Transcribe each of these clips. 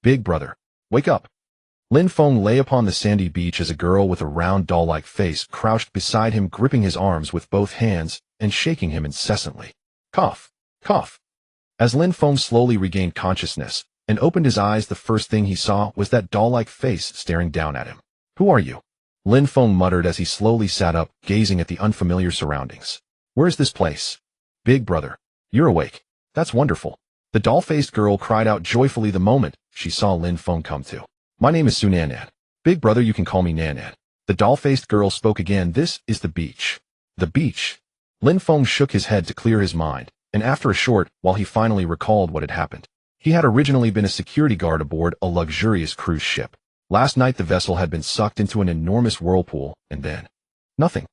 Big brother, wake up. Lin Feng lay upon the sandy beach as a girl with a round doll-like face crouched beside him, gripping his arms with both hands and shaking him incessantly. Cough, cough. As Lin Feng slowly regained consciousness and opened his eyes, the first thing he saw was that doll-like face staring down at him. Who are you? Lin Feng muttered as he slowly sat up, gazing at the unfamiliar surroundings. Where's this place? Big brother, you're awake. That's wonderful. The doll-faced girl cried out joyfully the moment she saw Lin Feng come to. My name is Su Nanan. Big brother, you can call me Nanan. The doll-faced girl spoke again. This is the beach. The beach. Lin Feng shook his head to clear his mind, and after a short while he finally recalled what had happened. He had originally been a security guard aboard a luxurious cruise ship. Last night the vessel had been sucked into an enormous whirlpool, and then nothing.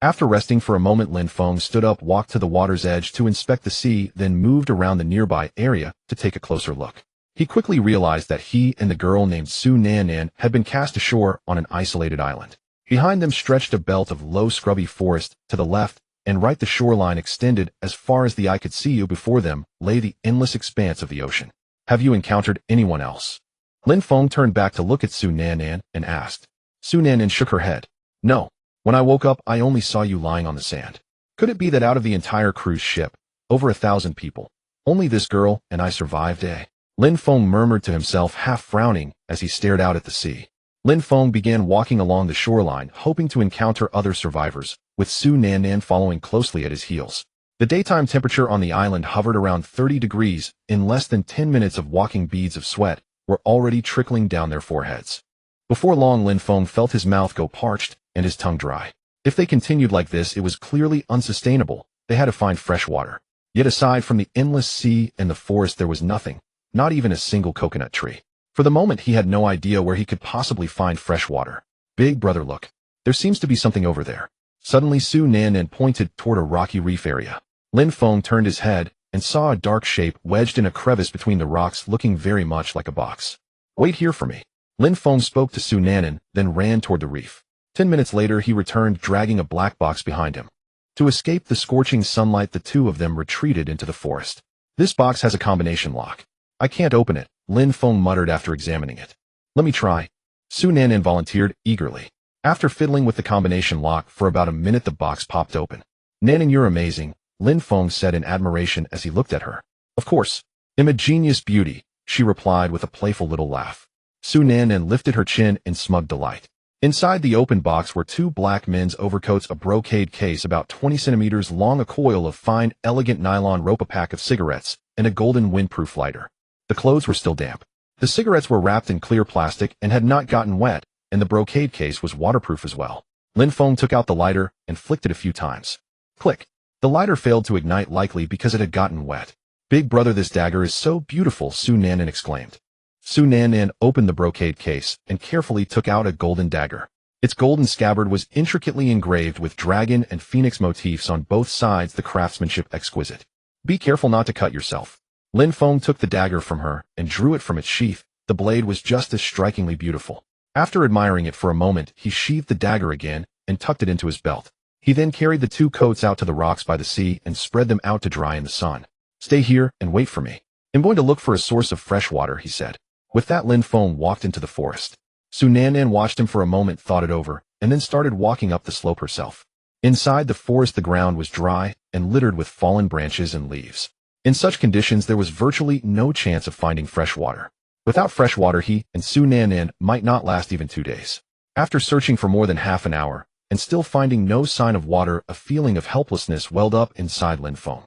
After resting for a moment, Lin Feng stood up, walked to the water's edge to inspect the sea, then moved around the nearby area to take a closer look. He quickly realized that he and the girl named Su Nanan had been cast ashore on an isolated island. Behind them stretched a belt of low scrubby forest. To the left and right the shoreline extended as far as the eye could see. Before them lay the endless expanse of the ocean. Have you encountered anyone else? Lin Feng turned back to look at Su Nanan and asked. Su Nanan shook her head. No. When I woke up, I only saw you lying on the sand. Could it be that out of the entire cruise ship, over 1,000 people, only this girl and I survived, eh? Lin Feng murmured to himself, half frowning as he stared out at the sea. Lin Feng began walking along the shoreline, hoping to encounter other survivors, with Su Nanan following closely at his heels. The daytime temperature on the island hovered around 30 degrees. In less than 10 minutes of walking, beads of sweat were already trickling down their foreheads. Before long, Lin Feng felt his mouth go parched and his tongue dry. If they continued like this, it was clearly unsustainable. They had to find fresh water. Yet aside from the endless sea and the forest, there was nothing. Not even a single coconut tree. For the moment, he had no idea where he could possibly find fresh water. Big brother, look. There seems to be something over there. Suddenly, Su Nanan pointed toward a rocky reef area. Lin Feng turned his head and saw a dark shape wedged in a crevice between the rocks, looking very much like a box. Wait here for me. Lin Feng spoke to Su Nanan, then ran toward the reef. 10 minutes later, he returned, dragging a black box behind him. To escape the scorching sunlight, the two of them retreated into the forest. This box has a combination lock. I can't open it, Lin Feng muttered after examining it. Let me try. Su Nanan volunteered eagerly. After fiddling with the combination lock for about a minute, the box popped open. Nanan, you're amazing, Lin Feng said in admiration as he looked at her. Of course. I'm a genius beauty, she replied with a playful little laugh. Su Nanan lifted her chin in smug delight. Inside the open box were two black men's overcoats, a brocade case about 20 centimeters long, a coil of fine, elegant nylon rope, a pack of cigarettes, and a golden windproof lighter. The clothes were still damp. The cigarettes were wrapped in clear plastic and had not gotten wet, and the brocade case was waterproof as well. Lin Feng took out the lighter and flicked it a few times. Click. The lighter failed to ignite, likely because it had gotten wet. Big brother, this dagger is so beautiful, Su Nanan exclaimed. Su Nanan opened the brocade case and carefully took out a golden dagger. Its golden scabbard was intricately engraved with dragon and phoenix motifs on both sides, the craftsmanship exquisite. Be careful not to cut yourself. Lin Feng took the dagger from her and drew it from its sheath. The blade was just as strikingly beautiful. After admiring it for a moment, he sheathed the dagger again and tucked it into his belt. He then carried the two coats out to the rocks by the sea and spread them out to dry in the sun. Stay here and wait for me. I'm going to look for a source of fresh water, he said. With that, Lin Feng walked into the forest. Su Nanan watched him for a moment, thought it over, and then started walking up the slope herself. Inside the forest, the ground was dry and littered with fallen branches and leaves. In such conditions, there was virtually no chance of finding fresh water. Without fresh water, he and Su Nanan might not last even 2 days. After searching for more than half an hour, and still finding no sign of water, a feeling of helplessness welled up inside Lin Feng.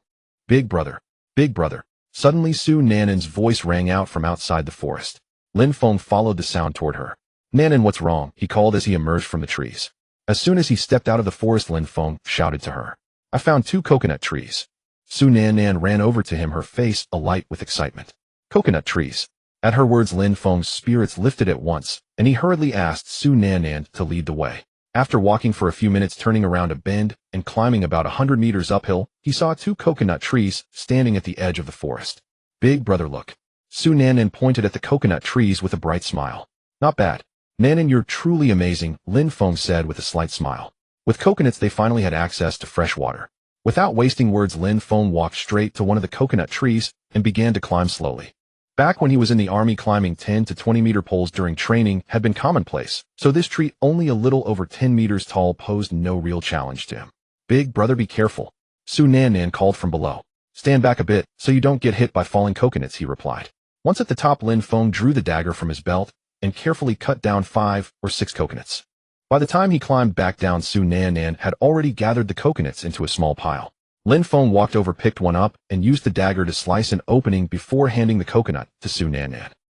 Big brother. Big brother. Suddenly, Su Nanan's voice rang out from outside the forest. Lin Feng followed the sound toward her. Nanan, what's wrong? He called as he emerged from the trees. As soon as he stepped out of the forest, Lin Feng shouted to her. I found 2 coconut trees. Su Nanan ran over to him, her face alight with excitement. Coconut trees. At her words, Lin Feng's spirits lifted at once, and he hurriedly asked Su Nanan to lead the way. After walking for a few minutes, turning around a bend and climbing about 100 meters uphill, he saw 2 coconut trees standing at the edge of the forest. Big brother, look. Su Nanan pointed at the coconut trees with a bright smile. Not bad. Nanan, you're truly amazing, Lin Feng said with a slight smile. With coconuts, they finally had access to fresh water. Without wasting words, Lin Feng walked straight to one of the coconut trees and began to climb slowly. Back when he was in the army, climbing 10 to 20-meter poles during training had been commonplace, so this tree, only a little over 10 meters tall, posed no real challenge to him. "Big brother, be careful," Su Nan called from below. "Stand back a bit, so you don't get hit by falling coconuts," he replied. Once at the top, Lin Feng drew the dagger from his belt and carefully cut down 5 or 6 coconuts. By the time he climbed back down, Su Nan had already gathered the coconuts into a small pile. Lin Feng walked over, picked one up, and used the dagger to slice an opening before handing the coconut to Su Nan.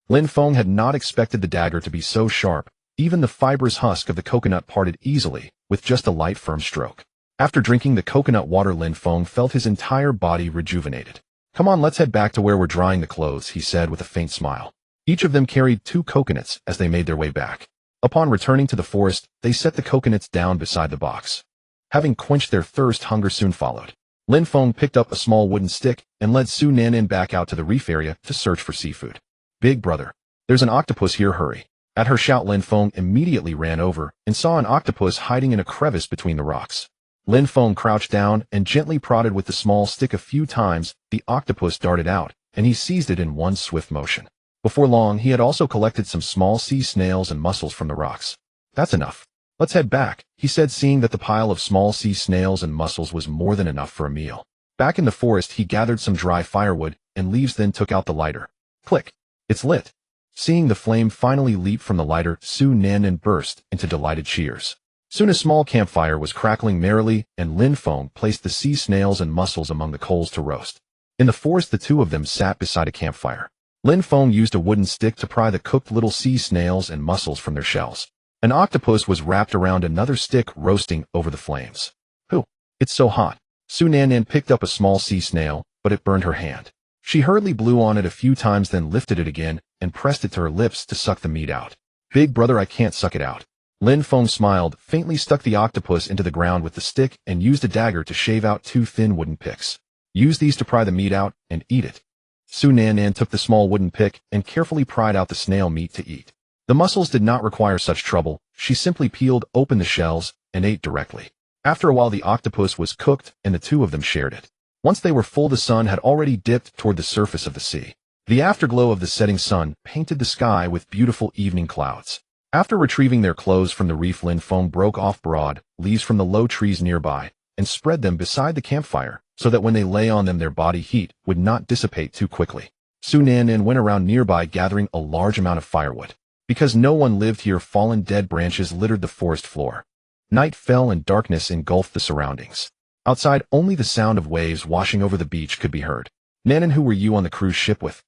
Lin Feng had not expected the dagger to be so sharp. Even the fibrous husk of the coconut parted easily, with just a light, firm stroke. After drinking the coconut water, Lin Feng felt his entire body rejuvenated. "Come on, let's head back to where we're drying the clothes," he said with a faint smile. Each of them carried 2 coconuts as they made their way back. Upon returning to the forest, they set the coconuts down beside the box. Having quenched their thirst, hunger soon followed. Lin Feng picked up a small wooden stick and led Su Nan back out to the reef area to search for seafood. "Big brother, there's an octopus here, hurry." At her shout, Lin Feng immediately ran over and saw an octopus hiding in a crevice between the rocks. Lin Feng crouched down and gently prodded with the small stick a few times. The octopus darted out, and he seized it in one swift motion. Before long, he had also collected some small sea snails and mussels from the rocks. "That's enough. Let's head back," he said, seeing that the pile of small sea snails and mussels was more than enough for a meal. Back in the forest, he gathered some dry firewood and leaves, then took out the lighter. Click! It's lit. Seeing the flame finally leap from the lighter, Su Nan burst into delighted cheers. Soon a small campfire was crackling merrily, and Lin Feng placed the sea snails and mussels among the coals to roast. In the forest, the two of them sat beside a campfire. Lin Feng used a wooden stick to pry the cooked little sea snails and mussels from their shells. An octopus was wrapped around another stick, roasting over the flames. "Ooh, it's so hot." Su Nan picked up a small sea snail, but it burned her hand. She hurriedly blew on it a few times, then lifted it again and pressed it to her lips to suck the meat out. "Big brother, I can't suck it out." Lin Feng smiled, faintly stuck the octopus into the ground with the stick, and used a dagger to shave out 2 thin wooden picks. "Use these to pry the meat out and eat it." Su Nan took the small wooden pick and carefully pried out the snail meat to eat. The mussels did not require such trouble. She simply peeled open the shells and ate directly. After a while, the octopus was cooked and the two of them shared it. Once they were full, the sun had already dipped toward the surface of the sea. The afterglow of the setting sun painted the sky with beautiful evening clouds. After retrieving their clothes from the reef, Lin Feng broke off broad leaves from the low trees nearby and spread them beside the campfire so that when they lay on them, their body heat would not dissipate too quickly. Su Nan went around nearby gathering a large amount of firewood. Because no one lived here, fallen dead branches littered the forest floor. Night fell and darkness engulfed the surroundings. Outside, only the sound of waves washing over the beach could be heard. "Nan, who were you on the cruise ship with?"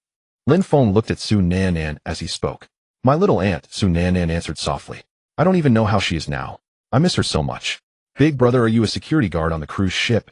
Lin Feng looked at Su Nan as he spoke. "My little aunt," Su Nan answered softly. "I don't even know how she is now. I miss her so much." "Big brother, are you a security guard on the cruise ship?"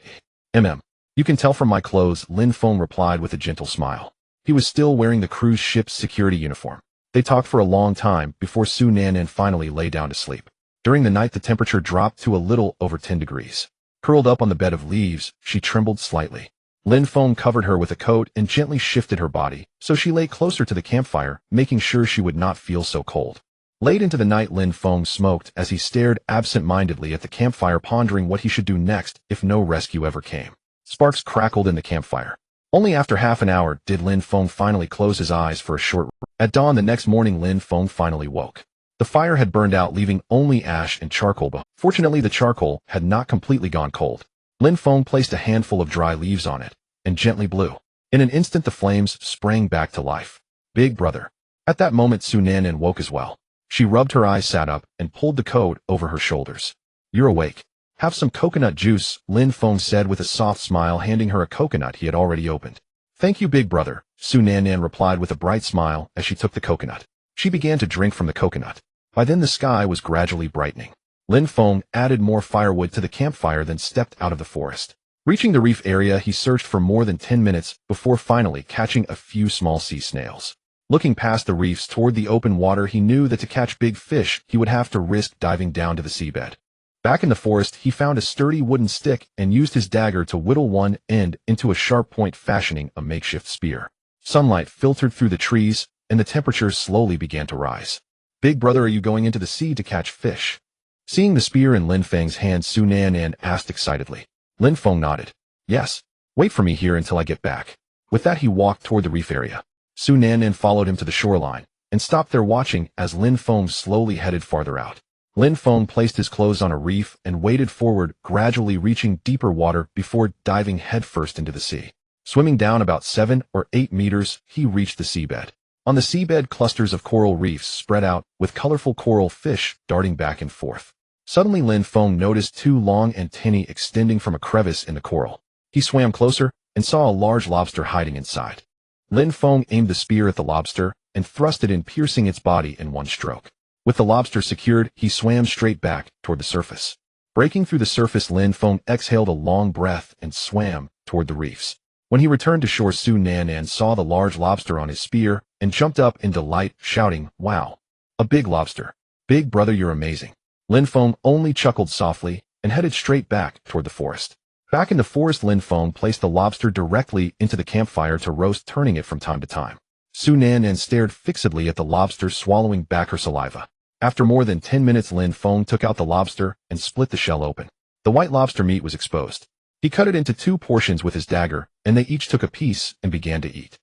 You can tell from my clothes," Lin Feng replied with a gentle smile. He was still wearing the cruise ship's security uniform. They talked for a long time before Su Nan finally lay down to sleep. During the night, the temperature dropped to a little over 10 degrees. Curled up on the bed of leaves, she trembled slightly. Lin Feng covered her with a coat and gently shifted her body, so she lay closer to the campfire, making sure she would not feel so cold. Late into the night, Lin Feng smoked as he stared absent-mindedly at the campfire, pondering what he should do next if no rescue ever came. Sparks crackled in the campfire. Only after half an hour did Lin Feng finally close his eyes for a short rest. At dawn the next morning, Lin Feng finally woke. The fire had burned out, leaving only ash and charcoal behind. Fortunately, the charcoal had not completely gone cold. Lin Feng placed a handful of dry leaves on it and gently blew. In an instant, the flames sprang back to life. "Big brother." At that moment, Su Nan woke as well. She rubbed her eyes, sat up, and pulled the coat over her shoulders. "You're awake. Have some coconut juice," Lin Feng said with a soft smile, handing her a coconut he had already opened. "Thank you, big brother," Su Nan replied with a bright smile as she took the coconut. She began to drink from the coconut. By then, the sky was gradually brightening. Lin Feng added more firewood to the campfire, then stepped out of the forest. Reaching the reef area, he searched for more than 10 minutes before finally catching a few small sea snails. Looking past the reefs toward the open water, he knew that to catch big fish, he would have to risk diving down to the seabed. Back in the forest, he found a sturdy wooden stick and used his dagger to whittle one end into a sharp point, fashioning a makeshift spear. Sunlight filtered through the trees, and the temperature slowly began to rise. "Big brother, are you going into the sea to catch fish?" Seeing the spear in Lin Feng's hand, Su Nan asked excitedly. Lin Feng nodded. "Yes. Wait for me here until I get back." With that, he walked toward the reef area. Su Nannan followed him to the shoreline and stopped there watching as Lin Feng slowly headed farther out. Lin Feng placed his clothes on a reef and waded forward, gradually reaching deeper water before diving headfirst into the sea. Swimming down about 7 or 8 meters, he reached the seabed. On the seabed, clusters of coral reefs spread out, with colorful coral fish darting back and forth. Suddenly Lin Feng noticed 2 long antennae extending from a crevice in the coral. He swam closer and saw a large lobster hiding inside. Lin Feng aimed the spear at the lobster and thrust it in, piercing its body in one stroke. With the lobster secured, he swam straight back toward the surface. Breaking through the surface, Lin Feng exhaled a long breath and swam toward the reefs. When he returned to shore, Su Nannan saw the large lobster on his spear and jumped up in delight, shouting, "Wow! A big lobster! Big brother, you're amazing!" Lin Feng only chuckled softly and headed straight back toward the forest. Back in the forest, Lin Feng placed the lobster directly into the campfire to roast, turning it from time to time. Su Nannan stared fixedly at the lobster, swallowing back her saliva. After more than 10 minutes, Lin Feng took out the lobster and split the shell open. The white lobster meat was exposed. He cut it into 2 portions with his dagger, and they each took a piece and began to eat.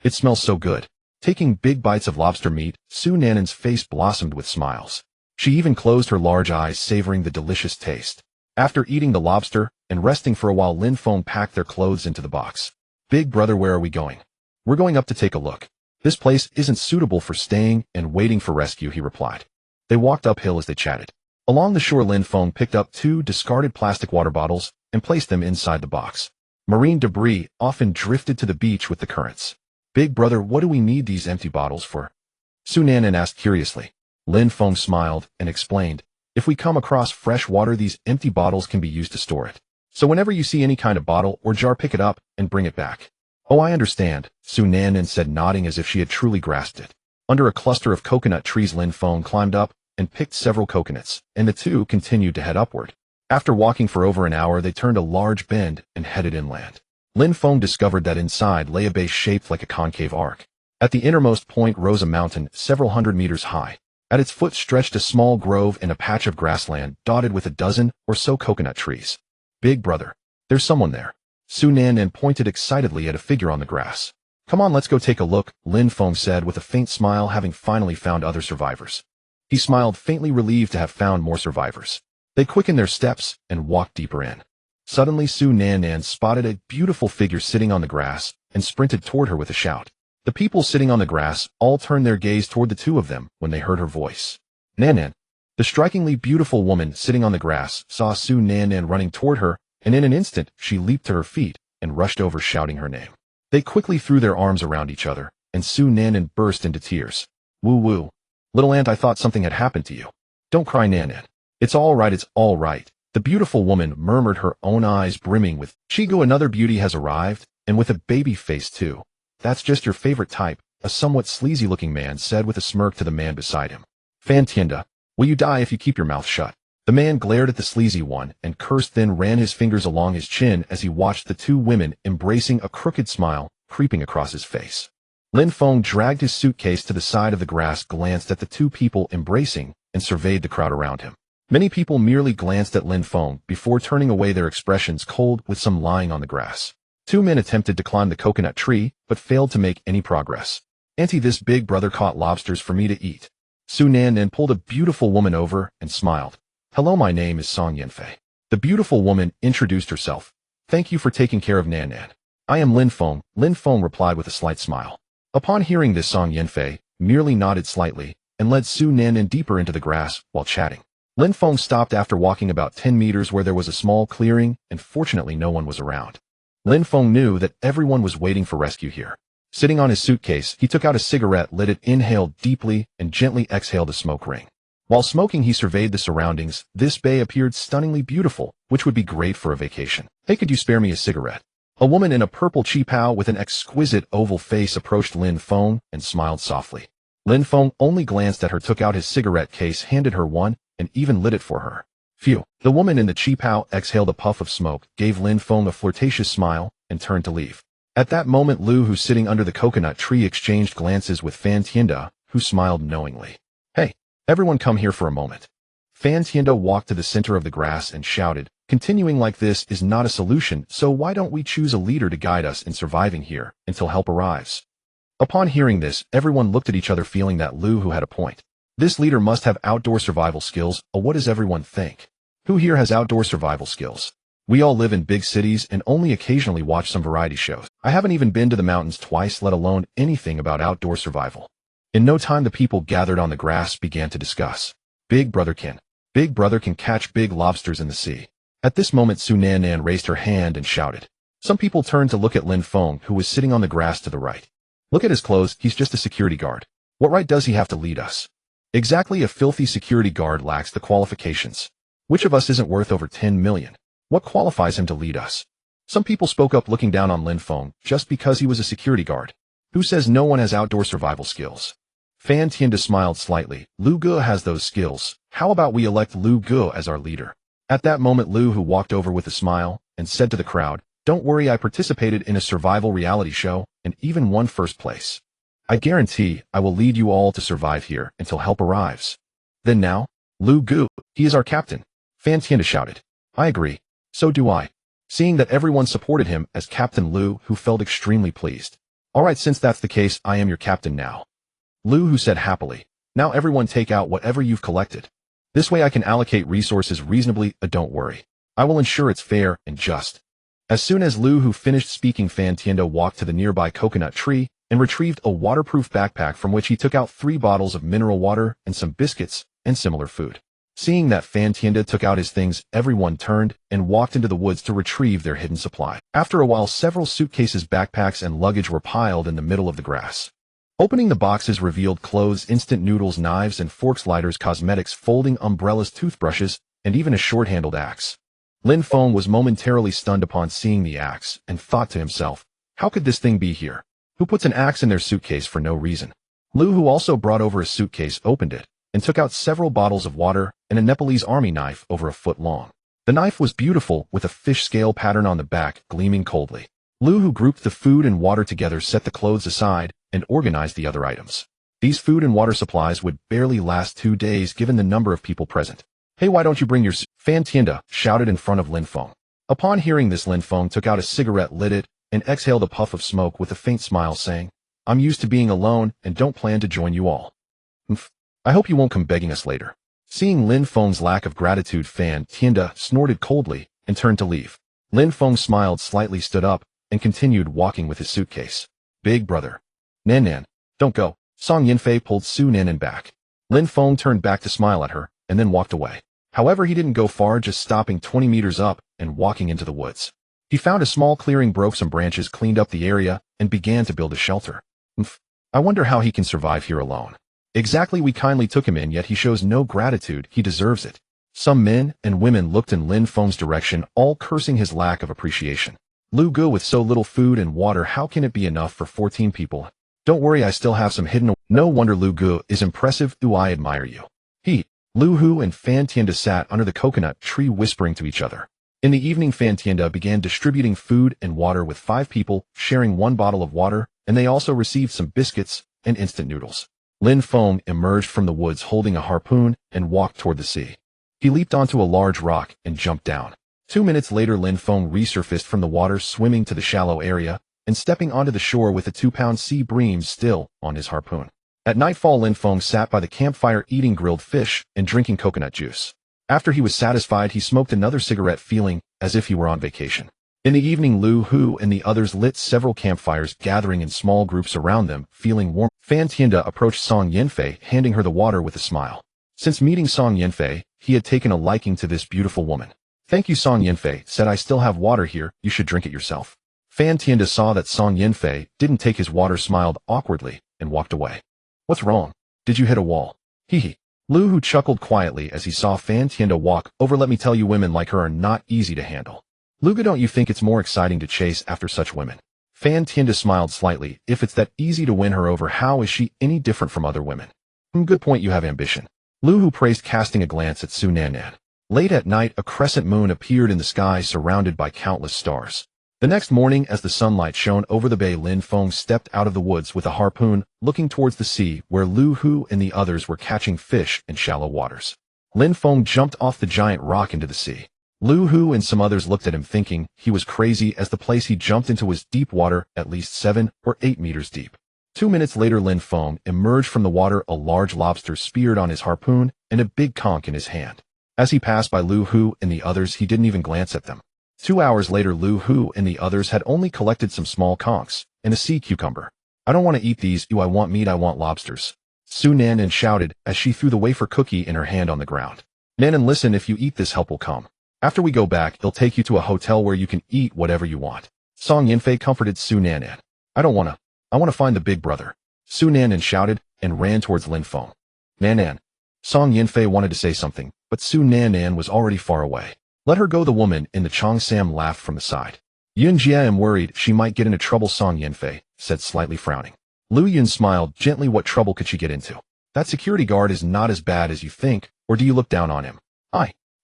It smells so good. Taking big bites of lobster meat, Su Nannan's face blossomed with smiles. She even closed her large eyes, savoring the delicious taste. After eating the lobster and resting for a while, Lin Feng packed their clothes into the box. "Big brother, where are we going?" "We're going up to take a look. This place isn't suitable for staying and waiting for rescue," he replied. They walked uphill as they chatted. Along the shore, Lin Feng picked up 2 discarded plastic water bottles and placed them inside the box. Marine debris often drifted to the beach with the currents. "Big brother, what do we need these empty bottles for?" Su Nannan asked curiously. Lin Feng smiled and explained, "If we come across fresh water, these empty bottles can be used to store it. So whenever you see any kind of bottle or jar, pick it up and bring it back." "Oh, I understand," Su Nannan said, nodding as if she had truly grasped it. Under a cluster of coconut trees, Lin Feng climbed up and picked several coconuts, and the 2 continued to head upward. After walking for over an hour, they turned a large bend and headed inland. Lin Feng discovered that inside lay a base shaped like a concave arc. At the innermost point rose a mountain several hundred meters high. At its foot stretched a small grove and a patch of grassland dotted with a dozen or so coconut trees. "Big brother, there's someone there." Su Nannan pointed excitedly at a figure on the grass. "Come on, let's go take a look," Lin Feng said with a faint smile, having finally found other survivors. He smiled, faintly relieved to have found more survivors. They quickened their steps and walked deeper in. Suddenly, Su Nannan spotted a beautiful figure sitting on the grass and sprinted toward her with a shout. The people sitting on the grass all turned their gaze toward the 2 of them when they heard her voice. Nannan. The strikingly beautiful woman sitting on the grass saw Su Nannan running toward her, and in an instant she leaped to her feet and rushed over, shouting her name. They quickly threw their arms around each other, and Su Nannan burst into tears. "Woo-woo. Little aunt, I thought something had happened to you. Don't cry, Nannan. It's all right, it's all right," the beautiful woman murmured, her own eyes brimming with Chigo. "Another beauty has arrived, and with a baby face too. That's just your favorite type," a somewhat sleazy-looking man said with a smirk to the man beside him. "Fan Tienda, will you die if you keep your mouth shut?" The man glared at the sleazy one and cursed, then ran his fingers along his chin as he watched the 2 women embracing, a crooked smile creeping across his face. Lin Feng dragged his suitcase to the side of the grass, glanced at the 2 people embracing, and surveyed the crowd around him. Many people merely glanced at Lin Feng before turning away, their expressions cold, with some lying on the grass. 2 men attempted to climb the coconut tree, but failed to make any progress. "Auntie, this big brother caught lobsters for me to eat." Su Nannan pulled a beautiful woman over and smiled. "Hello, my name is Song Yanfei." The beautiful woman introduced herself. "Thank you for taking care of Nannan." "I am Lin Feng," Lin Feng replied with a slight smile. Upon hearing this, Song Yanfei merely nodded slightly and led Su Nannan deeper into the grass while chatting. Lin Feng stopped after walking about 10 meters where there was a small clearing, and fortunately no one was around. Lin Feng knew that everyone was waiting for rescue here. Sitting on his suitcase, he took out a cigarette, lit it, inhaled deeply, and gently exhaled a smoke ring. While smoking, he surveyed the surroundings. This bay appeared stunningly beautiful, which would be great for a vacation. "Hey, could you spare me a cigarette?" A woman in a purple qipao with an exquisite oval face approached Lin Feng and smiled softly. Lin Feng only glanced at her, took out his cigarette case, handed her one, and even lit it for her. "Phew." The woman in the qipao exhaled a puff of smoke, gave Lin Feng a flirtatious smile, and turned to leave. At that moment, Lu, who sitting under the coconut tree, exchanged glances with Fan Tienda, who smiled knowingly. "Hey, everyone come here for a moment." Fan Tienda walked to the center of the grass and shouted, "Continuing like this is not a solution, so why don't we choose a leader to guide us in surviving here until help arrives?" Upon hearing this, everyone looked at each other feeling that Lu Hu had a point. This leader must have outdoor survival skills, or what does everyone think? Who here has outdoor survival skills? We all live in big cities and only occasionally watch some variety shows. I haven't even been to the mountains twice, let alone anything about outdoor survival. In no time the people gathered on the grass began to discuss. Big brother can catch big lobsters in the sea. At this moment Su Nan raised her hand and shouted. Some people turned to look at Lin Feng, who was sitting on the grass to the right. Look at his clothes, he's just a security guard. What right does he have to lead us? Exactly, a filthy security guard lacks the qualifications. Which of us isn't worth over 10 million? What qualifies him to lead us? Some people spoke up looking down on Lin Feng just because he was a security guard. Who says no one has outdoor survival skills? Fan Tianda smiled slightly. Lu Ge has those skills. How about we elect Lu Ge as our leader? At that moment Lu Hu walked over with a smile and said to the crowd, don't worry, I participated in a survival reality show and even won first place. I guarantee I will lead you all to survive here until help arrives. Then now, Lu Ge, he is our captain. Fan Tianda shouted. I agree. So do I. Seeing that everyone supported him as Captain Lu Hu felt extremely pleased. Alright, since that's the case, I am your captain now. Lu Hu said happily. Now everyone take out whatever you've collected. This way I can allocate resources reasonably, don't worry. I will ensure it's fair and just. As soon as Lu Hu finished speaking, Fan Tianda walked to the nearby coconut tree and retrieved a waterproof backpack from which he took out 3 bottles of mineral water and some biscuits and similar food. Seeing that Fan Tianda took out his things, everyone turned and walked into the woods to retrieve their hidden supply. After a while, several suitcases, backpacks, and luggage were piled in the middle of the grass. Opening the boxes revealed clothes, instant noodles, knives and forks, lighters, cosmetics, folding umbrellas, toothbrushes, and even a short-handled axe. Lin Feng was momentarily stunned upon seeing the axe and thought to himself, how could this thing be here? Who puts an axe in their suitcase for no reason? Lu Hu also brought over a suitcase, opened it, and took out several bottles of water and a Nepalese army knife over a foot long. The knife was beautiful, with a fish scale pattern on the back, gleaming coldly. Lu Hu grouped the food and water together, set the clothes aside, and organized the other items. These food and water supplies would barely last 2 days given the number of people present. Hey, why don't you bring your Fan Tianda shouted in front of Lin Feng. Upon hearing this, Lin Feng took out a cigarette, lit it, and exhaled a puff of smoke with a faint smile, saying, I'm used to being alone and don't plan to join you all. I hope you won't come begging us later. Seeing Lin Feng's lack of gratitude, Fan Tianda snorted coldly and turned to leave. Lin Feng smiled slightly, stood up, and continued walking with his suitcase. Big brother. Nan, don't go. Song Yinfei pulled Su Nan back. Lin Feng turned back to smile at her, and then walked away. However, he didn't go far, just stopping 20 meters up and walking into the woods. He found a small clearing, broke some branches, cleaned up the area, and began to build a shelter. I wonder how he can survive here alone. Exactly, we kindly took him in, yet he shows no gratitude. He deserves it. Some men and women looked in Lin Feng's direction, all cursing his lack of appreciation. Lu Ge, with so little food and water, how can it be enough for 14 people? Don't worry, I still have some hidden. No wonder Lu Ge is impressive. I admire you. Lu Hu and Fan Tianda sat under the coconut tree whispering to each other. In the evening, Fan Tianda began distributing food and water with 5 people, sharing 1 bottle of water, and they also received some biscuits and instant noodles. Lin Feng emerged from the woods holding a harpoon and walked toward the sea. He leaped onto a large rock and jumped down. 2 minutes later, Lin Feng resurfaced from the water, swimming to the shallow area and stepping onto the shore with a 2-pound sea bream still on his harpoon. At nightfall, Lin Feng sat by the campfire eating grilled fish and drinking coconut juice. After he was satisfied, he smoked another cigarette, feeling as if he were on vacation. In the evening, Lu Hu and the others lit several campfires, gathering in small groups around them, feeling warm. Fan Tianda approached Song Yinfei, handing her the water with a smile. Since meeting Song Yinfei, he had taken a liking to this beautiful woman. Thank you, Song Yinfei said. I still have water here, you should drink it yourself. Fan Tianda saw that Song Yinfei didn't take his water, smiled awkwardly, and walked away. What's wrong? Did you hit a wall? Lu Hu chuckled quietly as he saw Fan Tianda walk over. Let me tell you, women like her are not easy to handle. Lu Ge, don't you think it's more exciting to chase after such women? Fan Tianda smiled slightly. If it's that easy to win her over, how is she any different from other women? Good point, you have ambition. Lu Hu praised, casting a glance at Su Nan. Late at night, a crescent moon appeared in the sky, surrounded by countless stars. The next morning, as the sunlight shone over the bay, Lin Feng stepped out of the woods with a harpoon, looking towards the sea, where Lu Hu and the others were catching fish in shallow waters. Lin Feng jumped off the giant rock into the sea. Lu Hu and some others looked at him, thinking he was crazy, as the place he jumped into was deep water, at least 7 or 8 meters deep. 2 minutes later, Lin Feng emerged from the water, a large lobster speared on his harpoon and a big conch in his hand. As he passed by Lu Hu and the others, he didn't even glance at them. 2 hours later, Lu Hu and the others had only collected some small conchs and a sea cucumber. I don't want to eat these, I want meat, I want lobsters. Su Nanan shouted as she threw the wafer cookie in her hand on the ground. Nanan, listen, if you eat this, help will come. After we go back, he'll take you to a hotel where you can eat whatever you want. Song Yinfei comforted Su Nanan. I want to find the big brother. Su Nanan shouted and ran towards Lin Feng. Nanan. Song Yinfei wanted to say something, but Su Nanan was already far away. Let her go, the woman in the Cheongsam laughed from the side. Yun Jia, am worried she might get into trouble, Song Yinfei said, slightly frowning. Lu Yun smiled gently. What trouble could she get into? That security guard is not as bad as you think, or do you look down on him?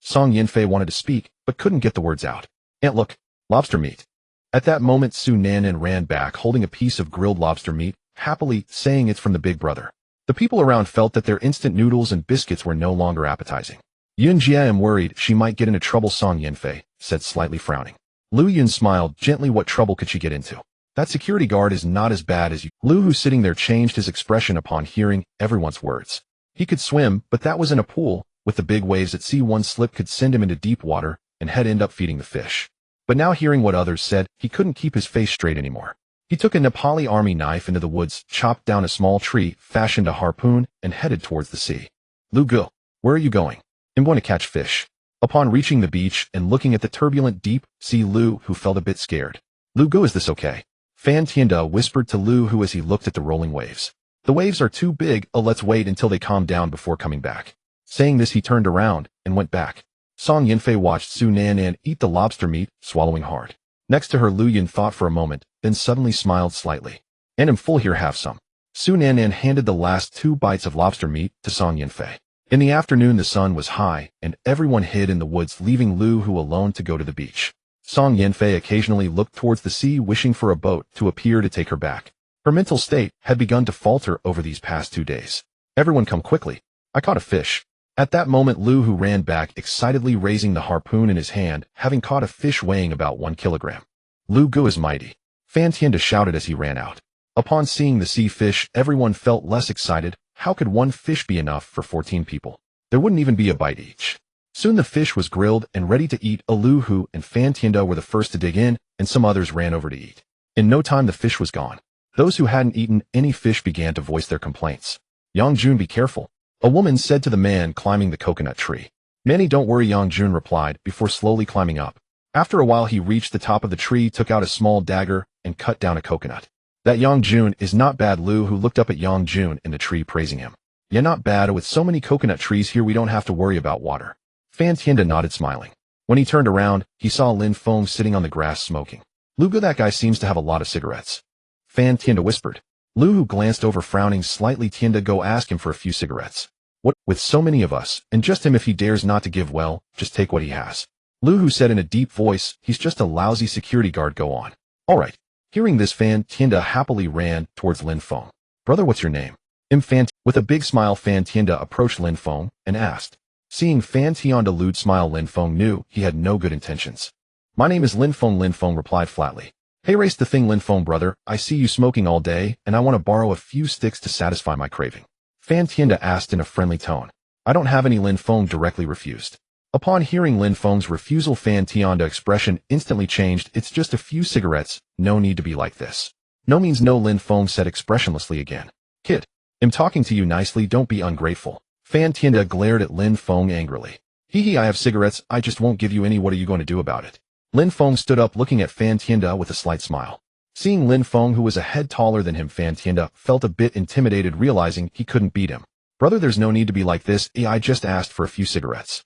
Song Yinfei wanted to speak, but couldn't get the words out. Aunt, look, lobster meat. At that moment, Su Nanan ran back holding a piece of grilled lobster meat, happily saying it's from the big brother. The people around felt that their instant noodles and biscuits were no longer appetizing. Yun Jia, am worried she might get into trouble, Song Yinfei said, slightly frowning. Lu Yun smiled gently. What trouble could she get into? That security guard is not as bad as you. Lu, who sitting there, changed his expression upon hearing everyone's words. He could swim, but that was in a pool. With the big waves at sea, one slip could send him into deep water and he'd end up feeding the fish. But now, hearing what others said, he couldn't keep his face straight anymore. He took a Nepali army knife into the woods, chopped down a small tree, fashioned a harpoon, and headed towards the sea. Lu Gu, where are you going? I'm going to catch fish. Upon reaching the beach and looking at the turbulent deep sea, Lu Hu felt a bit scared. Lu Gu, is this okay? Fan Tianda whispered to Lu Hu as he looked at the rolling waves. The waves are too big, let's wait until they calm down before coming back. Saying this, he turned around and went back. Song Yinfei watched Su Nanan eat the lobster meat, swallowing hard. Next to her, Lu Yun thought for a moment, then suddenly smiled slightly. And I'm full, here, have some. Su Nanan handed the last 2 bites of lobster meat to Song Yinfei. In the afternoon, the sun was high, and everyone hid in the woods, leaving Lu Hu alone to go to the beach. Song Yinfei occasionally looked towards the sea, wishing for a boat to appear to take her back. Her mental state had begun to falter over these past 2 days. Everyone, come quickly. I caught a fish. At that moment, Lu Hu ran back, excitedly raising the harpoon in his hand, having caught a fish weighing about 1 kilogram. Lu Gu is mighty. Fan Tianda shouted as he ran out. Upon seeing the sea fish, everyone felt less excited. How could 1 fish be enough for 14 people? There wouldn't even be a bite each. Soon the fish was grilled and ready to eat. Lu Hu and Fan Tianda were the first to dig in, and some others ran over to eat. In no time, the fish was gone. Those who hadn't eaten any fish began to voice their complaints. Yang Jun, be careful, a woman said to the man climbing the coconut tree. Manny, don't worry, Yang Jun replied before slowly climbing up. After a while, he reached the top of the tree, took out a small dagger, and cut down a coconut. That Yang Jun is not bad. Lu Hu looked up at Yang Jun in the tree, praising him. Yeah, not bad. With so many coconut trees here, we don't have to worry about water. Fan Tianda nodded, smiling. When he turned around, he saw Lin Feng sitting on the grass smoking. Lu Gu, that guy seems to have a lot of cigarettes. Fan Tianda whispered. Lu Hu glanced over, frowning slightly. Tianda, go ask him for a few cigarettes. What, with so many of us, and just him, if he dares not to give, well, just take what he has. Lu Hu said in a deep voice, he's just a lousy security guard, go on. All right. Hearing this, Fan Tianda happily ran towards Lin Feng. Brother, what's your name? Fan. With a big smile, Fan Tianda approached Lin Feng and asked. Seeing Fan Tianda lewd smile, Lin Feng knew he had no good intentions. My name is Lin Feng. Lin Feng replied flatly. Hey, race the thing, Lin Feng, brother, I see you smoking all day, and I want to borrow a few sticks to satisfy my craving. Fan Tianda asked in a friendly tone. I don't have any, Lin Feng directly refused. Upon hearing Lin Feng's refusal, Fan Tianda's expression instantly changed. It's just a few cigarettes, no need to be like this. No means no, Lin Feng said expressionlessly again. Kid, I'm talking to you nicely, don't be ungrateful. Fan Tianda glared at Lin Feng angrily. Hee, I have cigarettes, I just won't give you any, what are you going to do about it? Lin Feng stood up, looking at Fan Tianda with a slight smile. Seeing Lin Feng, who was a head taller than him, Fan Tianda felt a bit intimidated, realizing he couldn't beat him. Brother, there's no need to be like this, I just asked for a few cigarettes.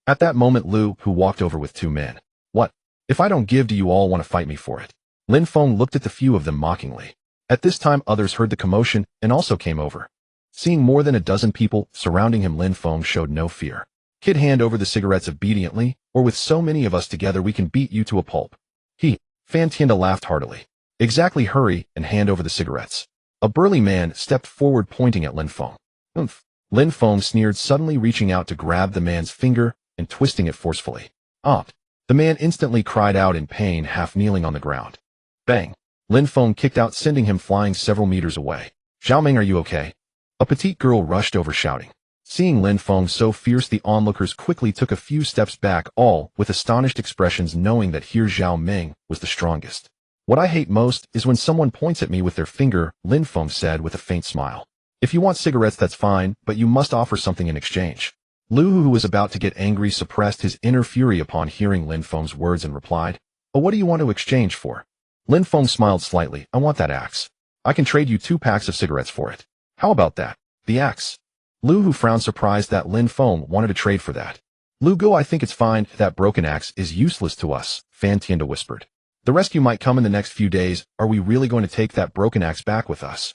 At that moment, Lu Hu walked over with 2 men. What? If I don't give, do you all want to fight me for it? Lin Feng looked at the few of them mockingly. At this time, others heard the commotion and also came over. Seeing more than a dozen people surrounding him, Lin Feng showed no fear. Kid, hand over the cigarettes obediently, or with so many of us together we can beat you to a pulp. Fan Tianda laughed heartily. Exactly, hurry and hand over the cigarettes. A burly man stepped forward, pointing at Lin Feng. Oomph. Lin Feng sneered, suddenly reaching out to grab the man's finger and twisting it forcefully. Opt. The man instantly cried out in pain, half kneeling on the ground. Bang. Lin Feng kicked out, sending him flying several meters away. Zhao Ming, are you okay? A petite girl rushed over shouting. Seeing Lin Feng so fierce, the onlookers quickly took a few steps back, all with astonished expressions, knowing that here Zhao Ming was the strongest. What I hate most is when someone points at me with their finger, Lin Feng said with a faint smile. If you want cigarettes, that's fine, but you must offer something in exchange. Lu Hu, who was about to get angry, suppressed his inner fury upon hearing Lin Feng's words and replied, "Oh, what do you want to exchange for?" Lin Feng smiled slightly. "I want that axe. I can trade you 2 packs of cigarettes for it." "How about that? The axe?" Lu Hu frowned, surprised that Lin Feng wanted to trade for that. "Lu Gu, I think it's fine. That broken axe is useless to us," Fan Tianda whispered. "The rescue might come in the next few days. Are we really going to take that broken axe back with us?"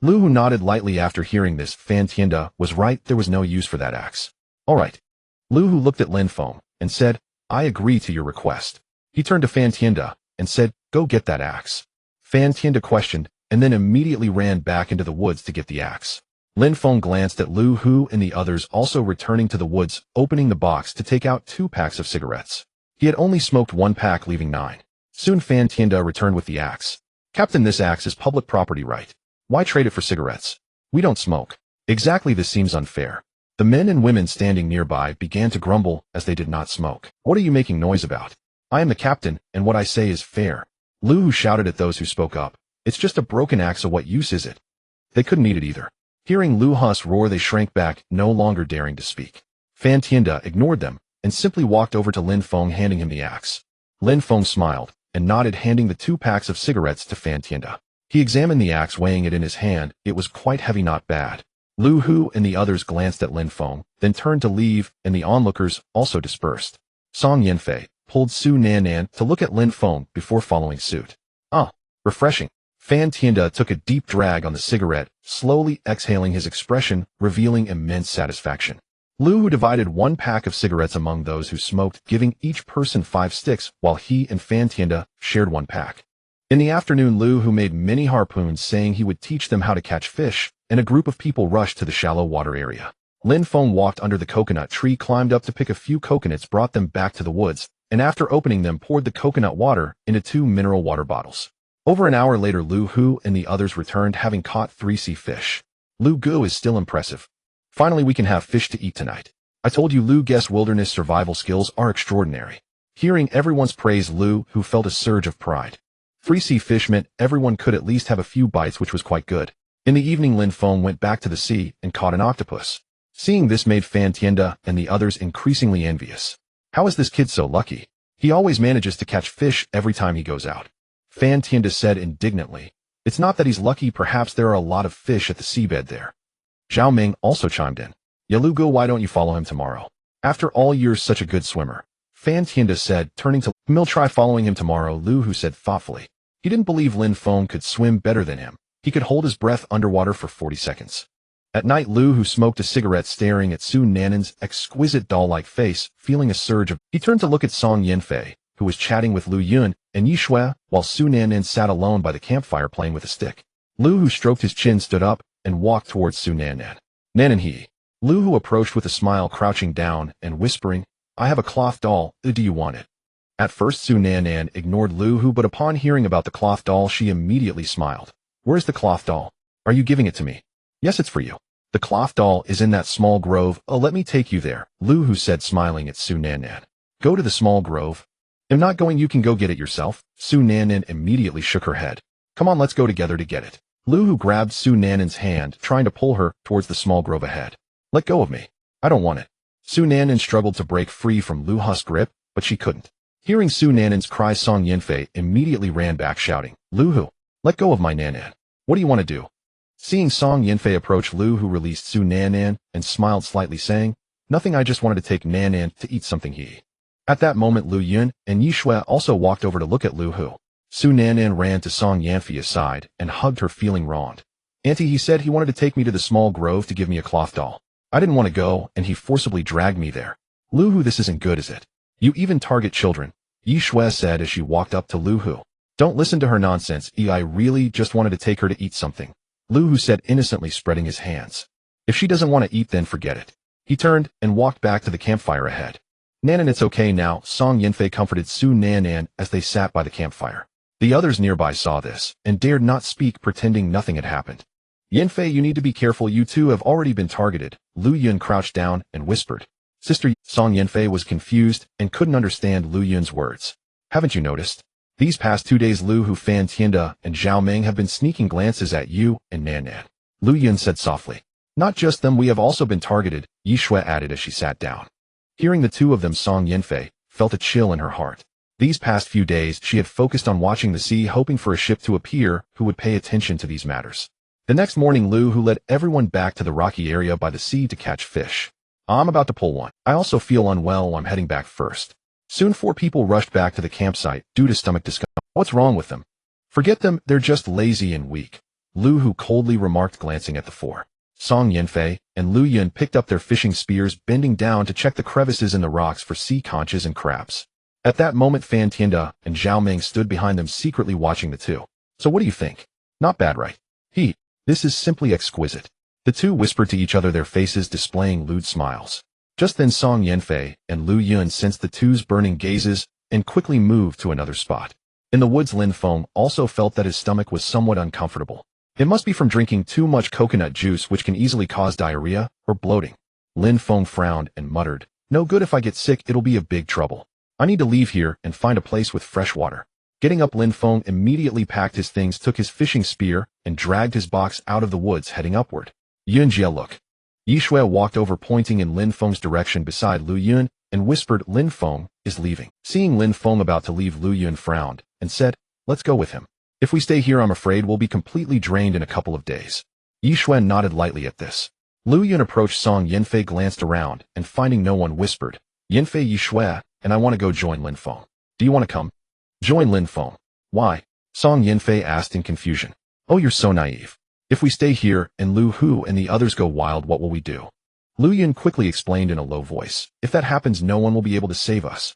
Lu Hu nodded lightly after hearing this. Fan Tianda was right, there was no use for that axe. "All right." Lu Hu looked at Lin Feng and said, "I agree to your request." He turned to Fan Tianda and said, "Go get that axe." Fan Tianda questioned and then immediately ran back into the woods to get the axe. Lin Feng glanced at Lu Hu and the others, also returning to the woods, opening the box to take out 2 packs of cigarettes. He had only smoked 1 pack, leaving 9. Soon Fan Tianda returned with the axe. "Captain, this axe is public property, right? Why trade it for cigarettes? We don't smoke." "Exactly, this seems unfair." The men and women standing nearby began to grumble as they did not smoke. "What are you making noise about? I am the captain, and what I say is fair." Lu Hu shouted at those who spoke up. "It's just a broken axe, of what use is it?" They couldn't eat it either. Hearing Lu Hu's roar, they shrank back, no longer daring to speak. Fan Tianda ignored them and simply walked over to Lin Feng, handing him the axe. Lin Feng smiled and nodded, handing the 2 packs of cigarettes to Fan Tianda. He examined the axe, weighing it in his hand. It was quite heavy, not bad. Lu Hu and the others glanced at Lin Feng, then turned to leave, and the onlookers also dispersed. Song Yanfei pulled Su Nannan to look at Lin Feng before following suit. "Ah, refreshing." Fan Tianda took a deep drag on the cigarette, slowly exhaling, his expression revealing immense satisfaction. Lu Hu divided 1 pack of cigarettes among those who smoked, giving each person 5 sticks, while he and Fan Tianda shared 1 pack. In the afternoon, Lu Hu made many harpoons, saying he would teach them how to catch fish, and a group of people rushed to the shallow water area. Lin Feng walked under the coconut tree, climbed up to pick a few coconuts, brought them back to the woods, and after opening them, poured the coconut water into 2 mineral water bottles. Over an hour later, Lu Hu and the others returned, having caught 3 sea fish. "Lu Gu is still impressive. Finally, we can have fish to eat tonight. I told you Lu Gu's wilderness survival skills are extraordinary." Hearing everyone's praise, Lu Hu felt a surge of pride. 3 sea fish meant everyone could at least have a few bites, which was quite good. In the evening, Lin Feng went back to the sea and caught an octopus. Seeing this made Fan Tianda and the others increasingly envious. "How is this kid so lucky? He always manages to catch fish every time he goes out." Fan Tianda said indignantly, "It's not that he's lucky, perhaps there are a lot of fish at the seabed there." Zhao Ming also chimed in. "Ya Lu Gu, why don't you follow him tomorrow? After all, you're such a good swimmer." Fan Tianda said, turning to Mil, "Try following him tomorrow," Lu Hu said thoughtfully. He didn't believe Lin Feng could swim better than him. He could hold his breath underwater for 40 seconds. At night, Lu Hu smoked a cigarette, staring at Su Nannan's exquisite doll-like face, feeling a surge of... He turned to look at Song Yanfei, who was chatting with Lu Yun and Yi Shui, while Su Nannan sat alone by the campfire playing with a stick. Lu Hu stroked his chin, stood up, and walked towards Su Nannan. "Nannan," he. Lu Hu approached with a smile, crouching down and whispering, "I have a cloth doll. Do you want it?" At first, Su Nannan ignored Lu Hu, but upon hearing about the cloth doll, she immediately smiled. "Where's the cloth doll? Are you giving it to me?" "Yes, it's for you. The cloth doll is in that small grove. Oh, let me take you there," Lu Hu said, smiling at Su Nannan. "Go to the small grove?" "I'm not going, you can go get it yourself." Su Nannan immediately shook her head. "Come on, let's go together to get it." Lu Hu grabbed Su Nannan's hand, trying to pull her towards the small grove ahead. "Let go of me. I don't want it." Su Nannan struggled to break free from Lu Hu's grip, but she couldn't. Hearing Su Nannan's cries, Song Yanfei immediately ran back, shouting, "Lu Hu, let go of my Nannan. What do you want to do?" Seeing Song Yanfei approach, Lu Hu released Su Nannan and smiled slightly, saying, "Nothing, I just wanted to take Nannan to eat something he." At that moment, Lu Yun and Yi Shui also walked over to look at Lu Hu. Su Nannan ran to Song Yanfei's side and hugged her, feeling wronged. "Auntie, he said he wanted to take me to the small grove to give me a cloth doll. I didn't want to go, and he forcibly dragged me there." "Lu Hu, this isn't good, is it? You even target children," Yi Shui said as she walked up to Lu Hu. "Don't listen to her nonsense. I really just wanted to take her to eat something," Lu Hu said innocently, spreading his hands. "If she doesn't want to eat, then forget it." He turned and walked back to the campfire ahead. "Nannan, it's okay now," Song Yanfei comforted Su Nannan as they sat by the campfire. The others nearby saw this, and dared not speak, pretending nothing had happened. Yanfei, you need to be careful, you two have already been targeted. Lu Yun crouched down and whispered. Sister Song Yanfei was confused and couldn't understand Lu Yun's words. Haven't you noticed? These past 2 days Lu Hu, Fan Tianda, and Zhao Meng have been sneaking glances at you and Nan Nan. Lu Yun said softly. Not just them, we have also been targeted, Yi Shui added as she sat down. Hearing the two of them, Song Yanfei felt a chill in her heart. These past few days she had focused on watching the sea, hoping for a ship to appear who would pay attention to these matters. The next morning Lu Hu led everyone back to the rocky area by the sea to catch fish. I'm about to pull one. I also feel unwell, I'm heading back first. Soon 4 people rushed back to the campsite due to stomach discomfort. What's wrong with them? Forget them, they're just lazy and weak, Lu Hu coldly remarked, glancing at the 4. Song Yanfei and Lu Yun picked up their fishing spears, bending down to check the crevices in the rocks for sea conches and crabs. At that moment Fan Tianda and Zhao Meng stood behind them, secretly watching the two. So what do you think? Not bad, right? This is simply exquisite. The two whispered to each other, their faces displaying lewd smiles. Just then Song Yanfei and Lu Yun sensed the two's burning gazes and quickly moved to another spot. In the woods Lin Feng also felt that his stomach was somewhat uncomfortable. It must be from drinking too much coconut juice, which can easily cause diarrhea or bloating. Lin Feng frowned and muttered, no good, if I get sick it'll be a big trouble. I need to leave here and find a place with fresh water. Getting up, Lin Feng immediately packed his things, took his fishing spear, and dragged his box out of the woods, heading upward. Yunjie, look. Yi Shui walked over, pointing in Lin Feng's direction beside Lu Yun, and whispered, Lin Feng is leaving. Seeing Lin Feng about to leave, Lu Yun frowned and said, let's go with him. If we stay here, I'm afraid we'll be completely drained in a couple of days. Yi Shui nodded lightly at this. Lu Yun approached Song Yanfei, glanced around, and finding no one whispered, Yanfei, Yi Shui, and I want to go join Lin Feng. Do you want to come? Join Lin Feng. Why? Song Yanfei asked in confusion. Oh, you're so naive. If we stay here and Lu Hu and the others go wild, what will we do? Lu Yun quickly explained in a low voice. If that happens, no one will be able to save us.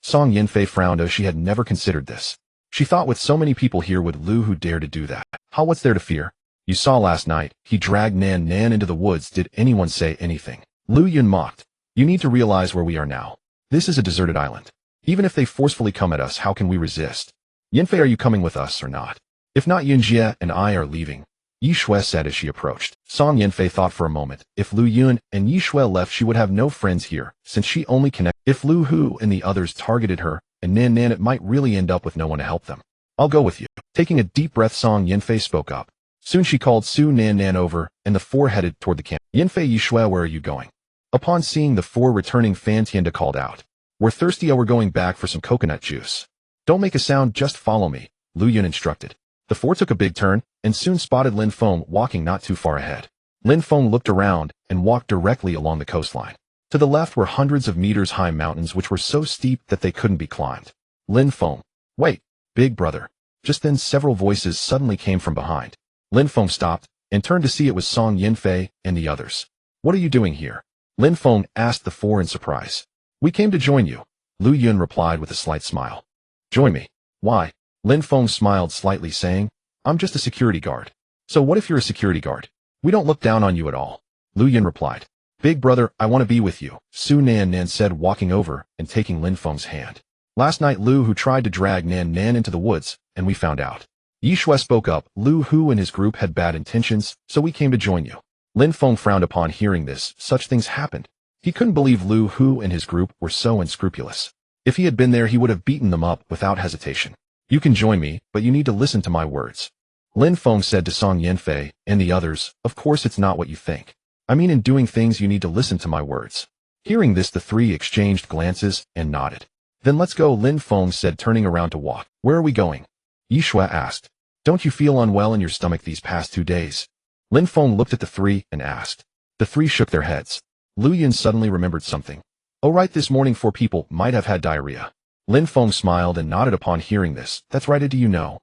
Song Yanfei frowned, as she had never considered this. She thought, with so many people here, would Lu Hu dare to do that? What's there to fear? You saw last night, he dragged Nan Nan into the woods. Did anyone say anything? Lu Yun mocked. You need to realize where we are now. This is a deserted island. Even if they forcefully come at us, how can we resist? Yanfei, are you coming with us or not? If not, Yunjie and I are leaving, Yi Shui said as she approached. Song Yanfei thought for a moment. If Lu Yun and Yi Shui left, she would have no friends here, since she only connected. If Lu Hu and the others targeted her and Nan Nan, it might really end up with no one to help them. I'll go with you. Taking a deep breath, Song Yanfei spoke up. Soon she called Su Nan Nan over, and the 4 headed toward the camp. Yanfei, Yi Shui, where are you going? Upon seeing the 4 returning, Fan Tianda called out. We're thirsty, we're going back for some coconut juice. Don't make a sound, just follow me, Lu Yun instructed. The 4 took a big turn, and soon spotted Lin Feng walking not too far ahead. Lin Feng looked around and walked directly along the coastline. To the left were hundreds of meters high mountains which were so steep that they couldn't be climbed. Lin Feng. Wait, big brother. Just then several voices suddenly came from behind. Lin Feng stopped and turned to see it was Song Yanfei and the others. What are you doing here? Lin Feng asked the 4 in surprise. We came to join you, Lu Yun replied with a slight smile. Join me? Why? Lin Feng smiled slightly, saying, I'm just a security guard. So what if you're a security guard? We don't look down on you at all, Lu Yun replied. Big brother, I want to be with you, Su Nan Nan said, walking over and taking Lin Feng's hand. Last night Lu Hu tried to drag Nan Nan into the woods, and we found out. Yi Shui spoke up. Lu Hu and his group had bad intentions, so we came to join you. Lin Feng frowned upon hearing this. Such things happened. He couldn't believe Lu Hu and his group were so unscrupulous. If he had been there, he would have beaten them up without hesitation. You can join me, but you need to listen to my words, Lin Feng said to Song Yanfei and the others. Of course it's not what you think. I mean, in doing things you need to listen to my words. Hearing this, the 3 exchanged glances and nodded. Then let's go, Lin Feng said, turning around to walk. Where are we going? Yi Shui asked. Don't you feel unwell in your stomach these past 2 days? Lin Feng looked at the 3 and asked. The 3 shook their heads. Lu Yun suddenly remembered something. Oh right, this morning 4 people might have had diarrhea. Lin Feng smiled and nodded upon hearing this. That's right, do you know?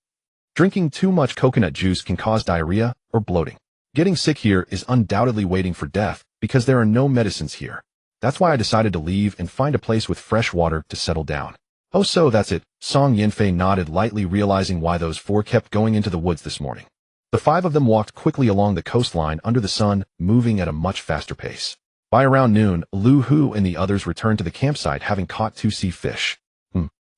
Drinking too much coconut juice can cause diarrhea or bloating. Getting sick here is undoubtedly waiting for death, because there are no medicines here. That's why I decided to leave and find a place with fresh water to settle down. Oh, so that's it. Song Yanfei nodded lightly, realizing why those 4 kept going into the woods this morning. The 5 of them walked quickly along the coastline under the sun, moving at a much faster pace. By around noon, Lu Hu and the others returned to the campsite, having caught 2 sea fish.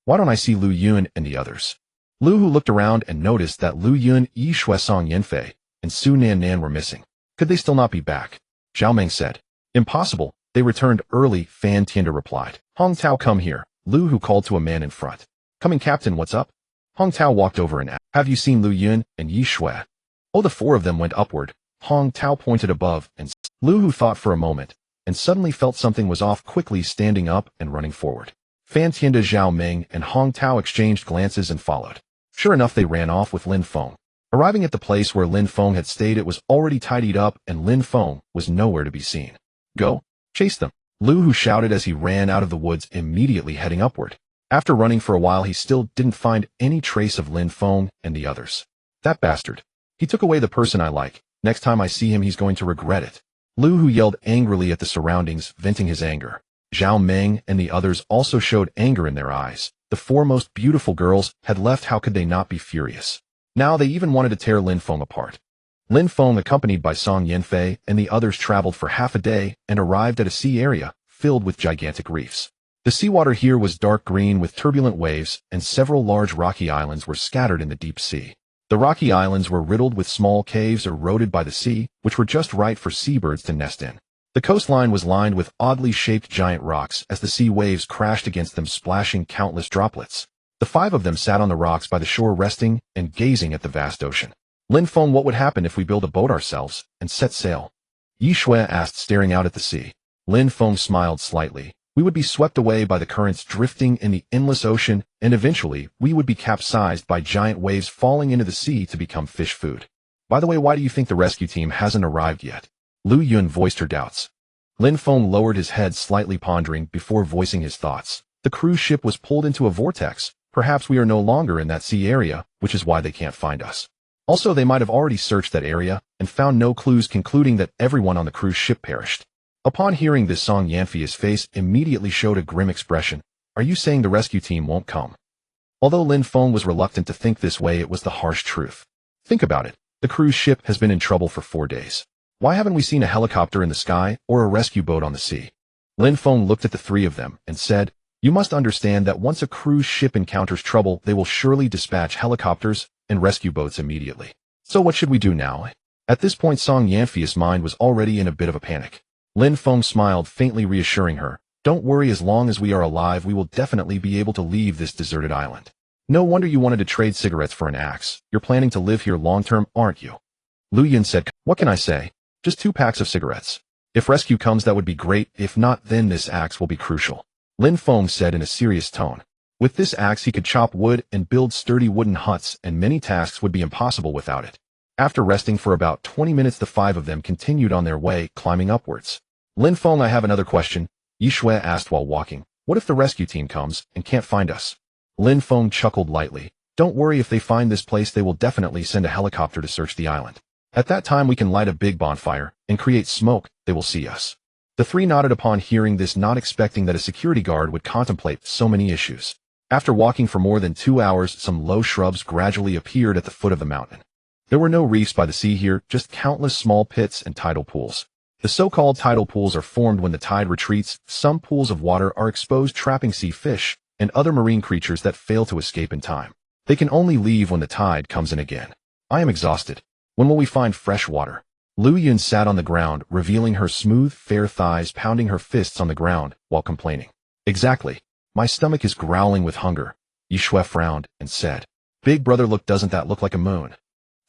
Why don't I see Lu Yun and the others? Lu Hu looked around and noticed that Lu Yun, Yi Shui, Song Yanfei, and Su Nan Nan were missing. Could they still not be back? Zhao Meng said. Impossible. They returned early, Fan Tianda replied. Hong Tao, come here. Lu Hu called to a man in front. Coming, Captain, what's up? Hong Tao walked over and asked, have you seen Lu Yun and Yi Shui? Oh, the four of them went upward. Hong Tao pointed above, and Lu Hu thought for a moment, and suddenly felt something was off, quickly standing up and running forward. Fan Tianda, Zhao Meng, and Hong Tao exchanged glances and followed. Sure enough, they ran off with Lin Feng. Arriving at the place where Lin Feng had stayed, it was already tidied up, and Lin Feng was nowhere to be seen. Go! Chase them! Lu Hu shouted as he ran out of the woods, immediately heading upward. After running for a while, he still didn't find any trace of Lin Feng and the others. That bastard. He took away the person I like. Next time I see him, he's going to regret it. Lu Hu yelled angrily at the surroundings, venting his anger. Zhao Meng and the others also showed anger in their eyes. The four most beautiful girls had left. How could they not be furious? Now they even wanted to tear Lin Feng apart. Lin Feng, accompanied by Song Yanfei and the others, traveled for half a day and arrived at a sea area filled with gigantic reefs. The seawater here was dark green with turbulent waves, and several large rocky islands were scattered in the deep sea. The rocky islands were riddled with small caves eroded by the sea, which were just right for seabirds to nest in. The coastline was lined with oddly shaped giant rocks as the sea waves crashed against them, splashing countless droplets. The five of them sat on the rocks by the shore, resting and gazing at the vast ocean. Lin Feng, what would happen if we build a boat ourselves and set sail? Yi Shui asked, staring out at the sea. Lin Feng smiled slightly. We would be swept away by the currents, drifting in the endless ocean, and eventually we would be capsized by giant waves, falling into the sea to become fish food. By the way, why do you think the rescue team hasn't arrived yet? Lu Yun voiced her doubts. Lin Feng lowered his head, slightly pondering before voicing his thoughts. The cruise ship was pulled into a vortex. Perhaps we are no longer in that sea area, which is why they can't find us. Also, they might have already searched that area and found no clues, concluding that everyone on the cruise ship perished. Upon hearing this, Song Yanfei's face immediately showed a grim expression. Are you saying the rescue team won't come? Although Lin Feng was reluctant to think this way, it was the harsh truth. Think about it. The cruise ship has been in trouble for 4 days. Why haven't we seen a helicopter in the sky or a rescue boat on the sea? Lin Feng looked at the three of them and said, you must understand that once a cruise ship encounters trouble, they will surely dispatch helicopters and rescue boats immediately. So what should we do now? At this point, Song Yanfei's mind was already in a bit of a panic. Lin Feng smiled, faintly reassuring her. Don't worry, as long as we are alive, we will definitely be able to leave this deserted island. No wonder you wanted to trade cigarettes for an axe. You're planning to live here long-term, aren't you? Lu Yun said, what can I say? Just 2 packs of cigarettes. If rescue comes, that would be great. If not, then this axe will be crucial. Lin Feng said in a serious tone. With this axe, he could chop wood and build sturdy wooden huts, and many tasks would be impossible without it. After resting for about 20 minutes, the 5 of them continued on their way, climbing upwards. Lin Feng, I have another question, Yi Shui asked while walking. What if the rescue team comes and can't find us? Lin Feng chuckled lightly. Don't worry, if they find this place, they will definitely send a helicopter to search the island. At that time, we can light a big bonfire and create smoke. They will see us. The 3 nodded upon hearing this, not expecting that a security guard would contemplate so many issues. After walking for more than 2 hours, some low shrubs gradually appeared at the foot of the mountain. There were no reefs by the sea here, just countless small pits and tidal pools. The so-called tidal pools are formed when the tide retreats. Some pools of water are exposed, trapping sea fish and other marine creatures that fail to escape in time. They can only leave when the tide comes in again. I am exhausted. When will we find fresh water? Lu Yun sat on the ground, revealing her smooth, fair thighs, pounding her fists on the ground while complaining. Exactly. My stomach is growling with hunger. Yi Shui frowned and said, Big brother, look, doesn't that look like a moon?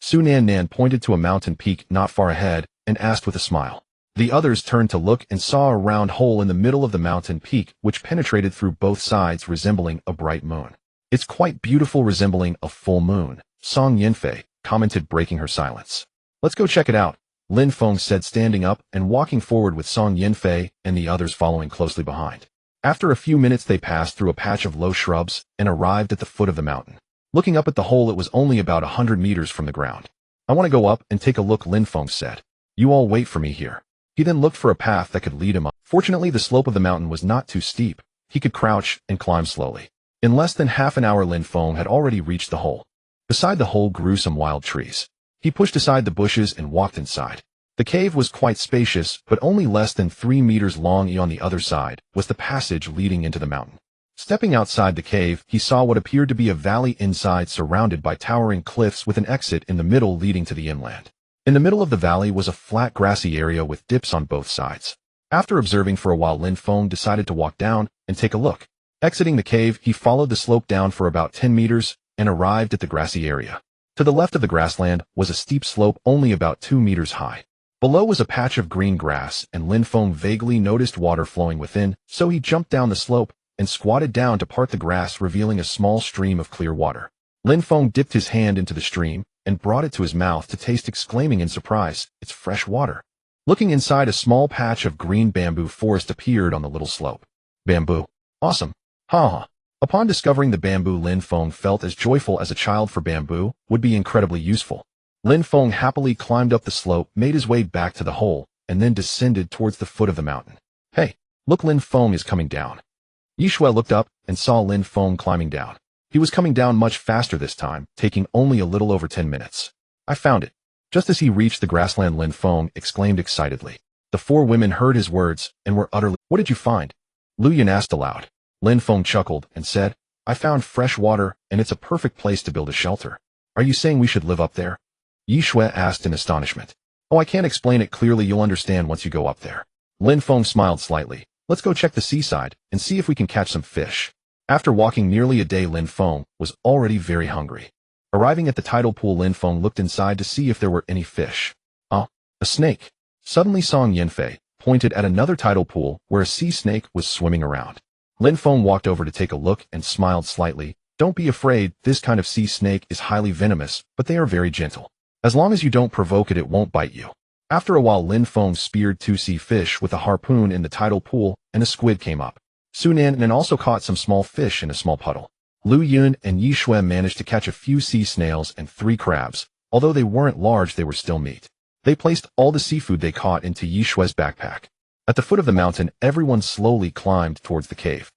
Su Nan Nan pointed to a mountain peak not far ahead and asked with a smile. The others turned to look and saw a round hole in the middle of the mountain peak, which penetrated through both sides, resembling a bright moon. It's quite beautiful, resembling a full moon, Song Yanfei commented, breaking her silence. Let's go check it out, Lin Feng said, standing up and walking forward with Song Yanfei and the others following closely behind. After a few minutes, they passed through a patch of low shrubs and arrived at the foot of the mountain. Looking up at the hole, it was only about 100 meters from the ground. I want to go up and take a look, Lin Feng said. You all wait for me here. He then looked for a path that could lead him up. Fortunately, the slope of the mountain was not too steep. He could crouch and climb slowly. In less than half an hour, Lin Feng had already reached the hole. Beside the hole grew some wild trees. He pushed aside the bushes and walked inside. The cave was quite spacious, but only less than 3 meters long. On the other side was the passage leading into the mountain. Stepping outside the cave, he saw what appeared to be a valley inside surrounded by towering cliffs with an exit in the middle leading to the inland. In the middle of the valley was a flat grassy area with dips on both sides. After observing for a while, Lin Feng decided to walk down and take a look. Exiting the cave, he followed the slope down for about 10 meters and arrived at the grassy area. To the left of the grassland was a steep slope only about 2 meters high. Below was a patch of green grass, and Lin Feng vaguely noticed water flowing within, so he jumped down the slope and squatted down to part the grass, revealing a small stream of clear water. Lin Feng dipped his hand into the stream and brought it to his mouth to taste, exclaiming in surprise, "It's fresh water." Looking inside, a small patch of green bamboo forest appeared on the little slope. Bamboo. Awesome. Ha. Upon discovering the bamboo, Lin Feng felt as joyful as a child, for bamboo would be incredibly useful. Lin Feng happily climbed up the slope, made his way back to the hole, and then descended towards the foot of the mountain. Hey, look, Lin Feng is coming down. Yishue looked up and saw Lin Feng climbing down. He was coming down much faster this time, taking only a little over 10 minutes. I found it. Just as he reached the grassland, Lin Feng exclaimed excitedly. The 4 women heard his words and were utterly— "What did you find?" Lu Yun asked aloud. Lin Feng chuckled and said, "I found fresh water, and it's a perfect place to build a shelter." "Are you saying we should live up there?" Yishue asked in astonishment. "Oh, I can't explain it clearly. You'll understand once you go up there." Lin Feng smiled slightly. "Let's go check the seaside and see if we can catch some fish." After walking nearly a day, Lin Feng was already very hungry. Arriving at the tidal pool, Lin Feng looked inside to see if there were any fish. A snake. Suddenly Song Yanfei pointed at another tidal pool where a sea snake was swimming around. Lin Feng walked over to take a look and smiled slightly. "Don't be afraid, this kind of sea snake is highly venomous, but they are very gentle. As long as you don't provoke it, it won't bite you." After a while, Lin Feng speared 2 sea fish with a harpoon in the tidal pool, and a squid came up. Su Nan also caught some small fish in a small puddle. Lu Yun and Yishue managed to catch a few sea snails and 3 crabs. Although they weren't large, they were still meat. They placed all the seafood they caught into Yishue's backpack. At the foot of the mountain, everyone slowly climbed towards the cave.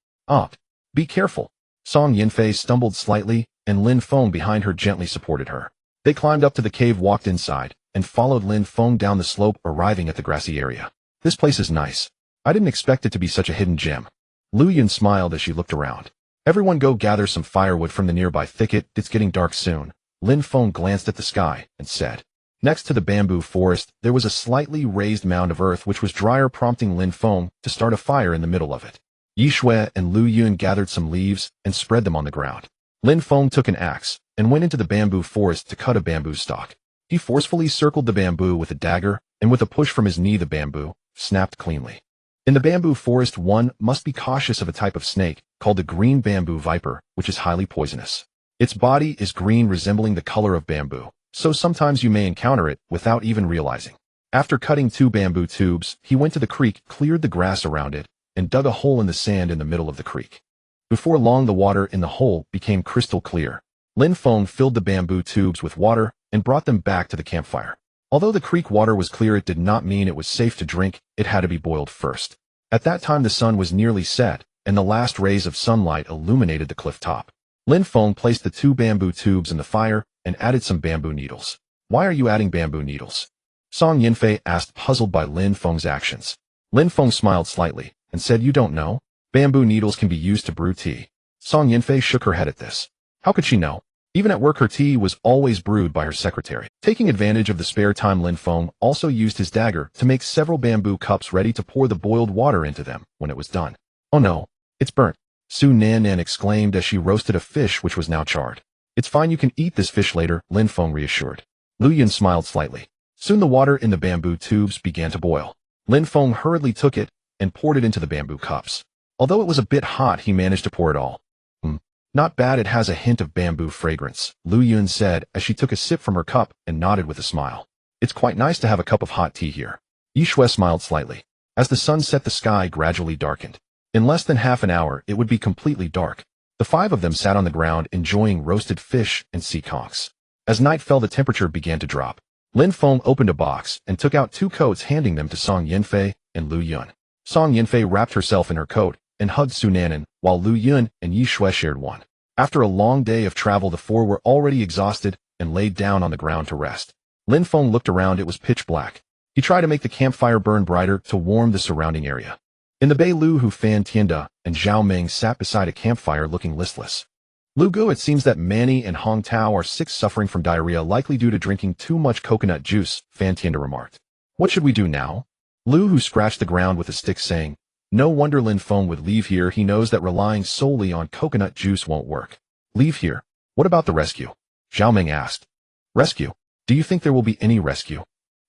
Be careful. Song Yanfei stumbled slightly, and Lin Feng behind her gently supported her. They climbed up to the cave, walked inside, and followed Lin Feng down the slope, arriving at the grassy area. "This place is nice. I didn't expect it to be such a hidden gem." Lu Yun smiled as she looked around. "Everyone go gather some firewood from the nearby thicket. It's getting dark soon." Lin Feng glanced at the sky and said. Next to the bamboo forest, there was a slightly raised mound of earth which was drier, prompting Lin Feng to start a fire in the middle of it. Yishue and Lu Yun gathered some leaves and spread them on the ground. Lin Feng took an axe and went into the bamboo forest to cut a bamboo stalk. He forcefully circled the bamboo with a dagger, and with a push from his knee, the bamboo snapped cleanly. In the bamboo forest, one must be cautious of a type of snake called the green bamboo viper, which is highly poisonous. Its body is green, resembling the color of bamboo, so sometimes you may encounter it without even realizing. After cutting 2 bamboo tubes, he went to the creek, cleared the grass around it, and dug a hole in the sand in the middle of the creek. Before long, the water in the hole became crystal clear. Lin Feng filled the bamboo tubes with water and brought them back to the campfire. Although the creek water was clear, it did not mean it was safe to drink. It had to be boiled first. At that time, the sun was nearly set, and the last rays of sunlight illuminated the cliff top. Lin Feng placed the 2 bamboo tubes in the fire and added some bamboo needles. "Why are you adding bamboo needles?" Song Yanfei asked, puzzled by Lin Feng's actions. Lin Feng smiled slightly and said, "You don't know? Bamboo needles can be used to brew tea." Song Yanfei shook her head at this. How could she know? Even at work, her tea was always brewed by her secretary. Taking advantage of the spare time, Lin Feng also used his dagger to make several bamboo cups ready to pour the boiled water into them when it was done. "Oh no, it's burnt," Su Nan exclaimed as she roasted a fish which was now charred. "It's fine, you can eat this fish later," Lin Feng reassured. Lu Yun smiled slightly. Soon the water in the bamboo tubes began to boil. Lin Feng hurriedly took it and poured it into the bamboo cups. Although it was a bit hot, he managed to pour it all. "Not bad, it has a hint of bamboo fragrance," Lu Yun said as she took a sip from her cup and nodded with a smile. "It's quite nice to have a cup of hot tea here." Yishue smiled slightly. As the sun set, the sky gradually darkened. In less than half an hour, it would be completely dark. The 5 of them sat on the ground enjoying roasted fish and sea conchs. As night fell, the temperature began to drop. Lin Feng opened a box and took out 2 coats, handing them to Song Yanfei and Lu Yun. Song Yanfei wrapped herself in her coat and hugged Su Nan, while Lu Yun and Yishue shared one. After a long day of travel, the 4 were already exhausted and laid down on the ground to rest. Lin Feng looked around. It was pitch black. He tried to make the campfire burn brighter to warm the surrounding area. In the bay, Lu Hu, Fan Tianda, and Zhao Ming sat beside a campfire looking listless. Lu Gu, it seems that Manny and Hong Tao are sick, suffering from diarrhea, likely due to drinking too much coconut juice, Fan Tianda remarked. What should we do now? Lu Hu scratched the ground with a stick, saying, no wonder Lin Feng would leave here. He knows that relying solely on coconut juice won't work. Leave here. What about the rescue? Zhao Ming asked. Rescue? Do you think there will be any rescue?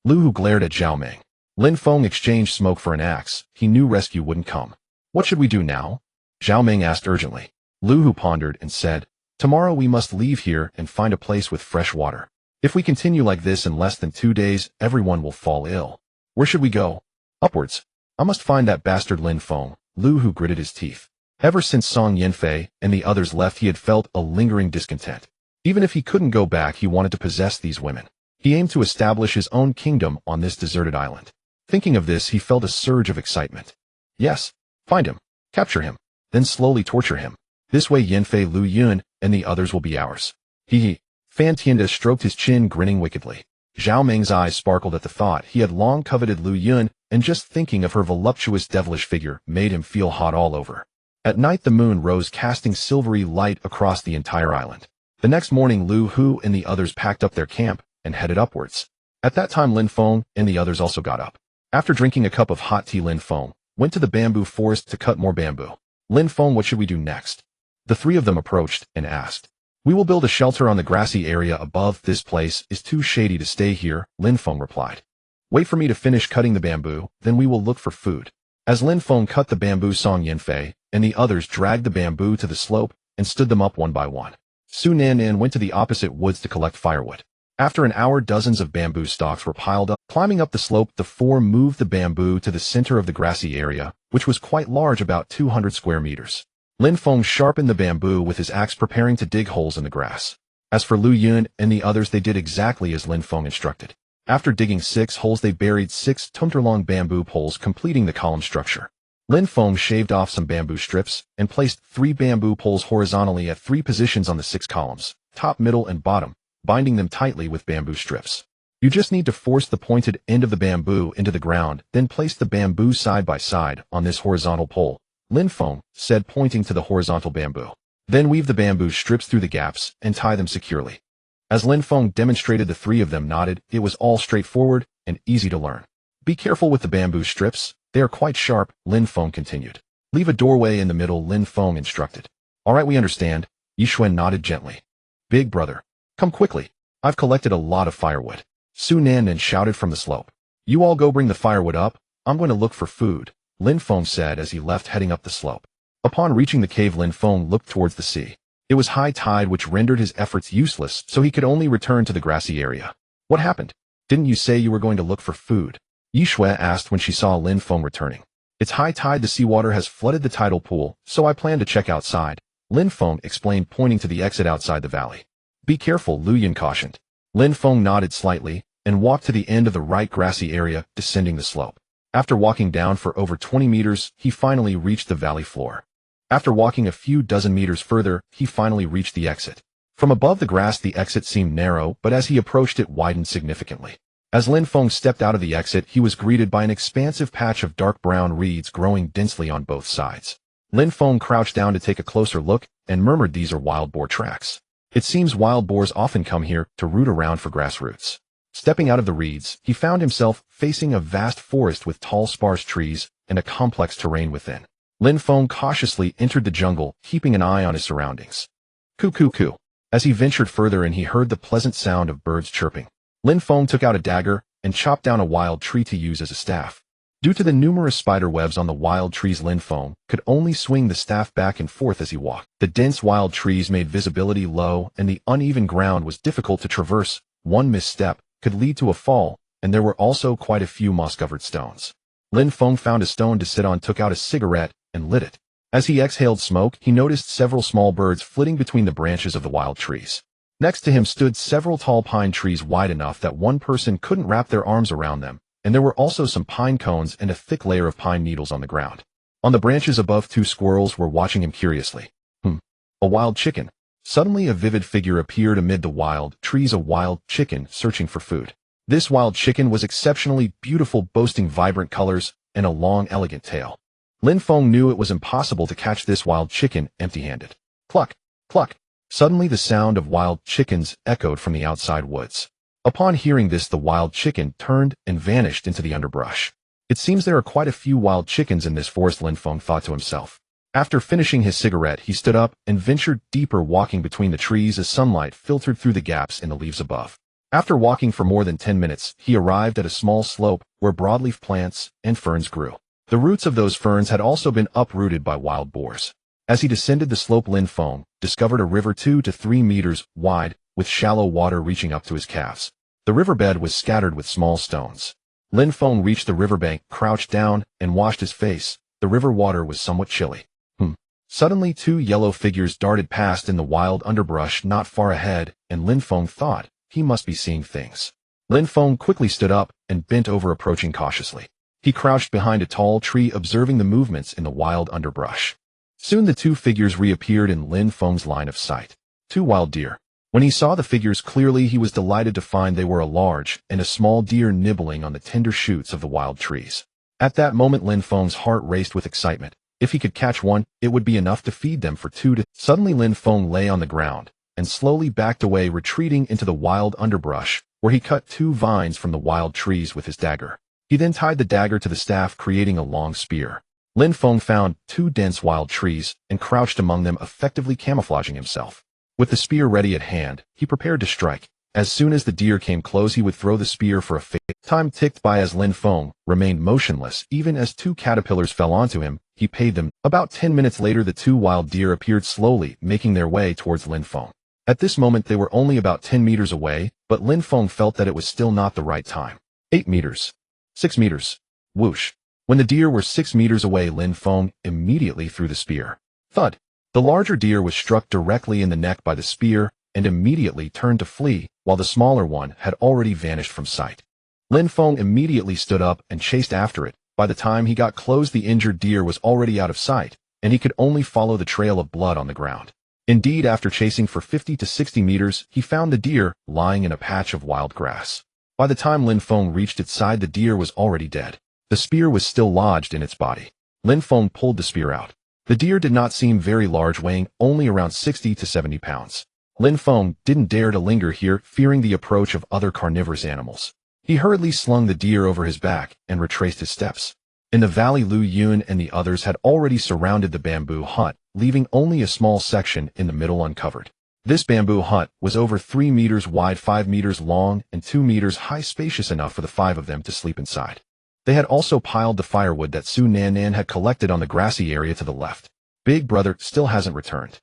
Lu Hu glared at Zhao Ming. Lin Feng exchanged smoke for an axe. He knew rescue wouldn't come. What should we do now? Zhao Ming asked urgently. Lu Hu pondered and said, tomorrow we must leave here and find a place with fresh water. If we continue like this, in less than 2 days, everyone will fall ill. Where should we go? Upwards. I must find that bastard Lin Feng. Lu Hu gritted his teeth. Ever since Song Yanfei and the others left, he had felt a lingering discontent. Even if he couldn't go back, he wanted to possess these women. He aimed to establish his own kingdom on this deserted island. Thinking of this, he felt a surge of excitement. Yes, find him, capture him, then slowly torture him. This way Yanfei, Lu Yun, and the others will be ours. Hee. Fan Tianda stroked his chin, grinning wickedly. Zhao Ming's eyes sparkled at the thought. He had long coveted Lu Yun, and just thinking of her voluptuous, devilish figure made him feel hot all over. At night the moon rose, casting silvery light across the entire island. The next morning Lu Hu and the others packed up their camp and headed upwards. At that time Lin Feng and the others also got up. After drinking a cup of hot tea, Lin Feng went to the bamboo forest to cut more bamboo. Lin Feng, what should we do next? The three of them approached and asked. We will build a shelter on the grassy area above. This place is too shady to stay here, Lin Feng replied. Wait for me to finish cutting the bamboo, then we will look for food. As Lin Feng cut the bamboo, Song Yanfei and the others dragged the bamboo to the slope and stood them up one by one. Su Nan went to the opposite woods to collect firewood. After an hour, dozens of bamboo stalks were piled up. Climbing up the slope, the four moved the bamboo to the center of the grassy area, which was quite large, about 200 square meters. Lin Feng sharpened the bamboo with his axe, preparing to dig holes in the grass. As for Lu Yun and the others, they did exactly as Lin Feng instructed. After digging 6 holes, they buried 6 tumter-long bamboo poles, completing the column structure. Lin Feng shaved off some bamboo strips and placed 3 bamboo poles horizontally at 3 positions on the 6 columns, top, middle, and bottom, binding them tightly with bamboo strips. You just need to force the pointed end of the bamboo into the ground, then place the bamboo side by side on this horizontal pole, Lin Feng said, pointing to the horizontal bamboo. Then weave the bamboo strips through the gaps and tie them securely. As Lin Feng demonstrated, the 3 of them nodded. It was all straightforward and easy to learn. Be careful with the bamboo strips. They are quite sharp, Lin Feng continued. Leave a doorway in the middle, Lin Feng instructed. All right, we understand. Yixuan nodded gently. Big brother, come quickly. I've collected a lot of firewood. Su Nan shouted from the slope. You all go bring the firewood up. I'm going to look for food, Lin Feng said as he left, heading up the slope. Upon reaching the cave, Lin Feng looked towards the sea. It was high tide, which rendered his efforts useless, so he could only return to the grassy area. What happened? Didn't you say you were going to look for food? Yixue asked when she saw Lin Feng returning. It's high tide. The seawater has flooded the tidal pool, so I plan to check outside, Lin Feng explained, pointing to the exit outside the valley. Be careful, Lu Yun cautioned. Lin Feng nodded slightly and walked to the end of the right grassy area, descending the slope. After walking down for over 20 meters, he finally reached the valley floor. After walking a few dozen meters further, he finally reached the exit. From above the grass, the exit seemed narrow, but as he approached, it widened significantly. As Lin Feng stepped out of the exit, he was greeted by an expansive patch of dark brown reeds growing densely on both sides. Lin Feng crouched down to take a closer look and murmured, "These are wild boar tracks. It seems wild boars often come here to root around for grass roots." Stepping out of the reeds, he found himself facing a vast forest with tall, sparse trees and a complex terrain within. Lin Feng cautiously entered the jungle, keeping an eye on his surroundings. Coo coo coo. As he ventured further in, he heard the pleasant sound of birds chirping. Lin Feng took out a dagger and chopped down a wild tree to use as a staff. Due to the numerous spider webs on the wild trees, Lin Feng could only swing the staff back and forth as he walked. The dense wild trees made visibility low, and the uneven ground was difficult to traverse. One misstep could lead to a fall, and there were also quite a few moss-covered stones. Lin Feng found a stone to sit on, took out a cigarette, and lit it. As he exhaled smoke, he noticed several small birds flitting between the branches of the wild trees. Next to him stood several tall pine trees wide enough that one person couldn't wrap their arms around them, and there were also some pine cones and a thick layer of pine needles on the ground. On the branches above, 2 squirrels were watching him curiously. A wild chicken. Suddenly a vivid figure appeared amid the wild trees, a wild chicken searching for food. This wild chicken was exceptionally beautiful, boasting vibrant colors and a long, elegant tail. Lin Feng knew it was impossible to catch this wild chicken empty-handed. Cluck, cluck. Suddenly the sound of wild chickens echoed from the outside woods. Upon hearing this, the wild chicken turned and vanished into the underbrush. It seems there are quite a few wild chickens in this forest, Lin Feng thought to himself. After finishing his cigarette, he stood up and ventured deeper, walking between the trees as sunlight filtered through the gaps in the leaves above. After walking for more than 10 minutes, he arrived at a small slope where broadleaf plants and ferns grew. The roots of those ferns had also been uprooted by wild boars. As he descended the slope, Lin Feng discovered a river 2 to 3 meters wide, with shallow water reaching up to his calves. The riverbed was scattered with small stones. Lin Feng reached the riverbank, crouched down, and washed his face. The river water was somewhat chilly. Suddenly 2 yellow figures darted past in the wild underbrush not far ahead, and Lin Feng thought he must be seeing things. Lin Feng quickly stood up and bent over, approaching cautiously. He crouched behind a tall tree, observing the movements in the wild underbrush. Soon the 2 figures reappeared in Lin Feng's line of sight. 2 wild deer. When he saw the figures clearly, he was delighted to find they were a large and a small deer nibbling on the tender shoots of the wild trees. At that moment, Lin Feng's heart raced with excitement. If he could catch one, it would be enough to feed them for 2 days. Suddenly Lin Feng lay on the ground and slowly backed away, retreating into the wild underbrush, where he cut 2 vines from the wild trees with his dagger. He then tied the dagger to the staff, creating a long spear. Lin Feng found 2 dense wild trees and crouched among them, effectively camouflaging himself. With the spear ready at hand, he prepared to strike. As soon as the deer came close, he would throw the spear for a fate. Time ticked by as Lin Feng remained motionless, even as 2 caterpillars fell onto him. He paid them. About 10 minutes later, the 2 wild deer appeared, slowly making their way towards Lin Feng. At this moment, they were only about 10 meters away, but Lin Feng felt that it was still not the right time. 8 meters. 6 meters. Whoosh. When the deer were 6 meters away, Lin Feng immediately threw the spear. Thud. The larger deer was struck directly in the neck by the spear and immediately turned to flee, while the smaller one had already vanished from sight. Lin Feng immediately stood up and chased after it. By the time he got close, the injured deer was already out of sight, and he could only follow the trail of blood on the ground. Indeed, after chasing for 50 to 60 meters, he found the deer lying in a patch of wild grass. By the time Lin Feng reached its side, the deer was already dead. The spear was still lodged in its body. Lin Feng pulled the spear out. The deer did not seem very large, weighing only around 60 to 70 pounds. Lin Feng didn't dare to linger here, fearing the approach of other carnivorous animals. He hurriedly slung the deer over his back and retraced his steps. In the valley, Lu Yun and the others had already surrounded the bamboo hut, leaving only a small section in the middle uncovered. This bamboo hut was over 3 meters wide, 5 meters long, and 2 meters high, spacious enough for the 5 of them to sleep inside. They had also piled the firewood that Su Nan had collected on the grassy area to the left. Big brother still hasn't returned.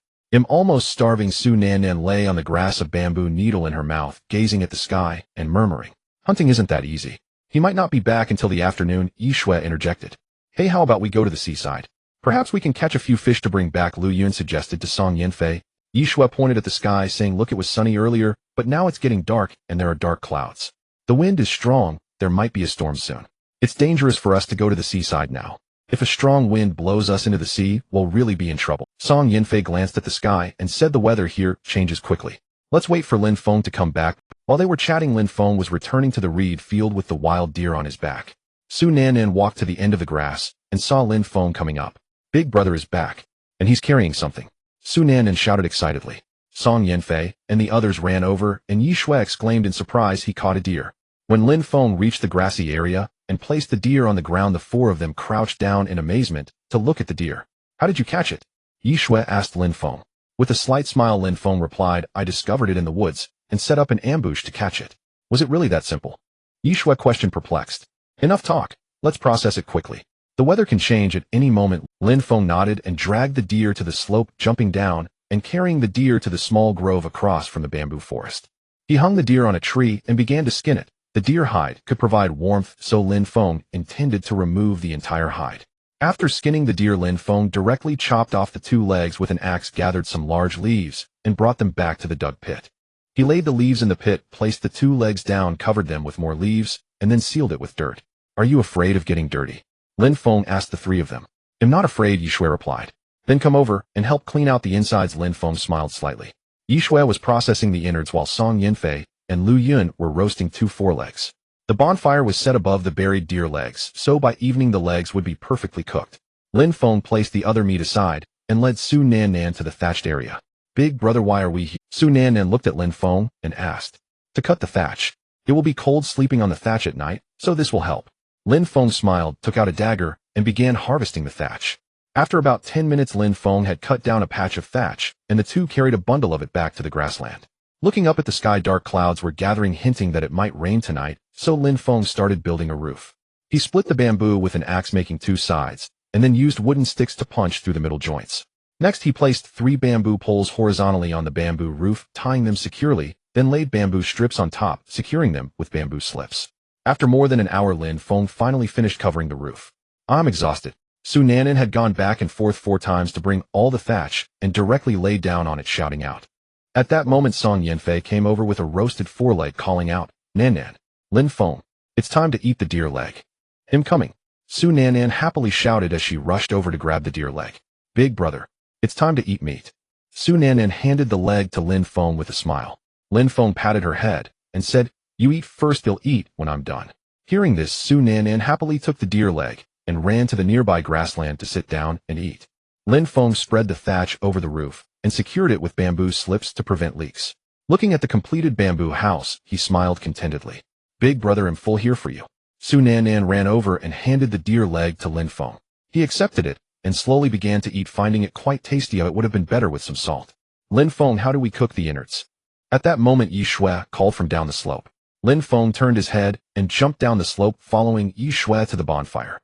Almost starving, Su Nan lay on the grass, a bamboo needle in her mouth, gazing at the sky and murmuring, "Hunting isn't that easy. He might not be back until the afternoon." Yi Shui interjected. "Hey, how about we go to the seaside? Perhaps we can catch a few fish to bring back," Lu Yun suggested to Song Yanfei. Yi Shui pointed at the sky, saying, "Look, it was sunny earlier, but now it's getting dark and there are dark clouds. The wind is strong. There might be a storm soon. It's dangerous for us to go to the seaside now. If a strong wind blows us into the sea, we'll really be in trouble." Song Yanfei glanced at the sky and said, "The weather here changes quickly. Let's wait for Lin Feng to come back." While they were chatting, Lin Feng was returning to the reed field with the wild deer on his back. Su Nan walked to the end of the grass and saw Lin Feng coming up. "Big brother is back, and he's carrying something," Su Nan shouted excitedly. Song Yanfei and the others ran over, and Yi Shui exclaimed in surprise he caught a deer. When Lin Feng reached the grassy area and placed the deer on the ground, the 4 of them crouched down in amazement to look at the deer. "How did you catch it?" Yi Shui asked Lin Feng. With a slight smile, Lin Feng replied, "I discovered it in the woods and set up an ambush to catch it." "Was it really that simple?" Yi Shui questioned, perplexed. "Enough talk. Let's process it quickly. The weather can change at any moment." Lin Feng nodded and dragged the deer to the slope, jumping down and carrying the deer to the small grove across from the bamboo forest. He hung the deer on a tree and began to skin it. The deer hide could provide warmth, so Lin Feng intended to remove the entire hide. After skinning the deer, Lin Feng directly chopped off the 2 legs with an axe, gathered some large leaves, and brought them back to the dug pit. He laid the leaves in the pit, placed the 2 legs down, covered them with more leaves, and then sealed it with dirt. "Are you afraid of getting dirty?" Lin Feng asked the 3 of them. "I'm not afraid," Yi Shui replied. "Then come over and help clean out the insides." Lin Feng smiled slightly. Yi Shui was processing the innards while Song Yanfei and Lu Yun were roasting 2 forelegs. The bonfire was set above the buried deer legs, so by evening the legs would be perfectly cooked. Lin Feng placed the other meat aside and led Su Nan Nan to the thatched area. Big brother, why are we here? Su Nan Nan looked at Lin Feng and asked. To cut the thatch. It will be cold sleeping on the thatch at night, so this will help. Lin Feng smiled, took out a dagger, and began harvesting the thatch. After about 10 minutes, Lin Feng had cut down a patch of thatch, and the two carried a bundle of it back to the grassland. Looking up at the sky, dark clouds were gathering, hinting that it might rain tonight, so Lin Feng started building a roof. He split the bamboo with an axe, making 2 sides, and then used wooden sticks to punch through the middle joints. Next, he placed 3 bamboo poles horizontally on the bamboo roof, tying them securely, then laid bamboo strips on top, securing them with bamboo slips. After more than an hour, Lin Feng finally finished covering the roof. I'm exhausted. Su Nanan had gone back and forth 4 times to bring all the thatch and directly laid down on it, shouting out. At that moment, Song Yanfei came over with a roasted foreleg, calling out, Nanan, Lin Feng, it's time to eat the deer leg. Him coming. Su Nanan happily shouted as she rushed over to grab the deer leg. Big brother, it's time to eat meat. Su Nanan handed the leg to Lin Feng with a smile. Lin Feng patted her head and said, You eat first, you'll eat when I'm done. Hearing this, Su Nanan happily took the deer leg and ran to the nearby grassland to sit down and eat. Lin Feng spread the thatch over the roof and secured it with bamboo slips to prevent leaks. Looking at the completed bamboo house, he smiled contentedly. Big brother, I'm full here for you. Su Nanan ran over and handed the deer leg to Lin Feng. He accepted it and slowly began to eat, finding it quite tasty. It would have been better with some salt. Lin Feng, how do we cook the innards? At that moment, Yi Shui called from down the slope. Lin Feng turned his head and jumped down the slope, following Yi Shui to the bonfire.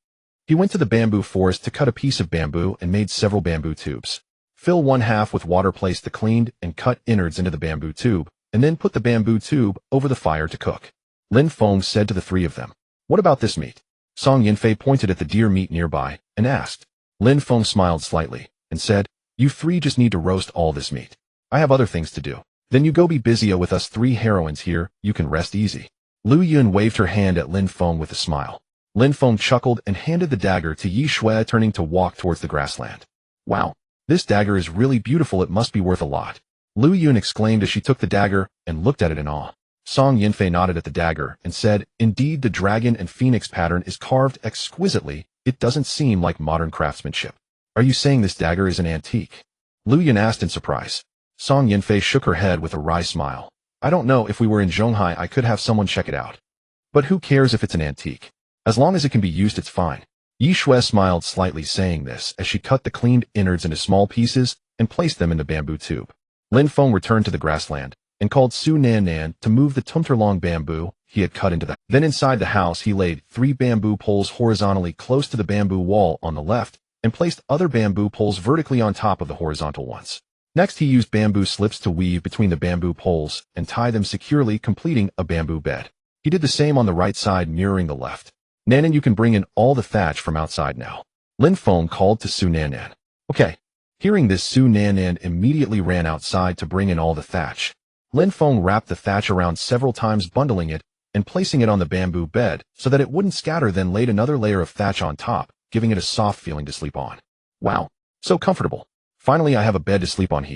He went to the bamboo forest to cut a piece of bamboo and made several bamboo tubes. Fill 1/2 with water, place the cleaned and cut innards into the bamboo tube, and then put the bamboo tube over the fire to cook. Lin Feng said to the 3 of them, What about this meat? Song Yanfei pointed at the deer meat nearby and asked. Lin Feng smiled slightly and said, You 3 just need to roast all this meat. I have other things to do. Then you go be busy with us 3 heroines here, you can rest easy. Lu Yun waved her hand at Lin Feng with a smile. Lin Feng chuckled and handed the dagger to Yi Shui, turning to walk towards the grassland. Wow, this dagger is really beautiful, it must be worth a lot. Lu Yun exclaimed as she took the dagger and looked at it in awe. Song Yanfei nodded at the dagger and said, Indeed, the dragon and phoenix pattern is carved exquisitely. It doesn't seem like modern craftsmanship. Are you saying this dagger is an antique? Lu Yun asked in surprise. Song Yanfei shook her head with a wry smile. I don't know, if we were in Zhonghai I could have someone check it out. But who cares if it's an antique? As long as it can be used, it's fine. Yi Shui smiled slightly, saying this as she cut the cleaned innards into small pieces and placed them in the bamboo tube. Lin Feng returned to the grassland and called Su Nanan to move the tumter-long bamboo he had cut into the. Then inside the house he laid 3 bamboo poles horizontally close to the bamboo wall on the left and placed other bamboo poles vertically on top of the horizontal ones. Next he used bamboo slips to weave between the bamboo poles and tie them securely, completing a bamboo bed. He did the same on the right side, mirroring the left. Nanan, you can bring in all the thatch from outside now. Lin Feng called to Su Nanan. Okay. Hearing this, Su Nanan immediately ran outside to bring in all the thatch. Lin Feng wrapped the thatch around several times, bundling it and placing it on the bamboo bed so that it wouldn't scatter, then laid another layer of thatch on top, giving it a soft feeling to sleep on. Wow, so comfortable. Finally, I have a bed to sleep on.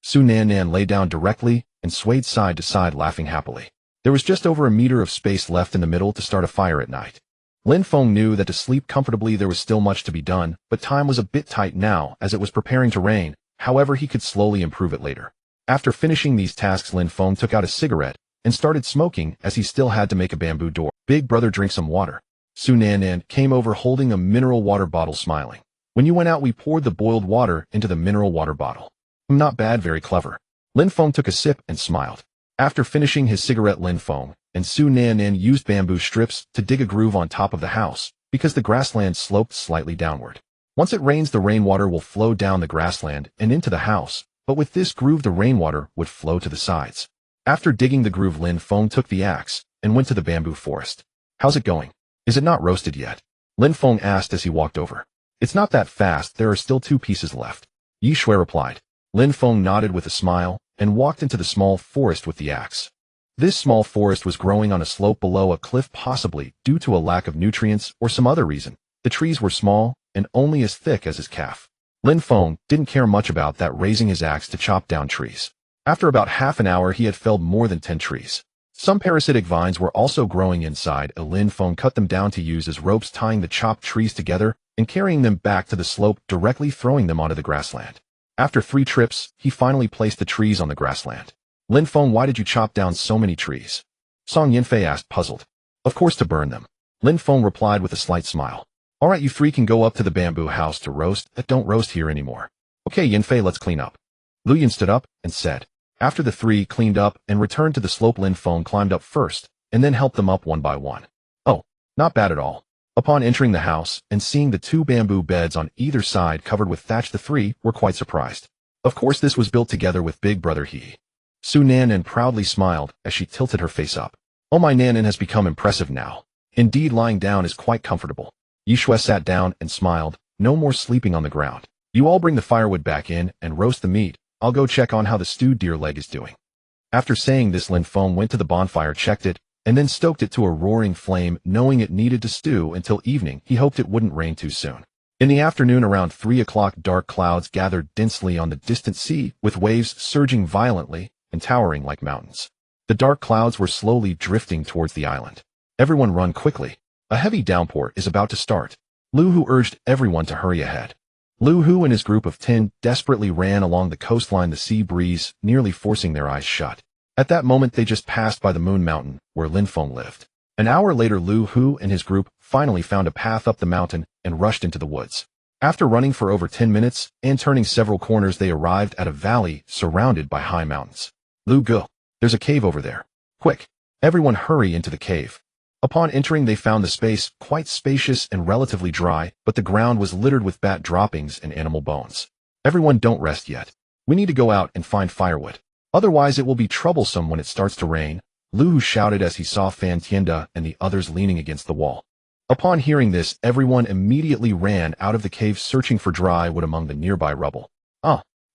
Su Nanan lay down directly and swayed side to side, laughing happily. There was just over a meter of space left in the middle to start a fire at night. Lin Feng knew that to sleep comfortably there was still much to be done, but time was a bit tight now as it was preparing to rain. However, he could slowly improve it later. After finishing these tasks, Lin Feng took out a cigarette and started smoking as he still had to make a bamboo door. Big brother, drink some water. Su Nanan came over holding a mineral water bottle, smiling. When you went out, we poured the boiled water into the mineral water bottle. Not bad, very clever. Lin Feng took a sip and smiled. After finishing his cigarette, Lin Feng and Su Nanan used bamboo strips to dig a groove on top of the house because the grassland sloped slightly downward. Once it rains, the rainwater will flow down the grassland and into the house, but with this groove the rainwater would flow to the sides. After digging the groove, Lin Feng took the axe and went to the bamboo forest. How's it going? Is it not roasted yet? Lin Feng asked as he walked over. It's not that fast, there are still 2 pieces left. Yi Shui replied. Lin Feng nodded with a smile and walked into the small forest with the axe. This small forest was growing on a slope below a cliff, possibly due to a lack of nutrients or some other reason. The trees were small and only as thick as his calf. Lin Feng didn't care much about that, raising his axe to chop down trees. After about half an hour he had felled more than 10 trees. Some parasitic vines were also growing inside. Lin Feng cut them down to use as ropes, tying the chopped trees together and carrying them back to the slope, directly throwing them onto the grassland. After 3 trips, he finally placed the trees on the grassland. Lin Feng, why did you chop down so many trees? Song Yanfei asked, puzzled. Of course, to burn them. Lin Feng replied with a slight smile. Alright, you 3 can go up to the bamboo house to roast. Don't roast here anymore. Okay, Yanfei, let's clean up. Lu Yan stood up and said. After the 3 cleaned up and returned to the slope, Lin Feng climbed up first, and then helped them up one by one. Oh, not bad at all. Upon entering the house and seeing the 2 bamboo beds on either side covered with thatch, the 3 were quite surprised. Of course, this was built together with Big Brother He. Su Nanan proudly smiled as she tilted her face up. Oh, my Nanan has become impressive now. Indeed, lying down is quite comfortable. Yishue sat down and smiled. No more sleeping on the ground. You all bring the firewood back in and roast the meat. I'll go check on how the stewed deer leg is doing. After saying this, Lin Feng went to the bonfire, checked it, and then stoked it to a roaring flame, knowing it needed to stew until evening. He hoped it wouldn't rain too soon. In the afternoon, around 3 o'clock, dark clouds gathered densely on the distant sea, with waves surging violently and towering like mountains. The dark clouds were slowly drifting towards the island. Everyone run quickly. A heavy downpour is about to start. Lu Hu urged everyone to hurry ahead. Lu Hu and his group of 10 desperately ran along the coastline, the sea breeze nearly forcing their eyes shut. At that moment, they just passed by the Moon Mountain, where Lin Feng lived. An hour later, Lu Hu and his group finally found a path up the mountain and rushed into the woods. After running for over 10 minutes and turning several corners, they arrived at a valley surrounded by high mountains. Lu Gu, there's a cave over there. Quick, everyone hurry into the cave. Upon entering, they found the space quite spacious and relatively dry, but the ground was littered with bat droppings and animal bones. Everyone, don't rest yet. We need to go out and find firewood. Otherwise, it will be troublesome when it starts to rain, Lu Hu shouted as he saw Fan Tianda and the others leaning against the wall. Upon hearing this, everyone immediately ran out of the cave, searching for dry wood among the nearby rubble.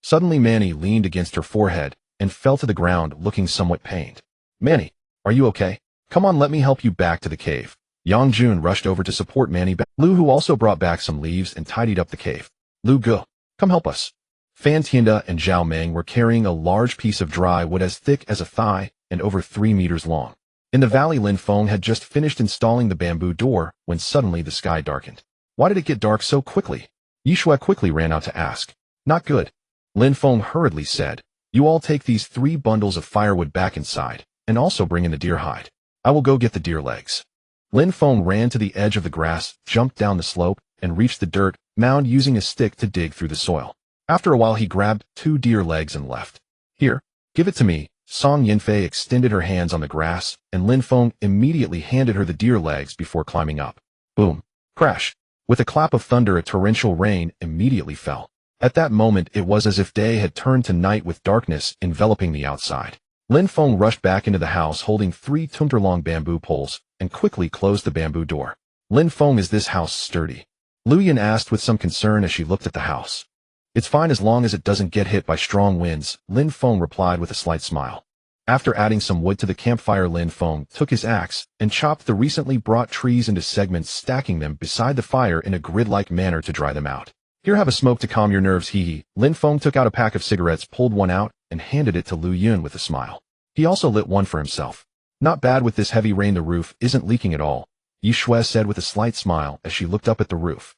Suddenly Manny leaned against her forehead and fell to the ground, looking somewhat pained. Manny, are you okay? Come on, let me help you back to the cave. Yang Jun rushed over to support Manny back. Lu Hu also brought back some leaves and tidied up the cave. Lu Gu, come help us. Fan Tianda and Zhao Meng were carrying a large piece of dry wood as thick as a thigh and over 3 meters long. In the valley, Lin Feng had just finished installing the bamboo door when suddenly the sky darkened. Why did it get dark so quickly? Yishue quickly ran out to ask. Not good. Lin Feng hurriedly said. You all take these 3 bundles of firewood back inside, and also bring in the deer hide. I will go get the deer legs. Lin Feng ran to the edge of the grass, jumped down the slope, and reached the dirt mound using a stick to dig through the soil. After a while, he grabbed 2 deer legs and left. Here, give it to me. Song Yanfei extended her hands on the grass, and Lin Feng immediately handed her the deer legs before climbing up. Boom. Crash. With a clap of thunder, a torrential rain immediately fell. At that moment, it was as if day had turned to night with darkness enveloping the outside. Lin Feng rushed back into the house holding 3 tumter-long bamboo poles and quickly closed the bamboo door. Lin Feng, is this house sturdy? Lu Yan asked with some concern as she looked at the house. It's fine as long as it doesn't get hit by strong winds, Lin Feng replied with a slight smile. After adding some wood to the campfire, Lin Feng took his axe and chopped the recently brought trees into segments, stacking them beside the fire in a grid-like manner to dry them out. Here, have a smoke to calm your nerves, hee. Lin Feng took out a pack of cigarettes, pulled one out, and handed it to Lu Yun with a smile. He also lit one for himself. Not bad with this heavy rain, the roof isn't leaking at all, Yishue said with a slight smile as she looked up at the roof.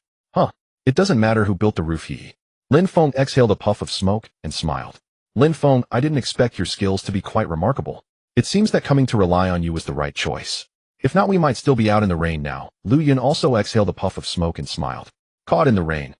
It doesn't matter who built the roof, hee. Lin Feng exhaled a puff of smoke and smiled. Lin Feng, I didn't expect your skills to be quite remarkable. It seems that coming to rely on you was the right choice. If not, we might still be out in the rain now. Lu Yun also exhaled a puff of smoke and smiled. Caught in the rain.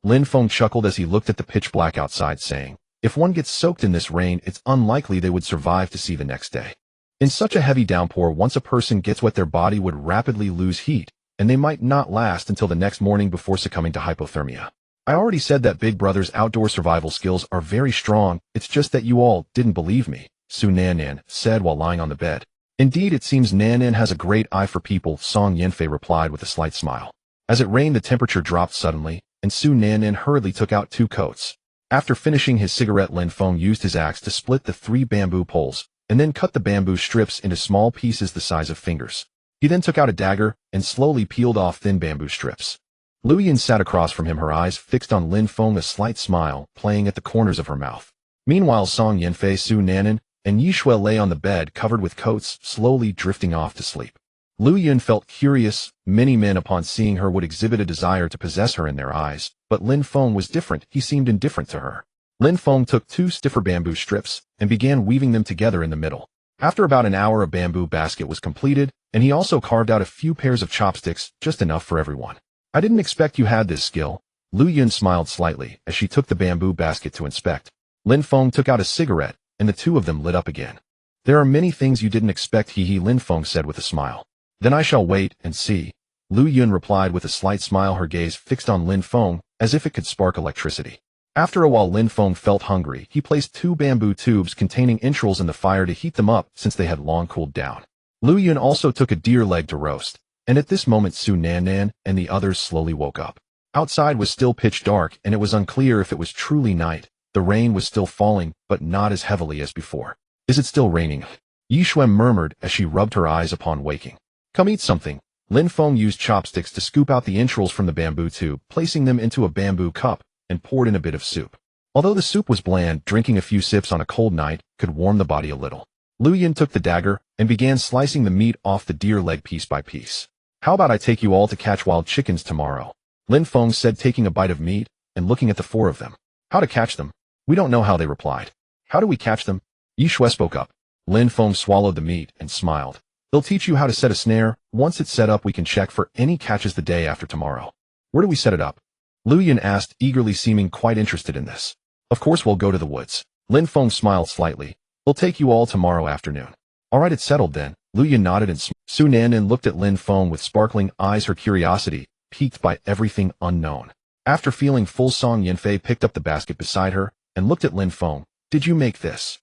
Lin Feng chuckled as he looked at the pitch black outside, saying, if one gets soaked in this rain, it's unlikely they would survive to see the next day. In such a heavy downpour, once a person gets wet, their body would rapidly lose heat, and they might not last until the next morning before succumbing to hypothermia. I already said that Big Brother's outdoor survival skills are very strong, it's just that you all didn't believe me, Su Nanan said while lying on the bed. Indeed, it seems Nanan has a great eye for people, Song Yanfei replied with a slight smile. As it rained, the temperature dropped suddenly, and Su Nanan hurriedly took out 2 coats. After finishing his cigarette, Lin Feng used his axe to split the 3 bamboo poles, and then cut the bamboo strips into small pieces the size of fingers. He then took out a dagger and slowly peeled off thin bamboo strips. Lu Yan sat across from him, her eyes fixed on Lin Feng, a slight smile playing at the corners of her mouth. Meanwhile, Song Yanfei, Su Nanan, and Yishue lay on the bed covered with coats, slowly drifting off to sleep. Lu Yun felt curious. Many men upon seeing her would exhibit a desire to possess her in their eyes, but Lin Feng was different. He seemed indifferent to her. Lin Feng took 2 stiffer bamboo strips and began weaving them together in the middle. After about an hour, a bamboo basket was completed, and he also carved out a few pairs of chopsticks, just enough for everyone. I didn't expect you had this skill. Lu Yun smiled slightly as she took the bamboo basket to inspect. Lin Feng took out a cigarette, and the two of them lit up again. There are many things you didn't expect, he, Lin Feng said with a smile. Then I shall wait and see. Lu Yun replied with a slight smile, her gaze fixed on Lin Feng, as if it could spark electricity. After a while, Lin Feng felt hungry. He placed 2 bamboo tubes containing entrails in the fire to heat them up since they had long cooled down. Lu Yun also took a deer leg to roast, and at this moment Su Nannan and the others slowly woke up. Outside was still pitch dark, and it was unclear if it was truly night. The rain was still falling, but not as heavily as before. Is it still raining? Yi Xuan murmured as she rubbed her eyes upon waking. Come eat something. Lin Feng used chopsticks to scoop out the entrails from the bamboo tube, placing them into a bamboo cup, and poured in a bit of soup. Although the soup was bland, drinking a few sips on a cold night could warm the body a little. Lu Yun took the dagger and began slicing the meat off the deer leg piece by piece. How about I take you all to catch wild chickens tomorrow? Lin Feng said, taking a bite of meat and looking at the 4 of them. How to catch them? We don't know how, they replied. How do we catch them? Yi Xue spoke up. Lin Feng swallowed the meat and smiled. They'll teach you how to set a snare. Once it's set up, we can check for any catches the day after tomorrow. Where do we set it up? Lu Yun asked, eagerly, seeming quite interested in this. Of course we'll go to the woods. Lin Feng smiled slightly. We'll take you all tomorrow afternoon. All right, it's settled then. Lu Yun nodded and smiled. Su Nannan looked at Lin Feng with sparkling eyes, her curiosity piqued by everything unknown. After feeling full, Song Yanfei picked up the basket beside her and looked at Lin Feng. Did you make this?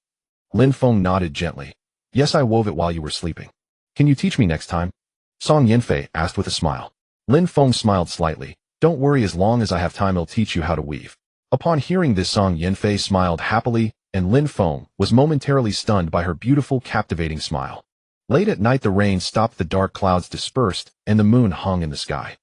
Lin Feng nodded gently. Yes, I wove it while you were sleeping. Can you teach me next time? Song Yanfei asked with a smile. Lin Feng smiled slightly. Don't worry, as long as I have time I'll teach you how to weave. Upon hearing this, Song Yanfei smiled happily, and Lin Feng was momentarily stunned by her beautiful, captivating smile. Late at night the rain stopped, the dark clouds dispersed, and the moon hung in the sky.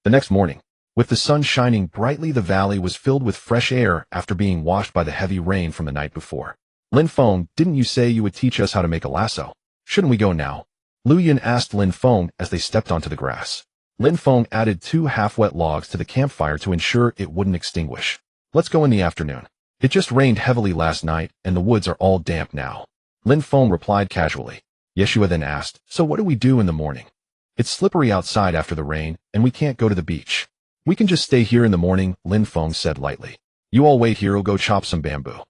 The next morning, with the sun shining brightly, the valley was filled with fresh air after being washed by the heavy rain from the night before. Lin Feng, didn't you say you would teach us how to make a lasso? Shouldn't we go now? Lu Yun asked Lin Feng as they stepped onto the grass. Lin Feng added 2 half-wet logs to the campfire to ensure it wouldn't extinguish. Let's go in the afternoon. It just rained heavily last night, and the woods are all damp now. Lin Feng replied casually. Yeshua then asked, so what do we do in the morning? It's slippery outside after the rain, and we can't go to the beach. We can just stay here in the morning, Lin Feng said lightly. You all wait here, I'll go chop some bamboo.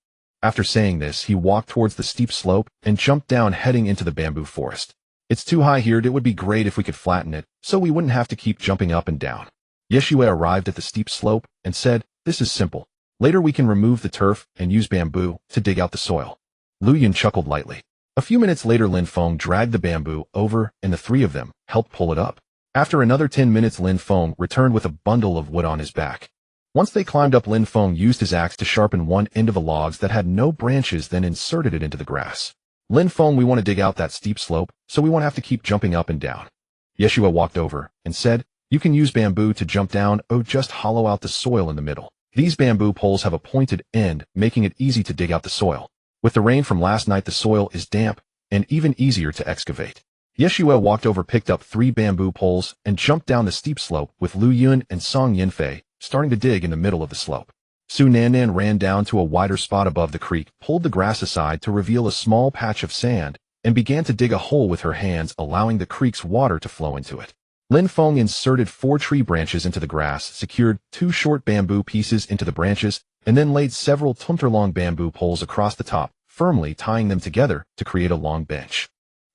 After saying this, he walked towards the steep slope and jumped down, heading into the bamboo forest. It's too high here, it would be great if we could flatten it, so we wouldn't have to keep jumping up and down. Yeshua arrived at the steep slope and said, this is simple. Later we can remove the turf and use bamboo to dig out the soil. Lu Yun chuckled lightly. A few minutes later, Lin Feng dragged the bamboo over, and the 3 of them helped pull it up. After another 10 minutes, Lin Feng returned with a bundle of wood on his back. Once they climbed up, Lin Feng used his axe to sharpen one end of the logs that had no branches, then inserted it into the grass. Lin Feng, we want to dig out that steep slope, so we won't have to keep jumping up and down. Yeshua walked over and said, you can use bamboo to jump down, or just hollow out the soil in the middle. These bamboo poles have a pointed end, making it easy to dig out the soil. With the rain from last night, the soil is damp and even easier to excavate. Yeshua walked over, picked up 3 bamboo poles, and jumped down the steep slope with Lu Yun and Song Yanfei starting to dig in the middle of the slope. Su Nannan ran down to a wider spot above the creek, pulled the grass aside to reveal a small patch of sand, and began to dig a hole with her hands, allowing the creek's water to flow into it. Lin Feng inserted 4 tree branches into the grass, secured 2 short bamboo pieces into the branches, and then laid several tumter-long bamboo poles across the top, firmly tying them together to create a long bench.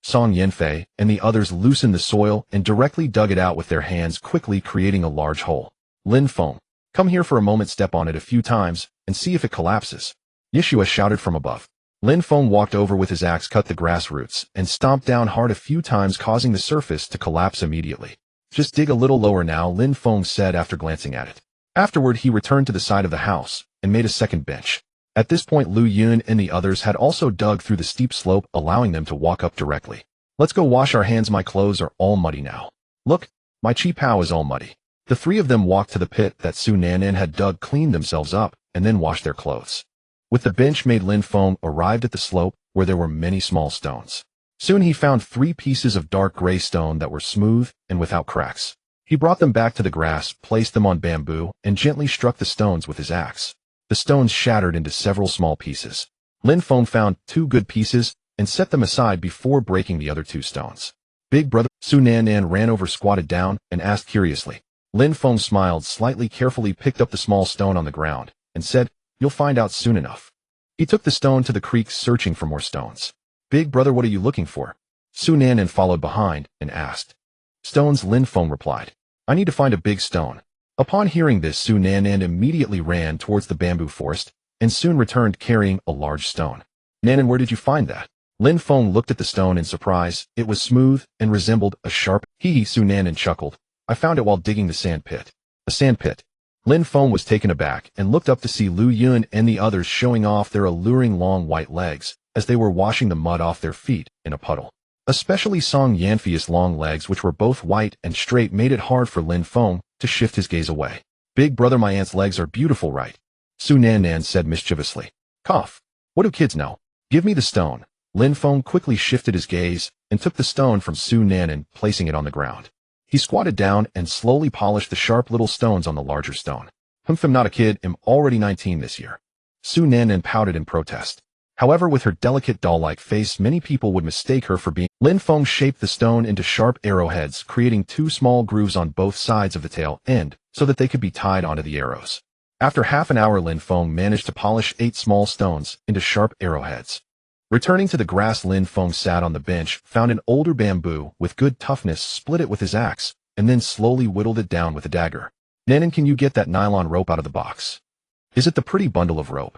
Song Yanfei and the others loosened the soil and directly dug it out with their hands, quickly creating a large hole. Lin Feng, come here for a moment, step on it a few times, and see if it collapses. Yeshua shouted from above. Lin Feng walked over with his axe, cut the grass roots, and stomped down hard a few times, causing the surface to collapse immediately. Just dig a little lower now, Lin Feng said after glancing at it. Afterward, he returned to the side of the house and made a second bench. At this point, Lu Yun and the others had also dug through the steep slope, allowing them to walk up directly. Let's go wash our hands, my clothes are all muddy now. Look, my chi pao is all muddy. The 3 of them walked to the pit that Su Nannan had dug, cleaned themselves up, and then washed their clothes. With the bench made, Lin Feng arrived at the slope where there were many small stones. Soon he found 3 pieces of dark gray stone that were smooth and without cracks. He brought them back to the grass, placed them on bamboo, and gently struck the stones with his axe. The stones shattered into several small pieces. Lin Feng found 2 good pieces and set them aside before breaking the other 2 stones. Big brother Su Nan ran over, squatted down, and asked curiously. Lin Feng smiled slightly, carefully picked up the small stone on the ground, and said, "You'll find out soon enough." He took the stone to the creek, searching for more stones. "Big brother, what are you looking for?" Su Nan followed behind and asked. "Stones," Lin Feng replied. "I need to find a big stone." Upon hearing this, Su Nan immediately ran towards the bamboo forest and soon returned carrying a large stone. "Nan, where did you find that?" Lin Feng looked at the stone in surprise. It was smooth and resembled a sharp. Su Nan chuckled. "I found it while digging the sand pit." "A sand pit?" Lin Feng was taken aback and looked up to see Lu Yun and the others showing off their alluring long white legs as they were washing the mud off their feet in a puddle. Especially Song Yanfei's long legs, which were both white and straight, made it hard for Lin Feng to shift his gaze away. "Big brother, my aunt's legs are beautiful, right?" Su Nan said mischievously. "Cough. What do kids know? Give me the stone." Lin Feng quickly shifted his gaze and took the stone from Su Nan, placing it on the ground. He squatted down and slowly polished the sharp little stones on the larger stone. "I'm not a kid, I'm already 19 this year." Su Nan pouted in protest. However, with her delicate doll-like face, many people would mistake her for being. Lin Feng shaped the stone into sharp arrowheads, creating 2 small grooves on both sides of the tail end so that they could be tied onto the arrows. After half an hour, Lin Feng managed to polish 8 small stones into sharp arrowheads. Returning to the grass, Lin Feng sat on the bench, found an older bamboo with good toughness, split it with his axe, and then slowly whittled it down with a dagger. "Nanan, can you get that nylon rope out of the box?" "Is it the pretty bundle of rope?"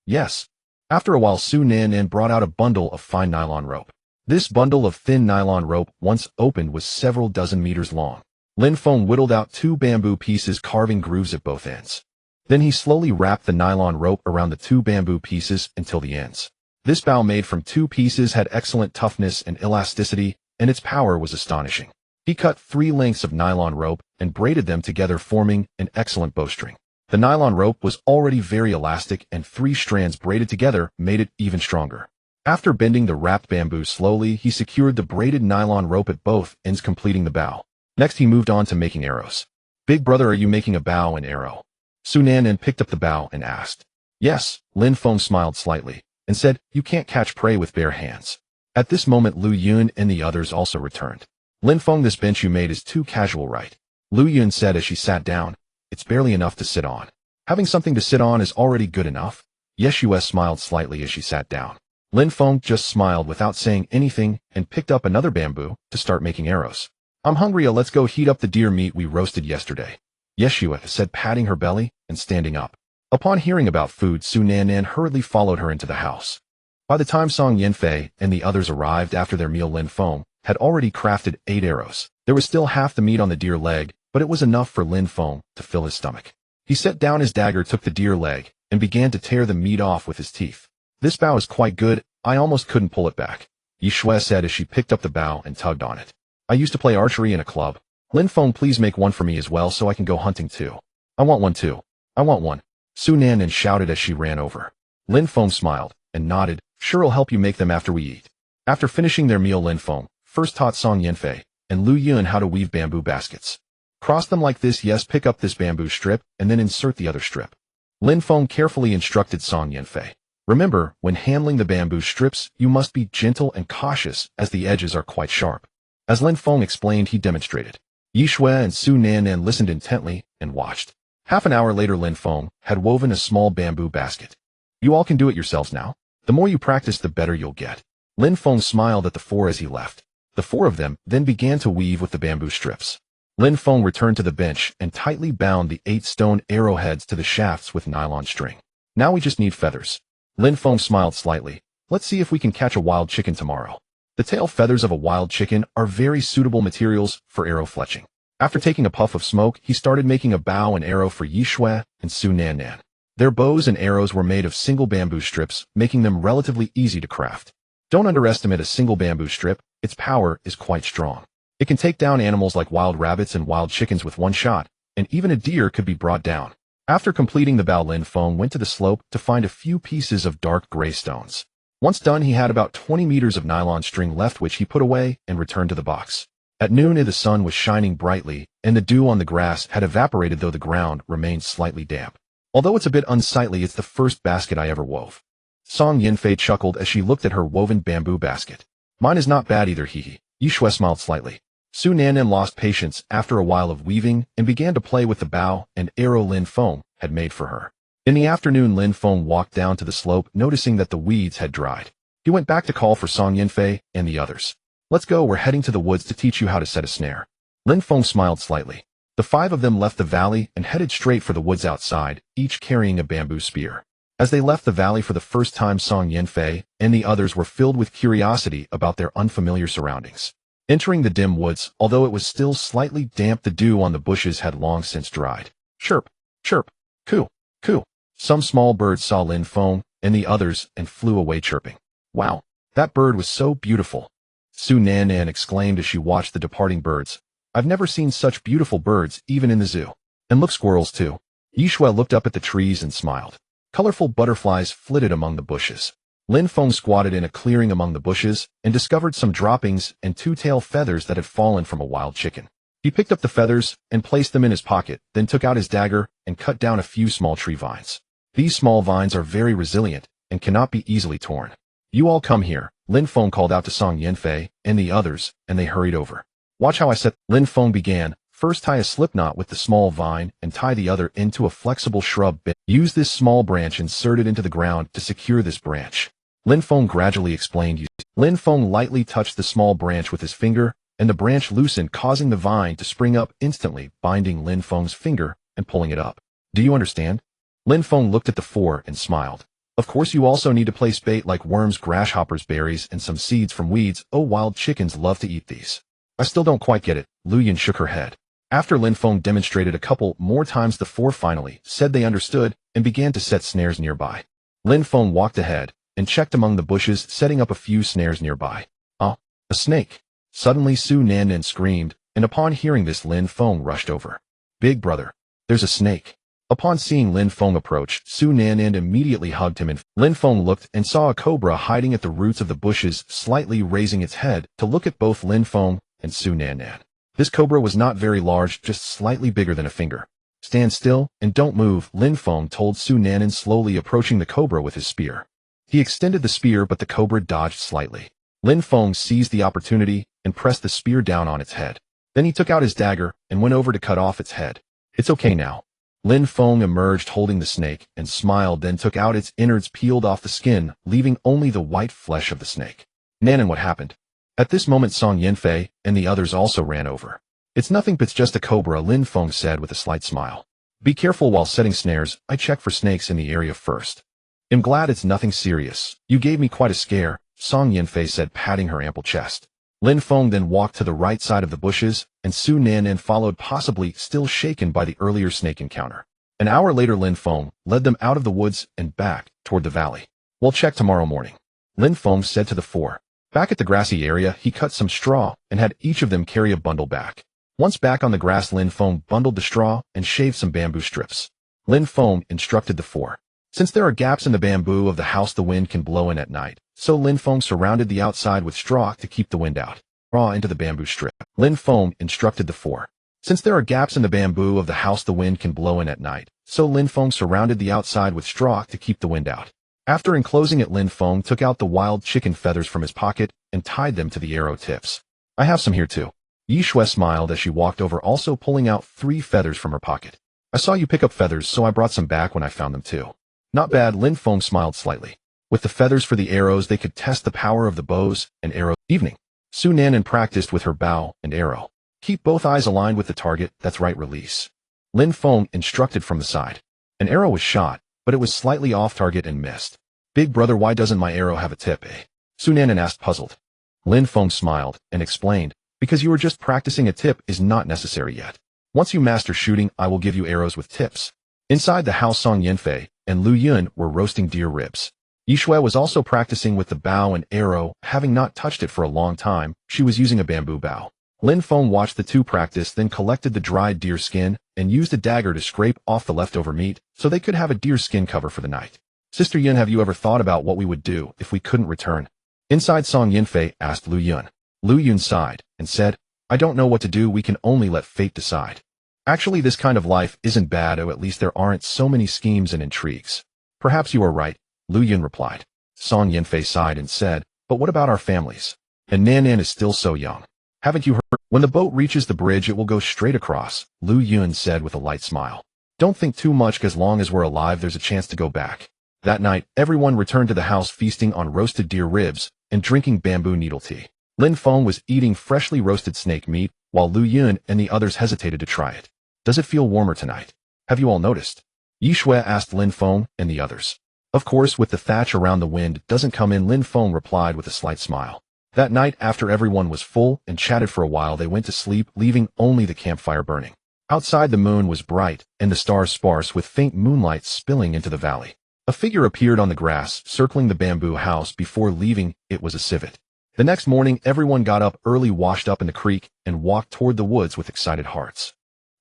"Yes." After a while, Su Nan brought out a bundle of fine nylon rope. This bundle of thin nylon rope, once opened, was several dozen meters long. Lin Feng whittled out 2 bamboo pieces, carving grooves at both ends. Then he slowly wrapped the nylon rope around the 2 bamboo pieces until the ends. This bow made from 2 pieces had excellent toughness and elasticity, and its power was astonishing. He cut 3 lengths of nylon rope and braided them together, forming an excellent bowstring. The nylon rope was already very elastic, and 3 strands braided together made it even stronger. After bending the wrapped bamboo slowly, he secured the braided nylon rope at both ends, completing the bow. Next, he moved on to making arrows. "Big brother, are you making a bow and arrow?" Su Nan picked up the bow and asked. "Yes." Lin Feng smiled slightly and said, "You can't catch prey with bare hands." At this moment, Lu Yun and the others also returned. "Lin Feng, this bench you made is too casual, right?" Lu Yun said as she sat down. "It's barely enough to sit on." "Having something to sit on is already good enough." Yeshua smiled slightly as she sat down. Lin Feng just smiled without saying anything and picked up another bamboo to start making arrows. "I'm hungry, let's go heat up the deer meat we roasted yesterday," Yeshua said, patting her belly and standing up. Upon hearing about food, Su Nan hurriedly followed her into the house. By the time Song Yanfei and the others arrived after their meal, Lin Feng had already crafted 8 arrows. There was still half the meat on the deer leg, but it was enough for Lin Feng to fill his stomach. He set down his dagger, took the deer leg, and began to tear the meat off with his teeth. "This bow is quite good, I almost couldn't pull it back," Yishue said as she picked up the bow and tugged on it. "I used to play archery in a club. Lin Feng, please make one for me as well so I can go hunting too." "I want one too. I want one," Su Nan shouted as she ran over. Lin Feng smiled and nodded. "Sure, I'll help you make them after we eat." After finishing their meal, Lin Feng first taught Song Yanfei and Lu Yun how to weave bamboo baskets. "Cross them like this, yes, pick up this bamboo strip and then insert the other strip." Lin Feng carefully instructed Song Yanfei. "Remember, when handling the bamboo strips, you must be gentle and cautious as the edges are quite sharp." As Lin Feng explained, he demonstrated. Yishue and Su Nan listened intently and watched. Half an hour later, Lin Feng had woven a small bamboo basket. "You all can do it yourselves now. The more you practice, the better you'll get." Lin Feng smiled at the 4 as he left. The 4 of them then began to weave with the bamboo strips. Lin Feng returned to the bench and tightly bound the 8 stone arrowheads to the shafts with nylon string. "Now we just need feathers." Lin Feng smiled slightly. "Let's see if we can catch a wild chicken tomorrow." The tail feathers of a wild chicken are very suitable materials for arrow fletching. After taking a puff of smoke, he started making a bow and arrow for Yishue and Su Nan. Their bows and arrows were made of single bamboo strips, making them relatively easy to craft. Don't underestimate a single bamboo strip, its power is quite strong. It can take down animals like wild rabbits and wild chickens with one shot, and even a deer could be brought down. After completing the bow, Lin Feng went to the slope to find a few pieces of dark gray stones. Once done, he had about 20 meters of nylon string left, which he put away and returned to the box. At noon, the sun was shining brightly, and the dew on the grass had evaporated, though the ground remained slightly damp. Although it's a bit unsightly, it's the first basket I ever wove. Song Yinfei chuckled as she looked at her woven bamboo basket. Mine is not bad either, hee. Yishui smiled slightly. Su Nannan lost patience after a while of weaving and began to play with the bow and arrow Lin Feng had made for her. In the afternoon, Lin Feng walked down to the slope, noticing that the weeds had dried. He went back to call for Song Yinfei and the others. Let's go, we're heading to the woods to teach you how to set a snare. Lin Feng smiled slightly. The 5 of them left the valley and headed straight for the woods outside, each carrying a bamboo spear. As they left the valley for the first time, Song Yinfei and the others were filled with curiosity about their unfamiliar surroundings. Entering the dim woods, although it was still slightly damp, the dew on the bushes had long since dried. Chirp, chirp, coo, coo. Some small birds saw Lin Feng and the others and flew away chirping. Wow, that bird was so beautiful. Su Nannan exclaimed as she watched the departing birds. I've never seen such beautiful birds, even in the zoo. And look, squirrels too. Yishui looked up at the trees and smiled. Colorful butterflies flitted among the bushes. Lin Feng squatted in a clearing among the bushes and discovered some droppings and 2-tail feathers that had fallen from a wild chicken. He picked up the feathers and placed them in his pocket, then took out his dagger and cut down a few small tree vines. These small vines are very resilient and cannot be easily torn. You all come here, Lin Feng called out to Song Yinfei and the others, and they hurried over. Watch how I set. Lin Feng began. First, tie a slip knot with the small vine and tie the other into a flexible shrub bit. Use this small branch inserted into the ground to secure this branch. Lin Feng gradually explained. Lin Feng lightly touched the small branch with his finger, and the branch loosened, causing the vine to spring up instantly, binding Lin Feng's finger and pulling it up. Do you understand? Lin Feng looked at the 4 and smiled. Of course, you also need to place bait like worms, grasshoppers, berries, and some seeds from weeds. Oh, wild chickens love to eat these. I still don't quite get it. Lu Yin shook her head. After Lin Feng demonstrated a couple more times, the 4 finally said they understood and began to set snares nearby. Lin Feng walked ahead and checked among the bushes, setting up a few snares nearby. Oh, a snake. Suddenly Su Nannan screamed, and upon hearing this, Lin Feng rushed over. Big brother, there's a snake. Upon seeing Lin Feng approach, Su Nannan immediately hugged him, and Lin Feng looked and saw a cobra hiding at the roots of the bushes, slightly raising its head to look at both Lin Feng and Su Nannan. This cobra was not very large, just slightly bigger than a finger. Stand still and don't move, Lin Feng told Su Nannan, slowly approaching the cobra with his spear. He extended the spear, but the cobra dodged slightly. Lin Feng seized the opportunity and pressed the spear down on its head. Then he took out his dagger and went over to cut off its head. It's okay now. Lin Feng emerged holding the snake and smiled, then took out its innards, peeled off the skin, leaving only the white flesh of the snake. Nannan, what happened? At this moment, Song Yinfei and the others also ran over. It's nothing but just a cobra, Lin Feng said with a slight smile. Be careful while setting snares. I check for snakes in the area first. I'm glad it's nothing serious. You gave me quite a scare, Song Yinfei said, patting her ample chest. Lin Feng then walked to the right side of the bushes, and Su Nannan followed, possibly still shaken by the earlier snake encounter. An hour later, Lin Feng led them out of the woods and back toward the valley. We'll check tomorrow morning, Lin Feng said to the 4. Back at the grassy area, he cut some straw and had each of them carry a bundle back. Once back on the grass, Lin Feng bundled the straw and shaved some bamboo strips. Lin Feng instructed the 4. Since there are gaps in the bamboo of the house, the wind can blow in at night. So Lin Feng surrounded the outside with straw to keep the wind out. Straw into the bamboo strip. Lin Feng instructed the 4. Since there are gaps in the bamboo of the house, the wind can blow in at night. So Lin Feng surrounded the outside with straw to keep the wind out. After enclosing it, Lin Feng took out the wild chicken feathers from his pocket and tied them to the arrow tips. I have some here too. Yishui smiled as she walked over, also pulling out 3 feathers from her pocket. I saw you pick up feathers, so I brought some back when I found them too. Not bad, Lin Feng smiled slightly. With the feathers for the arrows, they could test the power of the bows and arrows. Evening. Su Nannan practiced with her bow and arrow. Keep both eyes aligned with the target, that's right, release. Lin Feng instructed from the side. An arrow was shot, but it was slightly off target and missed. Big brother, why doesn't my arrow have a tip, eh? Su Nannan asked, puzzled. Lin Feng smiled and explained, because you were just practicing, a tip is not necessary yet. Once you master shooting, I will give you arrows with tips. Inside the house, Song Yinfei and Lu Yun were roasting deer ribs. Yishui was also practicing with the bow and arrow, having not touched it for a long time. She was using a bamboo bow. Lin Feng watched the 2 practice, then collected the dried deer skin and used a dagger to scrape off the leftover meat so they could have a deer skin cover for the night. Sister Yun, have you ever thought about what we would do if we couldn't return? Inside Song Yinfei asked Lu Yun. Lu Yun sighed and said, I don't know what to do, we can only let fate decide. Actually, this kind of life isn't bad, or at least there aren't so many schemes and intrigues. Perhaps you are right, Lu Yun replied. Song Yinfei sighed and said, but what about our families? And Nan is still so young. Haven't you heard? When the boat reaches the bridge, it will go straight across, Lu Yun said with a light smile. Don't think too much, as long as we're alive, there's a chance to go back. That night, everyone returned to the house, feasting on roasted deer ribs and drinking bamboo needle tea. Lin Feng was eating freshly roasted snake meat, while Lu Yun and the others hesitated to try it. Does it feel warmer tonight? Have you all noticed? Yi Shui asked Lin Feng and the others. Of course, with the thatch around the wind doesn't come in, Lin Feng replied with a slight smile. That night, after everyone was full and chatted for a while, they went to sleep, leaving only the campfire burning. Outside, the moon was bright and the stars sparse, with faint moonlight spilling into the valley. A figure appeared on the grass, circling the bamboo house. Before leaving, it was a civet. The next morning, everyone got up early, washed up in the creek, and walked toward the woods with excited hearts.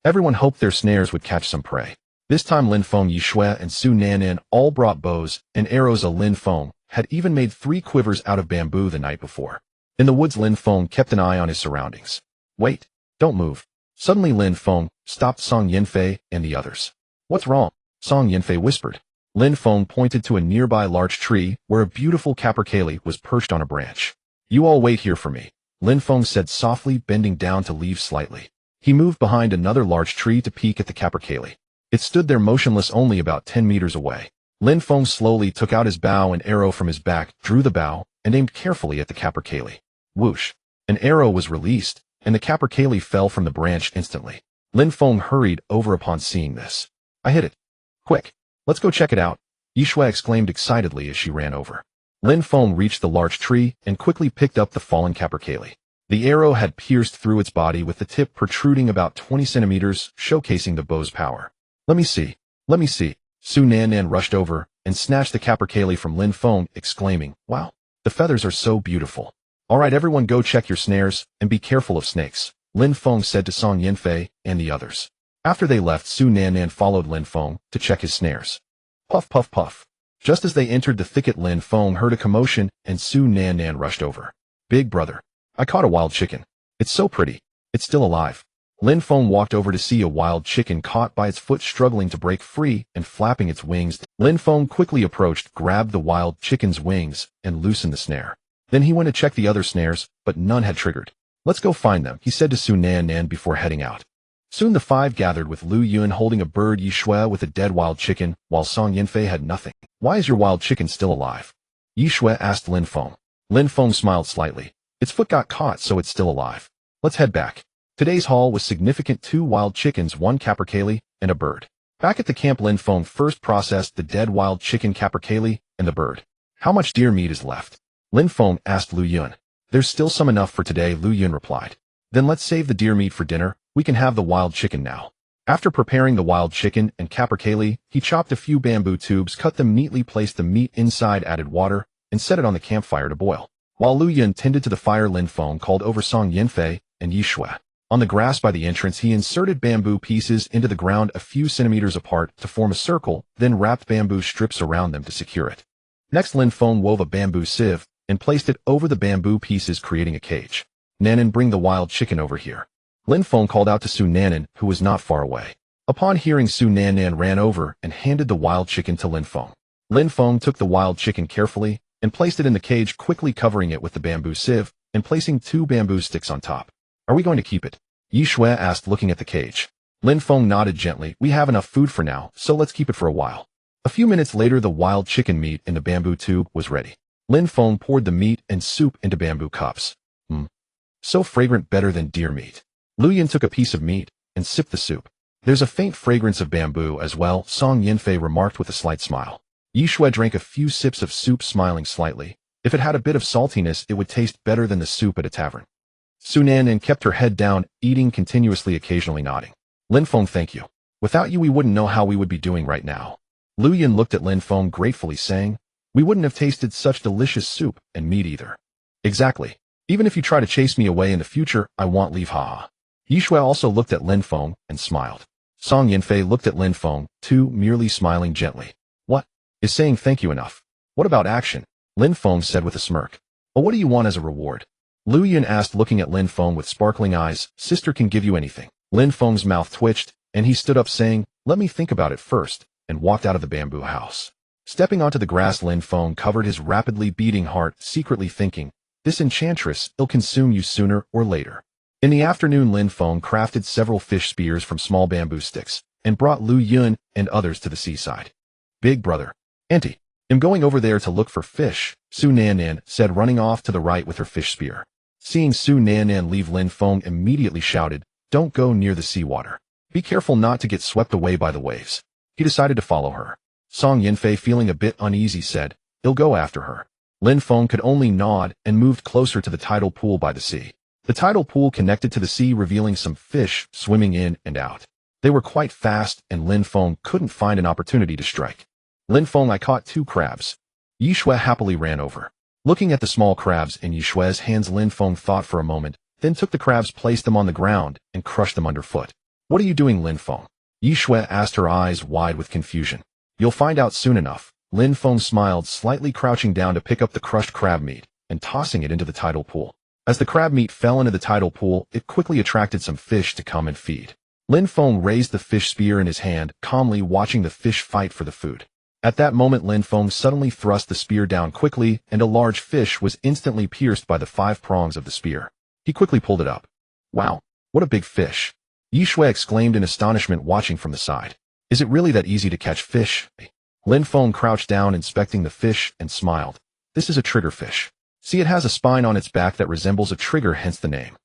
Everyone hoped their snares would catch some prey. This time, Lin Feng, Yi Shui, and Su Nanan all brought bows and arrows. Lin Feng had even made 3 quivers out of bamboo the night before. In the woods, Lin Feng kept an eye on his surroundings. Wait, don't move. Suddenly, Lin Feng stopped Song Yinfei and the others. What's wrong? Song Yinfei whispered. Lin Feng pointed to a nearby large tree where a beautiful capercaillie was perched on a branch. You all wait here for me, Lin Feng said softly, bending down to leave slightly. He moved behind another large tree to peek at the capercaillie. It stood there motionless, only about 10 meters away. Lin Feng slowly took out his bow and arrow from his back, drew the bow, and aimed carefully at the capercaillie. Whoosh! An arrow was released, and the capercaillie fell from the branch instantly. Lin Feng hurried over upon seeing this. I hit it. Quick! Let's go check it out, Yi Shui exclaimed excitedly as she ran over. Lin Feng reached the large tree and quickly picked up the fallen capercaillie. The arrow had pierced through its body, with the tip protruding about 20 centimeters, showcasing the bow's power. Let me see. Let me see. Su Nanan rushed over and snatched the capercaillie from Lin Feng, exclaiming, Wow, the feathers are so beautiful. All right, everyone, go check your snares and be careful of snakes, Lin Feng said to Song Yinfei and the others. After they left, Su Nanan followed Lin Feng to check his snares. Puff, puff, puff. Just as they entered the thicket, Lin Feng heard a commotion and Su Nanan rushed over. Big brother, I caught a wild chicken. It's so pretty. It's still alive. Lin Feng walked over to see a wild chicken caught by its foot, struggling to break free and flapping its wings. Lin Feng quickly approached, grabbed the wild chicken's wings, and loosened the snare. Then he went to check the other snares, but none had triggered. Let's go find them, he said to Su Nanan before heading out. Soon the 5 gathered, with Lu Yun holding a bird, Yi Shui with a dead wild chicken, while Song Yinfei had nothing. Why is your wild chicken still alive? Yi Shui asked Lin Feng. Lin Feng smiled slightly. Its foot got caught, so it's still alive. Let's head back. Today's haul was significant: 2 wild chickens, 1 capercaillie, and a bird. Back at the camp, Lin Feng first processed the dead wild chicken, capercaillie, and the bird. How much deer meat is left? Lin Feng asked Lu Yun. There's still some, enough for today, Lu Yun replied. Then let's save the deer meat for dinner. We can have the wild chicken now. After preparing the wild chicken and capercaillie, he chopped a few bamboo tubes, cut them neatly, placed the meat inside, added water, and set it on the campfire to boil. While Lu Yun tended to the fire, Lin Feng called over Song Yinfei and Yi Shui. On the grass by the entrance, he inserted bamboo pieces into the ground a few centimeters apart to form a circle, then wrapped bamboo strips around them to secure it. Next, Lin Feng wove a bamboo sieve and placed it over the bamboo pieces, creating a cage. Nanan, bring the wild chicken over here. Lin Feng called out to Su Nanan, who was not far away. Upon hearing, Su Nanan ran over and handed the wild chicken to Lin Feng. Lin Feng took the wild chicken carefully and placed it in the cage, quickly covering it with the bamboo sieve and placing 2 bamboo sticks on top. Are we going to keep it? Yi Shui asked, looking at the cage. Lin Feng nodded gently. We have enough food for now, so let's keep it for a while. A few minutes later, the wild chicken meat in the bamboo tube was ready. Lin Feng poured the meat and soup into bamboo cups. So fragrant, better than deer meat. Lu Yun took a piece of meat and sipped the soup. There's a faint fragrance of bamboo as well, Song Yinfei remarked with a slight smile. Yi Shui drank a few sips of soup, smiling slightly. If it had a bit of saltiness, it would taste better than the soup at a tavern. Su Nanan kept her head down, eating continuously, occasionally nodding. Lin Feng, thank you. Without you, we wouldn't know how we would be doing right now. Lu Yun looked at Lin Feng gratefully, saying, we wouldn't have tasted such delicious soup and meat either. Exactly. Even if you try to chase me away in the future, I won't leave, haha. Yi Shui also looked at Lin Feng and smiled. Song Yinfei looked at Lin Feng, too, merely smiling gently. What? Is saying thank you enough? What about action? Lin Feng said with a smirk. Oh, what do you want as a reward? Lu Yun asked, looking at Lin Feng with sparkling eyes. Sister can give you anything. Lin Feng's mouth twitched, and he stood up saying, let me think about it first, and walked out of the bamboo house. Stepping onto the grass, Lin Feng covered his rapidly beating heart, secretly thinking, this enchantress will consume you sooner or later. In the afternoon, Lin Feng crafted several fish spears from small bamboo sticks, and brought Lu Yun and others to the seaside. Big brother. Auntie, I'm going over there to look for fish, Su Nan said, running off to the right with her fish spear. Seeing Su Nan leave, Lin Feng immediately shouted, don't go near the seawater. Be careful not to get swept away by the waves. He decided to follow her. Song Yinfei, feeling a bit uneasy, said, he'll go after her. Lin Feng could only nod and moved closer to the tidal pool by the sea. The tidal pool connected to the sea, revealing some fish swimming in and out. They were quite fast, and Lin Feng couldn't find an opportunity to strike. Lin Feng, I caught 2 crabs. Yi Shui happily ran over. Looking at the small crabs in Yi Shui's hands, Lin Feng thought for a moment, then took the crabs, placed them on the ground, and crushed them underfoot. What are you doing, Lin Feng? Yi Shui asked, her eyes wide with confusion. You'll find out soon enough. Lin Feng smiled, slightly crouching down to pick up the crushed crab meat and tossing it into the tidal pool. As the crab meat fell into the tidal pool, it quickly attracted some fish to come and feed. Lin Feng raised the fish spear in his hand, calmly watching the fish fight for the food. At that moment, Lin Feng suddenly thrust the spear down quickly, and a large fish was instantly pierced by the 5 prongs of the spear. He quickly pulled it up. Wow, what a big fish! Yi Shui exclaimed in astonishment, watching from the side. Is it really that easy to catch fish? Lin Feng crouched down, inspecting the fish, and smiled. This is a triggerfish. See, it has a spine on its back that resembles a trigger, hence the name.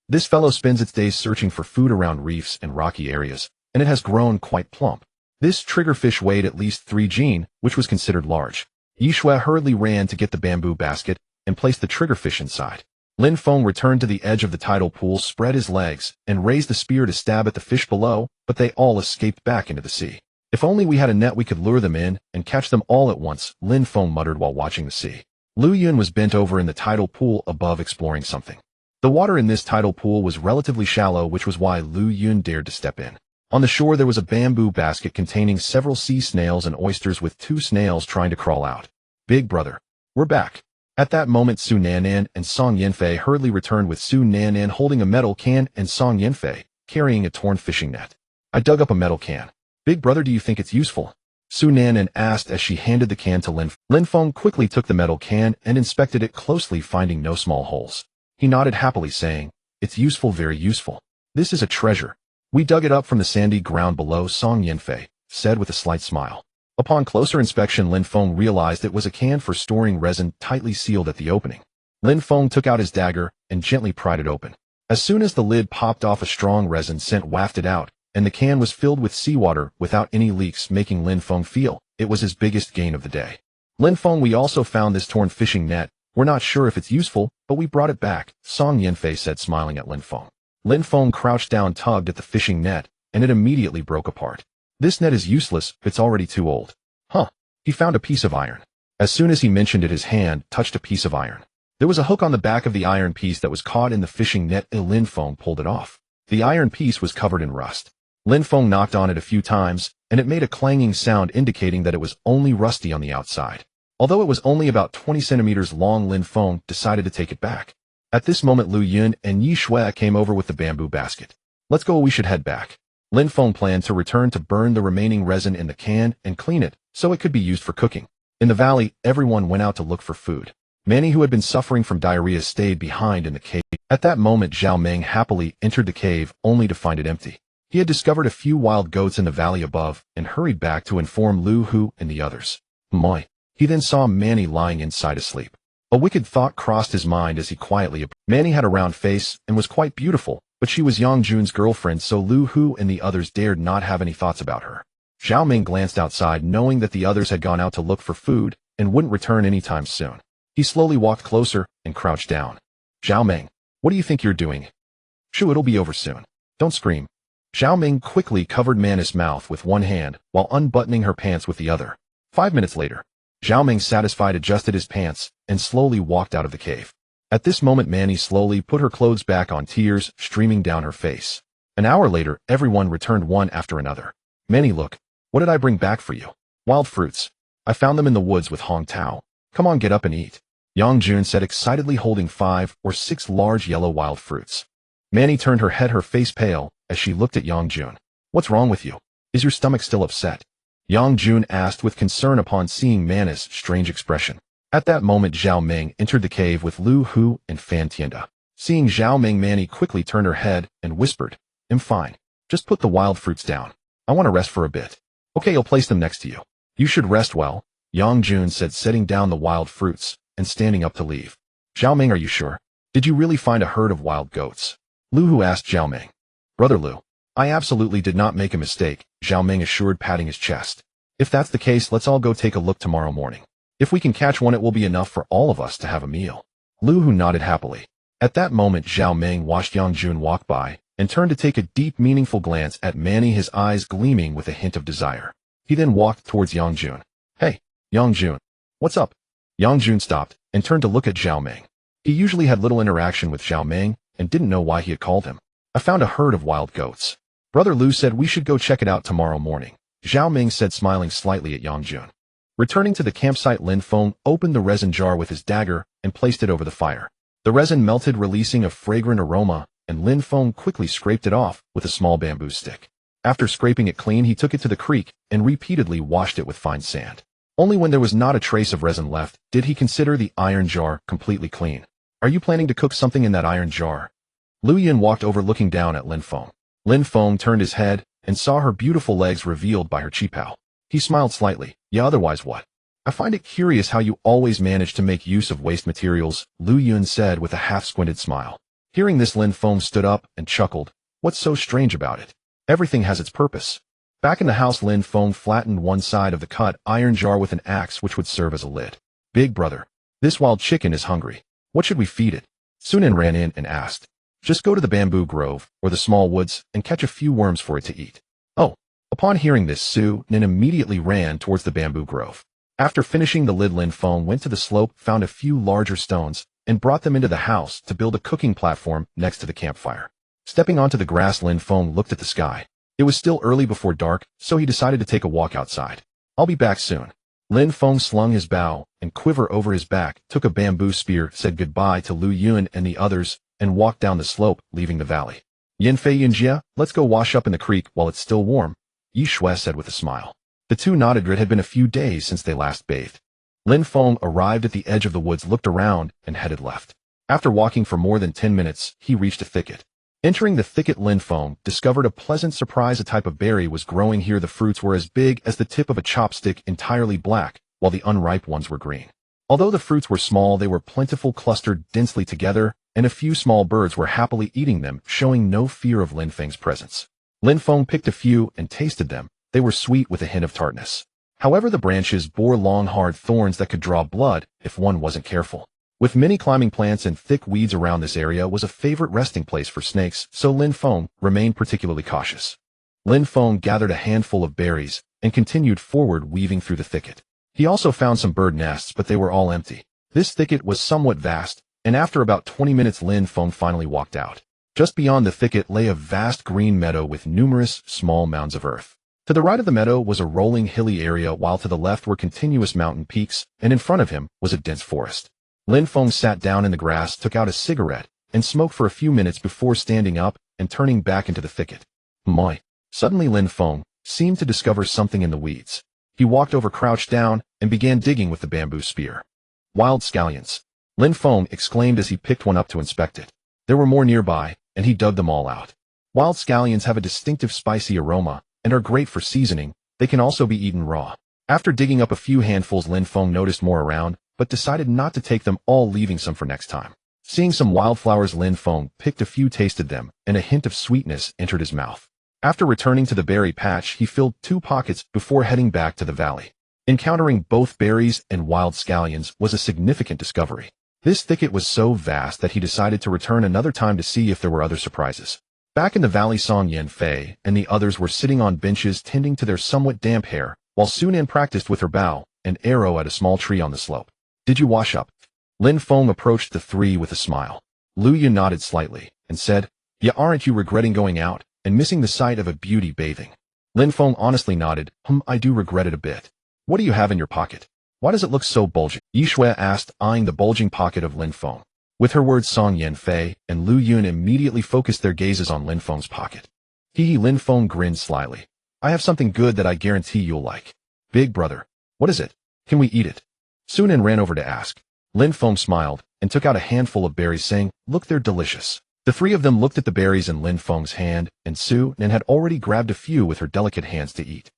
This fellow spends its days searching for food around reefs and rocky areas, and it has grown quite plump. This triggerfish weighed at least 3 jin, which was considered large. Yi Shui hurriedly ran to get the bamboo basket and placed the triggerfish inside. Lin Feng returned to the edge of the tidal pool, spread his legs, and raised the spear to stab at the fish below, but they all escaped back into the sea. If only we had a net, we could lure them in and catch them all at once, Lin Feng muttered while watching the sea. Lu Yun was bent over in the tidal pool above, exploring something. The water in this tidal pool was relatively shallow, which was why Lu Yun dared to step in. On the shore, there was a bamboo basket containing several sea snails and oysters, with 2 snails trying to crawl out. Big brother, we're back. At that moment, Su Nan and Song Yinfei hurriedly returned, with Su Nan holding a metal can and Song Yinfei carrying a torn fishing net. I dug up a metal can. Big brother, do you think it's useful? Su Nan asked as she handed the can to Lin Feng. Lin Feng quickly took the metal can and inspected it closely, finding no small holes. He nodded happily, saying, it's useful, very useful. This is a treasure. We dug it up from the sandy ground below, Song Yinfei said with a slight smile. Upon closer inspection, Lin Feng realized it was a can for storing resin, tightly sealed at the opening. Lin Feng took out his dagger and gently pried it open. As soon as the lid popped off, a strong resin scent wafted out, and the can was filled with seawater without any leaks, making Lin Feng feel it was his biggest gain of the day. Lin Feng, we also found this torn fishing net. We're not sure if it's useful, but we brought it back, Song Yinfei said, smiling at Lin Feng. Lin Feng crouched down, tugged at the fishing net, and it immediately broke apart. This net is useless, it's already too old. Huh. He found a piece of iron. As soon as he mentioned it, his hand touched a piece of iron. There was a hook on the back of the iron piece that was caught in the fishing net. Lin Feng pulled it off. The iron piece was covered in rust. Lin Feng knocked on it a few times, and it made a clanging sound, indicating that it was only rusty on the outside. Although it was only about 20 centimeters long, Lin Feng decided to take it back. At this moment, Lu Yun and Yi Shui came over with the bamboo basket. Let's go, we should head back. Lin Feng planned to return to burn the remaining resin in the can and clean it so it could be used for cooking. In the valley, everyone went out to look for food. Manny, who had been suffering from diarrhea, stayed behind in the cave. At that moment, Zhao Meng happily entered the cave, only to find it empty. He had discovered a few wild goats in the valley above and hurried back to inform Lu Hu and the others. Moi. He then saw Manny lying inside asleep. A wicked thought crossed his mind as he quietly approached. Manny had a round face and was quite beautiful, but she was Yang Jun's girlfriend, so Lu Hu and the others dared not have any thoughts about her. Zhao Meng glanced outside, knowing that the others had gone out to look for food and wouldn't return anytime soon. He slowly walked closer and crouched down. Zhao Meng, what do you think you're doing? Shoo, it'll be over soon. Don't scream. Zhao Meng quickly covered Manny's mouth with one hand while unbuttoning her pants with the other. 5 minutes later, Zhao Meng, satisfied, adjusted his pants and slowly walked out of the cave. At this moment, Manny slowly put her clothes back on, tears streaming down her face. An hour later, everyone returned one after another. Manny, look, what did I bring back for you? Wild fruits. I found them in the woods with Hong Tao. Come on, get up and eat. Yang Jun said excitedly, holding 5 or 6 large yellow wild fruits. Manny turned her head, her face pale, as she looked at Yang Jun. What's wrong with you? Is your stomach still upset? Yang Jun asked with concern upon seeing Manny's strange expression. At that moment, Zhao Ming entered the cave with Lu Hu and Fan Tianda. Seeing Zhao Ming, Manny quickly turned her head and whispered, I'm fine. Just put the wild fruits down. I want to rest for a bit. Okay, I'll place them next to you. You should rest well, Yang Jun said, setting down the wild fruits and standing up to leave. Zhao Ming, are you sure? Did you really find a herd of wild goats? Lu Hu asked Zhao Ming. Brother Lu, I absolutely did not make a mistake, Zhao Ming assured, patting his chest. If that's the case, let's all go take a look tomorrow morning. If we can catch one, it will be enough for all of us to have a meal. Lu Hu nodded happily. At that moment, Zhao Ming watched Yang Jun walk by and turned to take a deep, meaningful glance at Manny, his eyes gleaming with a hint of desire. He then walked towards Yang Jun. Hey, Yang Jun. What's up? Yang Jun stopped and turned to look at Zhao Ming. He usually had little interaction with Zhao Ming and didn't know why he had called him. I found a herd of wild goats. Brother Lu said we should go check it out tomorrow morning, Zhao Ming said, smiling slightly at Yang Jun. Returning to the campsite, Lin Feng opened the resin jar with his dagger and placed it over the fire. The resin melted, releasing a fragrant aroma, and Lin Feng quickly scraped it off with a small bamboo stick. After scraping it clean, he took it to the creek and repeatedly washed it with fine sand. Only when there was not a trace of resin left did he consider the iron jar completely clean. Are you planning to cook something in that iron jar? Lu Yin walked over, looking down at Lin Feng. Lin Feng turned his head and saw her beautiful legs revealed by her qipao. He smiled slightly. Yeah, otherwise what? I find it curious how you always manage to make use of waste materials, Lu Yun said with a half-squinted smile. Hearing this, Lin Feng stood up and chuckled. What's so strange about it? Everything has its purpose. Back in the house, Lin Feng flattened one side of the cut iron jar with an axe which would serve as a lid. Big brother, this wild chicken is hungry. What should we feed it? Sunan ran in and asked. Just go to the bamboo grove or the small woods and catch a few worms for it to eat. Oh. Upon hearing this, Su Nin immediately ran towards the bamboo grove. After finishing the lid, Lin Feng went to the slope, found a few larger stones, and brought them into the house to build a cooking platform next to the campfire. Stepping onto the grass, Lin Feng looked at the sky. It was still early before dark, so he decided to take a walk outside. I'll be back soon. Lin Feng slung his bow and quiver over his back, took a bamboo spear, said goodbye to Lu Yun and the others, and walked down the slope, leaving the valley. Yin Fei Yinjia, let's go wash up in the creek while it's still warm, Yi Shui said with a smile. The two nodded. It had been a few days since they last bathed. Lin Feng arrived at the edge of the woods, looked around, and headed left. After walking for more than 10 minutes, he reached a thicket. Entering the thicket, Lin Feng discovered a pleasant surprise. A type of berry was growing here. The fruits were as big as the tip of a chopstick, entirely black, while the unripe ones were green. Although the fruits were small, they were plentiful, clustered densely together, and a few small birds were happily eating them, showing no fear of Lin Feng's presence. Lin Feng picked a few and tasted them. They were sweet with a hint of tartness. However, the branches bore long, hard thorns that could draw blood if one wasn't careful. With many climbing plants and thick weeds around, this area was a favorite resting place for snakes, so Lin Feng remained particularly cautious. Lin Feng gathered a handful of berries and continued forward, weaving through the thicket. He also found some bird nests, but they were all empty. This thicket was somewhat vast, and after about 20 minutes, Lin Feng finally walked out. Just beyond the thicket lay a vast green meadow with numerous small mounds of earth. To the right of the meadow was a rolling hilly area, while to the left were continuous mountain peaks, and in front of him was a dense forest. Lin Feng sat down in the grass, took out a cigarette, and smoked for a few minutes before standing up and turning back into the thicket. My! Suddenly Lin Feng seemed to discover something in the weeds. He walked over, crouched down, and began digging with the bamboo spear. Wild scallions! Lin Feng exclaimed as he picked one up to inspect it. There were more nearby, and he dug them all out. Wild scallions have a distinctive spicy aroma and are great for seasoning. They can also be eaten raw. After digging up a few handfuls, Lin Feng noticed more around, but decided not to take them all, leaving some for next time. Seeing some wildflowers, Lin Feng picked a few, tasted them, and a hint of sweetness entered his mouth. After returning to the berry patch, he filled 2 pockets before heading back to the valley. Encountering both berries and wild scallions was a significant discovery. This thicket was so vast that he decided to return another time to see if there were other surprises. Back in the valley, Song Yin Fei and the others were sitting on benches tending to their somewhat damp hair, while Sunan practiced with her bow and arrow at a small tree on the slope. Did you wash up? Lin Feng approached the 3 with a smile. Lu Yu nodded slightly and said, Yeah, aren't you regretting going out and missing the sight of a beauty bathing? Lin Feng honestly nodded. I do regret it a bit. What do you have in your pocket? Why does it look so bulging? Yishui asked, eyeing the bulging pocket of Lin Feng. With her words, Song Yanfei and Lu Yun immediately focused their gazes on Lin Feng's pocket. Lin Feng grinned slyly. I have something good that I guarantee you'll like. Big brother. What is it? Can we eat it? Su Nen ran over to ask. Lin Feng smiled and took out a handful of berries, saying, Look, they're delicious. The three of them looked at the berries in Lin Feng's hand, and Su Nen had already grabbed a few with her delicate hands to eat.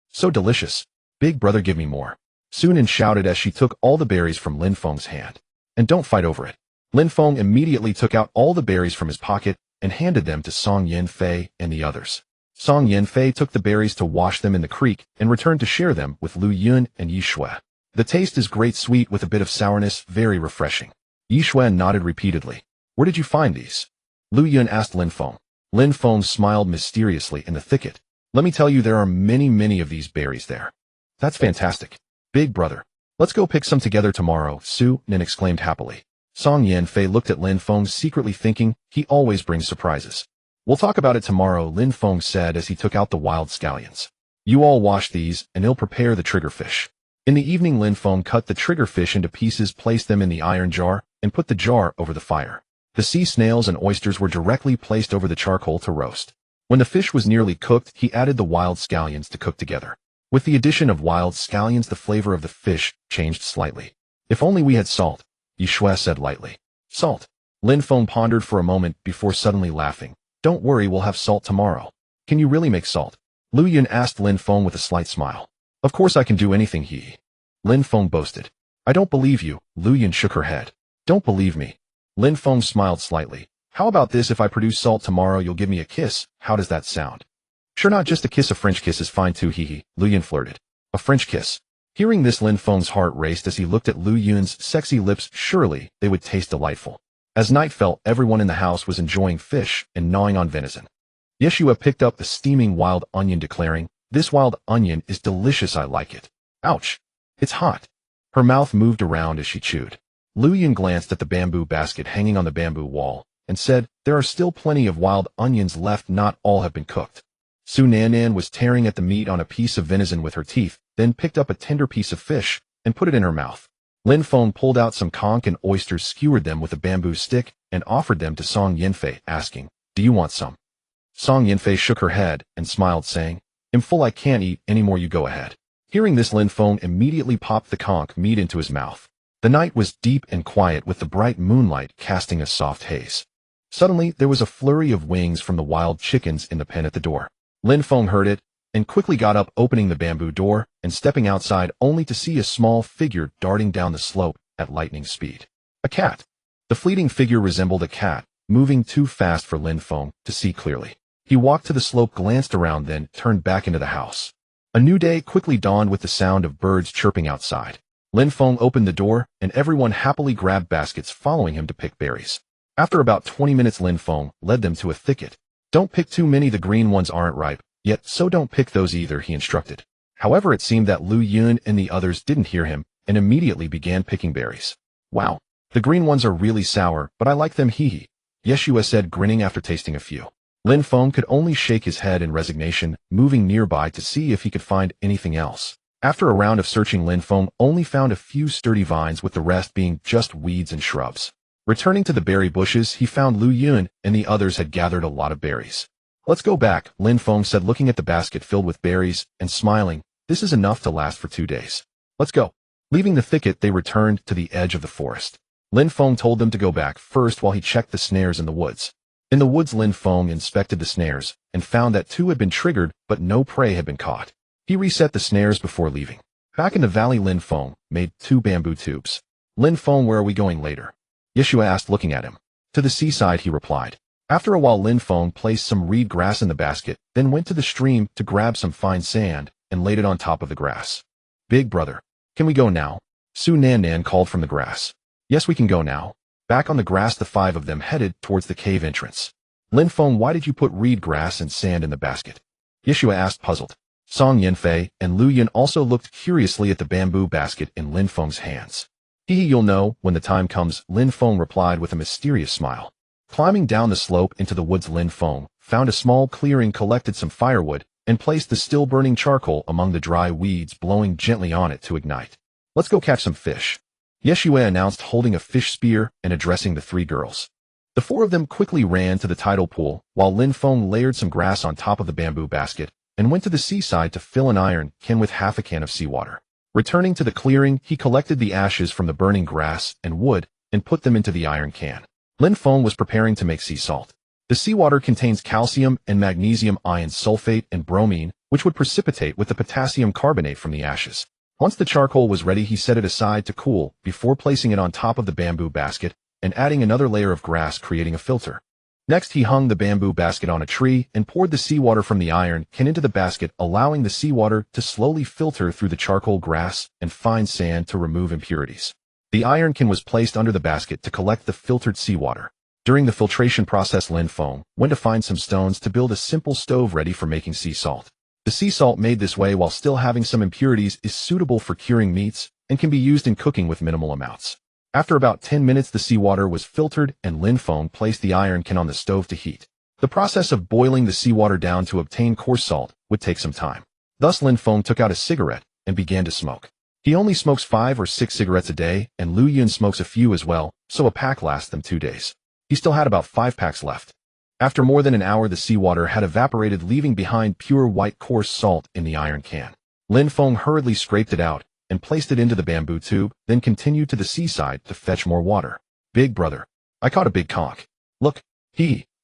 So delicious. Big brother, give me more. Su Nen shouted as she took all the berries from Lin Feng's hand. And don't fight over it. Lin Feng immediately took out all the berries from his pocket and handed them to Song Yanfei and the others. Song Yanfei took the berries to wash them in the creek and returned to share them with Lu Yun and Yishui. The taste is great, sweet with a bit of sourness, very refreshing. Yishui nodded repeatedly. Where did you find these? Lu Yun asked Lin Feng. Lin Feng smiled mysteriously in the thicket. Let me tell you, there are many of these berries there. That's fantastic. Big brother. Let's go pick some together tomorrow, Su Nen exclaimed happily. Song Yanfei looked at Lin Feng, secretly thinking, he always brings surprises. We'll talk about it tomorrow, Lin Feng said as he took out the wild scallions. You all wash these, and I'll prepare the triggerfish. In the evening, Lin Feng cut the triggerfish into pieces, placed them in the iron jar, and put the jar over the fire. The sea snails and oysters were directly placed over the charcoal to roast. When the fish was nearly cooked, he added the wild scallions to cook together. With the addition of wild scallions, the flavor of the fish changed slightly. If only we had salt, Yishui said lightly. Salt? Lin Feng pondered for a moment before suddenly laughing. Don't worry, we'll have salt tomorrow. Can you really make salt? Lu Yun asked Lin Feng with a slight smile. Of course I can do anything, Lin Feng boasted. I don't believe you, Lu Yun shook her head. Don't believe me. Lin Feng smiled slightly. How about this, if I produce salt tomorrow, you'll give me a kiss? How does that sound? Sure, not just a kiss, a French kiss is fine too, Lu Yun flirted. A French kiss. Hearing this, Lin Feng's heart raced as he looked at Lu Yun's sexy lips. Surely they would taste delightful. As night fell, everyone in the house was enjoying fish and gnawing on venison. Yeshua picked up the steaming wild onion, declaring, This wild onion is delicious, I like it. Ouch. It's hot. Her mouth moved around as she chewed. Lu Yun glanced at the bamboo basket hanging on the bamboo wall and said, There are still plenty of wild onions left, not all have been cooked. Su Nan was tearing at the meat on a piece of venison with her teeth, then picked up a tender piece of fish and put it in her mouth. Lin Feng pulled out some conch and oysters, skewered them with a bamboo stick, and offered them to Song Yanfei, asking, Do you want some? Song Yanfei shook her head and smiled, saying, I'm full, I can't eat any more, you go ahead. Hearing this, Lin Feng immediately popped the conch meat into his mouth. The night was deep and quiet, with the bright moonlight casting a soft haze. Suddenly, there was a flurry of wings from the wild chickens in the pen at the door. Lin Feng heard it and quickly got up, opening the bamboo door and stepping outside, only to see a small figure darting down the slope at lightning speed. A cat. The fleeting figure resembled a cat, moving too fast for Lin Feng to see clearly. He walked to the slope, glanced around, then turned back into the house. A new day quickly dawned with the sound of birds chirping outside. Lin Feng opened the door, and everyone happily grabbed baskets, following him to pick berries. After about 20 minutes, Lin Feng led them to a thicket. Don't pick too many, the green ones aren't ripe yet, so don't pick those either, he instructed. However, it seemed that Lu Yun and the others didn't hear him and immediately began picking berries. Wow, the green ones are really sour, but I like them, Yeshua said, grinning after tasting a few. Lin Feng could only shake his head in resignation, moving nearby to see if he could find anything else. After a round of searching, Lin Feng only found a few sturdy vines, with the rest being just weeds and shrubs. Returning to the berry bushes, he found Lu Yun and the others had gathered a lot of berries. Let's go back, Lin Feng said, looking at the basket filled with berries and smiling. This is enough to last for 2 days. Let's go. Leaving the thicket, they returned to the edge of the forest. Lin Feng told them to go back first while he checked the snares in the woods. In the woods, Lin Feng inspected the snares and found that 2 had been triggered, but no prey had been caught. He reset the snares before leaving. Back in the valley, Lin Feng made 2 bamboo tubes. Lin Feng, where are we going later? Yeshua asked, looking at him. To the seaside, he replied. After a while, Lin Feng placed some reed grass in the basket, then went to the stream to grab some fine sand and laid it on top of the grass. Big brother, can we go now? Su Nan called from the grass. Yes, we can go now. Back on the grass, the 5 of them headed towards the cave entrance. Lin Feng, why did you put reed grass and sand in the basket? Yeshua asked, puzzled. Song Yanfei and Lu Yun also looked curiously at the bamboo basket in Lin Feng's hands. You'll know when the time comes, Lin Feng replied with a mysterious smile. Climbing down the slope into the woods, Lin Feng found a small clearing, collected some firewood, and placed the still-burning charcoal among the dry weeds, blowing gently on it to ignite. "Let's go catch some fish," Yeshua announced, holding a fish spear and addressing the three girls. The four of them quickly ran to the tidal pool, while Lin Feng layered some grass on top of the bamboo basket and went to the seaside to fill an iron can with half a can of seawater. Returning to the clearing, he collected the ashes from the burning grass and wood and put them into the iron can. Lin Feng was preparing to make sea salt. The seawater contains calcium and magnesium ion sulfate and bromine, which would precipitate with the potassium carbonate from the ashes. Once the charcoal was ready, he set it aside to cool before placing it on top of the bamboo basket and adding another layer of grass, creating a filter. Next, he hung the bamboo basket on a tree and poured the seawater from the iron can into the basket, allowing the seawater to slowly filter through the charcoal, grass, and fine sand to remove impurities. The iron can was placed under the basket to collect the filtered seawater. During the filtration process, Lin Feng went to find some stones to build a simple stove ready for making sea salt. The sea salt made this way while still having some impurities is suitable for curing meats and can be used in cooking with minimal amounts. After about 10 minutes, the seawater was filtered and Lin Feng placed the iron can on the stove to heat. The process of boiling the seawater down to obtain coarse salt would take some time. Thus, Lin Feng took out a cigarette and began to smoke. He only smokes 5 or 6 cigarettes a day, and Lu Yun smokes a few as well, so a pack lasts them 2 days. He still had about 5 packs left. After more than an hour, the seawater had evaporated, leaving behind pure white coarse salt in the iron can. Lin Feng hurriedly scraped it out and placed it into the bamboo tube, then continued to the seaside to fetch more water. "Big brother, I caught a big conch. Look."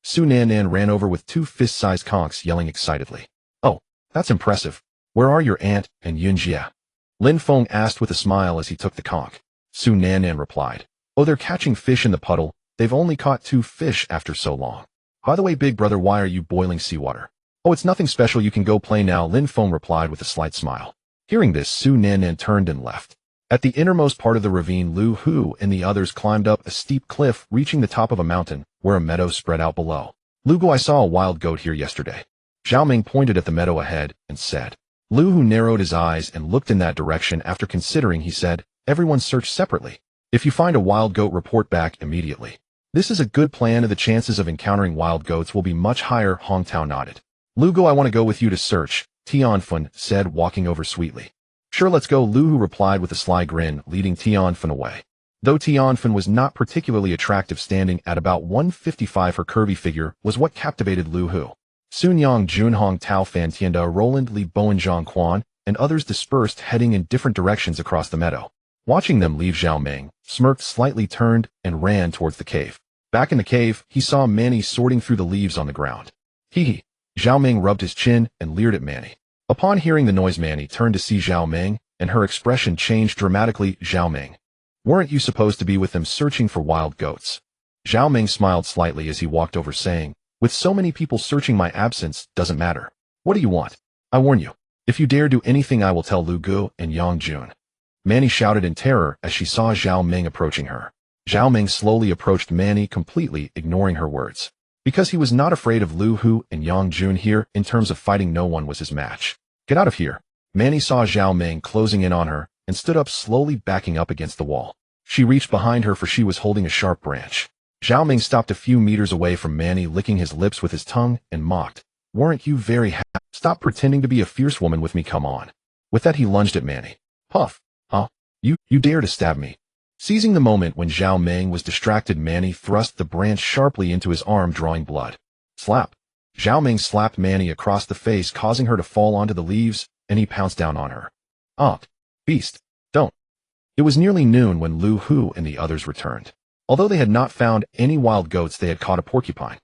Su Nan ran over with 2 fist-sized conchs, yelling excitedly. "Oh, that's impressive. Where are your aunt and Yunjia?" Lin Feng asked with a smile as he took the conch. Su Nan replied, "Oh, they're catching fish in the puddle. They've only caught 2 fish after so long. By the way, big brother, why are you boiling seawater?" "Oh, it's nothing special. You can go play now," Lin Feng replied with a slight smile. Hearing this, Su Nan turned and left. At the innermost part of the ravine, Lu Hu and the others climbed up a steep cliff, reaching the top of a mountain, where a meadow spread out below. "Lu Gu, I saw a wild goat here yesterday." Zhao Ming pointed at the meadow ahead and said. Lu Hu narrowed his eyes and looked in that direction. After considering, he said, "Everyone search separately. If you find a wild goat, report back immediately." "This is a good plan, and the chances of encountering wild goats will be much higher," Hong Tao nodded. "Lu Gu, I want to go with you to search," Tianfen said, walking over sweetly. "Sure, let's go," Lu Hu replied with a sly grin, leading Tianfen away. Though Tianfen was not particularly attractive, standing at about 155, her curvy figure was what captivated Lu Hu. Sun Yang, Jun Hong Tao, Fan Tianda, Roland, Li Bowen, Zhang Quan, and others dispersed, heading in different directions across the meadow. Watching them leave, Zhao Ming smirked slightly, turned, and ran towards the cave. Back in the cave, he saw Manny sorting through the leaves on the ground. Hee. Zhao Ming rubbed his chin and leered at Manny. Upon hearing the noise, Manny turned to see Zhao Ming, and her expression changed dramatically. "Zhao Ming, weren't you supposed to be with them searching for wild goats?" Zhao Ming smiled slightly as he walked over, saying, "With so many people searching, my absence doesn't matter. What do you want? I warn you, if you dare do anything, I will tell Lu Gu and Yang Jun." Manny shouted in terror as she saw Zhao Ming approaching her. Zhao Ming slowly approached Manny, completely ignoring her words. Because he was not afraid of Lu Hu and Yang Jun here, in terms of fighting, no one was his match. "Get out of here." Manny saw Zhao Ming closing in on her and stood up, slowly backing up against the wall. She reached behind her, for she was holding a sharp branch. Zhao Ming stopped a few meters away from Manny, licking his lips with his tongue, and mocked, "Weren't you very happy? Stop pretending to be a fierce woman with me, come on." With that, he lunged at Manny. "Puff. Huh? You dare to stab me?" Seizing the moment when Zhao Ming was distracted, Manny thrust the branch sharply into his arm, drawing blood. Slap. Zhao Ming slapped Manny across the face, causing her to fall onto the leaves, and he pounced down on her. Beast, don't." It was nearly noon when Lu Hu and the others returned. Although they had not found any wild goats, they had caught a porcupine.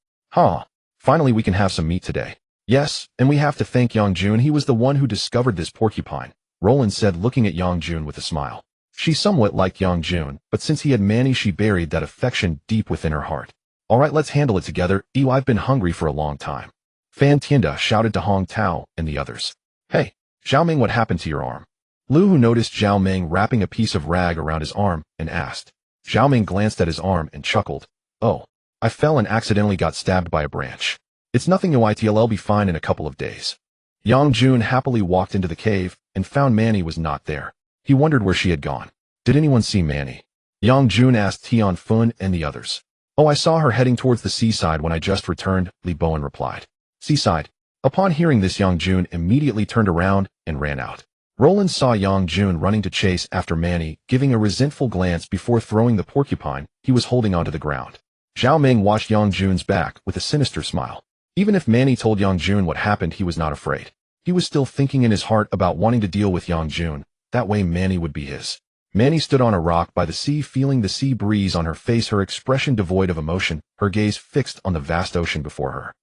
Finally we can have some meat today." "Yes, and we have to thank Yang Jun. He was the one who discovered this porcupine," Roland said, looking at Yang Jun with a smile. She somewhat liked Yang Jun, but since he had Manny, she buried that affection deep within her heart. "All right, let's handle it together. I've been hungry for a long time." Fan Tianda shouted to Hong Tao and the others. "Hey, Zhao Ming, what happened to your arm?" Lu Hu noticed Zhao Ming wrapping a piece of rag around his arm and asked. Zhao Ming glanced at his arm and chuckled. "Oh, I fell and accidentally got stabbed by a branch. It's nothing, I'll be fine in a couple of days." Yang Jun happily walked into the cave and found Manny was not there. He wondered where she had gone. "Did anyone see Manny?" Yang Jun asked Tianfen and the others. "Oh, I saw her heading towards the seaside when I just returned," Li Bowen replied. "Seaside? Upon hearing this, Yang Jun immediately turned around and ran out. Roland saw Yang Jun running to chase after Manny, giving a resentful glance before throwing the porcupine he was holding onto the ground. Zhao Ming watched Yang Jun's back with a sinister smile. Even if Manny told Yang Jun what happened, he was not afraid. He was still thinking in his heart about wanting to deal with Yang Jun. That way Manny would be his. Manny stood on a rock by the sea, feeling the sea breeze on her face, her expression devoid of emotion, her gaze fixed on the vast ocean before her.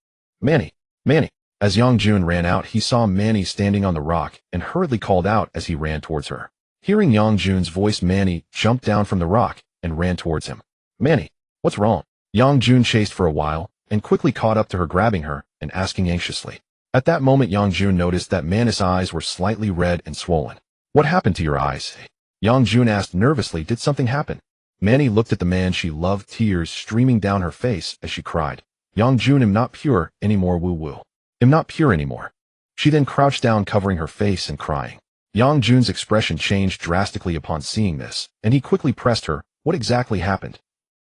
Manny! Manny! As Yang Jun ran out, he saw Manny standing on the rock and hurriedly called out as he ran towards her. Hearing Yang Jun's voice, Manny jumped down from the rock and ran towards him. Manny, what's wrong? Yang Jun chased for a while and quickly caught up to her, grabbing her and asking anxiously. At that moment, Yang Jun noticed that Manny's eyes were slightly red and swollen. What happened to your eyes? Yang Jun asked nervously. Did something happen? Manny looked at the man she loved, tears streaming down her face as she cried. Yang Jun, am not pure anymore, woo-woo. Am not pure anymore. She then crouched down, covering her face and crying. Yang Jun's expression changed drastically upon seeing this, and he quickly pressed her. What exactly happened?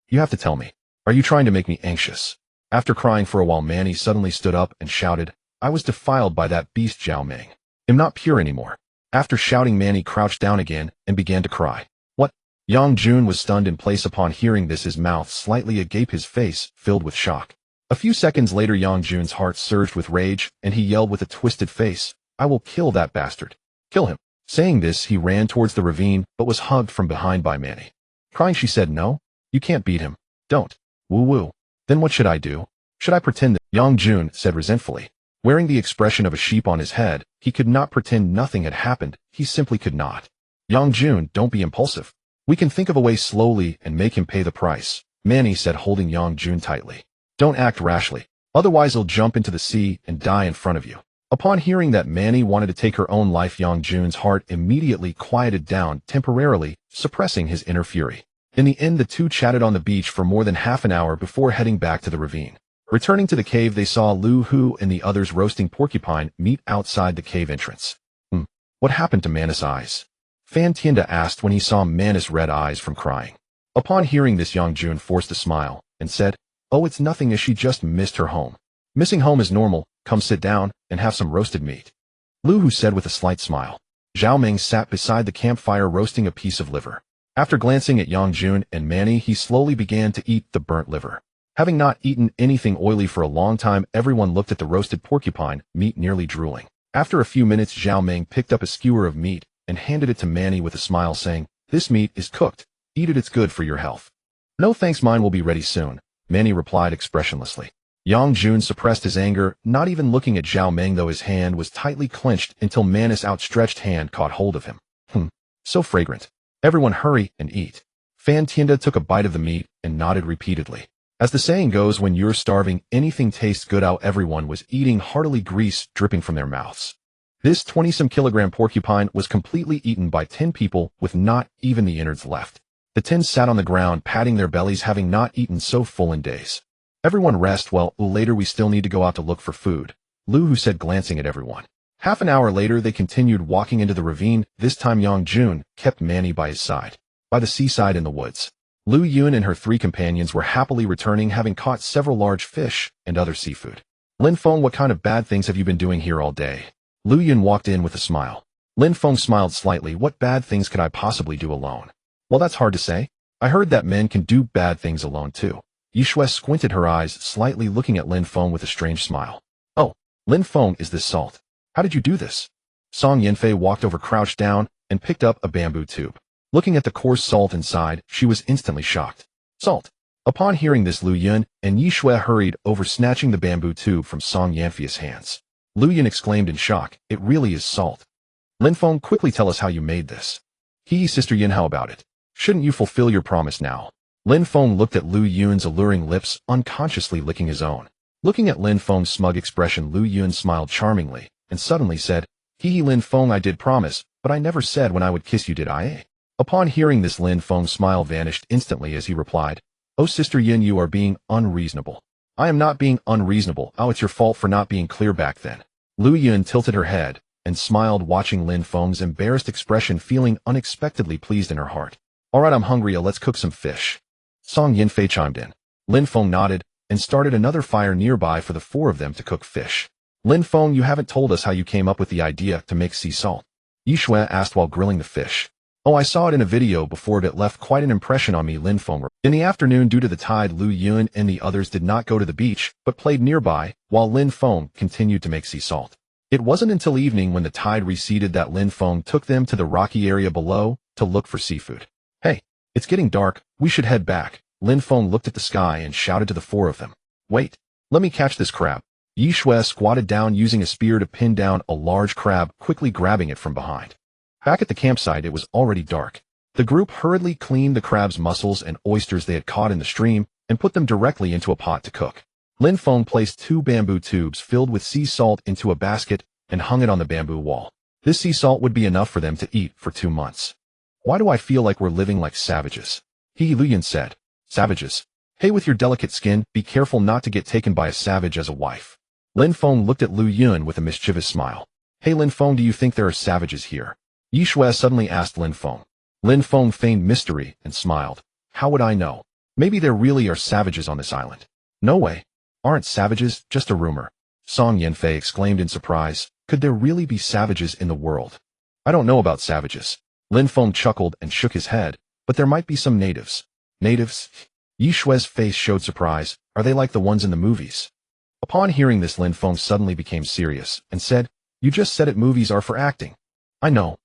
You have to tell me. Are you trying to make me anxious? After crying for a while, Manny suddenly stood up and shouted, I was defiled by that beast Zhao Ming. Am not pure anymore. After shouting, Manny crouched down again and began to cry. What? Yang Jun was stunned in place upon hearing this, his mouth slightly agape, his face filled with shock. A few seconds later, Yang Jun's heart surged with rage, and he yelled with a twisted face, I will kill that bastard. Kill him. Saying this, he ran towards the ravine, but was hugged from behind by Manny. Crying, she said, no, you can't beat him. Don't. Woo-woo. Then what should I do? Should I pretend that? Yang Jun said resentfully. Wearing the expression of a sheep on his head, he could not pretend nothing had happened. He simply could not. Yang Jun, don't be impulsive. We can think of a way slowly and make him pay the price, Manny said, holding Yang Jun tightly. Don't act rashly, otherwise he'll jump into the sea and die in front of you. Upon hearing that Manny wanted to take her own life, Yang Jun's heart immediately quieted down, temporarily suppressing his inner fury. In the end, the two chatted on the beach for more than half an hour before heading back to the ravine. Returning to the cave, they saw Lu Hu and the others roasting porcupine meat outside the cave entrance. What happened to Manus' eyes? Fan Tianda asked when he saw Manus' red eyes from crying. Upon hearing this, Yang Jun forced a smile and said, Oh, it's nothing, as she just missed her home. Missing home is normal. Come sit down and have some roasted meat. Lu Hu said with a slight smile. Zhao Ming sat beside the campfire roasting a piece of liver. After glancing at Yang Jun and Manny, he slowly began to eat the burnt liver. Having not eaten anything oily for a long time, everyone looked at the roasted porcupine meat, nearly drooling. After a few minutes, Zhao Ming picked up a skewer of meat and handed it to Manny with a smile, saying, This meat is cooked. Eat it, it's good for your health. No thanks, mine will be ready soon, Manny replied expressionlessly. Yang Jun suppressed his anger, not even looking at Zhao Ming, though his hand was tightly clenched until Manus' outstretched hand caught hold of him. So fragrant. Everyone hurry and eat. Fan Tianda took a bite of the meat and nodded repeatedly. As the saying goes, when you're starving, anything tastes good. How everyone was eating heartily, grease dripping from their mouths. This 20-some kilogram porcupine was completely eaten by 10 people with not even the innards left. The 10 sat on the ground, patting their bellies, having not eaten so full in days. Everyone rest. Well, later we still need to go out to look for food, Lu Hu said, glancing at everyone. Half an hour later, they continued walking into the ravine. This time Yang Jun kept Manny by his side. By the seaside in the woods, Lu Yun and her 3 companions were happily returning, having caught several large fish and other seafood. Lin Feng, what kind of bad things have you been doing here all day? Lu Yun walked in with a smile. Lin Feng smiled slightly. What bad things could I possibly do alone? Well, that's hard to say. I heard that men can do bad things alone too. Yishui squinted her eyes slightly, looking at Lin Feng with a strange smile. Oh, Lin Feng, is this salt? How did you do this? Song Yanfei walked over, crouched down, and picked up a bamboo tube. Looking at the coarse salt inside, she was instantly shocked. Salt. Upon hearing this, Lu Yun and Yishui hurried over, snatching the bamboo tube from Song Yanfei's hands. Lu Yun exclaimed in shock, It really is salt. Lin Feng, quickly tell us how you made this. Sister Yin, how about it? Shouldn't you fulfill your promise now? Lin Feng looked at Lu Yun's alluring lips, unconsciously licking his own. Looking at Lin Feng's smug expression, Lu Yun smiled charmingly, and suddenly said, Lin Feng, I did promise, but I never said when I would kiss you, did I? Upon hearing this, Lin Feng's smile vanished instantly as he replied, Oh, Sister Yin, you are being unreasonable. I am not being unreasonable. Oh, it's your fault for not being clear back then. Lu Yun tilted her head and smiled, watching Lin Feng's embarrassed expression, feeling unexpectedly pleased in her heart. All right, I'm hungry. Let's cook some fish. Song Yanfei chimed in. Lin Feng nodded and started another fire nearby for the 4 of them to cook fish. Lin Feng, you haven't told us how you came up with the idea to make sea salt. Yi Shui asked while grilling the fish. Oh, I saw it in a video before it left quite an impression on me, Lin Feng. In the afternoon, due to the tide, Lu Yun and the others did not go to the beach, but played nearby, while Lin Feng continued to make sea salt. It wasn't until evening when the tide receded that Lin Feng took them to the rocky area below to look for seafood. Hey, it's getting dark, we should head back. Lin Feng looked at the sky and shouted to the four of them. Wait, let me catch this crab. Yi Shui squatted down using a spear to pin down a large crab, quickly grabbing it from behind. Back at the campsite, it was already dark. The group hurriedly cleaned the crab's mussels and oysters they had caught in the stream and put them directly into a pot to cook. Lin Feng placed 2 bamboo tubes filled with sea salt into a basket and hung it on the bamboo wall. This sea salt would be enough for them to eat for 2 months. Why do I feel like we're living like savages? Lu Yun said. Savages? Hey, with your delicate skin, be careful not to get taken by a savage as a wife. Lin Feng looked at Lu Yun with a mischievous smile. Hey Lin Feng, do you think there are savages here? Yi Shui suddenly asked Lin Feng. Lin Feng feigned mystery and smiled. How would I know? Maybe there really are savages on this island. No way. Aren't savages just a rumor? Song Yanfei exclaimed in surprise. Could there really be savages in the world? I don't know about savages. Lin Feng chuckled and shook his head, but there might be some natives. Natives? Yi Shui's face showed surprise. Are they like the ones in the movies? Upon hearing this, Lin Feng suddenly became serious and said, You just said it, movies are for acting. I know.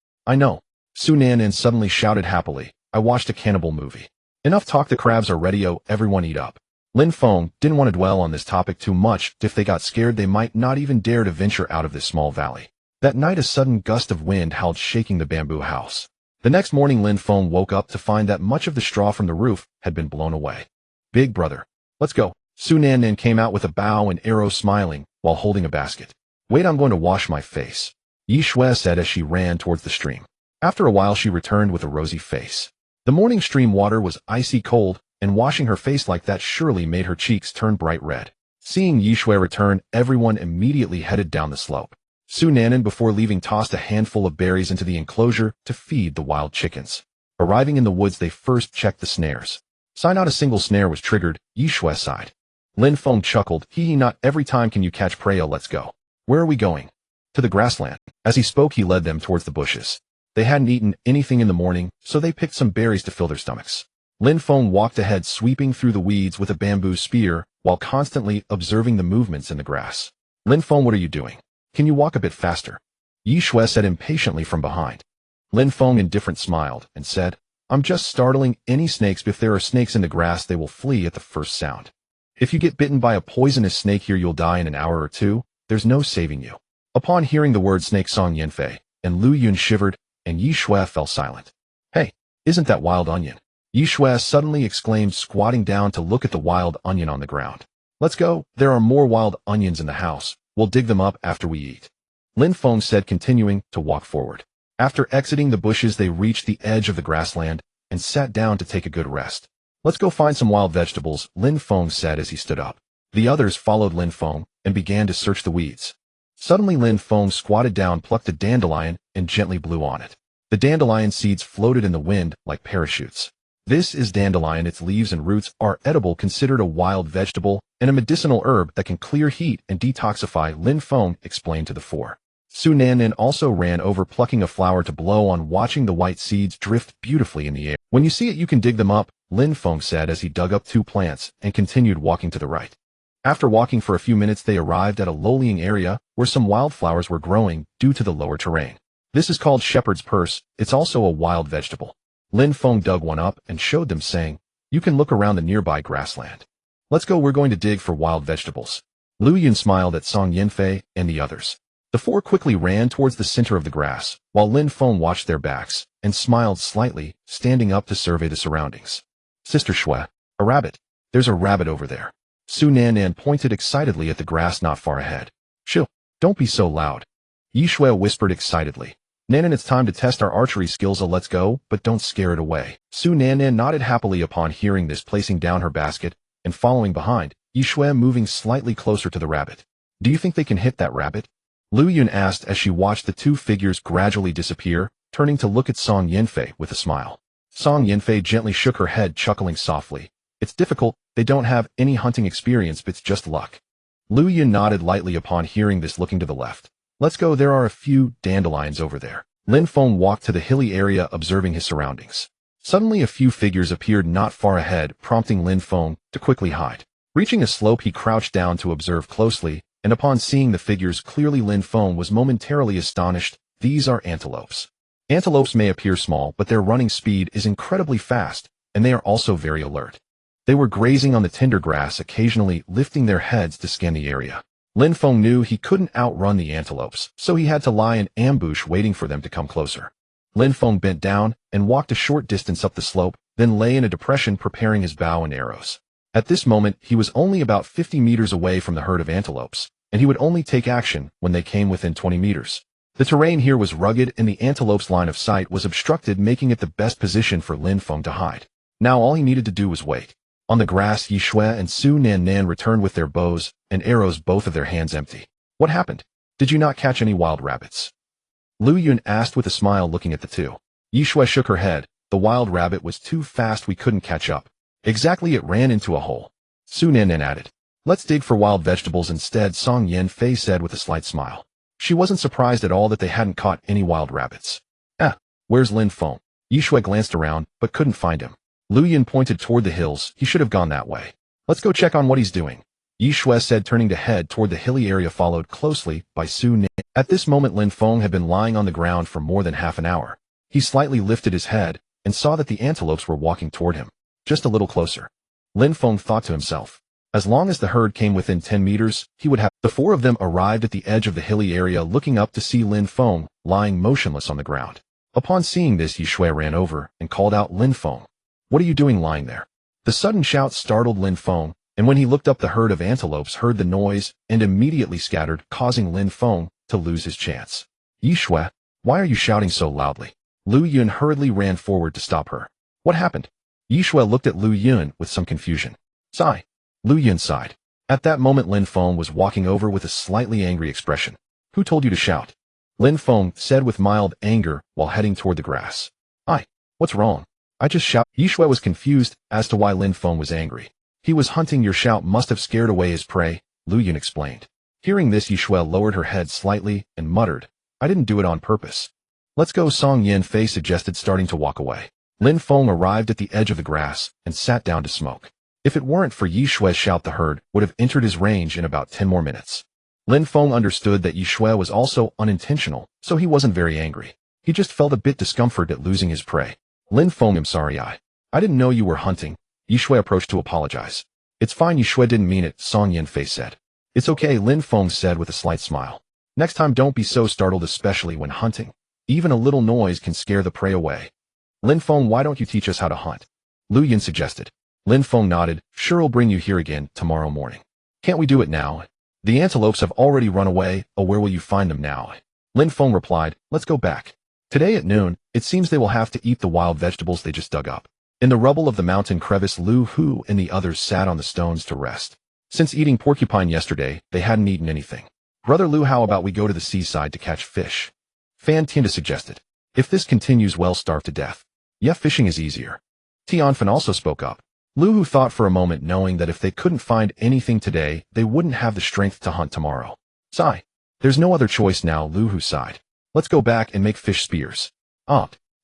Su Nanan suddenly shouted happily. I watched a cannibal movie. Enough talk, the crabs are ready, oh, everyone eat up. Lin Feng didn't want to dwell on this topic too much. If they got scared, they might not even dare to venture out of this small valley. That night, a sudden gust of wind howled, shaking the bamboo house. The next morning, Lin Feng woke up to find that much of the straw from the roof had been blown away. Big brother, let's go. Su Nanan came out with a bow and arrow, smiling, while holding a basket. Wait, I'm going to wash my face, Yi Shui said as she ran towards the stream. After a while, she returned with a rosy face. The morning stream water was icy cold, and washing her face like that surely made her cheeks turn bright red. Seeing Yi Shui return, everyone immediately headed down the slope. Su Nanan, before leaving, tossed a handful of berries into the enclosure to feed the wild chickens. Arriving in the woods, they first checked the snares. Not a single snare was triggered. Yi Shui sighed. Lin Feng chuckled. Hee, not every time can you catch prey. Let's go. Where are we going? To the grassland. As he spoke, he led them towards the bushes. They hadn't eaten anything in the morning, so they picked some berries to fill their stomachs. Lin Feng walked ahead, sweeping through the weeds with a bamboo spear, while constantly observing the movements in the grass. Lin Feng, what are you doing? Can you walk a bit faster? Yi Shui said impatiently from behind. Lin Feng indifferent smiled and said, I'm just startling any snakes. If there are snakes in the grass, they will flee at the first sound. If you get bitten by a poisonous snake here, you'll die in an hour or two. There's no saving you. Upon hearing the word snake, Song Yanfei and Lu Yun shivered, and Yi Shui fell silent. Hey, isn't that wild onion? Yi Shui suddenly exclaimed, squatting down to look at the wild onion on the ground. Let's go. There are more wild onions in the house. We'll dig them up after we eat. Lin Feng said, continuing to walk forward. After exiting the bushes, they reached the edge of the grassland and sat down to take a good rest. Let's go find some wild vegetables, Lin Feng said as he stood up. The others followed Lin Feng and began to search the weeds. Suddenly, Lin Feng squatted down, plucked a dandelion, and gently blew on it. The dandelion seeds floated in the wind like parachutes. This is dandelion. Its leaves and roots are edible, considered a wild vegetable and a medicinal herb that can clear heat and detoxify, Lin Feng explained to the four. Su Nanan also ran over, plucking a flower to blow on, watching the white seeds drift beautifully in the air. When you see it, you can dig them up, Lin Feng said as he dug up 2 plants and continued walking to the right. After walking for a few minutes, they arrived at a low-lying area where some wildflowers were growing due to the lower terrain. This is called shepherd's purse. It's also a wild vegetable. Lin Feng dug one up and showed them, saying, You can look around the nearby grassland. Let's go, we're going to dig for wild vegetables. Lu Yun smiled at Song Yanfei and the others. The four quickly ran towards the center of the grass, while Lin Feng watched their backs and smiled slightly, standing up to survey the surroundings. Sister Shui, a rabbit. There's a rabbit over there. Su Nanan pointed excitedly at the grass not far ahead. Shoo, don't be so loud. Yi Shui whispered excitedly. Nanan, it's time to test our archery skills. Let's go, but don't scare it away. Su Nanan nodded happily upon hearing this, placing down her basket and following behind, Yi Shui moving slightly closer to the rabbit. Do you think they can hit that rabbit? Lu Yun asked as she watched the 2 figures gradually disappear, turning to look at Song Yanfei with a smile. Song Yanfei gently shook her head, chuckling softly. It's difficult. They don't have any hunting experience, but it's just luck. Lu Yun nodded lightly upon hearing this, looking to the left. Let's go, there are a few dandelions over there. Lin Feng walked to the hilly area, observing his surroundings. Suddenly a few figures appeared not far ahead, prompting Lin Feng to quickly hide. Reaching a slope, he crouched down to observe closely, and upon seeing the figures clearly, Lin Feng was momentarily astonished. These are antelopes. Antelopes may appear small, but their running speed is incredibly fast, and they are also very alert. They were grazing on the tender grass, occasionally lifting their heads to scan the area. Lin Feng knew he couldn't outrun the antelopes, so he had to lie in ambush waiting for them to come closer. Lin Feng bent down and walked a short distance up the slope, then lay in a depression preparing his bow and arrows. At this moment, he was only about 50 meters away from the herd of antelopes, and he would only take action when they came within 20 meters. The terrain here was rugged and the antelope's line of sight was obstructed, making it the best position for Lin Feng to hide. Now all he needed to do was wait. On the grass, Yi Shui and Su Nan Nan returned with their bows and arrows, both of their hands empty. What happened? Did you not catch any wild rabbits? Lu Yun asked with a smile, looking at the two. Yi Shui shook her head. The wild rabbit was too fast, we couldn't catch up. Exactly, it ran into a hole. Su Nan Nan added. Let's dig for wild vegetables instead, Song Yen Fei said with a slight smile. She wasn't surprised at all that they hadn't caught any wild rabbits. Where's Lin Feng? Yi Shui glanced around, but couldn't find him. Lu Yun pointed toward the hills. He should have gone that way. Let's go check on what he's doing, Yi Shui said, turning to head toward the hilly area, followed closely by Su Nan. At this moment, Lin Feng had been lying on the ground for more than half an hour. He slightly lifted his head and saw that the antelopes were walking toward him. Just a little closer. Lin Feng thought to himself. As long as the herd came within 10 meters, he would have. The four of them arrived at the edge of the hilly area, looking up to see Lin Feng lying motionless on the ground. Upon seeing this, Yi Shui ran over and called out, Lin Feng, what are you doing lying there? The sudden shout startled Lin Feng, and when he looked up, the herd of antelopes heard the noise and immediately scattered, causing Lin Feng to lose his chance. Yi Shui, why are you shouting so loudly? Lu Yun hurriedly ran forward to stop her. What happened? Yi Shui looked at Lu Yun with some confusion. Sigh. Lu Yun sighed. At that moment, Lin Feng was walking over with a slightly angry expression. Who told you to shout? Lin Feng said with mild anger while heading toward the grass. What's wrong? I just shout. Yi Shui was confused as to why Lin Feng was angry. He was hunting. Your shout must have scared away his prey, Lu Yun explained. Hearing this, Yi Shui lowered her head slightly and muttered, I didn't do it on purpose. Let's go, Song Yen Fei suggested, starting to walk away. Lin Feng arrived at the edge of the grass and sat down to smoke. If it weren't for Yi Shui's shout, the herd would have entered his range in about 10 more minutes. Lin Feng understood that Yi Shui was also unintentional, so he wasn't very angry. He just felt a bit discomforted at losing his prey. Lin Feng, I'm sorry, I didn't know you were hunting. Yi Shui approached to apologize. It's fine, Yi Shui didn't mean it, Song Yen Fei said. It's okay, Lin Feng said with a slight smile. Next time don't be so startled, especially when hunting. Even a little noise can scare the prey away. Lin Feng, why don't you teach us how to hunt? Lu Yun suggested. Lin Feng nodded. Sure, I'll bring you here again tomorrow morning. Can't we do it now? The antelopes have already run away. Oh, where will you find them now? Lin Feng replied. Let's go back. Today at noon, it seems they will have to eat the wild vegetables they just dug up. In the rubble of the mountain crevice, Lu Hu and the others sat on the stones to rest. Since eating porcupine yesterday, they hadn't eaten anything. Brother Lu, how about we go to the seaside to catch fish? Fan Tianda suggested. If this continues, we'll starve to death. Yeah, fishing is easier. Tianfen also spoke up. Lu Hu thought for a moment, knowing that if they couldn't find anything today, they wouldn't have the strength to hunt tomorrow. Sigh. There's no other choice now, Lu Hu sighed. Let's go back and make fish spears.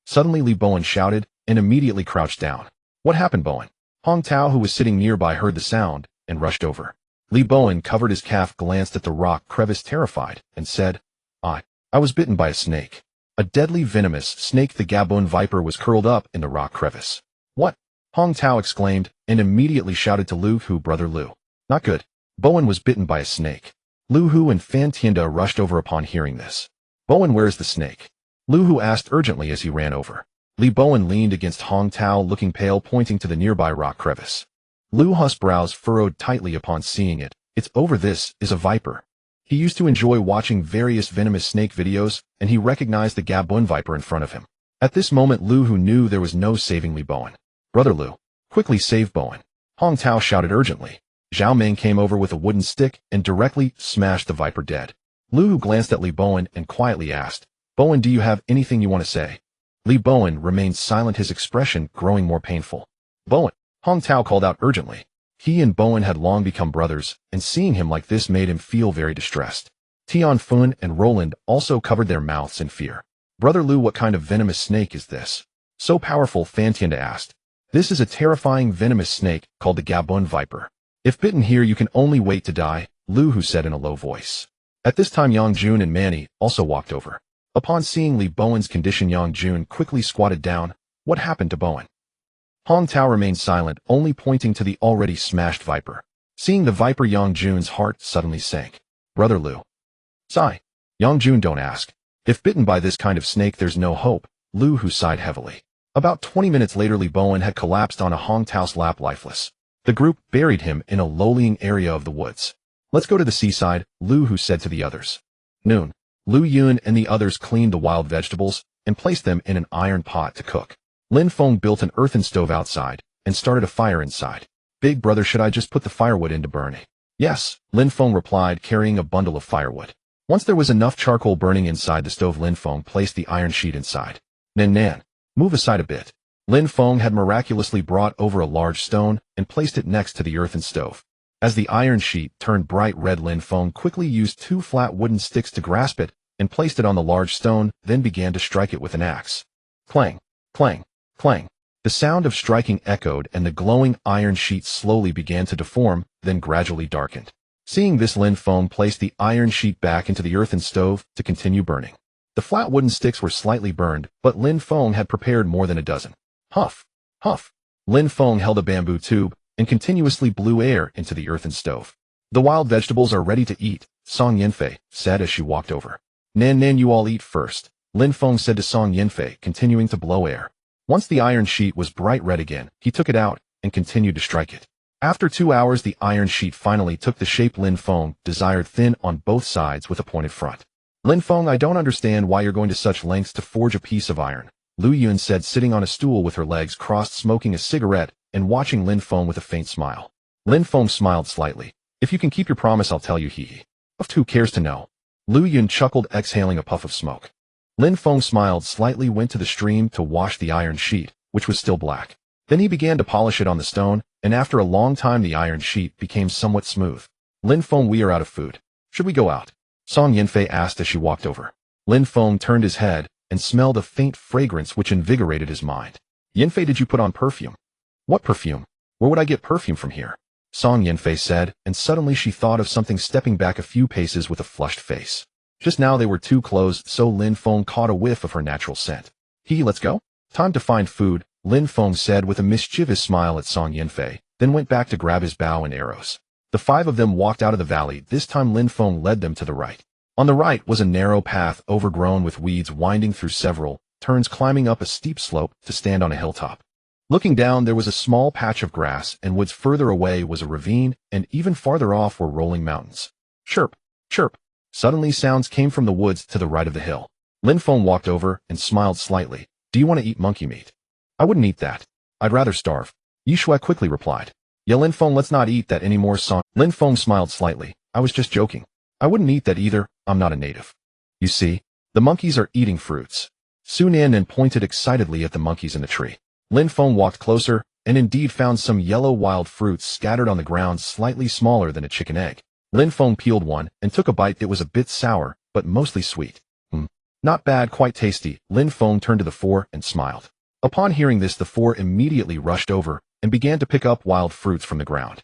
Suddenly Li Bowen shouted and immediately crouched down. What happened, Bowen? Hong Tao, who was sitting nearby, heard the sound and rushed over. Li Bowen covered his calf, glanced at the rock crevice terrified, and said, I was bitten by a snake. A deadly venomous snake. The Gabon viper was curled up in the rock crevice. What? Hong Tao exclaimed and immediately shouted to Lu Hu, Brother Lu. Not good. Bowen was bitten by a snake. Lu Hu and Fan Tianda rushed over upon hearing this. Bowen, where's the snake? Lu Hu asked urgently as he ran over. Li Bowen leaned against Hong Tao, looking pale, pointing to the nearby rock crevice. Lu Hu's brows furrowed tightly upon seeing it. It's over, this is a viper. He used to enjoy watching various venomous snake videos, and he recognized the Gabon viper in front of him. At this moment, Lu Hu knew there was no saving Li Bowen. Brother Lu, quickly save Bowen. Hong Tao shouted urgently. Zhao Ming came over with a wooden stick and directly smashed the viper dead. Lu Hu glanced at Li Bowen and quietly asked, Bowen, do you have anything you want to say? Li Bowen remained silent, his expression growing more painful. Bowen, Hong Tao called out urgently. He and Bowen had long become brothers, and seeing him like this made him feel very distressed. Tian Fun and Roland also covered their mouths in fear. Brother Lu, what kind of venomous snake is this? So powerful, Fan Tianda asked. This is a terrifying venomous snake called the Gabun viper. If bitten here you can only wait to die, Lu Hu said in a low voice. At this time Yang Jun and Manny also walked over. Upon seeing Li Bowen's condition, Yang Jun quickly squatted down. What happened to Bowen? Hong Tao remained silent, only pointing to the already smashed viper. Seeing the viper, Yang Jun's heart suddenly sank. Brother Lu. Sigh. Yang Jun, don't ask. If bitten by this kind of snake there's no hope, Lu Hu sighed heavily. About 20 minutes later Li Bowen had collapsed on a Hong Tao's lap lifeless. The group buried him in a low-lying area of the woods. Let's go to the seaside, Lu Hu said to the others. Noon. Lu Yun and the others cleaned the wild vegetables and placed them in an iron pot to cook. Lin Feng built an earthen stove outside and started a fire inside. Big brother, should I just put the firewood in to burn? Yes, Lin Feng replied, carrying a bundle of firewood. Once there was enough charcoal burning inside the stove, Lin Feng placed the iron sheet inside. Nan, move aside a bit. Lin Feng had miraculously brought over a large stone and placed it next to the earthen stove. As the iron sheet turned bright red, Lin Feng quickly used 2 flat wooden sticks to grasp it and placed it on the large stone, then began to strike it with an axe. Clang, clang, clang. The sound of striking echoed and the glowing iron sheet slowly began to deform, then gradually darkened. Seeing this, Lin Feng placed the iron sheet back into the earthen stove to continue burning. The flat wooden sticks were slightly burned, but Lin Feng had prepared more than a dozen. Huff, huff. Lin Feng held a bamboo tube and continuously blew air into the earthen stove. The wild vegetables are ready to eat, Song Yinfei said as she walked over. Nan, you all eat first, Lin Feng said to Song Yinfei, continuing to blow air. Once the iron sheet was bright red again, he took it out and continued to strike it. After 2 hours, the iron sheet finally took the shape Lin Feng desired, thin on both sides with a pointed front. Lin Feng, I don't understand why you're going to such lengths to forge a piece of iron, Lu Yun said, sitting on a stool with her legs crossed, smoking a cigarette and watching Lin Feng with a faint smile. Lin Feng smiled slightly. If you can keep your promise, I'll tell you, he. Of who cares to know? Lu Yun chuckled, exhaling a puff of smoke. Lin Feng smiled slightly, went to the stream to wash the iron sheet, which was still black. Then he began to polish it on the stone, and after a long time the iron sheet became somewhat smooth. Lin Feng, we are out of food. Should we go out? Song Yinfei asked as she walked over. Lin Feng turned his head and smelled a faint fragrance which invigorated his mind. Yinfei, did you put on perfume? What perfume? Where would I get perfume from here? Song Yinfei said, and suddenly she thought of something, stepping back a few paces with a flushed face. Just now they were too close, so Lin Feng caught a whiff of her natural scent. Let's go? Time to find food, Lin Feng said with a mischievous smile at Song Yinfei, then went back to grab his bow and arrows. The 5 of them walked out of the valley. This time Lin Feng led them to the right. On the right was a narrow path overgrown with weeds, winding through several turns, climbing up a steep slope to stand on a hilltop. Looking down, there was a small patch of grass, and woods. Further away was a ravine, and even farther off were rolling mountains. Chirp, chirp. Suddenly sounds came from the woods to the right of the hill. Lin Feng walked over and smiled slightly. Do you want to eat monkey meat? I wouldn't eat that. I'd rather starve. Yishui quickly replied. Yeah, Lin Feng, let's not eat that anymore, son. Lin Feng smiled slightly. I was just joking. I wouldn't eat that either. I'm not a native. You see, the monkeys are eating fruits. Su Nan pointed excitedly at the monkeys in the tree. Lin Feng walked closer and indeed found some yellow wild fruits scattered on the ground, slightly smaller than a chicken egg. Lin Feng peeled one and took a bite. It was a bit sour, but mostly sweet. Not bad, quite tasty. Lin Feng turned to the 4 and smiled. Upon hearing this, the 4 immediately rushed over and began to pick up wild fruits from the ground.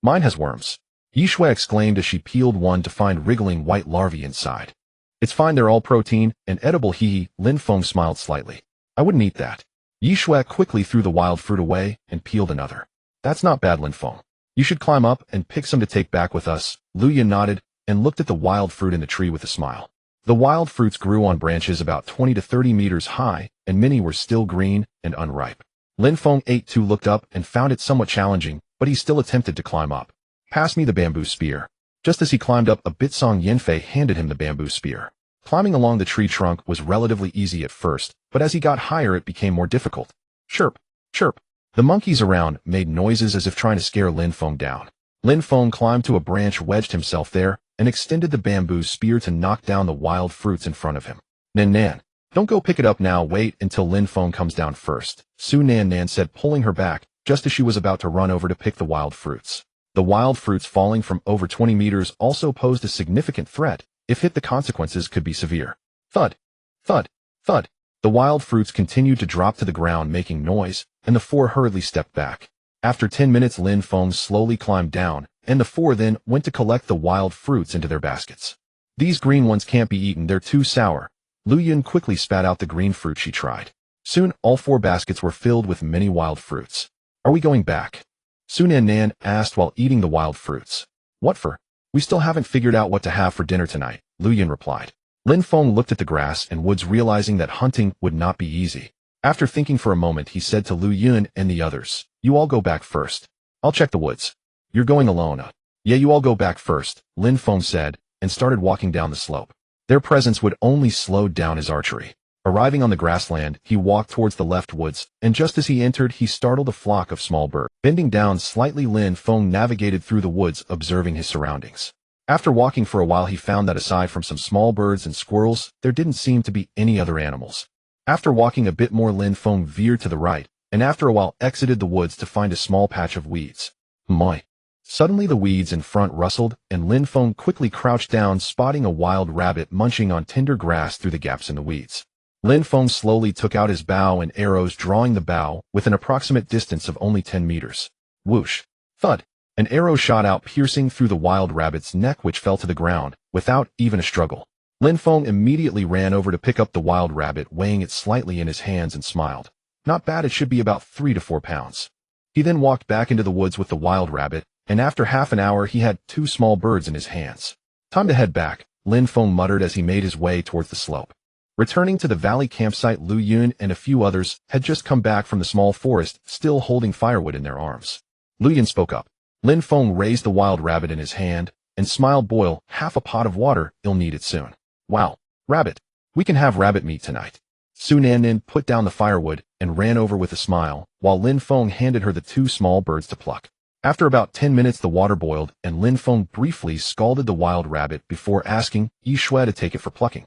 Mine has worms, Yishui exclaimed as she peeled one to find wriggling white larvae inside. It's fine, they're all protein and edible, hee. Lin Feng smiled slightly. I wouldn't eat that. Yishui quickly threw the wild fruit away and peeled another. That's not bad, Lin Feng. You should climb up and pick some to take back with us. Lu Yin nodded and looked at the wild fruit in the tree with a smile. The wild fruits grew on branches about 20 to 30 meters high, and many were still green and unripe. Lin Feng ate 2, looked up and found it somewhat challenging, but he still attempted to climb up. Pass me the bamboo spear. Just as he climbed up a bit, Song Yinfei handed him the bamboo spear. Climbing along the tree trunk was relatively easy at first, but as he got higher it became more difficult. Chirp, chirp. The monkeys around made noises as if trying to scare Lin Feng down. Lin Feng climbed to a branch, wedged himself there, and extended the bamboo spear to knock down the wild fruits in front of him. Nan, don't go pick it up now, wait until Lin Feng comes down first, Su Nan said, pulling her back just as she was about to run over to pick the wild fruits. The wild fruits falling from over 20 meters also posed a significant threat. If hit, the consequences could be severe. Thud, thud, thud. The wild fruits continued to drop to the ground, making noise, and the four hurriedly stepped back. After 10 minutes, Lin Feng slowly climbed down, and the four then went to collect the wild fruits into their baskets. These green ones can't be eaten, they're too sour. Lu Yun quickly spat out the green fruit she tried. Soon, all 4 baskets were filled with many wild fruits. Are we going back? Su Nan asked while eating the wild fruits. What for? We still haven't figured out what to have for dinner tonight, Lu Yun replied. Lin Feng looked at the grass and woods, realizing that hunting would not be easy. After thinking for a moment, he said to Lu Yun and the others, "You all go back first. I'll check the woods." "You're going alone?" "Yeah, you all go back first," Lin Feng said, and started walking down the slope. Their presence would only slow down his archery. Arriving on the grassland, he walked towards the left woods, and just as he entered, he startled a flock of small birds. Bending down slightly, Lin Feng navigated through the woods, observing his surroundings. After walking for a while, he found that aside from some small birds and squirrels, there didn't seem to be any other animals. After walking a bit more, Lin Feng veered to the right, and after a while exited the woods to find a small patch of weeds. My! Suddenly the weeds in front rustled, and Lin Feng quickly crouched down, spotting a wild rabbit munching on tender grass through the gaps in the weeds. Lin Feng slowly took out his bow and arrows, drawing the bow with an approximate distance of only 10 meters. Whoosh! Thud! An arrow shot out, piercing through the wild rabbit's neck, which fell to the ground, without even a struggle. Lin Feng immediately ran over to pick up the wild rabbit, weighing it slightly in his hands, and smiled. Not bad, it should be about 3 to 4 pounds. He then walked back into the woods with the wild rabbit, and after half an hour he had 2 small birds in his hands. Time to head back, Lin Feng muttered as he made his way towards the slope. Returning to the valley campsite, Lu Yun and a few others had just come back from the small forest, still holding firewood in their arms. Lu Yun spoke up. Lin Feng raised the wild rabbit in his hand and smiled. "Boil half a pot of water, you'll need it soon." "Wow, rabbit. We can have rabbit meat tonight." Su Nan put down the firewood and ran over with a smile, while Lin Feng handed her the 2 small birds to pluck. After about 10 minutes the water boiled, and Lin Feng briefly scalded the wild rabbit before asking Yi Shui to take it for plucking.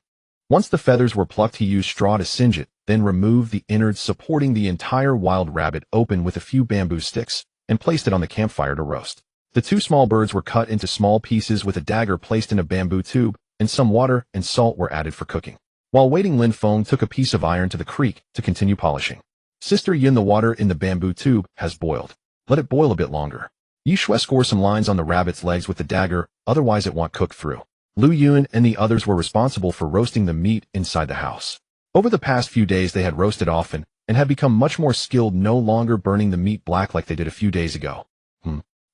Once the feathers were plucked, he used straw to singe it, then removed the innards, supporting the entire wild rabbit open with a few bamboo sticks, and placed it on the campfire to roast. The 2 small birds were cut into small pieces with a dagger placed in a bamboo tube, and some water and salt were added for cooking. While waiting, Lin Feng took a piece of iron to the creek to continue polishing. "Sister Yin, the water in the bamboo tube has boiled. Let it boil a bit longer. Yi Shui, score some lines on the rabbit's legs with the dagger, otherwise it won't cook through." Lu Yun and the others were responsible for roasting the meat inside the house. Over the past few days they had roasted often, and had become much more skilled, no longer burning the meat black like they did a few days ago.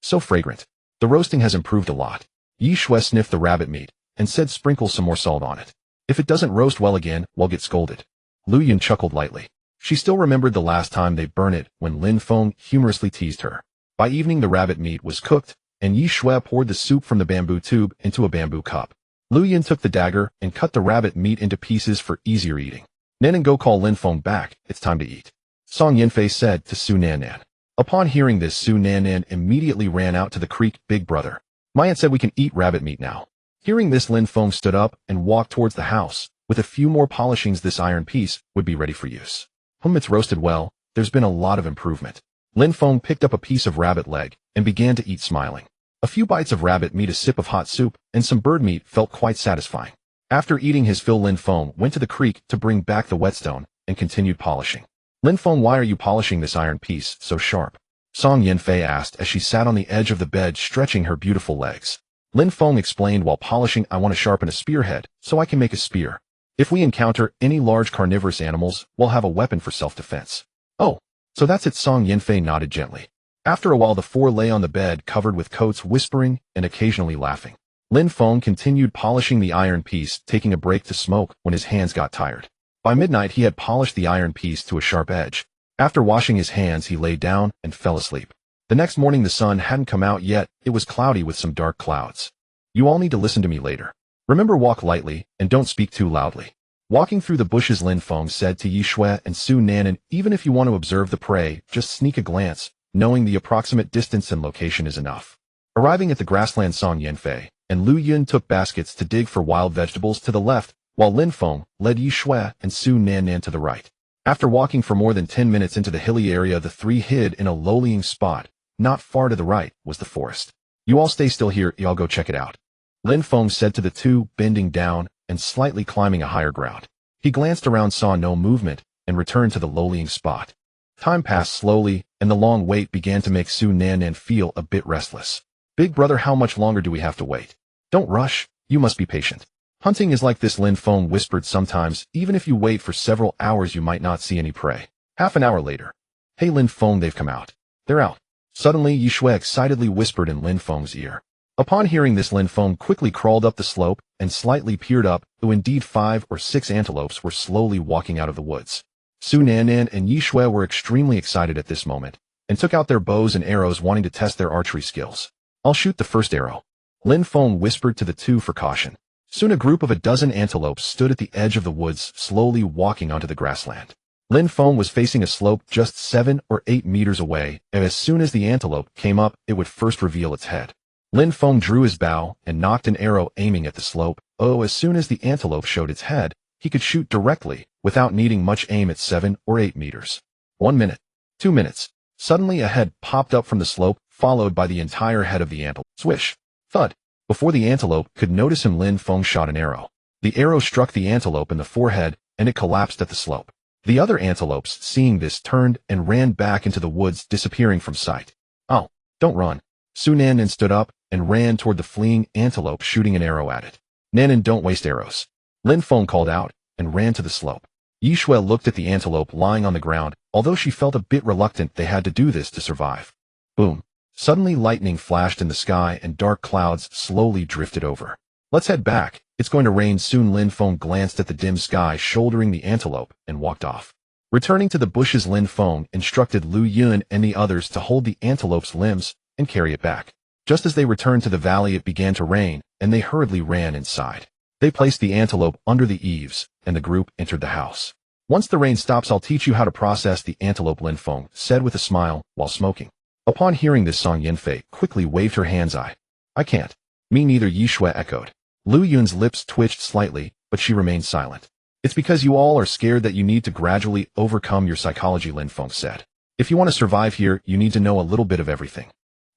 So fragrant. The roasting has improved a lot. Yi Shui sniffed the rabbit meat, and said, "Sprinkle some more salt on it. If it doesn't roast well again, we'll get scolded." Lu Yun chuckled lightly. She still remembered the last time they burned it, when Lin Feng humorously teased her. By evening the rabbit meat was cooked, and Yi Shui poured the soup from the bamboo tube into a bamboo cup. Lu Yun took the dagger and cut the rabbit meat into pieces for easier eating. "Nan and go call Lin Feng back, it's time to eat," Song Yanfei said to Su Nan. Upon hearing this, Su Nan immediately ran out to the creek. "Big brother, my aunt said we can eat rabbit meat now." Hearing this, Lin Feng stood up and walked towards the house. With a few more polishings, this iron piece would be ready for use. It's roasted well, there's been a lot of improvement. Lin Feng picked up a piece of rabbit leg and began to eat, smiling. A few bites of rabbit meat, a sip of hot soup, and some bird meat felt quite satisfying. After eating his fill, Lin Feng went to the creek to bring back the whetstone and continued polishing. "Lin Feng, why are you polishing this iron piece so sharp?" Song Yanfei asked as she sat on the edge of the bed, stretching her beautiful legs. Lin Feng explained while polishing, "I want to sharpen a spearhead so I can make a spear. If we encounter any large carnivorous animals, we'll have a weapon for self-defense." "Oh, so that's it." Song Yanfei nodded gently. After a while the 4 lay on the bed covered with coats, whispering and occasionally laughing. Lin Feng continued polishing the iron piece, taking a break to smoke when his hands got tired. By midnight he had polished the iron piece to a sharp edge. After washing his hands he lay down and fell asleep. The next morning the sun hadn't come out yet, it was cloudy with some dark clouds. "You all need to listen to me later. Remember, walk lightly and don't speak too loudly." Walking through the bushes, Lin Feng said to Yi Shui and Su Nan, "Even if you want to observe the prey, just sneak a glance. Knowing the approximate distance and location is enough." Arriving at the grassland, Song Yanfei and Lu Yun took baskets to dig for wild vegetables to the left, while Lin Feng led Yi Shui and Su Nan to the right. After walking for more than 10 minutes into the hilly area, the three hid in a low-lying spot. Not far to the right was the forest. You all stay still here, I'll go check it out, Lin Feng said to the two, bending down and slightly climbing a higher ground. He glanced around, saw no movement, and returned to the low-lying spot. Time passed slowly, and the long wait began to make Su Nan feel a bit restless. Big brother, how much longer do we have to wait? Don't rush, you must be patient. Hunting is like this, Lin Feng whispered. Sometimes, even if you wait for several hours, you might not see any prey. Half an hour later. Hey Lin Feng, they've come out. They're out. Suddenly, Yishui excitedly whispered in Lin Feng's ear. Upon hearing this, Lin Feng quickly crawled up the slope and slightly peered up, though indeed 5 or 6 antelopes were slowly walking out of the woods. Su Nan and Yishui were extremely excited at this moment, and took out their bows and arrows, wanting to test their archery skills. I'll shoot the first arrow, Lin Feng whispered to the two for caution. Soon a group of a dozen antelopes stood at the edge of the woods, slowly walking onto the grassland. Lin Feng was facing a slope just 7 or 8 meters away, and as soon as the antelope came up, it would first reveal its head. Lin Feng drew his bow and knocked an arrow, aiming at the slope. As soon as the antelope showed its head, he could shoot directly, without needing much aim, at 7 or 8 meters. 1 minute. 2 minutes. Suddenly a head popped up from the slope, followed by the entire head of the antelope. Swish. Thud. Before the antelope could notice him, Lin Feng shot an arrow. The arrow struck the antelope in the forehead, and it collapsed at the slope. The other antelopes, seeing this, turned and ran back into the woods, disappearing from sight. Oh, don't run. Su Nan stood up and ran toward the fleeing antelope, shooting an arrow at it. Nan, don't waste arrows, Lin Feng called out, and ran to the slope. Yishui looked at the antelope lying on the ground. Although she felt a bit reluctant, they had to do this to survive. Boom. Suddenly lightning flashed in the sky and dark clouds slowly drifted over. Let's head back. It's going to rain soon. Lin Feng glanced at the dim sky, shouldering the antelope, and walked off. Returning to the bushes, Lin Feng instructed Lu Yun and the others to hold the antelope's limbs and carry it back. Just as they returned to the valley, it began to rain, and they hurriedly ran inside. They placed the antelope under the eaves, and the group entered the house. Once the rain stops, I'll teach you how to process the antelope, Lin Feng said with a smile while smoking. Upon hearing this, Song Yanfei quickly waved her hands. I can't. Me neither, Yishui echoed. Lu Yun's lips twitched slightly, but she remained silent. It's because you all are scared that you need to gradually overcome your psychology, Lin Feng said. If you want to survive here, you need to know a little bit of everything.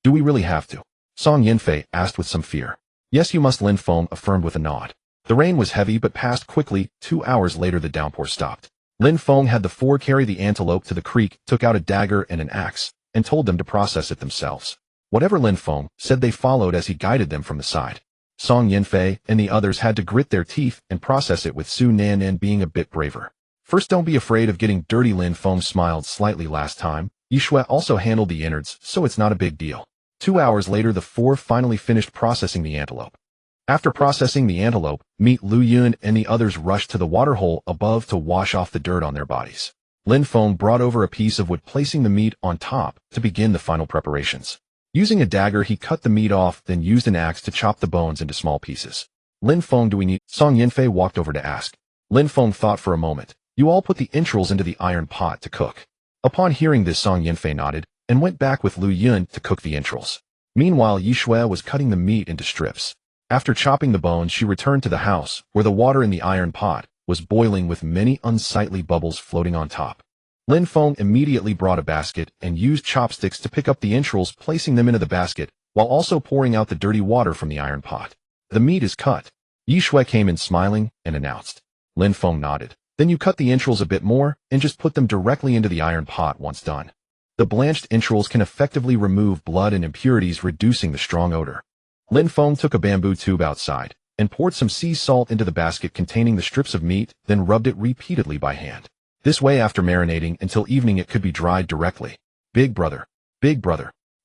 Do we really have to? Song Yanfei asked with some fear. Yes, you must, Lin Feng affirmed with a nod. The rain was heavy but passed quickly. 2 hours later, the downpour stopped. Lin Feng had the four carry the antelope to the creek, took out a dagger and an axe, and told them to process it themselves. Whatever Lin Feng said, they followed as he guided them from the side. Song Yanfei and the others had to grit their teeth and process it, with Su Nan being a bit braver. First, don't be afraid of getting dirty. Lin Feng smiled slightly. Last time, Yishui also handled the innards, so it's not a big deal. 2 hours later, the four finally finished processing the antelope. After processing the antelope, meat, Lu Yun and the others rushed to the waterhole above to wash off the dirt on their bodies. Lin Feng brought over a piece of wood, placing the meat on top to begin the final preparations. Using a dagger, he cut the meat off, then used an axe to chop the bones into small pieces. Lin Feng, do we need? Song Yanfei walked over to ask. Lin Feng thought for a moment. You all put the entrails into the iron pot to cook. Upon hearing this, Song Yanfei nodded and went back with Lu Yun to cook the entrails. Meanwhile, Yishui was cutting the meat into strips. After chopping the bones, she returned to the house, where the water in the iron pot was boiling with many unsightly bubbles floating on top. Lin Feng immediately brought a basket and used chopsticks to pick up the entrails, placing them into the basket, while also pouring out the dirty water from the iron pot. The meat is cut. Yishui came in smiling and announced. Lin Feng nodded. Then you cut the entrails a bit more and just put them directly into the iron pot once done. The blanched entrails can effectively remove blood and impurities, reducing the strong odor. Lin Feng took a bamboo tube outside and poured some sea salt into the basket containing the strips of meat, then rubbed it repeatedly by hand. This way, after marinating until evening, it could be dried directly. Big brother,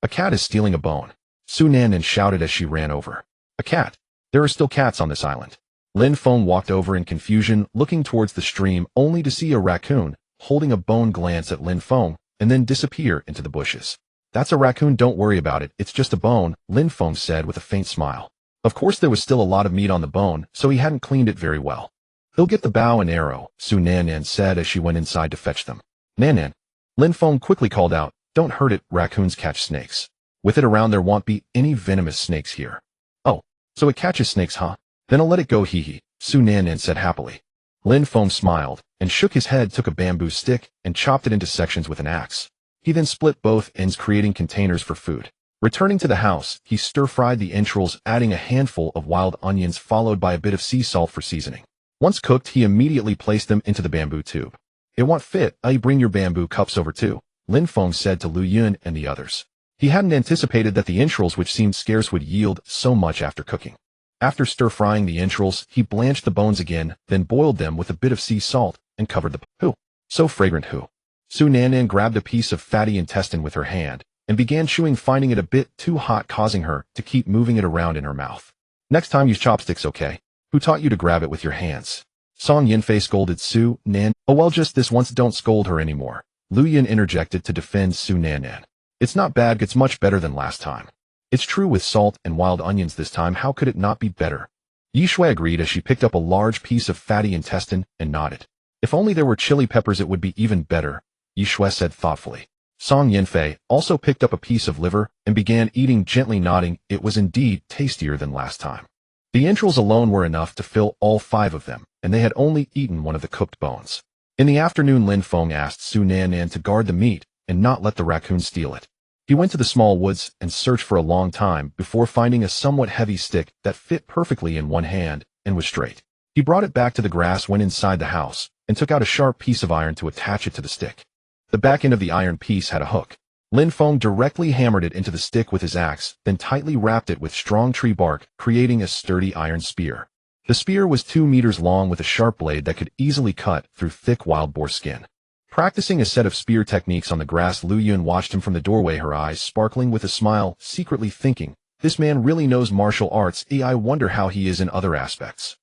a cat is stealing a bone, Su Nan shouted as she ran over. A cat? There are still cats on this island. Lin Feng walked over in confusion, looking towards the stream, only to see a raccoon holding a bone glance at Lin Feng and then disappear into the bushes. That's a raccoon, don't worry about it, it's just a bone, Lin Feng said with a faint smile. Of course, there was still a lot of meat on the bone, so he hadn't cleaned it very well. He'll get the bow and arrow, Su Nan said as she went inside to fetch them. Nan, Lin Feng quickly called out, don't hurt it, raccoons catch snakes. With it around, there won't be any venomous snakes here. Oh, so it catches snakes, huh? Then I'll let it go, hee hee, Su Nan said happily. Lin Feng smiled, and shook his head, took a bamboo stick, and chopped it into sections with an axe. He then split both ends, creating containers for food. Returning to the house, he stir-fried the entrails, adding a handful of wild onions followed by a bit of sea salt for seasoning. Once cooked, he immediately placed them into the bamboo tube. "It won't fit, bring your bamboo cups over too," Lin Feng said to Lu Yun and the others. He hadn't anticipated that the entrails, which seemed scarce, would yield so much after cooking. After stir-frying the entrails, he blanched the bones again, then boiled them with a bit of sea salt, and covered the "Hu." So fragrant "Hu." Su Nannan grabbed a piece of fatty intestine with her hand, and began chewing, finding it a bit too hot, causing her to keep moving it around in her mouth. "Next time use chopsticks, okay? Who taught you to grab it with your hands?" Song Yinfei scolded Su Nan. "Oh well, just this once, don't scold her anymore," Lu Yin interjected to defend Su Nannan. "It's not bad, it's much better than last time." "It's true, with salt and wild onions this time, how could it not be better?" Yi Shui agreed as she picked up a large piece of fatty intestine and nodded. "If only there were chili peppers it would be even better," Yi Shui said thoughtfully. Song Yinfei also picked up a piece of liver and began eating, gently nodding. It was indeed tastier than last time. The entrails alone were enough to fill all 5 of them, and they had only eaten one of the cooked bones. In the afternoon, Lin Feng asked Su Nannan to guard the meat and not let the raccoon steal it. He went to the small woods and searched for a long time before finding a somewhat heavy stick that fit perfectly in one hand and was straight. He brought it back to the grass, went inside the house, and took out a sharp piece of iron to attach it to the stick. The back end of the iron piece had a hook. Lin Feng directly hammered it into the stick with his axe, then tightly wrapped it with strong tree bark, creating a sturdy iron spear. The spear was 2 meters long with a sharp blade that could easily cut through thick wild boar skin. Practicing a set of spear techniques on the grass, Lu Yun watched him from the doorway, her eyes sparkling with a smile, secretly thinking, "This man really knows martial arts. I wonder how he is in other aspects.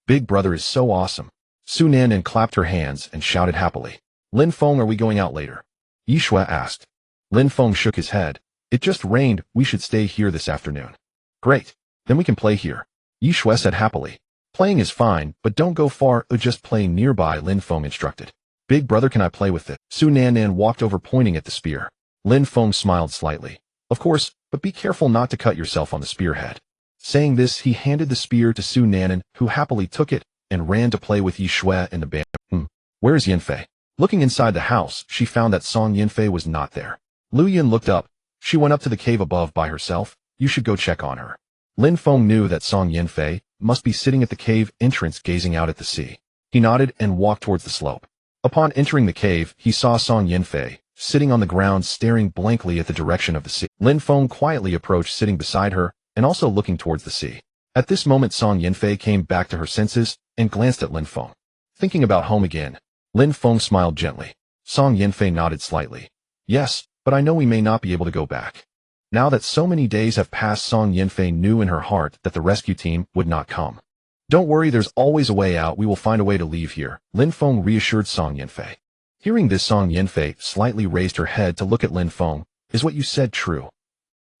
Big brother is so awesome." Su Nannan clapped her hands and shouted happily. "Lin Feng, are we going out later?" Yi Shui asked. Lin Feng shook his head. "It just rained, we should stay here this afternoon." "Great, then we can play here," Yi Shui said happily. "Playing is fine, but don't go far, just play nearby," Lin Feng instructed. "Big brother, can I play with it?" Su Nannan walked over, pointing at the spear. Lin Feng smiled slightly. "Of course, but be careful not to cut yourself on the spearhead." Saying this, he handed the spear to Su Nannan, who happily took it and ran to play with Yi Shui and the band. Where is Yinfei?" Looking inside the house, she found that Song Yinfei was not there. Lu Yun looked up. She went up to the cave above by herself. "You should go check on her." Lin Feng knew that Song Yinfei must be sitting at the cave entrance gazing out at the sea. He nodded and walked towards the slope. Upon entering the cave, he saw Song Yinfei sitting on the ground, staring blankly at the direction of the sea. Lin Feng quietly approached, sitting beside her and also looking towards the sea. At this moment, Song Yinfei came back to her senses and glanced at Lin Feng. Thinking about home again, Lin Feng smiled gently. Song Yinfei nodded slightly. "Yes, but I know we may not be able to go back." Now that so many days have passed, Song Yinfei knew in her heart that the rescue team would not come. "Don't worry, there's always a way out. We will find a way to leave here," Lin Feng reassured Song Yinfei. Hearing this, Song Yinfei slightly raised her head to look at Lin Feng. "Is what you said true?"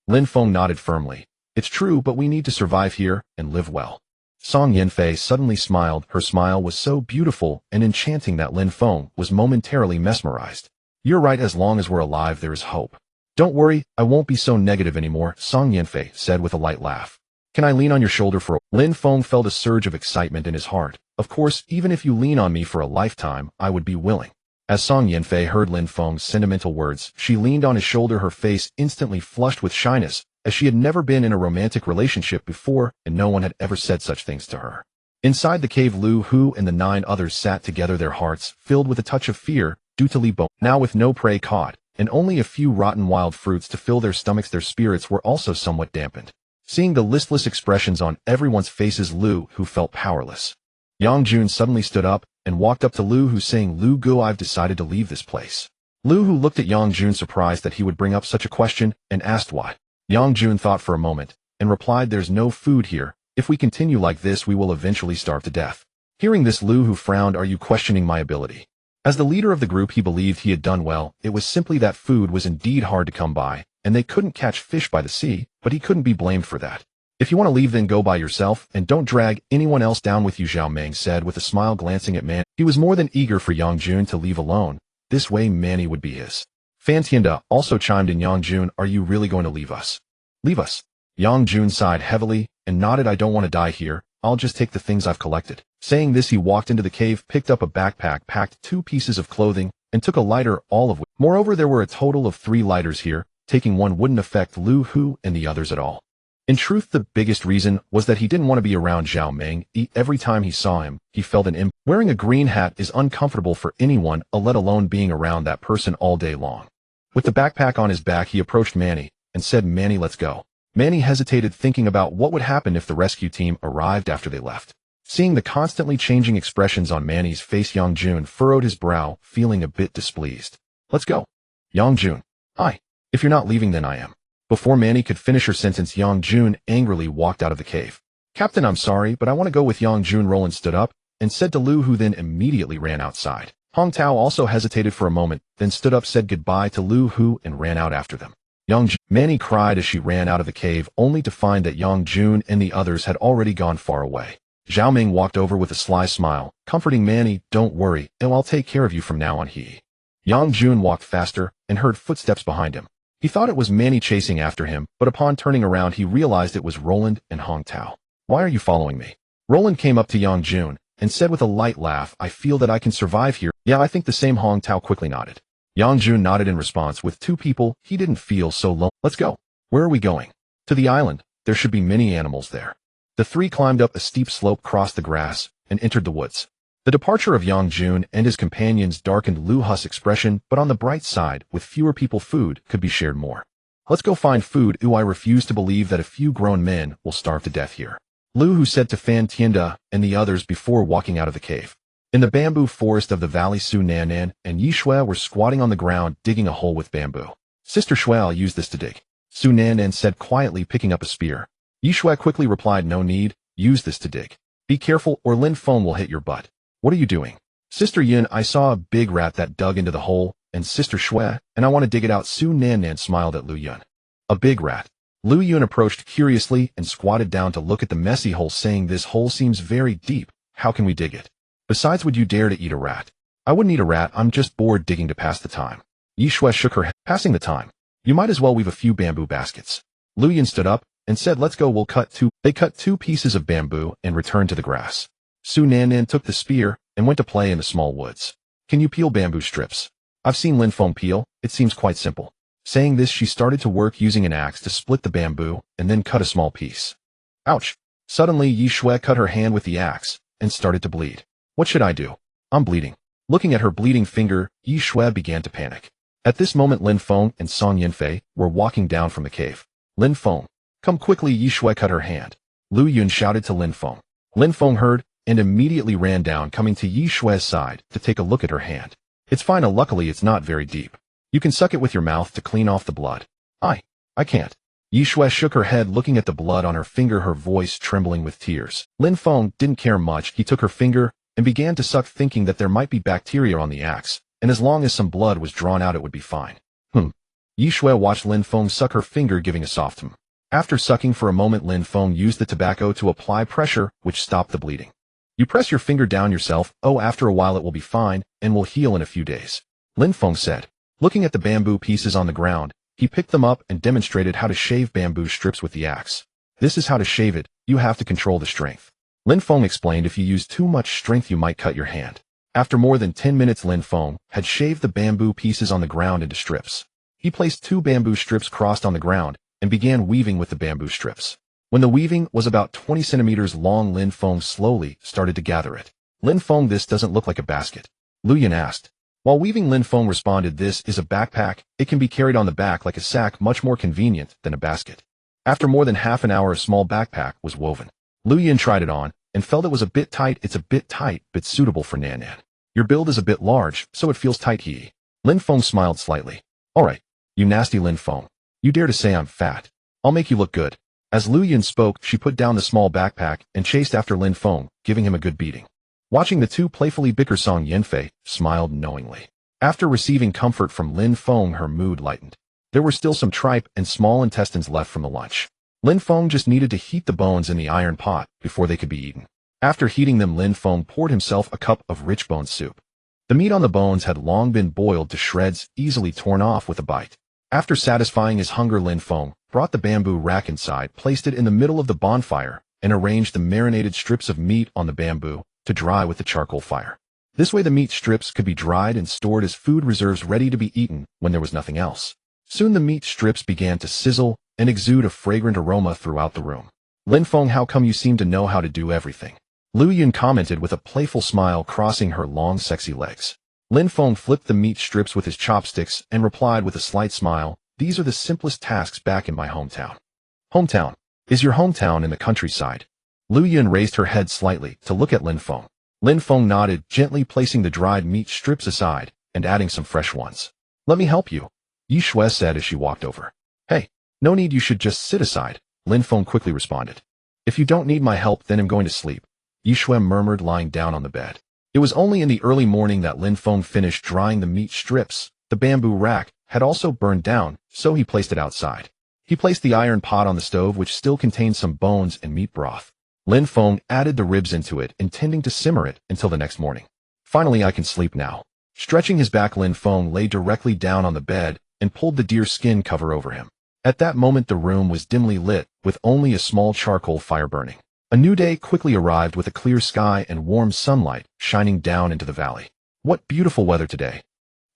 Lin Feng nodded firmly. "It's true, but we need to survive here and live well." Song Yinfei suddenly smiled. Her smile was so beautiful and enchanting that Lin Feng was momentarily mesmerized. "You're right, as long as we're alive there is hope." "Don't worry, I won't be so negative anymore," Song Yinfei said with a light laugh. "Can I lean on your shoulder for a—" Lin Feng felt a surge of excitement in his heart. "Of course, even if you lean on me for a lifetime, I would be willing." As Song Yinfei heard Lin Feng's sentimental words, she leaned on his shoulder, her face instantly flushed with shyness, as she had never been in a romantic relationship before and no one had ever said such things to her. Inside the cave, Lu Hu and the 9 others sat together, their hearts filled with a touch of fear due to Li Bo. Now with no prey caught, and only a few rotten wild fruits to fill their stomachs, their spirits were also somewhat dampened. Seeing the listless expressions on everyone's faces, Lu Hu felt powerless. Yang Jun suddenly stood up and walked up to Lu Hu, saying, "Lu Gu, I've decided to leave this place." Lu Hu looked at Yang Jun, surprised that he would bring up such a question, and asked why. Yang Jun thought for a moment and replied, "There's no food here. If we continue like this, we will eventually starve to death." Hearing this, Lu Hu frowned. "Are you questioning my ability?" As the leader of the group, he believed he had done well. It was simply that food was indeed hard to come by, and they couldn't catch fish by the sea, but he couldn't be blamed for that. "If you want to leave, then go by yourself, and don't drag anyone else down with you," Zhao Meng said with a smile, glancing at Man. He was more than eager for Yang Jun to leave alone. This way Manny would be his. Fan Tianda also chimed in. "Yang Jun, are you really going to leave us?" "Leave us?" Yang Jun sighed heavily and nodded. "I don't want to die here. I'll just take the things I've collected. Saying this, he walked into the cave, picked up a backpack, packed 2 pieces of clothing, and took a lighter, all of which. Moreover, there were a total of 3 lighters here. Taking one wouldn't affect Lu Hu and the others at all. In truth, the biggest reason was that he didn't want to be around Zhao Meng. Every time he saw him, he felt an imp. Wearing a green hat is uncomfortable for anyone, let alone being around that person all day long. With the backpack on his back, he approached Manny and said, "Manny, let's go." Manny hesitated, thinking about what would happen if the rescue team arrived after they left. Seeing the constantly changing expressions on Manny's face, Yang Jun furrowed his brow, feeling a bit displeased. "Let's go." "Yang Jun, aye. If you're not leaving, then I am." Before Manny could finish her sentence, Yang Jun angrily walked out of the cave. "Captain, I'm sorry, but I want to go with Yang Jun." Roland stood up and said to Lu, who then immediately ran outside. Hong Tao also hesitated for a moment, then stood up, said goodbye to Lu Hu, and ran out after them. Manny cried as she ran out of the cave, only to find that Yang Jun and the others had already gone far away. Zhao Ming walked over with a sly smile, comforting Manny. "Don't worry, I'll take care of you from now on." Yang Jun walked faster and heard footsteps behind him. He thought it was Manny chasing after him, but upon turning around he realized it was Roland and Hong Tao. "Why are you following me?" Roland came up to Yang Jun and said with a light laugh, "I feel that I can survive here." "Yeah, I think the same." Hong Tao quickly nodded. Yang Jun nodded in response. With 2 people, he didn't feel so lonely. "Let's go." "Where are we going?" "To the island. There should be many animals there." The 3 climbed up a steep slope, crossed the grass, and entered the woods. The departure of Yang Jun and his companions darkened Lu Hu's expression, but on the bright side, with fewer people, food could be shared more. "Let's go find food." "I refuse to believe that a few grown men will starve to death here," Lu Hu said to Fan Tianda and the others before walking out of the cave. In the bamboo forest of the valley, Su Nannan and Yi Shui were squatting on the ground, digging a hole with bamboo. "Sister Shui, I'll use this to dig," Su Nannan said quietly, picking up a spear. Yi Shui quickly replied, "No need, use this to dig. Be careful or Lin Feng will hit your butt." "What are you doing?" "Sister Yin, I saw a big rat that dug into the hole, and Sister Shui, and I want to dig it out." Su Nannan smiled at Lu Yun. "A big rat?" Lu Yun approached curiously and squatted down to look at the messy hole, saying, "This hole seems very deep. How can we dig it? Besides, would you dare to eat a rat?" "I wouldn't eat a rat. I'm just bored digging to pass the time." Yi Shui shook her head. "Passing the time? You might as well weave a few bamboo baskets." Lu Yun stood up and said, "Let's go. We'll cut 2. They cut 2 pieces of bamboo and returned to the grass. Su Nannan took the spear and went to play in the small woods. "Can you peel bamboo strips?" "I've seen Lin Feng peel. It seems quite simple." Saying this, she started to work using an axe to split the bamboo and then cut a small piece. Ouch! Suddenly, Yi Shui cut her hand with the axe and started to bleed. "What should I do? I'm bleeding." Looking at her bleeding finger, Yi Shui began to panic. At this moment, Lin Feng and Song Yinfei were walking down from the cave. "Lin Feng, come quickly." Yi Shui cut her hand. Lu Yun shouted to Lin Feng. Lin Feng heard and immediately ran down, coming to Yi Shui's side to take a look at her hand. "It's fine. Luckily, it's not very deep. You can suck it with your mouth to clean off the blood." I can't." Yi Shui shook her head, looking at the blood on her finger, her voice trembling with tears. Lin Feng didn't care much. He took her finger and began to suck, thinking that there might be bacteria on the axe, and as long as some blood was drawn out, it would be fine. Yi Shui watched Lin Feng suck her finger, giving a soft After sucking for a moment, Lin Feng used the tobacco to apply pressure, which stopped the bleeding. "You press your finger down yourself. After a while it will be fine and will heal in a few days," Lin Feng said. Looking at the bamboo pieces on the ground, he picked them up and demonstrated how to shave bamboo strips with the axe. "This is how to shave it. You have to control the strength." Lin Feng explained, "If you use too much strength, you might cut your hand." After more than 10 minutes, Lin Feng had shaved the bamboo pieces on the ground into strips. He placed 2 bamboo strips crossed on the ground and began weaving with the bamboo strips. When the weaving was about 20 centimeters long, Lin Feng slowly started to gather it. "Lin Feng, this doesn't look like a basket," Lu Yun asked. While weaving, Lin Feng responded, "This is a backpack. It can be carried on the back like a sack, much more convenient than a basket." After more than half an hour, a small backpack was woven. Lu Yun tried it on and felt it was a bit tight. "It's a bit tight, but suitable for Nannan. Your build is a bit large, so it feels tight." Lin Feng smiled slightly. "All right, you nasty Lin Feng. You dare to say I'm fat? I'll make you look good." As Lu Yun spoke, she put down the small backpack and chased after Lin Feng, giving him a good beating. Watching the 2 playfully bicker, Song Yinfei smiled knowingly. After receiving comfort from Lin Feng, her mood lightened. There were still some tripe and small intestines left from the lunch. Lin Feng just needed to heat the bones in the iron pot before they could be eaten. After heating them, Lin Feng poured himself a cup of rich bone soup. The meat on the bones had long been boiled to shreds, easily torn off with a bite. After satisfying his hunger, Lin Feng brought the bamboo rack inside, placed it in the middle of the bonfire, and arranged the marinated strips of meat on the bamboo to dry with the charcoal fire. This way the meat strips could be dried and stored as food reserves ready to be eaten when there was nothing else. Soon the meat strips began to sizzle and exude a fragrant aroma throughout the room. Lin Feng, how come you seem to know how to do everything? Lu Yun commented with a playful smile, crossing her long sexy legs. Lin Feng flipped the meat strips with his chopsticks and replied with a slight smile, these are the simplest tasks back in my hometown. Hometown? Is your hometown in the countryside? Lu Yun raised her head slightly to look at Lin Feng. Lin Feng nodded, gently placing the dried meat strips aside and adding some fresh ones. Let me help you, Yi Shui said as she walked over. Hey, no need, you should just sit aside, Lin Feng quickly responded. If you don't need my help, then I'm going to sleep, Yi Shui murmured, lying down on the bed. It was only in the early morning that Lin Feng finished drying the meat strips. The bamboo rack had also burned down, so he placed it outside. He placed the iron pot on the stove, which still contained some bones and meat broth. Lin Feng added the ribs into it, intending to simmer it until the next morning. Finally, I can sleep now. Stretching his back, Lin Feng lay directly down on the bed and pulled the deer skin cover over him. At that moment, the room was dimly lit, with only a small charcoal fire burning. A new day quickly arrived with a clear sky and warm sunlight shining down into the valley. What beautiful weather today!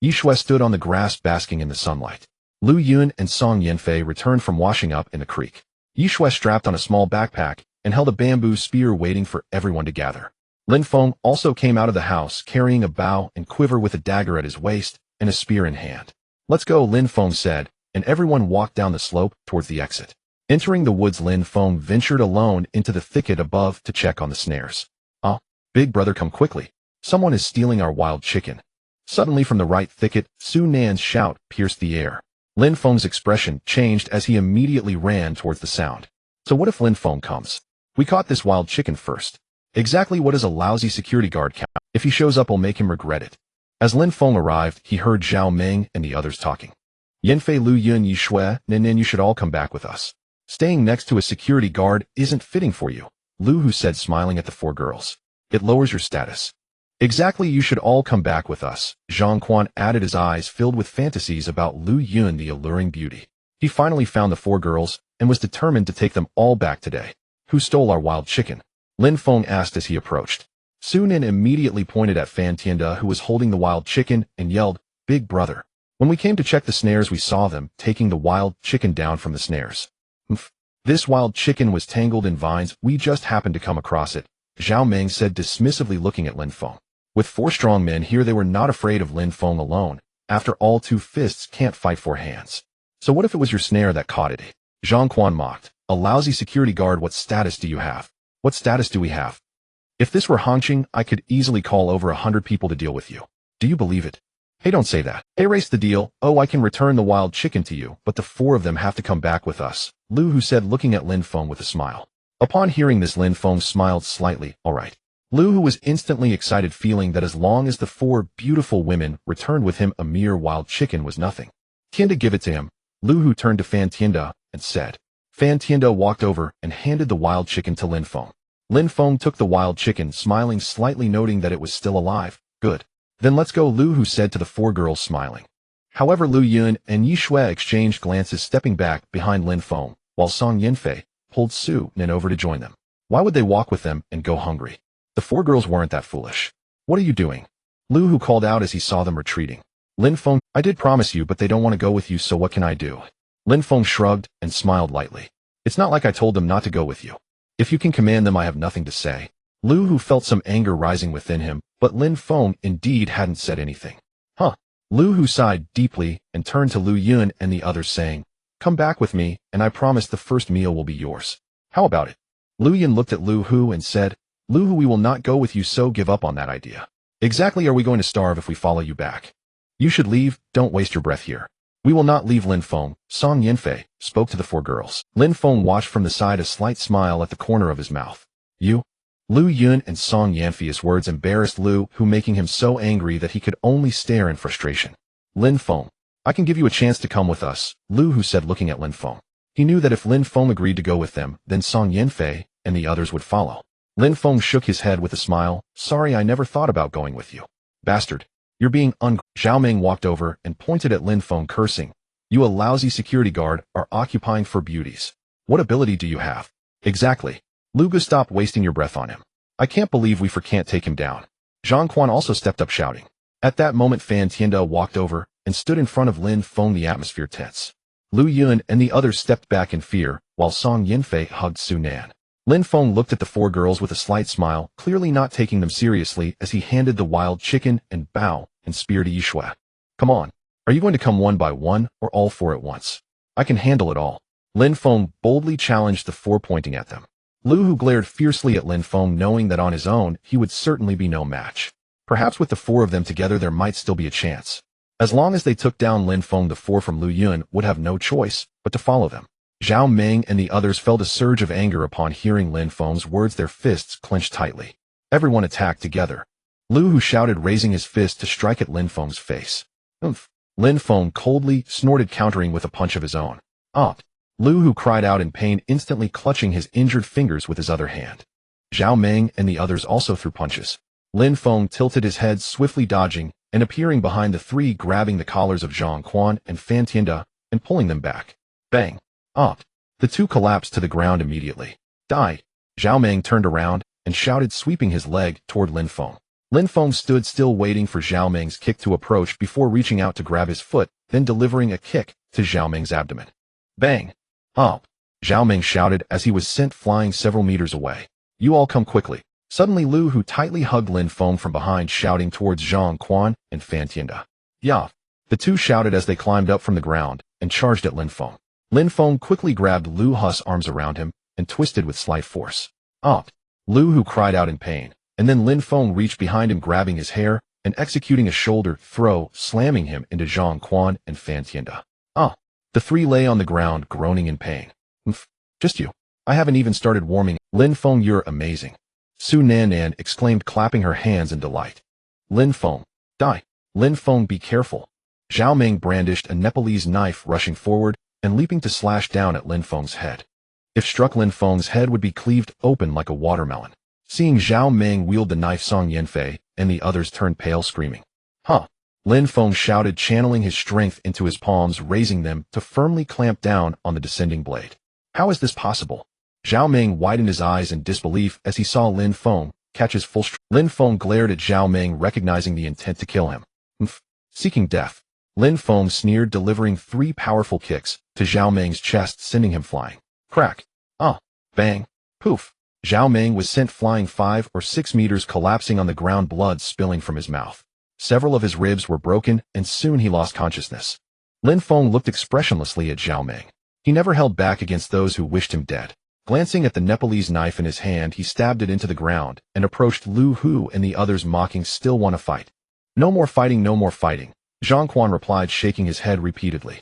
Yi Shui stood on the grass basking in the sunlight. Lu Yun and Song Yanfei returned from washing up in the creek. Yi Shui strapped on a small backpack and held a bamboo spear, waiting for everyone to gather. Lin Feng also came out of the house carrying a bow and quiver with a dagger at his waist and a spear in hand. Let's go, Lin Feng said, and everyone walked down the slope towards the exit. Entering the woods, Lin Feng ventured alone into the thicket above to check on the snares. Ah, big brother, come quickly. Someone is stealing our wild chicken. Suddenly from the right thicket, Su Nan's shout pierced the air. Lin Feng's expression changed as he immediately ran towards the sound. So what if Lin Feng comes? We caught this wild chicken first. Exactly what does a lousy security guard count? If he shows up, I'll make him regret it. As Lin Feng arrived, he heard Zhao Meng and the others talking. Yanfei, Lu Yun, Yi Shui, Nen, you should all come back with us. Staying next to a security guard isn't fitting for you, Lu Hu said, smiling at the four girls. It lowers your status. Exactly, you should all come back with us, Zhang Quan added, his eyes filled with fantasies about Lu Yun, the alluring beauty. He finally found the four girls and was determined to take them all back today. Who stole our wild chicken? Lin Feng asked as he approached. Su Nen immediately pointed at Fan Tianda, who was holding the wild chicken, and yelled, Big brother. When we came to check the snares, we saw them taking the wild chicken down from the snares. This wild chicken was tangled in vines. We just happened to come across it, Zhao Meng said dismissively, looking at Lin Feng. With four strong men here, they were not afraid of Lin Feng alone. After all, two fists can't fight four hands. So what if it was your snare that caught it? Zhang Quan mocked. A lousy security guard, what status do you have? What status do we have? If this were Hongqing, I could easily call over 100 people to deal with you. Do you believe it? Hey, don't say that. Erase the deal. Oh, I can return the wild chicken to you, but the four of them have to come back with us, Lu Hu said, looking at Lin Feng with a smile. Upon hearing this, Lin Feng smiled slightly. All right. Lu Hu was instantly excited, feeling that as long as the four beautiful women returned with him, a mere wild chicken was nothing. Tianda, give it to him. Lu Hu turned to Fan Tianda and said. Fan Tianda walked over and handed the wild chicken to Lin Feng. Lin Feng took the wild chicken, smiling slightly, noting that it was still alive. Good. Then let's go, Lu Hu said to the four girls, smiling. However, Lu Yun and Yi Shui exchanged glances, stepping back behind Lin Feng, while Song Yanfei pulled Su Nen over to join them. Why would they walk with them and go hungry? The four girls weren't that foolish. What are you doing? Lu Hu called out as he saw them retreating. Lin Feng, I did promise you, but they don't want to go with you, so what can I do? Lin Feng shrugged and smiled lightly. It's not like I told them not to go with you. If you can command them, I have nothing to say. Lu Hu felt some anger rising within him, but Lin Feng indeed hadn't said anything. Huh. Lu Hu sighed deeply and turned to Lu Yun and the others, saying, Come back with me, and I promise the first meal will be yours. How about it? Lu Yun looked at Lu Hu and said, Lu Hu, we will not go with you, so give up on that idea. Exactly, are we going to starve if we follow you back? You should leave, don't waste your breath here. We will not leave, Lin Feng, Song Yanfei spoke to the four girls. Lin Feng watched from the side, a slight smile at the corner of his mouth. You? Lu Yun and Song Yanfei's words embarrassed Lu Hu, making him so angry that he could only stare in frustration. Lin Feng, I can give you a chance to come with us, Lu Hu said, looking at Lin Feng. He knew that if Lin Feng agreed to go with them, then Song Yanfei and the others would follow. Lin Feng shook his head with a smile. Sorry, I never thought about going with you. Bastard. You're being Zhao Meng walked over and pointed at Lin Feng, cursing. You, a lousy security guard, are occupying for beauties. What ability do you have? Exactly. Lu, stop wasting your breath on him. I can't believe we can't take him down. Zhang Quan also stepped up shouting. At that moment Fan Tianda walked over and stood in front of Lin Feng, the atmosphere tense. Lu Yun and the others stepped back in fear, while Song Yinfei hugged Su Nan. Lin Feng looked at the four girls with a slight smile, clearly not taking them seriously as he handed the wild chicken and bao and spear to Yishui. Come on. Are you going to come one by one or all four at once? I can handle it all. Lin Feng boldly challenged the four, pointing at them. Lu Hu glared fiercely at Lin Feng, knowing that on his own he would certainly be no match. Perhaps with the four of them together there might still be a chance. As long as they took down Lin Feng, the four from Lu Yun would have no choice but to follow them. Zhao Meng and the others felt a surge of anger upon hearing Lin Feng's words, their fists clenched tightly. Everyone attacked together. Lu Hu shouted, raising his fist to strike at Lin Feng's face. Oomph! Lin Feng coldly snorted, countering with a punch of his own. Opt! Lu Hu cried out in pain, instantly clutching his injured fingers with his other hand. Zhao Meng and the others also threw punches. Lin Feng tilted his head, swiftly dodging and appearing behind the three, grabbing the collars of Zhang Quan and Fan Tianda and pulling them back. Bang! Opt! The two collapsed to the ground immediately. Die! Zhao Meng turned around and shouted, sweeping his leg toward Lin Feng. Lin Feng stood still, waiting for Zhao Meng's kick to approach before reaching out to grab his foot, then delivering a kick to Zhao Meng's abdomen. Bang! Opt! Zhao Meng shouted as he was sent flying several meters away. You all come quickly. Suddenly Lu Hu tightly hugged Lin Feng from behind, shouting towards Zhang Quan and Fan Tianda. Ya! The two shouted as they climbed up from the ground and charged at Lin Feng. Lin Feng quickly grabbed Lu Hu's arms around him and twisted with slight force. Opt! Lu Hu cried out in pain, and then Lin Feng reached behind him, grabbing his hair and executing a shoulder throw, slamming him into Zhang Quan and Fan Tianda. The three lay on the ground, groaning in pain. Just you. I haven't even started warming. Lin Feng, you're amazing. Su Nan exclaimed, clapping her hands in delight. Lin Feng, die. Lin Feng, be careful. Zhao Meng brandished a Nepalese knife, rushing forward and leaping to slash down at Lin Feng's head. If struck, Lin Feng's head would be cleaved open like a watermelon. Seeing Zhao Meng wield the knife, Song Yinfei and the others turned pale, screaming. Huh! Lin Feng shouted, channeling his strength into his palms, raising them to firmly clamp down on the descending blade. How is this possible? Zhao Meng widened his eyes in disbelief as he saw Lin Feng catch his full strength. Lin Feng glared at Zhao Meng, recognizing the intent to kill him. Seeking death. Lin Feng sneered, delivering three powerful kicks to Zhao Meng's chest, sending him flying. Crack! Bang! Poof! Zhao Meng was sent flying 5 or 6 meters, collapsing on the ground, blood spilling from his mouth. Several of his ribs were broken, and soon he lost consciousness. Lin Feng looked expressionlessly at Zhao Meng. He never held back against those who wished him dead. Glancing at the Nepalese knife in his hand, he stabbed it into the ground and approached Lu Hu and the others, mocking, still want to fight? No more fighting, no more fighting. Zhang Quan replied, shaking his head repeatedly.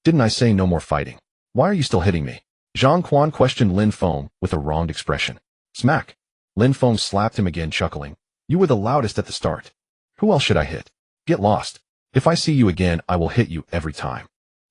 Didn't I say no more fighting? Why are you still hitting me? Zhang Quan questioned Lin Feng with a wronged expression. Smack! Lin Feng slapped him again, chuckling. You were the loudest at the start. Who else should I hit? Get lost. If I see you again, I will hit you every time.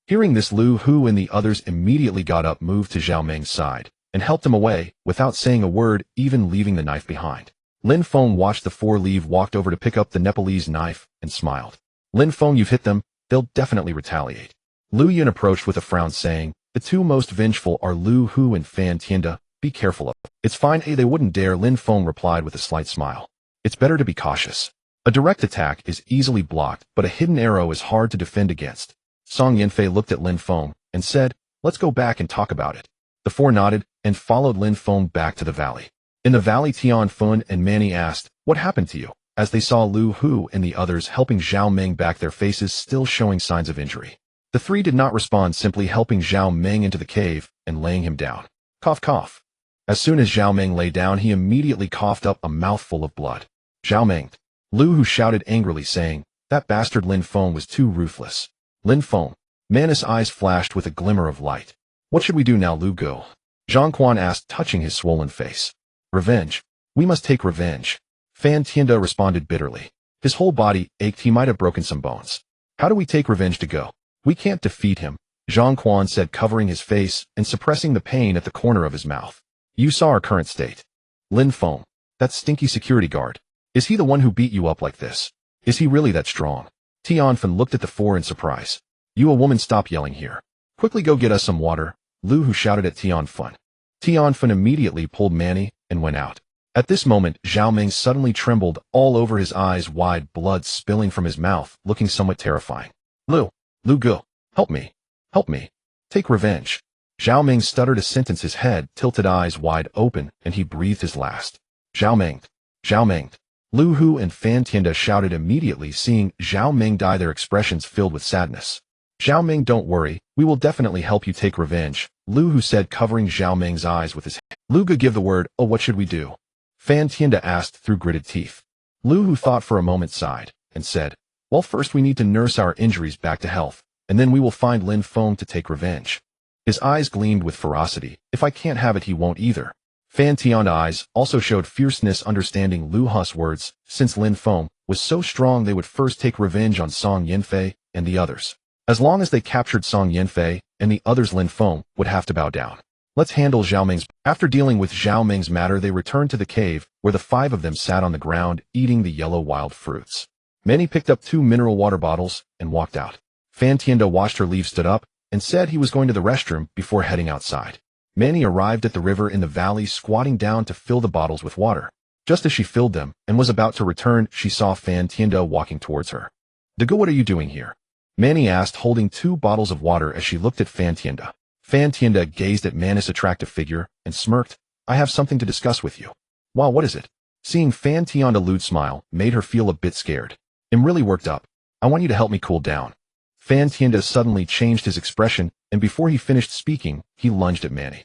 Hearing this, Lu Hu and the others immediately got up, moved to Zhao Meng's side, and helped him away, without saying a word, even leaving the knife behind. Lin Feng watched the four leave, walked over to pick up the Nepalese knife, and smiled. Lin Feng, you've hit them. They'll definitely retaliate. Lu Yun approached with a frown, saying, the two most vengeful are Lu Hu and Fan Tianda. Be careful of them. It's fine, they wouldn't dare, Lin Feng replied with a slight smile. It's better to be cautious. A direct attack is easily blocked, but a hidden arrow is hard to defend against. Song Yinfei looked at Lin Feng and said, let's go back and talk about it. The four nodded and followed Lin Feng back to the valley. In the valley, Tian Fun and Manny asked, what happened to you? As they saw Lu Hu and the others helping Zhao Meng back, their faces still showing signs of injury. The three did not respond, simply helping Zhao Meng into the cave and laying him down. Cough, cough. As soon as Zhao Meng lay down, he immediately coughed up a mouthful of blood. Zhao Meng! Lu Hu shouted angrily, saying, that bastard Lin Feng was too ruthless. Lin Feng. Manus' eyes flashed with a glimmer of light. What should we do now, Lu Gu? Zhang Quan asked, touching his swollen face. Revenge. We must take revenge. Fan Tianda responded bitterly. His whole body ached, he might have broken some bones. How do we take revenge to go? We can't defeat him, Zhang Quan said, covering his face and suppressing the pain at the corner of his mouth. You saw our current state. Lin Feng. That stinky security guard. Is he the one who beat you up like this? Is he really that strong? Tian Fun looked at the four in surprise. You, a woman, stop yelling here. Quickly go get us some water, Lu Hu shouted at Tian Fun. Tianfen immediately pulled Manny and went out. At this moment, Zhao Ming suddenly trembled all over, his eyes wide, blood spilling from his mouth, looking somewhat terrifying. Lu Gu, help me. Help me. Take revenge. Zhao Ming stuttered a sentence, his head tilted, eyes wide open, and he breathed his last. Zhao Ming. Zhao Ming. Lu Hu and Fan Tianda shouted immediately, seeing Zhao Ming die, their expressions filled with sadness. Zhao Ming, don't worry, we will definitely help you take revenge, Lu Hu said, covering Zhao Ming's eyes with his hand. Lu Gu, give the word. Oh, what should we do? Fan Tianda asked through gritted teeth. Lu Hu thought for a moment, sighed, and said, well, first we need to nurse our injuries back to health, and then we will find Lin Feng to take revenge. His eyes gleamed with ferocity. If I can't have it, he won't either. Fan Tian's eyes also showed fierceness, understanding Lu Hu's words. Since Lin Feng was so strong, they would first take revenge on Song Yanfei and the others. As long as they captured Song Yanfei and the others, Lin Feng would have to bow down. Let's handle Zhao Ming's. After dealing with Zhao Ming's matter, they returned to the cave, where the five of them sat on the ground, eating the yellow wild fruits. Manny picked up 2 mineral water bottles and walked out. Fan Tianda watched her leave, stood up, and said he was going to the restroom before heading outside. Manny arrived at the river in the valley, squatting down to fill the bottles with water. Just as she filled them and was about to return, she saw Fan Tianda walking towards her. Dago, what are you doing here? Manny asked, holding 2 bottles of water as she looked at Fan Tianda. Fan Tianda gazed at Manny's attractive figure and smirked. I have something to discuss with you. Wow, what is it? Seeing Fan Tianda's lewd smile made her feel a bit scared. I'm really worked up. I want you to help me cool down. Fan Tianda suddenly changed his expression, and before he finished speaking, he lunged at Manny.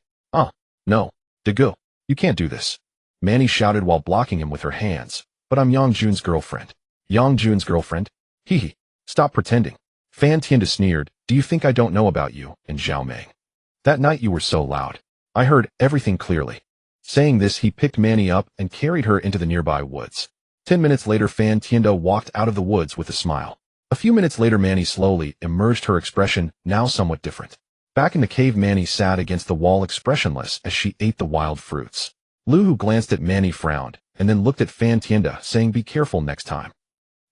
No, Dago, you can't do this. Manny shouted while blocking him with her hands. But I'm Yang Jun's girlfriend. Yang Jun's girlfriend? Hee. Stop pretending. Fan Tianda sneered. Do you think I don't know about you and Zhao Ming? That night you were so loud. I heard everything clearly. Saying this, he picked Manny up and carried her into the nearby woods. 10 minutes later, Fan Tianda walked out of the woods with a smile. A few minutes later, Manny slowly emerged, her expression now somewhat different. Back in the cave, Manny sat against the wall, expressionless as she ate the wild fruits. Lu Hu glanced at Manny, frowned, and then looked at Fan Tianda, saying, be careful next time.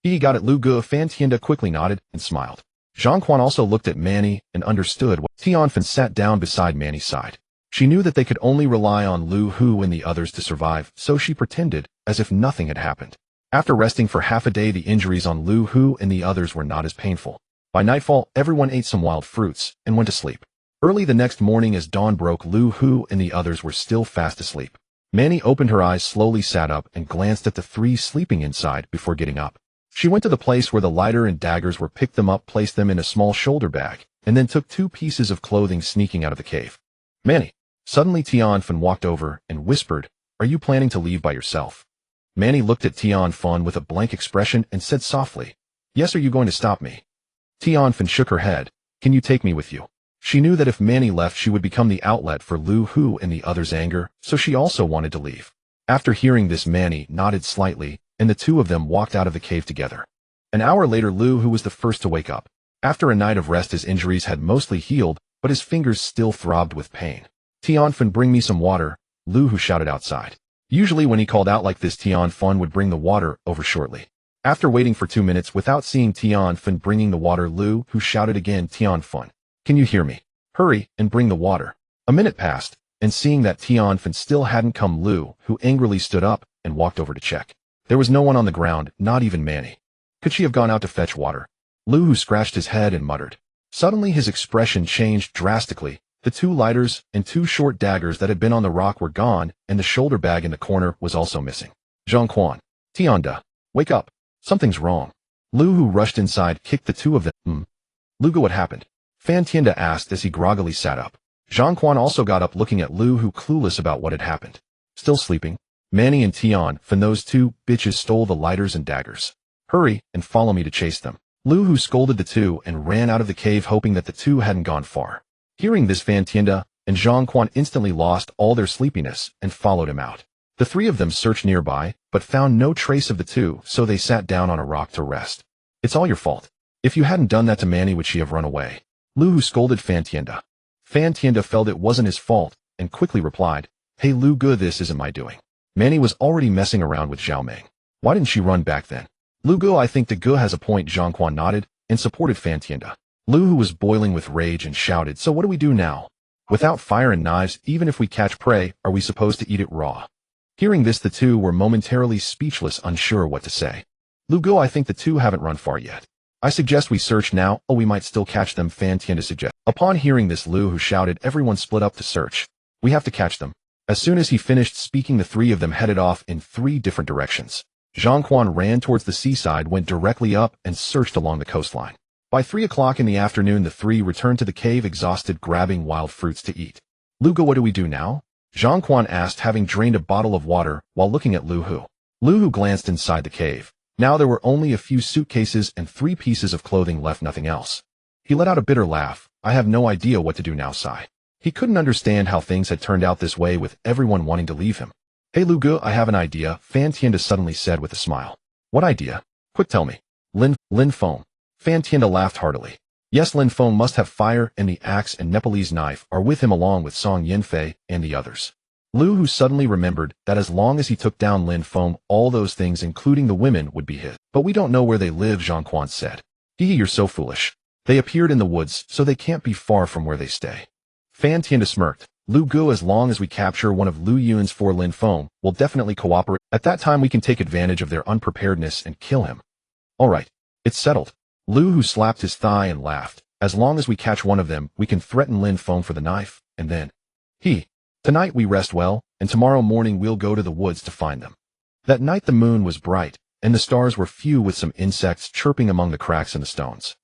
He got it, Lu Gu. Fan Tianda quickly nodded and smiled. Zhang Quan also looked at Manny and understood what. Tianfen sat down beside Manny's side. She knew that they could only rely on Lu Hu and the others to survive, so she pretended as if nothing had happened. After resting for half a day, the injuries on Lu Hu and the others were not as painful. By nightfall, everyone ate some wild fruits and went to sleep. Early the next morning, as dawn broke, Lu Hu and the others were still fast asleep. Manny opened her eyes, slowly sat up, and glanced at the 3 sleeping inside before getting up. She went to the place where the lighter and daggers were, picked them up, placed them in a small shoulder bag, and then took 2 pieces of clothing, sneaking out of the cave. Manny. Suddenly Tianfen walked over and whispered, are you planning to leave by yourself? Manny looked at Tianfen with a blank expression and said softly, yes, are you going to stop me? Tianfen shook her head. Can you take me with you? She knew that if Manny left, she would become the outlet for Lu Hu and the others' anger, so she also wanted to leave. After hearing this, Manny nodded slightly, and the 2 of them walked out of the cave together. An hour later, Lu Hu was the first to wake up. After a night of rest, his injuries had mostly healed, but his fingers still throbbed with pain. Tianfen, bring me some water, Lu Hu shouted outside. Usually when he called out like this, Tianfen would bring the water over shortly. After waiting for 2 minutes without seeing Tianfen bringing the water, Lu Hu shouted again, Tianfen, can you hear me? Hurry and bring the water. A minute passed, and seeing that Tianfen still hadn't come, Lu Hu angrily stood up and walked over to check. There was no one on the ground, not even Manny. Could she have gone out to fetch water? Lu Hu scratched his head and muttered. Suddenly his expression changed drastically. The 2 lighters and 2 short daggers that had been on the rock were gone, and the shoulder bag in the corner was also missing. Zhang Quan. Tianda. Wake up. Something's wrong. Lu Hu rushed inside, kicked the 2 of them. Lu Gu, what happened? Fan Tianda asked as he groggily sat up. Zhang Quan also got up, looking at Lu Hu, clueless about what had happened. Still sleeping? Manny and Tianfen, those 2 bitches stole the lighters and daggers. Hurry and follow me to chase them. Lu Hu scolded the 2 and ran out of the cave, hoping that the 2 hadn't gone far. Hearing this, Fan Tianda and Zhang Quan instantly lost all their sleepiness and followed him out. The 3 of them searched nearby, but found no trace of the 2, so they sat down on a rock to rest. It's all your fault. If you hadn't done that to Manny, would she have run away? Lu Hu scolded Fan Tianda. Fan Tianda felt it wasn't his fault and quickly replied, hey Lu Gu, this isn't my doing. Manny was already messing around with Zhao Ming. Why didn't she run back then? Lu Gu, I think the Gu has a point. Zhang Quan nodded and supported Fan Tianda. Lu Hu was boiling with rage and shouted, so what do we do now? Without fire and knives, even if we catch prey, are we supposed to eat it raw? Hearing this, the two were momentarily speechless, unsure what to say. Lu Go, I think the two haven't run far yet. I suggest we search now, or we might still catch them, Fan Tian suggested. Upon hearing this, Lu Hu shouted, everyone split up to search. We have to catch them. As soon as he finished speaking, the three of them headed off in 3 different directions. Zhang Quan ran towards the seaside, went directly up, and searched along the coastline. By 3 o'clock in the afternoon, the three returned to the cave exhausted, grabbing wild fruits to eat. Lu Go, what do we do now? Zhang Quan asked, having drained a bottle of water while looking at Lu Hu. Lu Hu glanced inside the cave. Now there were only a few suitcases and 3 pieces of clothing left, nothing else. He let out a bitter laugh. I have no idea what to do now, sigh. He couldn't understand how things had turned out this way, with everyone wanting to leave him. Hey Lu Go, I have an idea, Fan Tian suddenly said with a smile. What idea? Quick, tell me. Lin Feng. Fan Tian laughed heartily. Yes, Lin Feng must have fire, and the axe and Nepalese knife are with him, along with Song Yinfei and the others. Lu Hu suddenly remembered that as long as he took down Lin Feng, all those things, including the women, would be his. But we don't know where they live, Zhang Quan said. Hee, you're so foolish. They appeared in the woods, so they can't be far from where they stay. Fan Tian smirked. Lu Gu, as long as we capture one of Lu Yun's 4 Lin Feng, will definitely cooperate. At that time we can take advantage of their unpreparedness and kill him. Alright, it's settled. Lu Hu slapped his thigh and laughed. As long as we catch one of them, we can threaten Lin Feng for the knife, and then... Tonight we rest well, and tomorrow morning we'll go to the woods to find them. That night the moon was bright, and the stars were few, with some insects chirping among the cracks in the stones.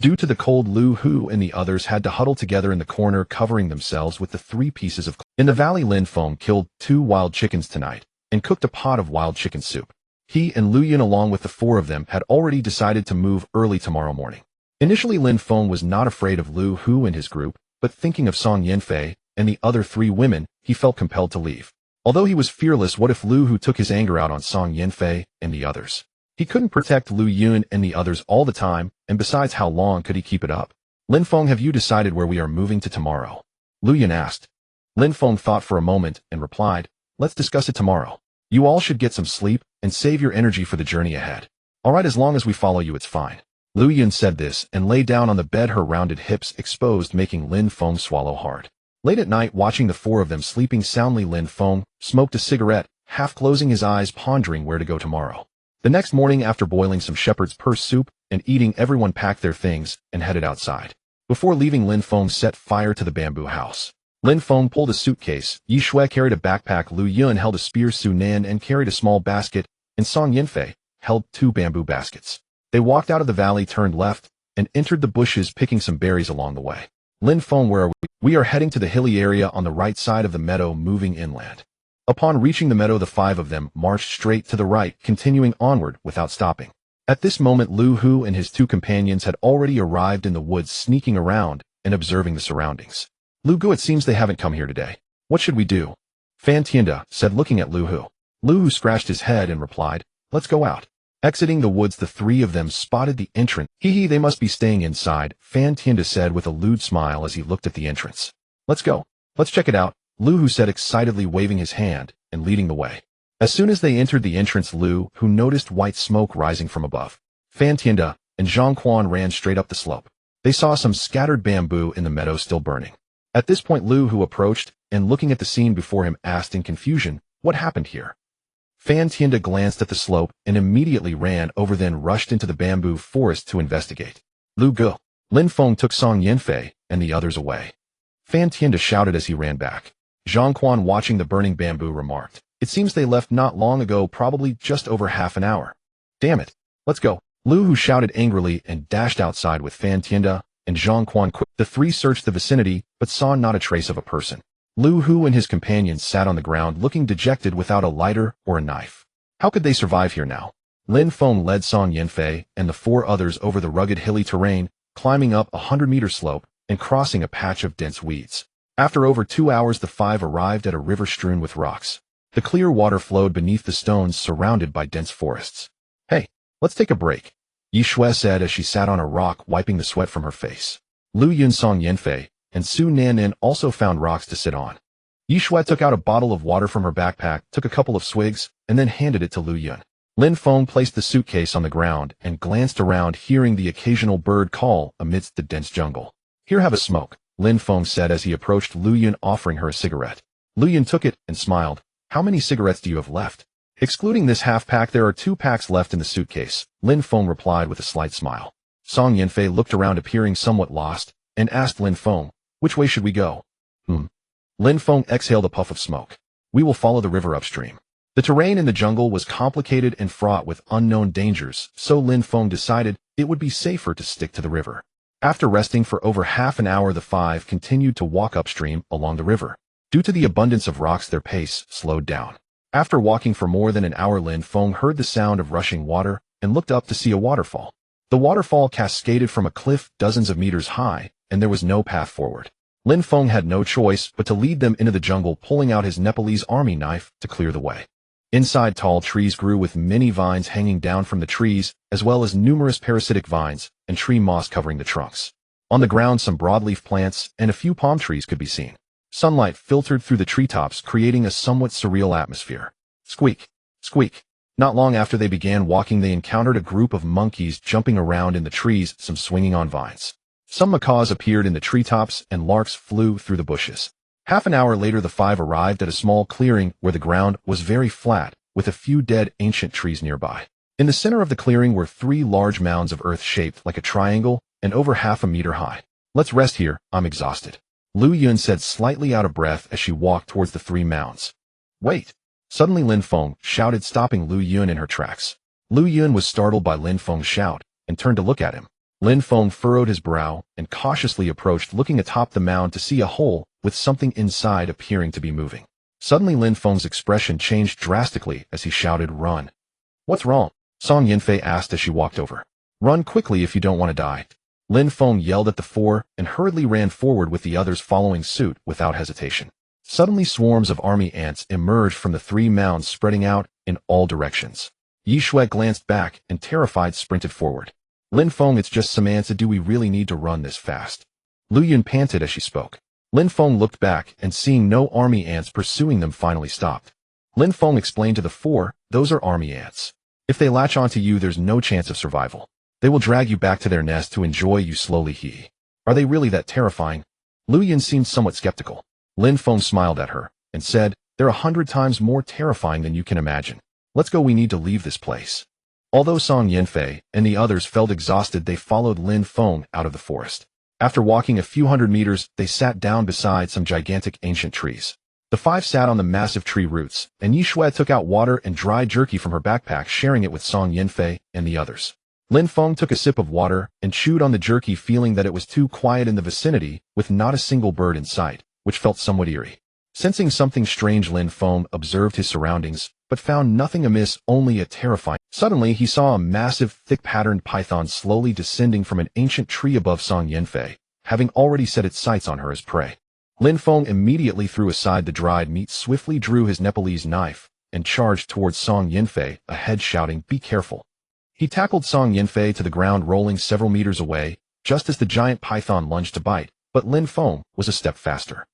Due to the cold, Lu Hu and the others had to huddle together in the corner, covering themselves with the 3 pieces of cloth. In the valley, Lin Feng killed 2 wild chickens tonight, and cooked a pot of wild chicken soup. He and Lu Yun, along with the 4 of them, had already decided to move early tomorrow morning. Initially, Lin Feng was not afraid of Lu Hu and his group, but thinking of Song Yinfei and the other 3 women, he felt compelled to leave. Although he was fearless, what if Lu Hu took his anger out on Song Yinfei and the others? He couldn't protect Lu Yun and the others all the time, and besides, how long could he keep it up? Lin Feng, have you decided where we are moving to tomorrow? Lu Yun asked. Lin Feng thought for a moment and replied, let's discuss it tomorrow. You all should get some sleep and save your energy for the journey ahead. Alright, as long as we follow you, it's fine. Lu Yun said this and lay down on the bed, her rounded hips exposed, making Lin Feng swallow hard. Late at night, watching the 4 of them sleeping soundly, Lin Feng smoked a cigarette, half closing his eyes, pondering where to go tomorrow. The next morning, after boiling some shepherd's purse soup and eating, everyone packed their things and headed outside. Before leaving, Lin Feng set fire to the bamboo house. Lin Feng pulled a suitcase, Yi Shui carried a backpack, Lu Yun held a spear, Su Nan and carried a small basket, and Song Yinfei held 2 bamboo baskets. They walked out of the valley, turned left, and entered the bushes, picking some berries along the way. Lin Feng, where are we? We are heading to the hilly area on the right side of the meadow, moving inland. Upon reaching the meadow, the 5 of them marched straight to the right, continuing onward without stopping. At this moment, Lu Hu and his 2 companions had already arrived in the woods, sneaking around and observing the surroundings. Lu Gu, it seems they haven't come here today. What should we do? Fan Tian said, looking at Lu Hu. Lu Hu scratched his head and replied, let's go out. Exiting the woods, the 3 of them spotted the entrance. Hee, they must be staying inside, Fan Tian said with a lewd smile as he looked at the entrance. Let's go. Let's check it out, Lu Hu said excitedly, waving his hand and leading the way. As soon as they entered the entrance, Lu Hu noticed white smoke rising from above. Fan Tian and Zhang Quan ran straight up the slope. They saw some scattered bamboo in the meadow still burning. At this point, Lu Hu approached and, looking at the scene before him, asked in confusion, what happened here? Fan Tian glanced at the slope and immediately ran over, then rushed into the bamboo forest to investigate. Lu Gu. Lin Feng took Song Yinfei and the others away. Fan Tian shouted as he ran back. Zhang Quan, watching the burning bamboo, remarked, it seems they left not long ago, probably just over half an hour. Damn it. Let's go. Lu Hu shouted angrily and dashed outside with Fan Tian and Zhang Quan. The 3 searched the vicinity, but saw not a trace of a person. Lu Hu and his companions sat on the ground, looking dejected, without a lighter or a knife. How could they survive here now? Lin Feng led Song Yinfei and the 4 others over the rugged hilly terrain, climbing up a 100-meter slope and crossing a patch of dense weeds. After over 2 hours, the 5 arrived at a river strewn with rocks. The clear water flowed beneath the stones, surrounded by dense forests. Hey, let's take a break, Yi Shui said as she sat on a rock, wiping the sweat from her face. Lu Yun, Song Yinfei and Su Nan also found rocks to sit on. Yi Shui took out a bottle of water from her backpack, took a couple of swigs, and then handed it to Lu Yun. Lin Feng placed the suitcase on the ground and glanced around, hearing the occasional bird call amidst the dense jungle. Here, have a smoke. Lin Feng said as he approached Lu Yun, offering her a cigarette. Lu Yun took it and smiled. How many cigarettes do you have left? Excluding this half-pack, there are 2 packs left in the suitcase, Lin Feng replied with a slight smile. Song Yanfei looked around, appearing somewhat lost, and asked Lin Feng, which way should we go? Lin Feng exhaled a puff of smoke. We will follow the river upstream. The terrain in the jungle was complicated and fraught with unknown dangers, so Lin Feng decided it would be safer to stick to the river. After resting for over half an hour, the 5 continued to walk upstream along the river. Due to the abundance of rocks, their pace slowed down. After walking for more than an hour, Lin Feng heard the sound of rushing water and looked up to see a waterfall. The waterfall cascaded from a cliff dozens of meters high, and there was no path forward. Lin Feng had no choice but to lead them into the jungle, pulling out his Nepalese army knife to clear the way. Inside, tall trees grew with many vines hanging down from the trees, as well as numerous parasitic vines and tree moss covering the trunks. On the ground, some broadleaf plants and a few palm trees could be seen. Sunlight filtered through the treetops, creating a somewhat surreal atmosphere. Squeak, squeak. Not long after they began walking, they encountered a group of monkeys jumping around in the trees, some swinging on vines. Some macaws appeared in the treetops, and larks flew through the bushes. Half an hour later, the 5 arrived at a small clearing where the ground was very flat, with a few dead ancient trees nearby. In the center of the clearing were 3 large mounds of earth shaped like a triangle and over half a meter high. Let's rest here, I'm exhausted, Lu Yun said, slightly out of breath as she walked towards the 3 mounds. Wait! Suddenly Lin Feng shouted, stopping Lu Yun in her tracks. Lu Yun was startled by Lin Feng's shout and turned to look at him. Lin Feng furrowed his brow and cautiously approached, looking atop the mound to see a hole with something inside appearing to be moving. Suddenly Lin Feng's expression changed drastically as he shouted, "Run!" What's wrong? Song Yanfei asked as she walked over. Run quickly if you don't want to die. Lin Feng yelled at the 4 and hurriedly ran forward, with the others following suit without hesitation. Suddenly swarms of army ants emerged from the 3 mounds, spreading out in all directions. Yi Shui glanced back and, terrified, sprinted forward. Lin Feng, it's just some ants. Do we really need to run this fast? Lu Yun panted as she spoke. Lin Feng looked back and, seeing no army ants pursuing them, finally stopped. Lin Feng explained to the 4, those are army ants. If they latch onto you, there's no chance of survival. They will drag you back to their nest to enjoy you slowly. Are they really that terrifying? Lu Yun seemed somewhat skeptical. Lin Feng smiled at her and said, they're 100 times more terrifying than you can imagine. Let's go, we need to leave this place. Although Song Yanfei and the others felt exhausted, they followed Lin Feng out of the forest. After walking a few hundred meters, they sat down beside some gigantic ancient trees. The 5 sat on the massive tree roots, and Yi Shui took out water and dry jerky from her backpack, sharing it with Song Yanfei and the others. Lin Feng took a sip of water and chewed on the jerky, feeling that it was too quiet in the vicinity, with not a single bird in sight, which felt somewhat eerie. Sensing something strange, Lin Feng observed his surroundings, but found nothing amiss, only a terrifying. Suddenly, he saw a massive, thick-patterned python slowly descending from an ancient tree above Song Yanfei, having already set its sights on her as prey. Lin Feng immediately threw aside the dried meat, swiftly drew his Nepalese knife, and charged towards Song Yanfei, ahead, shouting, "Be careful." He tackled Song Yanfei to the ground, rolling several meters away, just as the giant python lunged to bite, but Lin Feng was a step faster.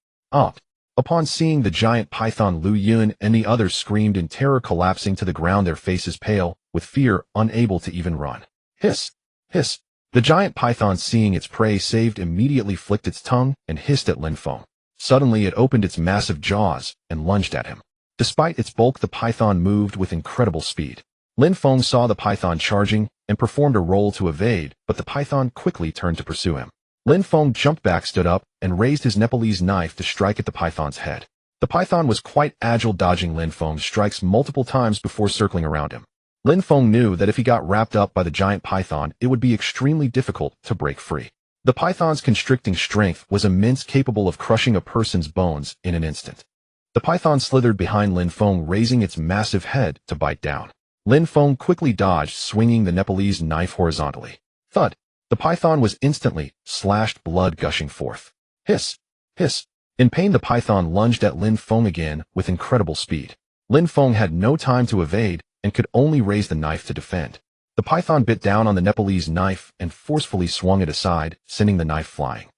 Upon seeing the giant python, Lu Yun and the others screamed in terror, collapsing to the ground, their faces pale with fear, unable to even run. Hiss! Hiss! The giant python, seeing its prey saved, immediately flicked its tongue and hissed at Lin Feng. Suddenly it opened its massive jaws and lunged at him. Despite its bulk, the python moved with incredible speed. Lin Feng saw the python charging and performed a roll to evade, but the python quickly turned to pursue him. Lin Feng jumped back, stood up, and raised his Nepalese knife to strike at the python's head. The python was quite agile, dodging Lin Feng's strikes multiple times before circling around him. Lin Feng knew that if he got wrapped up by the giant python, it would be extremely difficult to break free. The python's constricting strength was immense, capable of crushing a person's bones in an instant. The python slithered behind Lin Feng, raising its massive head to bite down. Lin Feng quickly dodged, swinging the Nepalese knife horizontally. Thud! The python was instantly slashed, blood gushing forth. Hiss! Hiss! In pain, the python lunged at Lin Feng again with incredible speed. Lin Feng had no time to evade and could only raise the knife to defend. The python bit down on the Nepalese knife and forcefully swung it aside, sending the knife flying.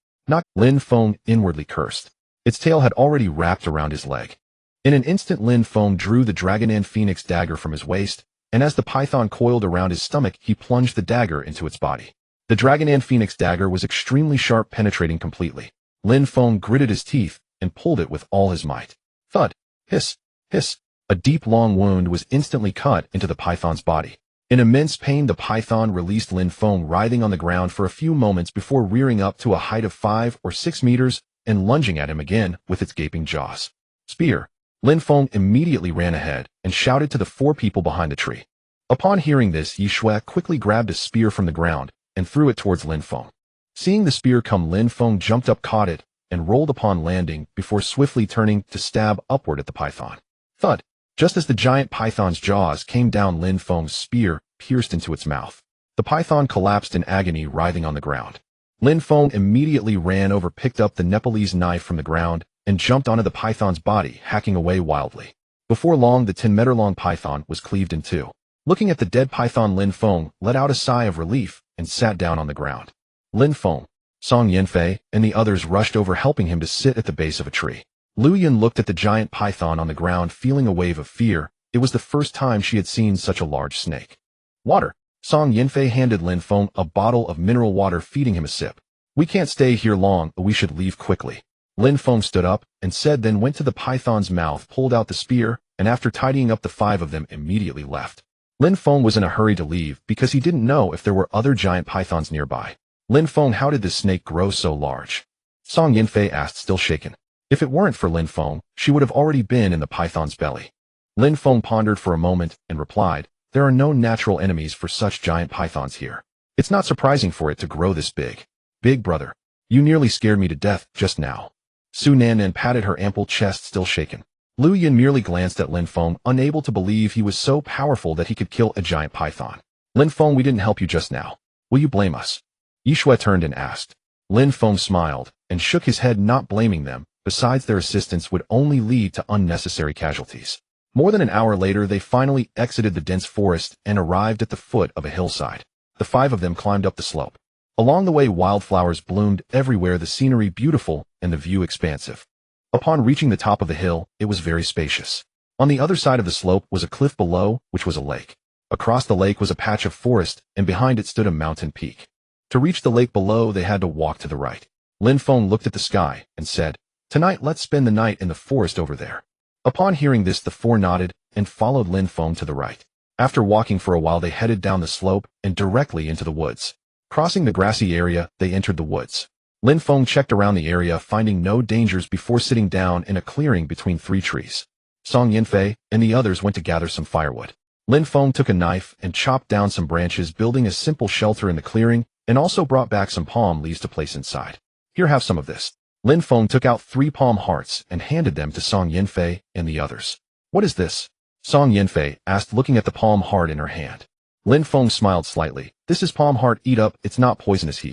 Lin Feng inwardly cursed. Its tail had already wrapped around his leg. In an instant, Lin Feng drew the Dragonan Phoenix dagger from his waist, and as the python coiled around his stomach, he plunged the dagger into its body. The Dragonan Phoenix dagger was extremely sharp, penetrating completely. Lin Feng gritted his teeth and pulled it with all his might. Thud! Hiss! Hiss! A deep long wound was instantly cut into the python's body. In immense pain, the python released Lin Feng, writhing on the ground for a few moments before rearing up to a height of 5 or 6 meters and lunging at him again with its gaping jaws. Spear! Lin Feng immediately ran ahead and shouted to the 4 people behind the tree. Upon hearing this, Yi Shui quickly grabbed a spear from the ground and threw it towards Lin Feng. Seeing the spear come, Lin Feng jumped up, caught it, and rolled upon landing before swiftly turning to stab upward at the python. Thud! Just as the giant python's jaws came down, Lin Feng's spear pierced into its mouth. The python collapsed in agony, writhing on the ground. Lin Feng immediately ran over, picked up the Nepalese knife from the ground, and jumped onto the python's body, hacking away wildly. Before long, the 10-meter-long python was cleaved in two. Looking at the dead python, Lin Feng let out a sigh of relief and sat down on the ground. Lin Feng, Song Yanfei, and the others rushed over, helping him to sit at the base of a tree. Lu Yan looked at the giant python on the ground, feeling a wave of fear. It was the first time she had seen such a large snake. Water! Song Yanfei handed Lin Feng a bottle of mineral water, feeding him a sip. We can't stay here long, we should leave quickly. Lin Feng stood up and said, then went to the python's mouth, pulled out the spear, and after tidying up the 5 of them, immediately left. Lin Feng was in a hurry to leave because he didn't know if there were other giant pythons nearby. Lin Feng, how did this snake grow so large? Song Yanfei asked, still shaken. If it weren't for Lin Feng, she would have already been in the python's belly. Lin Feng pondered for a moment and replied, there are no natural enemies for such giant pythons here. It's not surprising for it to grow this big. Big brother, you nearly scared me to death just now. Su Nan patted her ample chest, still shaken. Lu Yan merely glanced at Lin Feng, unable to believe he was so powerful that he could kill a giant python. Lin Feng, we didn't help you just now. Will you blame us? Yi Shui turned and asked. Lin Feng smiled and shook his head, not blaming them. Besides, their assistance would only lead to unnecessary casualties. More than an hour later, they finally exited the dense forest and arrived at the foot of a hillside. The 5 of them climbed up the slope. Along the way, wildflowers bloomed everywhere, the scenery beautiful and the view expansive. Upon reaching the top of the hill, it was very spacious. On the other side of the slope was a cliff below, which was a lake. Across the lake was a patch of forest, and behind it stood a mountain peak. To reach the lake below, they had to walk to the right. Lin Feng looked at the sky and said, tonight let's spend the night in the forest over there. Upon hearing this, the 4 nodded and followed Lin Feng to the right. After walking for a while, they headed down the slope and directly into the woods. Crossing the grassy area, they entered the woods. Lin Feng checked around the area, finding no dangers before sitting down in a clearing between 3 trees. Song Yanfei and the others went to gather some firewood. Lin Feng took a knife and chopped down some branches, building a simple shelter in the clearing, and also brought back some palm leaves to place inside. Here, have some of this. Lin Feng took out 3 palm hearts and handed them to Song Yanfei and the others. What is this? Song Yanfei asked, looking at the palm heart in her hand. Lin Feng smiled slightly. This is palm heart, eat up, it's not poisonous.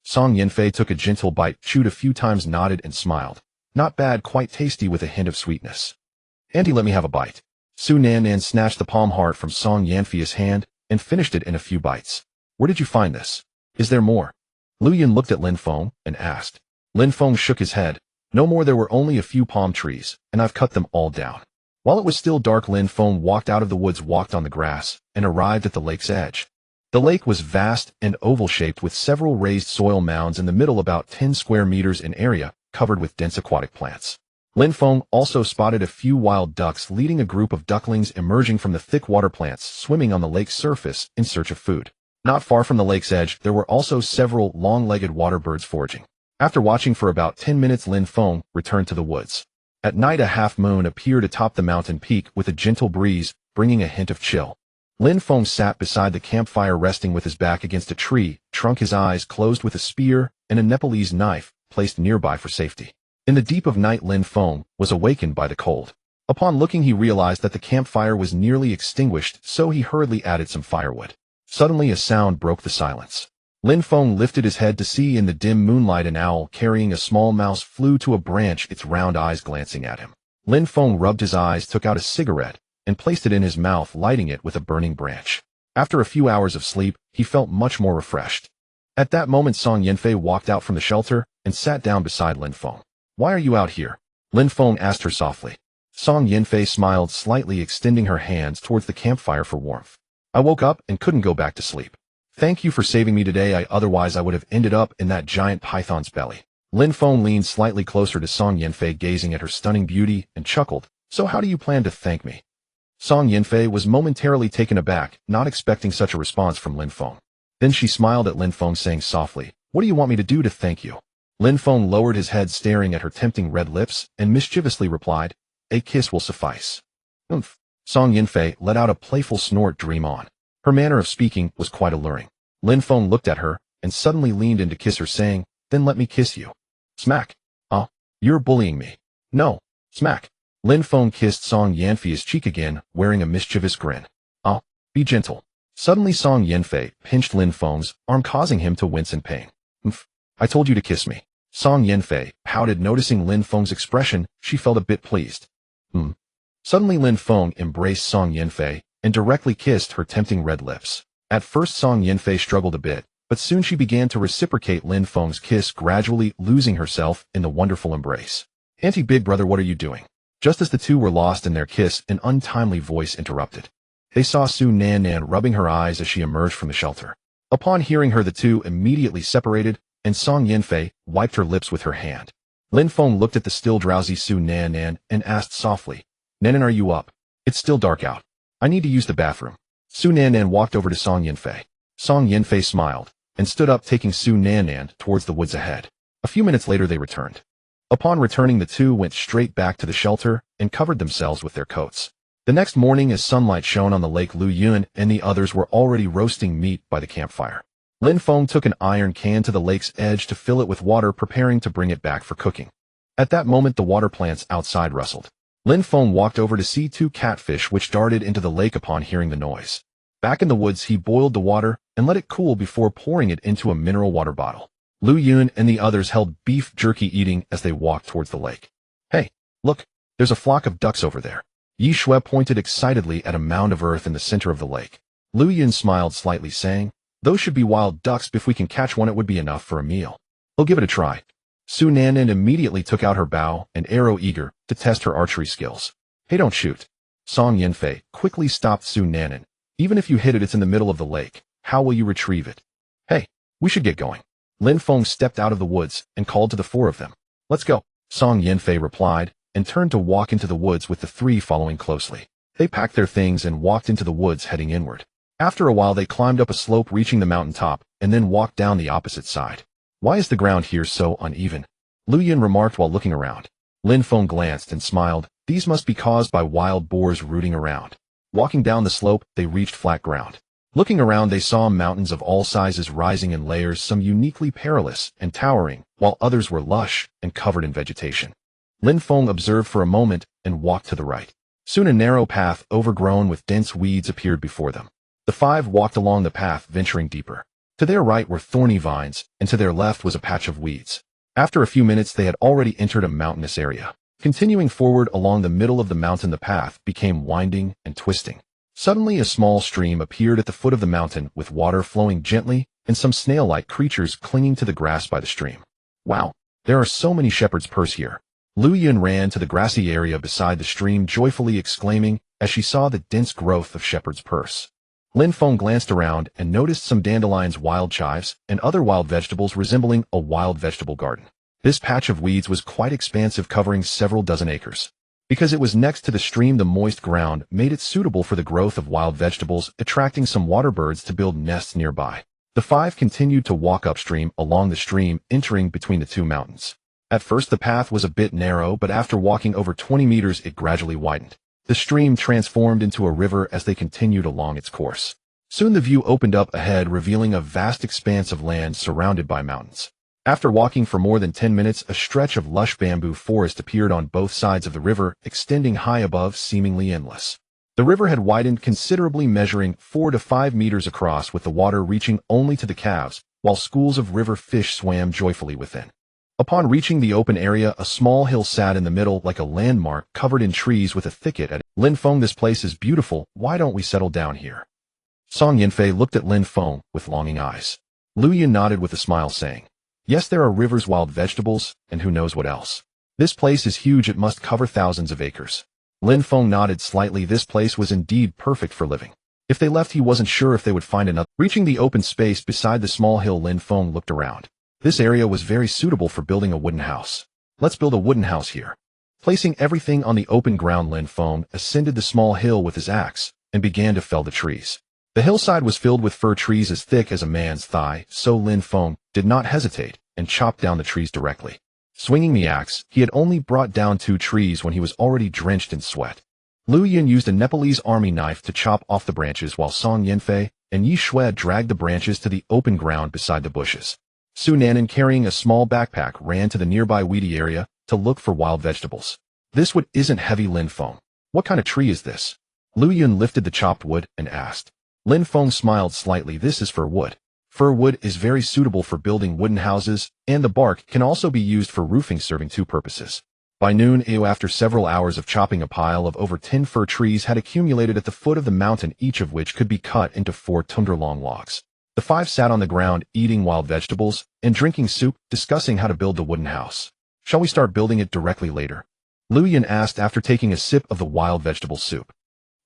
Song Yanfei took a gentle bite, chewed a few times, nodded and smiled. Not bad, quite tasty with a hint of sweetness. Auntie, let me have a bite. Su Nan snatched the palm heart from Song Yanfei's hand and finished it in a few bites. Where did you find this? Is there more? Lu Yan looked at Lin Feng and asked. Lin Feng shook his head. No more, there were only a few palm trees, and I've cut them all down. While it was still dark, Lin Feng walked out of the woods, walked on the grass, and arrived at the lake's edge. The lake was vast and oval-shaped with several raised soil mounds in the middle, about 10 square meters in area, covered with dense aquatic plants. Lin Feng also spotted a few wild ducks, leading a group of ducklings emerging from the thick water plants, swimming on the lake's surface in search of food. Not far from the lake's edge, there were also several long-legged water birds foraging. After watching for about 10 minutes, Lin Feng returned to the woods. At night, a half-moon appeared atop the mountain peak with a gentle breeze, bringing a hint of chill. Lin Feng sat beside the campfire, resting with his back against a tree trunk, his eyes closed, with a spear and a Nepalese knife placed nearby for safety. In the deep of night, Lin Feng was awakened by the cold. Upon looking, he realized that the campfire was nearly extinguished, so he hurriedly added some firewood. Suddenly, a sound broke the silence. Lin Feng lifted his head to see in the dim moonlight an owl carrying a small mouse flew to a branch, its round eyes glancing at him. Lin Feng rubbed his eyes, took out a cigarette, and placed it in his mouth, lighting it with a burning branch. After a few hours of sleep, he felt much more refreshed. At that moment, Song Yanfei walked out from the shelter and sat down beside Lin Feng. Why are you out here? Lin Feng asked her softly. Song Yanfei smiled slightly, extending her hands towards the campfire for warmth. I woke up and couldn't go back to sleep. Thank you for saving me today, otherwise I would have ended up in that giant python's belly. Lin Feng leaned slightly closer to Song Yanfei, gazing at her stunning beauty, and chuckled. So how do you plan to thank me? Song Yanfei was momentarily taken aback, not expecting such a response from Lin Feng. Then she smiled at Lin Feng, saying softly, "What do you want me to do to thank you?" Lin Feng lowered his head, staring at her tempting red lips, and mischievously replied, "A kiss will suffice." "Oomph." Song Yanfei let out a playful snort. Dream on. Her manner of speaking was quite alluring. Lin Feng looked at her, and suddenly leaned in to kiss her, saying, "Then let me kiss you." Smack. "Oh, you're bullying me." "No." Smack. Lin Feng kissed Song Yanfei's cheek again, wearing a mischievous grin. "Oh, be gentle." Suddenly Song Yanfei pinched Lin Feng's arm, causing him to wince in pain. "Oomph. I told you to kiss me." Song Yanfei pouted, noticing Lin Feng's expression. She felt a bit pleased. Suddenly Lin Feng embraced Song Yanfei and directly kissed her tempting red lips. At first Song Yanfei struggled a bit, but soon she began to reciprocate Lin Feng's kiss, gradually losing herself in the wonderful embrace. "Auntie, big brother, what are you doing?" Just as the two were lost in their kiss, an untimely voice interrupted. They saw Su Nan rubbing her eyes as she emerged from the shelter. Upon hearing her, the two immediately separated, and Song Yanfei wiped her lips with her hand. Lin Feng looked at the still drowsy Su Nan and asked softly, "Nanan, are you up? It's still dark out. I need to use the bathroom." Su Nan walked over to Song Yanfei. Song Yanfei smiled and stood up, taking Su Nan towards the woods ahead. A few minutes later they returned. Upon returning, the two went straight back to the shelter and covered themselves with their coats. The next morning, as sunlight shone on the lake, Lu Yun and the others were already roasting meat by the campfire. Lin Feng took an iron can to the lake's edge to fill it with water, preparing to bring it back for cooking. At that moment, the water plants outside rustled. Lin Feng walked over to see two catfish which darted into the lake upon hearing the noise. Back in the woods, he boiled the water and let it cool before pouring it into a mineral water bottle. Lu Yun and the others held beef jerky, eating as they walked towards the lake. "Hey, look, there's a flock of ducks over there." Yi Shui pointed excitedly at a mound of earth in the center of the lake. Lu Yun smiled slightly, saying, "Those should be wild ducks. If we can catch one, it would be enough for a meal. We'll give it a try." Su Nan immediately took out her bow and arrow, eager to test her archery skills. "Hey, don't shoot." Song Yanfei quickly stopped Su Nan. "Even if you hit it, it's in the middle of the lake. How will you retrieve it?" "Hey, we should get going." Lin Feng stepped out of the woods and called to the four of them. "Let's go." Song Yanfei replied and turned to walk into the woods, with the three following closely. They packed their things and walked into the woods, heading inward. After a while they climbed up a slope, reaching the mountain top, and then walked down the opposite side. "Why is the ground here so uneven?" Lu Yun remarked while looking around. Lin Feng glanced and smiled. "These must be caused by wild boars rooting around." Walking down the slope, they reached flat ground. Looking around, they saw mountains of all sizes rising in layers, some uniquely perilous and towering, while others were lush and covered in vegetation. Lin Feng observed for a moment and walked to the right. Soon a narrow path overgrown with dense weeds appeared before them. The five walked along the path, venturing deeper. To their right were thorny vines, and to their left was a patch of weeds. After a few minutes they had already entered a mountainous area. Continuing forward along the middle of the mountain, the path became winding and twisting. Suddenly a small stream appeared at the foot of the mountain, with water flowing gently and some snail-like creatures clinging to the grass by the stream. "Wow, there are so many shepherd's purse here." Lu Yun ran to the grassy area beside the stream, joyfully exclaiming as she saw the dense growth of shepherd's purse. Lin Feng glanced around and noticed some dandelions, wild chives, and other wild vegetables resembling a wild vegetable garden. This patch of weeds was quite expansive, covering several dozen acres. Because it was next to the stream, the moist ground made it suitable for the growth of wild vegetables, attracting some water birds to build nests nearby. The five continued to walk upstream along the stream, entering between the two mountains. At first the path was a bit narrow, but after walking over 20 meters it gradually widened. The stream transformed into a river as they continued along its course. Soon the view opened up ahead, revealing a vast expanse of land surrounded by mountains. After walking for more than 10 minutes, a stretch of lush bamboo forest appeared on both sides of the river, extending high above, seemingly endless. The river had widened considerably, measuring 4 to 5 meters across, with the water reaching only to the calves, while schools of river fish swam joyfully within. Upon reaching the open area, a small hill sat in the middle like a landmark, covered in trees with a thicket at it. "Lin Feng, this place is beautiful. Why don't we settle down here?" Song Yanfei looked at Lin Feng with longing eyes. Lu Yun nodded with a smile, saying, "Yes, there are rivers, wild vegetables, and who knows what else. This place is huge. It must cover thousands of acres." Lin Feng nodded slightly. This place was indeed perfect for living. If they left, he wasn't sure if they would find another. Reaching the open space beside the small hill, Lin Feng looked around. This area was very suitable for building a wooden house. Let's build a wooden house here. Placing everything on the open ground, Lin Feng ascended the small hill with his axe and began to fell the trees. The hillside was filled with fir trees as thick as a man's thigh, so Lin Feng did not hesitate and chopped down the trees directly. Swinging the axe, he had only brought down 2 trees when he was already drenched in sweat. Lu Yun used a Nepalese army knife to chop off the branches while Song Yanfei and Yi Shui dragged the branches to the open ground beside the bushes. Su Nanan, carrying a small backpack, ran to the nearby weedy area to look for wild vegetables. This wood isn't heavy, Lin Feng. What kind of tree is this? Lu Yun lifted the chopped wood and asked. Lin Feng smiled slightly. This is fir wood. Fir wood is very suitable for building wooden houses, and the bark can also be used for roofing, serving 2 purposes. By noon, after several hours of chopping, a pile of over 10 fir trees had accumulated at the foot of the mountain, each of which could be cut into 4 tundra-long logs. The 5 sat on the ground, eating wild vegetables and drinking soup, discussing how to build the wooden house. Shall we start building it directly later? Lu Yun asked after taking a sip of the wild vegetable soup.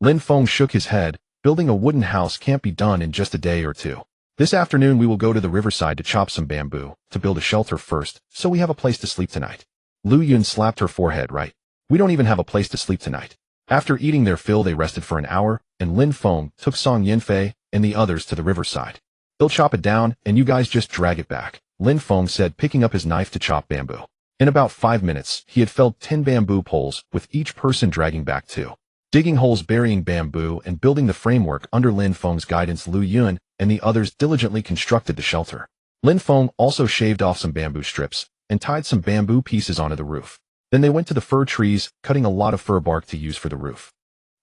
Lin Feng shook his head. Building a wooden house can't be done in just a day or 2. This afternoon we will go to the riverside to chop some bamboo, to build a shelter first, so we have a place to sleep tonight. Lu Yun slapped her forehead. Right. We don't even have a place to sleep tonight. After eating their fill, they rested for an hour, and Lin Feng took Song Yanfei and the others to the riverside. They'll chop it down, and you guys just drag it back, Lin Feng said, picking up his knife to chop bamboo. In about 5 minutes, he had felled 10 bamboo poles, with each person dragging back 2. Digging holes, burying bamboo, and building the framework under Lin Feng's guidance, Lu Yun and the others diligently constructed the shelter. Lin Feng also shaved off some bamboo strips and tied some bamboo pieces onto the roof. Then they went to the fir trees, cutting a lot of fir bark to use for the roof.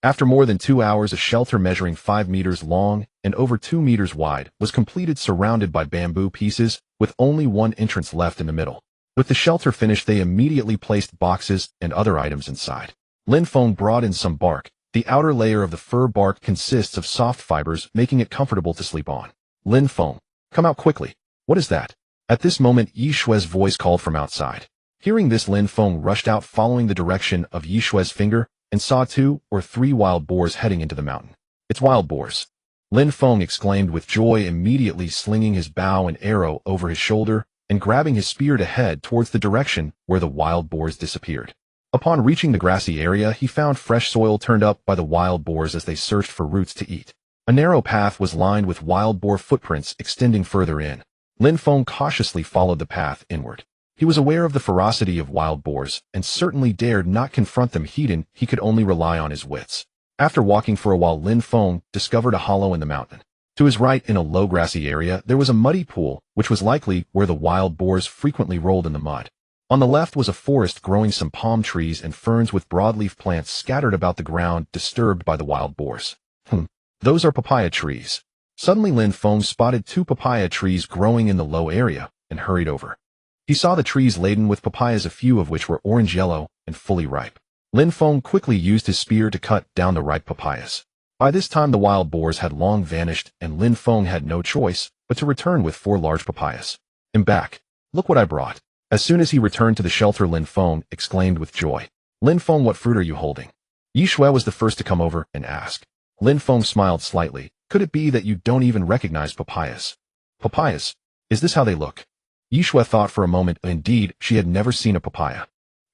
After more than 2 hours, a shelter measuring 5 meters long and over 2 meters wide was completed, surrounded by bamboo pieces, with only one entrance left in the middle. With the shelter finished, they immediately placed boxes and other items inside. Lin Feng brought in some bark. The outer layer of the fir bark consists of soft fibers, making it comfortable to sleep on. Lin Feng, come out quickly. What is that? At this moment, Yi Shui's voice called from outside. Hearing this, Lin Feng rushed out, following the direction of Yi Shui's finger, and saw 2 or 3 wild boars heading into the mountain. It's wild boars! Lin Feng exclaimed with joy, immediately slinging his bow and arrow over his shoulder and grabbing his spear to head towards the direction where the wild boars disappeared. Upon reaching the grassy area, he found fresh soil turned up by the wild boars as they searched for roots to eat. A narrow path was lined with wild boar footprints extending further in. Lin Feng cautiously followed the path inward. He was aware of the ferocity of wild boars and certainly dared not confront them. He could only rely on his wits. After walking for a while, Lin Feng discovered a hollow in the mountain. To his right, in a low grassy area, there was a muddy pool, which was likely where the wild boars frequently rolled in the mud. On the left was a forest growing some palm trees and ferns with broadleaf plants scattered about the ground, disturbed by the wild boars. Those are papaya trees. Suddenly Lin Feng spotted 2 papaya trees growing in the low area and hurried over. He saw the trees laden with papayas, a few of which were orange-yellow and fully ripe. Lin Feng quickly used his spear to cut down the ripe papayas. By this time the wild boars had long vanished, and Lin Feng had no choice but to return with 4 large papayas. I'm back. Look what I brought. As soon as he returned to the shelter, Lin Feng exclaimed with joy. Lin Feng, what fruit are you holding? Yi Shui was the first to come over and ask. Lin Feng smiled slightly. Could it be that you don't even recognize papayas? Papayas? Is this how they look? Yi Shui thought for a moment. Indeed, she had never seen a papaya.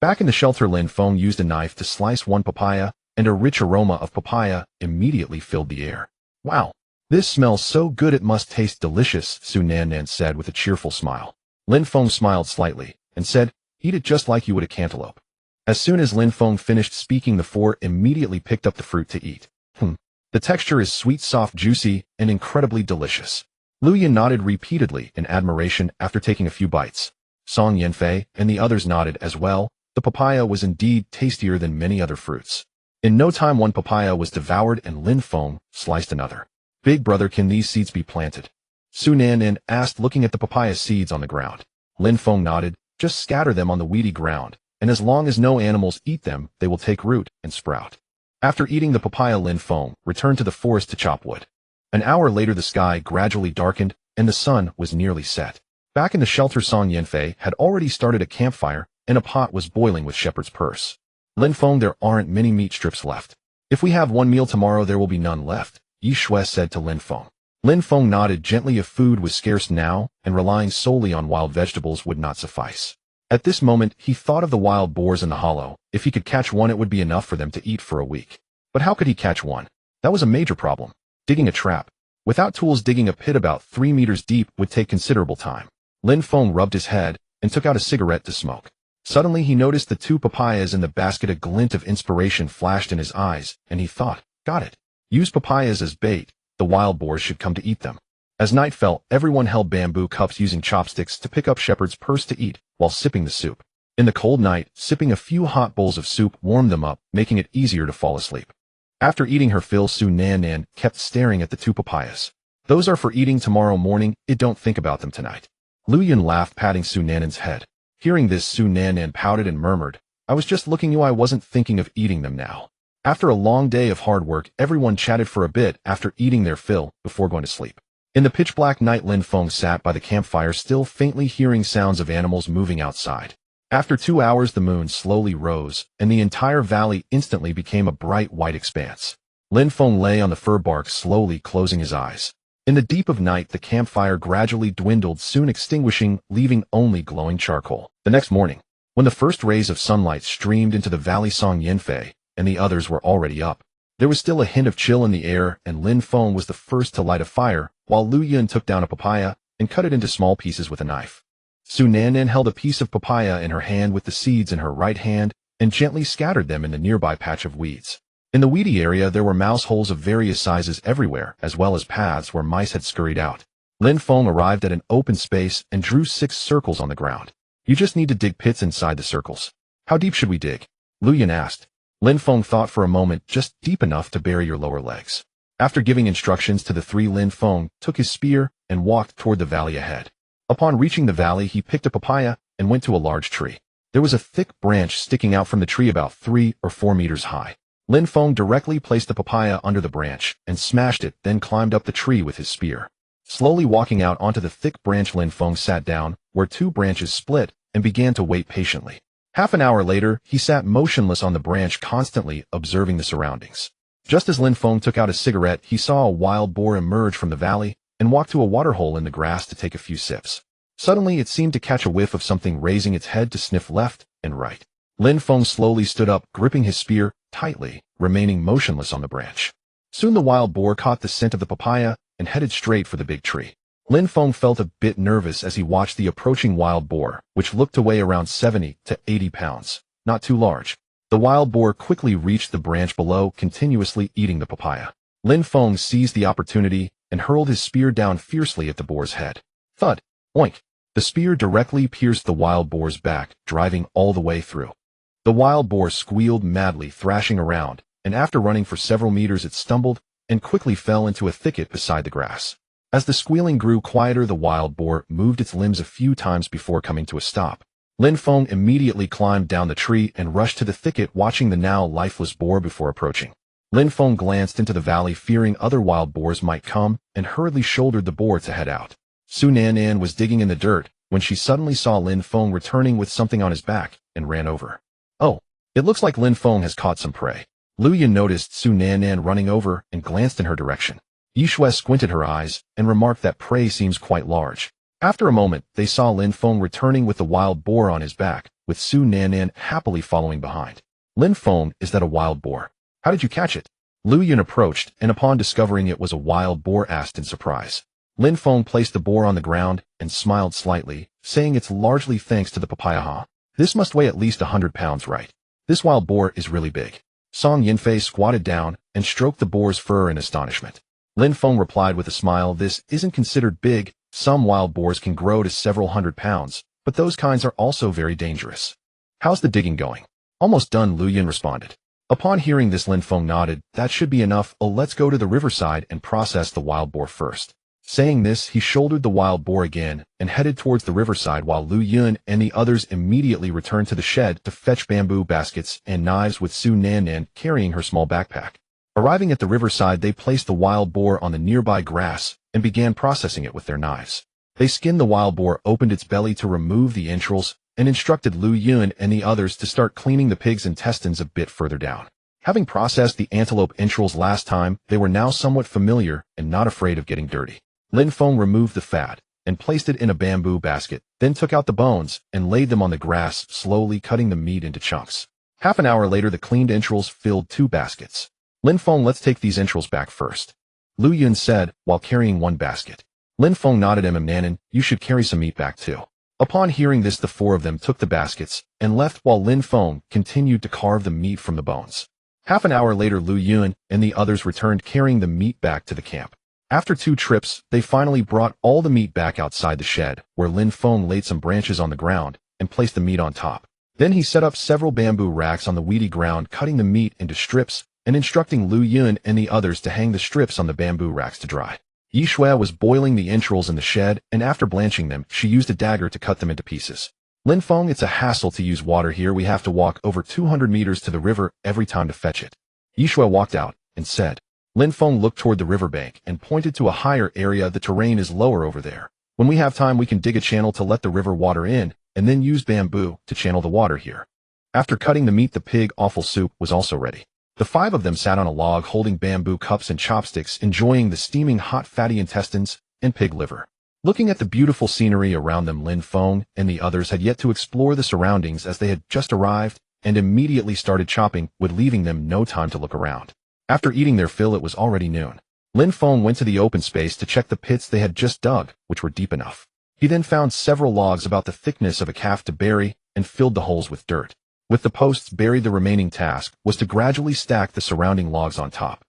Back in the shelter, Lin Feng used a knife to slice one papaya, and a rich aroma of papaya immediately filled the air. Wow! This smells so good, it must taste delicious, Su Nan said with a cheerful smile. Lin Feng smiled slightly and said, eat it just like you would a cantaloupe. As soon as Lin Feng finished speaking, the 4 immediately picked up the fruit to eat. The texture is sweet, soft, juicy, and incredibly delicious. Lu Yun nodded repeatedly in admiration after taking a few bites. Song Yanfei and the others nodded as well. The papaya was indeed tastier than many other fruits. In no time, 1 papaya was devoured and Lin Feng sliced another. Big brother, can these seeds be planted? Su Nan asked, looking at the papaya seeds on the ground. Lin Feng nodded. Just scatter them on the weedy ground, and as long as no animals eat them, they will take root and sprout. After eating the papaya, Lin Feng returned to the forest to chop wood. An hour later, the sky gradually darkened, and the sun was nearly set. Back in the shelter, Song Yanfei had already started a campfire, and a pot was boiling with shepherd's purse. Lin Feng, there aren't many meat strips left. If we have 1 meal tomorrow, there will be none left, Yi Shui said to Lin Feng. Lin Feng nodded gently if food was scarce now, and relying solely on wild vegetables would not suffice. At this moment, he thought of the wild boars in the hollow. If he could catch one, it would be enough for them to eat for a week. But how could he catch one? That was a major problem. Digging a trap. Without tools, digging a pit about 3 meters deep would take considerable time. Lin Feng rubbed his head and took out a cigarette to smoke. Suddenly, he noticed the 2 papayas in the basket. A glint of inspiration flashed in his eyes, and he thought, got it. Use papayas as bait. The wild boars should come to eat them. As night fell, everyone held bamboo cups using chopsticks to pick up shepherd's purse to eat, while sipping the soup. In the cold night, sipping a few hot bowls of soup warmed them up, making it easier to fall asleep. After eating her fill, Su Nan kept staring at the 2 papayas. Those are for eating tomorrow morning. Don't think about them tonight. Lu Yun laughed, patting Su Nan's head. Hearing this, Su Nan pouted and murmured, I was just looking you. I wasn't thinking of eating them now. After a long day of hard work, everyone chatted for a bit after eating their fill before going to sleep. In the pitch-black night, Lin Feng sat by the campfire, still faintly hearing sounds of animals moving outside. After 2 hours, the moon slowly rose, and the entire valley instantly became a bright white expanse. Lin Feng lay on the fir bark, slowly closing his eyes. In the deep of night, the campfire gradually dwindled, soon extinguishing, leaving only glowing charcoal. The next morning, when the first rays of sunlight streamed into the valley, Song Yinfei and the others were already up. There was still a hint of chill in the air, and Lin Feng was the first to light a fire, while Lu Yun took down a papaya and cut it into small pieces with a knife. Su Nan held a piece of papaya in her hand with the seeds in her right hand and gently scattered them in the nearby patch of weeds. In the weedy area, there were mouse holes of various sizes everywhere, as well as paths where mice had scurried out. Lin Feng arrived at an open space and drew 6 circles on the ground. You just need to dig pits inside the circles. How deep should we dig? Lu Yun asked. Lin Feng thought for a moment, just deep enough to bury your lower legs. After giving instructions to the 3, Lin Feng took his spear and walked toward the valley ahead. Upon reaching the valley, he picked a papaya and went to a large tree. There was a thick branch sticking out from the tree about 3 or 4 meters high. Lin Feng directly placed the papaya under the branch and smashed it, then climbed up the tree with his spear. Slowly walking out onto the thick branch, Lin Feng sat down where 2 branches split and began to wait patiently. Half an hour later, he sat motionless on the branch, constantly observing the surroundings. Just as Lin Feng took out a cigarette, he saw a wild boar emerge from the valley and walk to a waterhole in the grass to take a few sips. Suddenly, it seemed to catch a whiff of something, raising its head to sniff left and right. Lin Feng slowly stood up, gripping his spear tightly, remaining motionless on the branch. Soon the wild boar caught the scent of the papaya and headed straight for the big tree. Lin Feng felt a bit nervous as he watched the approaching wild boar, which looked to weigh around 70 to 80 pounds. Not too large. The wild boar quickly reached the branch below, continuously eating the papaya. Lin Feng seized the opportunity and hurled his spear down fiercely at the boar's head. Thud! Oink! The spear directly pierced the wild boar's back, driving all the way through. The wild boar squealed madly, thrashing around, and after running for several meters, it stumbled and quickly fell into a thicket beside the grass. As the squealing grew quieter, the wild boar moved its limbs a few times before coming to a stop. Lin Feng immediately climbed down the tree and rushed to the thicket, watching the now lifeless boar before approaching. Lin Feng glanced into the valley, fearing other wild boars might come, and hurriedly shouldered the boar to head out. Su Nan was digging in the dirt when she suddenly saw Lin Feng returning with something on his back and ran over. Oh, it looks like Lin Feng has caught some prey. Lu Yun noticed Su Nan running over and glanced in her direction. Yishui squinted her eyes and remarked that prey seems quite large. After a moment, they saw Lin Feng returning with the wild boar on his back, with Su Nan happily following behind. Lin Feng, is that a wild boar? How did you catch it? Lu Yun approached, and upon discovering it was a wild boar, asked in surprise. Lin Feng placed the boar on the ground and smiled slightly, saying it's largely thanks to the papaya, huh? This must weigh at least 100 pounds, right? This wild boar is really big. Song Yinfei squatted down and stroked the boar's fur in astonishment. Lin Feng replied with a smile, this isn't considered big. Some wild boars can grow to several hundred pounds, but those kinds are also very dangerous. How's the digging going? Almost done, Lu Yun responded. Upon hearing this, Lin Feng nodded. That should be enough. Oh, let's go to the riverside and process the wild boar first. Saying this, he shouldered the wild boar again and headed towards the riverside, while Lu Yun and the others immediately returned to the shed to fetch bamboo baskets and knives, with Su Nan carrying her small backpack. Arriving at the riverside, they placed the wild boar on the nearby grass and began processing it with their knives. They skinned the wild boar, opened its belly to remove the entrails, and instructed Lu Yun and the others to start cleaning the pig's intestines a bit further down. Having processed the antelope entrails last time, they were now somewhat familiar and not afraid of getting dirty. Lin Feng removed the fat and placed it in a bamboo basket, then took out the bones and laid them on the grass, slowly cutting the meat into chunks. Half an hour later, the cleaned entrails filled 2 baskets. Lin Feng, let's take these entrails back first, Lu Yun said, while carrying one basket. Lin Feng nodded. Nanan, you should carry some meat back too. Upon hearing this, the 4 of them took the baskets and left while Lin Feng continued to carve the meat from the bones. Half an hour later, Lu Yun and the others returned carrying the meat back to the camp. After 2 trips, they finally brought all the meat back outside the shed, where Lin Feng laid some branches on the ground and placed the meat on top. Then he set up several bamboo racks on the weedy ground, cutting the meat into strips and instructing Lu Yun and the others to hang the strips on the bamboo racks to dry. Yi Shui was boiling the entrails in the shed, and after blanching them, she used a dagger to cut them into pieces. Lin Feng, it's a hassle to use water here. We have to walk over 200 meters to the river every time to fetch it. Yi Shui walked out and said. Lin Feng looked toward the riverbank and pointed to a higher area. The terrain is lower over there. When we have time, we can dig a channel to let the river water in, and then use bamboo to channel the water here. After cutting the meat, the pig offal soup was also ready. The 5 of them sat on a log holding bamboo cups and chopsticks, enjoying the steaming hot fatty intestines and pig liver. Looking at the beautiful scenery around them, Lin Feng and the others had yet to explore the surroundings as they had just arrived and immediately started chopping wood, leaving them no time to look around. After eating their fill, it was already noon. Lin Feng went to the open space to check the pits they had just dug, which were deep enough. He then found several logs about the thickness of a calf to bury and filled the holes with dirt. With the posts buried, the remaining task was to gradually stack the surrounding logs on top.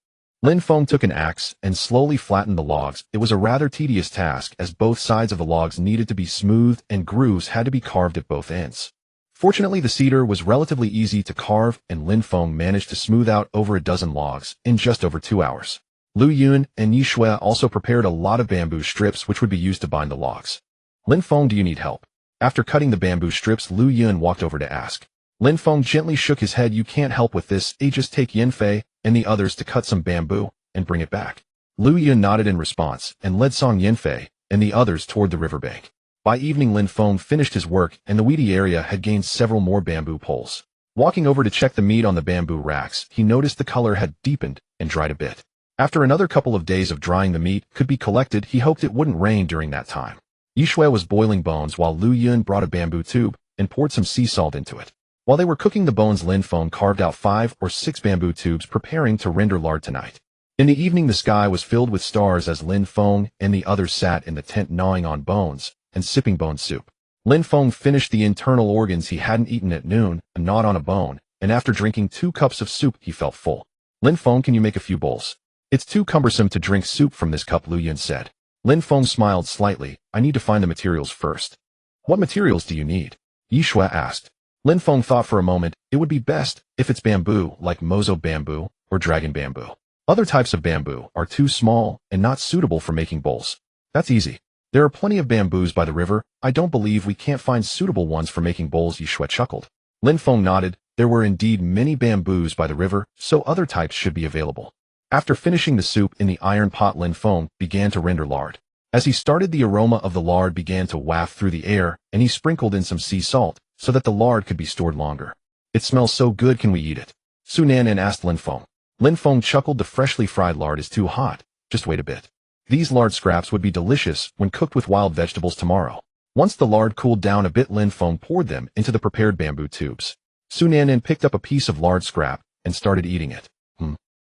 Lin Feng took an axe and slowly flattened the logs. It was a rather tedious task as both sides of the logs needed to be smoothed and grooves had to be carved at both ends. Fortunately, the cedar was relatively easy to carve, and Lin Feng managed to smooth out over a dozen logs in just over 2 hours. Lu Yun and Yi Shui also prepared a lot of bamboo strips which would be used to bind the logs. Lin Feng, do you need help? After cutting the bamboo strips, Lu Yun walked over to ask. Lin Feng gently shook his head. You can't help with this. Just take Yanfei and the others to cut some bamboo and bring it back. Lu Yun nodded in response and led Song Yanfei and the others toward the riverbank. By evening, Lin Feng finished his work, and the weedy area had gained several more bamboo poles. Walking over to check the meat on the bamboo racks, he noticed the color had deepened and dried a bit. After another couple of days of drying, the meat could be collected. He hoped it wouldn't rain during that time. Yi Shui was boiling bones while Lu Yun brought a bamboo tube and poured some sea salt into it. While they were cooking the bones, Lin Feng carved out 5 or 6 bamboo tubes, preparing to render lard tonight. In the evening, the sky was filled with stars as Lin Feng and the others sat in the tent gnawing on bones and sipping bone soup. Lin Feng finished the internal organs he hadn't eaten at noon, a gnawed on a bone, and after drinking 2 cups of soup, he felt full. Lin Feng, can you make a few bowls? It's too cumbersome to drink soup from this cup, Lu Yun said. Lin Feng smiled slightly. I need to find the materials first. What materials do you need? Yi Shui asked. Lin Feng thought for a moment. It would be best if it's bamboo, like mozo bamboo or dragon bamboo. Other types of bamboo are too small and not suitable for making bowls. That's easy. There are plenty of bamboos by the river. I don't believe we can't find suitable ones for making bowls, Yi Shui chuckled. Lin Feng nodded. There were indeed many bamboos by the river, so other types should be available. After finishing the soup in the iron pot, Lin Feng began to render lard. As he started, the aroma of the lard began to waft through the air, and he sprinkled in some sea salt so that the lard could be stored longer. It smells so good, can we eat it? Su Nanan asked Lin Feng. Lin Feng chuckled. The freshly fried lard is too hot. Just wait a bit. These lard scraps would be delicious when cooked with wild vegetables tomorrow. Once the lard cooled down a bit, Lin Feng poured them into the prepared bamboo tubes. Su Nanan picked up a piece of lard scrap and started eating it.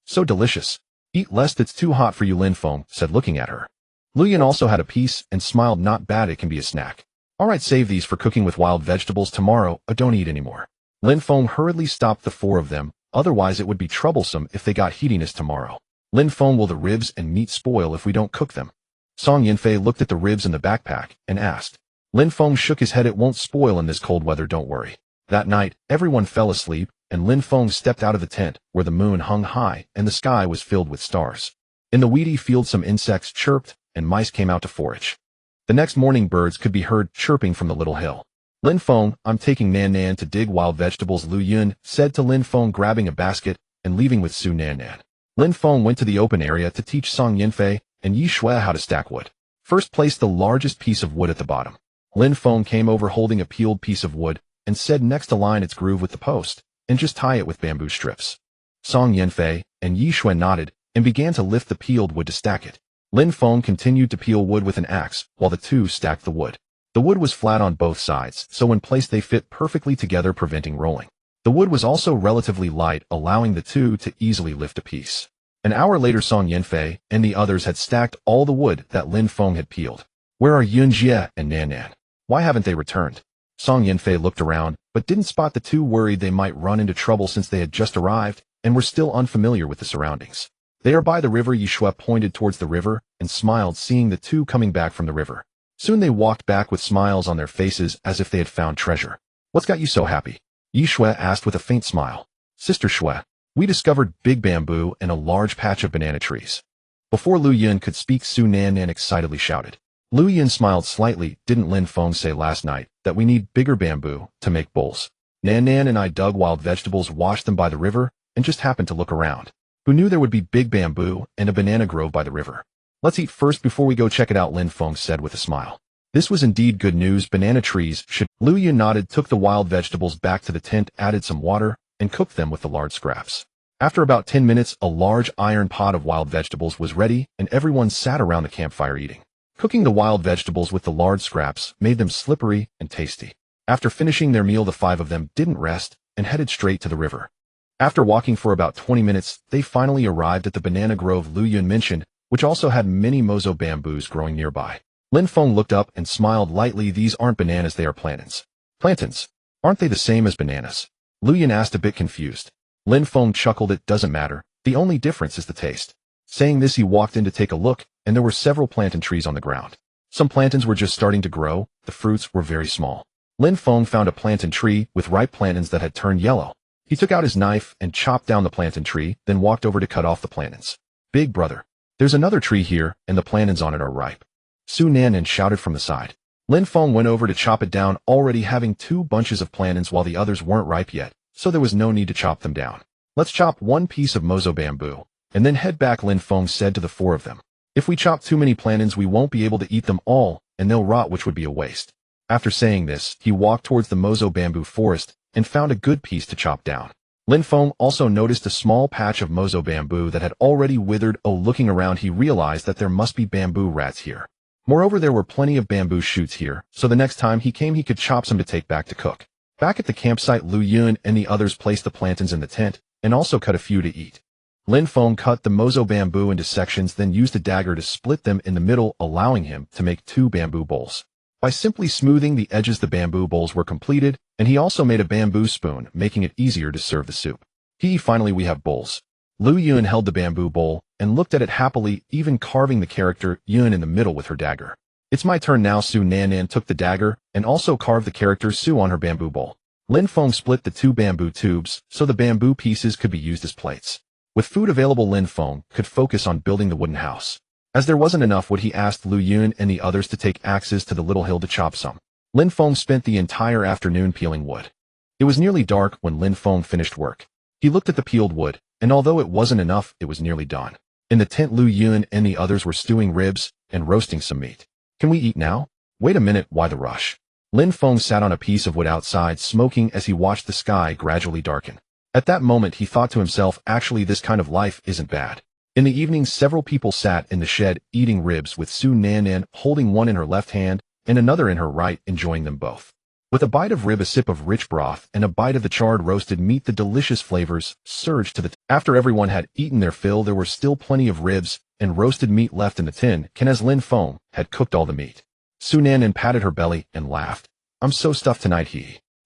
So delicious. Eat less, it's too hot for you, Lin Feng said, looking at her. Lu Yun also had a piece and smiled. Not bad, it can be a snack. Alright, save these for cooking with wild vegetables tomorrow. Don't eat anymore. Lin Feng hurriedly stopped the 4 of them, otherwise it would be troublesome if they got heatiness tomorrow. Lin Feng, will the ribs and meat spoil if we don't cook them? Song Yanfei looked at the ribs in the backpack and asked. Lin Feng shook his head. It won't spoil in this cold weather, don't worry. That night, everyone fell asleep, and Lin Feng stepped out of the tent where the moon hung high and the sky was filled with stars. In the weedy field, some insects chirped and mice came out to forage. The next morning, birds could be heard chirping from the little hill. Lin Feng, I'm taking Nanan to dig wild vegetables, Lu Yun said to Lin Feng, grabbing a basket and leaving with Su Nanan. Lin Feng went to the open area to teach Song Yanfei and Yi Shui how to stack wood. First, place the largest piece of wood at the bottom. Lin Feng came over holding a peeled piece of wood and said, next align its groove with the post and just tie it with bamboo strips. Song Yanfei and Yi Shui nodded and began to lift the peeled wood to stack it. Lin Feng continued to peel wood with an axe while the two stacked the wood. The wood was flat on both sides, so when placed they fit perfectly together, preventing rolling. The wood was also relatively light, allowing the two to easily lift a piece. An hour later, Song Yanfei and the others had stacked all the wood that Lin Feng had peeled. Where are Yunjie and Nan Nan? Why haven't they returned? Song Yanfei looked around, but didn't spot the two, worried they might run into trouble since they had just arrived and were still unfamiliar with the surroundings. They are by the river. Yi Shui pointed towards the river and smiled, seeing the two coming back from the river. Soon they walked back with smiles on their faces as if they had found treasure. What's got you so happy? Yi Shui asked with a faint smile. Sister Shui, we discovered big bamboo and a large patch of banana trees. Before Lu Yun could speak, Su Nan Nan excitedly shouted. Lu Yun smiled slightly. Didn't Lin Feng say last night that we need bigger bamboo to make bowls? Nan Nan and I dug wild vegetables, washed them by the river, and just happened to look around. Who knew there would be big bamboo and a banana grove by the river? Let's eat first before we go check it out, Lin Feng said with a smile. This was indeed good news. Banana trees should. Lu Yun nodded, took the wild vegetables back to the tent, added some water, and cooked them with the large scraps. After about 10 minutes, a large iron pot of wild vegetables was ready, and everyone sat around the campfire eating. Cooking the wild vegetables with the large scraps made them slippery and tasty. After finishing their meal, the five of them didn't rest and headed straight to the river. After walking for about 20 minutes, they finally arrived at the banana grove Lu Yun mentioned, which also had many mozo bamboos growing nearby. Lin Feng looked up and smiled lightly. These aren't bananas, they are plantains. Plantains? Aren't they the same as bananas? Lu Yun asked, a bit confused. Lin Feng chuckled. It doesn't matter. The only difference is the taste. Saying this, he walked in to take a look, and there were several plantain trees on the ground. Some plantains were just starting to grow. The fruits were very small. Lin Feng found a plantain tree with ripe plantains that had turned yellow. He took out his knife and chopped down the plantain tree, then walked over to cut off the plantains. Big brother, there's another tree here, and the plantains on it are ripe. Su Nan Nan shouted from the side. Lin Feng went over to chop it down, already having 2 bunches of plantains while the others weren't ripe yet, so there was no need to chop them down. Let's chop 1 piece of mozo bamboo, and then head back, Lin Feng said to the 4 of them. If we chop too many plantains, we won't be able to eat them all, and they'll rot, which would be a waste. After saying this, he walked towards the mozo bamboo forest and found a good piece to chop down. Lin Feng also noticed a small patch of mozo bamboo that had already withered. Looking around, he realized that there must be bamboo rats here. Moreover, there were plenty of bamboo shoots here, so the next time he came he could chop some to take back to cook. Back at the campsite, Lu Yun and the others placed the plantains in the tent, and also cut a few to eat. Lin Feng cut the mozo bamboo into sections, then used a dagger to split them in the middle, allowing him to make 2 bamboo bowls. By simply smoothing the edges, the bamboo bowls were completed, and he also made a bamboo spoon, making it easier to serve the soup. Finally we have bowls. Lu Yun held the bamboo bowl and looked at it happily, even carving the character Yun in the middle with her dagger. It's my turn now. Su Nan Nan took the dagger and also carved the character Su on her bamboo bowl. Lin Feng split the 2 bamboo tubes so the bamboo pieces could be used as plates. With food available, Lin Feng could focus on building the wooden house. As there wasn't enough wood, he asked Lu Yun and the others to take axes to the little hill to chop some. Lin Feng spent the entire afternoon peeling wood. It was nearly dark when Lin Feng finished work. He looked at the peeled wood, and although it wasn't enough, it was nearly done. In the tent, Lu Yun and the others were stewing ribs and roasting some meat. Can we eat now? Wait a minute, why the rush? Lin Feng sat on a piece of wood outside, smoking as he watched the sky gradually darken. At that moment, he thought to himself, actually, this kind of life isn't bad. In the evening, several people sat in the shed eating ribs, with Su Nan Nan holding one in her left hand and another in her right, enjoying them both. With a bite of rib, a sip of rich broth, and a bite of the charred roasted meat, the delicious flavors surged to the After everyone had eaten their fill, there were still plenty of ribs and roasted meat left in the tin, as Lin Feng had cooked all the meat. Su Nan Nan patted her belly and laughed. I'm so stuffed tonight,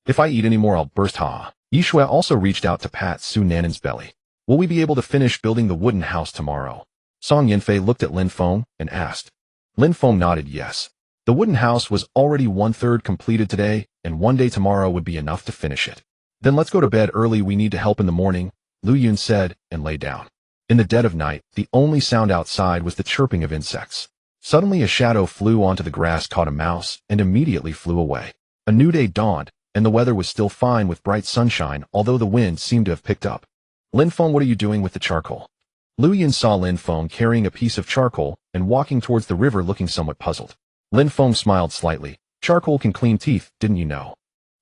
if I eat any more, I'll burst, ha. Yi Shui also reached out to pat Su Nan Nan's belly. Will we be able to finish building the wooden house tomorrow? Song Yanfei looked at Lin Feng and asked. Lin Feng nodded yes. The wooden house was already 1/3 completed today, and 1 day tomorrow would be enough to finish it. Then let's go to bed early, we need to help in the morning, Lu Yun said, and lay down. In the dead of night, the only sound outside was the chirping of insects. Suddenly a shadow flew onto the grass, caught a mouse, and immediately flew away. A new day dawned, and the weather was still fine with bright sunshine, although the wind seemed to have picked up. Lin Feng, what are you doing with the charcoal? Lu Yun saw Lin Feng carrying a piece of charcoal and walking towards the river, looking somewhat puzzled. Lin Feng smiled slightly. Charcoal can clean teeth, didn't you know?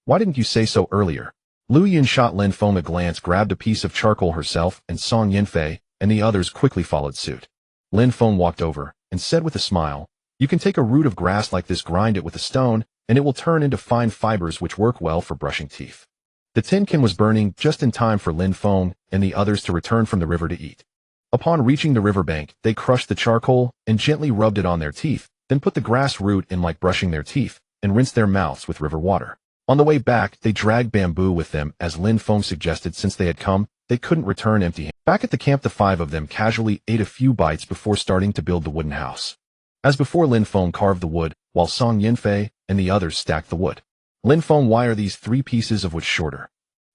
Why didn't you say so earlier? Lu Yun shot Lin Feng a glance, grabbed a piece of charcoal herself, and Song Yinfei and the others quickly followed suit. Lin Feng walked over and said with a smile, "You can take a root of grass like this, grind it with a stone, and it will turn into fine fibers which work well for brushing teeth." The tin can was burning just in time for Lin Feng and the others to return from the river to eat. Upon reaching the riverbank, they crushed the charcoal and gently rubbed it on their teeth, then put the grass root in like brushing their teeth, and rinsed their mouths with river water. On the way back, they dragged bamboo with them as Lin Feng suggested. Since they had come, they couldn't return empty-handed. Back at the camp, the five of them casually ate a few bites before starting to build the wooden house. As before, Lin Feng carved the wood, while Song Yinfei and the others stacked the wood. "Lin Feng, why are these 3 pieces of wood shorter?"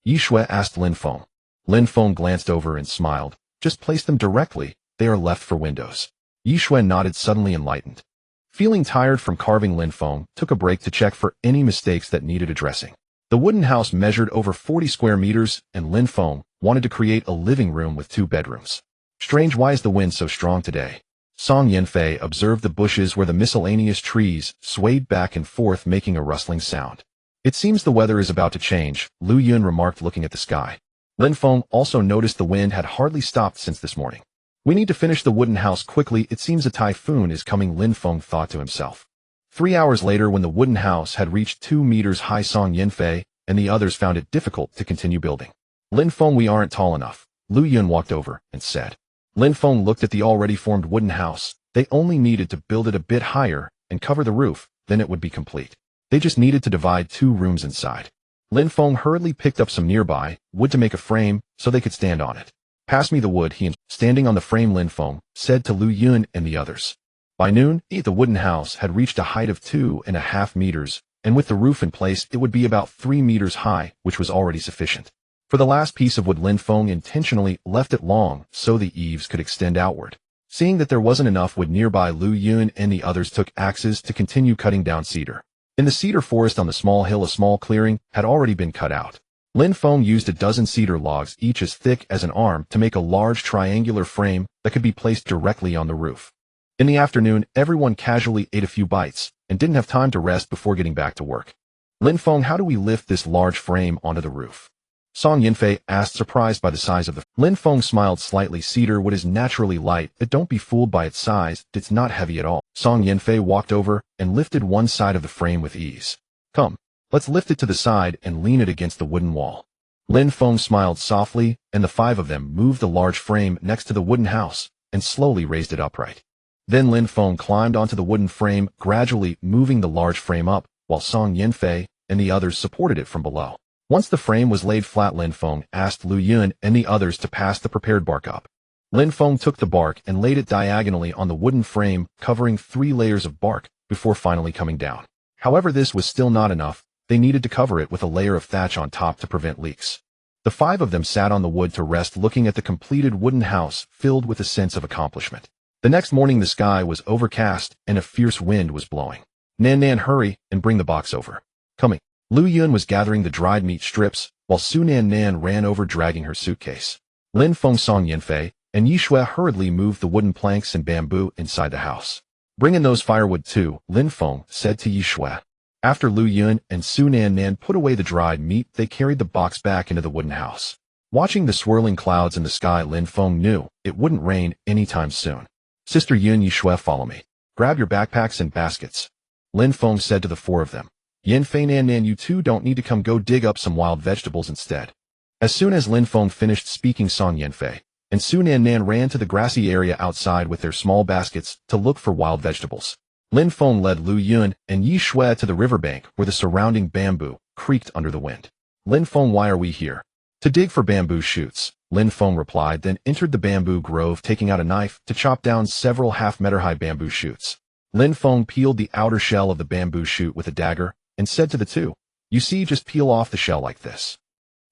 Yi Shui asked Lin Feng. Lin Feng glanced over and smiled. "Just place them directly, they are left for windows." Yi Shui nodded, suddenly enlightened. Feeling tired from carving, Lin Feng took a break to check for any mistakes that needed addressing. The wooden house measured over 40 square meters, and Lin Feng wanted to create a living room with 2 bedrooms. "Strange, why is the wind so strong today?" Song Yinfei observed the bushes where the miscellaneous trees swayed back and forth, making a rustling sound. "It seems the weather is about to change," Lu Yun remarked, looking at the sky. Lin Feng also noticed the wind had hardly stopped since this morning. "We need to finish the wooden house quickly, it seems a typhoon is coming," Lin Feng thought to himself. 3 hours later, when the wooden house had reached 2 meters high, Song Yinfei and the others found it difficult to continue building. "Lin Feng, we aren't tall enough." Lu Yun walked over and said. Lin Feng looked at the already formed wooden house. They only needed to build it a bit higher and cover the roof, then it would be complete. They just needed to divide 2 rooms inside. Lin Feng hurriedly picked up some nearby wood to make a frame so they could stand on it. "Pass me the wood," he standing on the frame, Lin Feng said to Lu Yun and the others. By noon, the wooden house had reached a height of 2.5 meters, and with the roof in place, it would be about 3 meters high, which was already sufficient. For the last piece of wood, Lin Feng intentionally left it long so the eaves could extend outward. Seeing that there wasn't enough wood nearby, Lu Yun and the others took axes to continue cutting down cedar. In the cedar forest on the small hill, a small clearing had already been cut out. Lin Feng used a dozen cedar logs, each as thick as an arm, to make a large triangular frame that could be placed directly on the roof. In the afternoon, everyone casually ate a few bites and didn't have time to rest before getting back to work. "Lin Feng, how do we lift this large frame onto the roof?" Song Yinfei asked, surprised by the size of the. Lin Feng smiled slightly. "Cedar wood is naturally light, but don't be fooled by its size, it's not heavy at all." Song Yinfei walked over and lifted one side of the frame with ease. "Come, let's lift it to the side and lean it against the wooden wall." Lin Feng smiled softly, and the 5 of them moved the large frame next to the wooden house and slowly raised it upright. Then Lin Feng climbed onto the wooden frame, gradually moving the large frame up, while Song Yinfei and the others supported it from below. Once the frame was laid flat, Lin Feng asked Lu Yun and the others to pass the prepared bark up. Lin Feng took the bark and laid it diagonally on the wooden frame, covering 3 layers of bark before finally coming down. However, this was still not enough. They needed to cover it with a layer of thatch on top to prevent leaks. The 5 of them sat on the wood to rest, looking at the completed wooden house, filled with a sense of accomplishment. The next morning, the sky was overcast and a fierce wind was blowing. "Nan Nan, hurry and bring the box over." "Coming." Lu Yun was gathering the dried meat strips, while Su Nan Nan ran over dragging her suitcase. Lin Feng, Song Yinfei, and Yi Shui hurriedly moved the wooden planks and bamboo inside the house. "Bring in those firewood too," Lin Feng said to Yi Shui. After Lu Yun and Su Nan Nan put away the dried meat, they carried the box back into the wooden house. Watching the swirling clouds in the sky, Lin Feng knew it wouldn't rain anytime soon. "Sister Yun, Yi Shui, follow me. Grab your backpacks and baskets," Lin Feng said to the 4 of them. "Yinfei, Nan Nan, you 2 don't need to come, go dig up some wild vegetables instead." As soon as Lin Feng finished speaking, Song Yinfei and Su Nan Nan ran to the grassy area outside with their small baskets to look for wild vegetables. Lin Feng led Lu Yun and Yi Shui to the riverbank where the surrounding bamboo creaked under the wind. "Lin Feng, why are we here?" "To dig for bamboo shoots," Lin Feng replied, then entered the bamboo grove, taking out a knife to chop down several half-meter-high bamboo shoots. Lin Feng peeled the outer shell of the bamboo shoot with a dagger and said to the 2, "You see, just peel off the shell like this."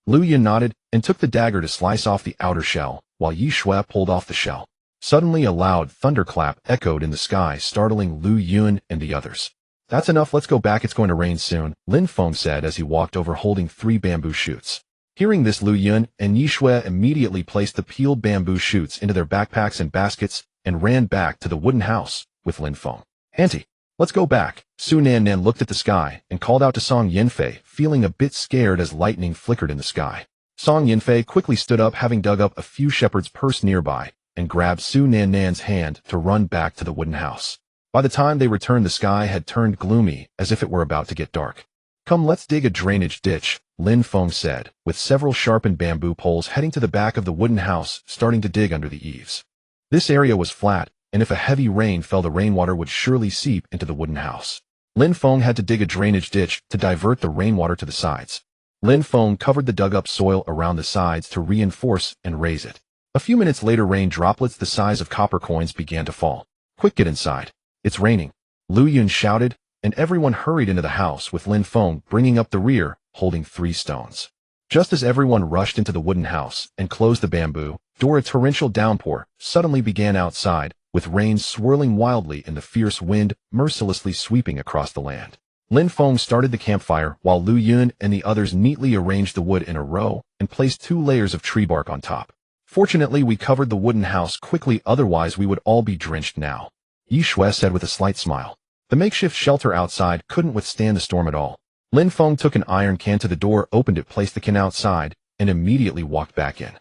Lu Yun nodded and took the dagger to slice off the outer shell, while Yi Shui pulled off the shell. Suddenly a loud thunderclap echoed in the sky, startling Lu Yun and the others. "That's enough, let's go back, it's going to rain soon," Lin Feng said as he walked over holding 3 bamboo shoots. Hearing this, Lu Yun and Yi Shui immediately placed the peeled bamboo shoots into their backpacks and baskets and ran back to the wooden house with Lin Feng. "Auntie, Let's go back. Su Nan looked at the sky and called out to Song Yinfei, feeling a bit scared as lightning flickered in the sky. Song Yinfei quickly stood up, having dug up a few shepherd's purse nearby, and grabbed Su Nan's hand to run back to the wooden house. By the time they returned, the sky had turned gloomy, as if it were about to get dark. Come, let's dig a drainage ditch, Lin Feng said, with several sharpened bamboo poles heading to the back of the wooden house, starting to dig under the eaves. This area was flat, and if a heavy rain fell, the rainwater would surely seep into the wooden house. Lin Feng had to dig a drainage ditch to divert the rainwater to the sides. Lin Feng covered the dug-up soil around the sides to reinforce and raise it. A few minutes later, rain droplets the size of copper coins began to fall. Quick, get inside. It's raining, Lu Yun shouted, and everyone hurried into the house, with Lin Feng bringing up the rear, holding 3 stones. Just as everyone rushed into the wooden house and closed the bamboo door, a torrential downpour suddenly began outside, with rain swirling wildly and the fierce wind mercilessly sweeping across the land. Lin Feng started the campfire while Lu Yun and the others neatly arranged the wood in a row and placed 2 layers of tree bark on top. Fortunately, we covered the wooden house quickly, otherwise we would all be drenched now, Yi Shui said with a slight smile. The makeshift shelter outside couldn't withstand the storm at all. Lin Feng took an iron can to the door, opened it, placed the can outside, and immediately walked back in.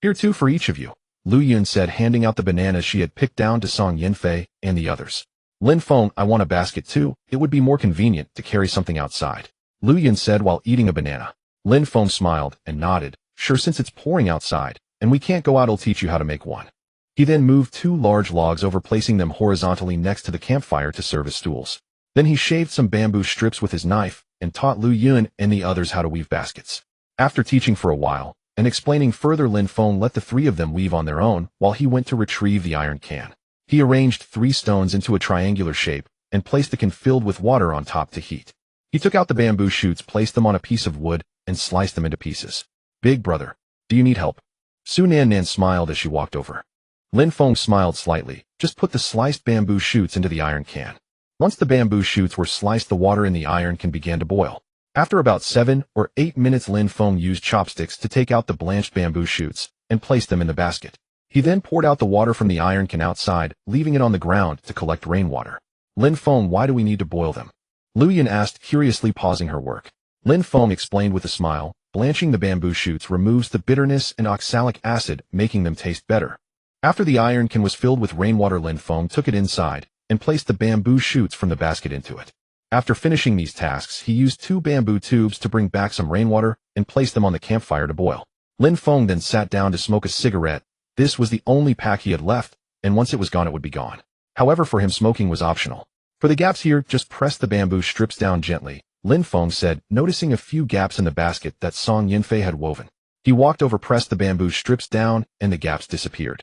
Here, 2 for each of you, Lu Yun said, handing out the bananas she had picked down to Song Yinfei and the others. Lin Feng, I want a basket too. It would be more convenient to carry something outside, Lu Yun said while eating a banana. Lin Feng smiled and nodded. Sure, since it's pouring outside, and we can't go out, I'll teach you how to make one. He then moved 2 large logs over, placing them horizontally next to the campfire to serve as stools. Then he shaved some bamboo strips with his knife and taught Lu Yun and the others how to weave baskets. After teaching for a while and explaining further, Lin Feng let the 3 of them weave on their own while he went to retrieve the iron can. He arranged 3 stones into a triangular shape and placed the can filled with water on top to heat. He took out the bamboo shoots, placed them on a piece of wood, and sliced them into pieces. Big brother, do you need help? Su Nan smiled as she walked over. Lin Feng smiled slightly. Just put the sliced bamboo shoots into the iron can. Once the bamboo shoots were sliced, the water in the iron can began to boil. After about 7 or 8 minutes, Lin Feng used chopsticks to take out the blanched bamboo shoots and place them in the basket. He then poured out the water from the iron can outside, leaving it on the ground to collect rainwater. Lin Feng, why do we need to boil them? Lu Yun asked, curiously, pausing her work. Lin Feng explained with a smile, blanching the bamboo shoots removes the bitterness and oxalic acid, making them taste better. After the iron can was filled with rainwater, Lin Feng took it inside and placed the bamboo shoots from the basket into it. After finishing these tasks, he used 2 bamboo tubes to bring back some rainwater and placed them on the campfire to boil. Lin Feng then sat down to smoke a cigarette. This was the only pack he had left, and once it was gone, it would be gone. However, for him, smoking was optional. For the gaps here, just press the bamboo strips down gently, Lin Feng said, noticing a few gaps in the basket that Song Yinfei had woven. He walked over, pressed the bamboo strips down, and the gaps disappeared.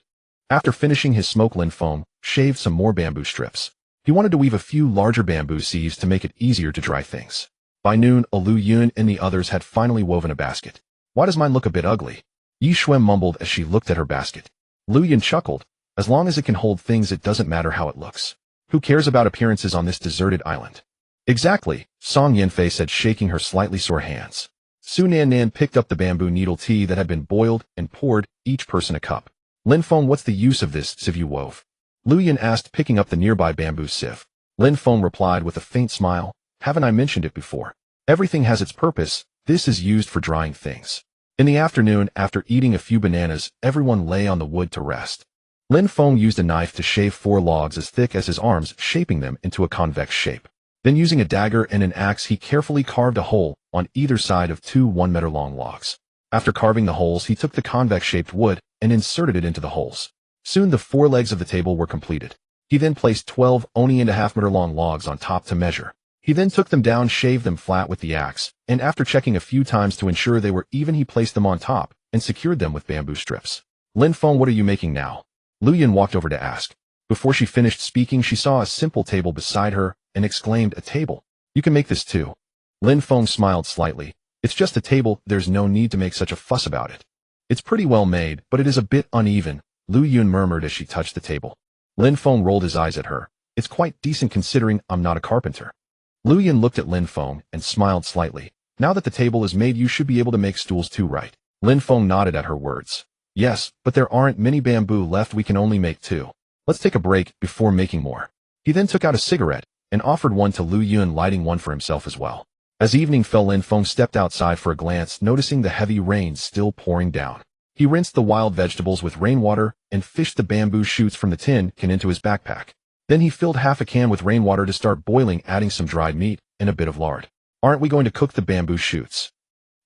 After finishing his smoke, Lin Feng shaved some more bamboo strips. He wanted to weave a few larger bamboo sieves to make it easier to dry things. By noon, Lu Yun and the others had finally woven a basket. Why does mine look a bit ugly? Yi Shui mumbled as she looked at her basket. Lu Yun chuckled. As long as it can hold things, it doesn't matter how it looks. Who cares about appearances on this deserted island? Exactly, Song Yinfei said, shaking her slightly sore hands. Su Nan picked up the bamboo needle tea that had been boiled and poured each person a cup. Lin Feng, what's the use of this sieve you wove? Lu Yun asked, picking up the nearby bamboo sieve. Lin Feng replied with a faint smile, haven't I mentioned it before? Everything has its purpose. This is used for drying things. In the afternoon, after eating a few bananas, everyone lay on the wood to rest. Lin Feng used a knife to shave 4 logs as thick as his arms, shaping them into a convex shape. Then using a dagger and an axe, he carefully carved a hole on either side of 2 1-meter-long logs. After carving the holes, he took the convex-shaped wood and inserted it into the holes. Soon the 4 legs of the table were completed. He then placed 12 1.5-meter-long logs on top to measure. He then took them down, shaved them flat with the axe, and after checking a few times to ensure they were even, he placed them on top and secured them with bamboo strips. Lin Feng, what are you making now? Lu Yun walked over to ask. Before she finished speaking, she saw a simple table beside her and exclaimed, a table? You can make this too. Lin Feng smiled slightly. It's just a table, there's no need to make such a fuss about it. It's pretty well made, but it is a bit uneven, Lu Yun murmured as she touched the table. Lin Feng rolled his eyes at her. It's quite decent considering I'm not a carpenter. Lu Yun looked at Lin Feng and smiled slightly. Now that the table is made, you should be able to make stools too, right? Lin Feng nodded at her words. Yes, but there aren't many bamboo left, we can only make 2. Let's take a break before making more. He then took out a cigarette and offered one to Lu Yun, lighting one for himself as well. As evening fell, Lin Feng stepped outside for a glance, noticing the heavy rain still pouring down. He rinsed the wild vegetables with rainwater and fished the bamboo shoots from the tin can into his backpack. Then he filled half a can with rainwater to start boiling, adding some dried meat and a bit of lard. "Aren't we going to cook the bamboo shoots?"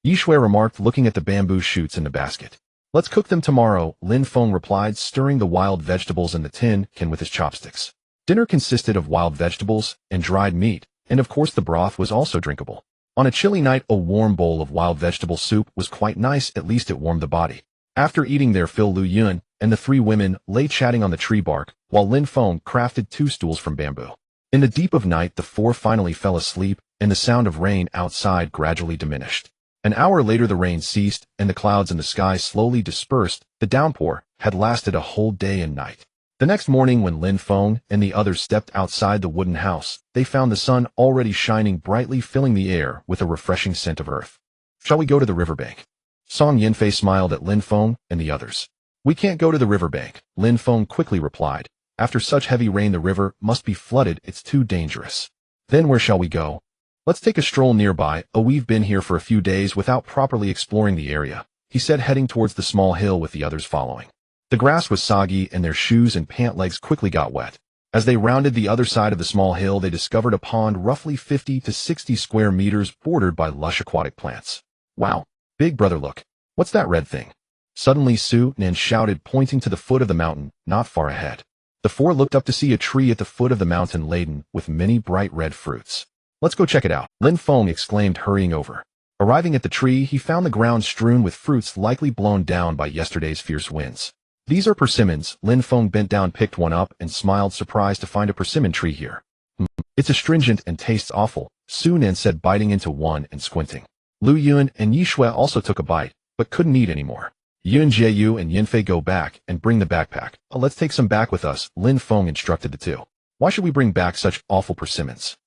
Yishui remarked, looking at the bamboo shoots in the basket. "Let's cook them tomorrow," Lin Feng replied, stirring the wild vegetables in the tin can with his chopsticks. Dinner consisted of wild vegetables and dried meat, and of course the broth was also drinkable. On a chilly night, a warm bowl of wild vegetable soup was quite nice, at least it warmed the body. After eating their fill, Lu Yun and the three women lay chatting on the tree bark, while Lin Feng crafted 2 stools from bamboo. In the deep of night, the 4 finally fell asleep, and the sound of rain outside gradually diminished. An hour later, the rain ceased, and the clouds in the sky slowly dispersed. The downpour had lasted a whole day and night. The next morning, when Lin Feng and the others stepped outside the wooden house, they found the sun already shining brightly, filling the air with a refreshing scent of earth. "Shall we go to the riverbank?" Song Yanfei smiled at Lin Feng and the others. "We can't go to the riverbank," Lin Feng quickly replied. "After such heavy rain, the river must be flooded. It's too dangerous." "Then where shall we go?" "Let's take a stroll nearby. We've been here for a few days without properly exploring the area," he said, heading towards the small hill with the others following. The grass was soggy, and their shoes and pant legs quickly got wet. As they rounded the other side of the small hill, they discovered a pond roughly 50 to 60 square meters, bordered by lush aquatic plants. "Wow, big brother, look. What's that red thing?" Suddenly Su Nan shouted, pointing to the foot of the mountain, not far ahead. The 4 looked up to see a tree at the foot of the mountain laden with many bright red fruits. "Let's go check it out," Lin Feng exclaimed, hurrying over. Arriving at the tree, he found the ground strewn with fruits likely blown down by yesterday's fierce winds. "These are persimmons." Lin Feng bent down, picked one up, and smiled, surprised to find a persimmon tree here. "It's astringent and tastes awful," Su Nan said, biting into one and squinting. Lu Yun and Yishui also took a bite, but couldn't eat anymore. "Yun Jieyu and Yanfei, go back and bring the backpack." "Let's take some back with us," Lin Feng instructed the 2. "Why should we bring back such awful persimmons?"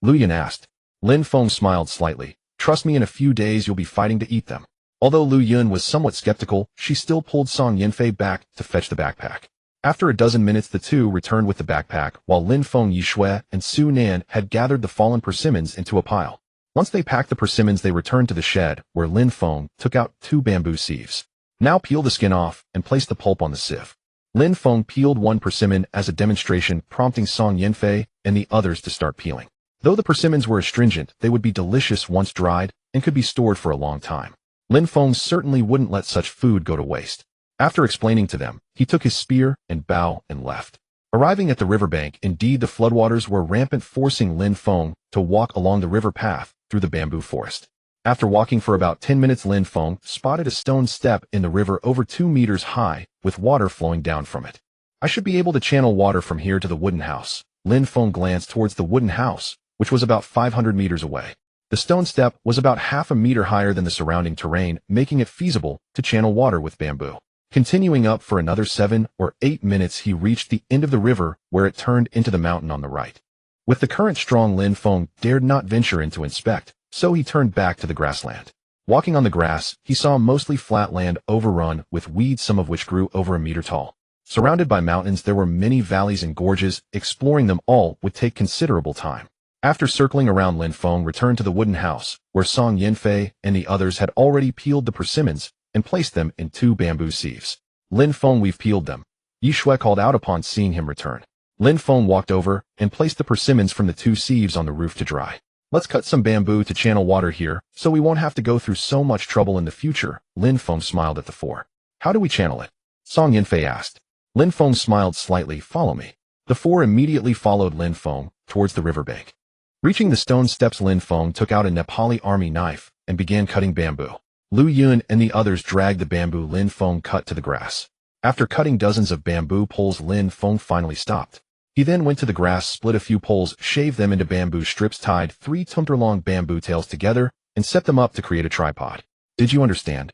Lu Yun asked. Lin Feng smiled slightly. "Trust me, in a few days you'll be fighting to eat them." Although Lu Yun was somewhat skeptical, she still pulled Song Yanfei back to fetch the backpack. After a dozen minutes, the 2 returned with the backpack, while Lin Feng, Yishui, and Su Nan had gathered the fallen persimmons into a pile. Once they packed the persimmons, they returned to the shed, where Lin Feng took out 2 bamboo sieves. "Now peel the skin off and place the pulp on the sieve." Lin Feng peeled one persimmon as a demonstration, prompting Song Yanfei and the others to start peeling. Though the persimmons were astringent, they would be delicious once dried and could be stored for a long time. Lin Feng certainly wouldn't let such food go to waste. After explaining to them, he took his spear and bow and left. Arriving at the riverbank, indeed the floodwaters were rampant, forcing Lin Feng to walk along the river path through the bamboo forest. After walking for about 10 minutes, Lin Feng spotted a stone step in the river over 2 meters high, with water flowing down from it. "I should be able to channel water from here to the wooden house." Lin Feng glanced towards the wooden house, which was about 500 meters away. The stone step was about half a meter higher than the surrounding terrain, making it feasible to channel water with bamboo. Continuing up for another 7 or 8 minutes, he reached the end of the river, where it turned into the mountain on the right. With the current strong, Lin Feng dared not venture in to inspect, so he turned back to the grassland. Walking on the grass, he saw mostly flat land overrun with weeds, some of which grew over a meter tall. Surrounded by mountains, there were many valleys and gorges. Exploring them all would take considerable time. After circling around, Lin Feng returned to the wooden house, where Song Yanfei and the others had already peeled the persimmons and placed them in 2 bamboo sieves. "Lin Feng, we've peeled them," Yishui called out upon seeing him return. Lin Feng walked over and placed the persimmons from the 2 sieves on the roof to dry. "Let's cut some bamboo to channel water here, so we won't have to go through so much trouble in the future." Lin Feng smiled at the 4. "How do we channel it?" Song Yanfei asked. Lin Feng smiled slightly. "Follow me." The 4 immediately followed Lin Feng towards the riverbank. Reaching the stone steps, Lin Feng took out a Nepali army knife and began cutting bamboo. Lu Yun and the others dragged the bamboo Lin Feng cut to the grass. After cutting dozens of bamboo poles, Lin Feng finally stopped. He then went to the grass, split a few poles, shaved them into bamboo strips, tied 3 tumper-long bamboo tails together, and set them up to create a tripod. "Did you understand?"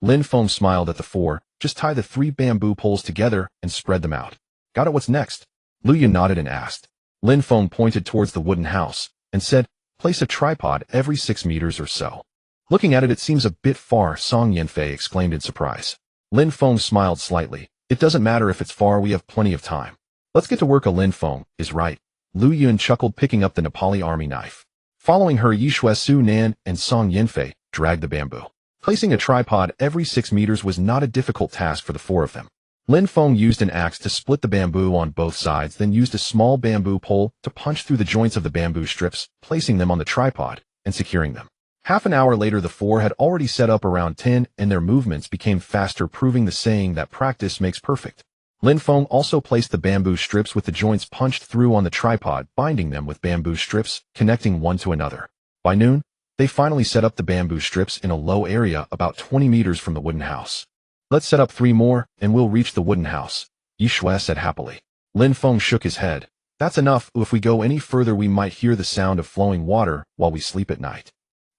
Lin Feng smiled at the 4. "Just tie the 3 bamboo poles together and spread them out." "Got it. What's next?" Lu Yun nodded and asked. Lin Feng pointed towards the wooden house and said, "Place a tripod every 6 meters or so." "Looking at it, it seems a bit far," Song Yanfei exclaimed in surprise. Lin Feng smiled slightly. "It doesn't matter if it's far, we have plenty of time. Let's get to work." Lin Feng is right. Lu Yun chuckled, picking up the Nepali army knife. Following her, Yishue, Su Nan, and Song Yinfei dragged the bamboo. Placing a tripod every 6 meters was not a difficult task for the four of them. Lin Feng used an axe to split the bamboo on both sides, then used a small bamboo pole to punch through the joints of the bamboo strips, placing them on the tripod and securing them. Half an hour later, the four had already set up around 10, and their movements became faster, proving the saying that practice makes perfect. Lin Feng also placed the bamboo strips with the joints punched through on the tripod, binding them with bamboo strips, connecting one to another. By noon, they finally set up the bamboo strips in a low area about 20 meters from the wooden house. Let's set up 3 more, and we'll reach the wooden house, Yishue said happily. Lin Feng shook his head. That's enough. If we go any further, we might hear the sound of flowing water while we sleep at night.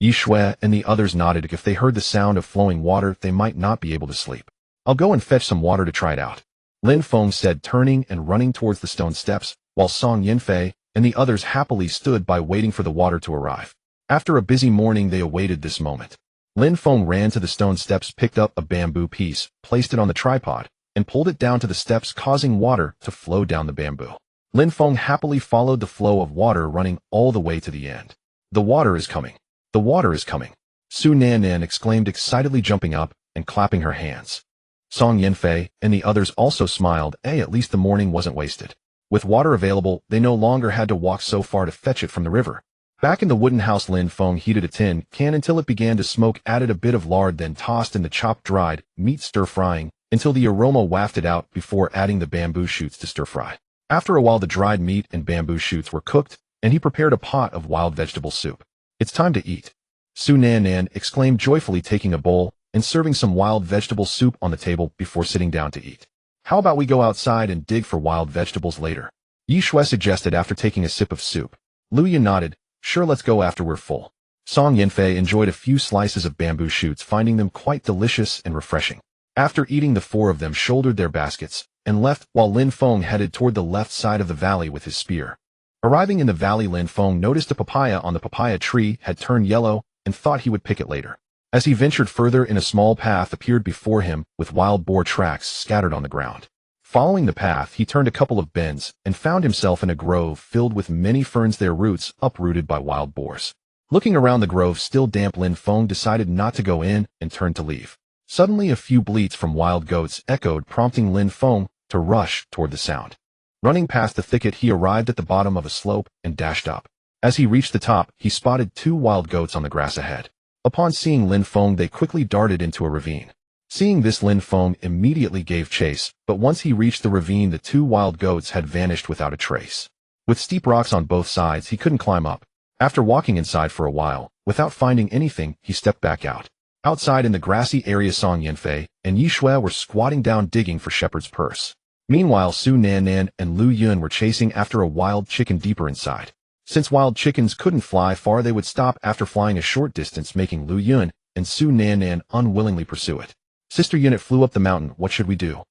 Yishue and the others nodded. If they heard the sound of flowing water, they might not be able to sleep. I'll go and fetch some water to try it out, Lin Feng said, turning and running towards the stone steps, while Song Yinfei and the others happily stood by waiting for the water to arrive. After a busy morning, they awaited this moment. Lin Feng ran to the stone steps, picked up a bamboo piece, placed it on the tripod, and pulled it down to the steps, causing water to flow down the bamboo. Lin Feng happily followed the flow of water, running all the way to the end. The water is coming. The water is coming, Su Nan exclaimed excitedly, jumping up and clapping her hands. Song Yinfei and the others also smiled. At least the morning wasn't wasted. With water available, they no longer had to walk so far to fetch it from the river. Back in the wooden house, Lin Feng heated a tin can until it began to smoke, added a bit of lard, then tossed in the chopped dried meat, stir-frying until the aroma wafted out before adding the bamboo shoots to stir-fry. After a while, the dried meat and bamboo shoots were cooked, and he prepared a pot of wild vegetable soup. It's time to eat, Su Nan exclaimed joyfully, taking a bowl and serving some wild vegetable soup on the table before sitting down to eat. How about we go outside and dig for wild vegetables later? Yishue suggested after taking a sip of soup. Lu Yun nodded. Sure, let's go after we're full. Song Yinfei enjoyed a few slices of bamboo shoots, finding them quite delicious and refreshing. After eating, the four of them shouldered their baskets and left, while Lin Feng headed toward the left side of the valley with his spear. Arriving in the valley, Lin Feng noticed a papaya on the papaya tree had turned yellow and thought he would pick it later. As he ventured further in, a small path appeared before him with wild boar tracks scattered on the ground. Following the path, he turned a couple of bends and found himself in a grove filled with many ferns, their roots uprooted by wild boars. Looking around the grove, still damp, Lin Feng decided not to go in and turned to leave. Suddenly, a few bleats from wild goats echoed, prompting Lin Feng to rush toward the sound. Running past the thicket, he arrived at the bottom of a slope and dashed up. As he reached the top, he spotted 2 wild goats on the grass ahead. Upon seeing Lin Feng, they quickly darted into a ravine. Seeing this, Lin Feng immediately gave chase, but once he reached the ravine, the 2 wild goats had vanished without a trace. With steep rocks on both sides, he couldn't climb up. After walking inside for a while, without finding anything, he stepped back out. Outside in the grassy area, Song Yinfei and Yishue were squatting down digging for shepherd's purse. Meanwhile, Su Nan and Lu Yun were chasing after a wild chicken deeper inside. Since wild chickens couldn't fly far, they would stop after flying a short distance, making Lu Yun and Su Nan unwillingly pursue it. Sister Yun, it flew up the mountain. What should we do?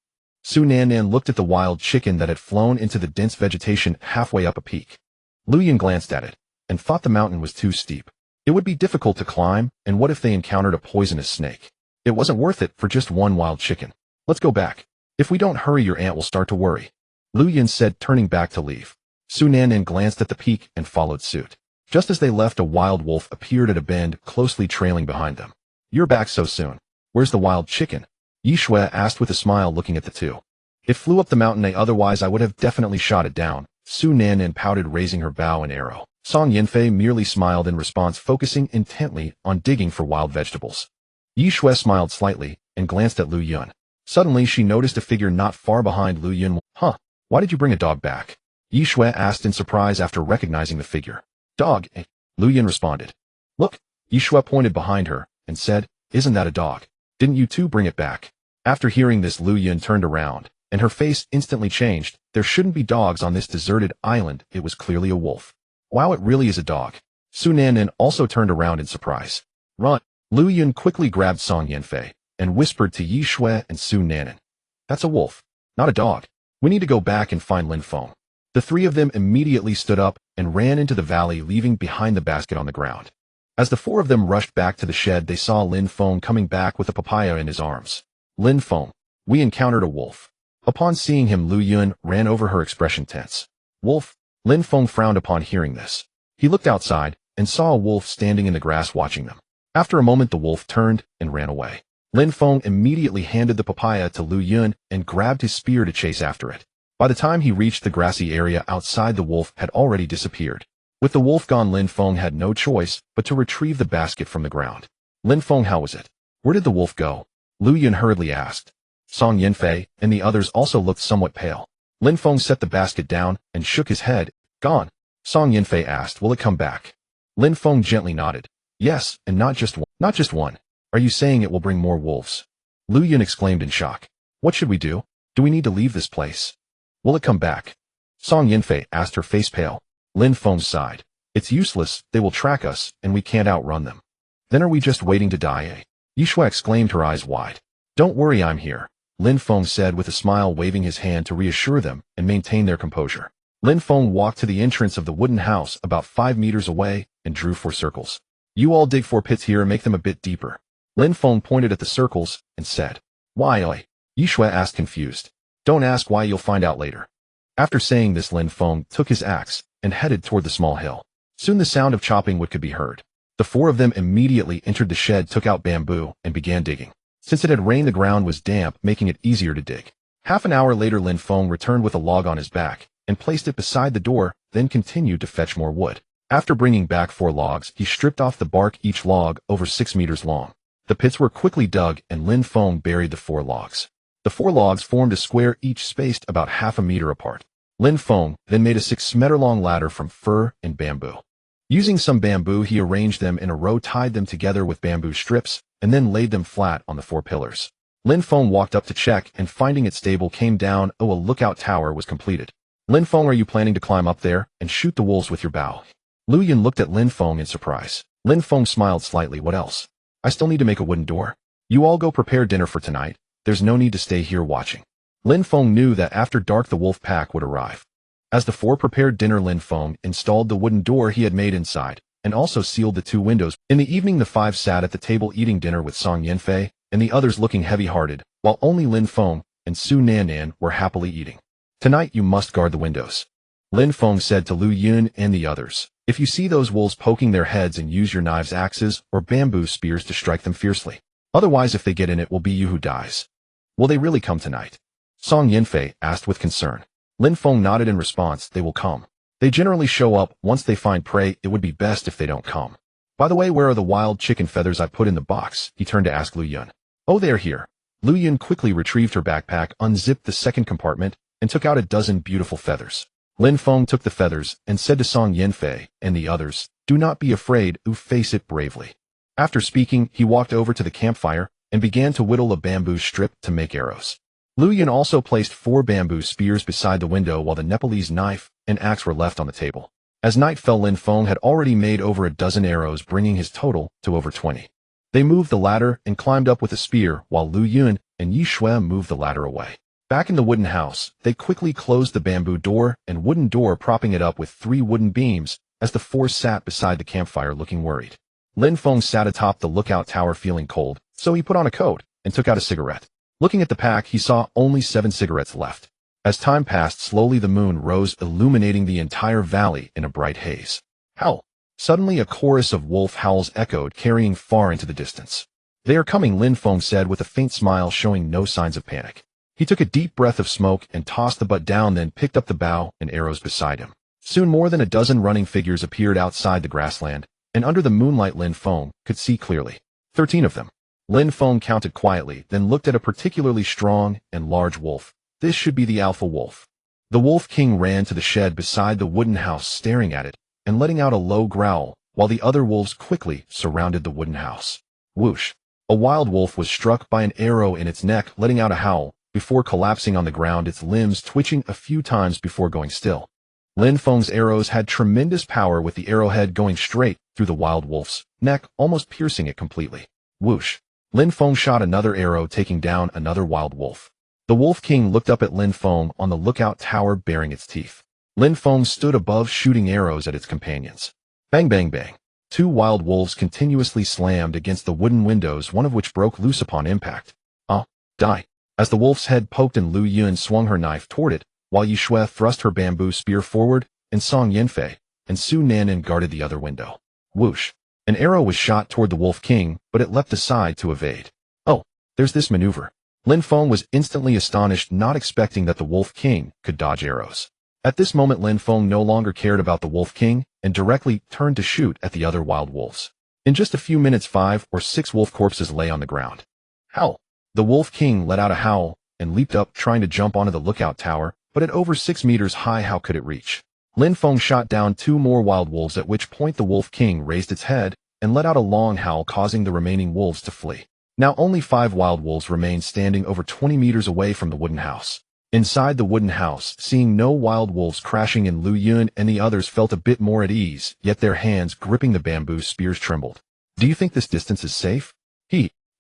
Su Nan looked at the wild chicken that had flown into the dense vegetation halfway up a peak. Lu Yun glanced at it and thought the mountain was too steep. It would be difficult to climb, and what if they encountered a poisonous snake? It wasn't worth it for just one wild chicken. Let's go back. If we don't hurry, your aunt will start to worry, Lu Yun said, turning back to leave. Su Nan glanced at the peak and followed suit. Just as they left, a wild wolf appeared at a bend, closely trailing behind them. You're back so soon. Where's the wild chicken? Yishue asked with a smile, looking at the two. It flew up the mountain. Otherwise I would have definitely shot it down, Su Nan pouted, raising her bow and arrow. Song Yinfei merely smiled in response, focusing intently on digging for wild vegetables. Yishue smiled slightly and glanced at Lu Yun. Suddenly she noticed a figure not far behind Lu Yun. Huh, why did you bring a dog back? Yishue asked in surprise after recognizing the figure. Dog, eh? Lu Yun responded. Look, Yishue pointed behind her and said, isn't that a dog? Didn't you two bring it back? After hearing this, Lu Yun turned around, and her face instantly changed. There shouldn't be dogs on this deserted island. It was clearly a wolf. Wow, it really is a dog. Su Nan also turned around in surprise. Run! Lu Yun quickly grabbed Song Yinfei and whispered to Yishue and Su Nan. That's a wolf, not a dog. We need to go back and find Lin Feng. The 3 of them immediately stood up and ran into the valley, leaving behind the basket on the ground. As the 4 of them rushed back to the shed, they saw Lin Feng coming back with a papaya in his arms. Lin Feng, we encountered a wolf. Upon seeing him, Lu Yun ran over, her expression tense. Wolf? Lin Feng frowned upon hearing this. He looked outside and saw a wolf standing in the grass watching them. After a moment the wolf turned and ran away. Lin Feng immediately handed the papaya to Lu Yun and grabbed his spear to chase after it. By the time he reached the grassy area outside, the wolf had already disappeared. With the wolf gone, Lin Feng had no choice but to retrieve the basket from the ground. Lin Feng, how was it? Where did the wolf go? Lu Yun hurriedly asked. Song Yinfei and the others also looked somewhat pale. Lin Feng set the basket down and shook his head. Gone. Song Yinfei asked, will it come back? Lin Feng gently nodded. Yes, and not just one. Not just one. Are you saying it will bring more wolves? Lu Yun exclaimed in shock. What should we do? Do we need to leave this place? Will it come back? Song Yinfei asked, her face pale. Lin Feng sighed. It's useless, they will track us, and we can't outrun them. Then are we just waiting to die, eh? Yishui exclaimed, her eyes wide. Don't worry, I'm here, Lin Feng said with a smile, waving his hand to reassure them and maintain their composure. Lin Feng walked to the entrance of the wooden house about 5 meters away and drew 4 circles. You all dig 4 pits here and make them a bit deeper. Lin Feng pointed at the circles and said. Why, oi? Yishui asked, confused. Don't ask why, you'll find out later. After saying this, Lin Feng took his axe and headed toward the small hill. Soon the sound of chopping wood could be heard. The 4 of them immediately entered the shed, took out bamboo, and began digging. Since it had rained, the ground was damp, making it easier to dig. Half an hour later, Lin Feng returned with a log on his back and placed it beside the door, then continued to fetch more wood. After bringing back 4 logs, he stripped off the bark, each log over 6 meters long. The pits were quickly dug, and Lin Feng buried the 4 logs. The 4 logs formed a square, each spaced about half a meter apart. Lin Feng then made a 6-meter-long ladder from fir and bamboo. Using some bamboo, he arranged them in a row, tied them together with bamboo strips, and then laid them flat on the 4 pillars. Lin Feng walked up to check, and finding it stable, came down. A lookout tower was completed. Lin Feng, are you planning to climb up there and shoot the wolves with your bow? Lu Yun looked at Lin Feng in surprise. Lin Feng smiled slightly. What else? I still need to make a wooden door. You all go prepare dinner for tonight. There's no need to stay here watching. Lin Feng knew that after dark the wolf pack would arrive. As the 4 prepared dinner, Lin Feng installed the wooden door he had made inside, and also sealed the 2 windows. In the evening, the 5 sat at the table eating dinner with Song Yinfei and the others looking heavy-hearted, while only Lin Feng and Su Nan were happily eating. Tonight you must guard the windows, Lin Feng said to Lu Yun and the others. If you see those wolves poking their heads, and use your knives, axes, or bamboo spears to strike them fiercely. Otherwise, if they get in, it will be you who dies. Will they really come tonight? Song Yinfei asked with concern. Lin Feng nodded in response. They will come. They generally show up once they find prey. It would be best if they don't come. By the way, where are the wild chicken feathers I put in the box? He turned to ask Lu Yun. Oh, they are here. Lu Yun quickly retrieved her backpack, unzipped the second compartment, and took out a dozen beautiful feathers. Lin Feng took the feathers and said to Song Yinfei and the others, do not be afraid, face it bravely. After speaking, he walked over to the campfire and began to whittle a bamboo strip to make arrows. Lu Yun also placed 4 bamboo spears beside the window, while the Nepalese knife and axe were left on the table. As night fell, Lin Feng had already made over a dozen arrows, bringing his total to over 20. They moved the ladder and climbed up with a spear, while Lu Yun and Yi Shui moved the ladder away. Back in the wooden house, they quickly closed the bamboo door and wooden door, propping it up with 3 wooden beams, as the 4 sat beside the campfire looking worried. Lin Feng sat atop the lookout tower feeling cold, so he put on a coat and took out a cigarette. Looking at the pack, he saw only 7 cigarettes left. As time passed, slowly the moon rose, illuminating the entire valley in a bright haze. Howl! Suddenly a chorus of wolf howls echoed, carrying far into the distance. They are coming, Lin Feng said with a faint smile, showing no signs of panic. He took a deep breath of smoke and tossed the butt down, then picked up the bow and arrows beside him. Soon more than a dozen running figures appeared outside the grassland, and under the moonlight Lin Feng could see clearly. 13 of them. Lin Feng counted quietly, then looked at a particularly strong and large wolf. This should be the alpha wolf. The Wolf King ran to the shed beside the wooden house, staring at it and letting out a low growl, while the other wolves quickly surrounded the wooden house. Whoosh! A wild wolf was struck by an arrow in its neck, letting out a howl, before collapsing on the ground, its limbs twitching a few times before going still. Lin Feng's arrows had tremendous power, with the arrowhead going straight through the wild wolf's neck, almost piercing it completely. Whoosh! Lin Feng shot another arrow, taking down another wild wolf. The Wolf King looked up at Lin Feng on the lookout tower, baring its teeth. Lin Feng stood above, shooting arrows at its companions. Bang, bang, bang. 2 wild wolves continuously slammed against the wooden windows, one of which broke loose upon impact. Die! As the wolf's head poked and Lu Yun swung her knife toward it, while Yi Shui thrust her bamboo spear forward and Song Yanfei, and Su Nanan guarded the other window. Whoosh! An arrow was shot toward the Wolf King, but it leapt aside to evade. Oh, there's this maneuver. Lin Feng was instantly astonished, not expecting that the Wolf King could dodge arrows. At this moment, Lin Feng no longer cared about the Wolf King and directly turned to shoot at the other wild wolves. In just a few minutes, 5 or 6 wolf corpses lay on the ground. Howl! The Wolf King let out a howl and leaped up, trying to jump onto the lookout tower, but at over 6 meters high, how could it reach? Lin Feng shot down 2 more wild wolves, at which point the Wolf King raised its head and let out a long howl, causing the remaining wolves to flee. Now only 5 wild wolves remained standing over 20 meters away from the wooden house. Inside the wooden house, seeing no wild wolves crashing in, Lu Yun and the others felt a bit more at ease, yet their hands gripping the bamboo spears trembled. Do you think this distance is safe?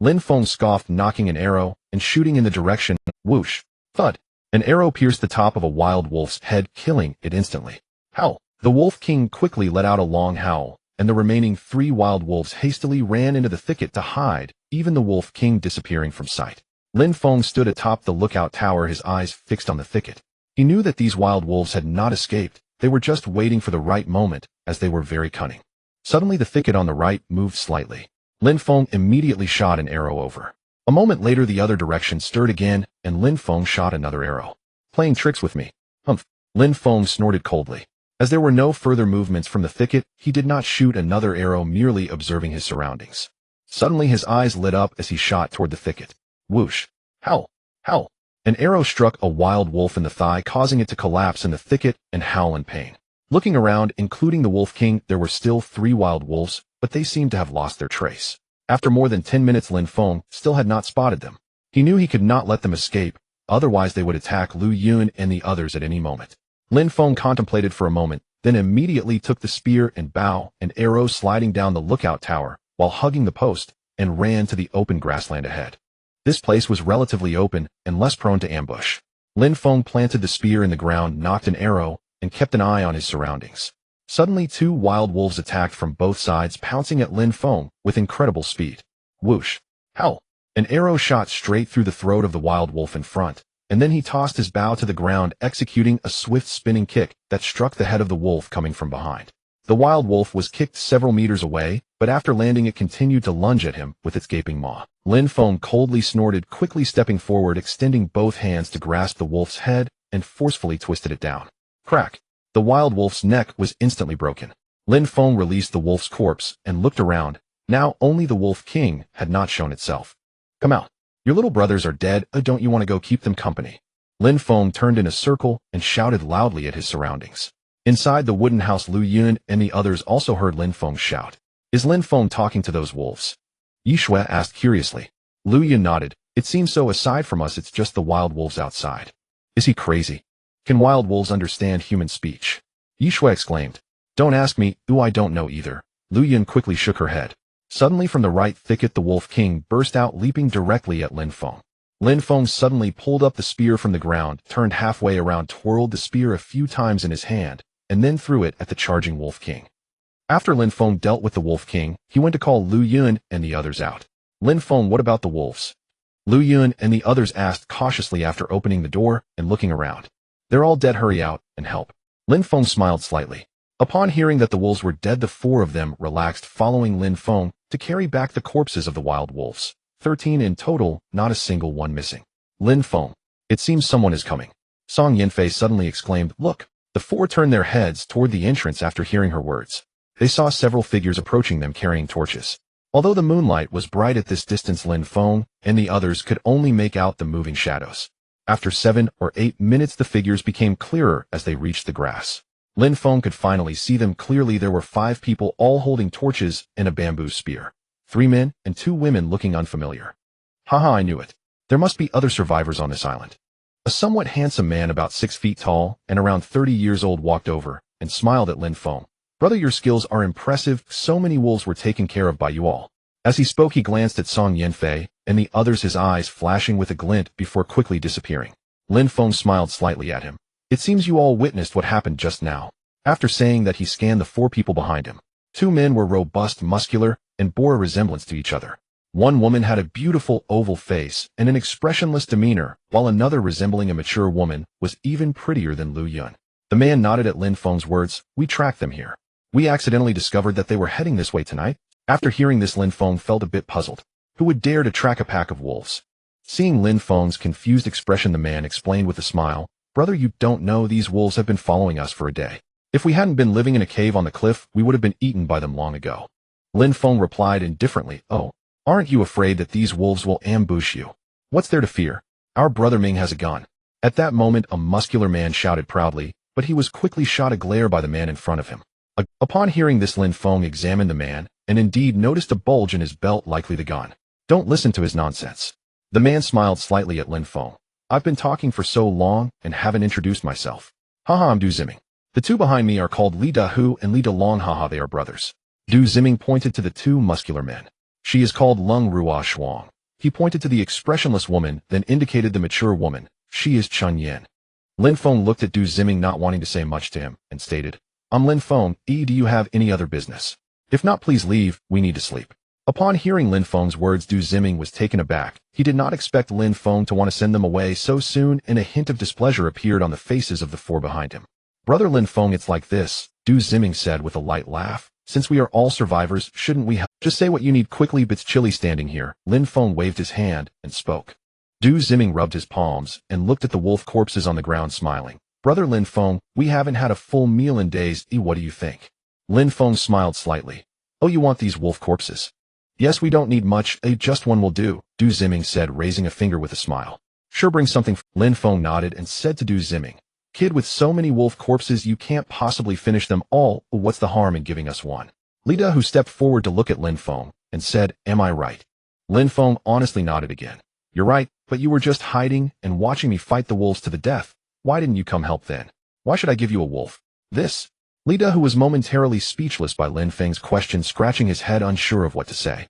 Lin Feng scoffed, knocking an arrow and shooting in the direction. Whoosh! Thud! An arrow pierced the top of a wild wolf's head, killing it instantly. Howl! The Wolf King quickly let out a long howl, and the remaining 3 wild wolves hastily ran into the thicket to hide, even the Wolf King disappearing from sight. Lin Feng stood atop the lookout tower, his eyes fixed on the thicket. He knew that these wild wolves had not escaped, they were just waiting for the right moment, as they were very cunning. Suddenly the thicket on the right moved slightly. Lin Feng immediately shot an arrow over. A moment later, the other direction stirred again, and Lin Feng shot another arrow. Playing tricks with me? Humph! Lin Feng snorted coldly. As there were no further movements from the thicket, he did not shoot another arrow, merely observing his surroundings. Suddenly his eyes lit up as he shot toward the thicket. Whoosh! Howl! Howl! An arrow struck a wild wolf in the thigh, causing it to collapse in the thicket and howl in pain. Looking around, including the Wolf King, there were still 3 wild wolves, but they seemed to have lost their trace. After more than 10 minutes, Lin Feng still had not spotted them. He knew he could not let them escape, otherwise they would attack Lu Yun and the others at any moment. Lin Feng contemplated for a moment, then immediately took the spear and bow and arrow, sliding down the lookout tower while hugging the post, and ran to the open grassland ahead. This place was relatively open and less prone to ambush. Lin Feng planted the spear in the ground, knocked an arrow, and kept an eye on his surroundings. Suddenly 2 wild wolves attacked from both sides, pouncing at Lin Feng with incredible speed. Whoosh! Howl! An arrow shot straight through the throat of the wild wolf in front, and then he tossed his bow to the ground, executing a swift spinning kick that struck the head of the wolf coming from behind. The wild wolf was kicked several meters away, but after landing it continued to lunge at him with its gaping maw. Lin Feng coldly snorted, quickly stepping forward, extending both hands to grasp the wolf's head, and forcefully twisted it down. Crack! The wild wolf's neck was instantly broken. Lin Feng released the wolf's corpse and looked around. Now only the Wolf King had not shown itself. Come out. Your little brothers are dead, don't you want to go keep them company? Lin Feng turned in a circle and shouted loudly at his surroundings. Inside the wooden house, Lu Yun and the others also heard Lin Feng shout. Is Lin Feng talking to those wolves? Yi Shui asked curiously. Lu Yun nodded. It seems so. Aside from us, it's just the wild wolves outside. Is he crazy? Can wild wolves understand human speech? Yi Shui exclaimed. Don't ask me, I don't know either. Lu Yun quickly shook her head. Suddenly from the right thicket, the Wolf King burst out, leaping directly at Lin Feng. Lin Feng suddenly pulled up the spear from the ground, turned halfway around, twirled the spear a few times in his hand, and then threw it at the charging Wolf King. After Lin Feng dealt with the Wolf King, he went to call Lu Yun and the others out. Lin Feng, what about the wolves? Lu Yun and the others asked cautiously after opening the door and looking around. They're all dead. Hurry out and help. Lin Feng smiled slightly. Upon hearing that the wolves were dead, the 4 of them relaxed, following Lin Feng to carry back the corpses of the wild wolves. 13 in total, not a single one missing. Lin Feng. It seems someone is coming. Song Yanfei suddenly exclaimed. Look! The 4 turned their heads toward the entrance after hearing her words. They saw several figures approaching them carrying torches. Although the moonlight was bright at this distance, Lin Feng and the others could only make out the moving shadows. After 7 or 8 minutes, the figures became clearer as they reached the grass. Lin Feng could finally see them clearly. There were 5 people, all holding torches and a bamboo spear. 3 men and 2 women looking unfamiliar. Haha, I knew it. There must be other survivors on this island. A somewhat handsome man, about 6 feet tall and around 30 years old, walked over and smiled at Lin Feng. Brother, your skills are impressive. So many wolves were taken care of by you all. As he spoke, he glanced at Song Yanfei and the others, his eyes flashing with a glint before quickly disappearing. Lin Feng smiled slightly at him. It seems you all witnessed what happened just now. After saying that, he scanned the 4 people behind him. 2 men were robust, muscular, and bore a resemblance to each other. 1 woman had a beautiful oval face and an expressionless demeanor, while another, resembling a mature woman, was even prettier than Lu Yun. The The man nodded at Lin Feng's words. We tracked them here. We accidentally discovered that they were heading this way tonight. After hearing this, Lin Feng felt a bit puzzled. Who would dare to track a pack of wolves? Seeing Lin Feng's confused expression, the man explained with a smile, Brother, you don't know these wolves have been following us for a day. If we hadn't been living in a cave on the cliff, we would have been eaten by them long ago. Lin Feng replied indifferently, Oh, aren't you afraid that these wolves will ambush you? What's there to fear? Our brother Ming has a gun. At that moment, a muscular man shouted proudly, but he was quickly shot a glare by the man in front of him. Upon hearing this, Lin Feng examined the man, and indeed noticed a bulge in his belt, likely the gun. Don't listen to his nonsense. The man smiled slightly at Lin Feng. I've been talking for so long and haven't introduced myself. Haha, I'm Du Ziming. The two behind me are called Li Dahu and Li Dalong. Haha, they are brothers. Du Ziming pointed to the two muscular men. She is called Lung Ruo Shuang. He pointed to the expressionless woman, then indicated the mature woman. She is Chun Yin. Lin Feng looked at Du Ziming, not wanting to say much to him, and stated, I'm Lin Feng. Do you have any other business? If not, please leave. We need to sleep. Upon hearing Lin Feng's words, Du Ziming was taken aback. He did not expect Lin Feng to want to send them away so soon, and a hint of displeasure appeared on the faces of the four behind him. Brother Lin Feng, it's like this, Du Ziming said with a light laugh. Since we are all survivors, shouldn't we just say what you need quickly? It's chilly standing here. Lin Feng waved his hand and spoke. Du Ziming rubbed his palms and looked at the wolf corpses on the ground, smiling. Brother Lin Feng, we haven't had a full meal in days. What do you think? Lin Feng smiled slightly. Oh, you want these wolf corpses? Yes, we don't need much. Just one will do, Du Ziming said, raising a finger with a smile. Sure, bring something. Lin Feng nodded and said to Du Ziming, Kid, with so many wolf corpses, you can't possibly finish them all. What's the harm in giving us one? Li Da, who stepped forward to look at Lin Feng, and said, Am I right? Lin Feng honestly nodded again. You're right, but you were just hiding and watching me fight the wolves to the death. Why didn't you come help then? Why should I give you a wolf? This? Li Da, who was momentarily speechless by Lin Feng's question, scratching his head, unsure of what to say.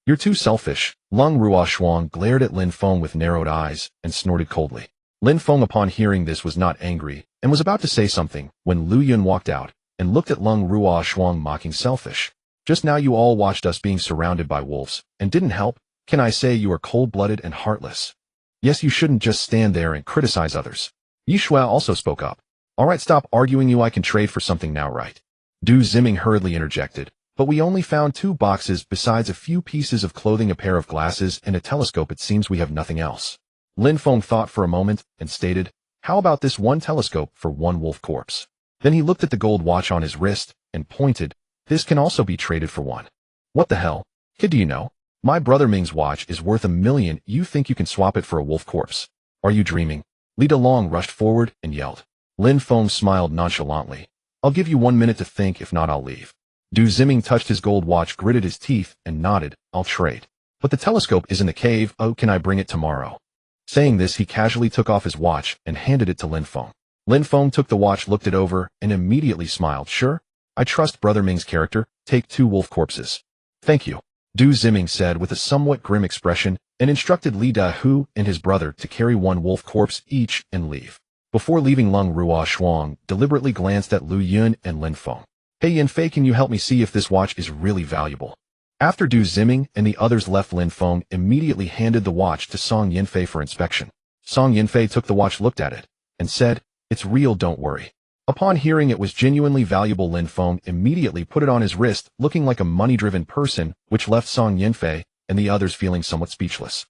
You're too selfish. Lung Ruo Shuang glared at Lin Feng with narrowed eyes and snorted coldly. Lin Feng, upon hearing this, was not angry and was about to say something when Lu Yun walked out and looked at Lung Ruo Shuang, mocking selfish. Just now you all watched us being surrounded by wolves and didn't help. Can I say you are cold-blooded and heartless? Yes, you shouldn't just stand there and criticize others. Yi Shuai also spoke up. All right, stop arguing. I can trade for something now, right? Du Ziming hurriedly interjected. But we only found 2 boxes besides a few pieces of clothing, a pair of glasses, and a telescope. It seems we have nothing else. Lin Feng thought for a moment and stated, How about this one telescope for 1 wolf corpse? Then he looked at the gold watch on his wrist and pointed, This can also be traded for 1. What the hell? Kid, do you know? My brother Ming's watch is worth $1 million. You think you can swap it for a wolf corpse? Are you dreaming? Li Dalong rushed forward and yelled. Lin Feng smiled nonchalantly. I'll give you 1 minute to think. If not, I'll leave. Du Ziming touched his gold watch, gritted his teeth, and nodded. I'll trade. But the telescope is in the cave. Oh, can I bring it tomorrow? Saying this, he casually took off his watch and handed it to Lin Feng. Lin Feng took the watch, looked it over, and immediately smiled. Sure. I trust Brother Ming's character. Take 2 wolf corpses. Thank you. Du Ziming said with a somewhat grim expression and instructed Li Dahu and his brother to carry 1 wolf corpse each and leave. Before leaving, Lung Ruo Shuang deliberately glanced at Lu Yun and Lin Feng. Hey Yin Fei, can you help me see if this watch is really valuable? After Du Ziming and the others left, Lin Feng immediately handed the watch to Song Yinfei for inspection. Song Yinfei took the watch, looked at it, and said, It's real, don't worry. Upon hearing it was genuinely valuable, Lin Feng immediately put it on his wrist, looking like a money-driven person, which left Song Yinfei and the others feeling somewhat speechless.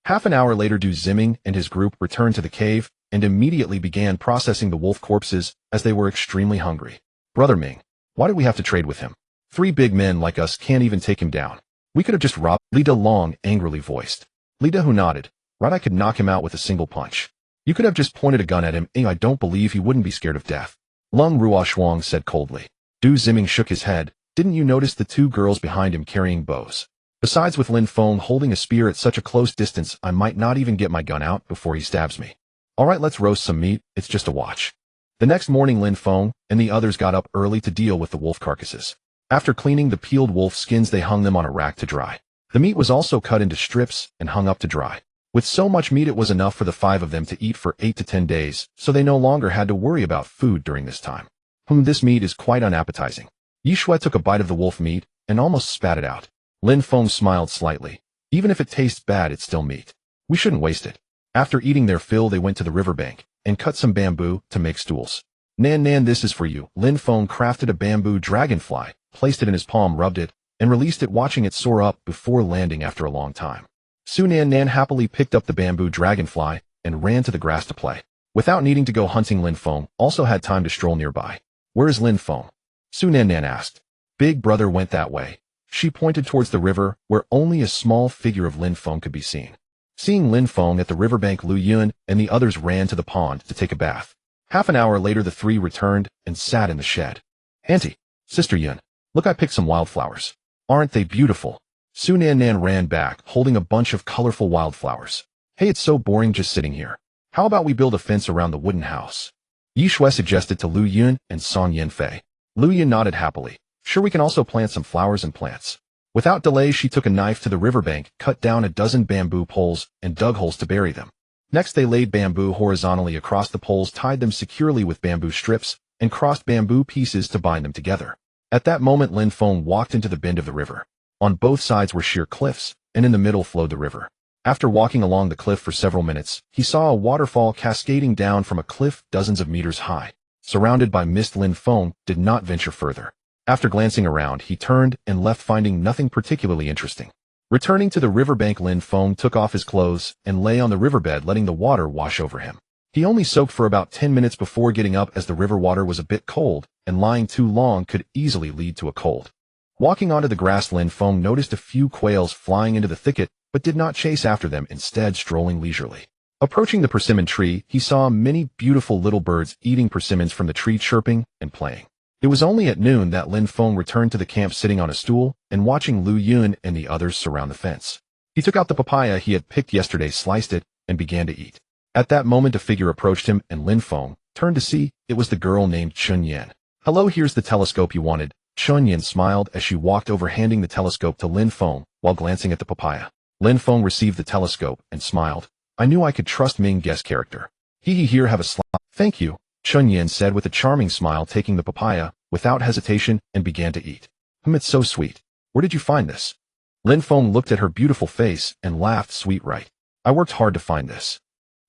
Half an hour later, Du Ziming and his group returned to the cave and immediately began processing the wolf corpses as they were extremely hungry. Brother Ming, why did we have to trade with him? 3 big men like us can't even take him down. We could have just robbed. Li Dalong angrily voiced. Li Da, who nodded. Right, I could knock him out with a single punch. You could have just pointed a gun at him. I don't believe he wouldn't be scared of death. Lung Ruo Shuang said coldly. Du Ziming shook his head. Didn't you notice the 2 girls behind him carrying bows? Besides, with Lin Feng holding a spear at such a close distance, I might not even get my gun out before he stabs me. All right, let's roast some meat. It's just a watch. The next morning, Lin Feng and the others got up early to deal with the wolf carcasses. After cleaning the peeled wolf skins, they hung them on a rack to dry. The meat was also cut into strips and hung up to dry. With so much meat, it was enough for the 5 of them to eat for 8 to 10 days, so they no longer had to worry about food during this time. This meat is quite unappetizing. Yi Shuai took a bite of the wolf meat and almost spat it out. Lin Feng smiled slightly. Even if it tastes bad, it's still meat. We shouldn't waste it. After eating their fill, they went to the riverbank and cut some bamboo to make stools. Nan Nan, this is for you. Lin Feng crafted a bamboo dragonfly, placed it in his palm, rubbed it, and released it, watching it soar up before landing after a long time. Su Nan Nan happily picked up the bamboo dragonfly and ran to the grass to play. Without needing to go hunting, Lin Feng also had time to stroll nearby. Where is Lin Feng? Su Nan Nan asked. Big brother went that way. She pointed towards the river, where only a small figure of Lin Feng could be seen. Seeing Lin Feng at the riverbank, Lu Yun and the others ran to the pond to take a bath. Half an hour later, the three returned and sat in the shed. Auntie, Sister Yun, look, I picked some wildflowers. Aren't they beautiful? Su Nan Nan ran back, holding a bunch of colorful wildflowers. Hey, it's so boring just sitting here. How about we build a fence around the wooden house? Yi Shui suggested to Lu Yun and Song Yanfei. Lu Yun nodded happily. Sure, we can also plant some flowers and plants. Without delay, she took a knife to the riverbank, cut down a dozen bamboo poles, and dug holes to bury them. Next, they laid bamboo horizontally across the poles, tied them securely with bamboo strips, and crossed bamboo pieces to bind them together. At that moment, Lin Feng walked into the bend of the river. On both sides were sheer cliffs, and in the middle flowed the river. After walking along the cliff for several minutes, he saw a waterfall cascading down from a cliff dozens of meters high. Surrounded by mist, Lin Feng did not venture further. After glancing around, he turned and left, finding nothing particularly interesting. Returning to the riverbank, Lin Feng took off his clothes and lay on the riverbed, letting the water wash over him. He only soaked for about 10 minutes before getting up, as the river water was a bit cold, and lying too long could easily lead to a cold. Walking onto the grass, Lin Feng noticed a few quails flying into the thicket, but did not chase after them, instead strolling leisurely. Approaching the persimmon tree, he saw many beautiful little birds eating persimmons from the tree, chirping and playing. It was only at noon that Lin Feng returned to the camp, sitting on a stool and watching Lu Yun and the others surround the fence. He took out the papaya he had picked yesterday, sliced it, and began to eat. At that moment, a figure approached him, and Lin Feng turned to see it was the girl named Chun Yan. Hello, here's the telescope you wanted. Chun Yan smiled as she walked over, handing the telescope to Lin Feng while glancing at the papaya. Lin Feng received the telescope and smiled. I knew I could trust Ming Guest character. Here, have a slide. Thank you, Chun Yan said with a charming smile, taking the papaya without hesitation and began to eat. It's so sweet. Where did you find this? Lin Feng looked at her beautiful face and laughed. Sweet, right? I worked hard to find this.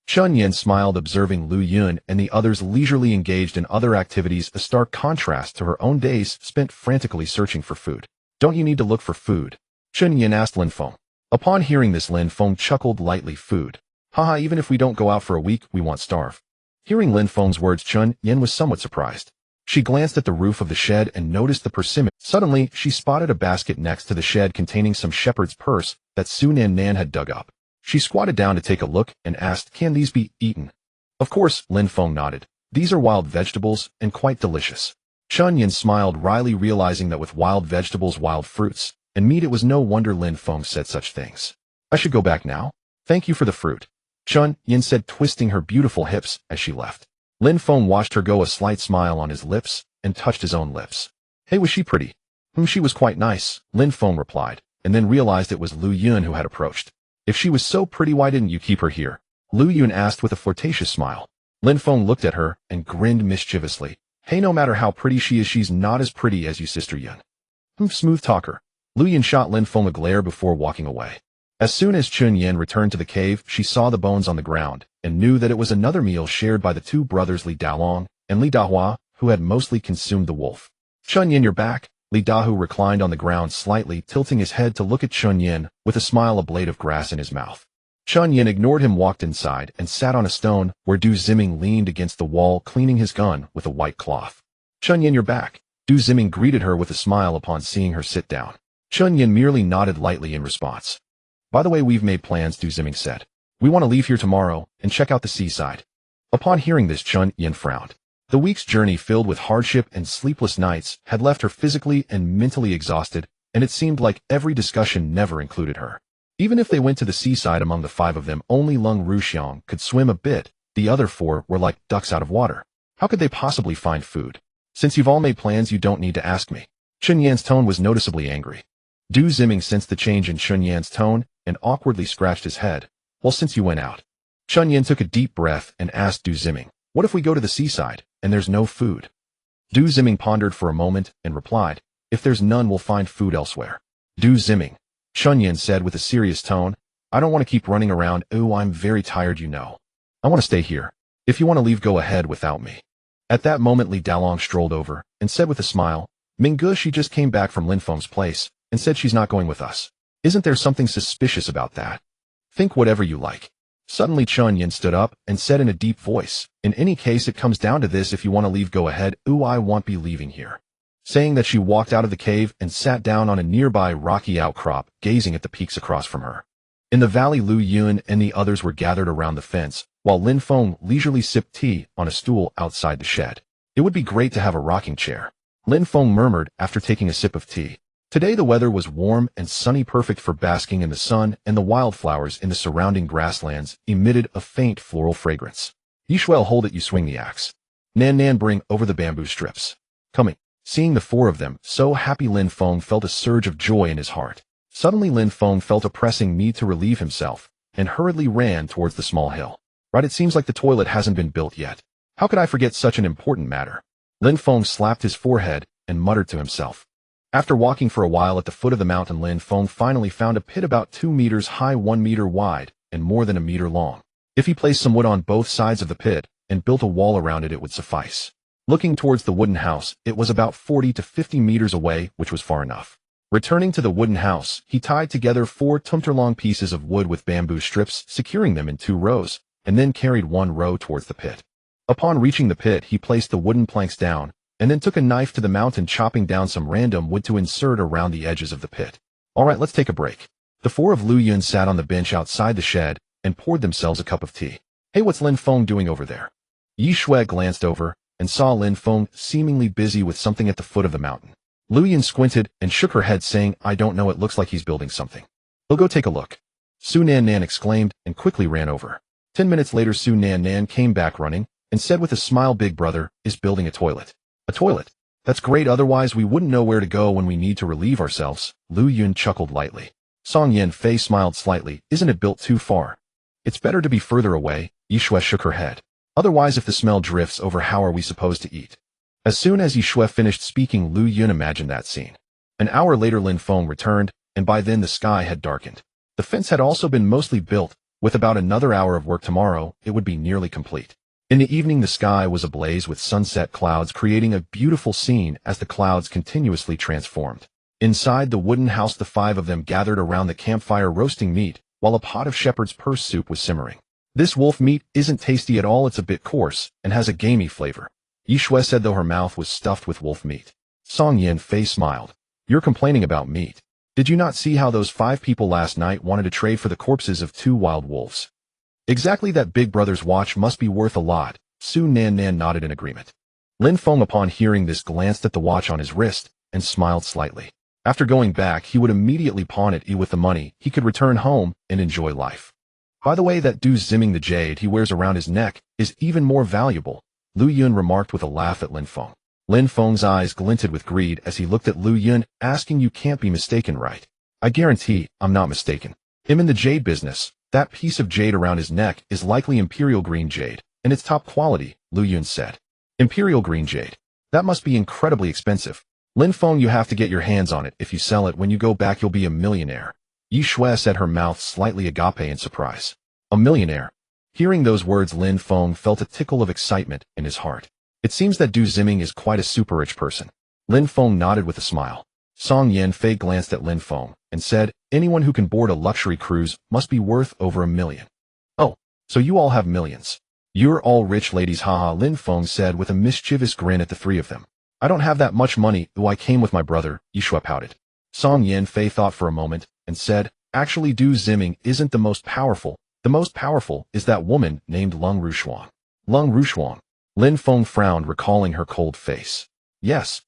Chun Yan smiled, observing Lu Yun and the others leisurely engaged in other activities, a stark contrast to her own days spent frantically searching for food. Don't you need to look for food? Chun Yan asked Lin Feng. Upon hearing this, Lin Feng chuckled lightly. Food? Haha, even if we don't go out for a week, we won't starve. Hearing Lin Feng's words, Chun Yan was somewhat surprised. She glanced at the roof of the shed and noticed the persimmon. Suddenly, she spotted a basket next to the shed containing some shepherd's purse that Su Nan Nan had dug up. She squatted down to take a look and asked, Can these be eaten? Of course, Lin Feng nodded. These are wild vegetables and quite delicious. Chun Yan smiled wryly, realizing that with wild vegetables, wild fruits, and meat, it was no wonder Lin Feng said such things. I should go back now. Thank you for the fruit, Chun Yan said, twisting her beautiful hips as she left. Lin Feng watched her go, a slight smile on his lips, and touched his own lips. Hey, was she pretty? She was quite nice, Lin Feng replied, and then realized it was Lu Yun who had approached. If she was so pretty, why didn't you keep her here? Lu Yun asked with a flirtatious smile. Lin Feng looked at her and grinned mischievously. Hey, no matter how pretty she is, she's not as pretty as you, Sister Yun. Smooth talker. Lu Yun shot Lin Feng a glare before walking away. As soon as Chun Yan returned to the cave, she saw the bones on the ground and knew that it was another meal shared by the two brothers Li Dalong and Li Dahua, who had mostly consumed the wolf. Chun Yan, you're back. Li Dahu reclined on the ground, slightly tilting his head to look at Chun Yan with a smile, a blade of grass in his mouth. Chun Yan ignored him, walked inside, and sat on a stone where Du Ziming leaned against the wall, cleaning his gun with a white cloth. Chun Yan, you're back. Du Ziming greeted her with a smile upon seeing her sit down. Chun Yan merely nodded lightly in response. By the way, we've made plans, Du Ziming said. We want to leave here tomorrow and check out the seaside. Upon hearing this, Chun Yan frowned. The week's journey, filled with hardship and sleepless nights, had left her physically and mentally exhausted, and it seemed like every discussion never included her. Even if they went to the seaside, among the five of them, only Lung Ruxiang could swim a bit. The other four were like ducks out of water. How could they possibly find food? Since you've all made plans, you don't need to ask me. Chun Yan's tone was noticeably angry. Du Ziming sensed the change in Chun Yan's tone and awkwardly scratched his head. Well, since you went out. Chun Yan took a deep breath and asked Du Ziming, what if we go to the seaside and there's no food? Du Ziming pondered for a moment and replied, if there's none, we'll find food elsewhere. Du Ziming, Chun Yan said with a serious tone, I don't want to keep running around. Oh, I'm very tired, you know. I want to stay here. If you want to leave, go ahead without me. At that moment Li Dalong strolled over and said with a smile, Minggu, she just came back from Lin Feng's place and said she's not going with us. Isn't there something suspicious about that? Think whatever you like. Suddenly Chun Yin stood up and said in a deep voice, in any case it comes down to this, if you want to leave go ahead, I won't be leaving here. Saying that she walked out of the cave and sat down on a nearby rocky outcrop, gazing at the peaks across from her. In the valley Lu Yun and the others were gathered around the fence, while Lin Feng leisurely sipped tea on a stool outside the shed. It would be great to have a rocking chair, Lin Feng murmured after taking a sip of tea. Today the weather was warm and sunny, perfect for basking in the sun, and the wildflowers in the surrounding grasslands emitted a faint floral fragrance. Yishuel, hold it, you swing the axe. Nan Nan, bring over the bamboo strips. Coming. Seeing the four of them, so happy, Lin Feng felt a surge of joy in his heart. Suddenly Lin Feng felt a pressing need to relieve himself, and hurriedly ran towards the small hill. Right, it seems like the toilet hasn't been built yet. How could I forget such an important matter? Lin Feng slapped his forehead and muttered to himself. After walking for a while at the foot of the mountain, Lin Feng finally found a pit about 2 meters high, 1 meter wide, and more than a meter long. If he placed some wood on both sides of the pit and built a wall around it, it would suffice. Looking towards the wooden house, it was about 40 to 50 meters away, which was far enough. Returning to the wooden house, he tied together 4 tumter-long pieces of wood with bamboo strips, securing them in 2 rows, and then carried 1 row towards the pit. Upon reaching the pit, he placed the wooden planks down, and then took a knife to the mountain, chopping down some random wood to insert around the edges of the pit. Alright, let's take a break. The 4 of Lu Yun sat on the bench outside the shed and poured themselves a cup of tea. Hey, what's Lin Feng doing over there? Yi Shui glanced over and saw Lin Feng seemingly busy with something at the foot of the mountain. Lu Yun squinted and shook her head, saying, I don't know, it looks like he's building something. We'll go take a look. Su Nan Nan exclaimed and quickly ran over. 10 minutes later, Su Nan Nan came back running and said with a smile, Big brother is building a toilet. A toilet? That's great, otherwise we wouldn't know where to go when we need to relieve ourselves. Lu Yun chuckled lightly. Song Yin Fei smiled slightly. Isn't it built too far? It's better to be further away. Yishui shook her head. Otherwise, if the smell drifts over, how are we supposed to eat? As soon as Yishui finished speaking, Lu Yun imagined that scene. An hour later, Lin Feng returned, and by then the sky had darkened. The fence had also bin mostly built. With about another hour of work tomorrow, it would be nearly complete. In the evening, the sky was ablaze with sunset clouds, creating a beautiful scene as the clouds continuously transformed. Inside the wooden house, the 5 of them gathered around the campfire roasting meat, while a pot of shepherd's purse soup was simmering. This wolf meat isn't tasty at all, it's a bit coarse, and has a gamey flavor, Yishui said, though her mouth was stuffed with wolf meat. Song Yin Fei smiled. You're complaining about meat. Did you not see how those 5 people last night wanted to trade for the corpses of 2 wild wolves? Exactly, that big brother's watch must be worth a lot. Su Nan Nan nodded in agreement. Lin Feng, upon hearing this, glanced at the watch on his wrist and smiled slightly. After going back, he would immediately pawn it. With the money, he could return home and enjoy life. By the way, that Du Ziming, the jade he wears around his neck, is even more valuable, Lu Yun remarked with a laugh at Lin Feng. Lin Feng's eyes glinted with greed as he looked at Lu Yun, asking, you can't be mistaken, right? I guarantee I'm not mistaken. Him in the jade business. That piece of jade around his neck is likely imperial green jade, and it's top quality, Lu Yun said. Imperial green jade. That must be incredibly expensive. Lin Feng, you have to get your hands on it. If you sell it when you go back, you'll be a millionaire. Yi Shui said, her mouth slightly agape in surprise. A millionaire. Hearing those words, Lin Feng felt a tickle of excitement in his heart. It seems that Du Ziming is quite a super rich person. Lin Feng nodded with a smile. Song Yin Fei glanced at Lin Feng and said, anyone who can board a luxury cruise must be worth over $1 million. Oh, so you all have millions. You're all rich ladies, haha, Lin Feng said with a mischievous grin at the 3 of them. I don't have that much money, though I came with my brother, Yishui pouted. Song Yin Fei thought for a moment and said, actually, Du Ziming isn't the most powerful. The most powerful is that woman named Lung Rushuang. Lung Rushuang. Lin Feng frowned, recalling her cold face. Yes.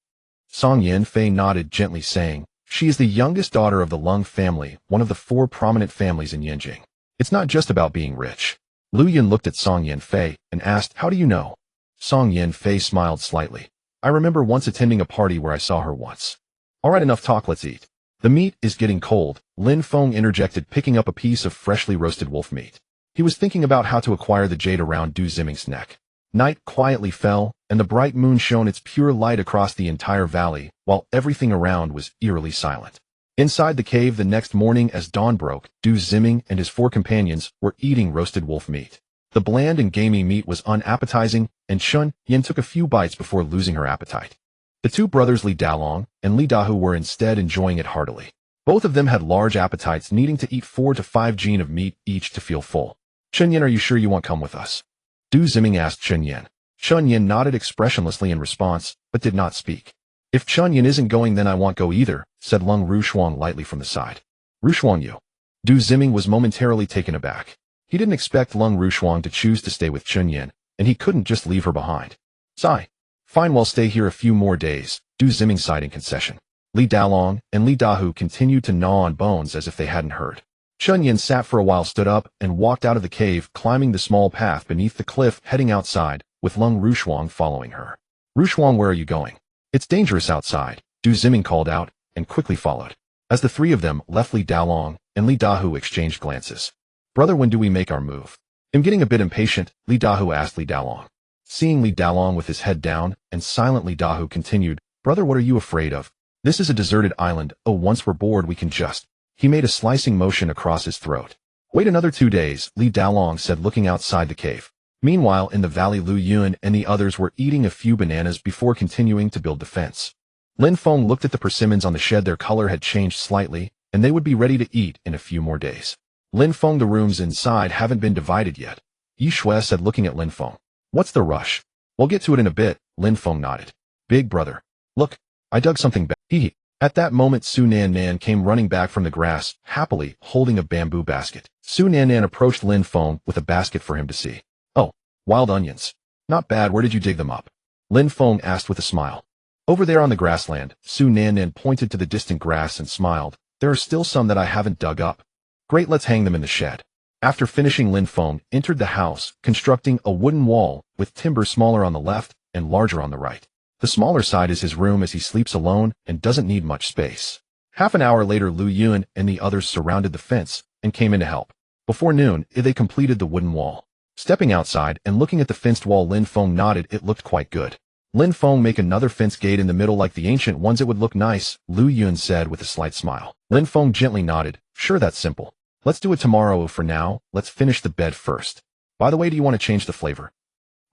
Song Yin Fei nodded gently, saying, she is the youngest daughter of the Lung family, one of the 4 prominent families in Yanjing. It's not just about being rich. Lu Yun looked at Song Yin Fei and asked, how do you know? Song Yin Fei smiled slightly. I remember once attending a party where I saw her once. Alright, enough talk, let's eat. The meat is getting cold, Lin Feng interjected, picking up a piece of freshly roasted wolf meat. He was thinking about how to acquire the jade around Du Ziming's neck. Night quietly fell, and the bright moon shone its pure light across the entire valley, while everything around was eerily silent. Inside the cave the next morning, as dawn broke, Du Ziming and his 4 companions were eating roasted wolf meat. The bland and gamey meat was unappetizing, and Chun Yin took a few bites before losing her appetite. The two brothers Li Dalong and Li Dahu were instead enjoying it heartily. Both of them had large appetites, needing to eat 4 to 5 jin of meat each to feel full. Chun Yin, are you sure you won't come with us? Du Ziming asked Chun Yin. Chun Yin nodded expressionlessly in response, but did not speak. If Chun Yin isn't going, then I won't go either, said Lung Rushuang lightly from the side. Rushuang you. Du Ziming was momentarily taken aback. He didn't expect Lung Rushuang to choose to stay with Chun Yin, and he couldn't just leave her behind. Sigh. Fine, we'll stay here a few more days, Du Ziming sighed in concession. Li Dalong and Li Dahu continued to gnaw on bones as if they hadn't heard. Chun Yin sat for a while, stood up, and walked out of the cave, climbing the small path beneath the cliff, heading outside, with Lung Rushuang following her. Rushuang, where are you going? It's dangerous outside, Du Ziming called out, and quickly followed. As the three of them left, Li Dalong and Li Dahu exchanged glances. Brother, when do we make our move? I'm getting a bit impatient, Li Dahu asked Li Dalong. Seeing Li Dalong with his head down and silent, Li Dahu continued, Brother, what are you afraid of? This is a deserted island. Oh, once we're bored we can just... He made a slicing motion across his throat. Wait another 2 days, Li Dalong said, looking outside the cave. Meanwhile, in the valley, Lu Yun and the others were eating a few bananas before continuing to build the fence. Lin Feng looked at the persimmons on the shed. Their color had changed slightly, and they would be ready to eat in a few more days. Lin Feng, the rooms inside haven't been divided yet, Yi Shui said, looking at Lin Feng. What's the rush? We'll get to it in a bit, Lin Feng nodded. Big brother. Look, I dug something back. Hee. At that moment, Su Nan Nan came running back from the grass, happily holding a bamboo basket. Su Nan Nan approached Lin Feng with a basket for him to see. Oh, wild onions. Not bad. Where did you dig them up? Lin Feng asked with a smile. Over there on the grassland, Su Nan Nan pointed to the distant grass and smiled. There are still some that I haven't dug up. Great, let's hang them in the shed. After finishing, Lin Feng entered the house, constructing a wooden wall with timber smaller on the left and larger on the right. The smaller side is his room, as he sleeps alone and doesn't need much space. Half an hour later, Lu Yun and the others surrounded the fence and came in to help. Before noon, they completed the wooden wall. Stepping outside and looking at the fenced wall, Lin Feng nodded. It looked quite good. Lin Feng, make another fence gate in the middle like the ancient ones. It would look nice, Lu Yun said with a slight smile. Lin Feng gently nodded. Sure, that's simple. Let's do it tomorrow. For now, let's finish the bed first. By the way, do you want to change the flavor?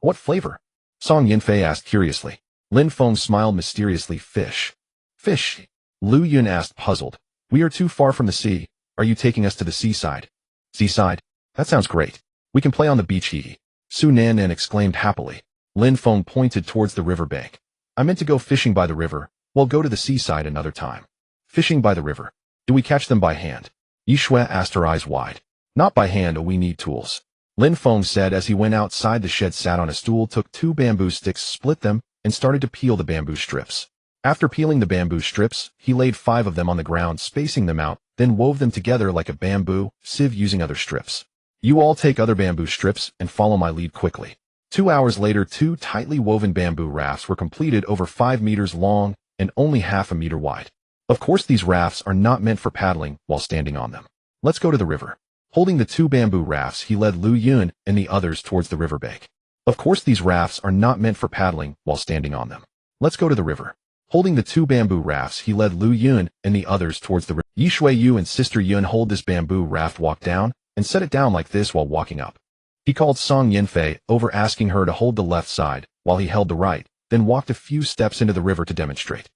What flavor? Song Yinfei asked curiously. Lin Feng smiled mysteriously. Fish. Fish? Lu Yun asked, puzzled. We are too far from the sea. Are you taking us to the seaside? Seaside? That sounds great. We can play on the beach. Hee. Su Nan Nan exclaimed happily. Lin Feng pointed towards the river bank. I meant to go fishing by the river. We'll go to the seaside another time. Fishing by the river. Do we catch them by hand? Yi Shui asked, her eyes wide. Not by hand. Oh, we need tools. Lin Feng said as he went outside the shed, sat on a stool, took 2 bamboo sticks, split them, and started to peel the bamboo strips. After peeling the bamboo strips, he laid 5 of them on the ground, spacing them out, then wove them together like a bamboo sieve using other strips. You all take other bamboo strips and follow my lead quickly. 2 hours later, 2 tightly woven bamboo rafts were completed, over 5 meters long and only half a meter wide. Of course, these rafts are not meant for paddling while standing on them. Let's go to the river. Holding the 2 bamboo rafts, he led Lu Yun and the others towards the riverbank. Of course, these rafts are not meant for paddling while standing on them. Let's go to the river. Holding the 2 bamboo rafts, he led Lu Yun and the others towards the river. Yi Shui, you and Sister Yun hold this bamboo raft, walk down, and set it down like this while walking up. He called Song Yinfei over, asking her to hold the left side while he held the right, then walked a few steps into the river to demonstrate.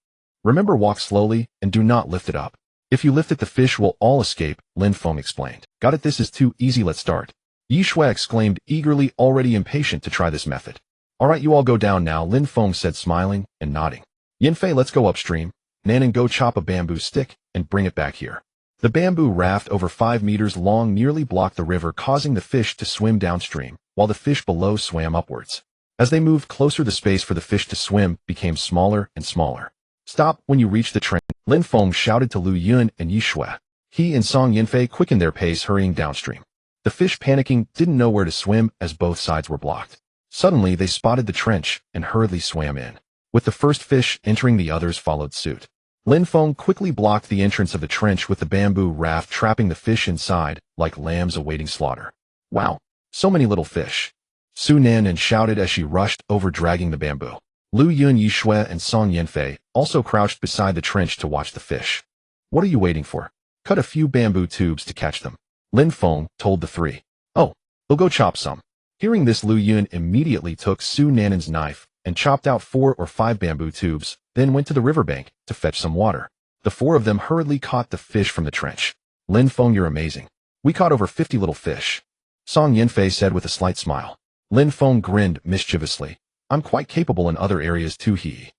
Remember, walk slowly and do not lift it up. If you lift it, the fish will all escape, Lin Feng explained. Got it? This is too easy. Let's start. Yi Shui exclaimed eagerly, already impatient to try this method. All right, you all go down now, Lin Feng said, smiling and nodding. Yinfei, let's go upstream. Nanan, go chop a bamboo stick and bring it back here. The bamboo raft, over 5 meters long, nearly blocked the river, causing the fish to swim downstream, while the fish below swam upwards. As they moved closer, the space for the fish to swim became smaller and smaller. Stop when you reach the train, Lin Feng shouted to Lu Yun and Yi Shui. He and Song Yinfei quickened their pace, hurrying downstream. The fish, panicking, didn't know where to swim as both sides were blocked. Suddenly, they spotted the trench and hurriedly swam in. With the first fish entering, the others followed suit. Lin Feng quickly blocked the entrance of the trench with the bamboo raft, trapping the fish inside like lambs awaiting slaughter. Wow, so many little fish. Su Nan shouted as she rushed over, dragging the bamboo. Lu Yun, Yi Shui, and Song Yinfei also crouched beside the trench to watch the fish. What are you waiting for? Cut a few bamboo tubes to catch them, Lin Feng told the 3. Oh, we'll go chop some. Hearing this, Lu Yun immediately took Su Nanan's knife and chopped out 4 or 5 bamboo tubes, then went to the riverbank to fetch some water. The 4 of them hurriedly caught the fish from the trench. Lin Feng, you're amazing. We caught over 50 little fish, Song Yinfei said with a slight smile. Lin Feng grinned mischievously. I'm quite capable in other areas too, he.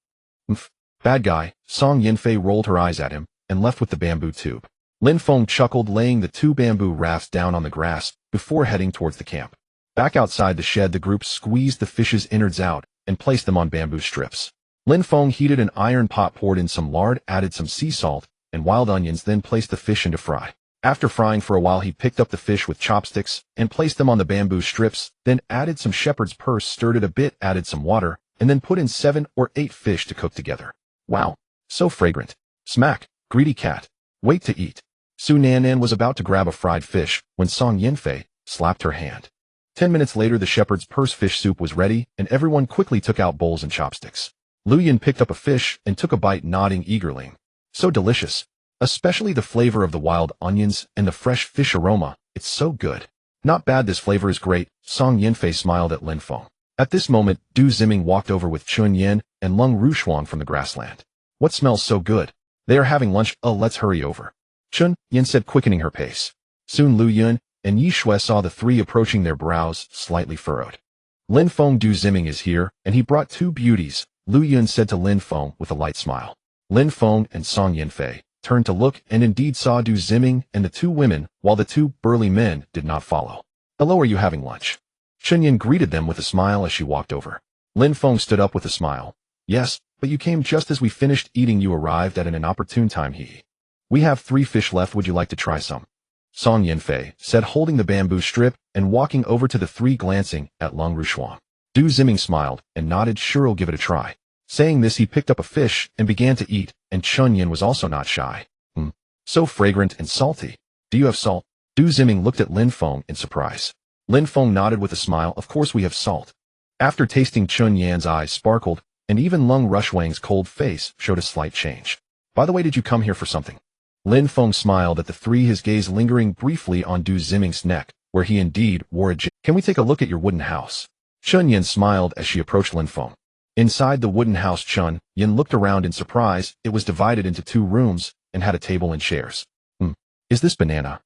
Mph, bad guy. Song Yinfei rolled her eyes at him and left with the bamboo tube. Lin Feng chuckled, laying the 2 bamboo rafts down on the grass before heading towards the camp. Back outside the shed, the group squeezed the fish's innards out and placed them on bamboo strips. Lin Feng heated an iron pot, poured in some lard, added some sea salt and wild onions, then placed the fish into fry. After frying for a while, he picked up the fish with chopsticks and placed them on the bamboo strips, then added some shepherd's purse, stirred it a bit, added some water, and then put in 7 or 8 fish to cook together. Wow, so fragrant. Smack, greedy cat. Wait to eat. Su Nannan was about to grab a fried fish when Song Yinfei slapped her hand. 10 minutes later, the shepherd's purse fish soup was ready, and everyone quickly took out bowls and chopsticks. Lu Yun picked up a fish and took a bite, nodding eagerly. So delicious. Especially the flavor of the wild onions and the fresh fish aroma. It's so good. Not bad, this flavor is great. Song Yinfei smiled at Lin Feng. At this moment, Du Ziming walked over with Chun Yin and Lung Rushuang from the grassland. What smells so good? They are having lunch. Oh, let's hurry over, Chun Yin said, quickening her pace. Soon Lu Yun and Yi Shui saw the 3 approaching, their brows slightly furrowed. Lin Feng, Du Ziming is here, and he brought 2 beauties, Lu Yun said to Lin Feng with a light smile. Lin Feng and Song Yinfei turned to look and indeed saw Du Ziming and the 2 women, while the 2 burly men did not follow. Hello, are you having lunch? Chun Yin greeted them with a smile as she walked over. Lin Feng stood up with a smile. Yes, but you came just as we finished eating. You arrived at an opportune time, he. We have 3 fish left, would you like to try some? Song Yinfei said, holding the bamboo strip and walking over to the 3, glancing at Lung Rushuang. Du Ziming smiled and nodded. Sure, I'll give it a try. Saying this, he picked up a fish and began to eat, and Chun Yin was also not shy. So fragrant and salty. Do you have salt? Du Ziming looked at Lin Feng in surprise. Lin Feng nodded with a smile. Of course we have salt. After tasting, Chun Yan's eyes sparkled, and even Lung Rushuang's cold face showed a slight change. By the way, did you come here for something? Lin Feng smiled at the 3, his gaze lingering briefly on Du Ziming's neck, where he indeed wore a Can we take a look at your wooden house? Chun Yin smiled as she approached Lin Feng. Inside the wooden house, Chun Yin looked around in surprise. It was divided into 2 rooms and had a table and chairs. Is this banana?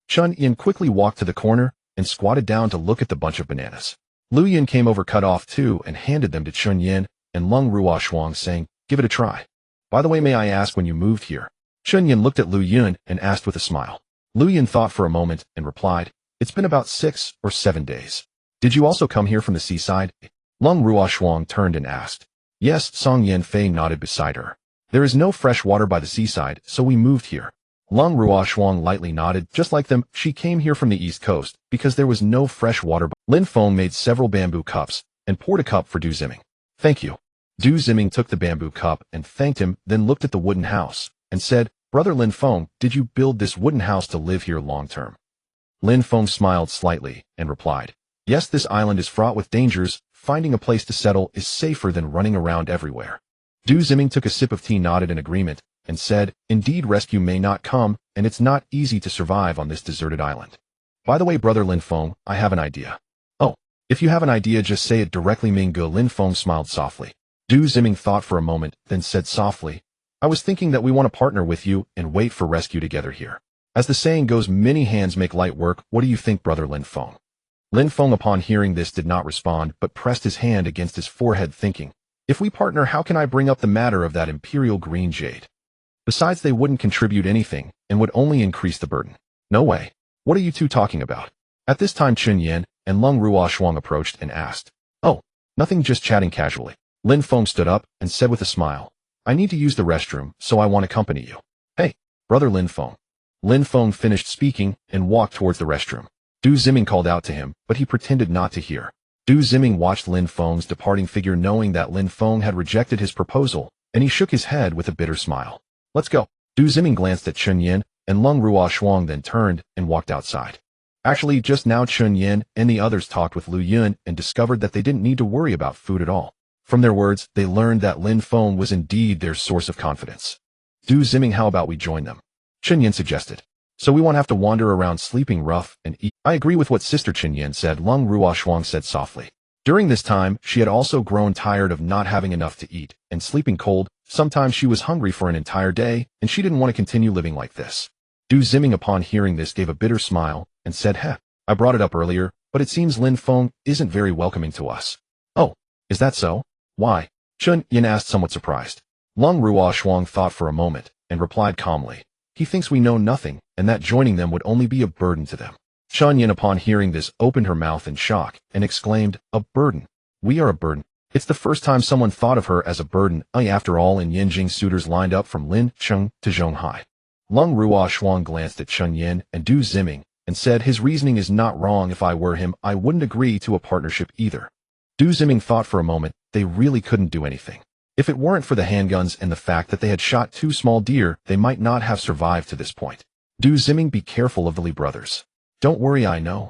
Chun Yin quickly walked to the corner and squatted down to look at the bunch of bananas. Lu Yun came over, cut off 2, and handed them to Chun Yin and Lung Rushuang, saying, give it a try. By the way, may I ask when you moved here? Chun Yin looked at Lu Yun and asked with a smile. Lu Yun thought for a moment and replied, it's been about 6 or 7 days. Did you also come here from the seaside? Lung Rushuang turned and asked. Yes, Song Yinfei nodded beside her. There is no fresh water by the seaside, so we moved here. Lung Rushuang lightly nodded. Just like them, she came here from the east coast because there was no fresh water. Lin Feng made several bamboo cups and poured a cup for Du Ziming. Thank you. Du Ziming took the bamboo cup and thanked him, then looked at the wooden house and said, Brother Lin Feng, did you build this wooden house to live here long term? Lin Feng smiled slightly and replied, yes, this island is fraught with dangers. Finding a place to settle is safer than running around everywhere. Du Ziming took a sip of tea, nodded in agreement, and said, indeed, rescue may not come, and it's not easy to survive on this deserted island. By the way, Brother Lin Feng, I have an idea. Oh, if you have an idea, just say it directly, Mingo. Lin Feng smiled softly. Du Ziming thought for a moment, then said softly, I was thinking that we want to partner with you and wait for rescue together here. As the saying goes, many hands make light work. What do you think, Brother Lin Feng? Lin Feng, upon hearing this, did not respond, but pressed his hand against his forehead, thinking, if we partner, how can I bring up the matter of that imperial green jade? Besides, they wouldn't contribute anything and would only increase the burden. No way. What are you 2 talking about? At this time, Chun Yin and Lung Rushuang approached and asked. Oh, nothing, just chatting casually. Lin Feng stood up and said with a smile, I need to use the restroom, so I want to accompany you. Hey, Brother Lin Feng. Lin Feng finished speaking and walked towards the restroom. Du Ziming called out to him, but he pretended not to hear. Du Ziming watched Lin Feng's departing figure, knowing that Lin Feng had rejected his proposal, and he shook his head with a bitter smile. Let's go. Du Ziming glanced at Chun Yin and Lung Rushuang, then turned and walked outside. Actually, just now Chun Yin and the others talked with Lu Yun and discovered that they didn't need to worry about food at all. From their words, they learned that Lin Feng was indeed their source of confidence. Du Ziming, how about we join them? Chun Yin suggested. so we won't have to wander around sleeping rough and eat. I agree with what Sister Chen Yin said, Lung Ruoshuang said softly. During this time, she had also grown tired of not having enough to eat and sleeping cold. Sometimes she was hungry for an entire day, and she didn't want to continue living like this. Du Ziming upon hearing this gave a bitter smile and said, Heh, I brought it up earlier, but it seems Lin Feng isn't very welcoming to us. Oh, is that so? Why? Chen Yin asked somewhat surprised. Lung Ruoshuang thought for a moment and replied calmly. He thinks we know nothing, and that joining them would only be a burden to them. Chen Yin upon hearing this opened her mouth in shock and exclaimed, a burden? We are a burden. It's the first time someone thought of her as a burden. After all, in Yinjing suitors lined up from Lin Feng to Zhonghai. Lung Ruoshuang glanced at Chen Yin and Du Ziming and said his reasoning is not wrong. If I were him, I wouldn't agree to a partnership either. Du Ziming thought for a moment. They really couldn't do anything. If it weren't for the handguns and the fact that they had shot 2 small deer, they might not have survived to this point. Du Ziming, be careful of the Li brothers. Don't worry, I know.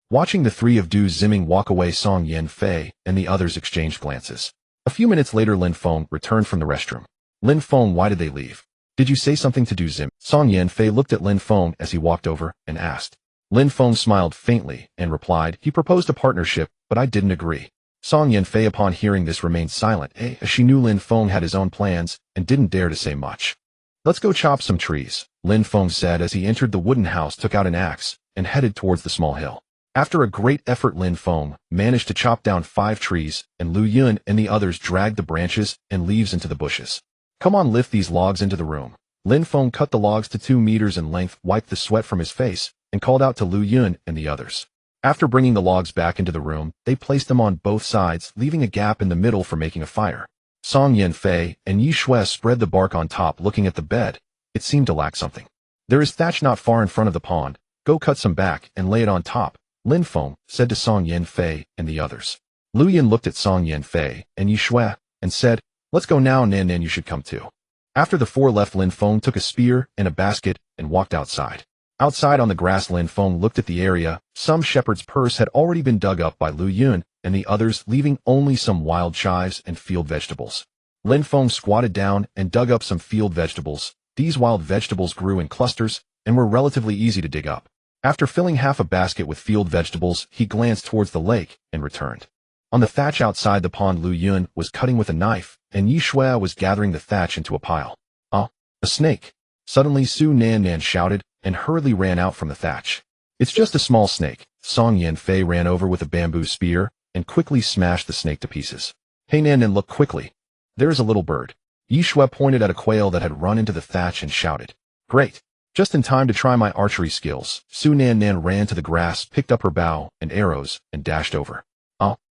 Watching the 3 of Du Ziming walk away, Song Yin Fei and the others exchanged glances. A few minutes later, Lin Feng returned from the restroom. Lin Feng, why did they leave? Did you say something to Du Ziming? Song Yin Fei looked at Lin Feng as he walked over and asked. Lin Feng smiled faintly and replied, he proposed a partnership, but I didn't agree. Song Yin Fei upon hearing this remained silent, as she knew Lin Feng had his own plans and didn't dare to say much. Let's go chop some trees, Lin Feng said as he entered the wooden house, took out an axe, and headed towards the small hill. After a great effort, Lin Feng managed to chop down 5 trees, and Lu Yun and the others dragged the branches and leaves into the bushes. Come on, lift these logs into the room. Lin Feng cut the logs to 2 meters in length, wiped the sweat from his face, and called out to Lu Yun and the others. After bringing the logs back into the room, they placed them on both sides, leaving a gap in the middle for making a fire. Song Yin Fei and Yi Shui spread the bark on top. Looking at the bed, it seemed to lack something. There is thatch not far in front of the pond. Go cut some back and lay it on top, Lin Feng said to Song Yin Fei and the others. Lu Yin looked at Song Yin Fei and Yi Shui and said, let's go now, Nan, you should come too. After the 4 left, Lin Feng took a spear and a basket and walked outside. Outside on the grass, Lin Feng looked at the area. Some shepherd's purse had already been dug up by Lu Yun and the others, leaving only some wild chives and field vegetables. Lin Feng squatted down and dug up some field vegetables. These wild vegetables grew in clusters and were relatively easy to dig up. After filling half a basket with field vegetables, he glanced towards the lake and returned. On the thatch outside the pond, Lu Yun was cutting with a knife, and Yi Shui was gathering the thatch into a pile. A snake! Suddenly Su Nan shouted and hurriedly ran out from the thatch. It's just a small snake. Song Yin Fei ran over with a bamboo spear and quickly smashed the snake to pieces. Hey Nan, look quickly. There's a little bird. Yi Shui pointed at a quail that had run into the thatch and shouted. Great! Just in time to try my archery skills. Su Nan ran to the grass, picked up her bow and arrows, and dashed over.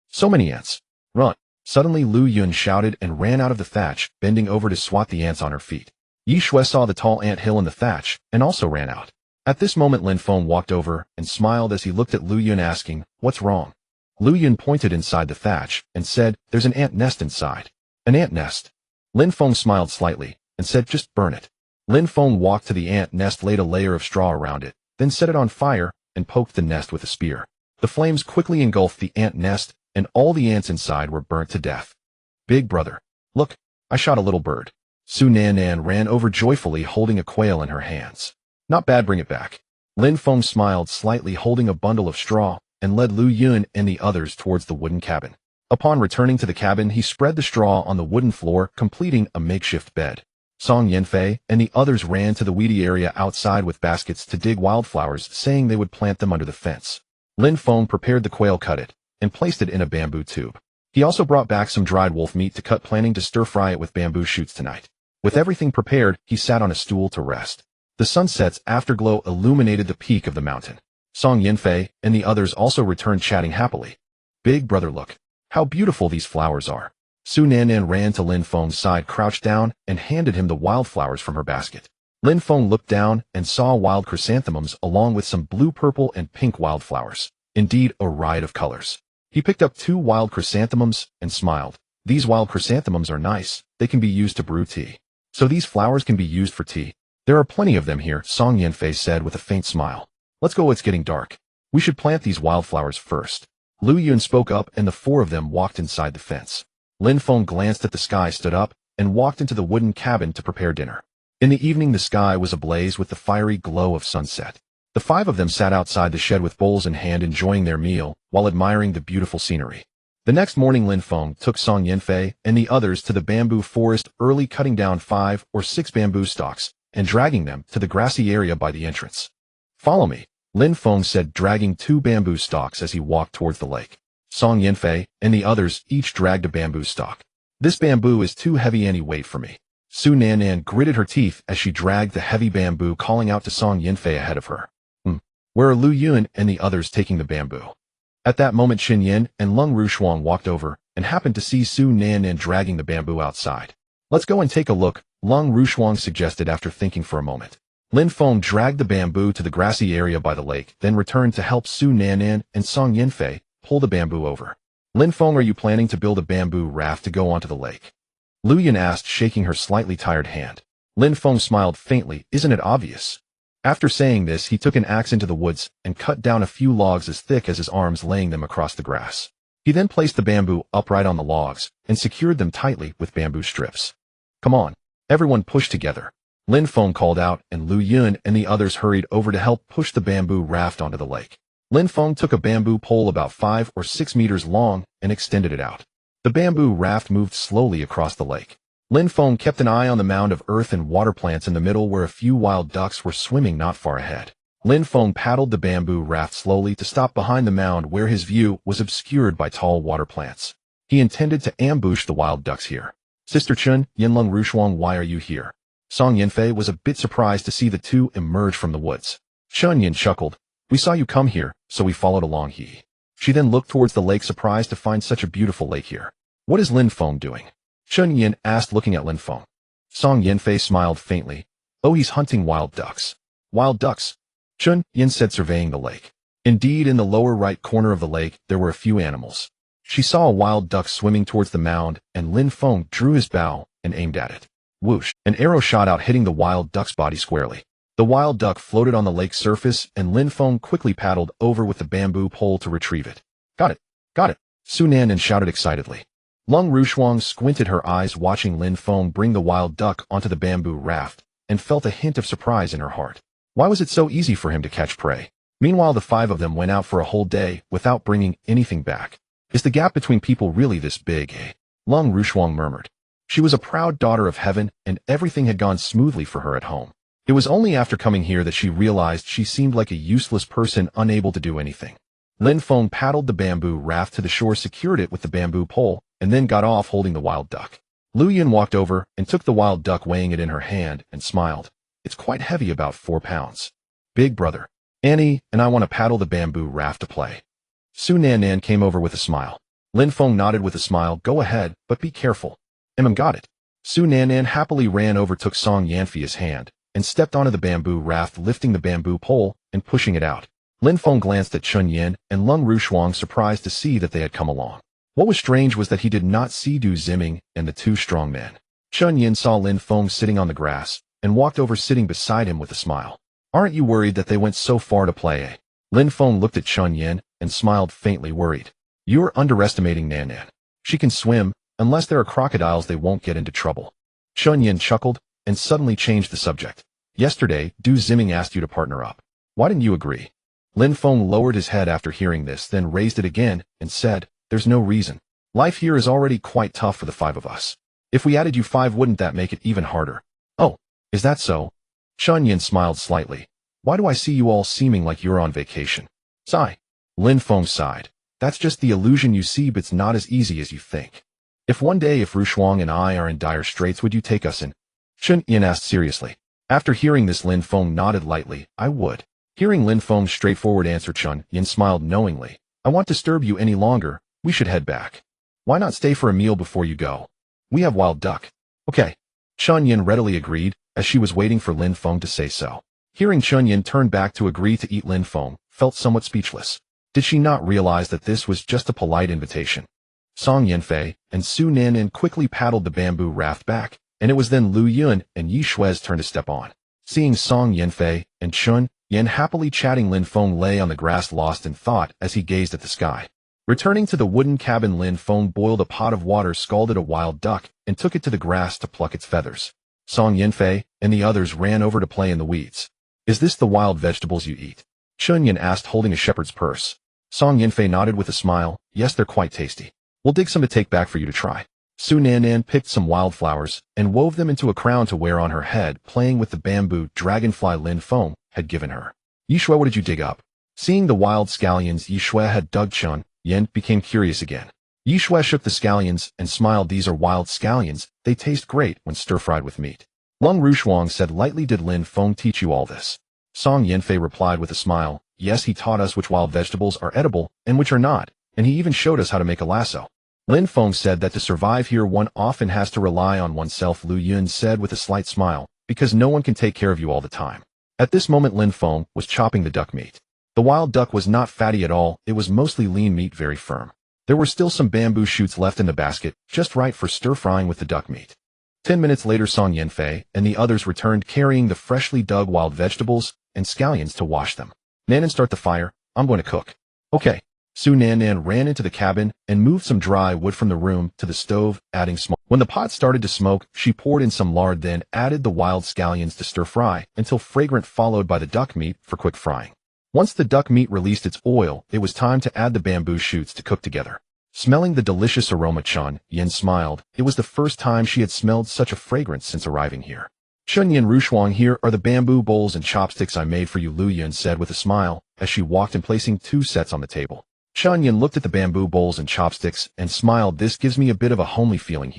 So many ants. Run! Suddenly Lu Yun shouted and ran out of the thatch, bending over to swat the ants on her feet. Yi Shui saw the tall ant hill in the thatch and also ran out. At this moment, Lin Feng walked over and smiled as he looked at Lu Yun, asking, what's wrong? Lu Yun pointed inside the thatch and said, there's an ant nest inside. An ant nest? Lin Feng smiled slightly and said, just burn it. Lin Feng walked to the ant nest, laid a layer of straw around it, then set it on fire and poked the nest with a spear. The flames quickly engulfed the ant nest, and all the ants inside were burnt to death. Big brother, look, I shot a little bird. Su Nan ran over joyfully, holding a quail in her hands. Not bad, bring it back. Lin Feng smiled slightly, holding a bundle of straw, and led Lu Yun and the others towards the wooden cabin. Upon returning to the cabin, he spread the straw on the wooden floor, completing a makeshift bed. Song Yin Fei and the others ran to the weedy area outside with baskets to dig wildflowers, saying they would plant them under the fence. Lin Feng prepared the quail, cut it, and placed it in a bamboo tube. He also brought back some dried wolf meat to cut, planning to stir-fry it with bamboo shoots tonight. With everything prepared, he sat on a stool to rest. The sunset's afterglow illuminated the peak of the mountain. Song Yin Fei and the others also returned, chatting happily. Big brother, look. How beautiful these flowers are. Su Nan ran to Lin Feng's side, crouched down, and handed him the wildflowers from her basket. Lin Feng looked down and saw wild chrysanthemums along with some blue, purple, and pink wildflowers. Indeed, a riot of colors. He picked up 2 wild chrysanthemums and smiled. These wild chrysanthemums are nice. They can be used to brew tea. So these flowers can be used for tea. There are plenty of them here, Song Yin Fei said with a faint smile. Let's go, it's getting dark. We should plant these wildflowers first. Lu Yun spoke up, and the 4 of them walked inside the fence. Lin Feng glanced at the sky, stood up, and walked into the wooden cabin to prepare dinner. In the evening the sky was ablaze with the fiery glow of sunset. The five of them sat outside the shed with bowls in hand enjoying their meal while admiring the beautiful scenery. The next morning Lin Feng took Song Yanfei and the others to the bamboo forest early, cutting down 5 or 6 bamboo stalks and dragging them to the grassy area by the entrance. "Follow me," Lin Feng said, dragging 2 bamboo stalks as he walked towards the lake. Song Yanfei and the others each dragged a bamboo stalk. "This bamboo is too heavy any weight for me." Su Nannan gritted her teeth as she dragged the heavy bamboo, calling out to Song Yanfei ahead of her. Where are Lu Yun and the others taking the bamboo?" At that moment Xin Yin and Lung Rushuang walked over and happened to see Su Nannan dragging the bamboo outside. "Let's go and take a look," Lung Rushuang suggested after thinking for a moment. Lin Feng dragged the bamboo to the grassy area by the lake, then returned to help Su Nannan and Song Yanfei pull the bamboo over. "Lin Feng, are you planning to build a bamboo raft to go onto the lake?" Lu Yun asked, shaking her slightly tired hand. Lin Feng smiled faintly. "Isn't it obvious?" After saying this, he took an axe into the woods and cut down a few logs as thick as his arms, laying them across the grass. He then placed the bamboo upright on the logs and secured them tightly with bamboo strips. "Come on." Everyone pushed together. Lin Feng called out, and Lu Yun and the others hurried over to help push the bamboo raft onto the lake. Lin Feng took a bamboo pole about 5 or 6 meters long and extended it out. The bamboo raft moved slowly across the lake. Lin Feng kept an eye on the mound of earth and water plants in the middle where a few wild ducks were swimming not far ahead. Lin Feng paddled the bamboo raft slowly to stop behind the mound where his view was obscured by tall water plants. He intended to ambush the wild ducks here. "Sister Chun, Yinlung Rushuang, why are you here?" Song Yanfei was a bit surprised to see the two emerge from the woods. Chun Yin chuckled. "We saw you come here, so we followed along." She then looked towards the lake, surprised to find such a beautiful lake here. "What is Lin Feng doing?" Chun Yin asked, looking at Lin Feng. Song Yanfei smiled faintly. "Oh, he's hunting wild ducks." "Wild ducks?" Chun Yin said, surveying the lake. Indeed, in the lower right corner of the lake, there were a few animals. She saw a wild duck swimming towards the mound, and Lin Feng drew his bow and aimed at it. Whoosh! An arrow shot out, hitting the wild duck's body squarely. The wild duck floated on the lake's surface, and Lin Feng quickly paddled over with the bamboo pole to retrieve it. "Got it! Got it!" Su Nannan shouted excitedly. Lung Rushuang squinted her eyes watching Lin Feng bring the wild duck onto the bamboo raft, and felt a hint of surprise in her heart. Why was it so easy for him to catch prey? Meanwhile, the 5 of them went out for a whole day without bringing anything back. "Is the gap between people really this big, eh?" Lung Rushuang murmured. She was a proud daughter of heaven, and everything had gone smoothly for her at home. It was only after coming here that she realized she seemed like a useless person, unable to do anything. Lin Feng paddled the bamboo raft to the shore, secured it with the bamboo pole, and then got off holding the wild duck. Lu Yun walked over and took the wild duck, weighing it in her hand, and smiled. "It's quite heavy, about 4 pounds. Big brother. Annie and I want to paddle the bamboo raft to play." Su Nannan came over with a smile. Lin Feng nodded with a smile. "Go ahead, but be careful." Got it." Su Nannan happily ran over, took Song Yanfei's hand, and stepped onto the bamboo raft, lifting the bamboo pole and pushing it out. Lin Feng glanced at Chun Yin and Lung Rushuang, surprised to see that they had come along. What was strange was that he did not see Du Ziming and the 2 strong men. Chun Yin saw Lin Feng sitting on the grass and walked over, sitting beside him with a smile. "Aren't you worried that they went so far to play, eh?" Lin Feng looked at Chun Yin and smiled faintly, worried. "You are underestimating Nannan. She can swim. Unless there are crocodiles, they won't get into trouble." Chun Yin chuckled and suddenly changed the subject. "Yesterday, Du Ziming asked you to partner up. Why didn't you agree?" Lin Feng lowered his head after hearing this, then raised it again and said, "There's no reason. Life here is already quite tough for the 5 of us. If we added you 5, wouldn't that make it even harder?" "Oh, is that so?" Chun Yin smiled slightly. "Why do I see you all seeming like you're on vacation?" "Sigh." Lin Feng sighed. "That's just the illusion you see, but it's not as easy as you think. If one day, if Rushuang and I are in dire straits, would you take us in?" Chun Yin asked seriously. After hearing this, Lin Feng nodded lightly. "I would." Hearing Lin Feng's straightforward answer, Chun Yin smiled knowingly. "I won't disturb you any longer. We should head back. Why not stay for a meal before you go? We have wild duck." "Okay." Chun Yin readily agreed, as she was waiting for Lin Feng to say so. Hearing Chun Yin turn back to agree to eat, Lin Feng felt somewhat speechless. Did she not realize that this was just a polite invitation? Song Yanfei and Su Nannan quickly paddled the bamboo raft back, and it was then Lu Yun and Yi Shui's turn to step on. Seeing Song Yanfei and Chun Yin happily chatting, Lin Feng lay on the grass, lost in thought as he gazed at the sky. Returning to the wooden cabin, Lin Feng boiled a pot of water, scalded a wild duck, and took it to the grass to pluck its feathers. Song Yanfei and the others ran over to play in the weeds. Is this the wild vegetables you eat? Chunyan asked, holding a shepherd's purse. Song Yanfei nodded with a smile. Yes, they're quite tasty. We'll dig some to take back for you to try. Su Nannan picked some wildflowers and wove them into a crown to wear on her head, playing with the bamboo dragonfly Lin Feng had given her. Yishui, what did you dig up? Seeing the wild scallions Yishui had dug, Chun Yen became curious again. Yishui shook the scallions and smiled. These are wild scallions. They taste great when stir-fried with meat. Lung Rushuang said lightly. Did Lin Feng teach you all this? Song Yanfei replied with a smile. Yes, he taught us which wild vegetables are edible and which are not, and he even showed us how to make a lasso. Lin Feng said that to survive here one often has to rely on oneself. Lu Yun said with a slight smile, because no one can take care of you all the time. At this moment Lin Feng was chopping the duck meat. The wild duck was not fatty at all, it was mostly lean meat, very firm. There were still some bamboo shoots left in the basket, just right for stir-frying with the duck meat. 10 minutes later Song Yanfei and the others returned carrying the freshly dug wild vegetables and scallions to wash them. Nannan, start the fire, I'm going to cook. Okay. Su Nannan ran into the cabin and moved some dry wood from the room to the stove, adding smoke. When the pot started to smoke, she poured in some lard, then added the wild scallions to stir-fry until fragrant, followed by the duck meat for quick frying. Once the duck meat released its oil, it was time to add the bamboo shoots to cook together. Smelling the delicious aroma, Chun Yen smiled. It was the first time she had smelled such a fragrance since arriving here. Chun Yen Rushuang, here are the bamboo bowls and chopsticks I made for you, Lu Yun said with a smile as she walked in, placing 2 sets on the table. Chun Yen looked at the bamboo bowls and chopsticks and smiled. This gives me a bit of a homely feeling.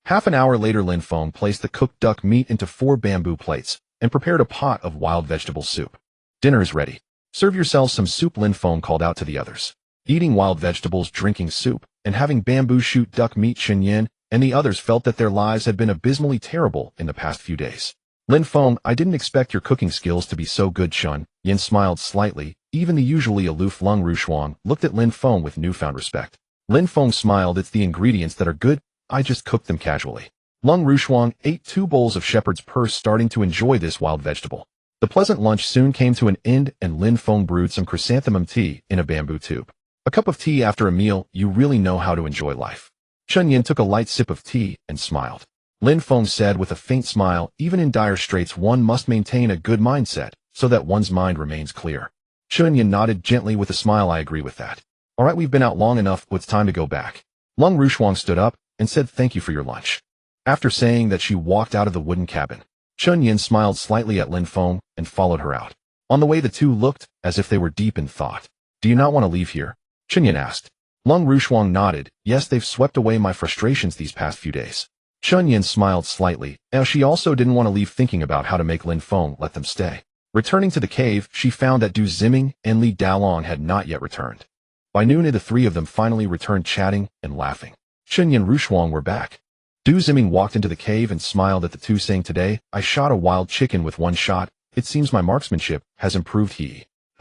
Half an hour later Lin Feng placed the cooked duck meat into 4 bamboo plates and prepared a pot of wild vegetable soup. Dinner is ready. Serve yourselves some soup, Lin Feng called out to the others. Eating wild vegetables, drinking soup, and having bamboo shoot duck meat, Chun Yen and the others felt that their lives had been abysmally terrible in the past few days. Lin Feng, I didn't expect your cooking skills to be so good. Chun Yen smiled slightly. Even the usually aloof Lung Rushuang looked at Lin Feng with newfound respect. Lin Feng smiled. It's the ingredients that are good, I just cooked them casually. Lung Rushuang ate 2 bowls of shepherd's purse, starting to enjoy this wild vegetable. The pleasant lunch soon came to an end and Lin Feng brewed some chrysanthemum tea in a bamboo tube. A cup of tea after a meal, you really know how to enjoy life. Chun Yen took a light sip of tea and smiled. Lin Feng said with a faint smile, even in dire straits one must maintain a good mindset so that one's mind remains clear. Chun Yen nodded gently with a smile. I agree with that. All right, we've been out long enough, it's time to go back. Lung Rushuang stood up and said thank you for your lunch. After saying that, she walked out of the wooden cabin. Chun Yen smiled slightly at Lin Feng and followed her out. On the way the two looked as if they were deep in thought. Do you not want to leave here? Chun Yen asked. Lung Rushuang nodded. Yes, they've swept away my frustrations these past few days. Chun Yen smiled slightly, as she also didn't want to leave, thinking about how to make Lin Feng let them stay. Returning to the cave, she found that Du Ziming and Li Dalong had not yet returned. By noon, the 3 of them finally returned, chatting and laughing. Chun Yen and Rushuang were back. Du Ziming walked into the cave and smiled at the two, saying, today, I shot a wild chicken with 1 shot. It seems my marksmanship has improved.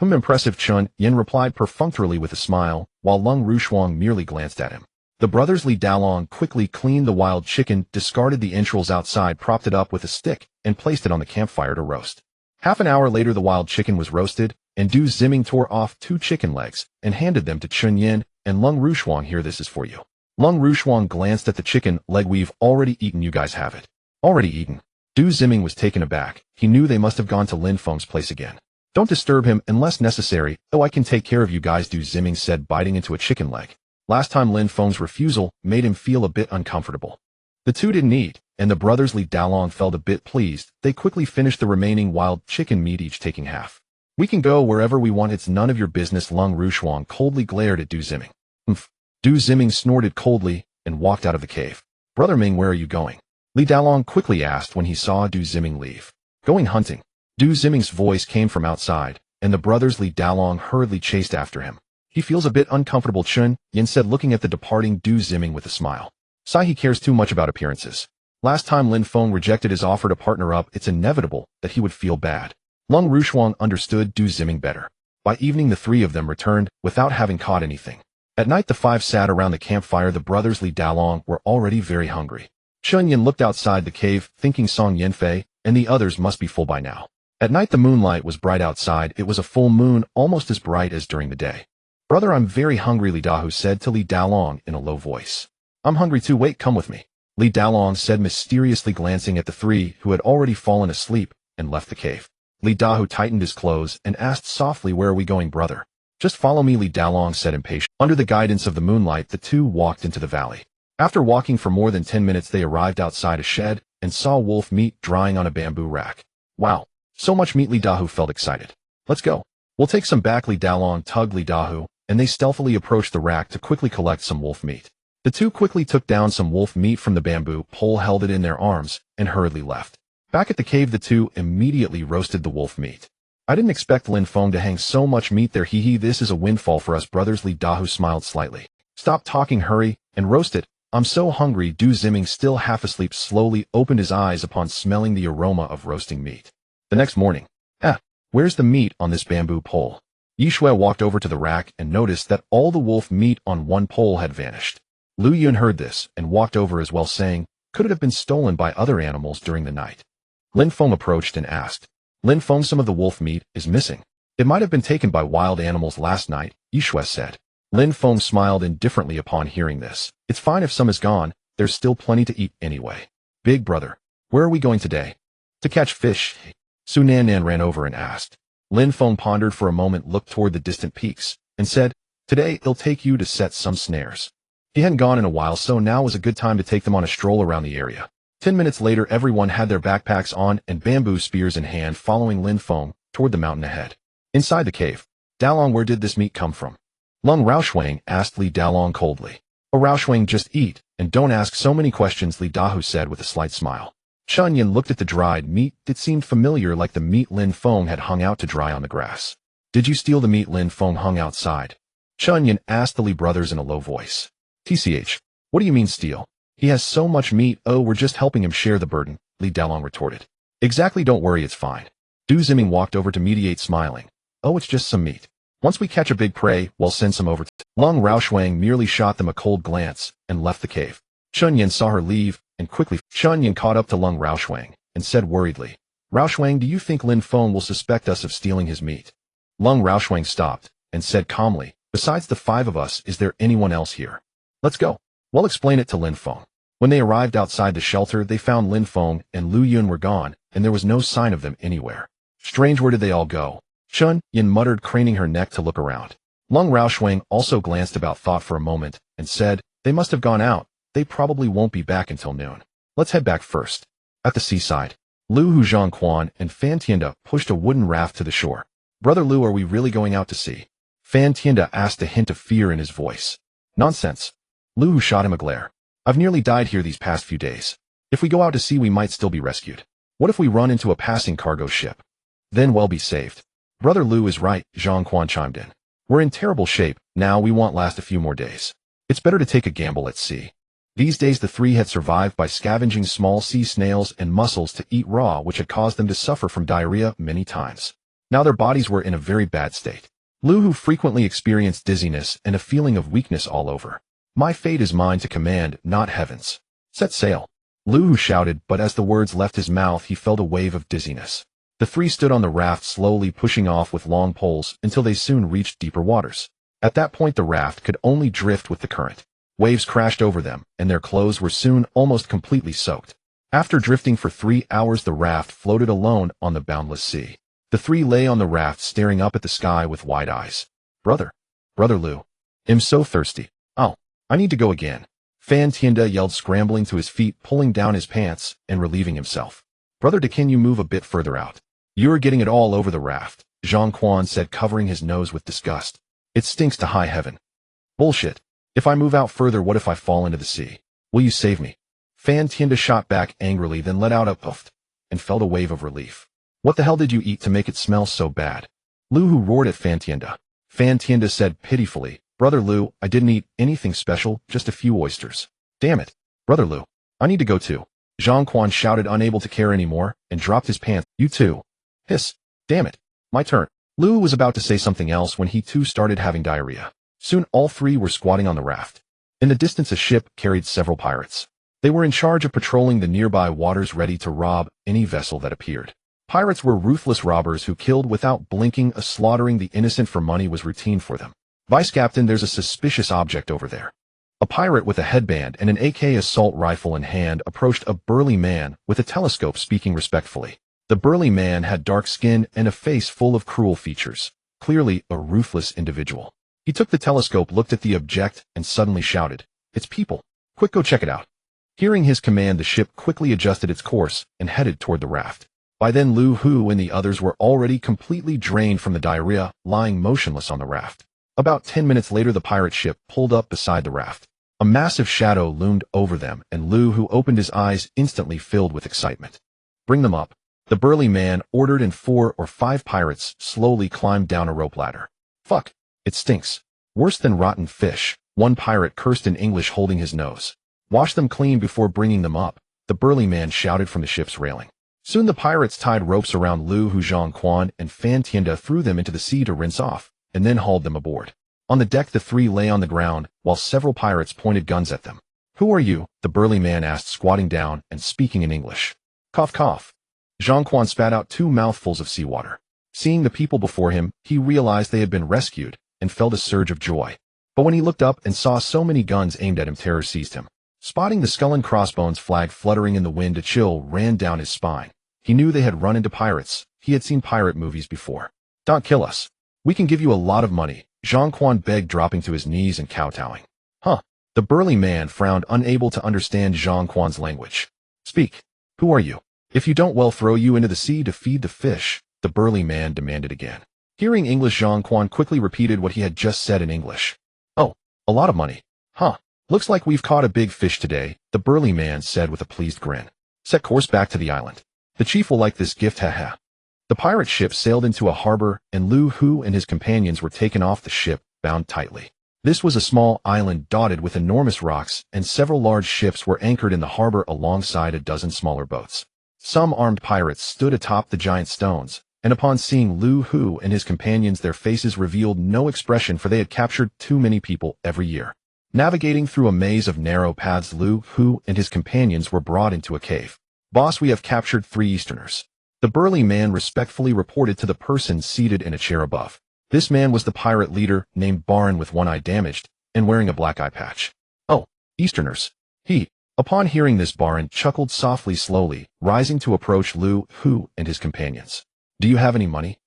Impressive, Chun Yen replied perfunctorily with a smile, while Lung Rushuang merely glanced at him. The brothers Li Dalong quickly cleaned the wild chicken, discarded the entrails outside, propped it up with a stick, and placed it on the campfire to roast. Half an hour later the wild chicken was roasted, and Du Ziming tore off 2 chicken legs and handed them to Chun Yen and Lung Rushuang. Here, this is for you. Lung Rushuang glanced at the chicken leg. We've already eaten. You guys have it. Already eaten. Du Ziming was taken aback. He knew they must have gone to Lin Feng's place again. Don't disturb him unless necessary. Oh, I can take care of you guys, Du Ziming said, biting into a chicken leg. Last time Lin Feng's refusal made him feel a bit uncomfortable. The two didn't eat, and the brothers Li Dalong felt a bit pleased. They quickly finished the remaining wild chicken meat, each taking half. We can go wherever we want. It's none of your business. Lung Rushuang coldly glared at Du Ziming. Humph. Du Ziming snorted coldly and walked out of the cave. Brother Ming, where are you going? Li Dalong quickly asked when he saw Du Ziming leave. Going hunting. Du Ziming's voice came from outside, and the brothers Li Dalong hurriedly chased after him. He feels a bit uncomfortable, Chun Yen said, looking at the departing Du Ziming with a smile. Sai, he cares too much about appearances. Last time Lin Feng rejected his offer to partner up, it's inevitable that he would feel bad. Lung Rushuang understood Du Ziming better. By evening the 3 of them returned without having caught anything. At night the 5 sat around the campfire. The brothers Li Dalong were already very hungry. Chun Yen looked outside the cave, thinking Song Yanfei and the others must be full by now. At night the moonlight was bright outside. It was a full moon, almost as bright as during the day. Brother, I'm very hungry, Li Dahu said to Li Dalong in a low voice. I'm hungry too. Wait, come with me. Li Dalong said mysteriously, glancing at the three who had already fallen asleep and left the cave. Li Dahu tightened his clothes and asked softly, "Where are we going, brother?" "Just follow me," Li Dalong said impatiently. Under the guidance of the moonlight, the two walked into the valley. After walking for more than 10 minutes, they arrived outside a shed and saw wolf meat drying on a bamboo rack. "Wow, so much meat!" Li Dahu felt excited. "Let's go. We'll take some back." Li Dalong tugged Li Dahu, and they stealthily approached the rack to quickly collect some wolf meat. The two quickly took down some wolf meat from the bamboo pole, held it in their arms, and hurriedly left. Back at the cave, the two immediately roasted the wolf meat. "I didn't expect Lin Feng to hang so much meat there. Hee. This is a windfall for us brothers." Li Dahu smiled slightly. "Stop talking, hurry, and roast it. I'm so hungry." Du Ziming, still half asleep, slowly opened his eyes upon smelling the aroma of roasting meat. The next morning, where's the meat on this bamboo pole? Yishui walked over to the rack and noticed that all the wolf meat on one pole had vanished. Lu Yun heard this and walked over as well, saying, "Could it have been stolen by other animals during the night?" Lin Feng approached and asked, "Lin Feng, some of the wolf meat is missing. It might have been taken by wild animals last night," Yishui said. Lin Feng smiled indifferently upon hearing this. "It's fine if some is gone, there's still plenty to eat anyway." "Big brother, where are we going today?" "To catch fish." Su Nan ran over and asked. Lin Feng pondered for a moment, looked toward the distant peaks, and said, "Today it'll take you to set some snares." He hadn't gone in a while, so now was a good time to take them on a stroll around the area. 10 minutes later, everyone had their backpacks on and bamboo spears in hand, following Lin Feng toward the mountain ahead. Inside the cave, "Dalong, where did this meat come from?" "Lung Raoshuang," asked Li Dalong coldly. "Oh, Raoshuang, just eat, and don't ask so many questions," Li Dahu said with a slight smile. Chun Yin looked at the dried meat. It seemed familiar, like the meat Lin Feng had hung out to dry on the grass. "Did you steal the meat Lin Feng hung outside?" Chun Yin asked the Li brothers in a low voice. "TCH, what do you mean steal? He has so much meat." "Oh, we're just helping him share the burden," Li Dalong retorted. "Exactly, don't worry, it's fine." Du Ziming walked over to mediate, smiling. "Oh, it's just some meat. Once we catch a big prey, we'll send some over." Lung Raoshuang merely shot them a cold glance and left the cave. Chun Yin saw her leave, and quickly Chun Yin caught up to Lung Raoshuang and said worriedly, "Raoshuang, do you think Lin Feng will suspect us of stealing his meat?" Lung Raoshuang stopped and said calmly, "Besides the 5 of us, is there anyone else here? Let's go. We'll explain it to Lin Feng." When they arrived outside the shelter, they found Lin Feng and Lu Yun were gone, and there was no sign of them anywhere. "Strange, where did they all go?" Chun Yin muttered, craning her neck to look around. Lung Raoshuang also glanced about, thought for a moment, and said, "They must have gone out. They probably won't be back until noon. Let's head back first." At the seaside, Lu Huzhangquan and Fan Tianda pushed a wooden raft to the shore. "Brother Lu, are we really going out to sea?" Fan Tianda asked, a hint of fear in his voice. "Nonsense." Lu Hu shot him a glare. "I've nearly died here these past few days. If we go out to sea, we might still be rescued. What if we run into a passing cargo ship? Then we'll be saved." "Brother Lu is right," Zhang Quan chimed in. "We're in terrible shape now. We won't last a few more days. It's better to take a gamble at sea." These days the three had survived by scavenging small sea snails and mussels to eat raw, which had caused them to suffer from diarrhea many times. Now their bodies were in a very bad state. Lu Hu frequently experienced dizziness and a feeling of weakness all over. "My fate is mine to command, not heaven's. Set sail." Lu Hu shouted, but as the words left his mouth, he felt a wave of dizziness. The three stood on the raft, slowly pushing off with long poles until they soon reached deeper waters. At that point, the raft could only drift with the current. Waves crashed over them, and their clothes were soon almost completely soaked. After drifting for 3 hours, the raft floated alone on the boundless sea. The three lay on the raft, staring up at the sky with wide eyes. Brother Lu, I'm so thirsty. Oh, I need to go again." Fan Tianda yelled, scrambling to his feet, pulling down his pants and relieving himself. "Brother De, can you move a bit further out? You're getting it all over the raft," Zhang Quan said, covering his nose with disgust. "It stinks to high heaven." "Bullshit. If I move out further, what if I fall into the sea? Will you save me?" Fan Tianda shot back angrily, then let out a puff and felt a wave of relief. "What the hell did you eat to make it smell so bad?" Lu Hu roared at Fan Tianda. Fan Tianda said pitifully, "Brother Lu, I didn't eat anything special, just a few oysters." "Damn it. Brother Lu, I need to go too." Zhang Quan shouted, unable to care anymore, and dropped his pants. "You too." Hiss. "Damn it. My turn." Lu was about to say something else when he too started having diarrhea. Soon all three were squatting on the raft. In the distance, a ship carried several pirates. They were in charge of patrolling the nearby waters, ready to rob any vessel that appeared. Pirates were ruthless robbers who killed without blinking. Slaughtering the innocent for money was routine for them. "Vice Captain, there's a suspicious object over there." A pirate with a headband and an AK assault rifle in hand approached a burly man with a telescope, speaking respectfully. The burly man had dark skin and a face full of cruel features, clearly a ruthless individual. He took the telescope, looked at the object, and suddenly shouted, "It's people! Quick, go check it out!" Hearing his command, the ship quickly adjusted its course and headed toward the raft. By then, Lu Hu and the others were already completely drained from the diarrhea, lying motionless on the raft. About 10 minutes later, the pirate ship pulled up beside the raft. A massive shadow loomed over them, and Lu Hu opened his eyes, instantly filled with excitement. "Bring them up," the burly man ordered, and 4 or 5 pirates slowly climbed down a rope ladder. "Fuck, it stinks. Worse than rotten fish," one pirate cursed in English, holding his nose. "Wash them clean before bringing them up," the burly man shouted from the ship's railing. Soon the pirates tied ropes around Lu Hu, Zhang Quan, and Fan Tianda, threw them into the sea to rinse off, and then hauled them aboard. On the deck, the 3 lay on the ground, while several pirates pointed guns at them. "Who are you?" the burly man asked, squatting down and speaking in English. Cough, cough. Zhang Quan spat out 2 mouthfuls of seawater. Seeing the people before him, he realized they had been rescued and felt a surge of joy. But when he looked up and saw so many guns aimed at him, terror seized him. Spotting the skull and crossbones flag fluttering in the wind, a chill ran down his spine. He knew they had run into pirates. He had seen pirate movies before. "Don't kill us. We can give you a lot of money," Zhang Quan begged, dropping to his knees and kowtowing. "Huh?" The burly man frowned, unable to understand Zhang Quan's language. "Speak. Who are you? If you don't, we'll throw you into the sea to feed the fish," the burly man demanded again. Hearing English, Zhang Quan quickly repeated what he had just said in English. "Oh, a lot of money. Huh. Looks like we've caught a big fish today," the burly man said with a pleased grin. "Set course back to the island. The chief will like this gift, haha." The pirate ship sailed into a harbor, and Lu Hu and his companions were taken off the ship, bound tightly. This was a small island dotted with enormous rocks, and several large ships were anchored in the harbor alongside a dozen smaller boats. Some armed pirates stood atop the giant stones, and upon seeing Lu Hu and his companions, their faces revealed no expression, for they had captured too many people every year. Navigating through a maze of narrow paths, Lu Hu and his companions were brought into a cave. "Boss, we have captured 3 Easterners," the burly man respectfully reported to the person seated in a chair above. This man was the pirate leader, named Baron, with one eye damaged and wearing a black eye patch. "Oh, Easterners." Upon hearing this, Baron chuckled softly, slowly rising to approach Lu Hu and his companions. "Do you have any money?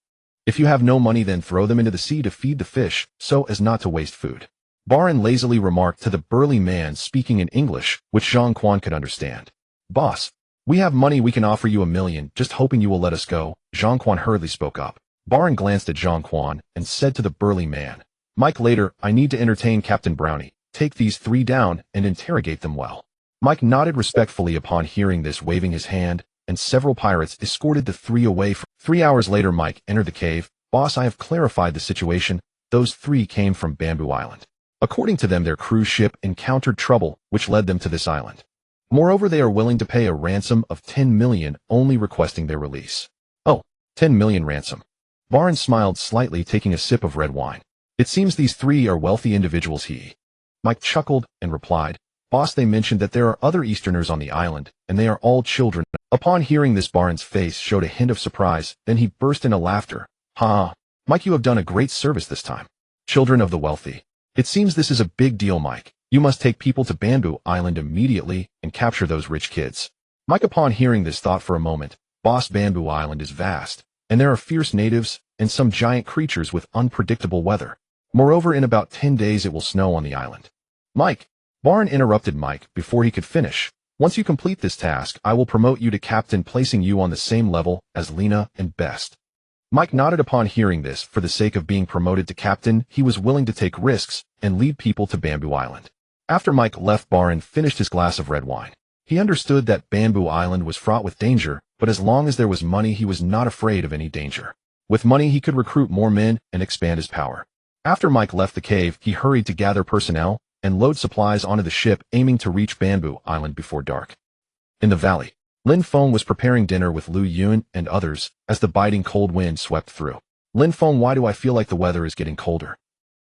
If you have no money, then throw them into the sea to feed the fish, so as not to waste food," Baron lazily remarked to the burly man, speaking in English, which Zhang Quan could understand. "Boss, we have money. We can offer you $1 million, just hoping you will let us go," Zhang Quan hurriedly spoke up. Baron glanced at Zhang Quan and said to the burly man, "Mike, later, I need to entertain Captain Brownie. Take these 3 down and interrogate them well." Mike nodded respectfully upon hearing this, waving his hand, and several pirates escorted the 3 away. 3 hours later, Mike entered the cave. "Boss, I have clarified the situation. Those 3 came from Bamboo Island. According to them, their cruise ship encountered trouble, which led them to this island. Moreover, they are willing to pay a ransom of 10 million, only requesting their release." "Oh, 10 million ransom." Baron smiled slightly, taking a sip of red wine. "It seems these 3 are wealthy individuals." Mike chuckled and replied, "Boss, they mentioned that there are other Easterners on the island, and they are all children." Upon hearing this, Baron's face showed a hint of surprise, then he burst into laughter. "Ha! Mike, you have done a great service this time. Children of the wealthy. It seems this is a big deal, Mike. You must take people to Bamboo Island immediately and capture those rich kids." Mike, upon hearing this, thought for a moment. Boss, Bamboo Island is vast, and there are fierce natives and some giant creatures with unpredictable weather. Moreover, in about 10 days it will snow on the island. "Mike," Baron interrupted Mike before he could finish. "Once you complete this task, I will promote you to captain, placing you on the same level as Lena and Best." Mike nodded upon hearing this. For the sake of being promoted to captain, he was willing to take risks and lead people to Bamboo Island. After Mike left, Baron finished his glass of red wine. He understood that Bamboo Island was fraught with danger, but as long as there was money, he was not afraid of any danger. With money, he could recruit more men and expand his power. After Mike left the cave, he hurried to gather personnel and load supplies onto the ship, aiming to reach Bamboo Island before dark. In the valley, Lin Feng was preparing dinner with Lu Yun and others as the biting cold wind swept through. "Lin Feng, why do I feel like the weather is getting colder?"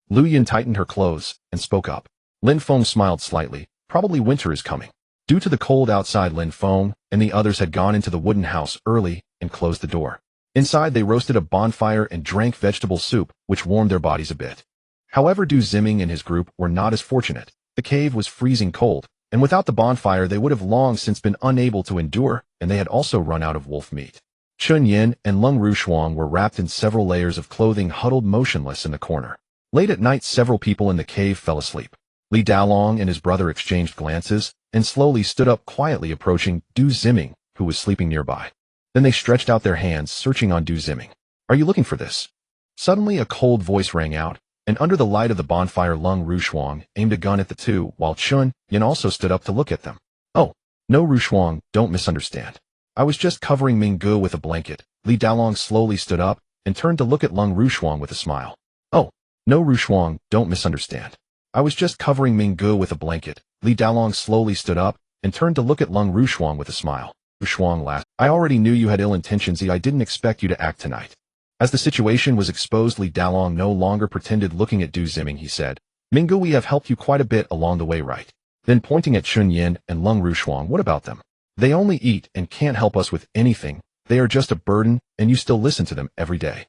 Lu Yun tightened her clothes and spoke up. Lin Feng smiled slightly. "Probably winter is coming." Due to the cold outside, Lin Feng and the others had gone into the wooden house early and closed the door. Inside, they roasted a bonfire and drank vegetable soup, which warmed their bodies a bit. However, Du Ziming and his group were not as fortunate. The cave was freezing cold, and without the bonfire they would have long since been unable to endure, and they had also run out of wolf meat. Chun Yin and Lung Rushuang were wrapped in several layers of clothing, huddled motionless in the corner. Late at night, several people in the cave fell asleep. Li Daolong and his brother exchanged glances, and slowly stood up, quietly approaching Du Ziming, who was sleeping nearby. Then they stretched out their hands, searching on Du Ziming. "Are you looking for this?" Suddenly a cold voice rang out, and under the light of the bonfire Lung Rushuang aimed a gun at the two, while Chun Yin also stood up to look at them. "Oh, no Rushuang, don't misunderstand. I was just covering Minggu with a blanket." Li Daolong slowly stood up, and turned to look at Lung Rushuang with a smile. "Oh, no Rushuang, don't misunderstand. I was just covering Minggu with a blanket." Li Daolong slowly stood up, and turned to look at Lung Rushuang with a smile. Rushuang laughed. "I already knew you had ill intentions. I didn't expect you to act tonight." As the situation was exposed, Li Daolong no longer pretended. Looking at Du Ziming, he said, "Minggu, we have helped you quite a bit along the way, right?" Then pointing at Chun Yin and Lung Rushuang, "What about them? They only eat and can't help us with anything. They are just a burden, and you still listen to them every day."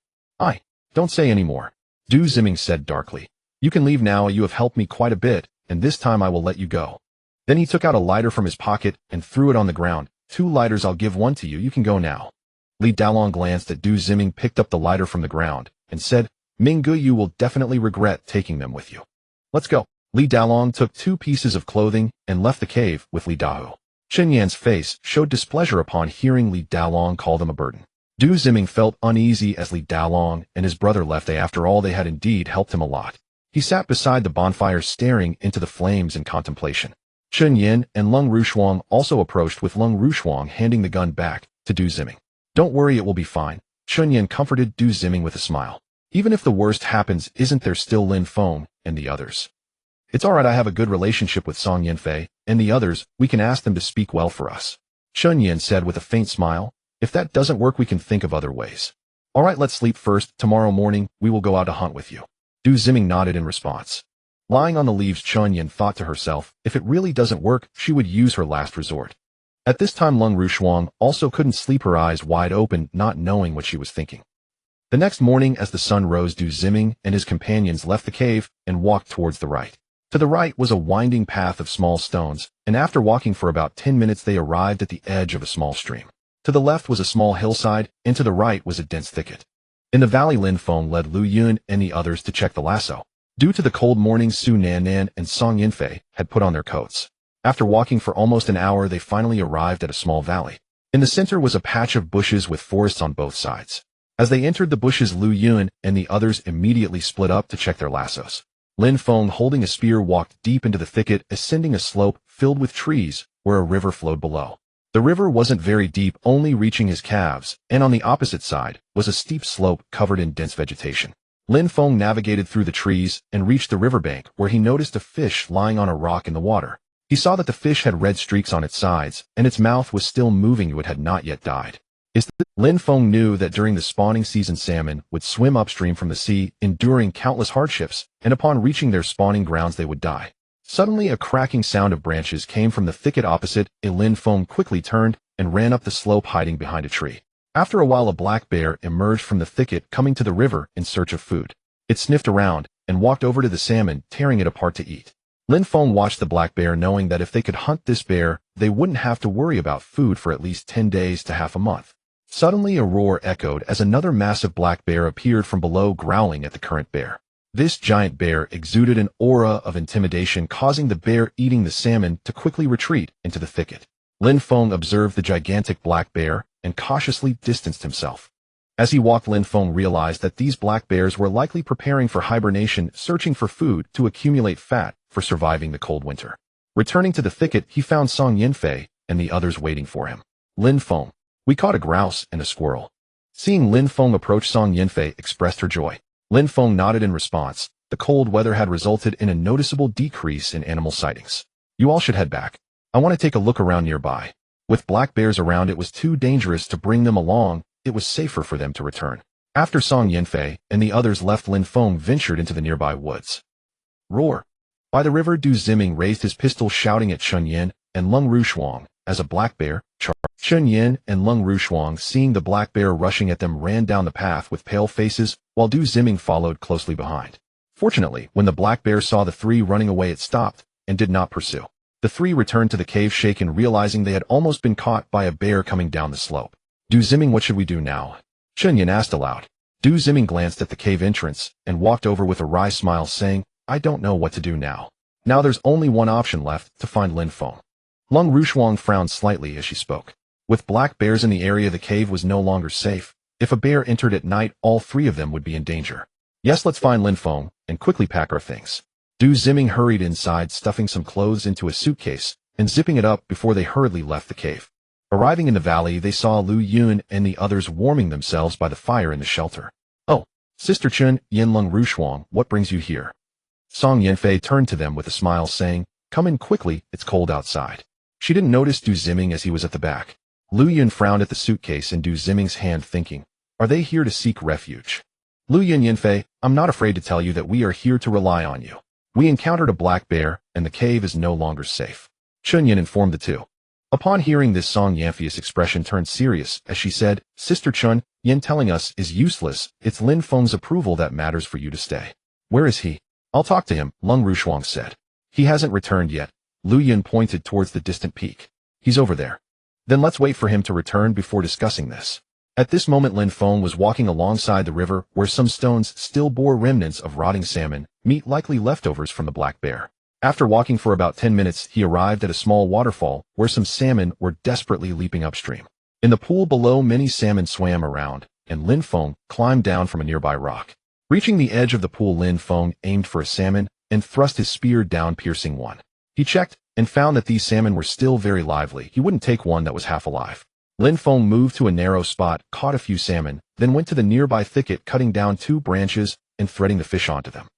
Don't say any more," Du Ziming said darkly. "You can leave now. You have helped me quite a bit, and this time I will let you go." Then he took out a lighter from his pocket and threw it on the ground. "2 lighters, I'll give one to you. You can go now." Li Daolong glanced at Du Ziming, picked up the lighter from the ground, and said, "Minggu, you will definitely regret taking them with you. Let's go." Li Daolong took 2 pieces of clothing and left the cave with Li Dao. Chen Yan's face showed displeasure upon hearing Li Daolong call them a burden. Du Ziming felt uneasy as Li Daolong and his brother left. After all, they had indeed helped him a lot. He sat beside the bonfire, staring into the flames in contemplation. Chun Yin and Lung Rushuang also approached, with Lung Rushuang handing the gun back to Du Ziming. "Don't worry, it will be fine." Chun Yin comforted Du Ziming with a smile. "Even if the worst happens, isn't there still Lin Feng and the others? It's alright, I have a good relationship with Song Yinfei and the others. We can ask them to speak well for us." Chun Yin said with a faint smile. "If that doesn't work, we can think of other ways." "Alright, let's sleep first. Tomorrow morning, we will go out to hunt with you." Du Ziming nodded in response. Lying on the leaves, Chun Yin thought to herself, if it really doesn't work, she would use her last resort. At this time, Lung Rushuang also couldn't sleep, her eyes wide open, not knowing what she was thinking. The next morning, as the sun rose, Du Ziming and his companions left the cave and walked towards the right. To the right was a winding path of small stones, and after walking for about 10 minutes, they arrived at the edge of a small stream. To the left was a small hillside, and to the right was a dense thicket. In the valley, Lin Feng led Lu Yun and the others to check the lasso. Due to the cold morning, Su Nannan and Song Yinfei had put on their coats. After walking for almost an hour, they finally arrived at a small valley. In the center was a patch of bushes with forests on both sides. As they entered the bushes, Lu Yun and the others immediately split up to check their lassos. Lin Feng, holding a spear, walked deep into the thicket, ascending a slope filled with trees where a river flowed below. The river wasn't very deep, only reaching his calves, and on the opposite side was a steep slope covered in dense vegetation. Lin Feng navigated through the trees and reached the riverbank, where he noticed a fish lying on a rock in the water. He saw that the fish had red streaks on its sides, and its mouth was still moving. It had not yet died. Lin Feng knew that during the spawning season, salmon would swim upstream from the sea, enduring countless hardships, and upon reaching their spawning grounds they would die. Suddenly, a cracking sound of branches came from the thicket opposite. Lin Feng quickly turned and ran up the slope, hiding behind a tree. After a while, a black bear emerged from the thicket, coming to the river in search of food. It sniffed around and walked over to the salmon, tearing it apart to eat. Lin Feng watched the black bear, knowing that if they could hunt this bear, they wouldn't have to worry about food for at least 10 days to half a month. Suddenly, a roar echoed as another massive black bear appeared from below, growling at the current bear. This giant bear exuded an aura of intimidation, causing the bear eating the salmon to quickly retreat into the thicket. Lin Feng observed the gigantic black bear and cautiously distanced himself. As he walked, Lin Feng realized that these black bears were likely preparing for hibernation, searching for food to accumulate fat for surviving the cold winter. Returning to the thicket, he found Song Yinfei and the others waiting for him. "Lin Feng, we caught a grouse and a squirrel." Seeing Lin Feng approach, Song Yinfei expressed her joy. Lin Feng nodded in response. The cold weather had resulted in a noticeable decrease in animal sightings. "You all should head back. I want to take a look around nearby." With black bears around, it was too dangerous to bring them along. It was safer for them to return. After Song Yinfei and the others left, Lin Feng ventured into the nearby woods. Roar! By the river, Du Ziming raised his pistol, shouting at Chun Yin and Lung Rushuang as a black bear charged. Chun Yin and Lung Rushuang, seeing the black bear rushing at them, ran down the path with pale faces, while Du Ziming followed closely behind. Fortunately, when the black bear saw the three running away, it stopped and did not pursue. The three returned to the cave shaken, realizing they had almost been caught by a bear coming down the slope. Du Ziming, what should we do now? Chen Yin asked aloud. Du Ziming glanced at the cave entrance and walked over with a wry smile, saying, I don't know what to do now. Now there's only one option left, to find Lin Feng. Lung Rushuang frowned slightly as she spoke. With black bears in the area, the cave was no longer safe. If a bear entered at night, all three of them would be in danger. Yes, let's find Lin Feng and quickly pack our things. Du Ziming hurried inside, stuffing some clothes into a suitcase and zipping it up before they hurriedly left the cave. Arriving in the valley, they saw Lu Yun and the others warming themselves by the fire in the shelter. Oh, Sister Chen, Yin Lung Rushuang, what brings you here? Song Yanfei turned to them with a smile, saying, Come in quickly, it's cold outside. She didn't notice Du Ziming as he was at the back. Lu Yun frowned at the suitcase in Du Ziming's hand, thinking, Are they here to seek refuge? Lu Yun, Yanfei, I'm not afraid to tell you that we are here to rely on you. We encountered a black bear, and the cave is no longer safe. Chun Yin informed the two. Upon hearing this, Song Yanfei's expression turned serious as she said, Sister Chun, Yin telling us is useless. It's Lin Feng's approval that matters for you to stay. Where is he? I'll talk to him, Lung Rushuang said. He hasn't returned yet. Lu Yun pointed towards the distant peak. He's over there. Then let's wait for him to return before discussing this. At this moment, Lin Feng was walking alongside the river where some stones still bore remnants of rotting salmon, meat likely leftovers from the black bear. After walking for about 10 minutes, he arrived at a small waterfall where some salmon were desperately leaping upstream. In the pool below, many salmon swam around, and Lin Feng climbed down from a nearby rock. Reaching the edge of the pool, Lin Feng aimed for a salmon and thrust his spear down, piercing one. He checked and found that these salmon were still very lively. He wouldn't take one that was half alive. Lin Feng moved to a narrow spot, caught a few salmon, then went to the nearby thicket, cutting down 2 branches and threading the fish onto them.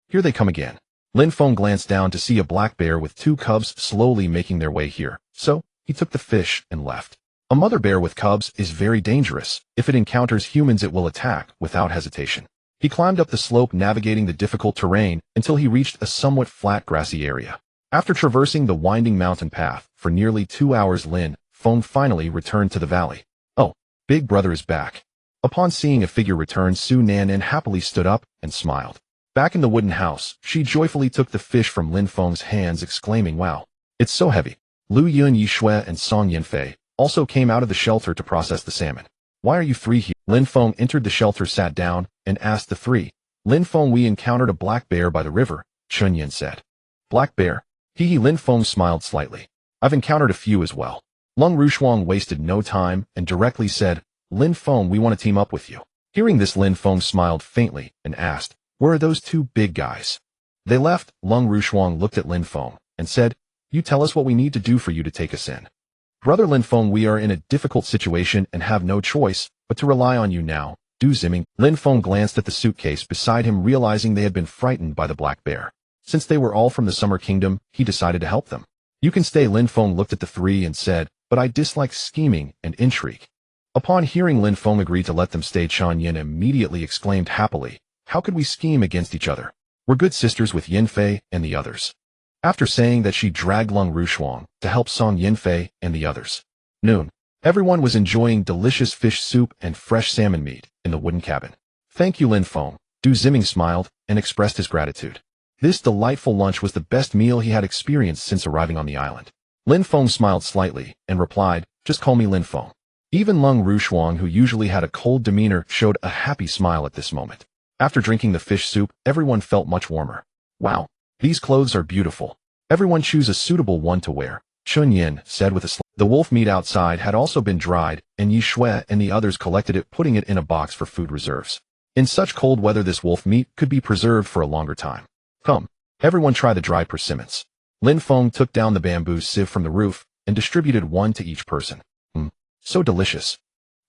Here they come again. Lin Feng glanced down to see a black bear with 2 cubs slowly making their way here, so he took the fish and left. A mother bear with cubs is very dangerous. If it encounters humans, it will attack without hesitation. He climbed up the slope, navigating the difficult terrain until he reached a somewhat flat grassy area. After traversing the winding mountain path for nearly 2 hours, Lin Feng finally returned to the valley. Oh, Big Brother is back. Upon seeing a figure return, Su Nanan happily stood up and smiled. Back in the wooden house, she joyfully took the fish from Lin Feng's hands, exclaiming, Wow, it's so heavy. Lu Yun, Yishui, and Song Yanfei also came out of the shelter to process the salmon. Why are you 3 here? Lin Feng entered the shelter, sat down, and asked the 3. Lin Feng, we encountered a black bear by the river, Chun Yin said. Black bear? Lin Feng smiled slightly. I've encountered a few as well. Lung Rushuang wasted no time and directly said, Lin Feng, we want to team up with you. Hearing this, Lin Feng smiled faintly and asked, Where are those 2 big guys? They left. Lung Rushuang looked at Lin Feng and said, You tell us what we need to do for you to take us in. Brother Lin Feng, we are in a difficult situation and have no choice but to rely on you now. Du Ziming. Lin Feng glanced at the suitcase beside him, realizing they had been frightened by the black bear. Since they were all from the Summer Kingdom, he decided to help them. You can stay. Lin Feng looked at the 3 and said, But I dislike scheming and intrigue. Upon hearing Lin Feng agreed to let them stay, Chan Yin immediately exclaimed happily, How could we scheme against each other? We're good sisters with Yanfei and the others. After saying that, she dragged Lung Rushuang to help Song Yanfei and the others. Noon. Everyone was enjoying delicious fish soup and fresh salmon meat in the wooden cabin. Thank you, Lin Feng. Du Ziming smiled and expressed his gratitude. This delightful lunch was the best meal he had experienced since arriving on the island. Lin Feng smiled slightly and replied, Just call me Lin Feng. Even Lung Rushuang, who usually had a cold demeanor, showed a happy smile at this moment. After drinking the fish soup, everyone felt much warmer. Wow, these clothes are beautiful. Everyone choose a suitable one to wear, Chun Yin said with a smile. The wolf meat outside had also been dried, and Yi Shui and the others collected it, putting it in a box for food reserves. In such cold weather, this wolf meat could be preserved for a longer time. Come, everyone try the dried persimmons. Lin Feng took down the bamboo sieve from the roof and distributed one to each person. So delicious.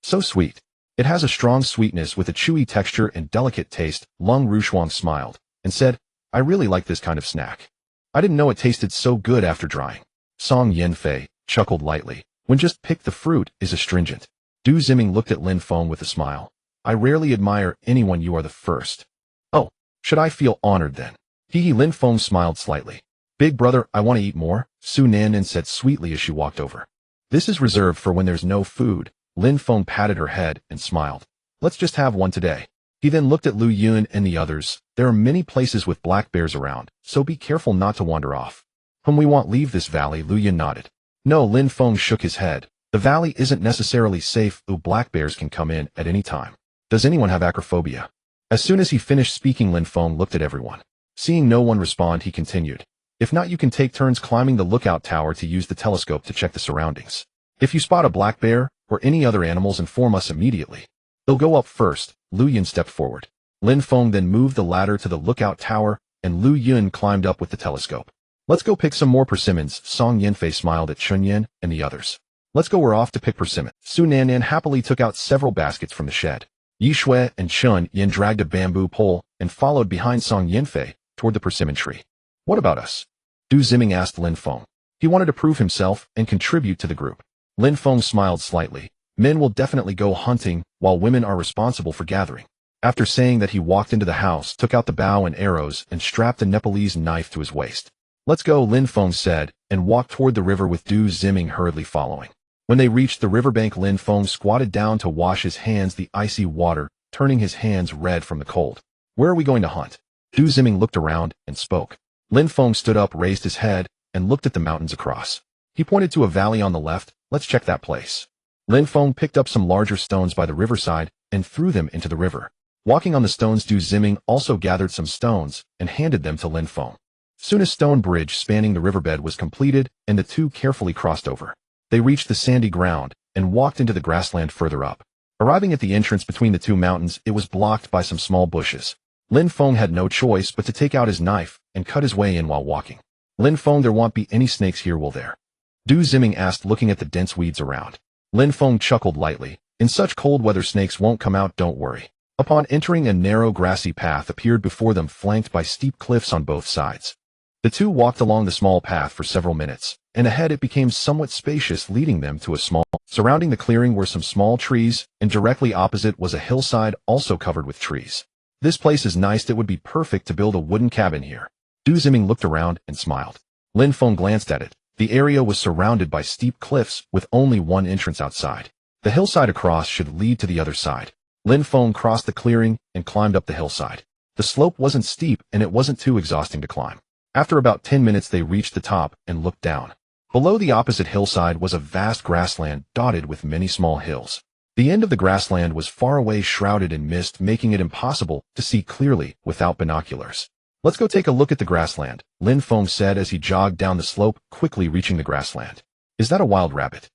So sweet. It has a strong sweetness with a chewy texture and delicate taste. Lung Rushuang smiled and said, I really like this kind of snack. I didn't know it tasted so good after drying. Song Yanfei chuckled lightly. When just picked, the fruit is astringent. Du Ziming looked at Lin Feng with a smile. I rarely admire anyone. You are the first. Oh, should I feel honored then? Lin Feng smiled slightly. Big brother, I want to eat more, Su Nanan said sweetly as she walked over. This is reserved for when there's no food. Lin Feng patted her head and smiled. Let's just have one today. He then looked at Lu Yun and the others. There are many places with black bears around, so be careful not to wander off. We won't leave this valley, Lu Yun nodded. No, Lin Feng shook his head. The valley isn't necessarily safe, black bears can come in at any time. Does anyone have acrophobia? As soon as he finished speaking, Lin Feng looked at everyone. Seeing no one respond, he continued. If not, you can take turns climbing the lookout tower to use the telescope to check the surroundings. If you spot a black bear or any other animals, inform us immediately. They'll go up first. Lu Yun stepped forward. Lin Feng then moved the ladder to the lookout tower, and Lu Yun climbed up with the telescope. Let's go pick some more persimmons. Song Yanfei smiled at Chun Yan and the others. Let's go, we're off to pick persimmon. Su Nannan happily took out several baskets from the shed. Yi Shui and Chun Yan dragged a bamboo pole and followed behind Song Yanfei toward the persimmon tree. What about us? Du Ziming asked Lin Feng. He wanted to prove himself and contribute to the group. Lin Feng smiled slightly. Men will definitely go hunting, while women are responsible for gathering. After saying that, he walked into the house, took out the bow and arrows, and strapped a Nepalese knife to his waist. Let's go, Lin Feng said, and walked toward the river with Du Ziming hurriedly following. When they reached the riverbank, Lin Feng squatted down to wash his hands the icy water, turning his hands red from the cold. Where are we going to hunt? Du Ziming looked around and spoke. Lin Feng stood up, raised his head, and looked at the mountains across. He pointed to a valley on the left. Let's check that place. Lin Feng picked up some larger stones by the riverside and threw them into the river. Walking on the stones, Du Ziming also gathered some stones and handed them to Lin Feng. Soon a stone bridge spanning the riverbed was completed, and the two carefully crossed over. They reached the sandy ground and walked into the grassland further up. Arriving at the entrance between the two mountains, it was blocked by some small bushes. Lin Feng had no choice but to take out his knife and cut his way in while walking. Lin Feng, there won't be any snakes here, will there? Du Ziming asked, looking at the dense weeds around. Lin Feng chuckled lightly. In such cold weather, snakes won't come out, don't worry. Upon entering, a narrow grassy path appeared before them, flanked by steep cliffs on both sides. The two walked along the small path for several minutes, and ahead it became somewhat spacious, leading them to a small. Surrounding the clearing were some small trees, and directly opposite was a hillside also covered with trees. This place is nice, it would be perfect to build a wooden cabin here. Du Ziming looked around and smiled. Lin Feng glanced at it. The area was surrounded by steep cliffs with only one entrance outside. The hillside across should lead to the other side. Lin Feng crossed the clearing and climbed up the hillside. The slope wasn't steep and it wasn't too exhausting to climb. After about 10 minutes they reached the top and looked down. Below the opposite hillside was a vast grassland dotted with many small hills. The end of the grassland was far away, shrouded in mist, making it impossible to see clearly without binoculars. Let's go take a look at the grassland, Lin Feng said as he jogged down the slope, quickly reaching the grassland. Is that a wild rabbit?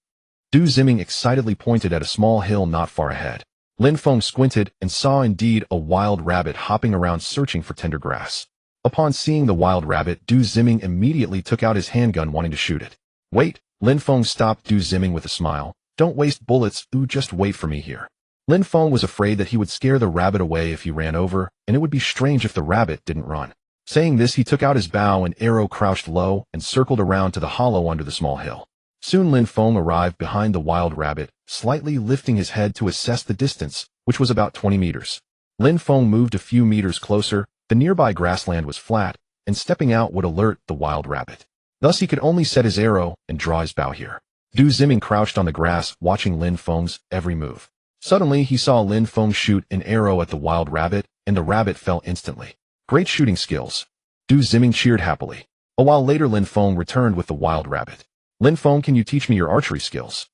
Du Ziming excitedly pointed at a small hill not far ahead. Lin Feng squinted and saw indeed a wild rabbit hopping around searching for tender grass. Upon seeing the wild rabbit, Du Ziming immediately took out his handgun, wanting to shoot it. Wait, Lin Feng stopped Du Ziming with a smile. Don't waste bullets, just wait for me here. Lin Feng was afraid that he would scare the rabbit away if he ran over, and it would be strange if the rabbit didn't run. Saying this, he took out his bow and arrow, crouched low, and circled around to the hollow under the small hill. Soon Lin Feng arrived behind the wild rabbit, slightly lifting his head to assess the distance, which was about 20 meters. Lin Feng moved a few meters closer. The nearby grassland was flat, and stepping out would alert the wild rabbit. Thus he could only set his arrow and draw his bow here. Du Ziming crouched on the grass, watching Lin Feng's every move. Suddenly he saw Lin Feng shoot an arrow at the wild rabbit, and the rabbit fell instantly. Great shooting skills. Du Ziming cheered happily. A while later Lin Feng returned with the wild rabbit. Lin Feng, can you teach me your archery skills?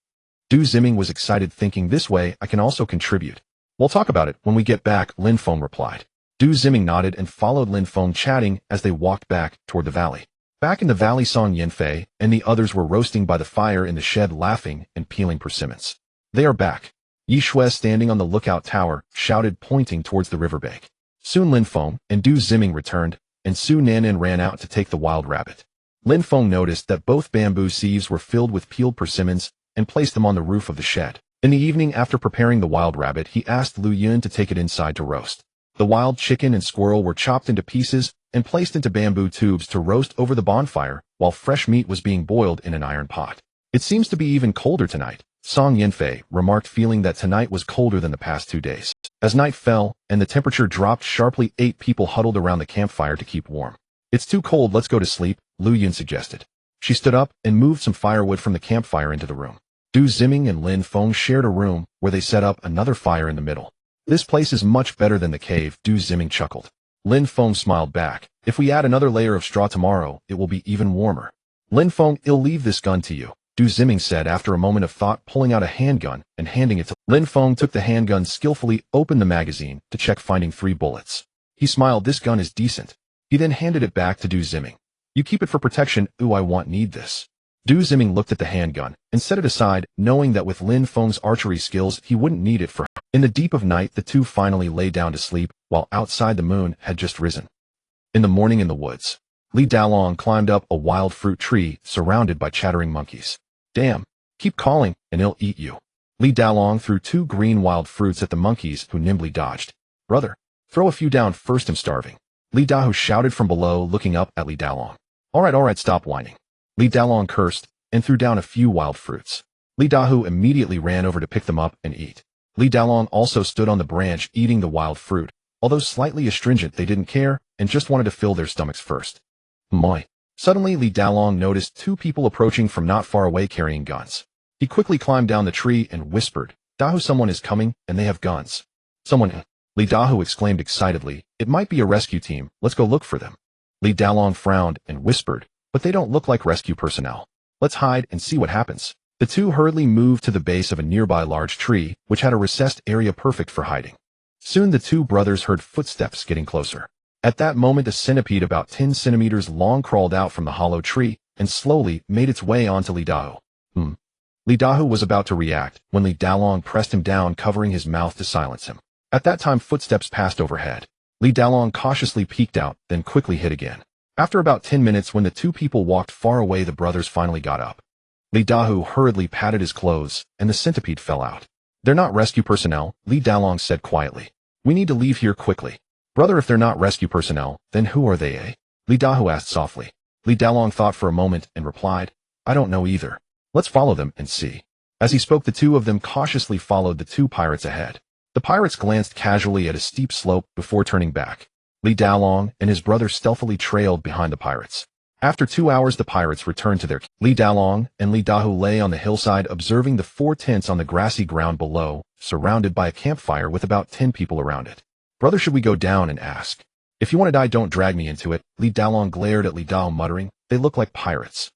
Du Ziming was excited, thinking this way I can also contribute. We'll talk about it when we get back, Lin Feng replied. Du Ziming nodded and followed Lin Feng, chatting as they walked back toward the valley. Back in the valley, Song Yanfei and the others were roasting by the fire in the shed, laughing and peeling persimmons. They are back. Yi Shui, standing on the lookout tower, shouted, pointing towards the riverbank. Soon Lin Feng and Du Ziming returned, and Su Nannan ran out to take the wild rabbit. Lin Feng noticed that both bamboo sieves were filled with peeled persimmons and placed them on the roof of the shed. In the evening, after preparing the wild rabbit, he asked Lu Yun to take it inside to roast. The wild chicken and squirrel were chopped into pieces and placed into bamboo tubes to roast over the bonfire, while fresh meat was being boiled in an iron pot. It seems to be even colder tonight, Song Yanfei remarked, feeling that tonight was colder than the past 2 days. As night fell and the temperature dropped sharply, 8 people huddled around the campfire to keep warm. It's too cold, let's go to sleep, Lu Yun suggested. She stood up and moved some firewood from the campfire into the room. Du Ziming and Lin Feng shared a room where they set up another fire in the middle. This place is much better than the cave, Du Ziming chuckled. Lin Feng smiled back. If we add another layer of straw tomorrow, it will be even warmer. Lin Feng, I'll leave this gun to you, Du Ziming said after a moment of thought, pulling out a handgun and handing it to Lin Feng. Took the handgun, skillfully opened the magazine to check, finding 3 bullets. He smiled. This gun is decent. He then handed it back to Du Ziming. You keep it for protection. Ooh, I need this. Du Ziming looked at the handgun and set it aside, knowing that with Lin Feng's archery skills, he wouldn't need it for her. In the deep of night, the two finally lay down to sleep, while outside the moon had just risen. In the morning in the woods, Li Daolong climbed up a wild fruit tree surrounded by chattering monkeys. Damn, keep calling and I'll eat you. Li Daolong threw 2 green wild fruits at the monkeys, who nimbly dodged. Brother, throw a few down first, I'm starving. Li Dahu shouted from below, looking up at Li Daolong. All right, stop whining. Li Daolong cursed and threw down a few wild fruits. Li Dahu immediately ran over to pick them up and eat. Li Daolong also stood on the branch eating the wild fruit. Although slightly astringent, they didn't care and just wanted to fill their stomachs first. Moi. Suddenly, Li Daolong noticed 2 people approaching from not far away carrying guns. He quickly climbed down the tree and whispered, Dahu, someone is coming and they have guns. Someone? Li Dahu exclaimed excitedly. It might be a rescue team. Let's go look for them. Li Daolong frowned and whispered, but they don't look like rescue personnel. Let's hide and see what happens. The 2 hurriedly moved to the base of a nearby large tree, which had a recessed area perfect for hiding. Soon the 2 brothers heard footsteps getting closer. At that moment, a centipede about 10 centimeters long crawled out from the hollow tree and slowly made its way onto Li Dahu. Li Dahu was about to react when Li Daolong pressed him down, covering his mouth to silence him. At that time, footsteps passed overhead. Li Daolong cautiously peeked out, then quickly hid again. After about 10 minutes, when the 2 people walked far away, the brothers finally got up. Li Dahu hurriedly patted his clothes, and the centipede fell out. They're not rescue personnel, Li Daolong said quietly. We need to leave here quickly. Brother, if they're not rescue personnel, then who are they, eh? Li Dahu asked softly. Li Daolong thought for a moment and replied, I don't know either. Let's follow them and see. As he spoke, the 2 of them cautiously followed the 2 pirates ahead. The pirates glanced casually at a steep slope before turning back. Li Daolong and his brother stealthily trailed behind the pirates. After 2 hours, the pirates returned to their camp. Li Daolong and Li Dahu lay on the hillside, observing the 4 tents on the grassy ground below, surrounded by a campfire with about 10 people around it. Brother, should we go down and ask? If you want to die, don't drag me into it. Li Daolong glared at Li Dahu, muttering, they look like pirates.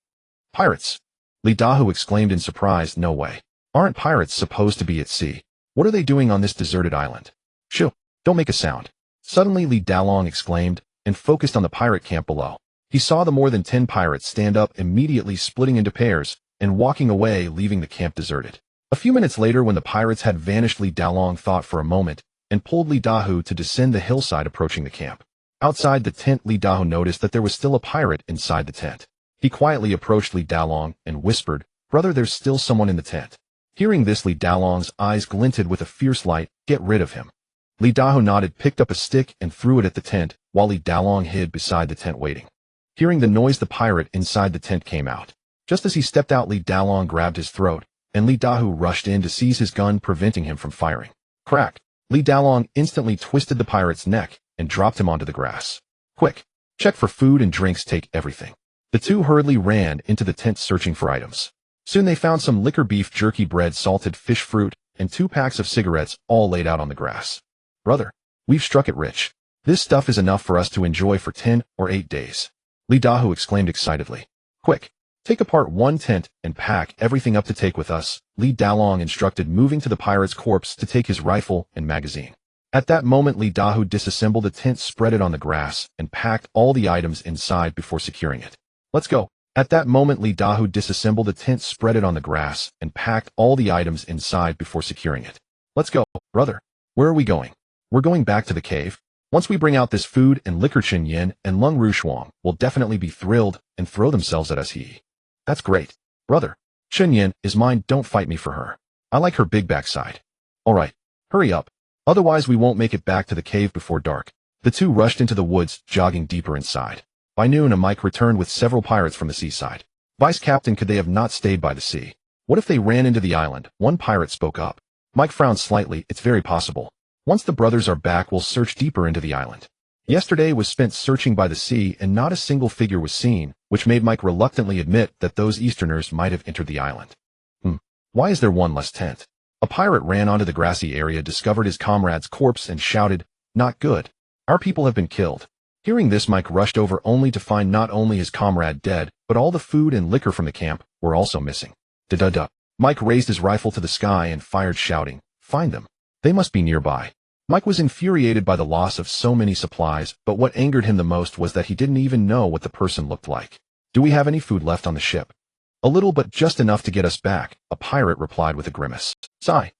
Pirates? Li Dahu exclaimed in surprise. No way. Aren't pirates supposed to be at sea? What are they doing on this deserted island? Shoo, don't make a sound. Suddenly, Li Daolong exclaimed and focused on the pirate camp below. He saw the more than 10 pirates stand up, immediately splitting into pairs and walking away, leaving the camp deserted. A few minutes later, when the pirates had vanished, Li Daolong thought for a moment and pulled Li Dahu to descend the hillside, approaching the camp. Outside the tent, Li Dahu noticed that there was still a pirate inside the tent. He quietly approached Li Daolong and whispered, Brother, there's still someone in the tent. Hearing this, Li Daolong's eyes glinted with a fierce light. Get rid of him. Li Dahu nodded, picked up a stick and threw it at the tent, while Li Daolong hid beside the tent waiting. Hearing the noise, the pirate inside the tent came out. Just as he stepped out, Li Daolong grabbed his throat, and Li Dahu rushed in to seize his gun, preventing him from firing. Crack! Li Daolong instantly twisted the pirate's neck and dropped him onto the grass. Quick! Check for food and drinks, take everything. The 2 hurriedly ran into the tent, searching for items. Soon they found some liquor, beef jerky, bread, salted fish, fruit, and 2 packs of cigarettes, all laid out on the grass. Brother, we've struck it rich. This stuff is enough for us to enjoy for 10 or 8 days. Li Dahu exclaimed excitedly. Quick, take apart 1 tent and pack everything up to take with us, Li Daolong instructed, moving to the pirate's corpse to take his rifle and magazine. At that moment, Li Dahu disassembled the tent, spread it on the grass, and packed all the items inside before securing it. Let's go. At that moment, Li Dahu disassembled the tent, spread it on the grass, and packed all the items inside before securing it. Let's go, brother. Where are we going? We're going back to the cave. Once we bring out this food and liquor, Chen Yin and Lung Rushuang will definitely be thrilled and throw themselves at us. That's great. Brother, Chen Yin is mine, don't fight me for her. I like her big backside. Alright, hurry up. Otherwise we won't make it back to the cave before dark. The 2 rushed into the woods, jogging deeper inside. By noon, a Mike returned with several pirates from the seaside. Vice Captain, could they have not stayed by the sea? What if they ran into the island? One pirate spoke up. Mike frowned slightly. It's very possible. Once the brothers are back, we'll search deeper into the island. Yesterday was spent searching by the sea, and not a single figure was seen, which made Mike reluctantly admit that those Easterners might have entered the island. Why is there 1 less tent? A pirate ran onto the grassy area, discovered his comrade's corpse, and shouted, "Not good. Our people have been killed." Hearing this, Mike rushed over only to find not only his comrade dead, but all the food and liquor from the camp were also missing. Da-da-da. Mike raised his rifle to the sky and fired, shouting, "Find them. They must be nearby." Mike was infuriated by the loss of so many supplies, but what angered him the most was that he didn't even know what the person looked like. "Do we have any food left on the ship?" "A little, but just enough to get us back," a pirate replied with a grimace. Sigh.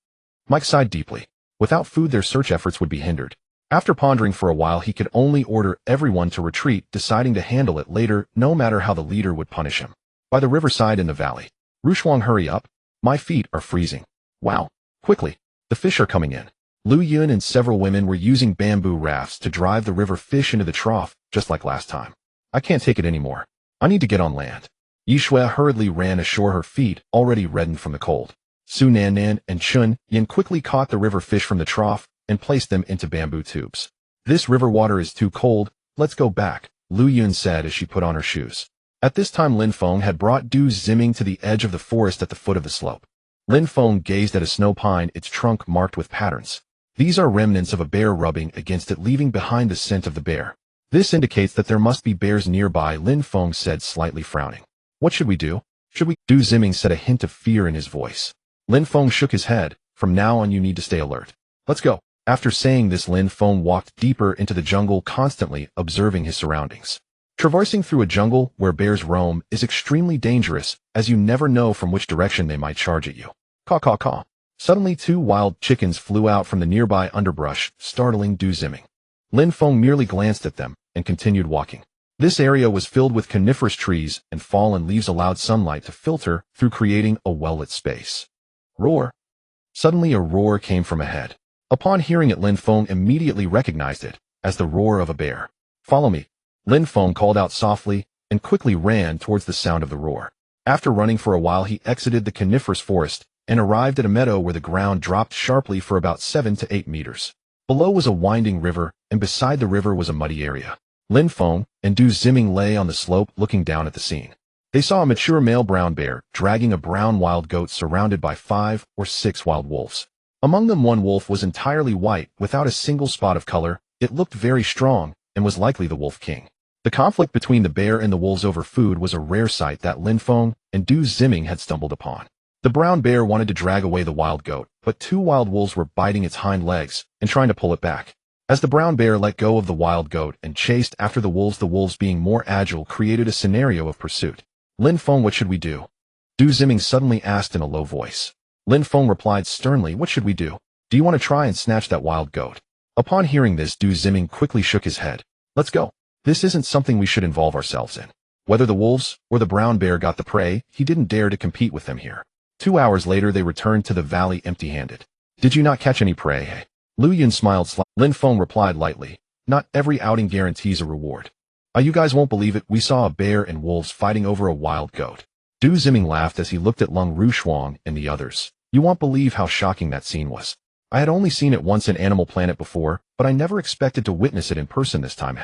Mike sighed deeply. Without food, their search efforts would be hindered. After pondering for a while, he could only order everyone to retreat, deciding to handle it later, no matter how the leader would punish him. By the riverside in the valley. "Rushuang, hurry up. My feet are freezing." "Wow. Quickly. The fish are coming in." Lu Yun and several women were using bamboo rafts to drive the river fish into the trough, just like last time. "I can't take it anymore. I need to get on land." Yishui hurriedly ran ashore, her feet already reddened from the cold. Su Nannan and Chun Yin quickly caught the river fish from the trough and placed them into bamboo tubes. "This river water is too cold. Let's go back," Lu Yun said as she put on her shoes. At this time, Lin Feng had brought Du Ziming to the edge of the forest at the foot of the slope. Lin Feng gazed at a snow pine, its trunk marked with patterns. These are remnants of a bear rubbing against it, leaving behind the scent of the bear. "This indicates that there must be bears nearby," Lin Feng said, slightly frowning. "What should we do?" Du Ziming said, a hint of fear in his voice. Lin Feng shook his head. "From now on, you need to stay alert. Let's go." After saying this, Lin Feng walked deeper into the jungle, constantly observing his surroundings. Traversing through a jungle where bears roam is extremely dangerous, as you never know from which direction they might charge at you. Caw caw caw. Suddenly, 2 wild chickens flew out from the nearby underbrush, startling Du Ziming. Lin Feng merely glanced at them and continued walking. This area was filled with coniferous trees, and fallen leaves allowed sunlight to filter through, creating a well-lit space. Roar. Suddenly, a roar came from ahead. Upon hearing it, Lin Feng immediately recognized it as the roar of a bear. "Follow me," Lin Feng called out softly and quickly ran towards the sound of the roar. After running for a while, he exited the coniferous forest and arrived at a meadow where the ground dropped sharply for about 7 to 8 meters. Below was a winding river, and beside the river was a muddy area. Lin Feng and Du Ziming lay on the slope looking down at the scene. They saw a mature male brown bear dragging a brown wild goat surrounded by 5 or 6 wild wolves. Among them, one wolf was entirely white, without a single spot of color. It looked very strong and was likely the wolf king. The conflict between the bear and the wolves over food was a rare sight that Lin Feng and Du Ziming had stumbled upon. The brown bear wanted to drag away the wild goat, but 2 wild wolves were biting its hind legs and trying to pull it back. As the brown bear let go of the wild goat and chased after the wolves being more agile created a scenario of pursuit. "Lin Feng, what should we do?" Du Ziming suddenly asked in a low voice. Lin Feng replied sternly, "What should we do? Do you want to try and snatch that wild goat?" Upon hearing this, Du Ziming quickly shook his head. "Let's go. This isn't something we should involve ourselves in." Whether the wolves or the brown bear got the prey, he didn't dare to compete with them here. 2 hours later, they returned to the valley empty-handed. "Did you not catch any prey?" Lu Yun smiled slightly. Lin Feng replied lightly, "Not every outing guarantees a reward. You guys won't believe it, we saw a bear and wolves fighting over a wild goat." Du Ziming laughed as he looked at Lung Rushuang and the others. "You won't believe how shocking that scene was. I had only seen it once in Animal Planet before, but I never expected to witness it in person this time.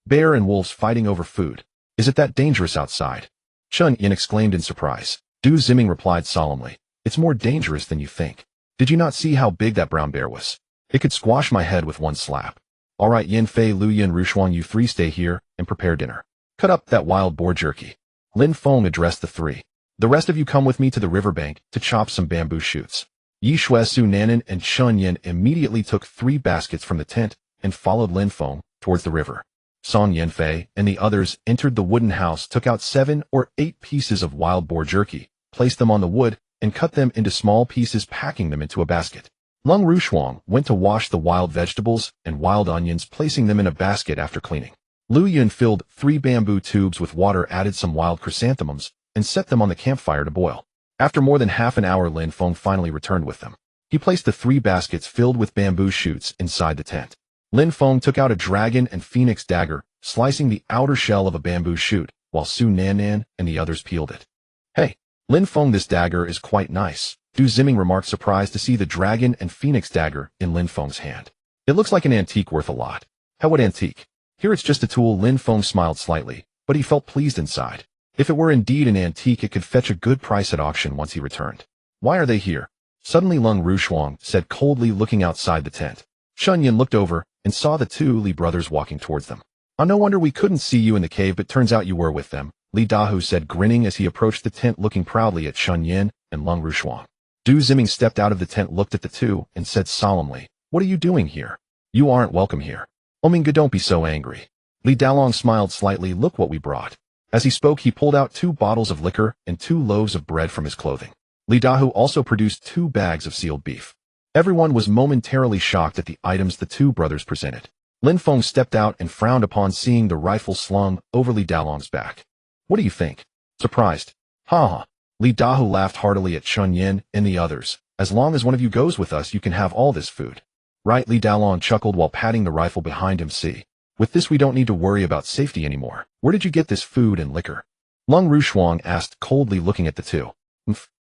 Bear and wolves fighting over food. Is it that dangerous outside?" Chun Yin exclaimed in surprise. Du Ziming replied solemnly, "It's more dangerous than you think. Did you not see how big that brown bear was? It could squash my head with one slap." "All right, Yin Fei, Lu Yin, Rushuang, you 3 stay here and prepare dinner. Cut up that wild boar jerky." Lin Feng addressed the 3. "The rest of you come with me to the riverbank to chop some bamboo shoots." Yishui, Su Nannan, and Chun Yin immediately took 3 baskets from the tent and followed Lin Feng towards the river. Song Yanfei and the others entered the wooden house, took out 7 or 8 pieces of wild boar jerky, placed them on the wood, and cut them into small pieces, packing them into a basket. Lung Rushuang went to wash the wild vegetables and wild onions, placing them in a basket after cleaning. Lu Yun filled 3 bamboo tubes with water, added some wild chrysanthemums, and set them on the campfire to boil. After more than half an hour, Lin Feng finally returned with them. He placed the 3 baskets filled with bamboo shoots inside the tent. Lin Feng took out a dragon and phoenix dagger, slicing the outer shell of a bamboo shoot, while Su Nannan and the others peeled it. "Hey, Lin Feng, this dagger is quite nice," Du Ziming remarked, surprised to see the dragon and phoenix dagger in Lin Feng's hand. "It looks like an antique worth a lot." "How would antique? Here it's just a tool." Lin Feng smiled slightly, but he felt pleased inside. If it were indeed an antique, it could fetch a good price at auction once he returned. "Why are they here?" Suddenly Lung Rushuang said coldly, looking outside the tent. Chun Yin looked over and saw the two Li brothers walking towards them. No wonder we couldn't see you in the cave, but turns out you were with them, Li Dahu said, grinning as he approached the tent, looking proudly at Chun Yin and Lung Rushuang. Du Ziming stepped out of the tent, looked at the two, and said solemnly, "What are you doing here? You aren't welcome here." "Ominga, don't be so angry." Li Dalong smiled slightly. "Look what we brought." As he spoke, he pulled out 2 bottles of liquor and 2 loaves of bread from his clothing. Li Dahu also produced 2 bags of sealed beef. Everyone was momentarily shocked at the items the 2 brothers presented. Lin Feng stepped out and frowned upon seeing the rifle slung over Li Dalong's back. "What do you think?" Surprised. "Ha ha." Li Dahu laughed heartily at Chun Yin and the others. "As long as one of you goes with us, you can have all this food." "Right," Li Dalong chuckled while patting the rifle behind him. "See, with this we don't need to worry about safety anymore. Where did you get this food and liquor?" Lung Rushuang asked coldly, looking at the two.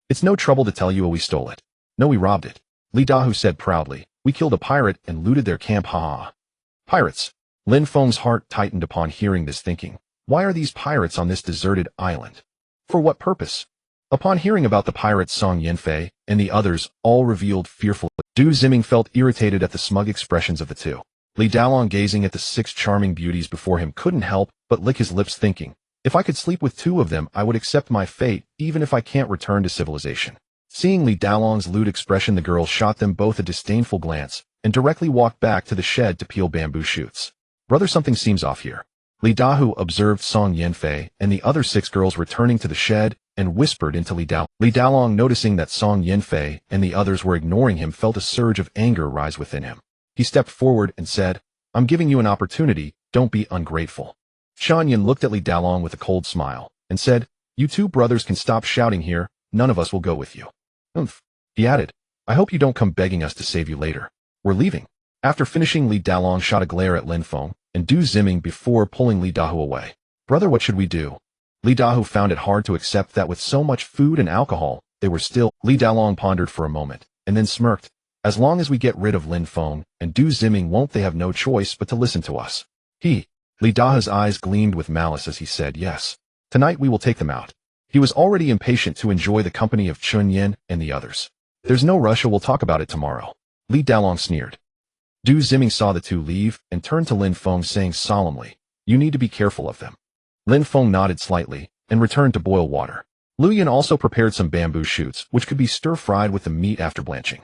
It's no trouble to tell you we stole it." "No, we robbed it," Li Dahu said proudly. "We killed a pirate and looted their camp." "Ha ha." "Pirates." Lin Feng's heart tightened upon hearing this, thinking, why are these pirates on this deserted island? For what purpose? Upon hearing about the pirates, Song Yanfei and the others all revealed fearfully. Du Ziming felt irritated at the smug expressions of the two. Li Dalong, gazing at the 6 charming beauties before him, couldn't help but lick his lips, thinking, if I could sleep with 2 of them, I would accept my fate, even if I can't return to civilization. Seeing Li Dalong's lewd expression, the girl shot them both a disdainful glance and directly walked back to the shed to peel bamboo shoots. "Brother, something seems off here." Li Dahu observed Song Yanfei and the other 6 girls returning to the shed and whispered into Li Dalong. Li Dalong, noticing that Song Yanfei and the others were ignoring him, felt a surge of anger rise within him. He stepped forward and said, "I'm giving you an opportunity, don't be ungrateful." Shan Yin looked at Li Dalong with a cold smile and said, "You 2 brothers can stop shouting here, none of us will go with you." He added, "I hope you don't come begging us to save you later. We're leaving." After finishing, Li Dalong shot a glare at Lin Feng and Du Ziming before pulling Li Dahu away. "Brother, what should we do?" Li Dahu found it hard to accept that with so much food and alcohol, they were still. Li Dalong pondered for a moment and then smirked. "As long as we get rid of Lin Feng and Du Ziming, won't they have no choice but to listen to us?" Li Dahu's eyes gleamed with malice as he said, "Yes. Tonight we will take them out." He was already impatient to enjoy the company of Chun Yin and the others. "There's no rush, we'll talk about it tomorrow." Li Dalong sneered. Du Ziming saw the 2 leave and turned to Lin Feng, saying solemnly, "You need to be careful of them." Lin Feng nodded slightly and returned to boil water. Lu Yan also prepared some bamboo shoots, which could be stir-fried with the meat after blanching.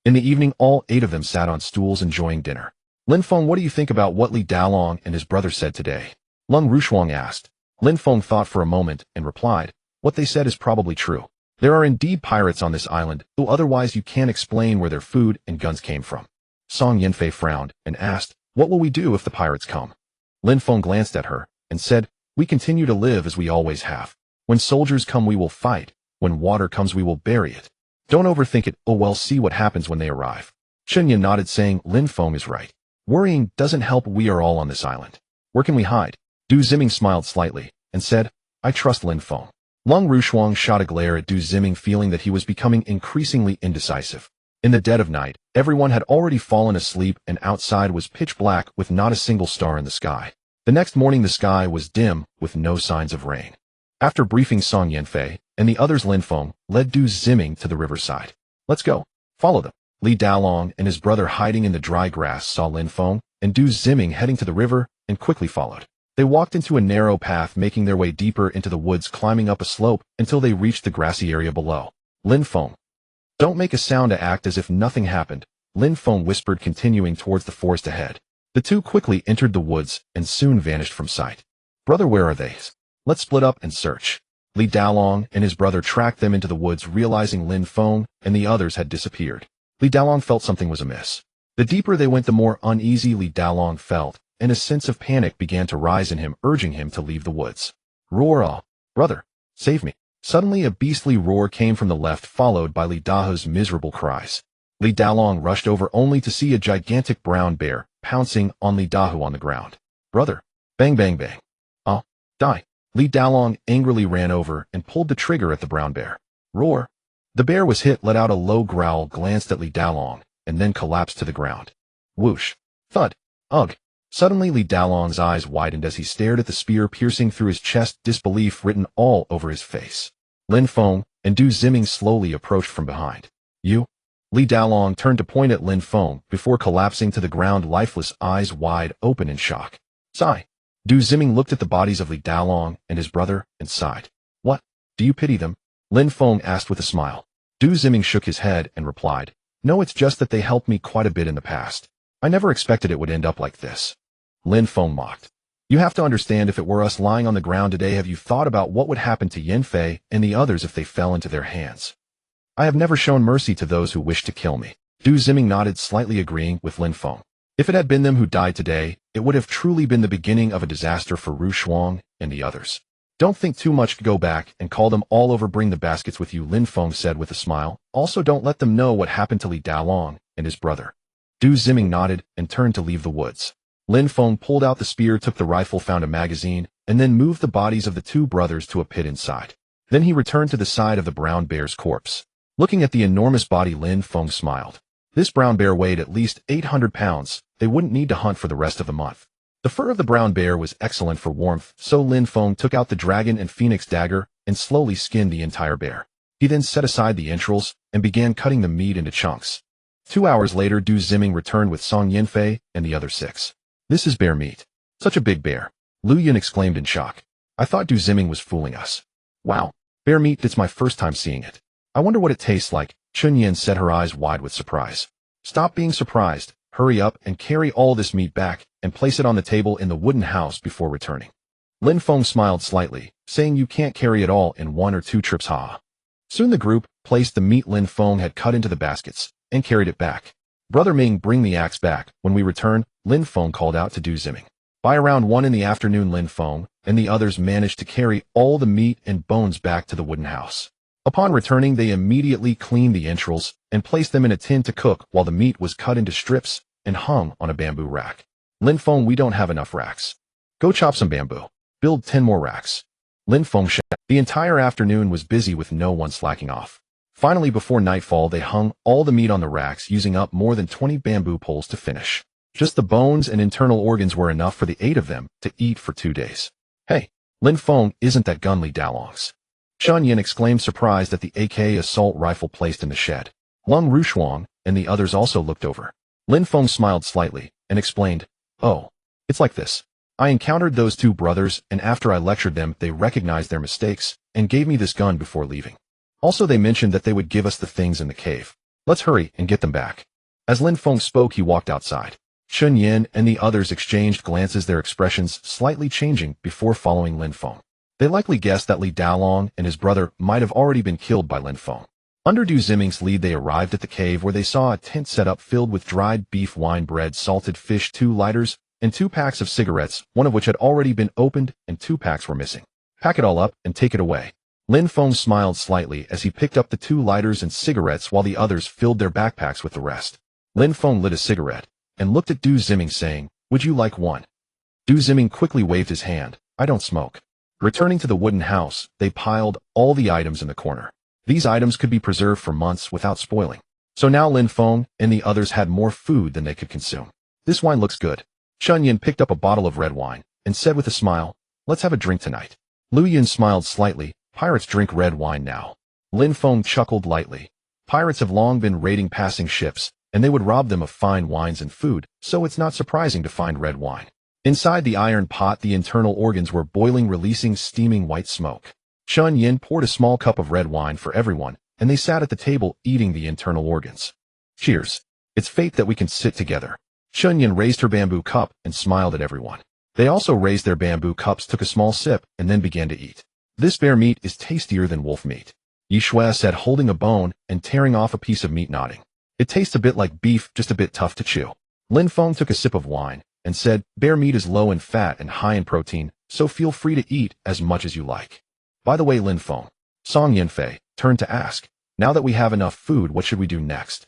In the evening, all 8 of them sat on stools enjoying dinner. "Lin Feng, what do you think about what Li Dalong and his brother said today?" Lung Rushuang asked. Lin Feng thought for a moment and replied, "What they said is probably true. There are indeed pirates on this island, though otherwise you can't explain where their food and guns came from." Song Yanfei frowned and asked, "What will we do if the pirates come?" Lin Feng glanced at her and said, "We continue to live as we always have. When soldiers come, we will fight. When water comes, we will bury it. Don't overthink it. Oh well, see what happens when they arrive." Chen Yan nodded, saying, "Lin Feng is right. Worrying doesn't help. We are all on this island. Where can we hide?" Du Ziming smiled slightly and said, "I trust Lin Feng." Lung Rushuang shot a glare at Du Ziming, feeling that he was becoming increasingly indecisive. In the dead of night, everyone had already fallen asleep and outside was pitch black with not a single star in the sky. The next morning the sky was dim with no signs of rain. After briefing Song Yanfei and the others, Lin Feng led Du Ziming to the riverside. "Let's go. Follow them." Li Dalong and his brother, hiding in the dry grass, saw Lin Feng and Du Ziming heading to the river and quickly followed. They walked into a narrow path, making their way deeper into the woods, climbing up a slope until they reached the grassy area below. Lin Feng, "Don't make a sound to act as if nothing happened," Lin Feng whispered, continuing towards the forest ahead. The 2 quickly entered the woods and soon vanished from sight. "Brother, where are they? Let's split up and search." Li Dalong and his brother tracked them into the woods, realizing Lin Feng and the others had disappeared. Li Dalong felt something was amiss. The deeper they went, the more uneasy Li Dalong felt, and a sense of panic began to rise in him, urging him to leave the woods. "Roar, ah, brother, save me." Suddenly a beastly roar came from the left, followed by Li Dahu's miserable cries. Li Dalong rushed over only to see a gigantic brown bear pouncing on Li Dahu on the ground. "Brother!" Bang bang bang. "Ah, die." Li Dalong angrily ran over and pulled the trigger at the brown bear. "Roar." The bear was hit, let out a low growl, glanced at Li Dalong, and then collapsed to the ground. Whoosh. Thud. Ugh. Suddenly Li Dalong's eyes widened as he stared at the spear piercing through his chest, disbelief written all over his face. Lin Feng and Du Ziming slowly approached from behind. "You?" Li Daolong turned to point at Lin Feng before collapsing to the ground, lifeless, eyes wide open in shock. Sigh. Du Ziming looked at the bodies of Li Daolong and his brother and sighed. What? Do you pity them? Lin Feng asked with a smile. Du Ziming shook his head and replied, No, it's just that they helped me quite a bit in the past. I never expected it would end up like this. Lin Feng mocked. You have to understand, if it were us lying on the ground today, have you thought about what would happen to Yin Fei and the others if they fell into their hands? I have never shown mercy to those who wish to kill me. Du Ziming nodded, slightly agreeing with Lin Feng. If it had been them who died today, it would have truly been the beginning of a disaster for Ru Shuang and the others. Don't think too much, go back and call them all over, bring the baskets with you, Lin Feng said with a smile. Also don't let them know what happened to Li Daolong and his brother. Du Ziming nodded and turned to leave the woods. Lin Feng pulled out the spear, took the rifle, found a magazine, and then moved the bodies of the two brothers to a pit inside. Then he returned to the side of the brown bear's corpse. Looking at the enormous body, Lin Feng smiled. This brown bear weighed at least 800 pounds. They wouldn't need to hunt for the rest of the month. The fur of the brown bear was excellent for warmth, so Lin Feng took out the dragon and phoenix dagger and slowly skinned the entire bear. He then set aside the entrails and began cutting the meat into chunks. 2 hours later, Du Ziming returned with Song Yinfei and the other 6. This is bear meat. Such a big bear. Lu Yin exclaimed in shock. I thought Du Ziming was fooling us. Wow. Bear meat, it's my first time seeing it. I wonder what it tastes like, Chun Yin said, her eyes wide with surprise. Stop being surprised. Hurry up and carry all this meat back and place it on the table in the wooden house before returning. Lin Feng smiled slightly, saying you can't carry it all in 1 or 2 trips, ha. Soon the group placed the meat Lin Feng had cut into the baskets and carried it back. Brother Ming, bring the axe back. When we return, Lin Feng called out to Du Ziming. By around 1 in the afternoon, Lin Feng and the others managed to carry all the meat and bones back to the wooden house. Upon returning, they immediately cleaned the entrails and placed them in a tin to cook while the meat was cut into strips and hung on a bamboo rack. Lin Feng, we don't have enough racks. Go chop some bamboo. Build 10 more racks. Lin Feng shouted. The entire afternoon was busy with no one slacking off. Finally, before nightfall, they hung all the meat on the racks, using up more than 20 bamboo poles to finish. Just the bones and internal organs were enough for the 8 of them to eat for 2 days. Hey, Lin Feng, isn't that gun Li Daolong's? Chun Yin exclaimed, surprised at the AK assault rifle placed in the shed. Lung Rushuang and the others also looked over. Lin Feng smiled slightly and explained, Oh, it's like this. I encountered those 2 brothers, and after I lectured them, they recognized their mistakes and gave me this gun before leaving. Also, they mentioned that they would give us the things in the cave. Let's hurry and get them back. As Lin Feng spoke, he walked outside. Chun Yin and the others exchanged glances, their expressions slightly changing before following Lin Feng. They likely guessed that Li Daolong and his brother might have already been killed by Lin Feng. Under Du Ziming's lead, they arrived at the cave, where they saw a tent set up filled with dried beef, wine, bread, salted fish, 2 lighters, and 2 packs of cigarettes, one of which had already been opened and 2 packs were missing. Pack it all up and take it away. Lin Feng smiled slightly as he picked up the 2 lighters and cigarettes while the others filled their backpacks with the rest. Lin Feng lit a cigarette and looked at Du Ziming, saying, Would you like one? Du Ziming quickly waved his hand. I don't smoke. Returning to the wooden house, they piled all the items in the corner. These items could be preserved for months without spoiling. So now Lin Feng and the others had more food than they could consume. This wine looks good. Chun Yin picked up a bottle of red wine and said with a smile, Let's have a drink tonight. Lu Yin smiled slightly. Pirates drink red wine now. Lin Feng chuckled lightly. Pirates have long been raiding passing ships, and they would rob them of fine wines and food, so it's not surprising to find red wine. Inside the iron pot, the internal organs were boiling, releasing steaming white smoke. Chun Yin poured a small cup of red wine for everyone, and they sat at the table eating the internal organs. Cheers. It's fate that we can sit together. Chun Yin raised her bamboo cup and smiled at everyone. They also raised their bamboo cups, took a small sip, and then began to eat. This bear meat is tastier than wolf meat, Yi Shui said, holding a bone and tearing off a piece of meat, nodding. It tastes a bit like beef, just a bit tough to chew. Lin Feng took a sip of wine and said, Bear meat is low in fat and high in protein, so feel free to eat as much as you like. By the way, Lin Feng, Song Yinfei turned to ask, Now that we have enough food, what should we do next?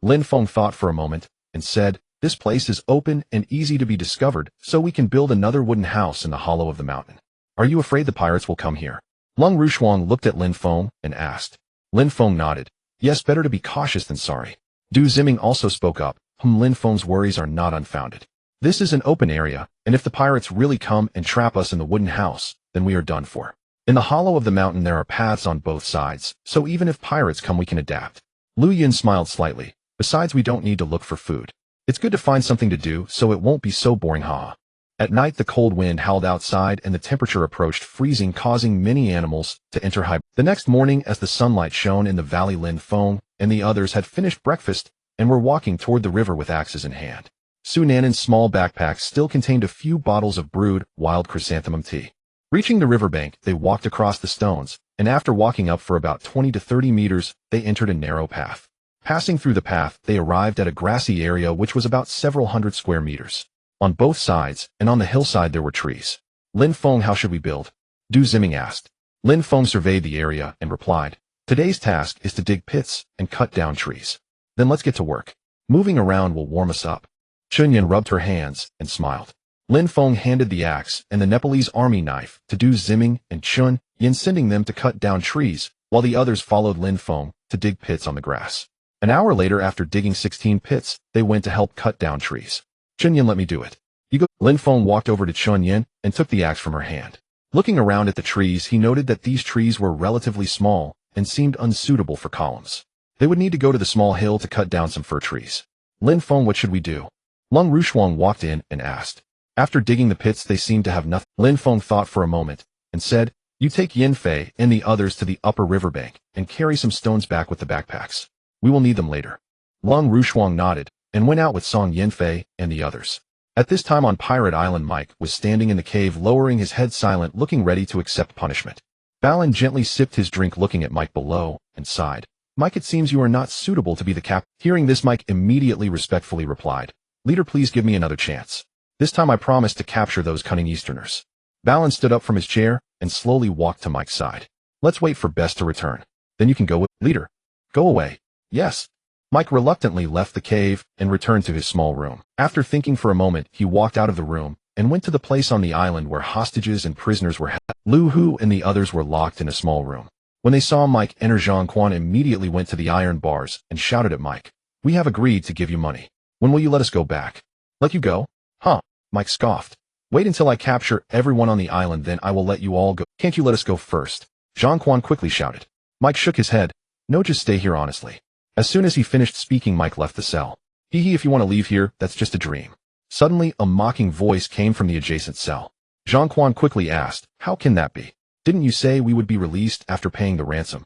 Lin Feng thought for a moment and said, This place is open and easy to be discovered, so we can build another wooden house in the hollow of the mountain. Are you afraid the pirates will come here? Lung Rushuang looked at Lin Feng and asked. Lin Feng nodded. Yes, better to be cautious than sorry. Du Ziming also spoke up. Lin Feng's worries are not unfounded. This is an open area, and if the pirates really come and trap us in the wooden house, then we are done for. In the hollow of the mountain there are paths on both sides, so even if pirates come we can adapt. Lu Yin smiled slightly. Besides, we don't need to look for food. It's good to find something to do so it won't be so boring, haha. At night, the cold wind howled outside and the temperature approached freezing, causing many animals to enter hibernation. The next morning, as the sunlight shone in the valley, Lin Feng and the others had finished breakfast and were walking toward the river with axes in hand. Su Nan's small backpack still contained a few bottles of brewed wild chrysanthemum tea. Reaching the riverbank, they walked across the stones, and after walking up for about 20 to 30 meters, they entered a narrow path. Passing through the path, they arrived at a grassy area which was about several hundred square meters. On both sides, and on the hillside, there were trees. Lin Feng, how should we build? Du Ziming asked. Lin Feng surveyed the area and replied, today's task is to dig pits and cut down trees. Then let's get to work. Moving around will warm us up. Chunyan rubbed her hands and smiled. Lin Feng handed the axe and the Nepalese army knife to Du Ziming and Chun Yin, sending them to cut down trees, while the others followed Lin Feng to dig pits on the grass. An hour later, after digging 16 pits, they went to help cut down trees. Chun Yin, let me do it. You go. Lin Feng walked over to Chun Yin and took the axe from her hand. Looking around at the trees, he noted that these trees were relatively small and seemed unsuitable for columns. They would need to go to the small hill to cut down some fir trees. Lin Feng, what should we do? Lung Rushuang walked in and asked. After digging the pits, they seemed to have nothing. Lin Feng thought for a moment and said, you take Yin Fei and the others to the upper riverbank and carry some stones back with the backpacks. We will need them later. Lung Rushuang nodded and went out with Song Yin Fei and the others. At this time on Pirate Island, Mike was standing in the cave, lowering his head, silent, looking ready to accept punishment. Balin gently sipped his drink, looking at Mike below, and sighed. Mike, it seems you are not suitable to be the captain. Hearing this, Mike immediately respectfully replied, leader, please give me another chance. This time I promise to capture those cunning Easterners. Balin stood up from his chair and slowly walked to Mike's side. Let's wait for Best to return. Then you can go with leader. Go away. Yes. Mike reluctantly left the cave and returned to his small room. After thinking for a moment, he walked out of the room and went to the place on the island where hostages and prisoners were held. Lu Hu and the others were locked in a small room. When they saw Mike enter, Zhang Quan immediately went to the iron bars and shouted at Mike, we have agreed to give you money. When will you let us go back? Let you go? Huh? Mike scoffed. Wait until I capture everyone on the island, then I will let you all go. Can't you let us go first? Zhang Quan quickly shouted. Mike shook his head. No, just stay here, honestly. As soon as he finished speaking, Mike left the cell. Hee, if you want to leave here, that's just a dream. Suddenly, a mocking voice came from the adjacent cell. Zhang Quan quickly asked, how can that be? Didn't you say we would be released after paying the ransom?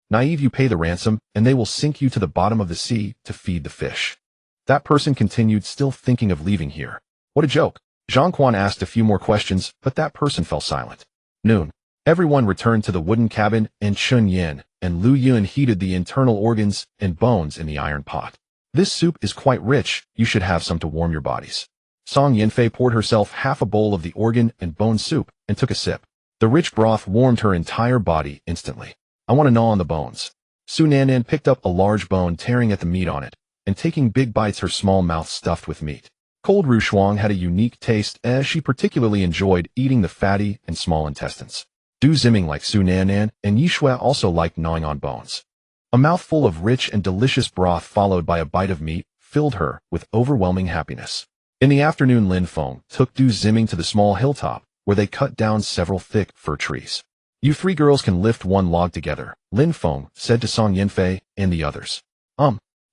Naive, you pay the ransom, and they will sink you to the bottom of the sea to feed the fish. That person continued, still thinking of leaving here. What a joke. Zhang Quan asked a few more questions, but that person fell silent. Noon. Everyone returned to the wooden cabin, and Chun Yin and Lu Yun heated the internal organs and bones in the iron pot. This soup is quite rich, you should have some to warm your bodies. Song Yinfei poured herself half a bowl of the organ and bone soup and took a sip. The rich broth warmed her entire body instantly. I want to gnaw on the bones. Su Nanan picked up a large bone, tearing at the meat on it, and taking big bites, her small mouth stuffed with meat. Cold Rushuang had a unique taste, as she particularly enjoyed eating the fatty and small intestines. Du Ziming liked Su Nanan, and Yishui also liked gnawing on bones. A mouthful of rich and delicious broth followed by a bite of meat filled her with overwhelming happiness. In the afternoon, Lin Feng took Du Ziming to the small hilltop, where they cut down several thick fir trees. You three girls can lift one log together, Lin Feng said to Song Yinfei and the others.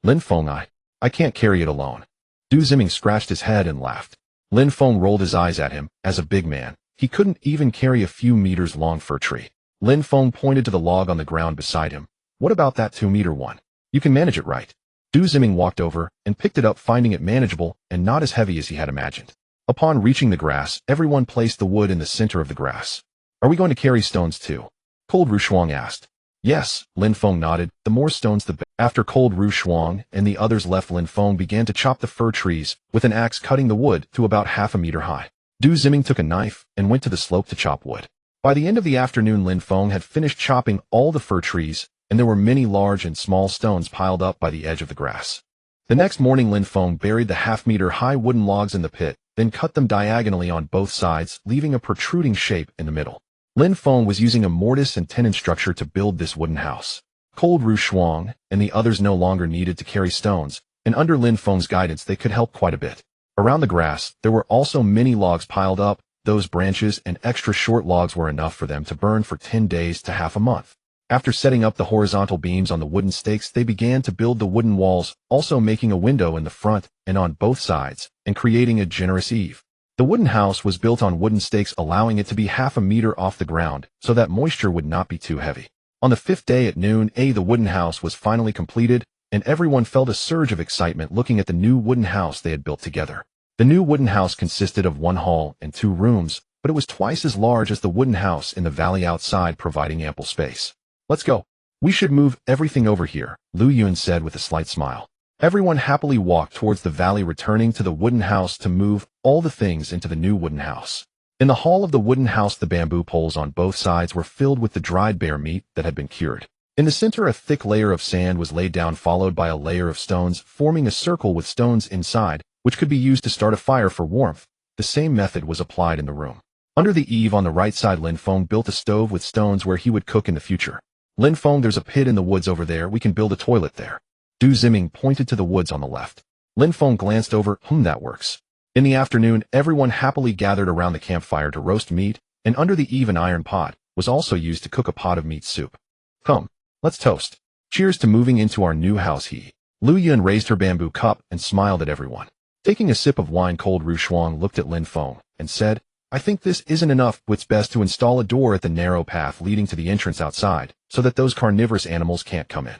Lin Feng, I can't carry it alone. Du Ziming scratched his head and laughed. Lin Feng rolled his eyes at him. As a big man, he couldn't even carry a few meters long fir tree. Lin Feng pointed to the log on the ground beside him. What about that 2-meter one? You can manage it, right? Du Ziming walked over and picked it up, finding it manageable and not as heavy as he had imagined. Upon reaching the grass, everyone placed the wood in the center of the grass. Are we going to carry stones too? Cold Rushuang asked. Yes, Lin Feng nodded. The more stones the better. After Cold Rushuang and the others left, Lin Feng began to chop the fir trees with an axe, cutting the wood to about half a meter high. Du Ziming took a knife and went to the slope to chop wood. By the end of the afternoon, Lin Feng had finished chopping all the fir trees, and there were many large and small stones piled up by the edge of the grass. The next morning, Lin Feng buried the half-meter-high wooden logs in the pit, then cut them diagonally on both sides, leaving a protruding shape in the middle. Lin Feng was using a mortise and tenon structure to build this wooden house. Cold Rushuang and the others no longer needed to carry stones, and under Lin Feng's guidance they could help quite a bit. Around the grass, there were also many logs piled up. Those branches and extra short logs were enough for them to burn for 10 days to half a month. After setting up the horizontal beams on the wooden stakes, they began to build the wooden walls, also making a window in the front and on both sides, and creating a generous eave. The wooden house was built on wooden stakes, allowing it to be half a meter off the ground so that moisture would not be too heavy. On the 5th day at noon, the wooden house was finally completed, and everyone felt a surge of excitement looking at the new wooden house they had built together. The new wooden house consisted of 1 hall and 2 rooms, but it was twice as large as the wooden house in the valley outside, providing ample space. "Let's go. We should move everything over here," Lu Yun said with a slight smile. Everyone happily walked towards the valley, returning to the wooden house to move all the things into the new wooden house. In the hall of the wooden house, the bamboo poles on both sides were filled with the dried bear meat that had been cured. In the center, a thick layer of sand was laid down, followed by a layer of stones, forming a circle with stones inside, which could be used to start a fire for warmth. The same method was applied in the room. Under the eave on the right side, Lin Feng built a stove with stones where he would cook in the future. "Lin Feng, there's a pit in the woods over there. We can build a toilet there." Du Ziming pointed to the woods on the left. Lin Feng glanced over. That works." In the afternoon, everyone happily gathered around the campfire to roast meat, and under the eave an iron pot was also used to cook a pot of meat soup. "Come, let's toast. Cheers to moving into our new house." Lu Yun raised her bamboo cup and smiled at everyone. Taking a sip of wine, cold Ru Shuang looked at Lin Feng and said, "I think this isn't enough. It's best to install a door at the narrow path leading to the entrance outside, so that those carnivorous animals can't come in."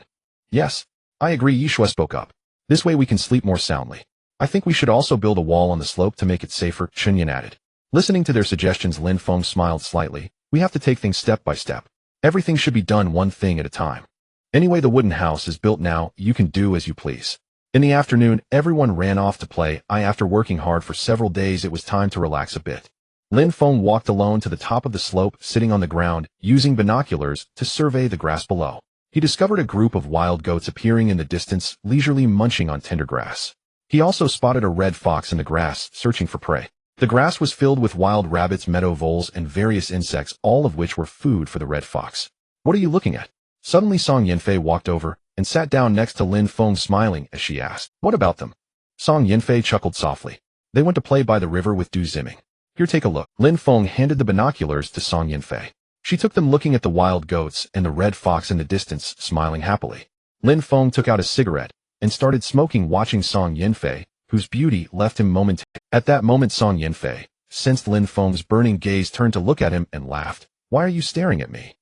"Yes, I agree," Yishua spoke up. "This way we can sleep more soundly. I think we should also build a wall on the slope to make it safer," Chunyan added. Listening to their suggestions, Lin Feng smiled slightly. "We have to take things step by step. Everything should be done one thing at a time. Anyway, the wooden house is built now. You can do as you please." In the afternoon, everyone ran off to play. After working hard for several days, it was time to relax a bit. Lin Feng walked alone to the top of the slope, sitting on the ground, using binoculars to survey the grass below. He discovered a group of wild goats appearing in the distance, leisurely munching on tender grass. He also spotted a red fox in the grass, searching for prey. The grass was filled with wild rabbits, meadow voles, and various insects, all of which were food for the red fox. "What are you looking at?" Suddenly Song Yanfei walked over and sat down next to Lin Feng, smiling as she asked, "What about them?" Song Yanfei chuckled softly. "They went to play by the river with Du Ziming. Here, take a look." Lin Feng handed the binoculars to Song Yanfei. She took them, looking at the wild goats and the red fox in the distance, smiling happily. Lin Feng took out a cigarette and started smoking, watching Song Yanfei, whose beauty left him momentarily. At that moment, Song Yanfei sensed Lin Feng's burning gaze, turned to look at him, and laughed. "Why are you staring at me?"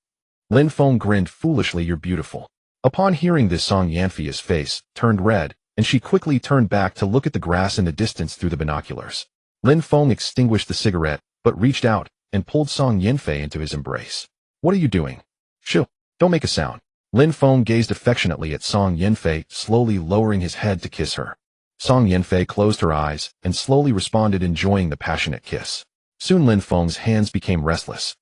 Lin Feng grinned foolishly. "You're beautiful." Upon hearing this, Song Yanfei's face turned red, and she quickly turned back to look at the grass in the distance through the binoculars. Lin Feng extinguished the cigarette, but reached out and pulled Song Yanfei into his embrace. "What are you doing?" "Shoo, don't make a sound." Lin Feng gazed affectionately at Song Yanfei, slowly lowering his head to kiss her. Song Yanfei closed her eyes and slowly responded, enjoying the passionate kiss. Soon Lin Feng's hands became restless.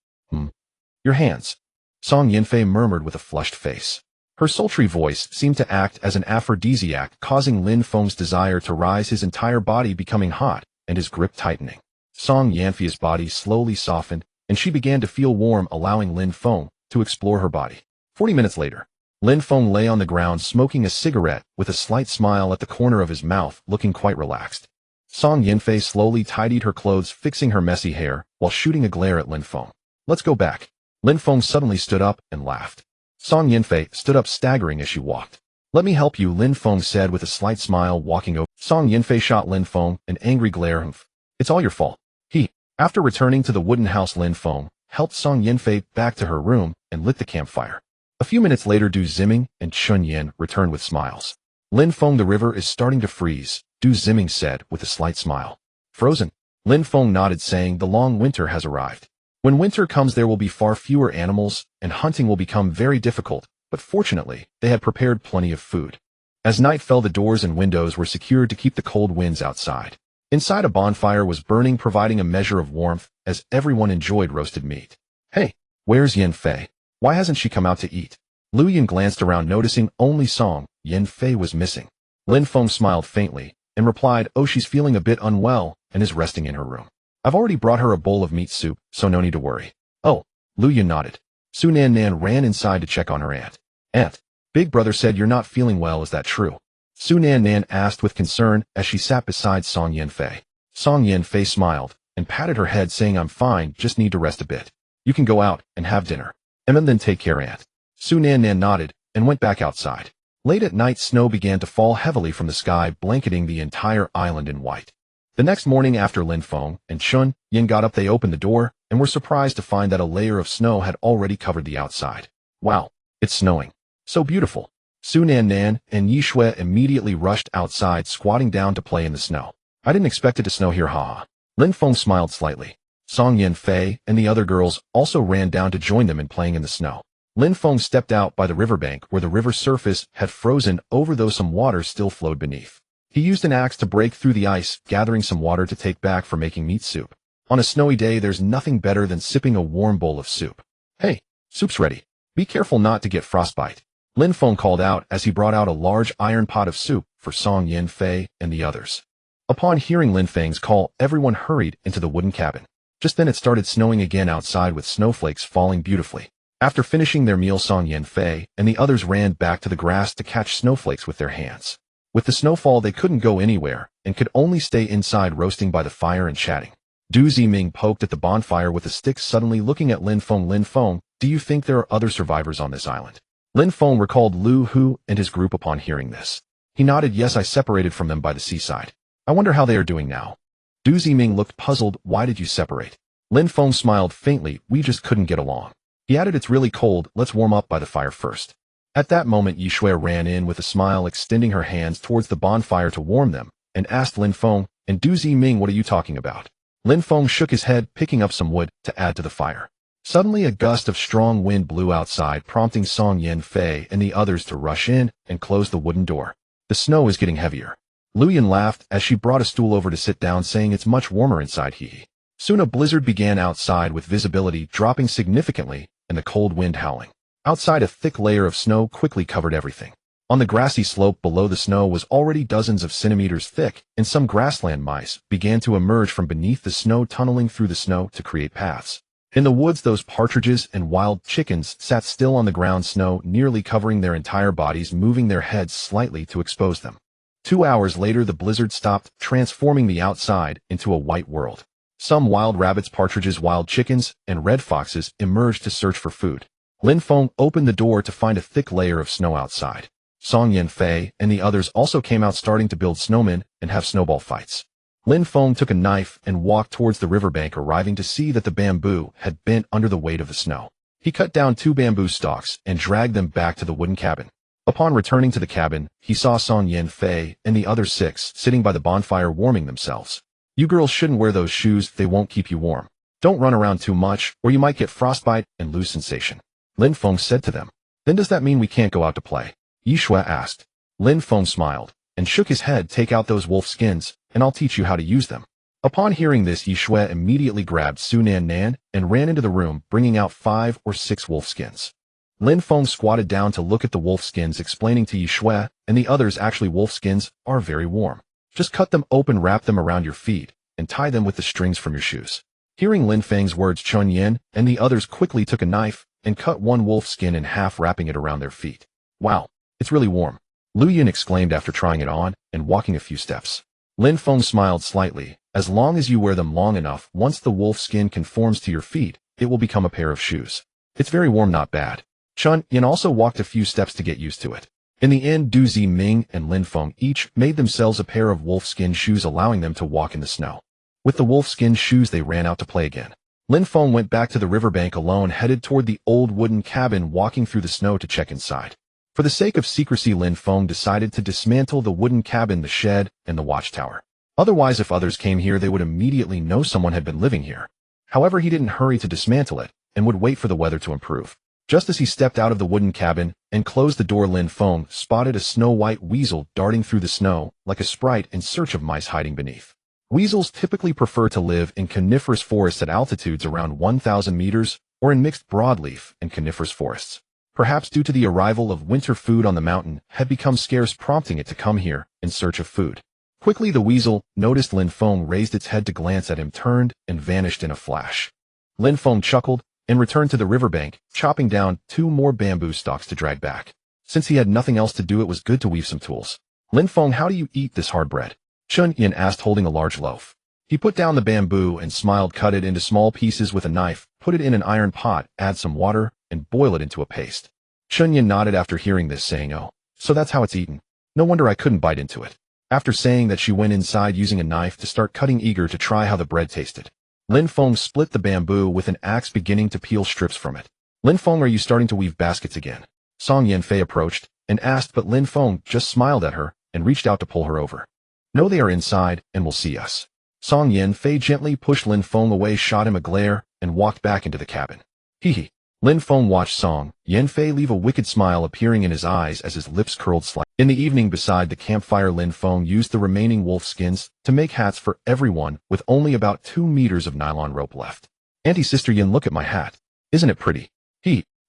Your hands," Song Yanfei murmured with a flushed face. Her sultry voice seemed to act as an aphrodisiac, causing Lin Feng's desire to rise, his entire body becoming hot and his grip tightening. Song Yanfei's body slowly softened, and she began to feel warm, allowing Lin Feng to explore her body. 40 minutes later, Lin Feng lay on the ground smoking a cigarette with a slight smile at the corner of his mouth, looking quite relaxed. Song Yanfei slowly tidied her clothes, fixing her messy hair, while shooting a glare at Lin Feng. "Let's go back." Lin Feng suddenly stood up and laughed. Song Yanfei stood up, staggering as she walked. "Let me help you," Lin Feng said with a slight smile, walking over. Song Yanfei shot Lin Feng an angry glare. "It's all your fault." After returning to the wooden house, Lin Feng helped Song Yanfei back to her room and lit the campfire. A few minutes later, Du Ziming and Chun Yin returned with smiles. "Lin Feng, the river is starting to freeze," Du Ziming said with a slight smile. "Frozen?" Lin Feng nodded, saying, "The long winter has arrived. When winter comes, there will be far fewer animals, and hunting will become very difficult, but fortunately, they had prepared plenty of food." As night fell, the doors and windows were secured to keep the cold winds outside. Inside, a bonfire was burning, providing a measure of warmth as everyone enjoyed roasted meat. "Hey, where's Yanfei? Why hasn't she come out to eat?" Lu Yun glanced around, noticing only Song Yanfei was missing. Lin Feng smiled faintly and replied, "Oh, she's feeling a bit unwell and is resting in her room. I've already brought her a bowl of meat soup, so no need to worry." "Oh," Lu Yun nodded. Su Nan Nan ran inside to check on her aunt. "Aunt, Big Brother said you're not feeling well, is that true?" Su Nan Nan asked with concern as she sat beside Song Yanfei. Song Yanfei smiled and patted her head, saying, "I'm fine, just need to rest a bit. You can go out and have dinner. And then take care, Aunt." Su Nan Nan nodded and went back outside. Late at night, snow began to fall heavily from the sky, blanketing the entire island in white. The next morning, after Lin Feng and Chun Yin got up, they opened the door and were surprised to find that a layer of snow had already covered the outside. Wow, it's snowing. So beautiful. Su Nan Nan and Yi Shui immediately rushed outside, squatting down to play in the snow. I didn't expect it to snow here, haha. Lin Feng smiled slightly. Song Yin Fei and the other girls also ran down to join them in playing in the snow. Lin Feng stepped out by the riverbank where the river surface had frozen over, though some water still flowed beneath. He used an axe to break through the ice, gathering some water to take back for making meat soup. On a snowy day, there's nothing better than sipping a warm bowl of soup. Hey, soup's ready. Be careful not to get frostbite. Lin Feng called out as he brought out a large iron pot of soup for Song Yin Fei and the others. Upon hearing Lin Feng's call, everyone hurried into the wooden cabin. Just then it started snowing again outside, with snowflakes falling beautifully. After finishing their meal, Song Yin Fei and the others ran back to the grass to catch snowflakes with their hands. With the snowfall, they couldn't go anywhere and could only stay inside, roasting by the fire and chatting. Du Ziming poked at the bonfire with a stick, suddenly looking at Lin Feng. Lin Feng, do you think there are other survivors on this island? Lin Feng recalled Lu Hu and his group upon hearing this. He nodded. Yes, I separated from them by the seaside. I wonder how they are doing now. Du Ziming looked puzzled. Why did you separate? Lin Feng smiled faintly. We just couldn't get along. He added, it's really cold, let's warm up by the fire first. At that moment, Yi Shui ran in with a smile, extending her hands towards the bonfire to warm them, and asked Lin Feng, and Du Ziming, what are you talking about? Lin Feng shook his head, picking up some wood to add to the fire. Suddenly, a gust of strong wind blew outside, prompting Song Yin Fei and the others to rush in and close the wooden door. The snow is getting heavier. Lu Yin laughed as she brought a stool over to sit down, saying it's much warmer inside. Soon a blizzard began outside, with visibility dropping significantly and the cold wind howling. Outside, a thick layer of snow quickly covered everything. On the grassy slope below, the snow was already dozens of centimeters thick, and some grassland mice began to emerge from beneath the snow, tunneling through the snow to create paths. In the woods, those partridges and wild chickens sat still on the ground, snow nearly covering their entire bodies, moving their heads slightly to expose them. 2 hours later, the blizzard stopped, transforming the outside into a white world. Some wild rabbits, partridges, wild chickens, and red foxes emerged to search for food. Lin Feng opened the door to find a thick layer of snow outside. Song Yin Fei and the others also came out, starting to build snowmen and have snowball fights. Lin Feng took a knife and walked towards the riverbank, arriving to see that the bamboo had bent under the weight of the snow. He cut down 2 bamboo stalks and dragged them back to the wooden cabin. Upon returning to the cabin, he saw Song Yin Fei and the other 6 sitting by the bonfire warming themselves. You girls shouldn't wear those shoes, they won't keep you warm. Don't run around too much, or you might get frostbite and lose sensation. Lin Feng said to them. Then does that mean we can't go out to play? Yi Shui asked. Lin Feng smiled and shook his head. Take out those wolf skins, and I'll teach you how to use them. Upon hearing this, Yi Shui immediately grabbed Su Nan Nan and ran into the room, bringing out 5 or 6 wolf skins. Lin Feng squatted down to look at the wolf skins, explaining to Yi Shui and the others, actually wolf skins are very warm. Just cut them open, wrap them around your feet, and tie them with the strings from your shoes. Hearing Lin Feng's words, Chun Yin and the others quickly took a knife and cut 1 wolf skin in half, wrapping it around their feet. Wow, it's really warm, Lu Yin exclaimed after trying it on and walking a few steps. Lin Feng smiled slightly. As long as you wear them long enough, once the wolf skin conforms to your feet, it will become a pair of shoes. It's very warm, not bad. Chun Yin also walked a few steps to get used to it. In the end, Du Ziming and Lin Feng each made themselves a pair of wolf-skin shoes, allowing them to walk in the snow. With the wolf-skin shoes, they ran out to play again. Lin Feng went back to the riverbank alone, headed toward the old wooden cabin, walking through the snow to check inside. For the sake of secrecy, Lin Feng decided to dismantle the wooden cabin, the shed, and the watchtower. Otherwise, if others came here, they would immediately know someone had been living here. However, he didn't hurry to dismantle it and would wait for the weather to improve. Just as he stepped out of the wooden cabin and closed the door, Lin Feng spotted a snow-white weasel darting through the snow like a sprite in search of mice hiding beneath. Weasels typically prefer to live in coniferous forests at altitudes around 1,000 meters or in mixed broadleaf and coniferous forests. Perhaps due to the arrival of winter, food on the mountain had become scarce, prompting it to come here in search of food. Quickly, the weasel noticed Lin Feng, raised its head to glance at him, turned, and vanished in a flash. Lin Feng chuckled and returned to the riverbank, chopping down 2 more bamboo stalks to drag back. Since he had nothing else to do, it was good to weave some tools. Lin Feng, how do you eat this hard bread? Chun Yin asked, holding a large loaf. He put down the bamboo and smiled. Cut it into small pieces with a knife, put it in an iron pot, add some water, and boil it into a paste. Chunyin nodded after hearing this, saying, "Oh, so that's how it's eaten. No wonder I couldn't bite into it." After saying that, she went inside using a knife to start cutting, eager to try how the bread tasted. Lin Feng split the bamboo with an axe, beginning to peel strips from it. "Lin Feng, are you starting to weave baskets again?" Song Yanfei approached and asked, but Lin Feng just smiled at her and reached out to pull her over. "No, they are inside and will see us." Song Yanfei gently pushed Lin Feng away, shot him a glare, and walked back into the cabin. Hee hee. Lin Feng watched Song Yanfei leave, a wicked smile appearing in his eyes as his lips curled slightly. In the evening, beside the campfire, Lin Feng used the remaining wolf skins to make hats for everyone, with only about 2 meters of nylon rope left. "Auntie, Sister Yin, look at my hat. Isn't it pretty?"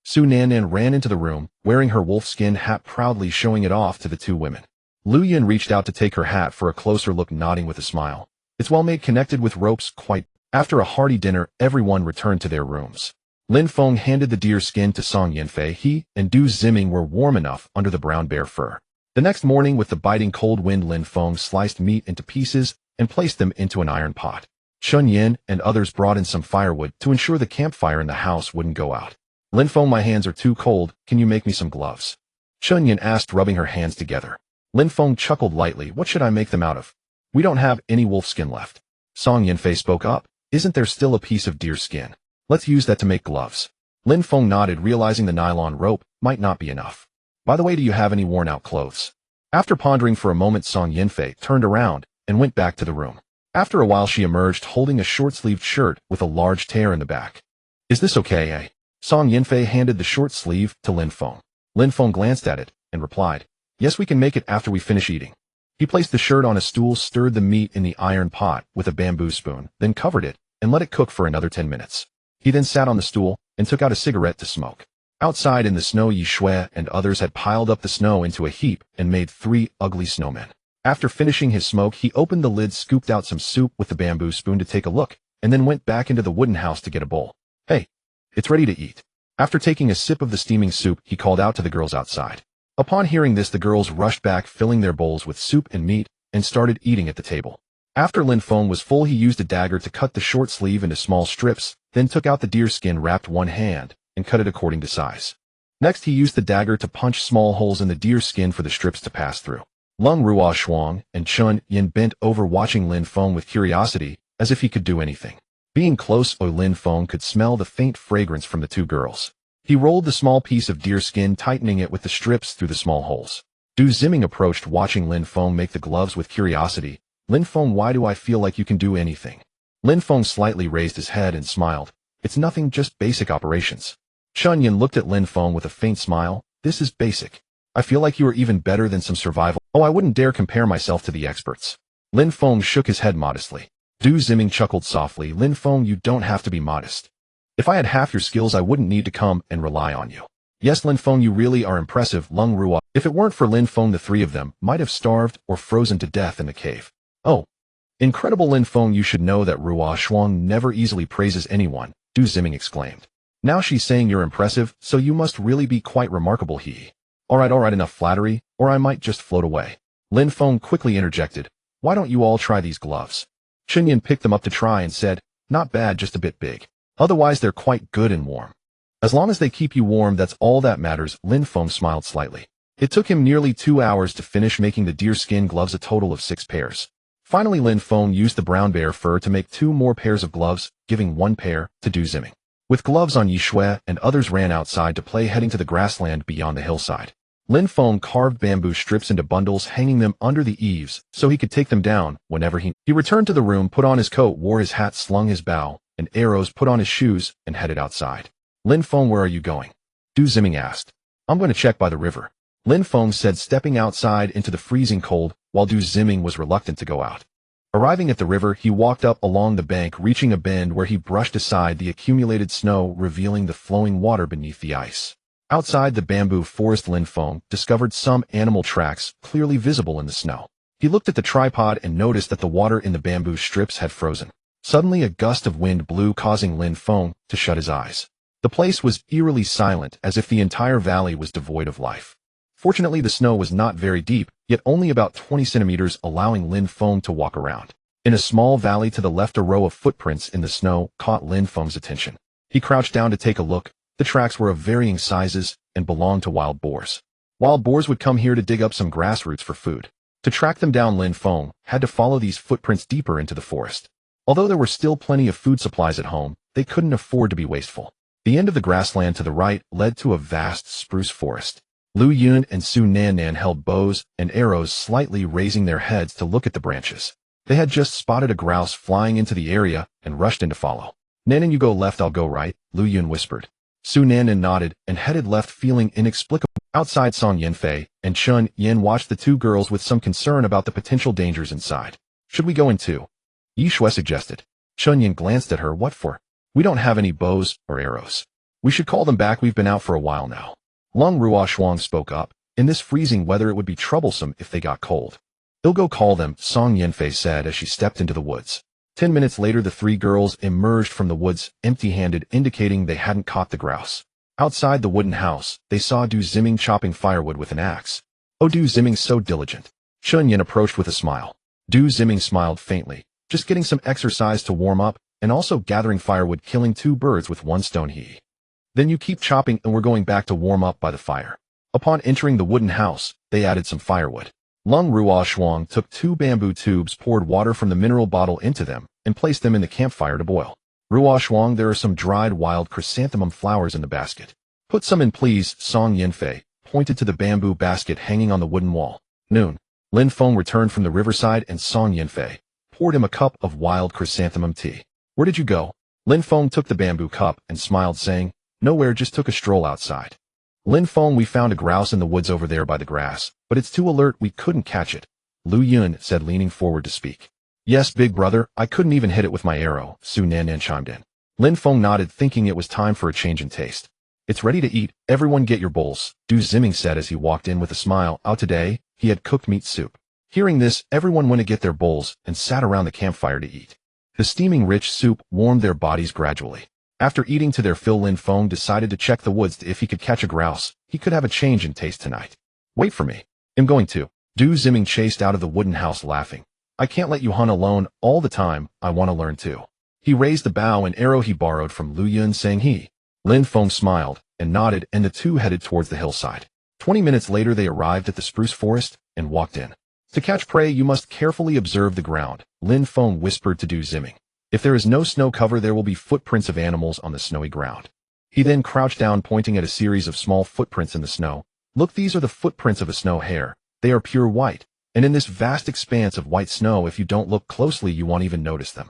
Su Nannan ran into the room, wearing her wolfskin hat proudly, showing it off to the two women. Lu Yin reached out to take her hat for a closer look, nodding with a smile. "It's well made, connected with ropes, quite." After a hearty dinner, everyone returned to their rooms. Lin Feng handed the deer skin to Song Yanfei. He and Du Ziming were warm enough under the brown bear fur. The next morning, with the biting cold wind, Lin Feng sliced meat into pieces and placed them into an iron pot. Chun Yin and others brought in some firewood to ensure the campfire in the house wouldn't go out. "Lin Feng, my hands are too cold. Can you make me some gloves?" Chun Yin asked, rubbing her hands together. Lin Feng chuckled lightly. "What should I make them out of? We don't have any wolf skin left." Song Yanfei spoke up. "Isn't there still a piece of deer skin? Let's use that to make gloves." Lin Feng nodded, realizing the nylon rope might not be enough. "By the way, do you have any worn-out clothes?" After pondering for a moment, Song Yanfei turned around and went back to the room. After a while, she emerged holding a short-sleeved shirt with a large tear in the back. "Is this okay, eh?" Song Yanfei handed the short sleeve to Lin Feng. Lin Feng glanced at it and replied, "Yes, we can make it after we finish eating." He placed the shirt on a stool, stirred the meat in the iron pot with a bamboo spoon, then covered it and let it cook for another 10 minutes. He then sat on the stool and took out a cigarette to smoke. Outside in the snow, Yi Shui and others had piled up the snow into a heap and made 3 ugly snowmen. After finishing his smoke, he opened the lid, scooped out some soup with the bamboo spoon to take a look, and then went back into the wooden house to get a bowl. "Hey, it's ready to eat." After taking a sip of the steaming soup, he called out to the girls outside. Upon hearing this, the girls rushed back, filling their bowls with soup and meat, and started eating at the table. After Lin Feng was full, he used a dagger to cut the short sleeve into small strips, then took out the deer skin, wrapped one hand, and cut it according to size. Next, he used the dagger to punch small holes in the deer skin for the strips to pass through. Lung Ruo Shuang and Chun Yin bent over, watching Lin Feng with curiosity, as if he could do anything. Being close, Lin Feng could smell the faint fragrance from the two girls. He rolled the small piece of deer skin, tightening it with the strips through the small holes. Du Ziming approached, watching Lin Feng make the gloves with curiosity. "Lin Feng, why do I feel like you can do anything?" Lin Feng slightly raised his head and smiled. "It's nothing, just basic operations." Chun Yin looked at Lin Feng with a faint smile. "This is basic. I feel like you are even better than some survival. Oh, I wouldn't dare compare myself to the experts." Lin Feng shook his head modestly. Du Ziming chuckled softly. "Lin Feng, you don't have to be modest. If I had half your skills, I wouldn't need to come and rely on you." "Yes, Lin Feng, you really are impressive." Lung Ruo. If it weren't for Lin Feng, the 3 of them might have starved or frozen to death in the cave. "Oh, incredible, Lin Feng, you should know that Ruo Shuang never easily praises anyone," Du Ziming exclaimed. "Now she's saying you're impressive, so you must really be quite remarkable." All right, enough flattery, or I might just float away." Lin Feng quickly interjected. "Why don't you all try these gloves?" Chun Yin picked them up to try and said, "Not bad, just a bit big. Otherwise, they're quite good and warm." "As long as they keep you warm, that's all that matters." Lin Feng smiled slightly. It took him nearly 2 hours to finish making the deerskin gloves, a total of 6 pairs. Finally, Lin Feng used the brown bear fur to make 2 more pairs of gloves, giving 1 pair to Du Ziming. With gloves on, Yi Shui and others ran outside to play, heading to the grassland beyond the hillside. Lin Feng carved bamboo strips into bundles, hanging them under the eaves so he could take them down whenever he returned to the room, put on his coat, wore his hat, slung his bow and arrows, put on his shoes, and headed outside. "Lin Feng, where are you going?" Du Ziming asked. "I'm going to check by the river," Lin Feng said, stepping outside into the freezing cold, while Du Ziming was reluctant to go out. Arriving at the river, he walked up along the bank, reaching a bend where he brushed aside the accumulated snow, revealing the flowing water beneath the ice. Outside the bamboo forest, Lin Feng discovered some animal tracks clearly visible in the snow. He looked at the tripod and noticed that the water in the bamboo strips had frozen. Suddenly, a gust of wind blew, causing Lin Feng to shut his eyes. The place was eerily silent, as if the entire valley was devoid of life. Fortunately, the snow was not very deep, yet only about 20 centimeters, allowing Lin Feng to walk around. In a small valley to the left, a row of footprints in the snow caught Lin Feng's attention. He crouched down to take a look. The tracks were of varying sizes and belonged to wild boars. Wild boars would come here to dig up some grass roots for food. To track them down, Lin Feng had to follow these footprints deeper into the forest. Although there were still plenty of food supplies at home, they couldn't afford to be wasteful. The end of the grassland to the right led to a vast spruce forest. Lu Yun and Su Nannan held bows and arrows, slightly raising their heads to look at the branches. They had just spotted a grouse flying into the area and rushed in to follow. "Nannan, you go left, I'll go right," Lu Yun whispered. Su Nannan nodded and headed left, feeling inexplicable. Outside, Song Yanfei and Chun Yin watched the two girls with some concern about the potential dangers inside. "Should we go in too?" Yi Shui suggested. Chun Yin glanced at her. "What for?" "We don't have any bows or arrows. We should call them back. We've been out for a while now." Long Ruo Shuang spoke up. "In this freezing weather it would be troublesome if they got cold." "They'll go call them," Song Yanfei said as she stepped into the woods. 10 minutes later, the three girls emerged from the woods empty-handed, indicating they hadn't caught the grouse. Outside the wooden house, they saw Du Ziming chopping firewood with an axe. "Oh, Du Ziming's so diligent." Chun Yin approached with a smile. Du Ziming smiled faintly. "Just getting some exercise to warm up, and also gathering firewood, killing 2 birds with 1 stone." "Then you keep chopping and we're going back to warm up by the fire." Upon entering the wooden house, they added some firewood. Lung Ruo Shuang took 2 bamboo tubes, poured water from the mineral bottle into them, and placed them in the campfire to boil. "Ruo Shuang, there are some dried wild chrysanthemum flowers in the basket. Put some in, please." Song Yanfei pointed to the bamboo basket hanging on the wooden wall. Noon. Lin Feng returned from the riverside and Song Yanfei poured him a cup of wild chrysanthemum tea. "Where did you go?" Lin Feng took the bamboo cup and smiled, saying, "Nowhere, just took a stroll outside." "Lin Feng, we found a grouse in the woods over there by the grass, but it's too alert, we couldn't catch it," Lu Yun said, leaning forward to speak. "Yes, big brother, I couldn't even hit it with my arrow," Su Nannan chimed in. Lin Feng nodded, thinking it was time for a change in taste. "It's ready to eat, everyone get your bowls," Du Ziming said as he walked in with a smile. Out today, he had cooked meat soup. Hearing this, everyone went to get their bowls and sat around the campfire to eat. The steaming rich soup warmed their bodies gradually. After eating to their fill, Lin Feng decided to check the woods if he could catch a grouse. He could have a change in taste tonight. "Wait for me. I'm going to." Du Ziming chased out of the wooden house laughing. "I can't let you hunt alone all the time. I want to learn too." He raised the bow and arrow he borrowed from Lu Yun, saying he. Lin Feng smiled and nodded, and the two headed towards the hillside. 20 minutes later, they arrived at the spruce forest and walked in. "To catch prey, you must carefully observe the ground," Lin Feng whispered to Du Ziming. "If there is no snow cover, there will be footprints of animals on the snowy ground." He then crouched down, pointing at a series of small footprints in the snow. "Look, these are the footprints of a snow hare. They are pure white, and in this vast expanse of white snow, if you don't look closely, you won't even notice them."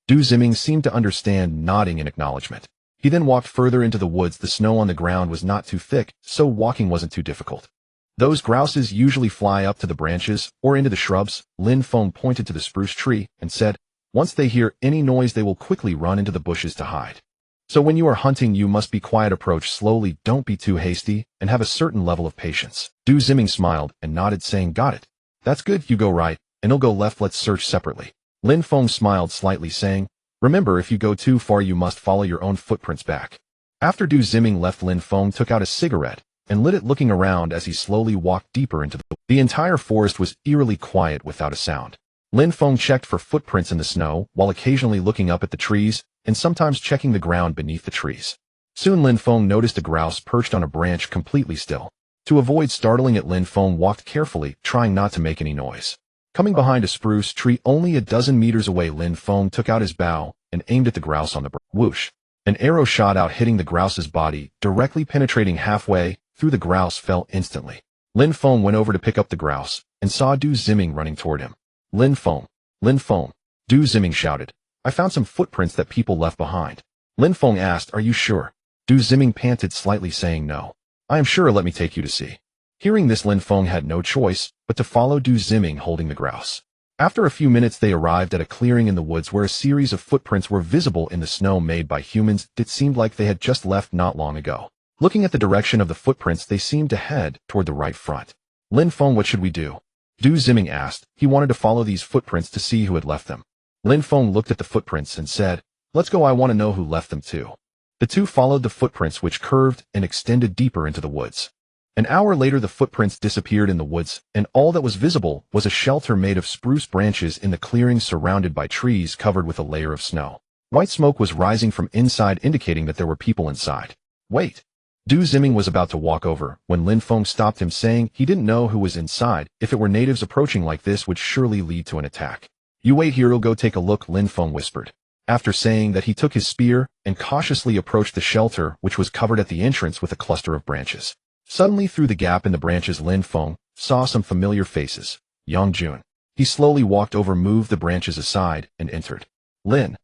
Du Ziming seemed to understand, nodding in acknowledgement. He then walked further into the woods. The snow on the ground was not too thick, so walking wasn't too difficult. "Those grouses usually fly up to the branches or into the shrubs." Lin Feng pointed to the spruce tree and said, "Once they hear any noise, they will quickly run into the bushes to hide. So when you are hunting, you must be quiet, approach slowly, don't be too hasty, and have a certain level of patience." Du Ziming smiled and nodded, saying, "Got it. That's good. You go right, and he'll go left. Let's search separately." Lin Feng smiled slightly, saying, "Remember, if you go too far, you must follow your own footprints back." After Du Ziming left, Lin Feng took out a cigarette and lit it, looking around as he slowly walked deeper into the entire forest was eerily quiet without a sound. Lin Feng checked for footprints in the snow, while occasionally looking up at the trees and sometimes checking the ground beneath the trees. Soon Lin Feng noticed a grouse perched on a branch, completely still. To avoid startling it, Lin Feng walked carefully, trying not to make any noise. Coming behind a spruce tree only a dozen meters away, Lin Feng took out his bow and aimed at the grouse on the branch. Whoosh! An arrow shot out, hitting the grouse's body, directly penetrating halfway through. The grouse fell instantly. Lin Feng went over to pick up the grouse and saw Du Ziming running toward him. "Lin Feng! Lin Feng!" Du Ziming shouted. "I found some footprints that people left behind." Lin Feng asked, "Are you sure?" Du Ziming panted slightly, saying, "No. I am sure, let me take you to see." Hearing this, Lin Feng had no choice but to follow Du Ziming holding the grouse. After a few minutes, they arrived at a clearing in the woods where a series of footprints were visible in the snow, made by humans. It seemed like they had just left not long ago. Looking at the direction of the footprints, they seemed to head toward the right front. "Lin Feng, what should we do?" Du Ziming asked. He wanted to follow these footprints to see who had left them. Lin Feng looked at the footprints and said, "Let's go, I want to know who left them too." The two followed the footprints, which curved and extended deeper into the woods. An hour later, the footprints disappeared in the woods, and all that was visible was a shelter made of spruce branches in the clearing, surrounded by trees covered with a layer of snow. White smoke was rising from inside, indicating that there were people inside. "Wait!" Du Ziming was about to walk over when Lin Feng stopped him, saying he didn't know who was inside. If it were natives approaching like this, would surely lead to an attack. You wait here, I'll go take a look, Lin Feng whispered. After saying that, he took his spear and cautiously approached the shelter, which was covered at the entrance with a cluster of branches. Suddenly, through the gap in the branches, Lin Feng saw some familiar faces. Yang Jun. He slowly walked over, moved the branches aside, and entered. Lin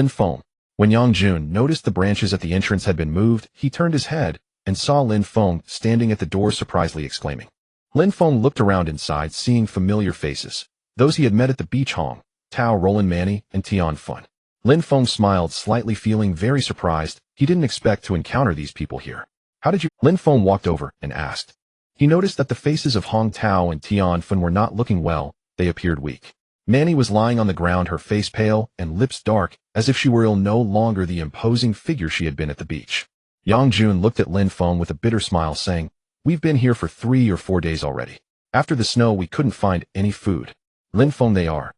Feng. When Yang Jun noticed the branches at the entrance had been moved, he turned his head and saw Lin Feng standing at the door, surprisedly exclaiming. Lin Feng looked around inside, seeing familiar faces. Those he had met at the beach: Hong Tao, Roland, Manny, and Tian Fun. Lin Feng smiled slightly, feeling very surprised. He didn't expect to encounter these people here. How did you? Lin Feng walked over and asked. He noticed that the faces of Hong Tao and Tian Fun were not looking well. They appeared weak. Manny was lying on the ground, her face pale and lips dark, as if she were ill, no longer the imposing figure she had been at the beach. Yang Jun looked at Lin Feng with a bitter smile, saying, "We've been here for 3 or 4 days already. After the snow, we couldn't find any food." Lin Feng, they are.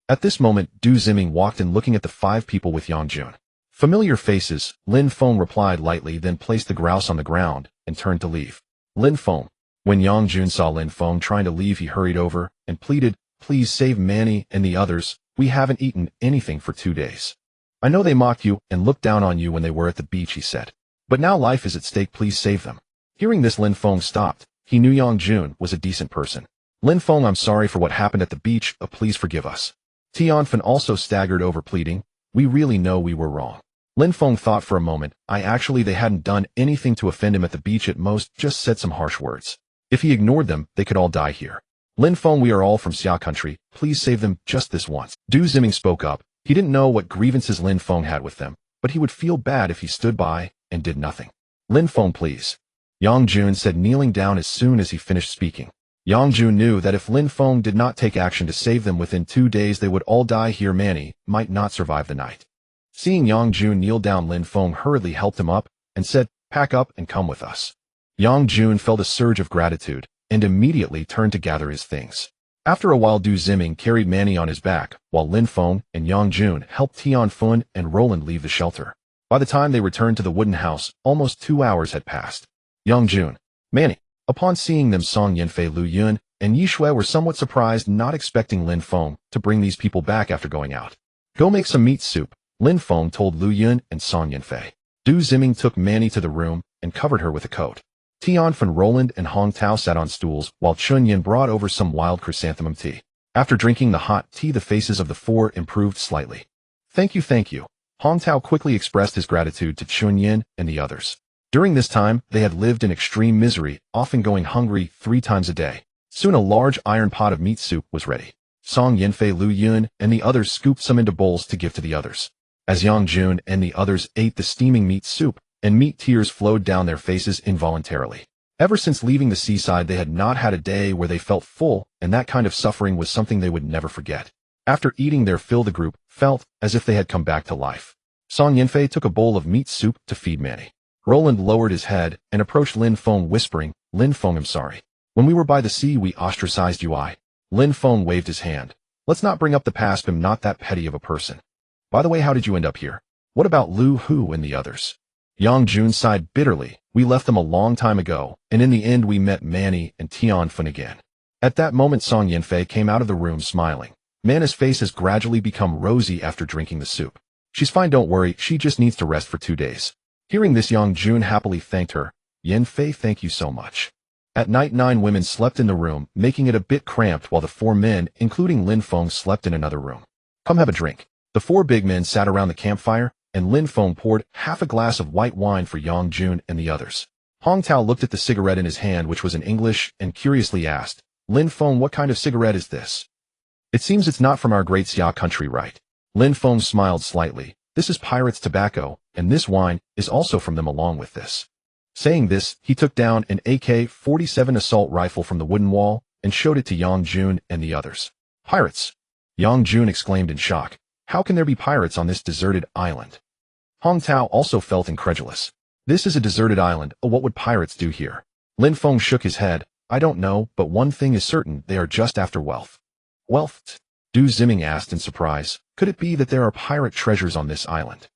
At this moment, Du Ziming walked in, looking at the 5 people with Yang Jun. Familiar faces, Lin Feng replied lightly, then placed the grouse on the ground and turned to leave. Lin Feng. When Yang Jun saw Lin Feng trying to leave, he hurried over and pleaded, "Please save Manny and the others. We haven't eaten anything for 2 days. I know they mocked you and looked down on you when they were at the beach," he said. "But now life is at stake. Please save them." Hearing this, Lin Feng stopped. He knew Yang Jun was a decent person. "Lin Feng, I'm sorry for what happened at the beach. Please forgive us." Tian Fun also staggered over, pleading, "We really know we were wrong." Lin Feng thought for a moment. They hadn't done anything to offend him at the beach, at most just said some harsh words. If he ignored them, they could all die here. "Lin Feng, we are all from Xia country. Please save them just this once." Du Ziming spoke up. He didn't know what grievances Lin Feng had with them, but he would feel bad if he stood by and did nothing. "Lin Feng, please," Yang Jun said, kneeling down as soon as he finished speaking. Yang Jun knew that if Lin Feng did not take action to save them within 2 days, they would all die here. Manny might not survive the night. Seeing Yang Jun kneel down, Lin Feng hurriedly helped him up and said, "Pack up and come with us." Yang Jun felt a surge of gratitude and immediately turned to gather his things. After a while, Du Ziming carried Manny on his back, while Lin Feng and Yang Jun helped Tian Fun and Roland leave the shelter. By the time they returned to the wooden house, almost 2 hours had passed. Yang Jun, Manny. Upon seeing them, Song Yanfei, Lu Yun, and Yishui were somewhat surprised, not expecting Lin Feng to bring these people back after going out. "Go make some meat soup," Lin Feng told Lu Yun and Song Yanfei. Du Ziming took Manny to the room and covered her with a coat. Tian Fun, Roland, and Hong Tao sat on stools, while Chun Yin brought over some wild chrysanthemum tea. After drinking the hot tea, the faces of the 4 improved slightly. Thank you. Hong Tao quickly expressed his gratitude to Chun Yin and the others. During this time, they had lived in extreme misery, often going hungry 3 times a day. Soon a large iron pot of meat soup was ready. Song Yanfei, Lu Yun, and the others scooped some into bowls to give to the others. As Yang Jun and the others ate the steaming meat soup, and meat, tears flowed down their faces involuntarily. Ever since leaving the seaside, they had not had a day where they felt full, and that kind of suffering was something they would never forget. After eating their fill, the group felt as if they had come back to life. Song Yanfei took a bowl of meat soup to feed Manny. Roland lowered his head and approached Lin Feng, whispering, "Lin Feng, I'm sorry. When we were by the sea, we ostracized you." Lin Feng waved his hand. "Let's not bring up the past. I'm not that petty of a person. By the way, how did you end up here? What about Lu Hu and the others?" Yang Jun sighed bitterly. "We left them a long time ago, and in the end we met Manny and Tian Fun again." At that moment, Song Yanfei came out of the room smiling. Manny's face has gradually become rosy after drinking the soup. "She's fine, don't worry, she just needs to rest for 2 days. Hearing this, Yang Jun happily thanked her. "Yanfei, thank you so much." At night, 9 women slept in the room, making it a bit cramped, while the 4 men, including Lin Feng, slept in another room. "Come have a drink." The 4 big men sat around the campfire, and Lin Feng poured half a glass of white wine for Yang Jun and the others. Hong Tao looked at the cigarette in his hand, which was in English, and curiously asked, "Lin Feng, what kind of cigarette is this? It seems it's not from our great Xia country, right?" Lin Feng smiled slightly. "This is pirates' tobacco, and this wine is also from them along with this." Saying this, he took down an AK-47 assault rifle from the wooden wall and showed it to Yang Jun and the others. "Pirates!" Yang Jun exclaimed in shock. "How can there be pirates on this deserted island?" Hong Tao also felt incredulous. "This is a deserted island. What would pirates do here?" Lin Feng shook his head. "I don't know, but one thing is certain, they are just after wealth." "Wealth?" Du Ziming asked in surprise. "Could it be that there are pirate treasures on this island?"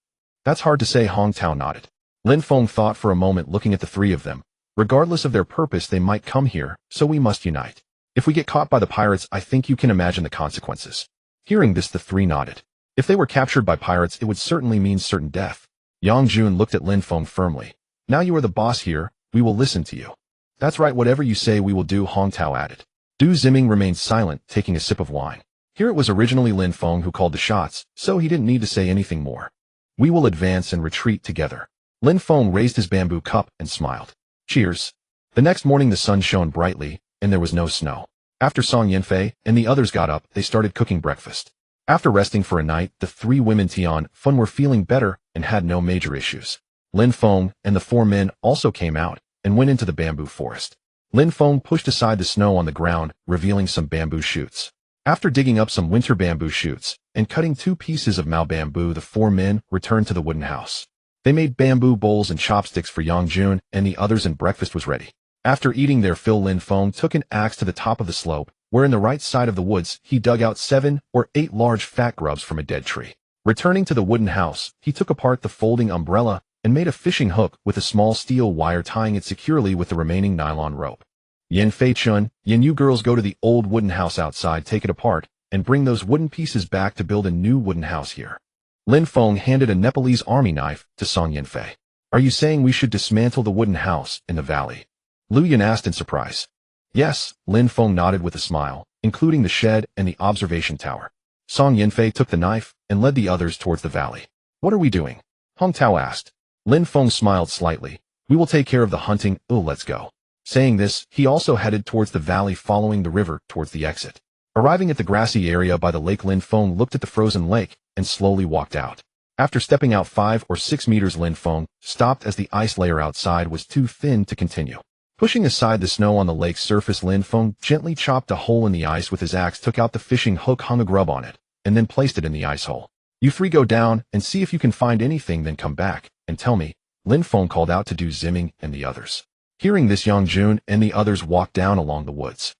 "That's hard to say," Hong Tao nodded. Lin Feng thought for a moment, looking at the three of them. Regardless of their purpose, they might come here, so we must unite. If we get caught by the pirates, I think you can imagine the consequences. Hearing this, the three nodded. If they were captured by pirates, it would certainly mean certain death. Yang Jun looked at Lin Feng firmly. Now you are the boss here, we will listen to you. That's right, whatever you say we will do, Hong Tao added. Du Ziming remained silent, taking a sip of wine. Here it was originally Lin Feng who called the shots, so he didn't need to say anything more. We will advance and retreat together. Lin Feng raised his bamboo cup and smiled. Cheers. The next morning the sun shone brightly, and there was no snow. After Song Yanfei and the others got up, they started cooking breakfast. After resting for a night, the three women Tian Feng were feeling better and had no major issues. Lin Feng and the four men also came out and went into the bamboo forest. Lin Feng pushed aside the snow on the ground, revealing some bamboo shoots. After digging up some winter bamboo shoots and cutting 2 pieces of Mao bamboo, the four men returned to the wooden house. They made bamboo bowls and chopsticks for Yang Jun and the others, and breakfast was ready. After eating their fill, Lin Feng took an axe to the top of the slope, where in the right side of the woods he dug out 7 or 8 large fat grubs from a dead tree. Returning to the wooden house, he took apart the folding umbrella and made a fishing hook with a small steel wire, tying it securely with the remaining nylon rope. Yan Fei Chun, Yan, you girls go to the old wooden house outside, take it apart, and bring those wooden pieces back to build a new wooden house here. Lin Feng handed a Nepalese army knife to Song Yanfei. Are you saying we should dismantle the wooden house in the valley? Lu Yan asked in surprise. Yes, Lin Feng nodded with a smile, including the shed and the observation tower. Song Yanfei took the knife and led the others towards the valley. What are we doing? Hong Tao asked. Lin Feng smiled slightly. We will take care of the hunting, let's go. Saying this, he also headed towards the valley, following the river towards the exit. Arriving at the grassy area by the lake, Lin Feng looked at the frozen lake and slowly walked out. After stepping out 5 or 6 meters, Lin Feng stopped as the ice layer outside was too thin to continue. Pushing aside the snow on the lake's surface, Lin Feng gently chopped a hole in the ice with his axe, took out the fishing hook, hung a grub on it, and then placed it in the ice hole. You 3 go down and see if you can find anything, then come back and tell me, Lin Feng called out to Du Ziming and the others. Hearing this, Yang Jun and the others walked down along the woods.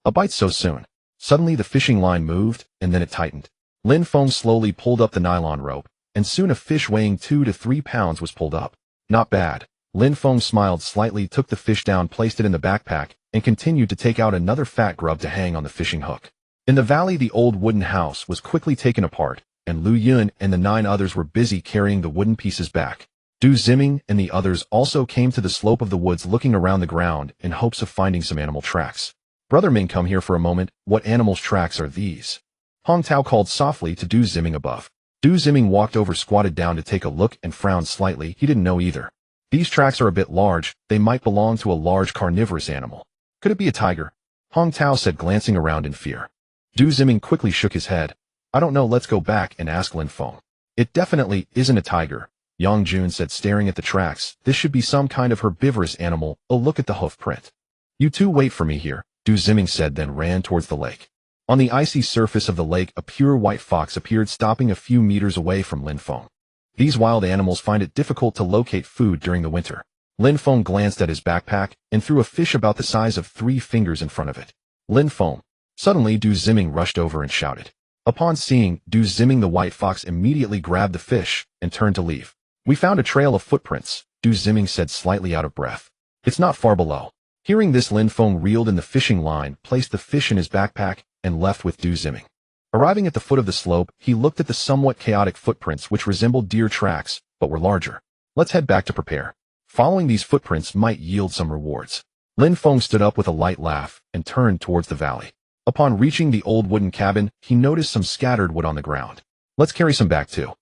A bite so soon. Suddenly the fishing line moved, and then it tightened. Lin Feng slowly pulled up the nylon rope, and soon a fish weighing 2 to 3 pounds was pulled up. Not bad. Lin Feng smiled slightly, took the fish down, placed it in the backpack, and continued to take out another fat grub to hang on the fishing hook. In the valley, the old wooden house was quickly taken apart, and Lu Yun and the 9 others were busy carrying the wooden pieces back. Du Ziming and the others also came to the slope of the woods, looking around the ground in hopes of finding some animal tracks. Brother Ming, come here for a moment. What animals' tracks are these? Hong Tao called softly to Du Ziming above. Du Ziming walked over, squatted down to take a look, and frowned slightly. He didn't know either. These tracks are a bit large. They might belong to a large carnivorous animal. Could it be a tiger? Hong Tao said, glancing around in fear. Du Ziming quickly shook his head. I don't know, let's go back and ask Lin Feng. It definitely isn't a tiger, Yang Jun said, staring at the tracks. This should be some kind of herbivorous animal. Look at the hoof print. You 2 wait for me here, Du Ziming said, then ran towards the lake. On the icy surface of the lake, a pure white fox appeared, stopping a few meters away from Lin Feng. These wild animals find it difficult to locate food during the winter. Lin Feng glanced at his backpack and threw a fish about the size of 3 fingers in front of it. Lin Feng. Suddenly, Du Ziming rushed over and shouted. Upon seeing Du Ziming, the white fox immediately grabbed the fish and turned to leave. We found a trail of footprints, Du Ziming said, slightly out of breath. It's not far below. Hearing this, Lin Feng reeled in the fishing line, placed the fish in his backpack, and left with Du Ziming. Arriving at the foot of the slope, he looked at the somewhat chaotic footprints, which resembled deer tracks, but were larger. Let's head back to prepare. Following these footprints might yield some rewards. Lin Feng stood up with a light laugh and turned towards the valley. Upon reaching the old wooden cabin, he noticed some scattered wood on the ground. Let's carry some back too.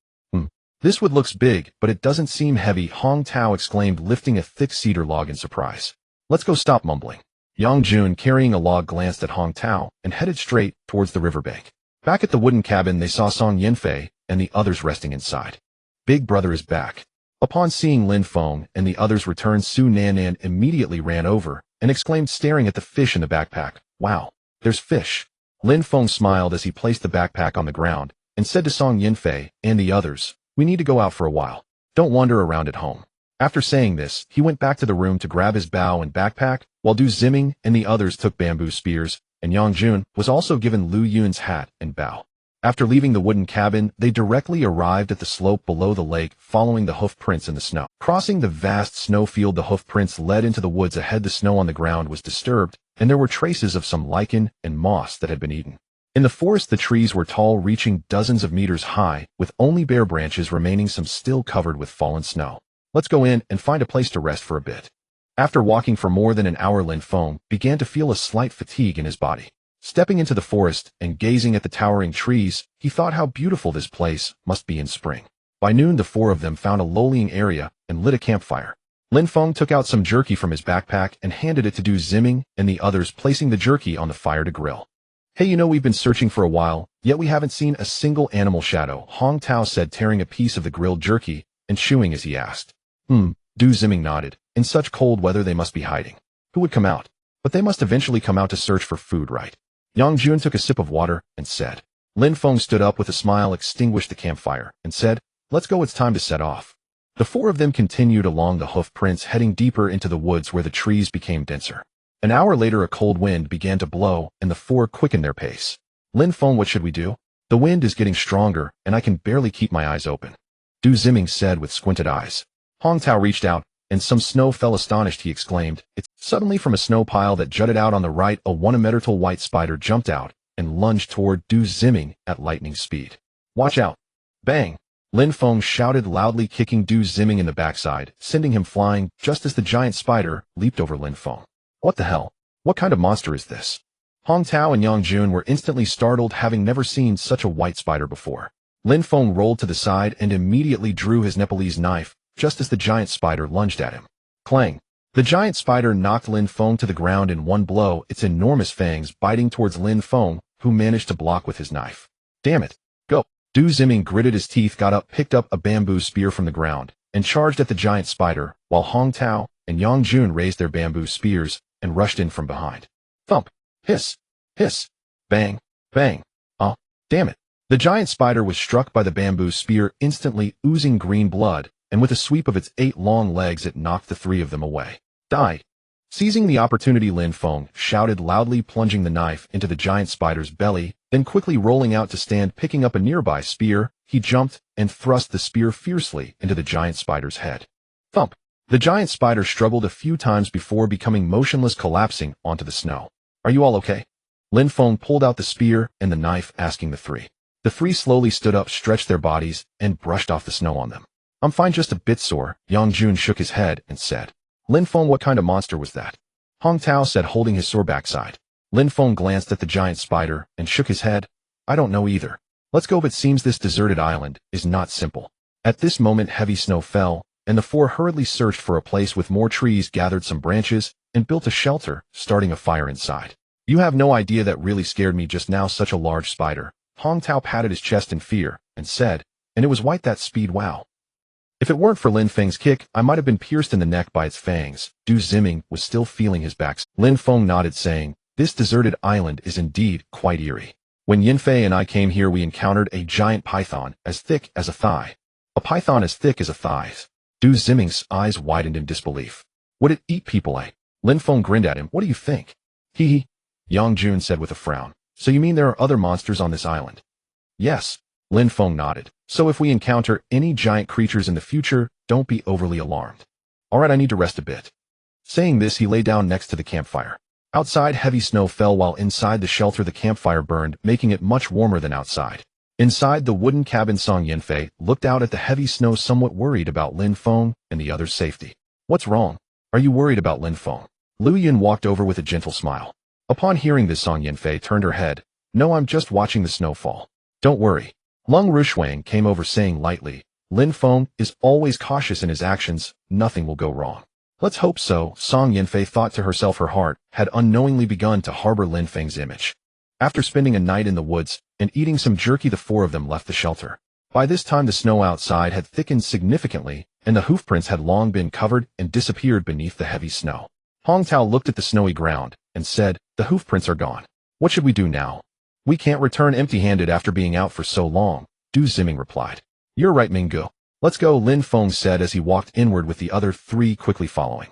This wood looks big, but it doesn't seem heavy, Hong Tao exclaimed, lifting a thick cedar log in surprise. Let's go, stop mumbling. Yang Jun, carrying a log, glanced at Hong Tao and headed straight towards the riverbank. Back at the wooden cabin, they saw Song Yanfei and the others resting inside. Big brother is back. Upon seeing Lin Feng and the others return, Su Nanan immediately ran over and exclaimed, staring at the fish in the backpack. Wow, there's fish. Lin Feng smiled as he placed the backpack on the ground and said to Song Yanfei and the others, we need to go out for a while. Don't wander around at home. After saying this, he went back to the room to grab his bow and backpack, while Du Ziming and the others took bamboo spears, and Yang Jun was also given Lu Yun's hat and bow. After leaving the wooden cabin, they directly arrived at the slope below the lake, following the hoof prints in the snow. Crossing the vast snowfield, the hoof prints led into the woods ahead. The snow on the ground was disturbed, and there were traces of some lichen and moss that had been eaten. In the forest, the trees were tall, reaching dozens of meters high, with only bare branches remaining, some still covered with fallen snow. Let's go in and find a place to rest for a bit. After walking for more than an hour, Lin Feng began to feel a slight fatigue in his body. Stepping into the forest and gazing at the towering trees, he thought how beautiful this place must be in spring. By noon, the four of them found a lowlying area and lit a campfire. Lin Feng took out some jerky from his backpack and handed it to Du Ziming and the others, placing the jerky on the fire to grill. Hey, we've been searching for a while, yet we haven't seen a single animal shadow, Hong Tao said, tearing a piece of the grilled jerky and chewing as he asked. Du Ziming nodded. In such cold weather they must be hiding. Who would come out? But they must eventually come out to search for food, right? Yang Jun took a sip of water and said. Lin Feng stood up with a smile, extinguished the campfire, and said, let's go, it's time to set off. The four of them continued along the hoof prints, heading deeper into the woods where the trees became denser. An hour later, a cold wind began to blow, and the four quickened their pace. Lin Feng, what should we do? The wind is getting stronger, and I can barely keep my eyes open. Du Ziming said with squinted eyes. Hong Tao reached out, and some snow fell. Astonished, he exclaimed. Suddenly, from a snow pile that jutted out on the right, a one-dimensional white spider jumped out and lunged toward Du Ziming at lightning speed. Watch out! Bang! Lin Feng shouted loudly, kicking Du Ziming in the backside, sending him flying just as the giant spider leaped over Lin Feng. What the hell? What kind of monster is this? Hong Tao and Yang Jun were instantly startled, having never seen such a white spider before. Lin Feng rolled to the side and immediately drew his Nepalese knife just as the giant spider lunged at him. Clang! The giant spider knocked Lin Feng to the ground in one blow, its enormous fangs biting towards Lin Feng, who managed to block with his knife. Damn it! Go! Du Ziming gritted his teeth, got up, picked up a bamboo spear from the ground, and charged at the giant spider, while Hong Tao and Yang Jun raised their bamboo spears and rushed in from behind. Thump! Hiss! Hiss! Bang! Bang! Oh, damn it! The giant spider was struck by the bamboo spear, instantly oozing green blood, and with a sweep of its 8 long legs it knocked the 3 of them away. Die! Seizing the opportunity, Lin Feng shouted loudly, plunging the knife into the giant spider's belly, then quickly rolling out to stand. Picking up a nearby spear, he jumped and thrust the spear fiercely into the giant spider's head. Thump! The giant spider struggled a few times before becoming motionless, collapsing onto the snow. Are you all okay? Lin Feng pulled out the spear and the knife, asking the 3. The 3 slowly stood up, stretched their bodies, and brushed off the snow on them. I'm fine, just a bit sore. Yang Jun shook his head and said. Lin Feng, what kind of monster was that? Hong Tao said, holding his sore backside. Lin Feng glanced at the giant spider and shook his head. I don't know either. Let's go, but it seems this deserted island is not simple. At this moment, heavy snow fell, and the 4 hurriedly searched for a place with more trees, gathered some branches, and built a shelter, starting a fire inside. You have no idea, that really scared me just now, such a large spider. Hong Tao patted his chest in fear and said, and it was white, that speed, wow. If it weren't for Lin Feng's kick, I might have been pierced in the neck by its fangs. Du Ziming was still feeling his back. Lin Feng nodded, saying, this deserted island is indeed quite eerie. When Yinfei and I came here, we encountered a giant python as thick as a thigh. A python as thick as a thigh. Du Ziming's eyes widened in disbelief. Would it eat people, eh? Lin Feng grinned at him. What do you think? Hee. Yang Jun said with a frown. So you mean there are other monsters on this island? Yes. Lin Feng nodded. So if we encounter any giant creatures in the future, don't be overly alarmed. Alright, I need to rest a bit. Saying this, he lay down next to the campfire. Outside, heavy snow fell, while inside the shelter the campfire burned, making it much warmer than outside. Inside the wooden cabin, Song Yinfei looked out at the heavy snow, somewhat worried about Lin Feng and the others' safety. What's wrong? Are you worried about Lin Feng? Lu Yin walked over with a gentle smile. Upon hearing this, Song Yinfei turned her head. No, I'm just watching the snow fall. Don't worry. Lung Rushuang came over, saying lightly, Lin Feng is always cautious in his actions, nothing will go wrong. Let's hope so, Song Yinfei thought to herself. Her heart had unknowingly begun to harbor Lin Feng's image. After spending a night in the woods and eating some jerky, the 4 of them left the shelter. By this time, the snow outside had thickened significantly, and the hoofprints had long been covered and disappeared beneath the heavy snow. Hong Tao looked at the snowy ground and said, the hoofprints are gone. What should we do now? We can't return empty-handed after being out for so long, Du Ziming replied. You're right, Minggu. Let's go, Lin Feng said as he walked inward with the other 3 quickly following.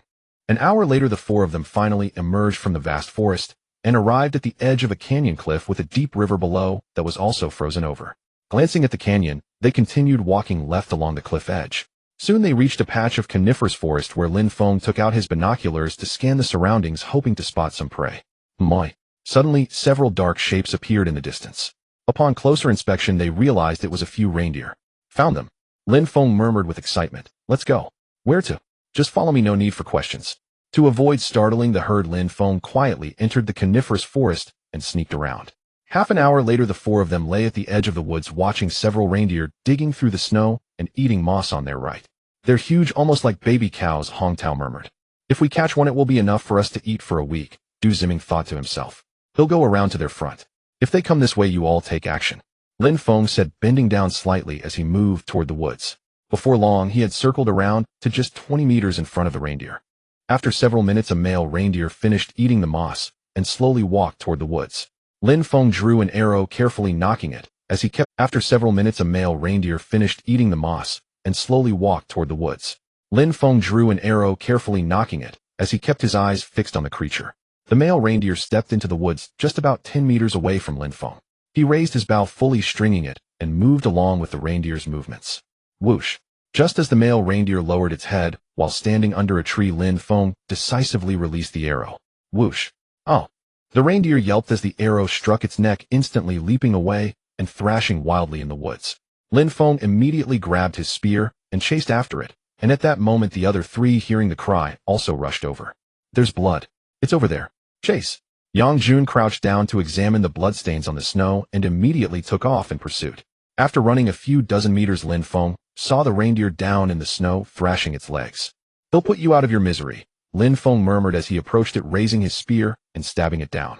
An hour later, the 4 of them finally emerged from the vast forest, and arrived at the edge of a canyon cliff with a deep river below that was also frozen over. Glancing at the canyon, they continued walking left along the cliff edge. Soon they reached a patch of coniferous forest where Lin Feng took out his binoculars to scan the surroundings, hoping to spot some prey. My! Suddenly, several dark shapes appeared in the distance. Upon closer inspection, they realized it was a few reindeer. Found them. Lin Feng murmured with excitement. Let's go. Where to? Just follow me, no need for questions. To avoid startling the herd, Lin Feng quietly entered the coniferous forest and sneaked around. Half an hour later, the four of them lay at the edge of the woods watching several reindeer digging through the snow and eating moss on their right. They're huge, almost like baby cows, Hong Tao murmured. If we catch one, it will be enough for us to eat for a week, Du Ziming thought to himself. He'll go around to their front. If they come this way, you all take action, Lin Feng said, bending down slightly as he moved toward the woods. Before long, he had circled around to just 20 meters in front of the reindeer. After several minutes, a male reindeer finished eating the moss and slowly walked toward the woods. Lin Feng drew an arrow, carefully nocking it as he kept. After several minutes, a male reindeer finished eating the moss and slowly walked toward the woods. Lin Feng drew an arrow, carefully nocking it as he kept his eyes fixed on the creature. The male reindeer stepped into the woods just about 10 meters away from Lin Feng. He raised his bow, fully stringing it, and moved along with the reindeer's movements. Whoosh! Just as the male reindeer lowered its head while standing under a tree, Lin Feng decisively released the arrow. Whoosh! Oh! The reindeer yelped as the arrow struck its neck, instantly leaping away and thrashing wildly in the woods. Lin Feng immediately grabbed his spear and chased after it, and at that moment the other three, hearing the cry, also rushed over. There's blood. It's over there. Chase! Yang Jun crouched down to examine the bloodstains on the snow and immediately took off in pursuit. After running a few dozen meters, Lin Feng saw the reindeer down in the snow, thrashing its legs. They'll put you out of your misery, Lin Feng murmured as he approached it, raising his spear and stabbing it down.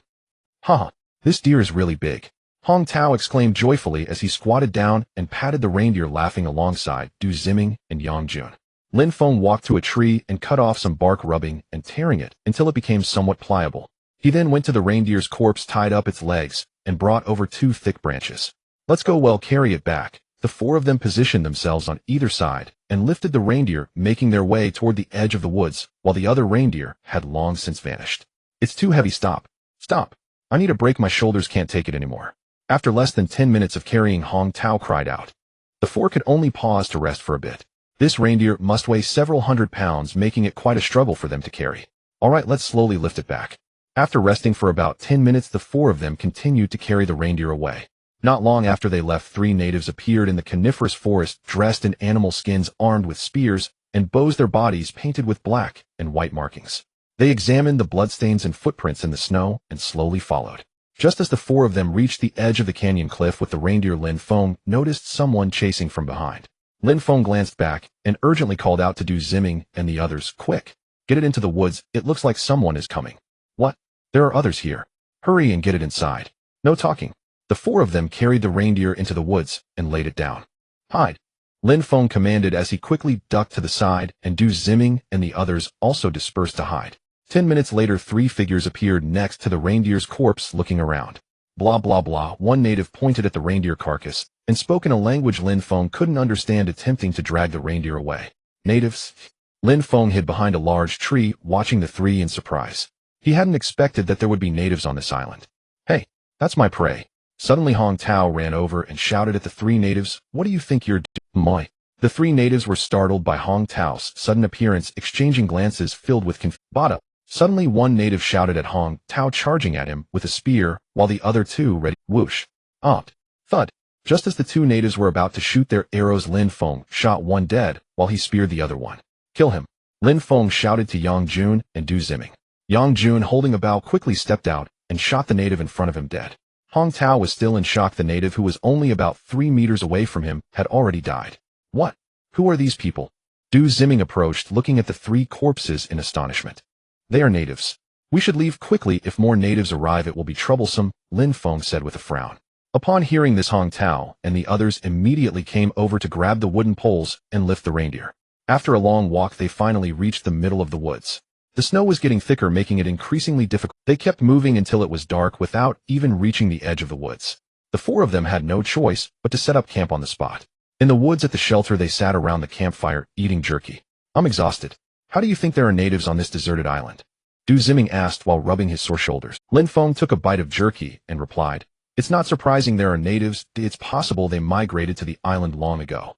Ha! This deer is really big, Hong Tao exclaimed joyfully as he squatted down and patted the reindeer, laughing alongside Du Ziming and Yang Jun. Lin Feng walked to a tree and cut off some bark, rubbing and tearing it until it became somewhat pliable. He then went to the reindeer's corpse, tied up its legs, and brought over 2 thick branches. Let's go, well, carry it back. The four of them positioned themselves on either side and lifted the reindeer, making their way toward the edge of the woods, while the other reindeer had long since vanished. It's too heavy. Stop. Stop. I need a break. My shoulders can't take it anymore. After less than 10 minutes of carrying, Hong Tao cried out. The four could only pause to rest for a bit. This reindeer must weigh several hundred pounds, making it quite a struggle for them to carry. All right, let's slowly lift it back. After resting for about 10 minutes, the four of them continued to carry the reindeer away. Not long after they left, 3 natives appeared in the coniferous forest, dressed in animal skins, armed with spears and bows, their bodies painted with black and white markings. They examined the bloodstains and footprints in the snow and slowly followed. Just as the four of them reached the edge of the canyon cliff with the reindeer, Lin Feng noticed someone chasing from behind. Lin Feng glanced back and urgently called out to Du Ziming and the others, quick, get it into the woods, it looks like someone is coming. What? There are others here. Hurry and get it inside. No talking. The four of them carried the reindeer into the woods and laid it down. Hide, Lin Feng commanded as he quickly ducked to the side, and Du Ziming and the others also dispersed to hide. 10 minutes later, 3 figures appeared next to the reindeer's corpse, looking around. Blah blah blah. One native pointed at the reindeer carcass and spoke in a language Lin Feng couldn't understand, attempting to drag the reindeer away. Natives? Lin Feng hid behind a large tree, watching the 3 in surprise. He hadn't expected that there would be natives on this island. Hey, that's my prey. Suddenly Hong Tao ran over and shouted at the 3 natives, what do you think you're doing? The 3 natives were startled by Hong Tao's sudden appearance, exchanging glances filled with confusion. Suddenly one native shouted at Hong Tao, charging at him with a spear, while the other 2 ready. Whoosh! Opt! Thud! Just as the 2 natives were about to shoot their arrows, Lin Feng shot one dead while he speared the other one. Kill him! Lin Feng shouted to Yang Jun and Du Ziming. Yang Jun, holding a bow, quickly stepped out and shot the native in front of him dead. Hong Tao was still in shock. The native, who was only about 3 meters away from him, had already died. What? Who are these people? Du Ziming approached, looking at the 3 corpses in astonishment. They are natives. We should leave quickly. If more natives arrive, it will be troublesome, Lin Feng said with a frown. Upon hearing this, Hong Tao and the others immediately came over to grab the wooden poles and lift the reindeer. After a long walk, they finally reached the middle of the woods. The snow was getting thicker, making it increasingly difficult. They kept moving until it was dark without even reaching the edge of the woods. The 4 of them had no choice but to set up camp on the spot. In the woods at the shelter, they sat around the campfire, eating jerky. I'm exhausted. How do you think there are natives on this deserted island? Du Ziming asked while rubbing his sore shoulders. Lin Feng took a bite of jerky and replied, "It's not surprising there are natives. It's possible they migrated to the island long ago."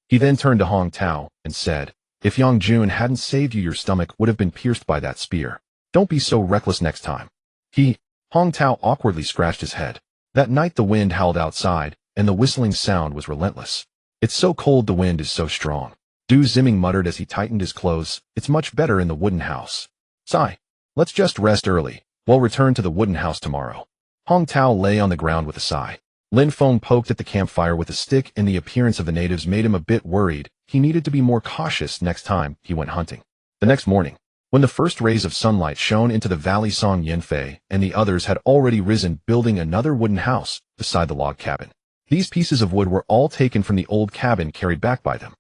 He then turned to Hong Tao and said, "If Yang Jun hadn't saved you, your stomach would have been pierced by that spear. Don't be so reckless next time." Hong Tao awkwardly scratched his head. That night the wind howled outside, and the whistling sound was relentless. "It's so cold, the wind is so strong." Du Ziming muttered as he tightened his clothes. "It's much better in the wooden house. Sigh. Let's just rest early. We'll return to the wooden house tomorrow." Hong Tao lay on the ground with a sigh. Lin Feng poked at the campfire with a stick, and the appearance of the natives made him a bit worried. He needed to be more cautious next time he went hunting. The next morning, when the first rays of sunlight shone into the valley, Song Yinfei and the others had already risen, building another wooden house beside the log cabin. These pieces of wood were all taken from the old cabin carried back by them.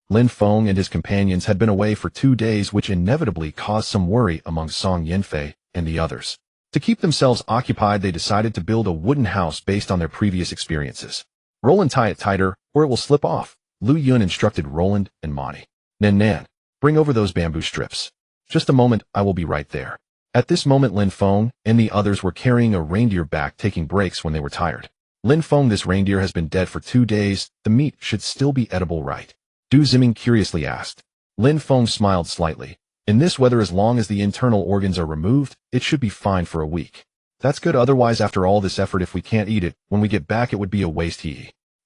Lin Feng and his companions had been away for 2 days, which inevitably caused some worry among Song Yinfei and the others. To keep themselves occupied, they decided to build a wooden house based on their previous experiences. "Roll and tie it tighter, or it will slip off," Lu Yun instructed Roland and Monty. "Nan, bring over those bamboo strips." "Just a moment, I will be right there." At this moment, Lin Feng and the others were carrying a reindeer back, taking breaks when they were tired. "Lin Feng, this reindeer has been dead for 2 days. The meat should still be edible, right?" Du Ziming curiously asked. Lin Feng smiled slightly. "In this weather, as long as the internal organs are removed, it should be fine for a week." "That's good. Otherwise, after all this effort, if we can't eat it, when we get back it would be a waste.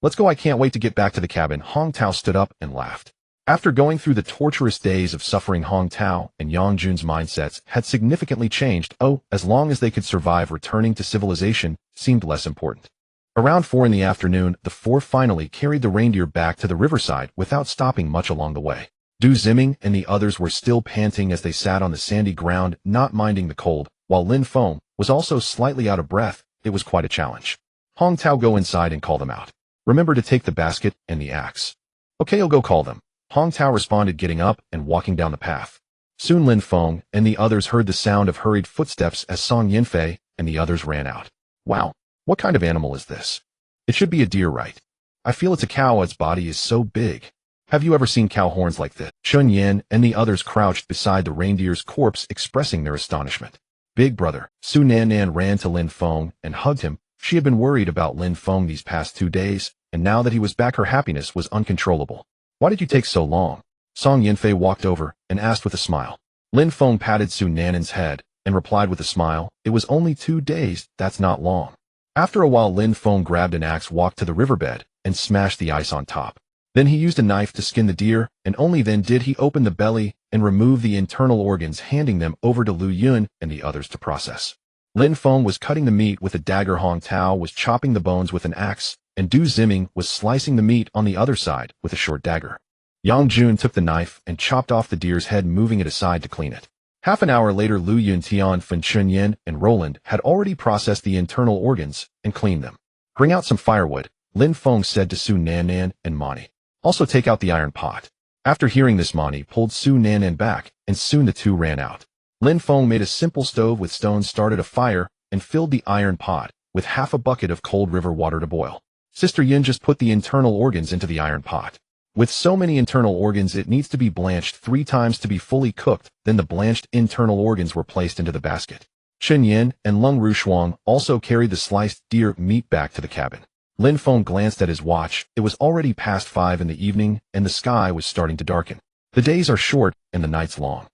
Let's go. I can't wait to get back to the cabin." Hong Tao stood up and laughed. After going through the torturous days of suffering, Hong Tao and Yang Jun's mindsets had significantly changed. As long as they could survive, returning to civilization seemed less important. Around 4 in the afternoon, the four finally carried the reindeer back to the riverside without stopping much along the way. Du Ziming and the others were still panting as they sat on the sandy ground, not minding the cold, while Lin Feng was also slightly out of breath. It was quite a challenge. Hong Tao, go inside and call them out. Remember to take the basket and the axe. Okay, I'll go call them. Hong Tao responded, getting up and walking down the path. Soon Lin Feng and the others heard the sound of hurried footsteps as Song Yinfei and the others ran out. "Wow, what kind of animal is this? It should be a deer, right? I feel it's a cow. Its body is so big. Have you ever seen cow horns like this?" Chun Yin and the others crouched beside the reindeer's corpse, expressing their astonishment. "Big brother." Su Nan ran to Lin Feng and hugged him. She had been worried about Lin Feng these past 2 days, and now that he was back, her happiness was uncontrollable. "Why did you take so long?" Song Yinfei walked over and asked with a smile. Lin Feng patted Su Nan's head and replied with a smile, "It was only 2 days, that's not long." After a while, Lin Feng grabbed an axe, walked to the riverbed, and smashed the ice on top. Then he used a knife to skin the deer, and only then did he open the belly and remove the internal organs, handing them over to Lu Yun and the others to process. Lin Feng was cutting the meat with a dagger, Hong Tao was chopping the bones with an axe, and Du Ziming was slicing the meat on the other side with a short dagger. Yang Jun took the knife and chopped off the deer's head, moving it aside to clean it. Half an hour later, Lu Yun, Tian, Fen, Chun Yin, and Roland had already processed the internal organs and cleaned them. "Bring out some firewood," Lin Feng said to Su Nan and Monty. "Also take out the iron pot." After hearing this, Monty pulled Su Nan back, and soon the two ran out. Lin Feng made a simple stove with stones, started a fire, and filled the iron pot with half a bucket of cold river water to boil. Sister Yin just put the internal organs into the iron pot. With so many internal organs, it needs to be blanched 3 times to be fully cooked. Then the blanched internal organs were placed into the basket. Chen Yin and Lung Rushuang also carried the sliced deer meat back to the cabin. Lin Feng glanced at his watch. It was already past 5 in the evening, and the sky was starting to darken. The days are short and the nights long.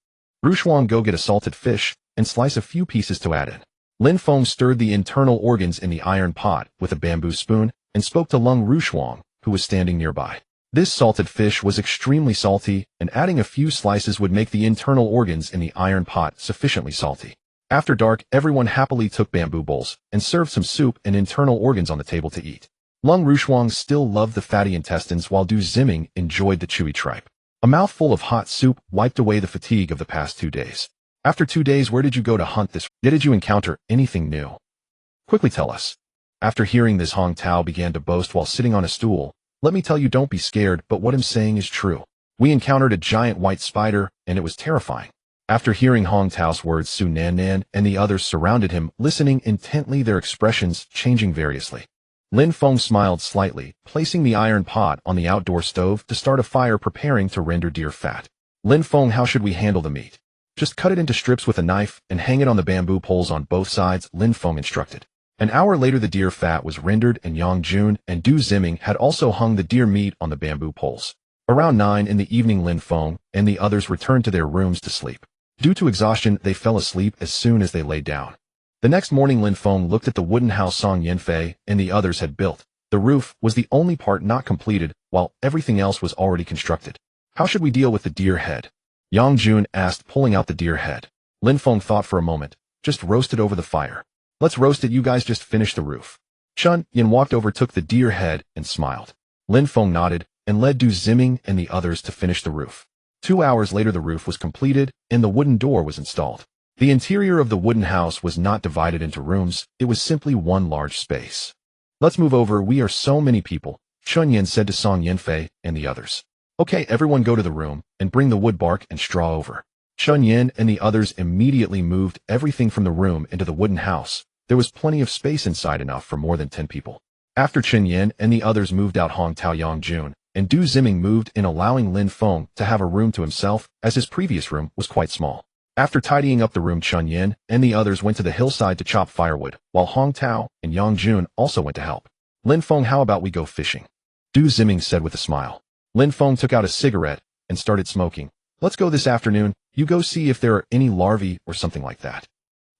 Rushuang, go get a salted fish and slice a few pieces to add in. Lin Feng stirred the internal organs in the iron pot with a bamboo spoon and spoke to Lung Rushuang, who was standing nearby. This salted fish was extremely salty, and adding a few slices would make the internal organs in the iron pot sufficiently salty. After dark, everyone happily took bamboo bowls and served some soup and internal organs on the table to eat. Lung Rushuang still loved the fatty intestines, while Du Ziming enjoyed the chewy tripe. A mouthful of hot soup wiped away the fatigue of the past 2 days. "After 2 days, where did you go to hunt this? Did you encounter anything new? Quickly tell us." After hearing this, Hong Tao began to boast while sitting on a stool. "Let me tell you, don't be scared, but what I'm saying is true. We encountered a giant white spider, and it was terrifying." After hearing Hong Tao's words, Su Nan and the others surrounded him, listening intently, their expressions changing variously. Lin Feng smiled slightly, placing the iron pot on the outdoor stove to start a fire, preparing to render deer fat. "Lin Feng, how should we handle the meat? Just cut it into strips with a knife and hang it on the bamboo poles on both sides, Lin Feng instructed. An hour later the deer fat was rendered and Yang Jun and Du Ziming had also hung the deer meat on the bamboo poles. Around 9 in the evening Lin Feng and the others returned to their rooms to sleep. Due to exhaustion, they fell asleep as soon as they lay down. The next morning Lin Feng looked at the wooden house Song Yanfei and the others had built. The roof was the only part not completed, while everything else was already constructed. How should we deal with the deer head? Yang Jun asked, pulling out the deer head. Lin Feng thought for a moment. Just roast it over the fire. Let's roast it, you guys just finish the roof. Chun Yin walked over, took the deer head, and smiled. Lin Feng nodded, and led Du Ziming and the others to finish the roof. 2 hours later the roof was completed, and the wooden door was installed. The interior of the wooden house was not divided into rooms, it was simply one large space. Let's move over, we are so many people, Chun Yin said to Song Yanfei and the others. Okay, everyone go to the room, and bring the wood, bark, and straw over. Chun Yin and the others immediately moved everything from the room into the wooden house. There was plenty of space inside, enough for more than 10 people. After Chun Yin and the others moved out, Hong Tao Yang Jun and Du Ziming moved in, allowing Lin Feng to have a room to himself, as his previous room was quite small. After tidying up the room, Chun Yin and the others went to the hillside to chop firewood, while Hong Tao and Yang Jun also went to help. Lin Feng, how about we go fishing? Du Ziming said with a smile. Lin Feng took out a cigarette and started smoking. Let's go this afternoon, you go see if there are any larvae or something like that.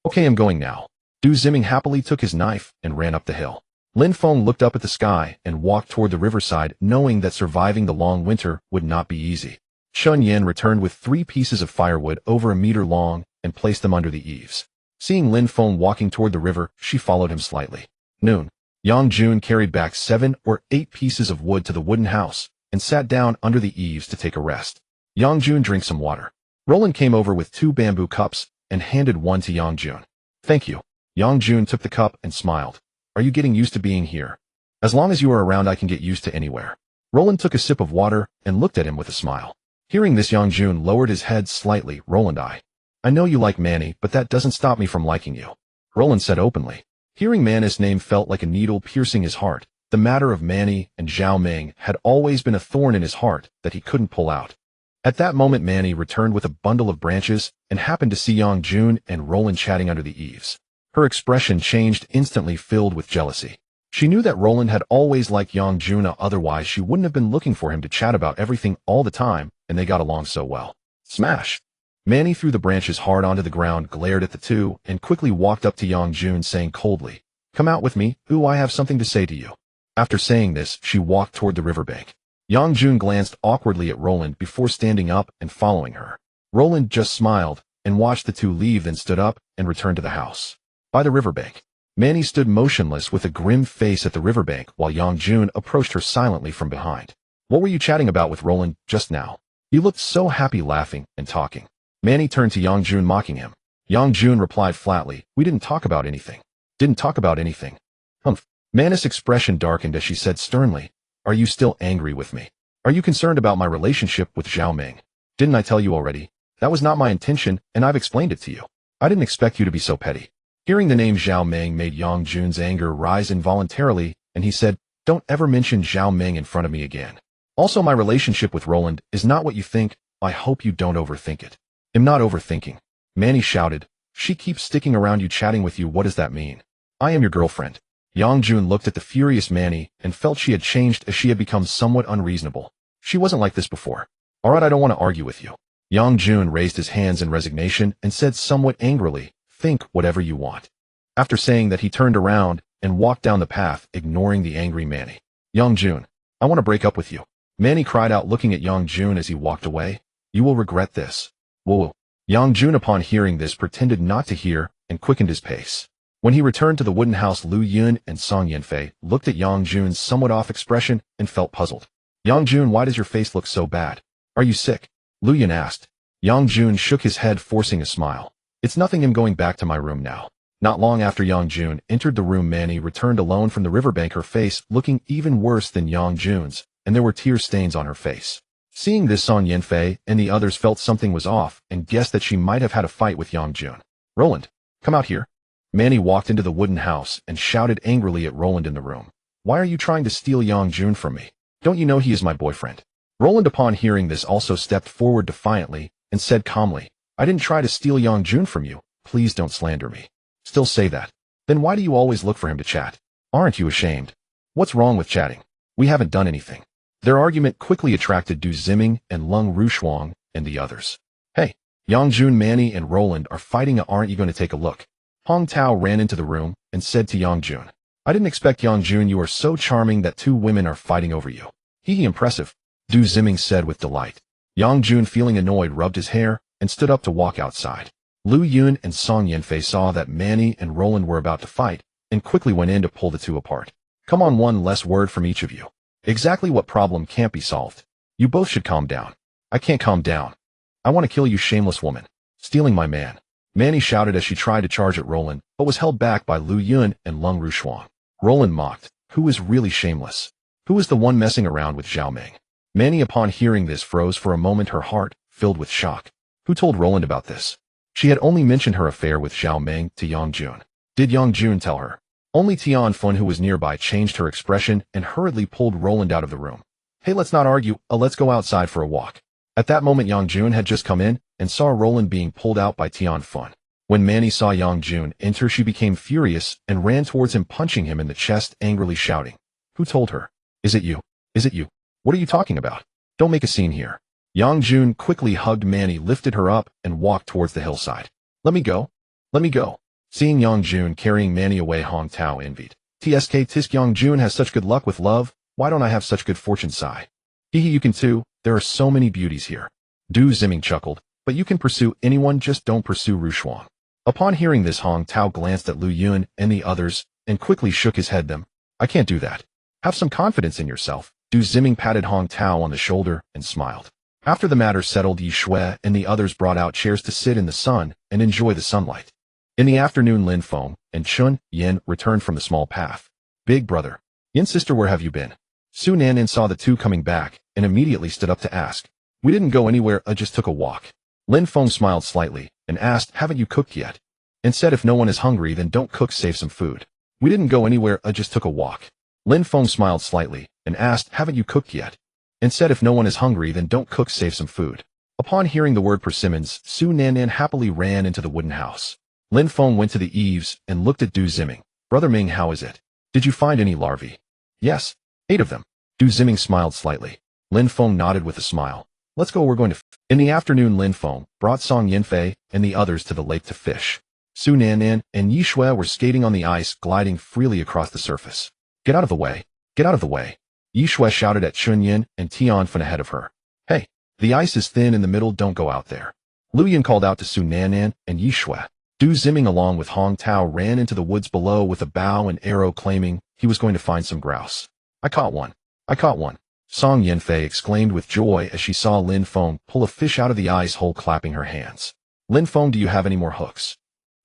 Okay, I'm going now. Du Ziming happily took his knife and ran up the hill. Lin Feng looked up at the sky and walked toward the riverside, knowing that surviving the long winter would not be easy. Chun Yin returned with 3 pieces of firewood over a meter long and placed them under the eaves. Seeing Lin Feng walking toward the river, she followed him slightly. Noon. Yang Jun carried back 7 or 8 pieces of wood to the wooden house and sat down under the eaves to take a rest. Yang Jun drank some water. Roland came over with 2 bamboo cups and handed one to Yang Jun. Thank you. Yang Jun took the cup and smiled. Are you getting used to being here? As long as you are around, I can get used to anywhere. Roland took a sip of water and looked at him with a smile. Hearing this, Yang Jun lowered his head slightly. Roland, I know you like Manny, but that doesn't stop me from liking you, Roland said openly. Hearing Manny's name felt like a needle piercing his heart. The matter of Manny and Zhao Ming had always been a thorn in his heart that he couldn't pull out. At that moment, Manny returned with a bundle of branches and happened to see Yang Jun and Roland chatting under the eaves. Her expression changed instantly, filled with jealousy. She knew that Roland had always liked Yang Jun, otherwise she wouldn't have been looking for him to chat about everything all the time, and they got along so well. Smash! Manny threw the branches hard onto the ground, glared at the two, and quickly walked up to Yang Jun, saying coldly, "Come out with me, ooh, I have something to say to you." After saying this, she walked toward the riverbank. Yang Jun glanced awkwardly at Roland before standing up and following her. Roland just smiled and watched the two leave, then stood up and returned to the house. By the riverbank, Manny stood motionless with a grim face at the riverbank while Yang Jun approached her silently from behind. "What were you chatting about with Roland just now? You looked so happy, laughing and talking." Manny turned to Yang Jun, mocking him. Yang Jun replied flatly, "We didn't talk about anything." "Didn't talk about anything?" Humph. Manny's expression darkened as she said sternly, "Are you still angry with me? Are you concerned about my relationship with Zhao Ming? Didn't I tell you already? That was not my intention, and I've explained it to you. I didn't expect you to be so petty." Hearing the name Zhao Ming made Yang Jun's anger rise involuntarily, and he said, "Don't ever mention Zhao Ming in front of me again. Also, my relationship with Roland is not what you think. I hope you don't overthink it." "I'm not overthinking," Manny shouted. "She keeps sticking around you, chatting with you. What does that mean? I am your girlfriend." Yang Jun looked at the furious Manny and felt she had changed, as she had become somewhat unreasonable. She wasn't like this before. "Alright, I don't want to argue with you." Yang Jun raised his hands in resignation and said somewhat angrily, "Think whatever you want." After saying that, he turned around and walked down the path, ignoring the angry Manny. "Yang Jun, I want to break up with you," Manny cried out, looking at Yang Jun as he walked away. "You will regret this." Whoa. Yang Jun, upon hearing this, pretended not to hear and quickened his pace. When he returned to the wooden house, Lu Yun and Song Yanfei looked at Yang Jun's somewhat off expression and felt puzzled. "Yang Jun, why does your face look so bad? Are you sick?" Lu Yun asked. Yang Jun shook his head, forcing a smile. "It's nothing, I'm going back to my room now." Not long after Yang Jun entered the room, Manny returned alone from the riverbank, her face looking even worse than Yang Jun's, and there were tear stains on her face. Seeing this, Song Yanfei and the others felt something was off and guessed that she might have had a fight with Yang Jun. "Roland, come out here." Manny walked into the wooden house and shouted angrily at Roland in the room. "Why are you trying to steal Yang Jun from me? Don't you know he is my boyfriend?" Roland, upon hearing this, also stepped forward defiantly and said calmly, I didn't try to steal Yongjun from you. Please don't slander me. Still say that. Then why do you always look for him to chat? Aren't you ashamed? What's wrong with chatting? We haven't done anything. Their argument quickly attracted Du Ziming and Lung Rushuang and the others. Hey, Yongjun, Manny, and Roland are fighting. Aren't you going to take a look? Hong Tao ran into the room and said to Yongjun, I didn't expect Yongjun, you are so charming that two women are fighting over you. Hee, impressive, Du Ziming said with delight. Yongjun, feeling annoyed, rubbed his hair and stood up to walk outside. Lu Yun and Song Yanfei saw that Manny and Roland were about to fight and quickly went in to pull the two apart. Come on, one less word from each of you. Exactly what problem can't be solved? You both should calm down. I can't calm down. I want to kill you, shameless woman. Stealing my man. Manny shouted as she tried to charge at Roland, but was held back by Lu Yun and Lung Rushuang. Roland mocked. Who is really shameless? Who is the one messing around with Zhao Meng? Manny, upon hearing this, froze for a moment, her heart filled with shock. Who told Roland about this? She had only mentioned her affair with Zhao Meng to Yongjun. Did Yongjun tell her? Only Tian Fun, who was nearby, changed her expression and hurriedly pulled Roland out of the room. Hey, let's not argue, let's go outside for a walk. At that moment, Yongjun had just come in and saw Roland being pulled out by Tian Fun. When Manny saw Yongjun enter, she became furious and ran towards him, punching him in the chest, angrily shouting. Who told her? Is it you? Is it you? What are you talking about? Don't make a scene here. Yongjun quickly hugged Manny, lifted her up, and walked towards the hillside. Let me go. Let me go. Seeing Yongjun carrying Manny away, Hong Tao envied. Tsk tisk, Yongjun has such good luck with love. Why don't I have such good fortune? Sigh. Hee, you can too. There are so many beauties here. Du Ziming chuckled. But you can pursue anyone, just don't pursue Rushuang. Upon hearing this, Hong Tao glanced at Lu Yun and the others and quickly shook his head. I can't do that. Have some confidence in yourself. Du Ziming patted Hong Tao on the shoulder and smiled. After the matter settled, Yi Shui and the others brought out chairs to sit in the sun and enjoy the sunlight. In the afternoon, Lin Feng and Chun Yin returned from the small path. Big brother. Yin sister, where have you been? Su Nanan saw the two coming back and immediately stood up to ask. We didn't go anywhere, I just took a walk. Lin Feng smiled slightly and asked, haven't you cooked yet? And said, if no one is hungry, then don't cook, save some food. We didn't go anywhere, I just took a walk. Lin Feng smiled slightly and asked, haven't you cooked yet? And said, if no one is hungry, then don't cook, save some food. Upon hearing the word persimmons, Su Nanan happily ran into the wooden house. Lin Feng went to the eaves and looked at Du Ziming. Brother Ming, how is it? Did you find any larvae? Yes, 8 of them. Du Ziming smiled slightly. Lin Feng nodded with a smile. Let's go, we're going to In the afternoon, Lin Feng brought Song Yanfei and the others to the lake to fish. Su Nanan and Yi Shui were skating on the ice, gliding freely across the surface. Get out of the way. Get out of the way. Yi Shui shouted at Chun Yin and Tian Fun ahead of her. Hey, the ice is thin in the middle, don't go out there. Lu Yin called out to Su Nanan and Yi Shui. Du Ziming along with Hong Tao ran into the woods below with a bow and arrow, claiming he was going to find some grouse. I caught one. I caught one. Song Yanfei exclaimed with joy as she saw Lin Feng pull a fish out of the ice hole, clapping her hands. Lin Feng, do you have any more hooks?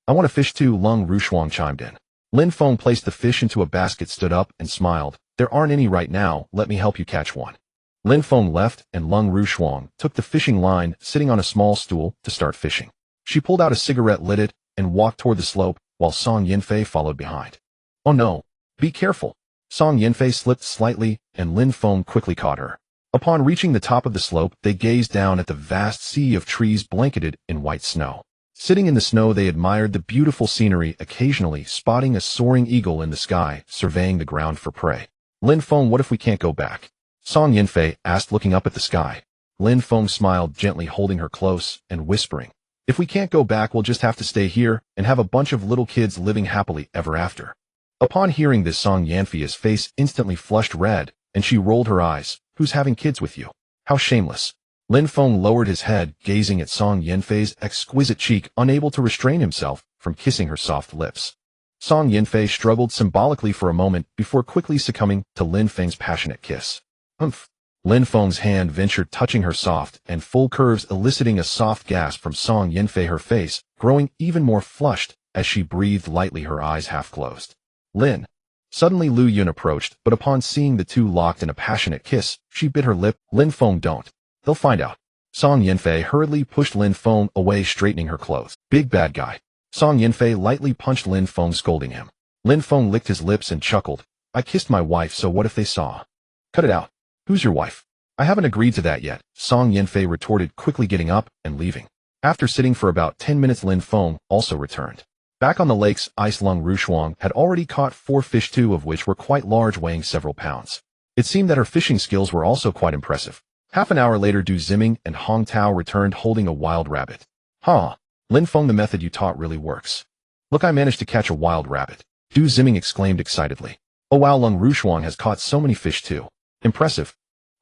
I want to fish too, Lung Rushuang chimed in. Lin Feng placed the fish into a basket, stood up, and smiled. There aren't any right now, let me help you catch one. Lin Feng left and Lung Rushuang took the fishing line, sitting on a small stool, to start fishing. She pulled out a cigarette, lit it, and walked toward the slope, while Song Yanfei followed behind. Oh no! Be careful! Song Yanfei slipped slightly, and Lin Feng quickly caught her. Upon reaching the top of the slope, they gazed down at the vast sea of trees blanketed in white snow. Sitting in the snow, they admired the beautiful scenery, occasionally spotting a soaring eagle in the sky, surveying the ground for prey. Lin Feng, what if we can't go back? Song Yanfei asked, looking up at the sky. Lin Feng smiled, gently holding her close and whispering, if we can't go back, we'll just have to stay here and have a bunch of little kids living happily ever after. Upon hearing this, Song Yanfei's face instantly flushed red, and she rolled her eyes. Who's having kids with you? How shameless. Lin Feng lowered his head, gazing at Song Yanfei's exquisite cheek, unable to restrain himself from kissing her soft lips. Song Yanfei struggled symbolically for a moment before quickly succumbing to Lin Feng's passionate kiss. Humph. Lin Feng's hand ventured, touching her soft and full curves, eliciting a soft gasp from Song Yanfei, her face growing even more flushed as she breathed lightly, her eyes half closed. Lin. Suddenly Lu Yun approached, but upon seeing the two locked in a passionate kiss, she bit her lip. Lin Feng, don't. They'll find out. Song Yanfei hurriedly pushed Lin Feng away, straightening her clothes. Big bad guy. Song Yanfei lightly punched Lin Feng, scolding him. Lin Feng licked his lips and chuckled. I kissed my wife, so what if they saw? Cut it out. Who's your wife? I haven't agreed to that yet, Song Yanfei retorted, quickly getting up and leaving. After sitting for about 10 minutes, Lin Feng also returned. Back on the lake's ice, Lung Rushuang had already caught 4 fish, 2 of which were quite large, weighing several pounds. It seemed that her fishing skills were also quite impressive. Half an hour later, Du Ziming and Hong Tao returned holding a wild rabbit. "Huh, Lin Feng, the method you taught really works. Look, I managed to catch a wild rabbit," Du Ziming exclaimed excitedly. "Oh wow, Lung Rushuang has caught so many fish too. Impressive."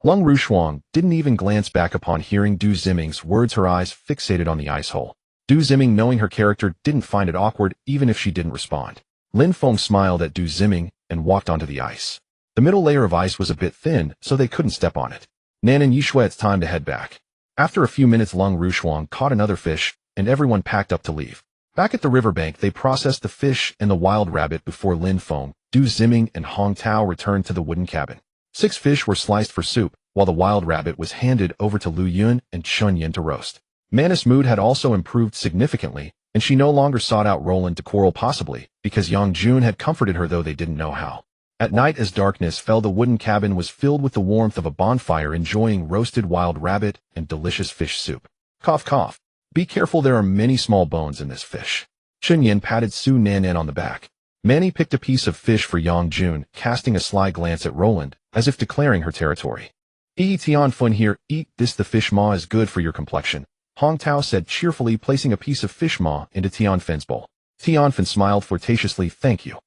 Lung Rushuang didn't even glance back upon hearing Du Ziming's words, her eyes fixated on the ice hole. Du Ziming, knowing her character, didn't find it awkward even if she didn't respond. Lin Feng smiled at Du Ziming and walked onto the ice. The middle layer of ice was a bit thin, so they couldn't step on it. "Nan and Yishui, it's time to head back." After a few minutes, Lung Rushuang caught another fish, and everyone packed up to leave. Back at the riverbank, they processed the fish and the wild rabbit before Lin Feng, Du Ziming, and Hong Tao returned to the wooden cabin. 6 fish were sliced for soup, while the wild rabbit was handed over to Lu Yun and Chun Yin to roast. Manna's mood had also improved significantly, and she no longer sought out Roland to quarrel, possibly because Yang Jun had comforted her, though they didn't know how. At night, as darkness fell, the wooden cabin was filled with the warmth of a bonfire, enjoying roasted wild rabbit and delicious fish soup. "Cough, cough. Be careful, there are many small bones in this fish." Chun Yin patted Su Nanan on the back. Manny picked a piece of fish for Yang Jun, casting a sly glance at Roland, as if declaring her territory. "Tian Fun here, eat this, the fish maw is good for your complexion," Hong Tao said cheerfully, placing a piece of fish maw into Tian Fen's bowl. Tian Fen smiled flirtatiously. "Thank you."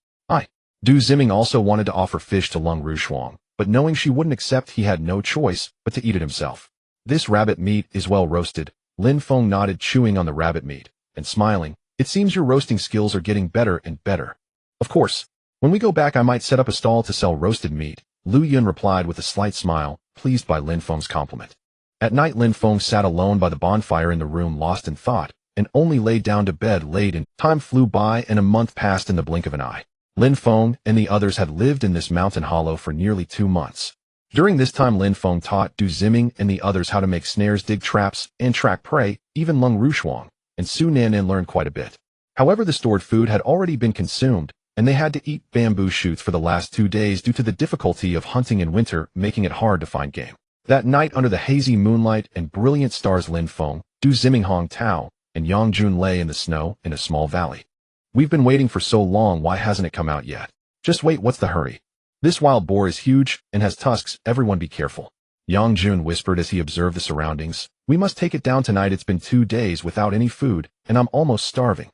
Du Ziming also wanted to offer fish to Lung Rushuang, but knowing she wouldn't accept, he had no choice but to eat it himself. "This rabbit meat is well roasted." Lin Feng nodded, chewing on the rabbit meat and smiling. "It seems your roasting skills are getting better and better." "Of course. When we go back, I might set up a stall to sell roasted meat," Lu Yun replied with a slight smile, pleased by Lin Feng's compliment. At night, Lin Feng sat alone by the bonfire in the room, lost in thought, and only lay down to bed late, and time flew by and a month passed in the blink of an eye. Lin Feng and the others had lived in this mountain hollow for nearly 2 months. During this time, Lin Feng taught Du Ziming and the others how to make snares, dig traps, and track prey. Even Lung Rushuang and Su Nanan learned quite a bit. However, the stored food had already been consumed, and they had to eat bamboo shoots for the last 2 days due to the difficulty of hunting in winter, making it hard to find game. That night, under the hazy moonlight and brilliant stars, Lin Feng, Du Ziming, Hong Tao, and Yang Jun lay in the snow in a small valley. "We've been waiting for so long, why hasn't it come out yet?" "Just wait, what's the hurry? This wild boar is huge and has tusks, everyone be careful," Yang Jun whispered as he observed the surroundings. "We must take it down tonight, it's been 2 days without any food, and I'm almost starving."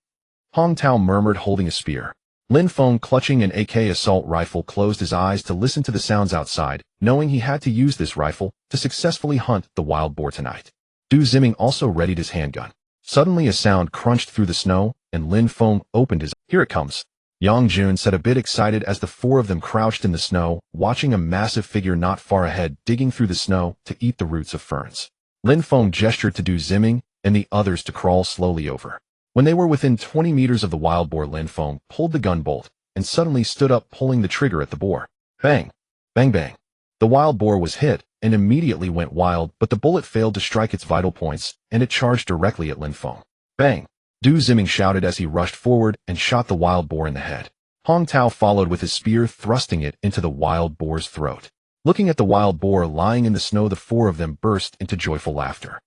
Hong Tao murmured, holding a spear. Lin Feng, clutching an AK assault rifle, closed his eyes to listen to the sounds outside, knowing he had to use this rifle to successfully hunt the wild boar tonight. Du Ziming also readied his handgun. Suddenly, a sound crunched through the snow, and Lin Feng opened his eyes. "Here it comes," Yang Jun said, a bit excited as the 4 of them crouched in the snow, watching a massive figure not far ahead digging through the snow to eat the roots of ferns. Lin Feng gestured to Du Ziming and the others to crawl slowly over. When they were within 20 meters of the wild boar, Lin Feng pulled the gun bolt and suddenly stood up, pulling the trigger at the boar. Bang! Bang bang! The wild boar was hit and immediately went wild, but the bullet failed to strike its vital points, and it charged directly at Lin Feng. Bang! Du Ziming shouted as he rushed forward and shot the wild boar in the head. Hong Tao followed with his spear, thrusting it into the wild boar's throat. Looking at the wild boar lying in the snow, the 4 of them burst into joyful laughter.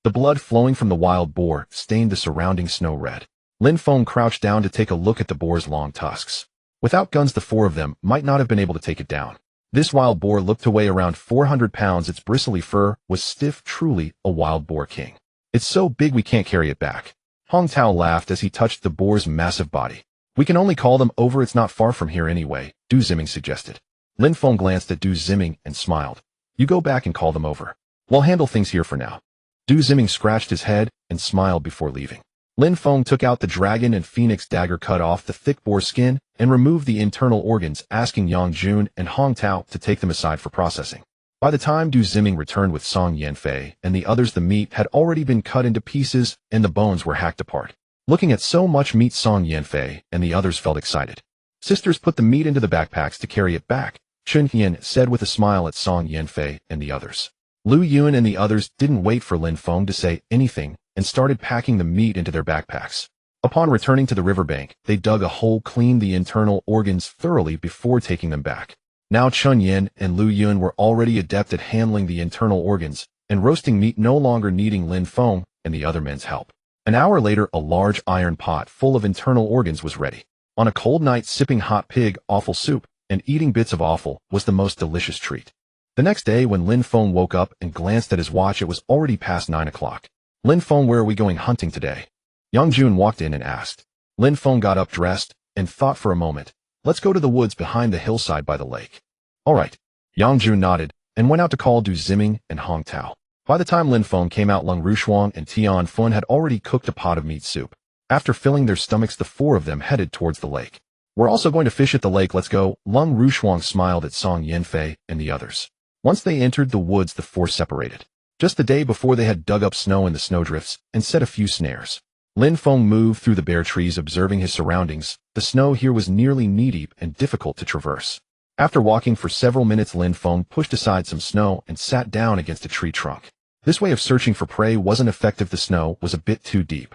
The blood flowing from the wild boar stained the surrounding snow red. Lin Feng crouched down to take a look at the boar's long tusks. Without guns, the 4 of them might not have been able to take it down. This wild boar looked to weigh around 400 pounds. Its bristly fur was stiff, truly a wild boar king. "It's so big we can't carry it back." Hong Tao laughed as he touched the boar's massive body. "We can only call them over, it's not far from here anyway," Du Ziming suggested. Lin Feng glanced at Du Ziming and smiled. "You go back and call them over. We'll handle things here for now." Du Ziming scratched his head and smiled before leaving. Lin Feng took out the dragon and phoenix dagger, cut off the thick boar skin, and removed the internal organs, asking Yang Jun and Hong Tao to take them aside for processing. By the time Du Ziming returned with Song Yanfei and the others, the meat had already been cut into pieces and the bones were hacked apart. Looking at so much meat, Song Yanfei and the others felt excited. "Sisters, put the meat into the backpacks to carry it back," Chun Yin said with a smile at Song Yanfei and the others. Lu Yun and the others didn't wait for Lin Feng to say anything and started packing the meat into their backpacks. Upon returning to the riverbank, they dug a hole, cleaned the internal organs thoroughly before taking them back. Now Chun Yin and Lu Yun were already adept at handling the internal organs and roasting meat, no longer needing Lin Feng and the other men's help. An hour later, a large iron pot full of internal organs was ready. On a cold night, sipping hot pig offal soup and eating bits of offal was the most delicious treat. The next day, when Lin Feng woke up and glanced at his watch, it was already past 9 o'clock. Lin Feng, where are we going hunting today? Yang Jun walked in and asked. Lin Feng got up, dressed, and thought for a moment. Let's go to the woods behind the hillside by the lake. All right. Yang Jun nodded and went out to call Du Ziming and Hong Tao. By the time Lin Feng came out, Lung Rushuang and Tian Fun had already cooked a pot of meat soup. After filling their stomachs, the four of them headed towards the lake. We're also going to fish at the lake, let's go. Lung Rushuang smiled at Song Yanfei and the others. Once they entered the woods, the four separated. Just the day before, they had dug up snow in the snowdrifts and set a few snares. Lin Feng moved through the bare trees, observing his surroundings. The snow here was nearly knee-deep and difficult to traverse. After walking for several minutes, Lin Feng pushed aside some snow and sat down against a tree trunk. This way of searching for prey wasn't effective. The snow was a bit too deep.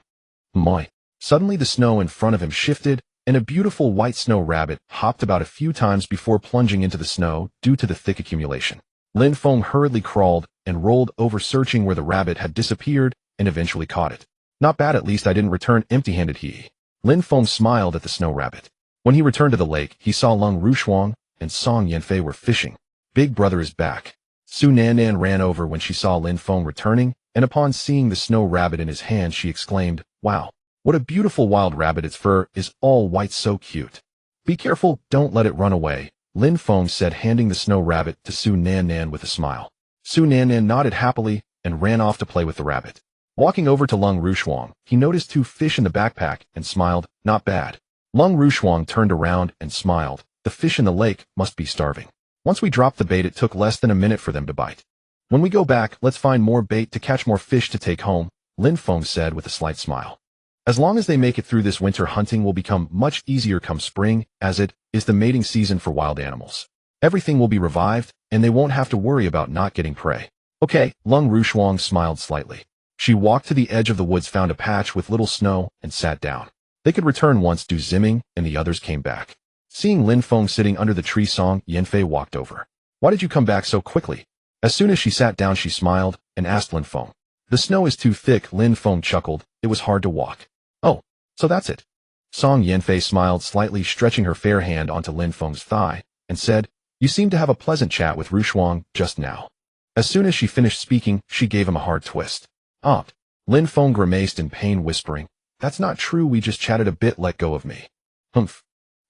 Moi! Suddenly the snow in front of him shifted, and a beautiful white snow rabbit hopped about a few times before plunging into the snow due to the thick accumulation. Lin Feng hurriedly crawled and rolled over, searching where the rabbit had disappeared, and eventually caught it. Not bad, at least I didn't return empty-handed, he. Lin Feng smiled at the snow rabbit. When he returned to the lake, he saw Lung Rushuang and Song Yanfei were fishing. Big brother is back. Su Nannan ran over when she saw Lin Feng returning, and upon seeing the snow rabbit in his hand, she exclaimed, "Wow, what a beautiful wild rabbit, its fur is all white, so cute." "Be careful, don't let it run away," Lin Feng said, handing the snow rabbit to Su Nannan with a smile. Su Nannan nodded happily and ran off to play with the rabbit. Walking over to Lung Rushuang, he noticed 2 fish in the backpack and smiled, "Not bad." Lung Rushuang turned around and smiled. The fish in the lake must be starving. Once we dropped the bait, it took less than a minute for them to bite. When we go back, let's find more bait to catch more fish to take home, Lin Feng said with a slight smile. As long as they make it through this winter, hunting will become much easier come spring, as it is the mating season for wild animals. Everything will be revived, and they won't have to worry about not getting prey. Okay, Lung Rushuang smiled slightly. She walked to the edge of the woods, found a patch with little snow, and sat down. They could return once Du Ziming and the others came back. Seeing Lin Feng sitting under the tree, Song Yanfei walked over. "Why did you come back so quickly?" As soon as she sat down, she smiled and asked Lin Feng. "The snow is too thick," Lin Feng chuckled. "It was hard to walk." "Oh, so that's it." Song Yanfei smiled slightly, stretching her fair hand onto Lin Feng's thigh, and said, "You seem to have a pleasant chat with Rushuang just now." As soon as she finished speaking, she gave him a hard twist. "Aunt." Lin Feng grimaced in pain, whispering, "That's not true, we just chatted a bit, let go of me." "Humph."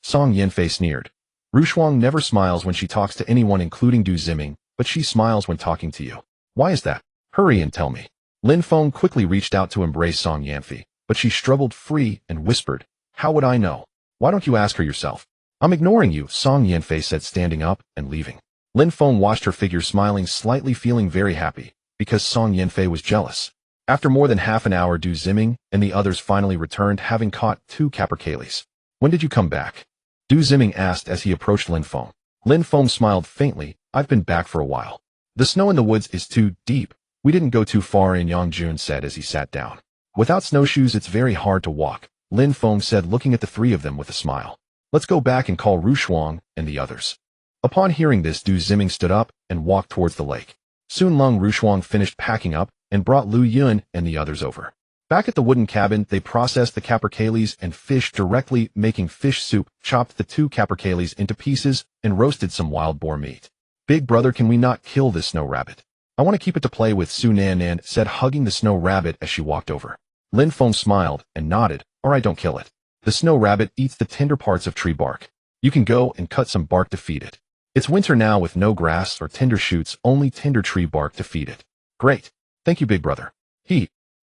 Song Yanfei sneered. "Rushuang never smiles when she talks to anyone, including Du Ziming, but she smiles when talking to you. Why is that? Hurry and tell me." Lin Feng quickly reached out to embrace Song Yanfei, but she struggled free and whispered, "How would I know? Why don't you ask her yourself?" "I'm ignoring you," Song Yanfei said, standing up and leaving. Lin Feng watched her figure, smiling slightly, feeling very happy, because Song Yanfei was jealous. After more than half an hour, Du Ziming and the others finally returned, having caught 2 capercaillies. "When did you come back?" Du Ziming asked as he approached Lin Feng. Lin Feng smiled faintly. "I've been back for a while. The snow in the woods is too deep. We didn't go too far in," Yang Jun said as he sat down. "Without snowshoes, it's very hard to walk," Lin Feng said, looking at the 3 of them with a smile. "Let's go back and call Rushuang and the others." Upon hearing this, Du Ziming stood up and walked towards the lake. Soon Lung Rushuang finished packing up and brought Lu Yun and the others over. Back at the wooden cabin, they processed the capercaillies and fish directly, making fish soup, chopped the 2 capercaillies into pieces, and roasted some wild boar meat. "Big brother, can we not kill this snow rabbit? I want to keep it to play with," Su Nannan said, hugging the snow rabbit as she walked over. Lin Feng smiled and nodded. "All right, don't kill it. The snow rabbit eats the tender parts of tree bark. You can go and cut some bark to feed it. It's winter now with no grass or tender shoots, only tender tree bark to feed it." "Great. Thank you, big brother."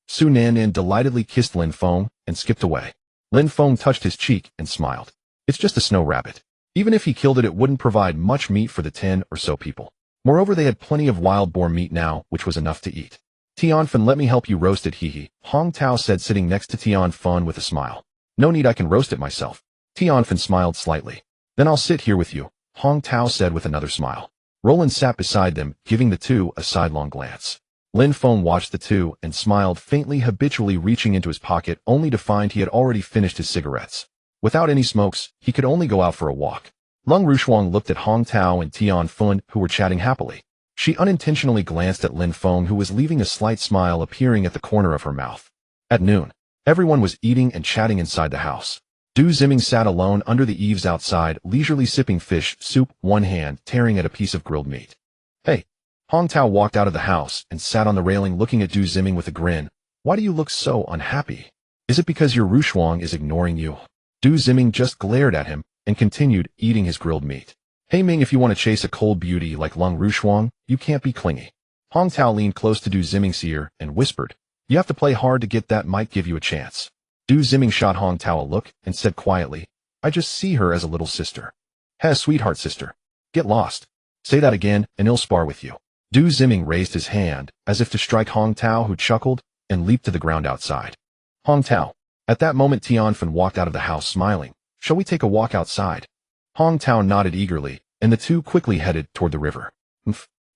Su Nannan delightedly kissed Lin Feng and skipped away. Lin Feng touched his cheek and smiled. "It's just a snow rabbit. Even if he killed it, it wouldn't provide much meat for the 10 or so people. Moreover, they had plenty of wild boar meat now, which was enough to eat." "Tian Feng, let me help you roast it, hee." Hong Tao said, sitting next to Tian Feng with a smile. "No need, I can roast it myself." Tian Feng smiled slightly. "Then I'll sit here with you," Hong Tao said with another smile. Roland sat beside them, giving the 2 a sidelong glance. Lin Feng watched the 2 and smiled faintly, habitually reaching into his pocket only to find he had already finished his cigarettes. Without any smokes, he could only go out for a walk. Lung Rushuang looked at Hong Tao and Tian Feng, who were chatting happily. She unintentionally glanced at Lin Feng, who was leaving a slight smile appearing at the corner of her mouth. At noon, Everyone was eating and chatting inside the house. Du Ziming sat alone under the eaves outside, leisurely sipping fish soup, one hand tearing at a piece of grilled meat. Hey! Hong Tao walked out of the house and sat on the railing looking at Du Ziming with a grin. Why do you look so unhappy? Is it because your Rushuang is ignoring you? Du Ziming just glared at him and continued eating his grilled meat. Hey Ming, if you want to chase a cold beauty like Lung Rushuang, you can't be clingy. Hong Tao leaned close to Du Ziming's ear and whispered, you have to play hard to get that, might give you a chance. Du Ziming shot Hong Tao a look and said quietly, I just see her as a little sister. Hey, sweetheart sister. Get lost. Say that again and he'll spar with you. Du Ziming raised his hand as if to strike Hong Tao, who chuckled and leaped to the ground outside. Hong Tao. At that moment Tianfen walked out of the house smiling. Shall we take a walk outside? Hong Tao nodded eagerly, and the two quickly headed toward the river.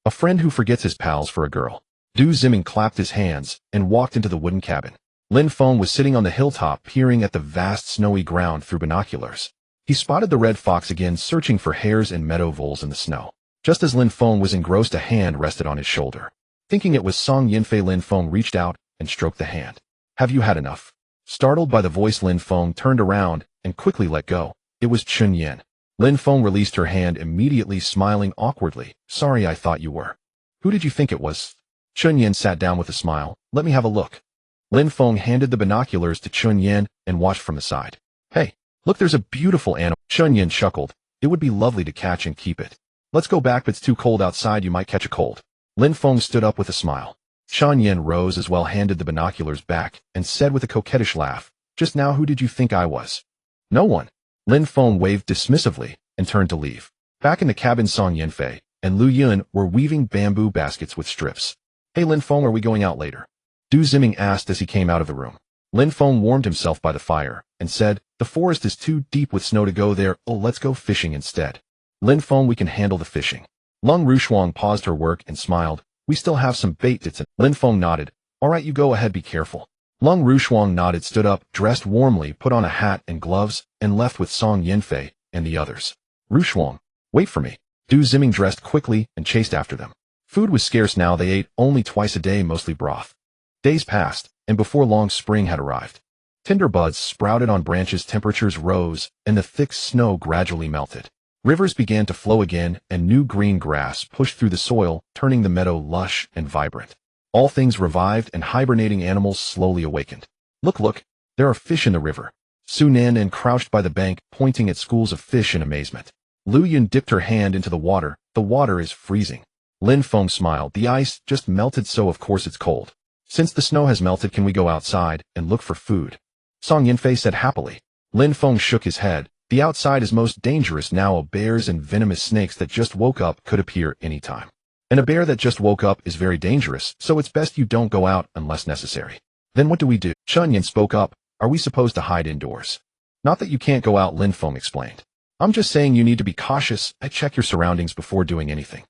A friend who forgets his pals for a girl. Du Ziming clapped his hands and walked into the wooden cabin. Lin Feng was sitting on the hilltop peering at the vast snowy ground through binoculars. He spotted the red fox again searching for hares and meadow voles in the snow. Just as Lin Feng was engrossed, a hand rested on his shoulder. Thinking it was Song Yinfei, Lin Feng reached out and stroked the hand. Have you had enough? Startled by the voice, Lin Feng turned around and quickly let go. It was Chun Yin. Lin Feng released her hand immediately, smiling awkwardly. Sorry, I thought you were. Who did you think it was? Chun Yin sat down with a smile. Let me have a look. Lin Feng handed the binoculars to Chun Yin and watched from the side. Hey, look, there's a beautiful animal. Chun Yin chuckled. It would be lovely to catch and keep it. Let's go back, but it's too cold outside, you might catch a cold. Lin Feng stood up with a smile. Chun Yin rose as well, handed the binoculars back, and said with a coquettish laugh, just now who did you think I was? No one. Lin Feng waved dismissively and turned to leave. Back in the cabin, Song Yinfei and Lu Yun were weaving bamboo baskets with strips. Hey Lin Feng, are we going out later? Du Ziming asked as he came out of the room. Lin Feng warmed himself by the fire and said, the forest is too deep with snow to go there. Oh, let's go fishing instead. Lin Feng, we can handle the fishing. Lung Rushuang paused her work and smiled. We still have some bait. Lin Feng nodded. All right, you go ahead, be careful. Lung Rushuang nodded, stood up, dressed warmly, put on a hat and gloves, and left with Song Yinfei and the others. Rushuang, wait for me. Du Ziming dressed quickly and chased after them. Food was scarce now. They ate only twice a day, mostly broth. Days passed, and before long spring had arrived. Tinder buds sprouted on branches, temperatures rose, and the thick snow gradually melted. Rivers began to flow again, and new green grass pushed through the soil, turning the meadow lush and vibrant. All things revived, and hibernating animals slowly awakened. Look, there are fish in the river. Su Nan crouched by the bank, pointing at schools of fish in amazement. Lu Yun dipped her hand into the water. The water is freezing. Lin Feng smiled. The ice just melted, so of course it's cold. Since the snow has melted, can we go outside and look for food? Song Yinfei said happily. Lin Feng shook his head. The outside is most dangerous now. Bears and venomous snakes that just woke up could appear anytime. And a bear that just woke up is very dangerous, so it's best you don't go out unless necessary. Then what do we do? Chun Yin spoke up. Are we supposed to hide indoors? Not that you can't go out, Lin Feng explained. I'm just saying you need to be cautious. I check your surroundings before doing anything.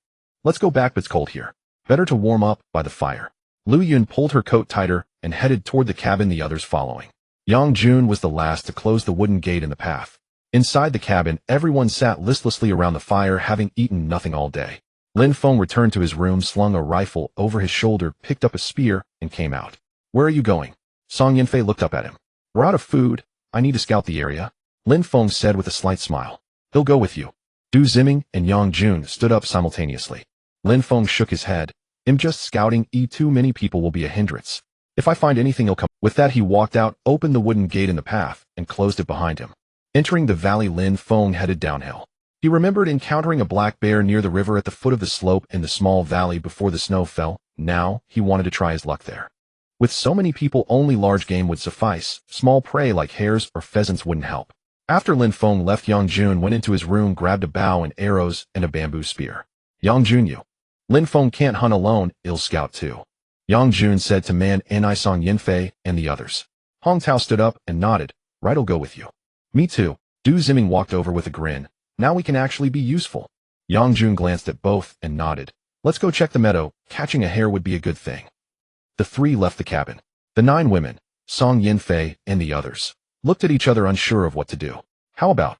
Let's go back, but it's cold here. Better to warm up by the fire. Lu Yun pulled her coat tighter and headed toward the cabin, the others following. Yang Jun was the last to close the wooden gate in the path. Inside the cabin, everyone sat listlessly around the fire, having eaten nothing all day. Lin Feng returned to his room, slung a rifle over his shoulder, picked up a spear, and came out. Where are you going? Song Yinfei looked up at him. We're out of food. I need to scout the area. Lin Feng said with a slight smile. He'll go with you. Du Ziming and Yang Jun stood up simultaneously. Lin Feng shook his head. I'm just scouting. Too many people will be a hindrance. If I find anything, he'll come. With that, he walked out, opened the wooden gate in the path, and closed it behind him. Entering the valley, Lin Feng headed downhill. He remembered encountering a black bear near the river at the foot of the slope in the small valley before the snow fell. Now, he wanted to try his luck there. With so many people, only large game would suffice. Small prey like hares or pheasants wouldn't help. After Lin Feng left, Yang Jun went into his room, grabbed a bow and arrows and a bamboo spear. Yang Jun, you. Lin Feng can't hunt alone, he'll scout too. Yang Jun said to Man and I, Song Yinfei and the others. Hong Tao stood up and nodded. Right, I'll go with you. Me too. Du Ziming walked over with a grin. Now we can actually be useful. Yang Jun glanced at both and nodded. Let's go check the meadow. Catching a hare would be a good thing. The three left the cabin. The 9 women, Song Yinfei and the others, looked at each other unsure of what to do. How about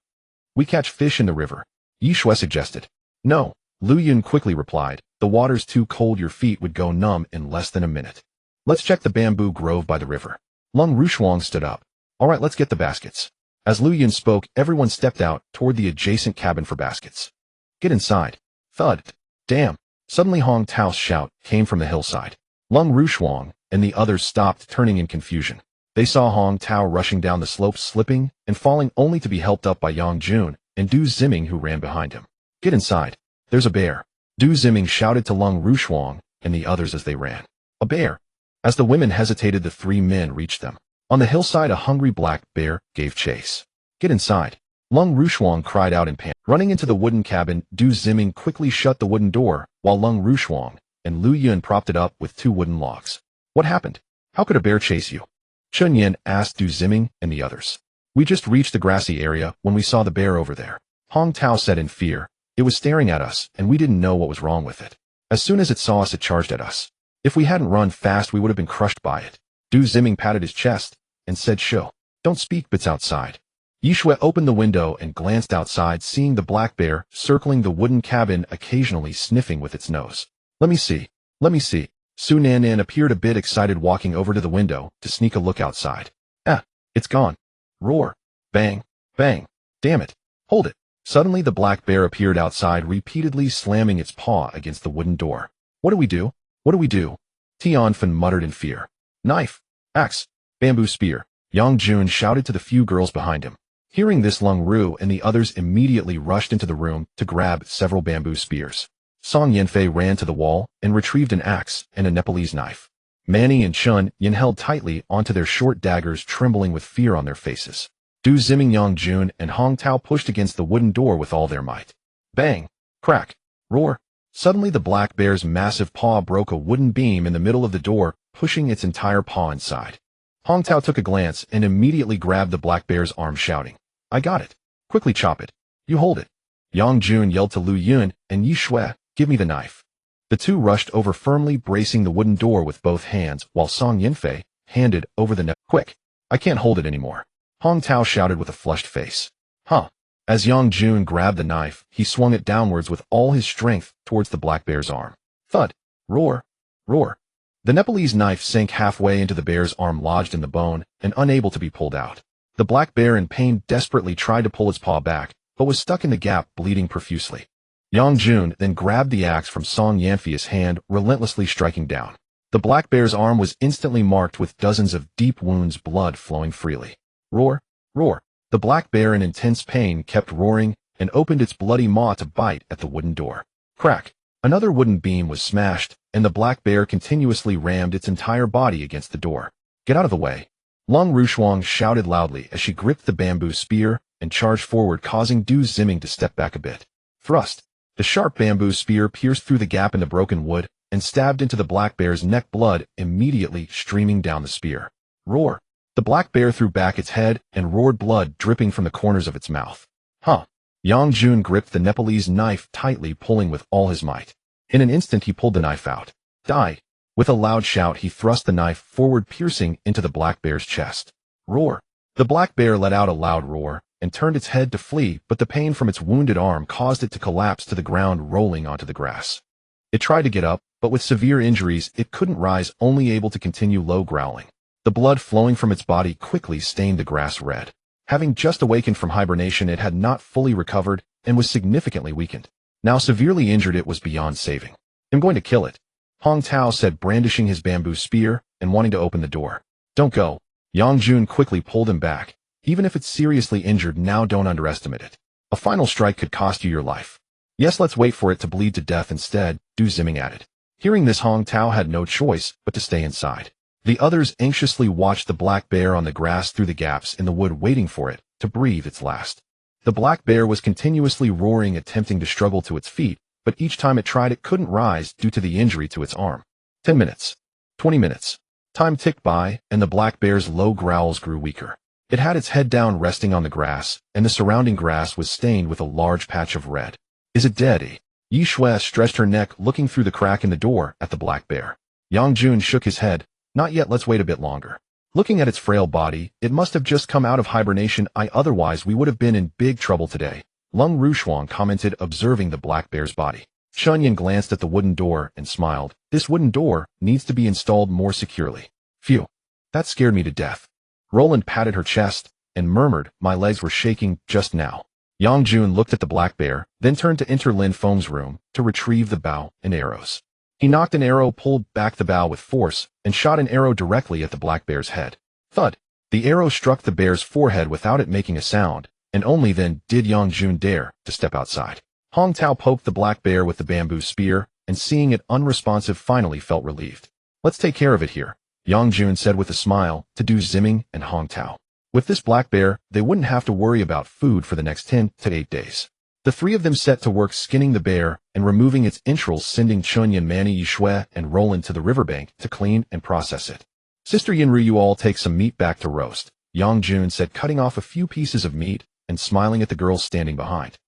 we catch fish in the river? Yi Shui suggested. No, Lu Yun quickly replied. The water's too cold, your feet would go numb in less than a minute. Let's check the bamboo grove by the river. Lung Rushuang stood up. All right, let's get the baskets. As Lu Yun spoke, everyone stepped out toward the adjacent cabin for baskets. Get inside. Thud. Damn. Suddenly Hong Tao's shout came from the hillside. Lung Rushuang and the others stopped, turning in confusion. They saw Hong Tao rushing down the slope, slipping and falling, only to be helped up by Yang Jun and Du Ziming, who ran behind him. Get inside. There's a bear. Du Ziming shouted to Lung Rushuang and the others as they ran. A bear. As the women hesitated, the three men reached them. On the hillside, a hungry black bear gave chase. Get inside. Lung Rushuang cried out in panic. Running into the wooden cabin, Du Ziming quickly shut the wooden door, while Lung Rushuang and Lu Yun propped it up with 2 wooden logs. What happened? How could a bear chase you? Chun Yin asked Du Ziming and the others. We just reached the grassy area when we saw the bear over there. Hong Tao said in fear. It was staring at us, and we didn't know what was wrong with it. As soon as it saw us, it charged at us. If we hadn't run fast, we would have been crushed by it. Du Ziming patted his chest and said, "Shoo. Don't speak, bits outside." Yishui opened the window and glanced outside, seeing the black bear circling the wooden cabin, occasionally sniffing with its nose. Let me see. Let me see. Su Nanan appeared a bit excited, walking over to the window to sneak a look outside. Ah, it's gone. Roar. Bang. Bang. Damn it. Hold it. Suddenly the black bear appeared outside, repeatedly slamming its paw against the wooden door. What do we do? What do we do? Tian Fen muttered in fear. Knife. Axe. Bamboo spear. Yang Jun shouted to the few girls behind him. Hearing this, Lung Ru and the others immediately rushed into the room to grab several bamboo spears. Song Yanfei ran to the wall and retrieved an axe and a Nepalese knife. Manny and Chun Yin held tightly onto their short daggers, trembling with fear on their faces. Du Ziming, Yang Jun, and Hong Tao pushed against the wooden door with all their might. Bang! Crack! Roar! Suddenly the black bear's massive paw broke a wooden beam in the middle of the door, pushing its entire paw inside. Hong Tao took a glance and immediately grabbed the black bear's arm, shouting, I got it. Quickly chop it. You hold it. Yang Jun yelled to Lu Yun and Yi Shui, give me the knife. The two rushed over, firmly bracing the wooden door with both hands, while Song Yanfei handed over the knife. Quick! I can't hold it anymore. Hong Tao shouted with a flushed face. Huh. As Yang Jun grabbed the knife, he swung it downwards with all his strength towards the black bear's arm. Thud. Roar. Roar. The Nepalese knife sank halfway into the bear's arm, lodged in the bone, and unable to be pulled out. The black bear, in pain, desperately tried to pull its paw back, but was stuck in the gap, bleeding profusely. Yang Jun then grabbed the axe from Song Yanfei's hand, relentlessly striking down. The black bear's arm was instantly marked with dozens of deep wounds, blood flowing freely. Roar, roar. The black bear, in intense pain, kept roaring and opened its bloody maw to bite at the wooden door. Crack. Another wooden beam was smashed, and the black bear continuously rammed its entire body against the door. Get out of the way. Lung Rushuang shouted loudly as she gripped the bamboo spear and charged forward, causing Du Ziming to step back a bit. Thrust. The sharp bamboo spear pierced through the gap in the broken wood and stabbed into the black bear's neck, blood immediately streaming down the spear. Roar. The black bear threw back its head and roared, blood dripping from the corners of its mouth. Huh. Yang Jun gripped the Nepalese knife tightly, pulling with all his might. In an instant he pulled the knife out. Die. With a loud shout, he thrust the knife forward, piercing into the black bear's chest. Roar. The black bear let out a loud roar and turned its head to flee, but the pain from its wounded arm caused it to collapse to the ground, rolling onto the grass. It tried to get up, but with severe injuries it couldn't rise, only able to continue low growling. The blood flowing from its body quickly stained the grass red. Having just awakened from hibernation, it had not fully recovered and was significantly weakened. Now severely injured, it was beyond saving. I'm going to kill it, Hong Tao said, brandishing his bamboo spear and wanting to open the door. Don't go. Yang Jun quickly pulled him back. Even if it's seriously injured now, don't underestimate it. A final strike could cost you your life. Yes, let's wait for it to bleed to death instead, Du Ziming added. Hearing this, Hong Tao had no choice but to stay inside. The others anxiously watched the black bear on the grass through the gaps in the wood, waiting for it to breathe its last. The black bear was continuously roaring, attempting to struggle to its feet, but each time it tried, it couldn't rise due to the injury to its arm. 10 minutes. 20 minutes. Time ticked by, and the black bear's low growls grew weaker. It had its head down, resting on the grass, and the surrounding grass was stained with a large patch of red. Is it dead? Yi Shui stretched her neck, looking through the crack in the door at the black bear. Yang Jun shook his head. Not yet, let's wait a bit longer. Looking at its frail body, it must have just come out of hibernation. Otherwise we would have been in big trouble today, Lung Rushuang commented, observing the black bear's body. Chun Yin glanced at the wooden door and smiled. This wooden door needs to be installed more securely. Phew. That scared me to death. Roland patted her chest and murmured, my legs were shaking just now. Yang Jun looked at the black bear, then turned to enter Lin Feng's room to retrieve the bow and arrows. He knocked an arrow, pulled back the bow with force, and shot an arrow directly at the black bear's head. Thud! The arrow struck the bear's forehead without it making a sound, and only then did Yang Jun dare to step outside. Hong Tao poked the black bear with the bamboo spear, and seeing it unresponsive finally felt relieved. Let's take care of it here, Yang Jun said with a smile to Du Ziming and Hong Tao. With this black bear, they wouldn't have to worry about food for the next 10 to 8 days. The three of them set to work skinning the bear and removing its entrails, sending Chun Yin, Manny, Yishui, and Roland to the riverbank to clean and process it. Sister Yinru, you all take some meat back to roast, Yang Jun said, cutting off a few pieces of meat and smiling at the girls standing behind.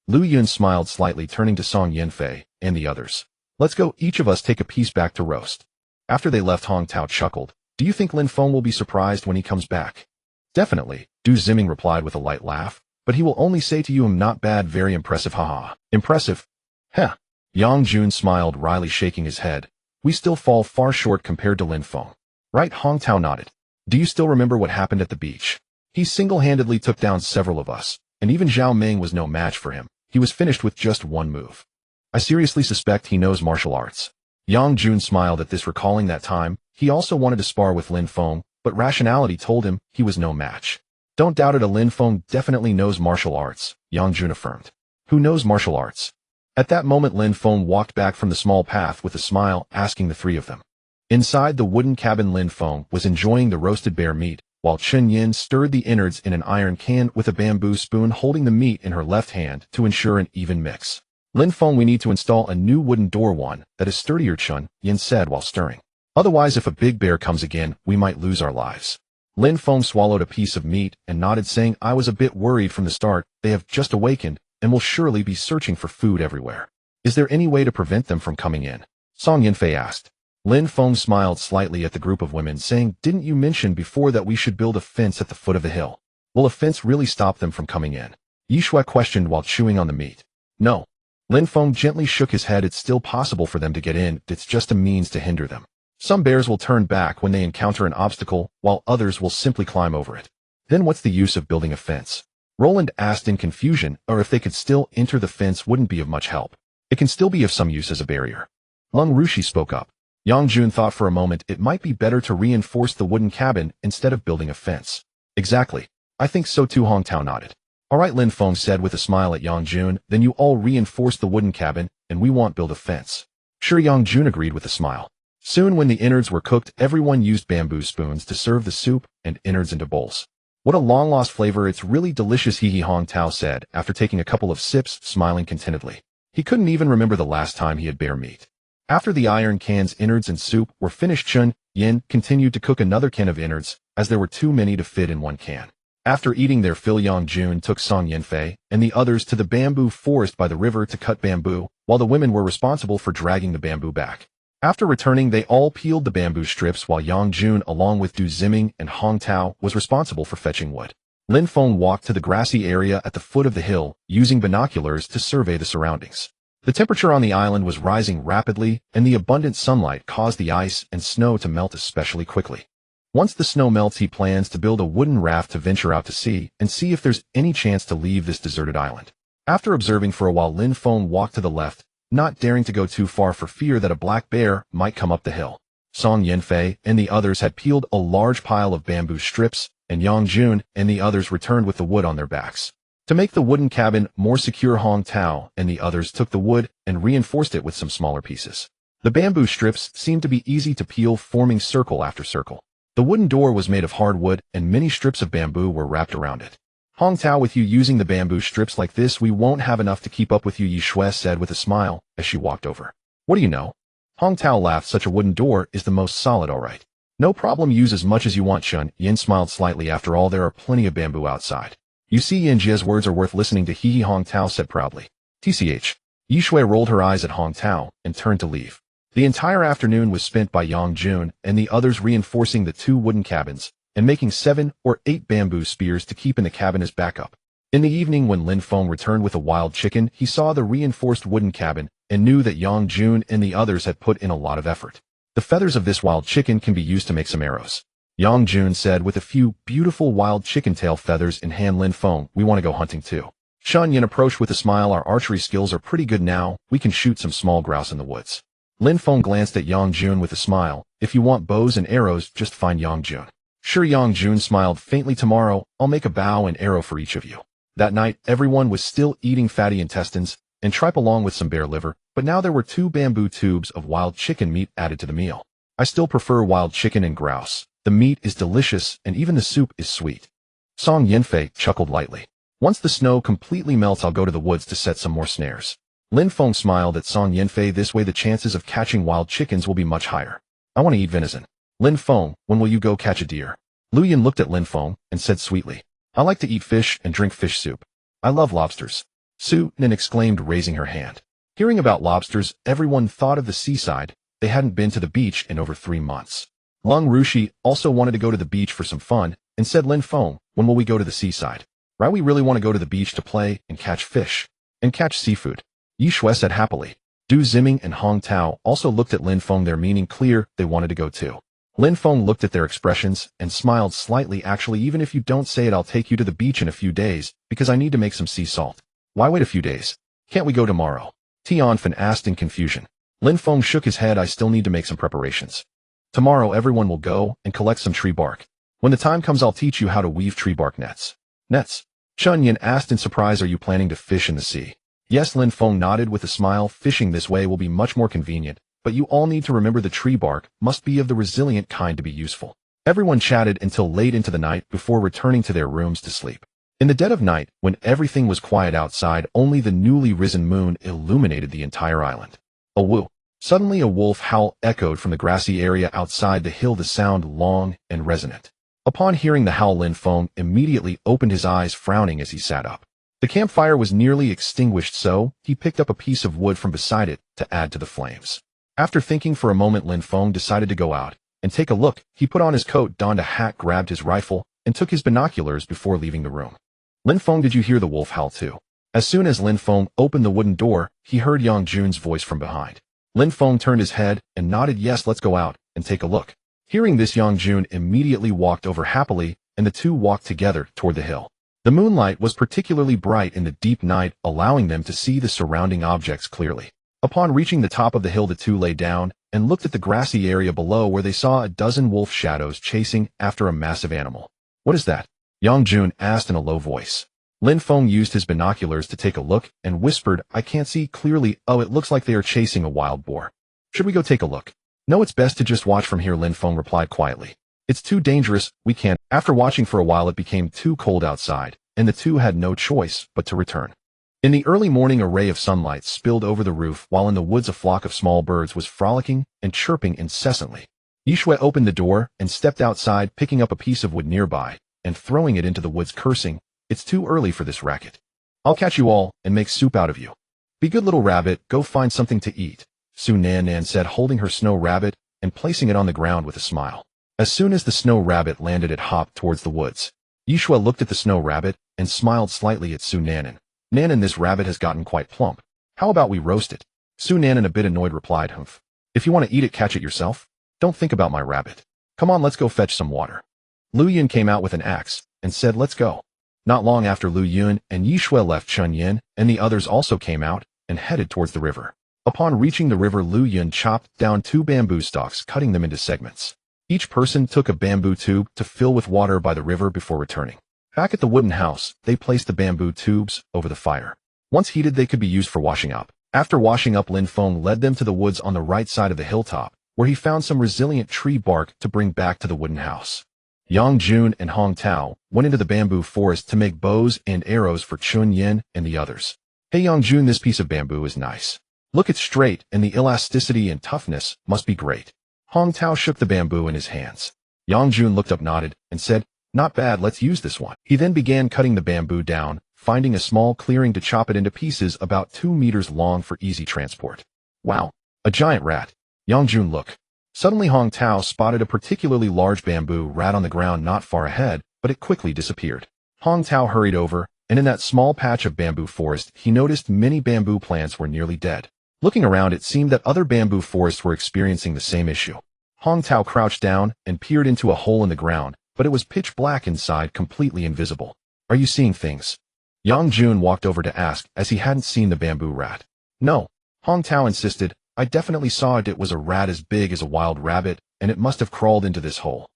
Lu Yun smiled slightly, turning to Song Yanfei and the others. Let's go, each of us take a piece back to roast. After they left, Hong Tao chuckled. Do you think Lin Feng will be surprised when he comes back? Definitely, Du Ziming replied with a light laugh, but he will only say to you, not bad, very impressive, haha. Impressive? Heh. Yang Jun smiled wryly, shaking his head. We still fall far short compared to Lin Feng. Right? Hong Tao nodded. Do you still remember what happened at the beach? He single-handedly took down several of us, and even Zhao Meng was no match for him. He was finished with just one move. I seriously suspect he knows martial arts. Yang Jun smiled at this, recalling that time. He also wanted to spar with Lin Feng, but rationality told him he was no match. Don't doubt it, Lin Feng definitely knows martial arts, Yang Jun affirmed. Who knows martial arts? At that moment, Lin Feng walked back from the small path with a smile, asking the three of them. Inside the wooden cabin, Lin Feng was enjoying the roasted bear meat, while Chun Yin stirred the innards in an iron can with a bamboo spoon, holding the meat in her left hand to ensure an even mix. Lin Feng, we need to install a new wooden door, one that is sturdier, Chun Yin said while stirring. Otherwise, if a big bear comes again, we might lose our lives. Lin Feng swallowed a piece of meat and nodded, saying, I was a bit worried from the start. They have just awakened and will surely be searching for food everywhere. Is there any way to prevent them from coming in? Song Yanfei asked. Lin Feng smiled slightly at the group of women, saying, didn't you mention before that we should build a fence at the foot of the hill? Will a fence really stop them from coming in? Yishui questioned while chewing on the meat. No. Lin Feng gently shook his head. It's still possible for them to get in. It's just a means to hinder them. Some bears will turn back when they encounter an obstacle, while others will simply climb over it. Then what's the use of building a fence? Roland asked in confusion, or if they could still enter the fence wouldn't be of much help. It can still be of some use as a barrier. Lung Rushi spoke up. Yang Jun thought for a moment it might be better to reinforce the wooden cabin instead of building a fence. Exactly. I think so too, Hong Tao nodded. All right, Lin Feng said with a smile at Yang Jun, then you all reinforce the wooden cabin, and we won't build a fence. Sure, Yang Jun agreed with a smile. Soon when the innards were cooked, everyone used bamboo spoons to serve the soup and innards into bowls. What a long-lost flavor, it's really delicious, hee hee, Hong Tao said, after taking a couple of sips, smiling contentedly. He couldn't even remember the last time he had bear meat. After the iron can's innards and soup were finished, Chun Yin continued to cook another can of innards, as there were too many to fit in one can. After eating their fill, Yang Jun took Song Yanfei and the others to the bamboo forest by the river to cut bamboo, while the women were responsible for dragging the bamboo back. After returning, they all peeled the bamboo strips, while Yang Jun, along with Du Ziming and Hong Tao, was responsible for fetching wood. Lin Feng walked to the grassy area at the foot of the hill, using binoculars to survey the surroundings. The temperature on the island was rising rapidly, and the abundant sunlight caused the ice and snow to melt especially quickly. Once the snow melts, he plans to build a wooden raft to venture out to sea and see if there's any chance to leave this deserted island. After observing for a while, Lin Feng walked to the left, not daring to go too far for fear that a black bear might come up the hill. Song Yanfei and the others had peeled a large pile of bamboo strips, and Yang Jun and the others returned with the wood on their backs. To make the wooden cabin more secure, Hong Tao and the others took the wood and reinforced it with some smaller pieces. The bamboo strips seemed to be easy to peel, forming circle after circle. The wooden door was made of hardwood, and many strips of bamboo were wrapped around it. Hong Tao, with you using the bamboo strips like this, we won't have enough to keep up with you, Yishui said with a smile as she walked over. What do you know? Hong Tao laughed. Such a wooden door is the most solid, all right. No problem, use as much as you want, Chun Yin smiled slightly. After all, there are plenty of bamboo outside. You see, Yin Jie's words are worth listening to, hee hee, Hong Tao said proudly. TCH. Yishui rolled her eyes at Hong Tao and turned to leave. The entire afternoon was spent by Yang Jun and the others reinforcing the two wooden cabins and making 7 or 8 bamboo spears to keep in the cabin as backup. In the evening, when Lin Feng returned with a wild chicken, he saw the reinforced wooden cabin and knew that Yang Jun and the others had put in a lot of effort. The feathers of this wild chicken can be used to make some arrows. Yang Jun said with a few beautiful wild chicken tail feathers in hand. Lin Feng, we want to go hunting too. Chun Yin approached with a smile. Our archery skills are pretty good now. We can shoot some small grouse in the woods. Lin Feng glanced at Yang Jun with a smile. If you want bows and arrows, just find Yang Jun. Sure. Yang Jun smiled faintly. Tomorrow, I'll make a bow and arrow for each of you. That night, everyone was still eating fatty intestines and tripe along with some bear liver, but now there were 2 bamboo tubes of wild chicken meat added to the meal. I still prefer wild chicken and grouse. The meat is delicious and even the soup is sweet. Song Yinfei chuckled lightly. Once the snow completely melts, I'll go to the woods to set some more snares. Lin Feng smiled at Song Yinfei. This way the chances of catching wild chickens will be much higher. I want to eat venison. Lin Feng, when will you go catch a deer? Lu Yin looked at Lin Feng and said sweetly, I like to eat fish and drink fish soup. I love lobsters. Su Nin exclaimed, raising her hand. Hearing about lobsters, everyone thought of the seaside. They hadn't been to the beach in over 3 months. Lung Rushi also wanted to go to the beach for some fun and said, Lin Feng, when will we go to the seaside? Right, we really want to go to the beach to play and catch fish and catch seafood. Yi Shui said happily. Du Ziming and Hong Tao also looked at Lin Feng, their meaning clear. They wanted to go too. Lin Feng looked at their expressions and smiled slightly. Actually, even if you don't say it, I'll take you to the beach in a few days because I need to make some sea salt. Why wait a few days? Can't we go tomorrow? Tianfen asked in confusion. Lin Feng shook his head. I still need to make some preparations. Tomorrow everyone will go and collect some tree bark. When the time comes, I'll teach you how to weave tree bark nets. Nets? Chun Yin asked in surprise. Are you planning to fish in the sea? Yes, Lin Feng nodded with a smile. Fishing this way will be much more convenient, but you all need to remember the tree bark must be of the resilient kind to be useful. Everyone chatted until late into the night before returning to their rooms to sleep. In the dead of night, when everything was quiet outside, only the newly risen moon illuminated the entire island. A woo! Suddenly a wolf howl echoed from the grassy area outside the hill, the sound long and resonant. Upon hearing the howl, Lin Feng immediately opened his eyes, frowning as he sat up. The campfire was nearly extinguished, so he picked up a piece of wood from beside it to add to the flames. After thinking for a moment, Lin Feng decided to go out and take a look. He put on his coat, donned a hat, grabbed his rifle, and took his binoculars before leaving the room. Lin Feng, did you hear the wolf howl too? As soon as Lin Feng opened the wooden door, he heard Yang Jun's voice from behind. Lin Feng turned his head and nodded. Yes, let's go out and take a look. Hearing this, Yang Jun immediately walked over happily, and the two walked together toward the hill. The moonlight was particularly bright in the deep night, allowing them to see the surrounding objects clearly. Upon reaching the top of the hill, the two lay down and looked at the grassy area below, where they saw a dozen wolf shadows chasing after a massive animal. What is that? Yang Jun asked in a low voice. Lin Feng used his binoculars to take a look and whispered, I can't see clearly. Oh, it looks like they are chasing a wild boar. Should we go take a look? No, it's best to just watch from here, Lin Feng replied quietly. It's too dangerous, we can't. After watching for a while, it became too cold outside, and the two had no choice but to return. In the early morning, a ray of sunlight spilled over the roof, while in the woods a flock of small birds was frolicking and chirping incessantly. Yishui opened the door and stepped outside, picking up a piece of wood nearby and throwing it into the woods, cursing, It's too early for this racket. I'll catch you all and make soup out of you. Be good little rabbit, go find something to eat, Su Nan Nan said, holding her snow rabbit and placing it on the ground with a smile. As soon as the snow rabbit landed, it hopped towards the woods. Yishui looked at the snow rabbit and smiled slightly at Su Nanan. Nanan, this rabbit has gotten quite plump. How about we roast it? Su Nanan, a bit annoyed, replied, Humph. If you want to eat it, catch it yourself. Don't think about my rabbit. Come on, let's go fetch some water. Lu Yun came out with an axe and said, let's go. Not long after Lu Yun and Yishui left, Chun Yin and the others also came out and headed towards the river. Upon reaching the river, Lu Yun chopped down 2 bamboo stalks, cutting them into segments. Each person took a bamboo tube to fill with water by the river before returning. Back at the wooden house, they placed the bamboo tubes over the fire. Once heated, they could be used for washing up. After washing up, Lin Feng led them to the woods on the right side of the hilltop, where he found some resilient tree bark to bring back to the wooden house. Yang Jun and Hong Tao went into the bamboo forest to make bows and arrows for Chun Yin and the others. Hey Yang Jun, this piece of bamboo is nice. Look, it's straight, and the elasticity and toughness must be great. Hong Tao shook the bamboo in his hands. Yang Jun looked up, nodded, and said, not bad, let's use this one. He then began cutting the bamboo down, finding a small clearing to chop it into pieces about 2 meters long for easy transport. Wow, a giant rat. Yang Jun, look. Suddenly Hong Tao spotted a particularly large bamboo rat on the ground not far ahead, but it quickly disappeared. Hong Tao hurried over, and in that small patch of bamboo forest, he noticed many bamboo plants were nearly dead. Looking around, it seemed that other bamboo forests were experiencing the same issue. Hong Tao crouched down and peered into a hole in the ground, but it was pitch black inside, completely invisible. Are you seeing things? Yang Jun walked over to ask, as he hadn't seen the bamboo rat. No, Hong Tao insisted. I definitely saw it. It was a rat as big as a wild rabbit, and it must have crawled into this hole.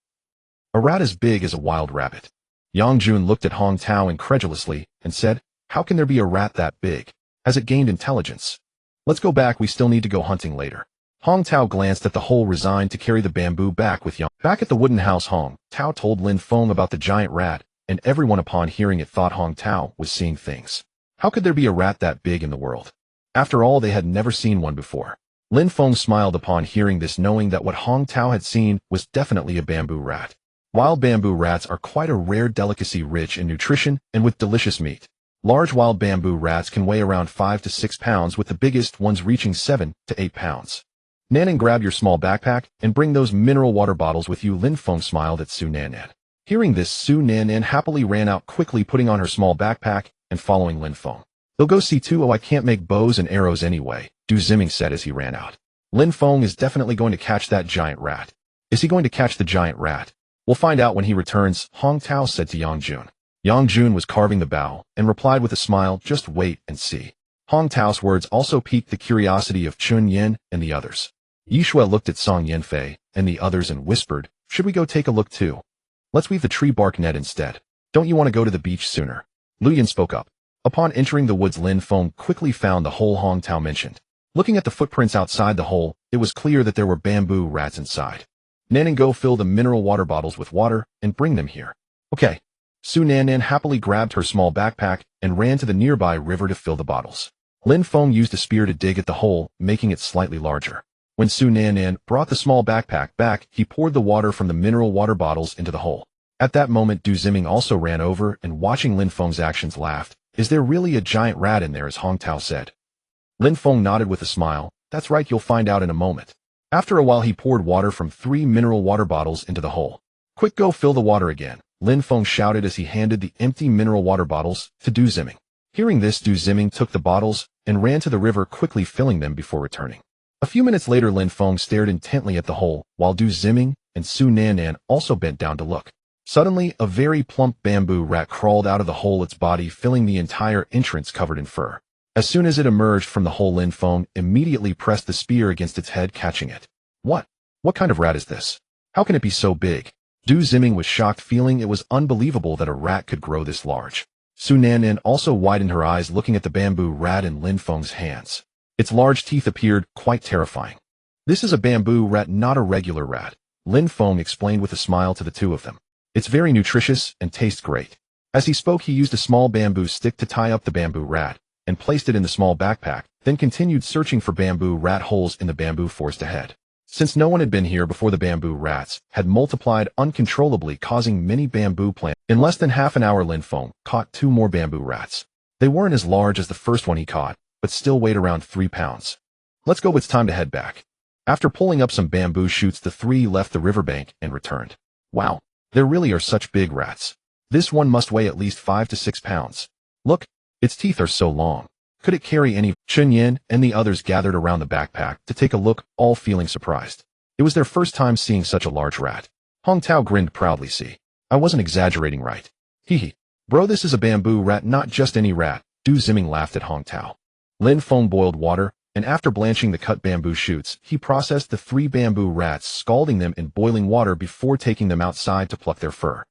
A rat as big as a wild rabbit. Yang Jun looked at Hong Tao incredulously and said, how can there be a rat that big? Has it gained intelligence? Let's go back. We still need to go hunting later. Hong Tao glanced at the hole, resigned to carry the bamboo back with Yang. Back at the wooden house, Hong Tao told Lin Feng about the giant rat, and everyone upon hearing it thought Hong Tao was seeing things. How could there be a rat that big in the world? After all, they had never seen one before. Lin Feng smiled upon hearing this, knowing that what Hong Tao had seen was definitely a bamboo rat. Wild bamboo rats are quite a rare delicacy, rich in nutrition and with delicious meat. Large wild bamboo rats can weigh around 5 to 6 pounds, with the biggest ones reaching 7 to 8 pounds. Nanan, grab your small backpack and bring those mineral water bottles with you. Lin Feng smiled at Su Nanan. Hearing this, Su Nanan happily ran out, quickly putting on her small backpack and following Lin Feng. They'll go see too. Oh, I can't make bows and arrows anyway, Du Ziming said as he ran out. Lin Feng is definitely going to catch that giant rat. Is he going to catch the giant rat? We'll find out when he returns, Hong Tao said to Yang Jun. Yang Jun was carving the bow and replied with a smile, just wait and see. Hong Tao's words also piqued the curiosity of Chun Yin and the others. Yishui looked at Song Yanfei and the others and whispered, should we go take a look too? Let's weave the tree bark net instead. Don't you want to go to the beach sooner? Lu Yin spoke up. Upon entering the woods, Lin Feng quickly found the hole Hong Tao mentioned. Looking at the footprints outside the hole, it was clear that there were bamboo rats inside. Nanan, go fill the mineral water bottles with water and bring them here. Okay. Su Nanan happily grabbed her small backpack and ran to the nearby river to fill the bottles. Lin Feng used a spear to dig at the hole, making it slightly larger. When Su Nanan brought the small backpack back, he poured the water from the mineral water bottles into the hole. At that moment, Du Ziming also ran over and, watching Lin Feng's actions, laughed. Is there really a giant rat in there, as Hong Tao said? Lin Feng nodded with a smile. That's right, you'll find out in a moment. After a while, he poured water from 3 mineral water bottles into the hole. Quick, go fill the water again, Lin Feng shouted as he handed the empty mineral water bottles to Du Ziming. Hearing this, Du Ziming took the bottles and ran to the river, quickly filling them before returning. A few minutes later, Lin Feng stared intently at the hole, while Du Ziming and Su Nanan also bent down to look. Suddenly, a very plump bamboo rat crawled out of the hole, its body filling the entire entrance covered in fur. As soon as it emerged from the hole, Lin Feng immediately pressed the spear against its head, catching it. What? What kind of rat is this? How can it be so big? Du Ziming was shocked, feeling it was unbelievable that a rat could grow this large. Su Nanan also widened her eyes, looking at the bamboo rat in Lin Feng's hands. Its large teeth appeared quite terrifying. This is a bamboo rat, not a regular rat, Lin Feng explained with a smile to the two of them. It's very nutritious and tastes great. As he spoke, he used a small bamboo stick to tie up the bamboo rat and placed it in the small backpack, then continued searching for bamboo rat holes in the bamboo forest ahead. Since no one had been here before, the bamboo rats had multiplied uncontrollably, causing many bamboo plants. In less than half an hour, Lin Feng caught 2 more bamboo rats. They weren't as large as the first one he caught, but still weighed around 3 pounds. Let's go, it's time to head back. After pulling up some bamboo shoots, the 3 left the riverbank and returned. Wow, there really are such big rats. This one must weigh at least 5 to 6 pounds. Look, its teeth are so long. Could it carry any? Chun Yin and the others gathered around the backpack to take a look, all feeling surprised. It was their first time seeing such a large rat. Hong Tao grinned proudly. See, I wasn't exaggerating, right? Hee. Bro, this is a bamboo rat, not just any rat. Du Ziming laughed at Hong Tao. Lin Feng boiled water, and after blanching the cut bamboo shoots, he processed the 3 bamboo rats, scalding them in boiling water before taking them outside to pluck their fur.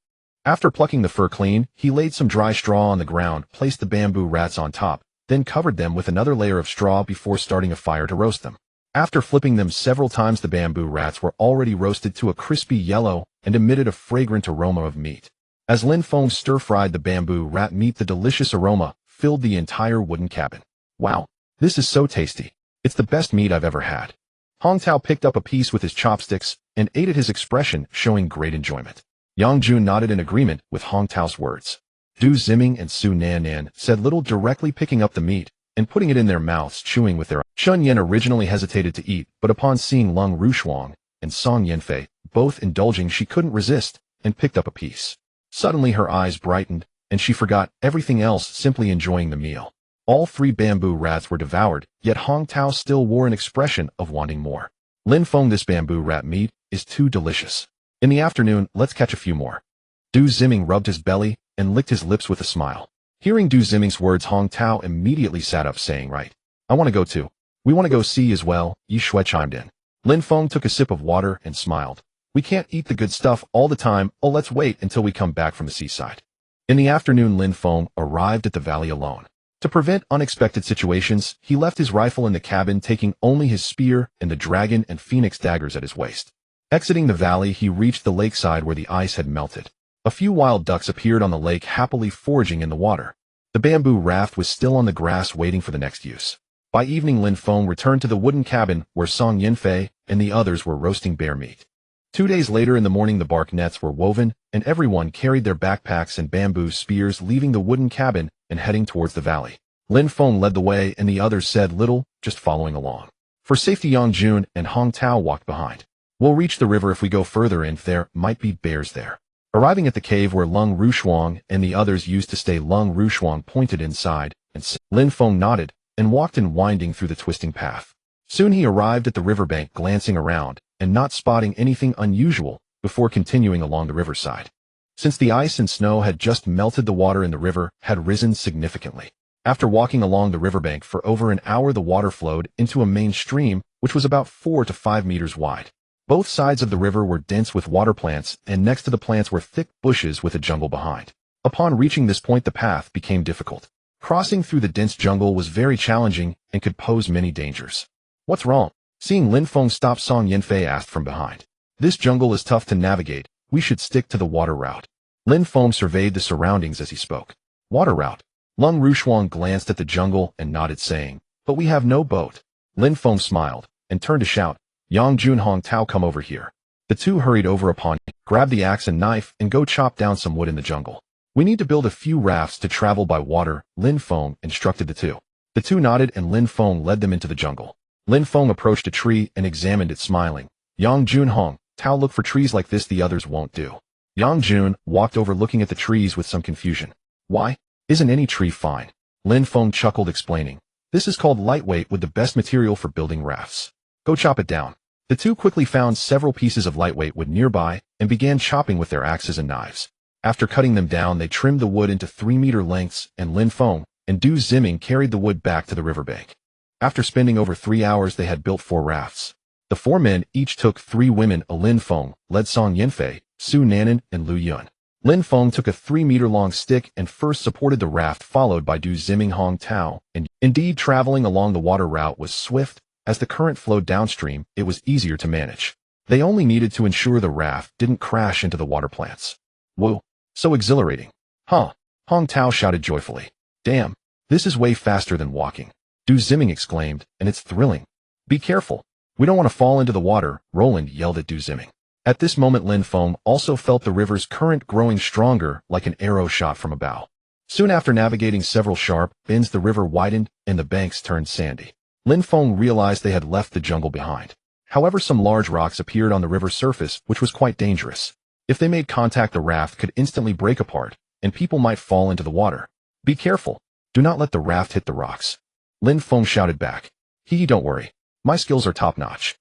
After plucking the fur clean, he laid some dry straw on the ground, placed the bamboo rats on top, then covered them with another layer of straw before starting a fire to roast them. After flipping them several times, the bamboo rats were already roasted to a crispy yellow and emitted a fragrant aroma of meat. As Lin Feng stir-fried the bamboo rat meat, the delicious aroma filled the entire wooden cabin. Wow, this is so tasty. It's the best meat I've ever had. Hong Tao picked up a piece with his chopsticks and ate it, his expression showing great enjoyment. Yang Jun nodded in agreement with Hong Tao's words. Du Ziming and Su Nanan said little, directly picking up the meat and putting it in their mouths, chewing with their eyes. Chun Yin originally hesitated to eat, but upon seeing Lung Rushuang and Song Yanfei both indulging, she couldn't resist and picked up a piece. Suddenly her eyes brightened, and she forgot everything else, simply enjoying the meal. All 3 bamboo rats were devoured, yet Hong Tao still wore an expression of wanting more. Lin Feng, this bamboo rat meat is too delicious. In the afternoon, let's catch a few more. Du Ziming rubbed his belly and licked his lips with a smile. Hearing Du Ziming's words, Hong Tao immediately sat up, saying, "Right. I want to go too." "We want to go see as well," Yi Shui chimed in. Lin Feng took a sip of water and smiled. "We can't eat the good stuff all the time. Oh, let's wait until we come back from the seaside." In the afternoon, Lin Feng arrived at the valley alone. To prevent unexpected situations, he left his rifle in the cabin, taking only his spear and the dragon and phoenix daggers at his waist. Exiting the valley, he reached the lakeside where the ice had melted. A few wild ducks appeared on the lake, happily foraging in the water. The bamboo raft was still on the grass, waiting for the next use. By evening, Lin Feng returned to the wooden cabin where Song Yinfei and the others were roasting bear meat. 2 days later in the morning, the bark nets were woven, and everyone carried their backpacks and bamboo spears, leaving the wooden cabin and heading towards the valley. Lin Feng led the way, and the others said little, just following along. For safety, Yang Jun and Hong Tao walked behind. "We'll reach the river if we go further, and there might be bears there." Arriving at the cave where Lung Rushuang and the others used to stay, Lung Rushuang pointed inside, and Lin Feng nodded and walked in, winding through the twisting path. Soon he arrived at the riverbank, glancing around and not spotting anything unusual before continuing along the riverside. Since the ice and snow had just melted, the water in the river had risen significantly. After walking along the riverbank for over an hour, the water flowed into a main stream, which was about 4 to 5 meters wide. Both sides of the river were dense with water plants, and next to the plants were thick bushes with a jungle behind. Upon reaching this point, the path became difficult. Crossing through the dense jungle was very challenging and could pose many dangers. "What's wrong?" Seeing Lin Feng stop, Song Yinfei asked from behind. "This jungle is tough to navigate. We should stick to the water route." Lin Feng surveyed the surroundings as he spoke. "Water route?" Lung Rushuang glanced at the jungle and nodded, saying, "But we have no boat." Lin Feng smiled and turned to shout, "Yang Jun, Hong Tao, come over here." The two hurried over upon him, grabbed the axe and knife, and go chop down some wood in the jungle. "We need to build a few rafts to travel by water," Lin Feng instructed the two. The two nodded, and Lin Feng led them into the jungle. Lin Feng approached a tree and examined it, smiling. "Yang Jun, Hong Tao, look for trees like this, the others won't do." Yang Jun walked over, looking at the trees with some confusion. "Why? Isn't any tree fine?" Lin Feng chuckled, explaining, "This is called lightweight, with the best material for building rafts. Go chop it down." The two quickly found several pieces of lightweight wood nearby and began chopping with their axes and knives. After cutting them down, they trimmed the wood into 3-meter lengths, and Lin Feng and Du Ziming carried the wood back to the riverbank. After spending over 3 hours, they had built 4 rafts. The 4 men each took 3 women. Lin Feng led Song Yinfei, Su Nanan, and Lu Yun. Lin Feng took a 3-meter-long stick and first supported the raft, followed by Du Ziming, Hong Tao, and indeed, traveling along the water route was swift. As the current flowed downstream, it was easier to manage. They only needed to ensure the raft didn't crash into the water plants. "Whoa, so exhilarating." "Huh?" Hong Tao shouted joyfully. "Damn, this is way faster than walking," Du Ziming exclaimed, "and it's thrilling." "Be careful. We don't want to fall into the water," Roland yelled at Du Ziming. At this moment, Lin Feng also felt the river's current growing stronger, like an arrow shot from a bow. Soon after navigating several sharp bends, the river widened and the banks turned sandy. Lin Feng realized they had left the jungle behind. However, some large rocks appeared on the river's surface, which was quite dangerous. If they made contact, the raft could instantly break apart, and people might fall into the water. "Be careful. Do not let the raft hit the rocks," Lin Feng shouted back. Don't worry. My skills are top-notch."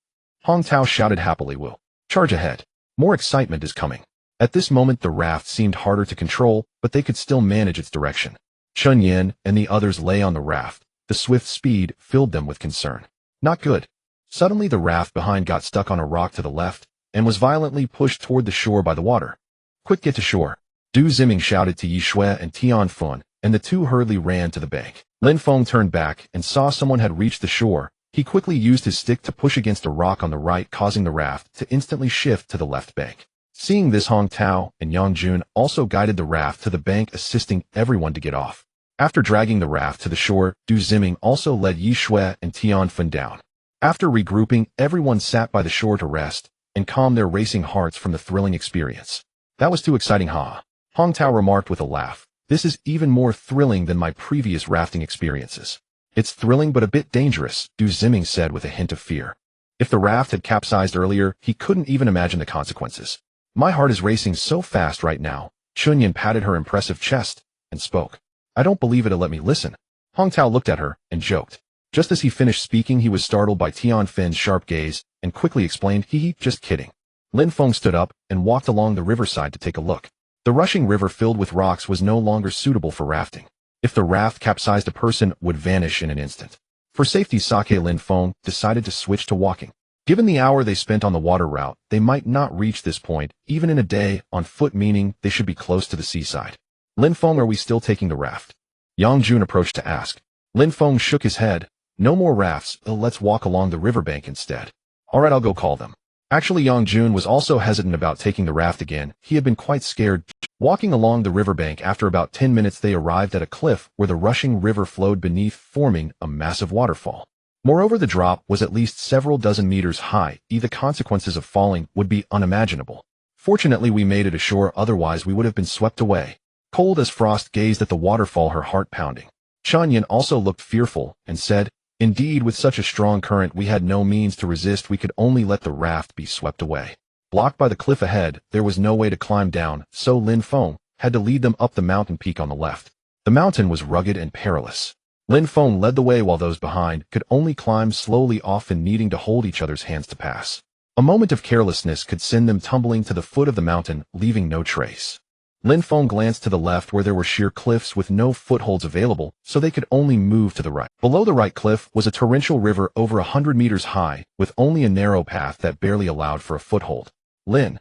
Hong Tao shouted happily. "We'll charge ahead. More excitement is coming." At this moment, the raft seemed harder to control, but they could still manage its direction. Chun Yin and the others lay on the raft. The swift speed filled them with concern. Not good. Suddenly, the raft behind got stuck on a rock to the left and was violently pushed toward the shore by the water. "Quick, get to shore," Du Ziming shouted to Yi Shui and Tian Fun, and the two hurriedly ran to the bank. Lin Feng turned back and saw someone had reached the shore. He quickly used his stick to push against a rock on the right, causing the raft to instantly shift to the left bank. Seeing this, Hong Tao and Yang Jun also guided the raft to the bank, assisting everyone to get off. After dragging the raft to the shore, Du Ziming also led Yi Shui and Tian Fun down. After regrouping, everyone sat by the shore to rest and calm their racing hearts from the thrilling experience. "That was too exciting, huh?" Hong Tao remarked with a laugh. "This is even more thrilling than my previous rafting experiences." "It's thrilling but a bit dangerous," Du Ziming said with a hint of fear. If the raft had capsized earlier, he couldn't even imagine the consequences. "My heart is racing so fast right now." Chun Yin patted her impressive chest and spoke. "I don't believe it'll let me listen." Hong Tao looked at her and joked. Just as he finished speaking, he was startled by Tian Fin's sharp gaze and quickly explained, "Hee, just kidding." Lin Feng stood up and walked along the riverside to take a look. The rushing river filled with rocks was no longer suitable for rafting. If the raft capsized, a person would vanish in an instant. For safety, Lin Feng decided to switch to walking. Given the hour they spent on the water route, they might not reach this point, even in a day, on foot, meaning they should be close to the seaside. "Lin Feng, are we still taking the raft?" Yang Jun approached to ask. Lin Feng shook his head. "No more rafts, let's walk along the riverbank instead." "Alright, I'll go call them." Actually, Yang Jun was also hesitant about taking the raft again. He had been quite scared. Walking along the riverbank, after about 10 minutes they arrived at a cliff where the rushing river flowed beneath, forming a massive waterfall. Moreover, the drop was at least several dozen meters high. The consequences of falling would be unimaginable. Fortunately, we made it ashore, otherwise we would have been swept away. Cold as frost gazed at the waterfall, her heart pounding. Chen Yin also looked fearful and said, "Indeed, with such a strong current we had no means to resist. We could only let the raft be swept away." Blocked by the cliff ahead, there was no way to climb down, so Lin Feng had to lead them up the mountain peak on the left. The mountain was rugged and perilous. Lin Feng led the way while those behind could only climb slowly, often needing to hold each other's hands to pass. A moment of carelessness could send them tumbling to the foot of the mountain, leaving no trace. Lin Feng glanced to the left where there were sheer cliffs with no footholds available, so they could only move to the right. Below the right cliff was a torrential river over 100 meters high, with only a narrow path that barely allowed for a foothold. Lin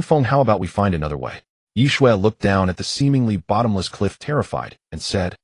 Feng, how about we find another way?" Yishui looked down at the seemingly bottomless cliff, terrified, and said,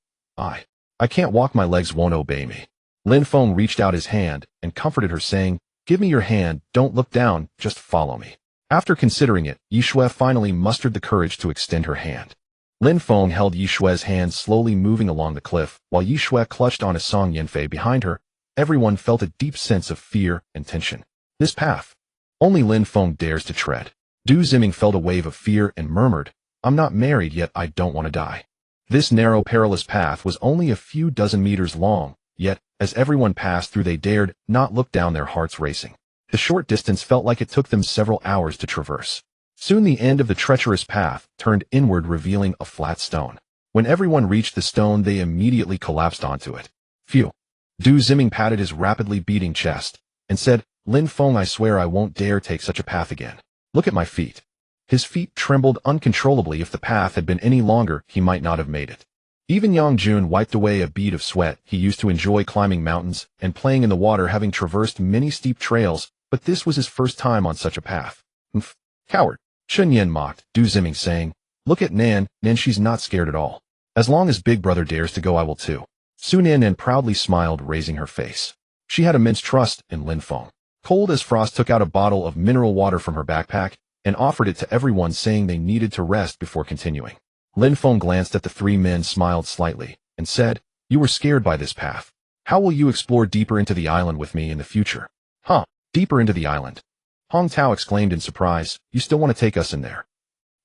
I can't walk, my legs won't obey me." Lin Feng reached out his hand and comforted her, saying, "Give me your hand, don't look down, just follow me." After considering it, Yishui finally mustered the courage to extend her hand. Lin Feng held Yishui's hand, slowly moving along the cliff, while Yishui clutched onto Song Yanfei behind her. Everyone felt a deep sense of fear and tension. This path, only Lin Feng dares to tread. Du Ziming felt a wave of fear and murmured, "I'm not married yet, I don't want to die." This narrow, perilous path was only a few dozen meters long, yet, as everyone passed through they dared not look down, their hearts racing. The short distance felt like it took them several hours to traverse. Soon the end of the treacherous path turned inward, revealing a flat stone. When everyone reached the stone, they immediately collapsed onto it. "Phew." Du Ziming patted his rapidly beating chest and said, "Lin Feng, I swear I won't dare take such a path again. Look at my feet." His feet trembled uncontrollably. If the path had been any longer, he might not have made it. Even Yang Jun wiped away a bead of sweat. He used to enjoy climbing mountains and playing in the water, having traversed many steep trails, but this was his first time on such a path. "Mph, coward," Chen Yin mocked Du Ziming, saying, "Look at Nan, she's not scared at all. As long as Big Brother dares to go, I will too." Su Nan proudly smiled, raising her face. She had immense trust in Lin Feng. Cold as frost took out a bottle of mineral water from her backpack and offered it to everyone, saying they needed to rest before continuing. Lin Feng glanced at the three men, smiled slightly, and said, "You were scared by this path. How will you explore deeper into the island with me in the future?" "Huh, deeper into the island?" Hong Tao exclaimed in surprise. "You still want to take us in there?"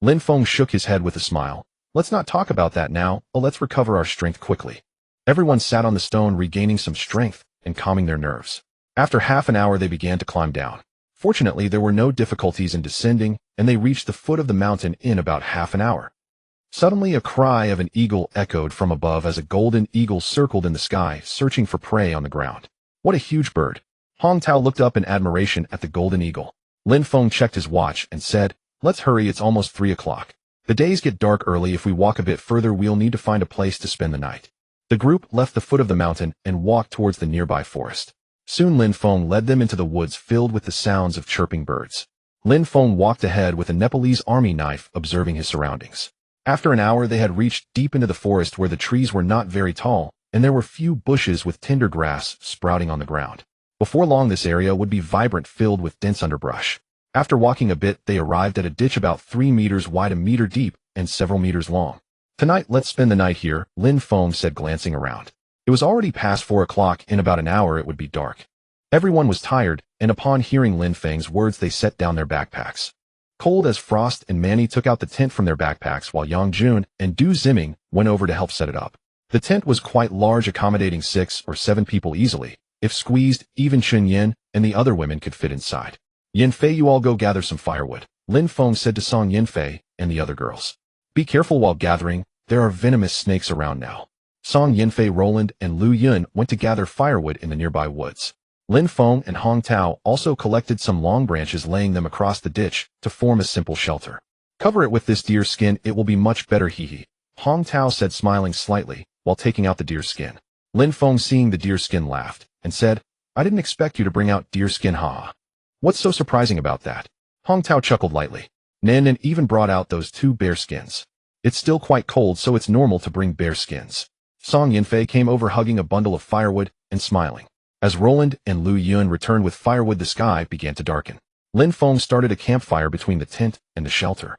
Lin Feng shook his head with a smile. "Let's not talk about that now, let's recover our strength quickly." Everyone sat on the stone, regaining some strength and calming their nerves. After half an hour they began to climb down. Fortunately, there were no difficulties in descending, and they reached the foot of the mountain in about half an hour. Suddenly, a cry of an eagle echoed from above as a golden eagle circled in the sky, searching for prey on the ground. What a huge bird! Hong Tao looked up in admiration at the golden eagle. Lin Feng checked his watch and said, "Let's hurry, it's almost 3 o'clock. The days get dark early. If we walk a bit further, we'll need to find a place to spend the night." The group left the foot of the mountain and walked towards the nearby forest. Soon Lin Feng led them into the woods filled with the sounds of chirping birds. Lin Feng walked ahead with a Nepalese army knife, observing his surroundings. After an hour they had reached deep into the forest where the trees were not very tall, and there were few bushes with tender grass sprouting on the ground. Before long this area would be vibrant, filled with dense underbrush. After walking a bit they arrived at a ditch about 3 meters wide, a meter deep, and several meters long. "Tonight let's spend the night here," Lin Feng said, glancing around. It was already past 4 o'clock. In about an hour it would be dark. Everyone was tired, and upon hearing Lin Feng's words they set down their backpacks. Cold as frost and Manny took out the tent from their backpacks, while Yang Jun and Du Ziming went over to help set it up. The tent was quite large, accommodating 6 or 7 people easily. If squeezed, even Chun Yin and the other women could fit inside. "Yanfei, you all go gather some firewood," Lin Feng said to Song Yanfei and the other girls. "Be careful while gathering, there are venomous snakes around now." Song Yinfei, Roland, and Lu Yun went to gather firewood in the nearby woods. Lin Feng and Hong Tao also collected some long branches, laying them across the ditch to form a simple shelter. Cover it with this deer skin, it will be much better, hee. Hong Tao said, smiling slightly while taking out the deer skin. Lin Feng, seeing the deer skin, laughed and said, I didn't expect you to bring out deer skin, haha. What's so surprising about that? Hong Tao chuckled lightly. Nan even brought out those 2 bear skins. It's still quite cold, so it's normal to bring bear skins. Song Yinfei came over, hugging a bundle of firewood and smiling. As Roland and Lu Yun returned with firewood, the sky began to darken. Lin Feng started a campfire between the tent and the shelter.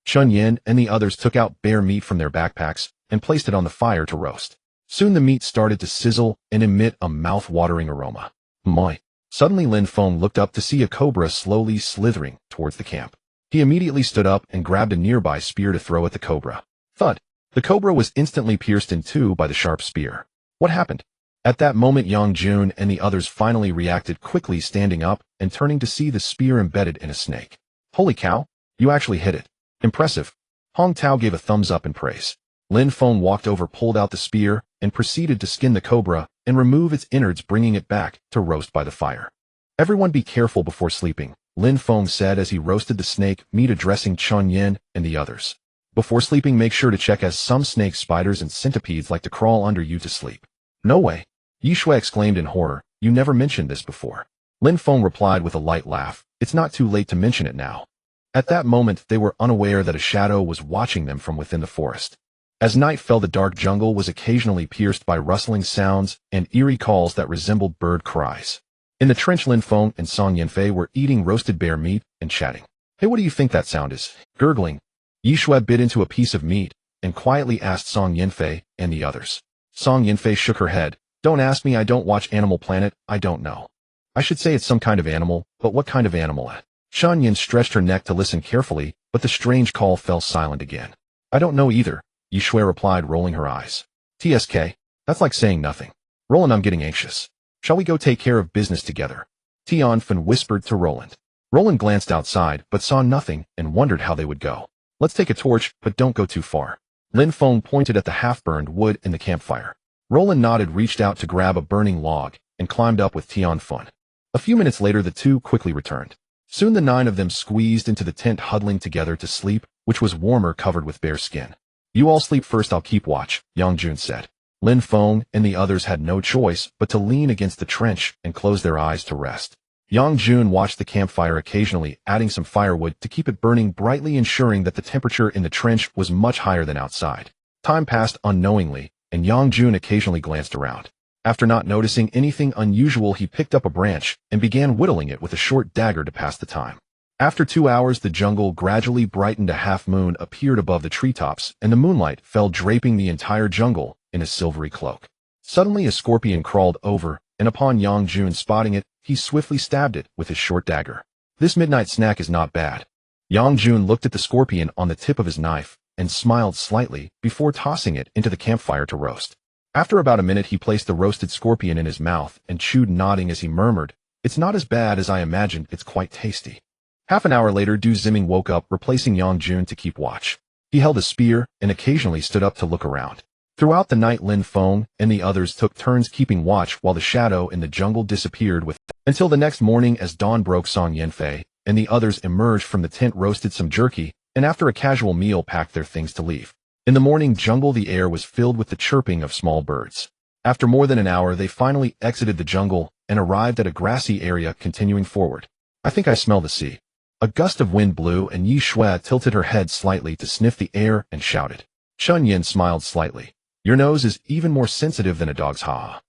Chun Yin and the others took out bear meat from their backpacks and placed it on the fire to roast. Soon the meat started to sizzle and emit a mouth-watering aroma. My! Suddenly Lin Feng looked up to see a cobra slowly slithering towards the camp. He immediately stood up and grabbed a nearby spear to throw at the cobra. Thud! The cobra was instantly pierced in 2 by the sharp spear. What happened? At that moment, Yang Jun and the others finally reacted, quickly standing up and turning to see the spear embedded in a snake. Holy cow! You actually hit it. Impressive. Hong Tao gave a thumbs up in praise. Lin Feng walked over, pulled out the spear, and proceeded to skin the cobra and remove its innards, bringing it back to roast by the fire. Everyone be careful before sleeping, Lin Feng said as he roasted the snake meat, addressing Chun Yin and the others. Before sleeping, make sure to check, as some snakes, spiders, and centipedes like to crawl under you to sleep. No way. Yi Shui exclaimed in horror. You never mentioned this before. Lin Feng replied with a light laugh. It's not too late to mention it now. At that moment, they were unaware that a shadow was watching them from within the forest. As night fell, the dark jungle was occasionally pierced by rustling sounds and eerie calls that resembled bird cries. In the trench, Lin Feng and Song Yinfei were eating roasted bear meat and chatting. Hey, what do you think that sound is? Gurgling. Yi Shui bit into a piece of meat and quietly asked Song Yinfei and the others. Song Yinfei shook her head. Don't ask me, I don't watch Animal Planet, I don't know. I should say it's some kind of animal, but what kind of animal? Shan Yin stretched her neck to listen carefully, but the strange call fell silent again. I don't know either, Yi Shui replied, rolling her eyes. TSK, that's like saying nothing. Roland, I'm getting anxious. Shall we go take care of business together? Tian Fen whispered to Roland. Roland glanced outside, but saw nothing and wondered how they would go. Let's take a torch, but don't go too far. Lin Feng pointed at the half-burned wood in the campfire. Roland nodded, reached out to grab a burning log, and climbed up with Tian Fen. A few minutes later, the 2 quickly returned. Soon the 9 of them squeezed into the tent, huddling together to sleep, which was warmer, covered with bear skin. You all sleep first, I'll keep watch, Yang Jun said. Lin Feng and the others had no choice but to lean against the trench and close their eyes to rest. Yang Jun watched the campfire, occasionally adding some firewood to keep it burning brightly, ensuring that the temperature in the trench was much higher than outside. Time passed unknowingly, and Yang Jun occasionally glanced around. After not noticing anything unusual, he picked up a branch and began whittling it with a short dagger to pass the time. After 2 hours, the jungle gradually brightened. A half-moon appeared above the treetops, and the moonlight fell, draping the entire jungle in a silvery cloak. Suddenly a scorpion crawled over, and upon Yang Jun spotting it, he swiftly stabbed it with his short dagger. This midnight snack is not bad. Yang Jun looked at the scorpion on the tip of his knife and smiled slightly before tossing it into the campfire to roast. After about a minute, he placed the roasted scorpion in his mouth and chewed, nodding as he murmured, "It's not as bad as I imagined, it's quite tasty." Half an hour later, Du Ziming woke up, replacing Yang Jun to keep watch. He held a spear and occasionally stood up to look around. Throughout the night, Lin Feng and the others took turns keeping watch while the shadow in the jungle disappeared until the next morning. As dawn broke, Song Yinfei and the others emerged from the tent, roasted some jerky, and after a casual meal packed their things to leave. In the morning jungle, the air was filled with the chirping of small birds. After more than an hour, they finally exited the jungle and arrived at a grassy area, continuing forward. I think I smell the sea. A gust of wind blew, and Yi Shui tilted her head slightly to sniff the air and shouted. Chun Yin smiled slightly. Your nose is even more sensitive than a dog's, ha.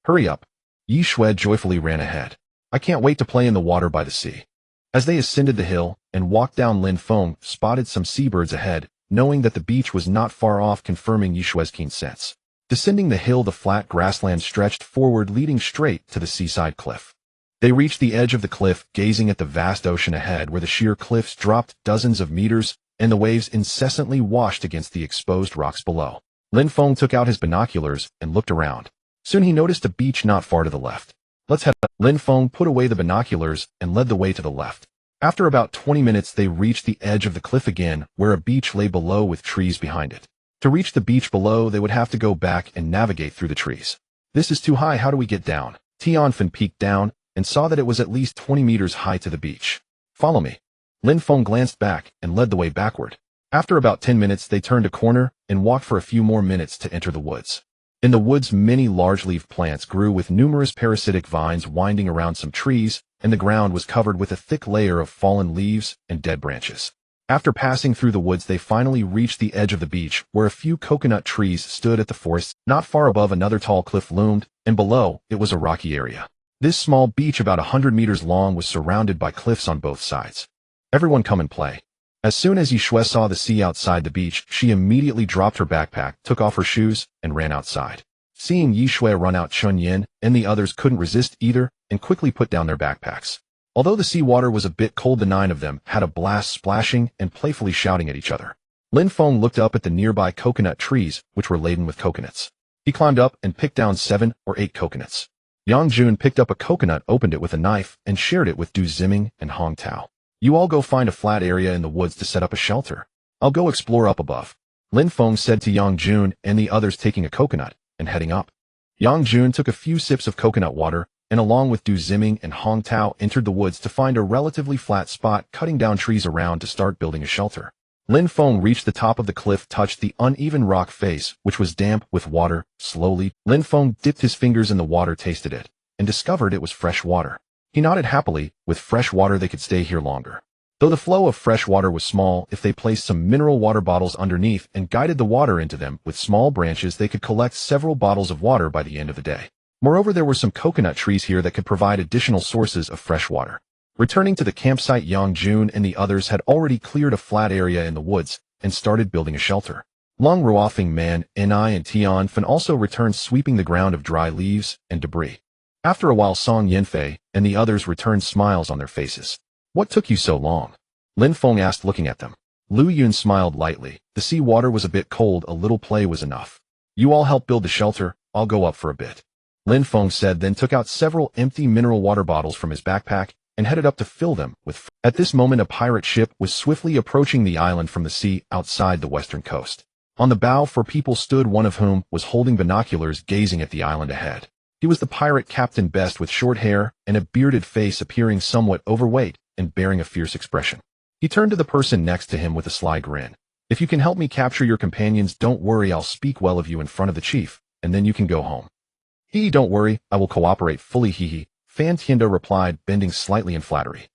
Hurry up. Yi Shui joyfully ran ahead. I can't wait to play in the water by the sea. As they ascended the hill and walked down, Lin Feng spotted some seabirds ahead, knowing that the beach was not far off, confirming Yi Shui's keen sense. Descending the hill, the flat grassland stretched forward, leading straight to the seaside cliff. They reached the edge of the cliff, gazing at the vast ocean ahead, where the sheer cliffs dropped dozens of meters and the waves incessantly washed against the exposed rocks below. Lin Feng took out his binoculars and looked around. Soon he noticed a beach not far to the left. Let's head up. Lin Feng put away the binoculars and led the way to the left. After about 20 minutes, they reached the edge of the cliff again, where a beach lay below with trees behind it. To reach the beach below, they would have to go back and navigate through the trees. This is too high, how do we get down? Lin Feng peeked down and saw that it was at least 20 meters high to the beach. Follow me. Lin Feng glanced back and led the way backward. After about 10 minutes, they turned a corner and walked for a few more minutes to enter the woods. In the woods, many large-leaf plants grew with numerous parasitic vines winding around some trees, and the ground was covered with a thick layer of fallen leaves and dead branches. After passing through the woods, they finally reached the edge of the beach, where a few coconut trees stood at the forest. Not far above, another tall cliff loomed, and below, it was a rocky area. This small beach, about 100 meters long, was surrounded by cliffs on both sides. Everyone come and play. As soon as Yishue saw the sea outside the beach, she immediately dropped her backpack, took off her shoes, and ran outside. Seeing Yishue run out, Chunyin and the others couldn't resist either, and quickly put down their backpacks. Although the seawater was a bit cold, the 9 of them had a blast, splashing and playfully shouting at each other. Lin Feng looked up at the nearby coconut trees, which were laden with coconuts. He climbed up and picked down 7 or 8 coconuts. Yang Jun picked up a coconut, opened it with a knife, and shared it with Du Ziming and Hong Tao. You all go find a flat area in the woods to set up a shelter. I'll go explore up above. Lin Feng said to Yang Jun and the others, taking a coconut and heading up. Yang Jun took a few sips of coconut water, and along with Du Ziming and Hong Tao entered the woods to find a relatively flat spot, cutting down trees around to start building a shelter. Lin Feng reached the top of the cliff, touched the uneven rock face, which was damp with water. Slowly, Lin Feng dipped his fingers in the water, tasted it, and discovered it was fresh water. He nodded happily. With fresh water, they could stay here longer. Though the flow of fresh water was small, if they placed some mineral water bottles underneath and guided the water into them with small branches, they could collect several bottles of water by the end of the day. Moreover, there were some coconut trees here that could provide additional sources of fresh water. Returning to the campsite, Yang Jun and the others had already cleared a flat area in the woods and started building a shelter. Lung Ruofing Man, Ni and Lin Feng also returned, sweeping the ground of dry leaves and debris. After a while, Song Yanfei and the others returned, smiles on their faces. What took you so long? Lin Feng asked, looking at them. Lu Yun smiled lightly. The sea water was a bit cold, a little play was enough. You all help build the shelter, I'll go up for a bit. Lin Feng said, then took out several empty mineral water bottles from his backpack and headed up to fill them with. At this moment, a pirate ship was swiftly approaching the island from the sea outside the western coast. On the bow, 4 people stood, one of whom was holding binoculars, gazing at the island ahead. He was the pirate Captain Best, with short hair and a bearded face, appearing somewhat overweight and bearing a fierce expression. He turned to the person next to him with a sly grin. If you can help me capture your companions, don't worry, I'll speak well of you in front of the chief, and then you can go home. Don't worry, I will cooperate fully, Fan Tienda replied, bending slightly in flattery.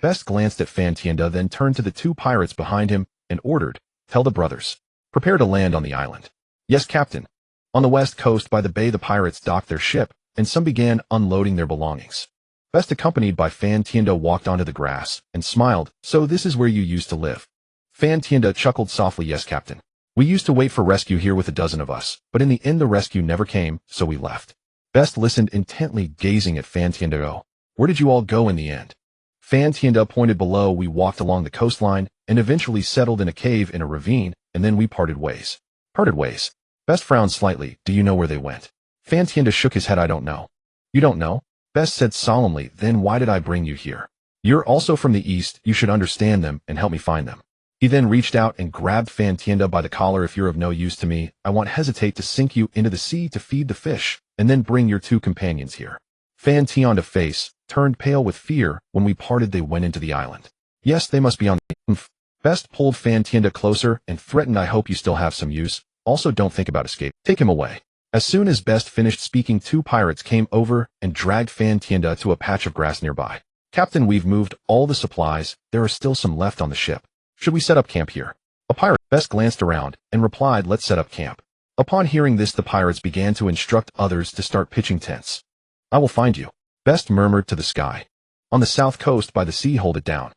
Best glanced at Fan Tienda, then turned to the 2 pirates behind him and ordered, tell the brothers. Prepare to land on the island. Yes, Captain. On the west coast by the bay, the pirates docked their ship, and some began unloading their belongings. Best, accompanied by Fan Tienda, walked onto the grass and smiled. So this is where you used to live? Fan Tienda chuckled softly. Yes, Captain. We used to wait for rescue here with a dozen of us, but in the end the rescue never came, so we left. Best listened intently, gazing at Fan Tienda. Oh, where did you all go in the end? Fan Tienda pointed below. We walked along the coastline and eventually settled in a cave in a ravine, and then we parted ways. Parted ways? Best frowned slightly. Do you know where they went? Fan Tienda shook his head. I don't know. You don't know? Best said solemnly. Then why did I bring you here? You're also from the east, you should understand them and help me find them. He then reached out and grabbed Fan Tienda by the collar. If you're of no use to me, I won't hesitate to sink you into the sea to feed the fish, and then bring your 2 companions here. Fan Tienda's face turned pale with fear. When we parted, they went into the island. Yes, they must be on the Best pulled Fan Tienda closer and threatened, I hope you still have some use. Also, don't think about escape. Take him away. As soon as Best finished speaking, 2 pirates came over and dragged Fan Tienda to a patch of grass nearby. Captain, we've moved all the supplies. There are still some left on the ship. Should we set up camp here? A pirate. Best glanced around and replied, let's set up camp. Upon hearing this, the pirates began to instruct others to start pitching tents. I will find you. Best murmured to the sky. On the south coast by the sea, hold it down.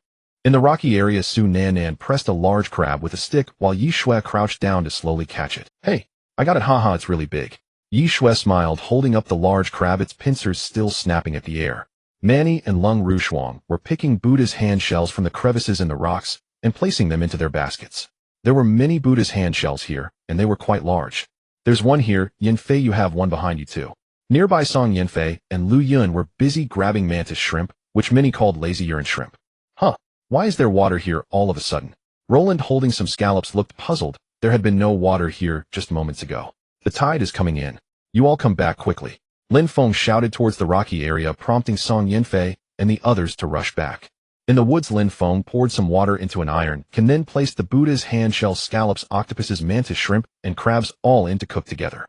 In the rocky area, Su Nan pressed a large crab with a stick while Yishue crouched down to slowly catch it. Hey, I got it, haha, it's really big. Yishue smiled, holding up the large crab, its pincers still snapping at the air. Manny and Lung Rushuang were picking Buddha's hand shells from the crevices in the rocks and placing them into their baskets. There were many Buddha's hand shells here, and they were quite large. There's one here, Yanfei, you have one behind you too. Nearby, Song Yanfei and Lu Yun were busy grabbing mantis shrimp, which many called lazy urine shrimp. Huh, why is there water here all of a sudden? Roland, holding some scallops, looked puzzled, There had been no water here just moments ago. The tide is coming in. You all come back quickly. Lin Feng shouted towards the rocky area, prompting Song Yinfei and the others to rush back. In the woods, Lin Feng poured some water into an iron, and then placed the Buddha's hand shell, scallops, octopuses, mantis shrimp, and crabs all in to cook together.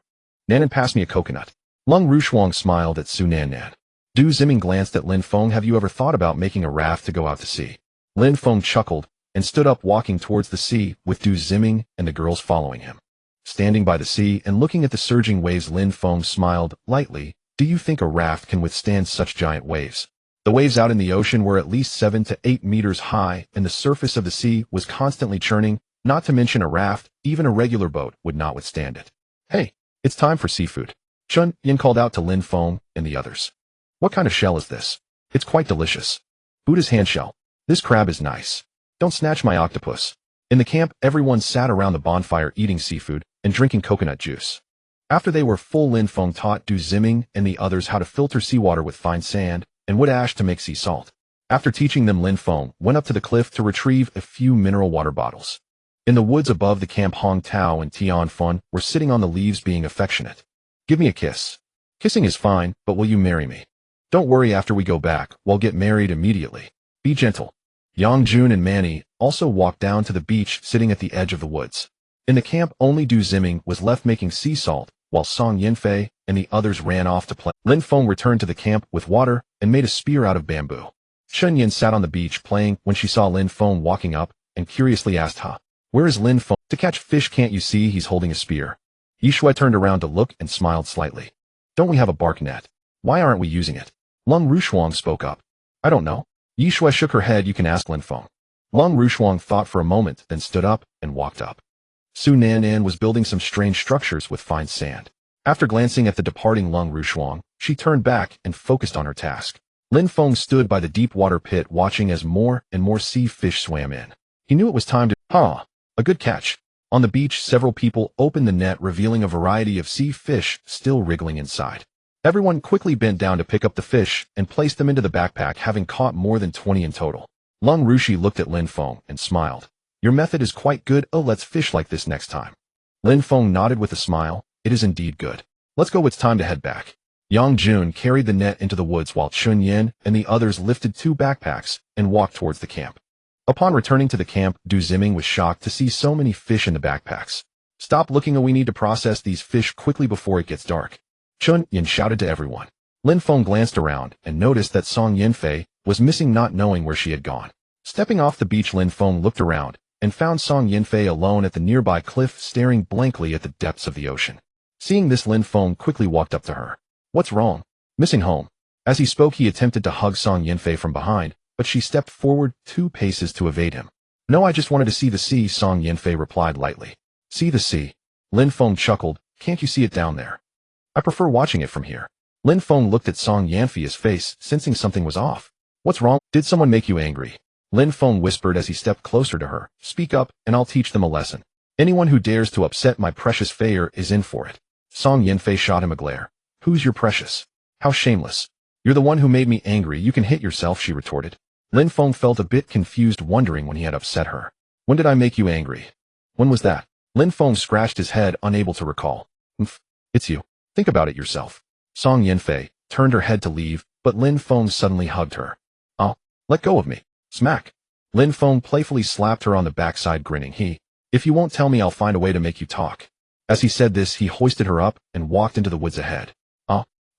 Nanan, pass me a coconut. Lung Rushuang smiled at Su Nan. Du Ziming glanced at Lin Feng. Have you ever thought about making a raft to go out to sea? Lin Feng chuckled and stood up, walking towards the sea, with Du Ziming and the girls following him. Standing by the sea and looking at the surging waves, Lin Feng smiled lightly. Do you think a raft can withstand such giant waves? The waves out in the ocean were at least 7 to 8 meters high, and the surface of the sea was constantly churning, not to mention a raft. Even a regular boat would not withstand it. Hey, it's time for seafood. Chun Yin called out to Lin Feng and the others. What kind of shell is this? It's quite delicious. Buddha's hand shell. This crab is nice. Don't snatch my octopus. In the camp, everyone sat around the bonfire eating seafood and drinking coconut juice. After they were full, Lin Feng taught Du Ziming and the others how to filter seawater with fine sand and wood ash to make sea salt. After teaching them, Lin Feng went up to the cliff to retrieve a few mineral water bottles. In the woods above the camp, Hong Tao and Tian Fun were sitting on the leaves being affectionate. Give me a kiss. Kissing is fine, but will you marry me? Don't worry, after we go back, we'll get married immediately. Be gentle. Yang Jun and Manny also walked down to the beach, sitting at the edge of the woods. In the camp, only Du Ziming was left making sea salt, while Song Yinfei and the others ran off to play. Lin Feng returned to the camp with water and made a spear out of bamboo. Chen Yin sat on the beach playing when she saw Lin Feng walking up and curiously asked, where is Lin Feng? To catch fish, can't you see he's holding a spear? Yishui turned around to look and smiled slightly. Don't we have a bark net? Why aren't we using it? Lung Rushuang spoke up. I don't know. Yishui shook her head. You can ask Lin Feng. Lung Rushuang thought for a moment, then stood up and walked up. Su Nan was building some strange structures with fine sand. After glancing at the departing Lung Rushuang, she turned back and focused on her task. Lin Feng stood by the deep water pit, watching as more and more sea fish swam in. He knew it was time to... A good catch. On the beach, several people opened the net, revealing a variety of sea fish still wriggling inside. Everyone quickly bent down to pick up the fish and place them into the backpack, having caught more than 20 in total. Lung Rushi looked at Lin Feng and smiled. Your method is quite good. Oh, let's fish like this next time. Lin Feng nodded with a smile. It is indeed good. Let's go, it's time to head back. Yang Jun carried the net into the woods while Chun Yin and the others lifted 2 backpacks and walked towards the camp. Upon returning to the camp, Du Ziming was shocked to see so many fish in the backpacks. Stop looking, we need to process these fish quickly before it gets dark. Chun Yin shouted to everyone. Lin Feng glanced around and noticed that Song Yinfei was missing, not knowing where she had gone. Stepping off the beach, Lin Feng looked around and found Song Yinfei alone at the nearby cliff, staring blankly at the depths of the ocean. Seeing this, Lin Feng quickly walked up to her. What's wrong? Missing home. As he spoke, he attempted to hug Song Yinfei from behind, but she stepped forward 2 paces to evade him. No, I just wanted to see the sea, Song Yinfei replied lightly. See the sea? Lin Feng chuckled. Can't you see it down there? I prefer watching it from here. Lin Feng looked at Song Yanfei's face, sensing something was off. What's wrong? Did someone make you angry? Lin Feng whispered as he stepped closer to her. Speak up, and I'll teach them a lesson. Anyone who dares to upset my precious Feier is in for it. Song Yinfei shot him a glare. Who's your precious? How shameless. You're the one who made me angry. You can hit yourself, she retorted. Lin Feng felt a bit confused, wondering when he had upset her. When did I make you angry? When was that? Lin Feng scratched his head, unable to recall. It's you. Think about it yourself. Song Yinfei turned her head to leave, but Lin Feng suddenly hugged her. Oh, let go of me. Smack. Lin Feng playfully slapped her on the backside, grinning. If you won't tell me, I'll find a way to make you talk. As he said this, he hoisted her up and walked into the woods ahead.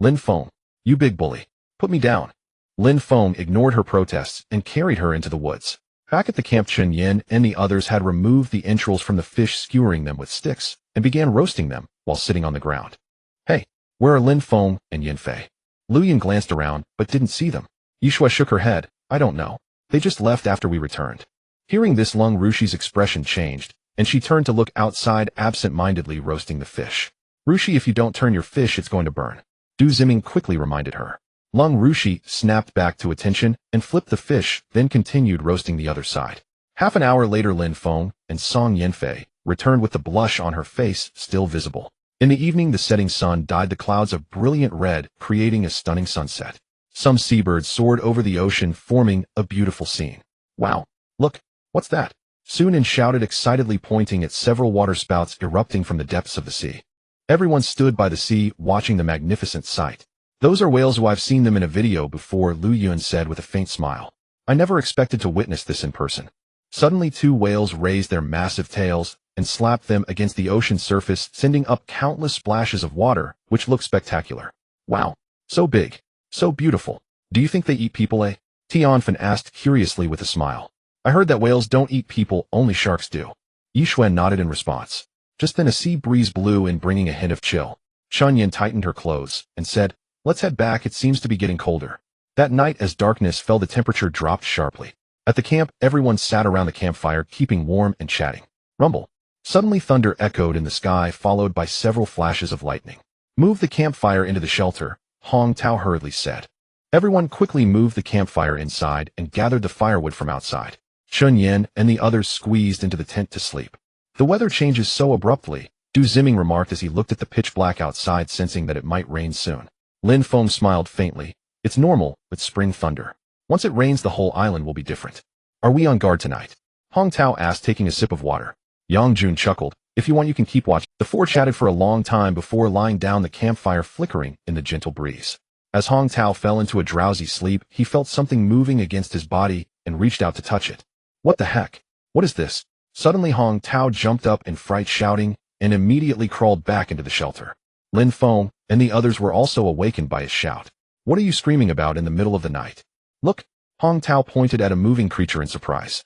Lin Feng, you big bully. Put me down. Lin Feng ignored her protests and carried her into the woods. Back at the camp, Chen Yin and the others had removed the entrails from the fish, skewering them with sticks, and began roasting them while sitting on the ground. Hey, where are Lin Feng and Yinfei? Lu Yin glanced around, but didn't see them. Yishui shook her head. I don't know. They just left after we returned. Hearing this, Lung Rushi's expression changed, and she turned to look outside, absent-mindedly roasting the fish. Rushi, if you don't turn your fish, it's going to burn. Du Ziming quickly reminded her. Lung Rushi snapped back to attention and flipped the fish, then continued roasting the other side. Half an hour later, Lin Feng and Song Yinfei returned with the blush on her face still visible. In the evening, the setting sun dyed the clouds a brilliant red, creating a stunning sunset. Some seabirds soared over the ocean, forming a beautiful scene. Wow, look, what's that? Sun Yin shouted excitedly, pointing at several water spouts erupting from the depths of the sea. Everyone stood by the sea, watching the magnificent sight. Those are whales. I've seen them in a video before, Lu Yun said with a faint smile. I never expected to witness this in person. Suddenly 2 whales raised their massive tails and slapped them against the ocean surface, sending up countless splashes of water, which looked spectacular. Wow. So big. So beautiful. Do you think they eat people, eh? Tianfen asked curiously with a smile. I heard that whales don't eat people, only sharks do. Yixuan nodded in response. Just then a sea breeze blew in, bringing a hint of chill. Chunyin tightened her clothes and said, let's head back, it seems to be getting colder. That night, as darkness fell, the temperature dropped sharply. At the camp, everyone sat around the campfire, keeping warm and chatting. Rumble. Suddenly thunder echoed in the sky, followed by several flashes of lightning. Move the campfire into the shelter, Hong Tao hurriedly said. Everyone quickly moved the campfire inside and gathered the firewood from outside. Chun Yin and the others squeezed into the tent to sleep. The weather changes so abruptly, Du Ziming remarked as he looked at the pitch black outside, sensing that it might rain soon. Lin Feng smiled faintly. It's normal, but spring thunder. Once it rains, the whole island will be different. Are we on guard tonight? Hong Tao asked, taking a sip of water. Yang Jun chuckled. If you want, you can keep watch. The 4 chatted for a long time before lying down, the campfire flickering in the gentle breeze. As Hong Tao fell into a drowsy sleep, he felt something moving against his body and reached out to touch it. What the heck? What is this? Suddenly Hong Tao jumped up in fright, shouting, and immediately crawled back into the shelter. Lin Feng and the others were also awakened by his shout. What are you screaming about in the middle of the night? Look! Hong Tao pointed at a moving creature in surprise.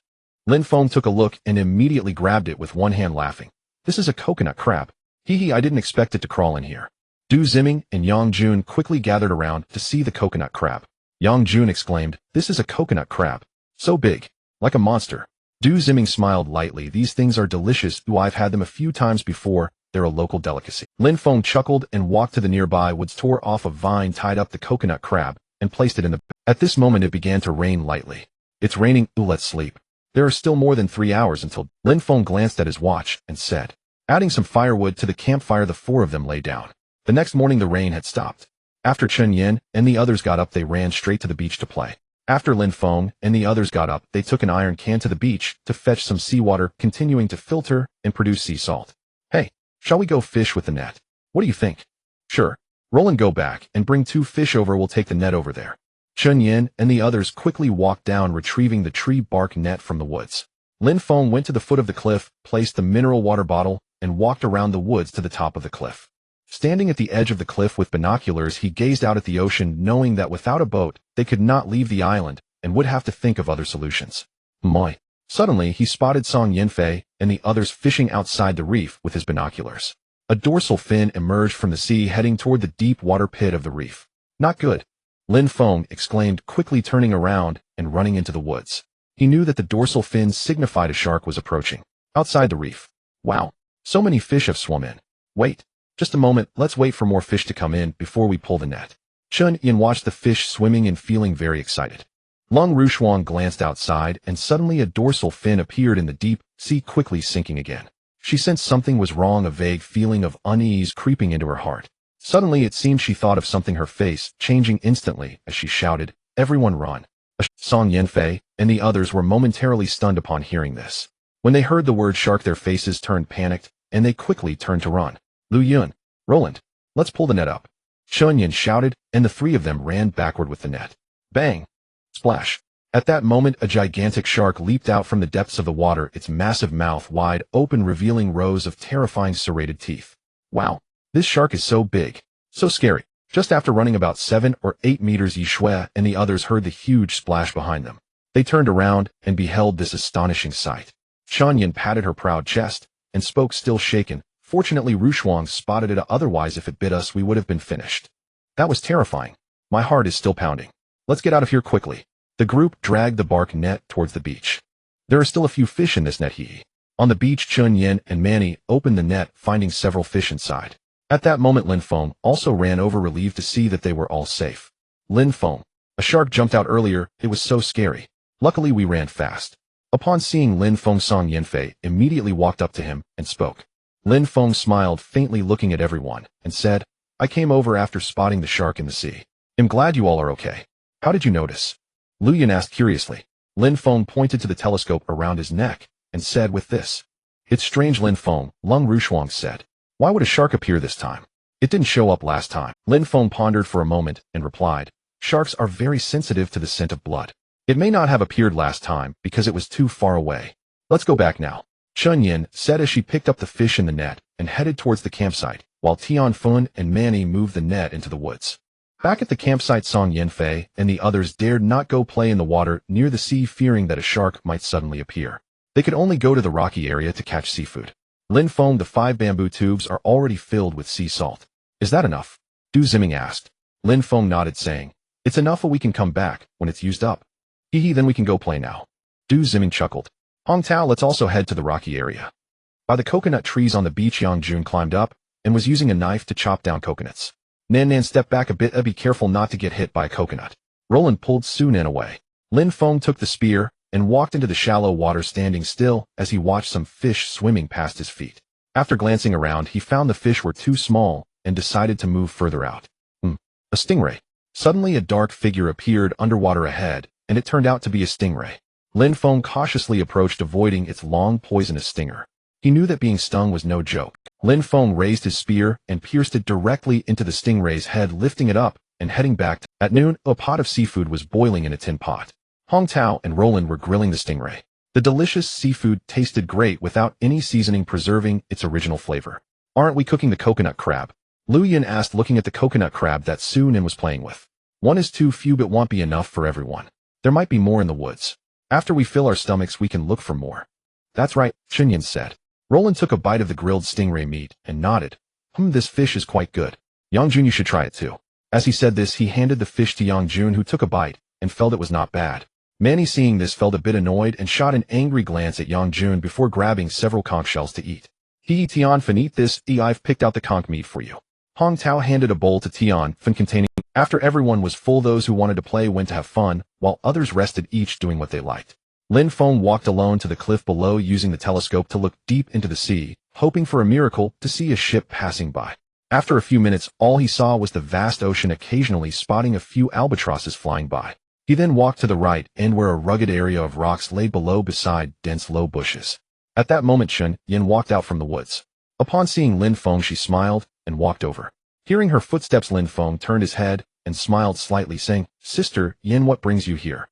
Lin Feng took a look and immediately grabbed it with one hand, laughing. This is a coconut crab. Hee, I didn't expect it to crawl in here. Du Ziming and Yang Jun quickly gathered around to see the coconut crab. Yang Jun exclaimed, this is a coconut crab. So big. Like a monster. Du Ziming smiled lightly. These things are delicious. I've had them a few times before. They're a local delicacy. Lin Feng chuckled and walked to the nearby woods, tore off a vine, tied up the coconut crab, and placed it in the... At this moment it began to rain lightly. It's raining. Let's sleep. There are still more than 3 hours until... Lin Feng glanced at his watch and said. Adding some firewood to the campfire, the 4 of them lay down. The next morning the rain had stopped. After Chen Yin and the others got up, they ran straight to the beach to play. After Lin Feng and the others got up, they took an iron can to the beach to fetch some seawater, continuing to filter and produce sea salt. Hey, shall we go fish with the net? What do you think? Sure. Roland, go back and bring 2 fish over. We'll take the net over there. Chen Yin and the others quickly walked down, retrieving the tree bark net from the woods. Lin Feng went to the foot of the cliff, placed the mineral water bottle, and walked around the woods to the top of the cliff. Standing at the edge of the cliff with binoculars, he gazed out at the ocean, knowing that without a boat, they could not leave the island and would have to think of other solutions. Moi. Suddenly, he spotted Song Yanfei and the others fishing outside the reef with his binoculars. A dorsal fin emerged from the sea, heading toward the deep water pit of the reef. Not good. Lin Feng exclaimed, quickly turning around and running into the woods. He knew that the dorsal fin signified a shark was approaching. Outside the reef. Wow. So many fish have swum in. Wait. Just a moment, let's wait for more fish to come in before we pull the net. Chun Yin watched the fish swimming and feeling very excited. Lung Rushuang glanced outside and suddenly a dorsal fin appeared in the deep sea, quickly sinking again. She sensed something was wrong, a vague feeling of unease creeping into her heart. Suddenly it seemed she thought of something, her face changing instantly as she shouted, everyone run. Song Yanfei and the others were momentarily stunned upon hearing this. When they heard the word shark, their faces turned panicked and they quickly turned to run. Lu Yun, Roland, let's pull the net up. Chun Yin shouted, and the 3 of them ran backward with the net. Bang! Splash! At that moment, a gigantic shark leaped out from the depths of the water, its massive mouth wide open, revealing rows of terrifying serrated teeth. Wow! This shark is so big. So scary. Just after running about 7 or 8 meters, Yi Shui and the others heard the huge splash behind them. They turned around and beheld this astonishing sight. Chun Yin patted her proud chest and spoke, still shaken. Fortunately, Rushuang spotted it, otherwise if it bit us, we would have been finished. That was terrifying. My heart is still pounding. Let's get out of here quickly. The group dragged the bark net towards the beach. There are still a few fish in this net, he. On the beach, Chun Yin and Manny opened the net, finding several fish inside. At that moment, Lin Feng also ran over, relieved to see that they were all safe. Lin Feng. A shark jumped out earlier, it was so scary. Luckily we ran fast. Upon seeing Lin Feng, Song Yanfei immediately walked up to him and spoke. Lin Feng smiled faintly, looking at everyone, and said, I came over after spotting the shark in the sea. I'm glad you all are okay. How did you notice? Lu Yun asked curiously. Lin Feng pointed to the telescope around his neck and said with this. It's strange, Lin Feng, Lung Rushuang said. Why would a shark appear this time? It didn't show up last time. Lin Feng pondered for a moment and replied, sharks are very sensitive to the scent of blood. It may not have appeared last time because it was too far away. Let's go back now, Chun Yin said as she picked up the fish in the net and headed towards the campsite, while Tian Fun and Manny moved the net into the woods. Back at the campsite, Song Yanfei and the others dared not go play in the water near the sea, fearing that a shark might suddenly appear. They could only go to the rocky area to catch seafood. Lin Feng, the 5 bamboo tubes are already filled with sea salt. Is that enough? Du Ziming asked. Lin Feng nodded, saying, it's enough, or we can come back when it's used up. Hee, then we can go play now. Du Ziming chuckled. Hong Tao, let's also head to the rocky area. By the coconut trees on the beach, Yang Jun climbed up and was using a knife to chop down coconuts. Nan stepped back a bit. Be careful not to get hit by a coconut. Roland pulled Su Nan away. Lin Feng took the spear and walked into the shallow water, standing still as he watched some fish swimming past his feet. After glancing around, he found the fish were too small and decided to move further out. A stingray. Suddenly a dark figure appeared underwater ahead, and it turned out to be a stingray. Lin Feng cautiously approached, avoiding its long poisonous stinger. He knew that being stung was no joke. Lin Feng raised his spear and pierced it directly into the stingray's head, lifting it up and heading back. At noon, a pot of seafood was boiling in a tin pot. Hong Tao and Roland were grilling the stingray. The delicious seafood tasted great without any seasoning, preserving its original flavor. Aren't we cooking the coconut crab? Lu Yin asked, looking at the coconut crab that Su Nin was playing with. One is too few, but won't be enough for everyone. There might be more in the woods. After we fill our stomachs, we can look for more. That's right, Chun Yin said. Roland took a bite of the grilled stingray meat and nodded. This fish is quite good. Yang Jun, you should try it too. As he said this, he handed the fish to Yang Jun, who took a bite and felt it was not bad. Manny, seeing this, felt a bit annoyed and shot an angry glance at Yang Jun before grabbing several conch shells to eat. Tian Fan, eat this. I've picked out the conch meat for you. Hong Tao handed a bowl to Tian Fan containing. After everyone was full, those who wanted to play went to have fun, while others rested, each doing what they liked. Lin Feng walked alone to the cliff below, using the telescope to look deep into the sea, hoping for a miracle to see a ship passing by. After a few minutes, all he saw was the vast ocean, occasionally spotting a few albatrosses flying by. He then walked to the right end, where a rugged area of rocks lay below beside dense low bushes. At that moment, Chun Yin walked out from the woods. Upon seeing Lin Feng, she smiled and walked over. Hearing her footsteps, Lin Feng turned his head and smiled slightly, saying, Sister Yin, what brings you here?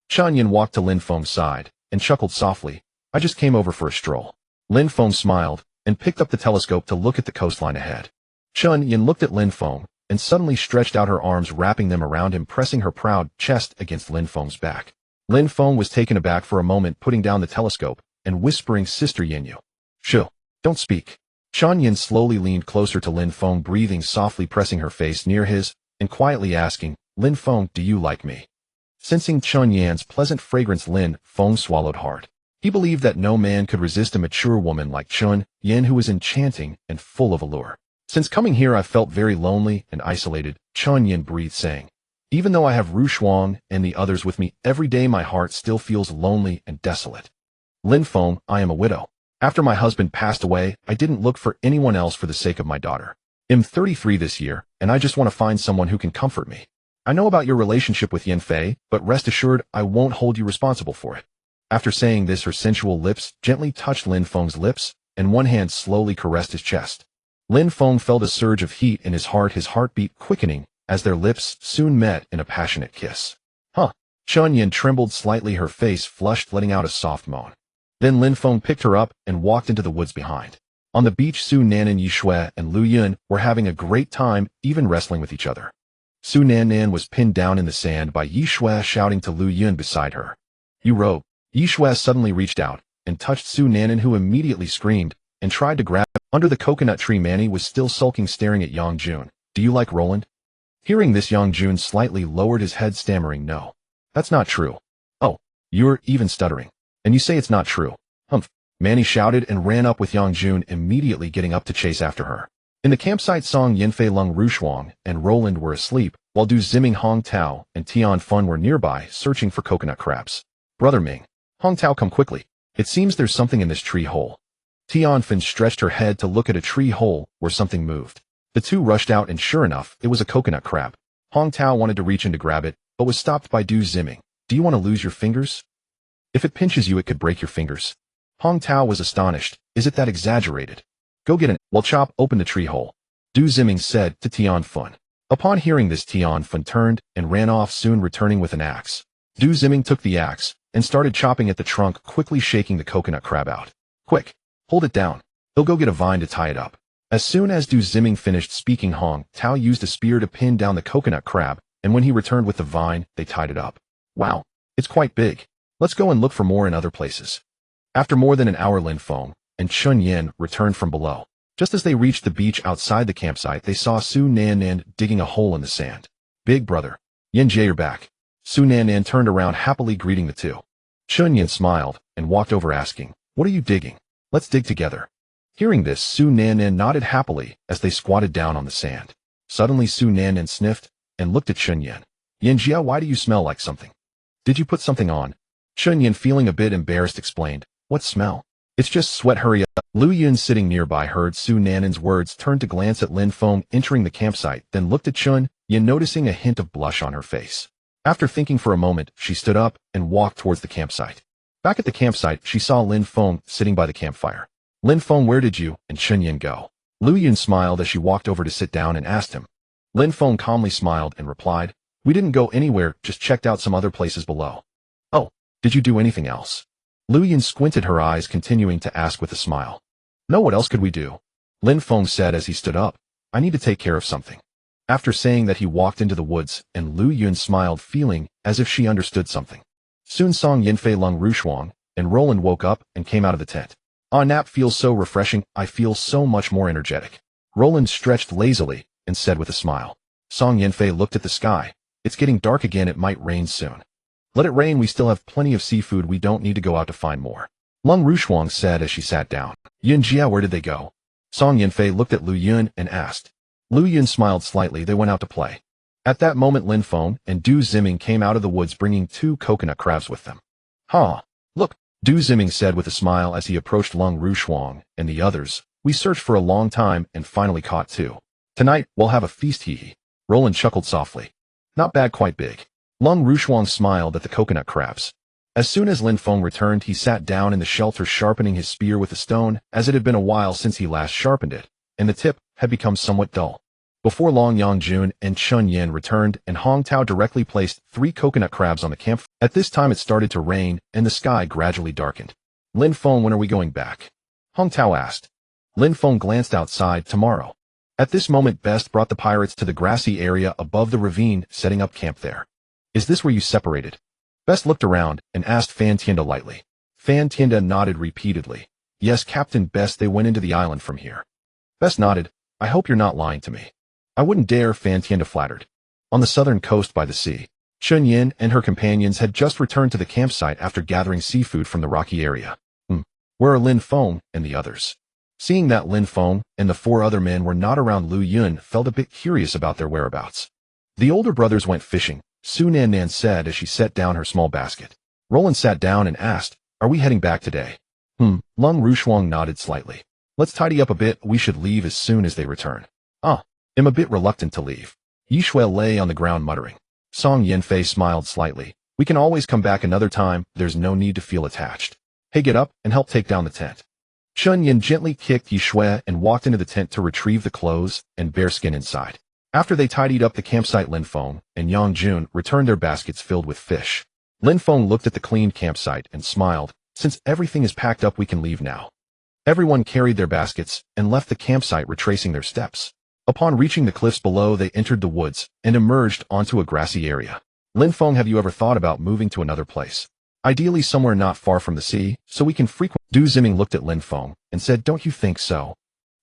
Chun Yin walked to Lin Feng's side and chuckled softly. I just came over for a stroll. Lin Feng smiled and picked up the telescope to look at the coastline ahead. Chun Yin looked at Lin Feng and suddenly stretched out her arms, wrapping them around him, pressing her proud chest against Lin Feng's back. Lin Feng was taken aback for a moment, putting down the telescope and whispering, Sister Yin, you. Shoo. Don't speak. Chun Yin slowly leaned closer to Lin Feng, breathing softly, pressing her face near his, and quietly asking, Lin Feng, do you like me? Sensing Chun Yin's pleasant fragrance, Lin Feng swallowed hard. He believed that no man could resist a mature woman like Chun Yin, who was enchanting and full of allure. Since coming here, I've felt very lonely and isolated, Chun Yin breathed, saying, even though I have Rushuang and the others with me, every day my heart still feels lonely and desolate. Lin Feng, I am a widow. After my husband passed away, I didn't look for anyone else for the sake of my daughter. I'm 33 this year, and I just want to find someone who can comfort me. I know about your relationship with Yanfei, but rest assured I won't hold you responsible for it. After saying this, her sensual lips gently touched Lin Feng's lips, and one hand slowly caressed his chest. Lin Feng felt a surge of heat in his heartbeat quickening as their lips soon met in a passionate kiss. Chun Yin trembled slightly, her face flushed, letting out a soft moan. Then Lin Feng picked her up and walked into the woods behind. On the beach, Su Nan, Yishui, and Lu Yun were having a great time, even wrestling with each other. Su Nan was pinned down in the sand by Yishui, shouting to Lu Yun beside her. You rogue. Yishui suddenly reached out and touched Su Nan, who immediately screamed and tried to grab. Under the coconut tree, Manny was still sulking, staring at Yang Jun. Do you like Roland? Hearing this, Yang Jun slightly lowered his head, stammering, no. That's not true. Oh, you're even stuttering. And you say it's not true. Humph. Manny shouted and ran up with Yang Jun, immediately getting up to chase after her. In the campsite, Song Yanfei, Lung Rushuang, and Roland were asleep, while Du Ziming, Hong Tao, and Tian Fun were nearby, searching for coconut crabs. Brother Ming. Hong Tao, come quickly. It seems there's something in this tree hole. Tian Fan stretched her head to look at a tree hole where something moved. The two rushed out, and sure enough, it was a coconut crab. Hong Tao wanted to reach in to grab it, but was stopped by Du Ziming. Do you want to lose your fingers? If it pinches you, it could break your fingers. Hong Tao was astonished. Is it that exaggerated? Go get an, well, chop open the tree hole, Du Ziming said to Tian Fun. Upon hearing this, Tian Fun turned and ran off, soon returning with an axe. Du Ziming took the axe and started chopping at the trunk, quickly shaking the coconut crab out. Quick, hold it down. He'll go get a vine to tie it up. As soon as Du Ziming finished speaking, Hong Tao used a spear to pin down the coconut crab, and when he returned with the vine, they tied it up. Wow, it's quite big. Let's go and look for more in other places. After more than an hour, Lin Feng and Chun Yin returned from below. Just as they reached the beach outside the campsite, they saw Su Nan digging a hole in the sand. Big brother, Yin Jie, you're back. Su Nan turned around, happily greeting the two. Chun Yin smiled and walked over, asking, what are you digging? Let's dig together. Hearing this, Su Nan nodded happily as they squatted down on the sand. Suddenly Su Nan sniffed and looked at Chun Yin. Yin Jie, why do you smell like something? Did you put something on? Chun Yin, feeling a bit embarrassed, explained, what smell? It's just sweat, hurry up. Lu Yun, sitting nearby, heard Su Nan's words, turned to glance at Lin Feng entering the campsite, then looked at Chun Yin, noticing a hint of blush on her face. After thinking for a moment, she stood up and walked towards the campsite. Back at the campsite, she saw Lin Feng sitting by the campfire. Lin Feng, where did you and Chun Yin go? Lu Yun smiled as she walked over to sit down and asked him. Lin Feng calmly smiled and replied, we didn't go anywhere, just checked out some other places below. Oh, did you do anything else? Lu Yun squinted her eyes, continuing to ask with a smile. No, what else could we do? Lin Feng said as he stood up. I need to take care of something. After saying that, he walked into the woods, and Lu Yun smiled, feeling as if she understood something. Soon Song Yinfei, Lung Rushuang, and Roland woke up and came out of the tent. A nap feels so refreshing, I feel so much more energetic. Roland stretched lazily and said with a smile. Song Yinfei looked at the sky. It's getting dark again, it might rain soon. Let it rain, we still have plenty of seafood, we don't need to go out to find more. Lung Rushuang said as she sat down. Yin Jia, where did they go? Song Yinfei looked at Lu Yun and asked. Lu Yun smiled slightly, they went out to play. At that moment, Lin Feng and Du Ziming came out of the woods, bringing 2 coconut crabs with them. Huh, look, Du Ziming said with a smile as he approached Lung Rushuang and the others. We searched for a long time and finally caught 2. Tonight, we'll have a feast, hee hee. Roland chuckled softly. Not bad, quite big. Lung Rushuang smiled at the coconut crabs. As soon as Lin Feng returned, he sat down in the shelter, sharpening his spear with a stone, as it had been a while since he last sharpened it, and the tip had become somewhat dull. Before long, Yang Jun and Chun Yin returned, and Hong Tao directly placed 3 coconut crabs on the camp. At this time, it started to rain, and the sky gradually darkened. Lin Feng, when are we going back? Hong Tao asked. Lin Feng glanced outside. Tomorrow. At this moment, Best brought the pirates to the grassy area above the ravine, setting up camp there. Is this where you separated? Best looked around and asked Fan Tienda lightly. Fan Tienda nodded repeatedly. Yes, Captain Best, they went into the island from here. Best nodded. I hope you're not lying to me. I wouldn't dare, Fan Tienda flattered. On the southern coast by the sea, Chun Yin and her companions had just returned to the campsite after gathering seafood from the rocky area. Where are Lin Feng and the others? Seeing that Lin Feng and the 4 other men were not around, Lu Yun felt a bit curious about their whereabouts. The older brothers went fishing, Su Nan said as she set down her small basket. Roland sat down and asked, are we heading back today? Lung Rushuang nodded slightly. Let's tidy up a bit, we should leave as soon as they return. I'm a bit reluctant to leave. Yishui lay on the ground muttering. Song Yinfei smiled slightly. We can always come back another time, there's no need to feel attached. Hey, get up and help take down the tent. Chun Yin gently kicked Yishui and walked into the tent to retrieve the clothes and bearskin inside. After they tidied up the campsite, Lin Feng and Yang Jun returned their baskets filled with fish. Lin Feng looked at the cleaned campsite and smiled. Since everything is packed up, we can leave now. Everyone carried their baskets and left the campsite, retracing their steps. Upon reaching the cliffs below, they entered the woods and emerged onto a grassy area. Lin Feng, have you ever thought about moving to another place? Ideally somewhere not far from the sea, so we can frequent. Du Ziming looked at Lin Feng and said, don't you think so?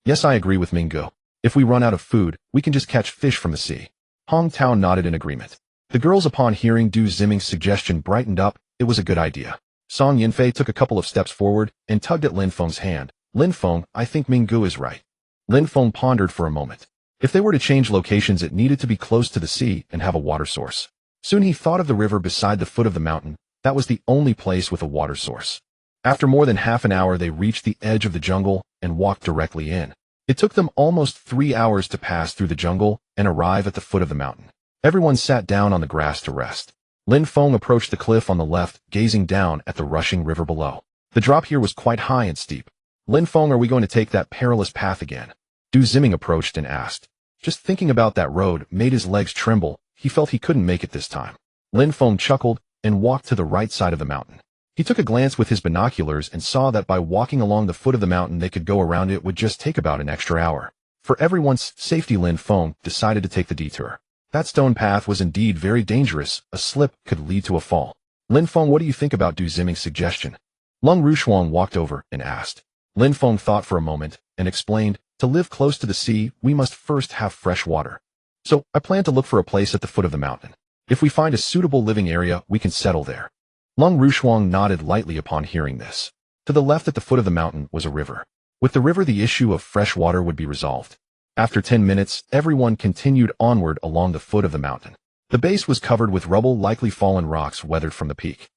Yes, I agree with Minggu. If we run out of food, we can just catch fish from the sea. Hong Tao nodded in agreement. The girls, upon hearing Du Ziming's suggestion, brightened up. It was a good idea. Song Yinfei took a couple of steps forward and tugged at Lin Feng's hand. Lin Feng, I think Minggu is right. Lin Feng pondered for a moment. If they were to change locations, it needed to be close to the sea and have a water source. Soon he thought of the river beside the foot of the mountain. That was the only place with a water source. After more than half an hour, they reached the edge of the jungle and walked directly in. It took them almost 3 hours to pass through the jungle and arrive at the foot of the mountain. Everyone sat down on the grass to rest. Lin Feng approached the cliff on the left, gazing down at the rushing river below. The drop here was quite high and steep. Lin Feng, are we going to take that perilous path again? Du Ziming approached and asked. Just thinking about that road made his legs tremble. He felt he couldn't make it this time. Lin Feng chuckled and walked to the right side of the mountain. He took a glance with his binoculars and saw that by walking along the foot of the mountain they could go around it would just take about an extra hour. For everyone's safety, Lin Feng decided to take the detour. That stone path was indeed very dangerous. A slip could lead to a fall. Lin Feng, what do you think about Du Ziming's suggestion? Lung Rushuang walked over and asked. Lin Feng thought for a moment and explained, to live close to the sea, we must first have fresh water. So, I plan to look for a place at the foot of the mountain. If we find a suitable living area, we can settle there. Lung Rushuang nodded lightly upon hearing this. To the left at the foot of the mountain was a river. With the river, the issue of fresh water would be resolved. After 10 minutes, everyone continued onward along the foot of the mountain. The base was covered with rubble, likely fallen rocks weathered from the peak.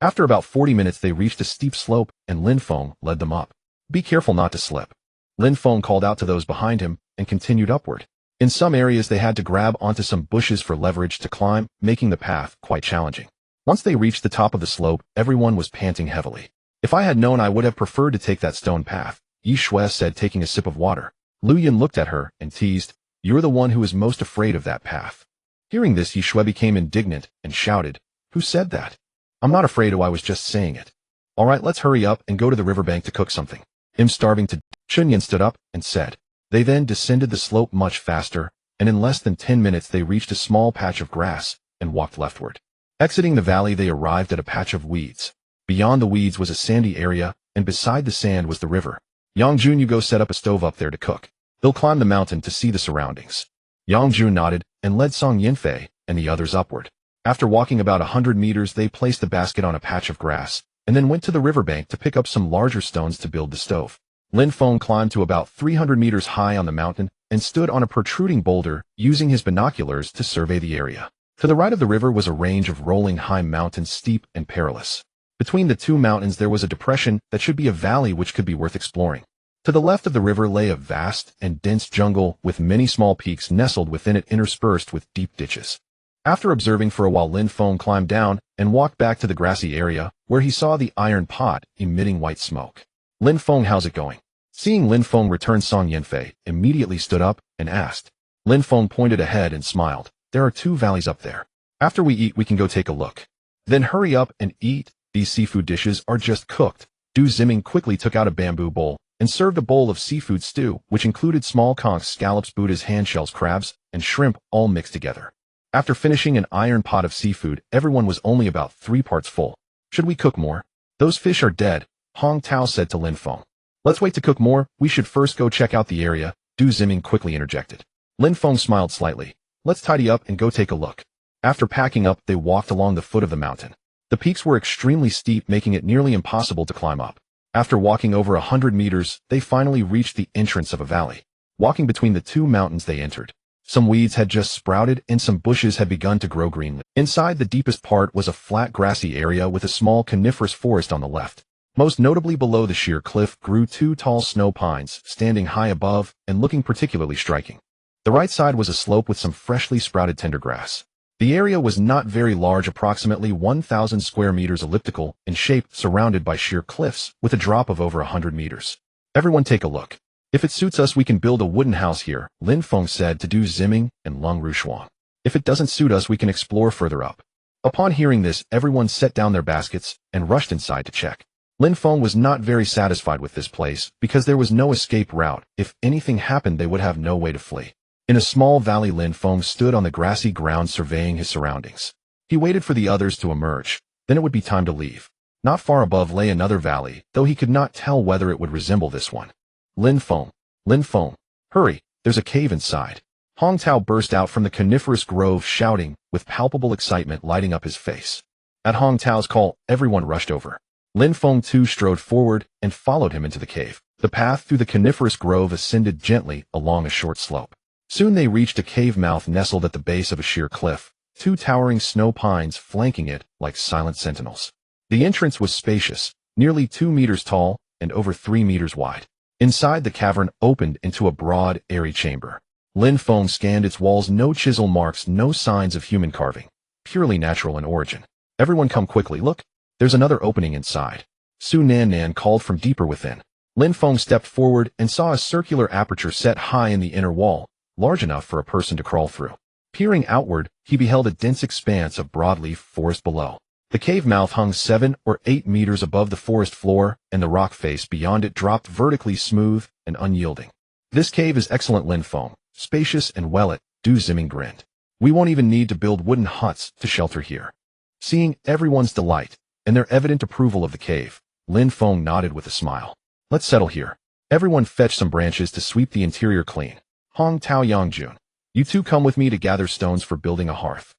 After about 40 minutes, they reached a steep slope, and Lin Feng led them up. Be careful not to slip. Lin Feng called out to those behind him and continued upward. In some areas, they had to grab onto some bushes for leverage to climb, making the path quite challenging. Once they reached the top of the slope, everyone was panting heavily. If I had known, I would have preferred to take that stone path, Yi Shui said, taking a sip of water. Lu Yin looked at her and teased, you're the one who is most afraid of that path. Hearing this, Yi Shui became indignant and shouted, who said that? I'm not afraid, I was just saying it. All right, let's hurry up and go to the riverbank to cook something. I'm starving to. Chunyan stood up and said. They then descended the slope much faster, and in less than 10 minutes they reached a small patch of grass and walked leftward. Exiting the valley, they arrived at a patch of weeds. Beyond the weeds was a sandy area, and beside the sand was the river. Yang Jun, you go set up a stove up there to cook. They'll climb the mountain to see the surroundings. Yang Jun nodded and led Song Yinfei and the others upward. After walking about 100 meters, they placed the basket on a patch of grass, and then went to the riverbank to pick up some larger stones to build the stove. Lin Feng climbed to about 300 meters high on the mountain and stood on a protruding boulder, using his binoculars to survey the area. To the right of the river was a range of rolling high mountains, steep and perilous. Between the two mountains there was a depression that should be a valley which could be worth exploring. To the left of the river lay a vast and dense jungle with many small peaks nestled within it, interspersed with deep ditches. After observing for a while, Lin Feng climbed down and walked back to the grassy area, where he saw the iron pot emitting white smoke. Lin Feng, how's it going? Seeing Lin Feng return, Song Yinfei immediately stood up and asked. Lin Feng pointed ahead and smiled. There are 2 valleys up there. After we eat, we can go take a look. Then hurry up and eat. These seafood dishes are just cooked. Du Ziming quickly took out a bamboo bowl and served a bowl of seafood stew, which included small conchs, scallops, Buddha's handshells, crabs, and shrimp, all mixed together. After finishing an iron pot of seafood, everyone was only about 3 parts full. Should we cook more? Those fish are dead, Hong Tao said to Lin Feng. Let's wait to cook more. We should first go check out the area, Du Ziming quickly interjected. Lin Feng smiled slightly. Let's tidy up and go take a look. After packing up, they walked along the foot of the mountain. The peaks were extremely steep, making it nearly impossible to climb up. After walking over 100 meters, they finally reached the entrance of a valley. Walking between the 2 mountains they entered. Some weeds had just sprouted and some bushes had begun to grow green. Inside the deepest part was a flat grassy area with a small coniferous forest on the left. Most notably, below the sheer cliff grew 2 tall snow pines, standing high above and looking particularly striking. The right side was a slope with some freshly sprouted tender grass. The area was not very large, approximately 1,000 square meters, elliptical in shape, surrounded by sheer cliffs, with a drop of over 100 meters. Everyone take a look. If it suits us, we can build a wooden house here, Lin Feng said to Du Ziming and Lung Rushuang. If it doesn't suit us, we can explore further up. Upon hearing this, everyone set down their baskets and rushed inside to check. Lin Feng was not very satisfied with this place because there was no escape route. If anything happened, they would have no way to flee. In a small valley, Lin Feng stood on the grassy ground surveying his surroundings. He waited for the others to emerge, then it would be time to leave. Not far above lay another valley, though he could not tell whether it would resemble this one. Lin Feng, hurry, there's a cave inside. Hong Tao burst out from the coniferous grove shouting, with palpable excitement lighting up his face. At Hong Tao's call, everyone rushed over. Lin Feng too strode forward and followed him into the cave. The path through the coniferous grove ascended gently along a short slope. Soon they reached a cave mouth nestled at the base of a sheer cliff, 2 towering snow pines flanking it like silent sentinels. The entrance was spacious, nearly 2 meters tall and over 3 meters wide. Inside, the cavern opened into a broad, airy chamber. Lin Feng scanned its walls. No chisel marks, no signs of human carving. Purely natural in origin. Everyone come quickly, look. There's another opening inside. Su Nan Nan called from deeper within. Lin Feng stepped forward and saw a circular aperture set high in the inner wall, large enough for a person to crawl through. Peering outward, he beheld a dense expanse of broadleaf forest below. The cave mouth hung 7 or 8 meters above the forest floor, and the rock face beyond it dropped vertically smooth and unyielding. This cave is excellent, Lin Feng. Spacious and well-lit, Du Ziming grinned. We won't even need to build wooden huts to shelter here. Seeing everyone's delight and their evident approval of the cave, Lin Feng nodded with a smile. Let's settle here. Everyone fetch some branches to sweep the interior clean. Hong Tao Yangjun, you two come with me to gather stones for building a hearth.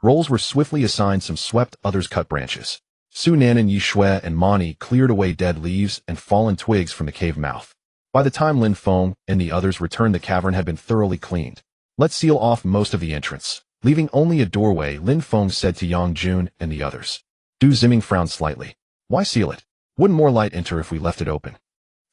Roles were swiftly assigned, some swept, others cut branches. Su Nan and Yi Shui and Mani cleared away dead leaves and fallen twigs from the cave mouth. By the time Lin Feng and the others returned, the cavern had been thoroughly cleaned. Let's seal off most of the entrance. Leaving only a doorway, Lin Feng said to Yang Jun and the others. Du Ziming frowned slightly. Why seal it? Wouldn't more light enter if we left it open?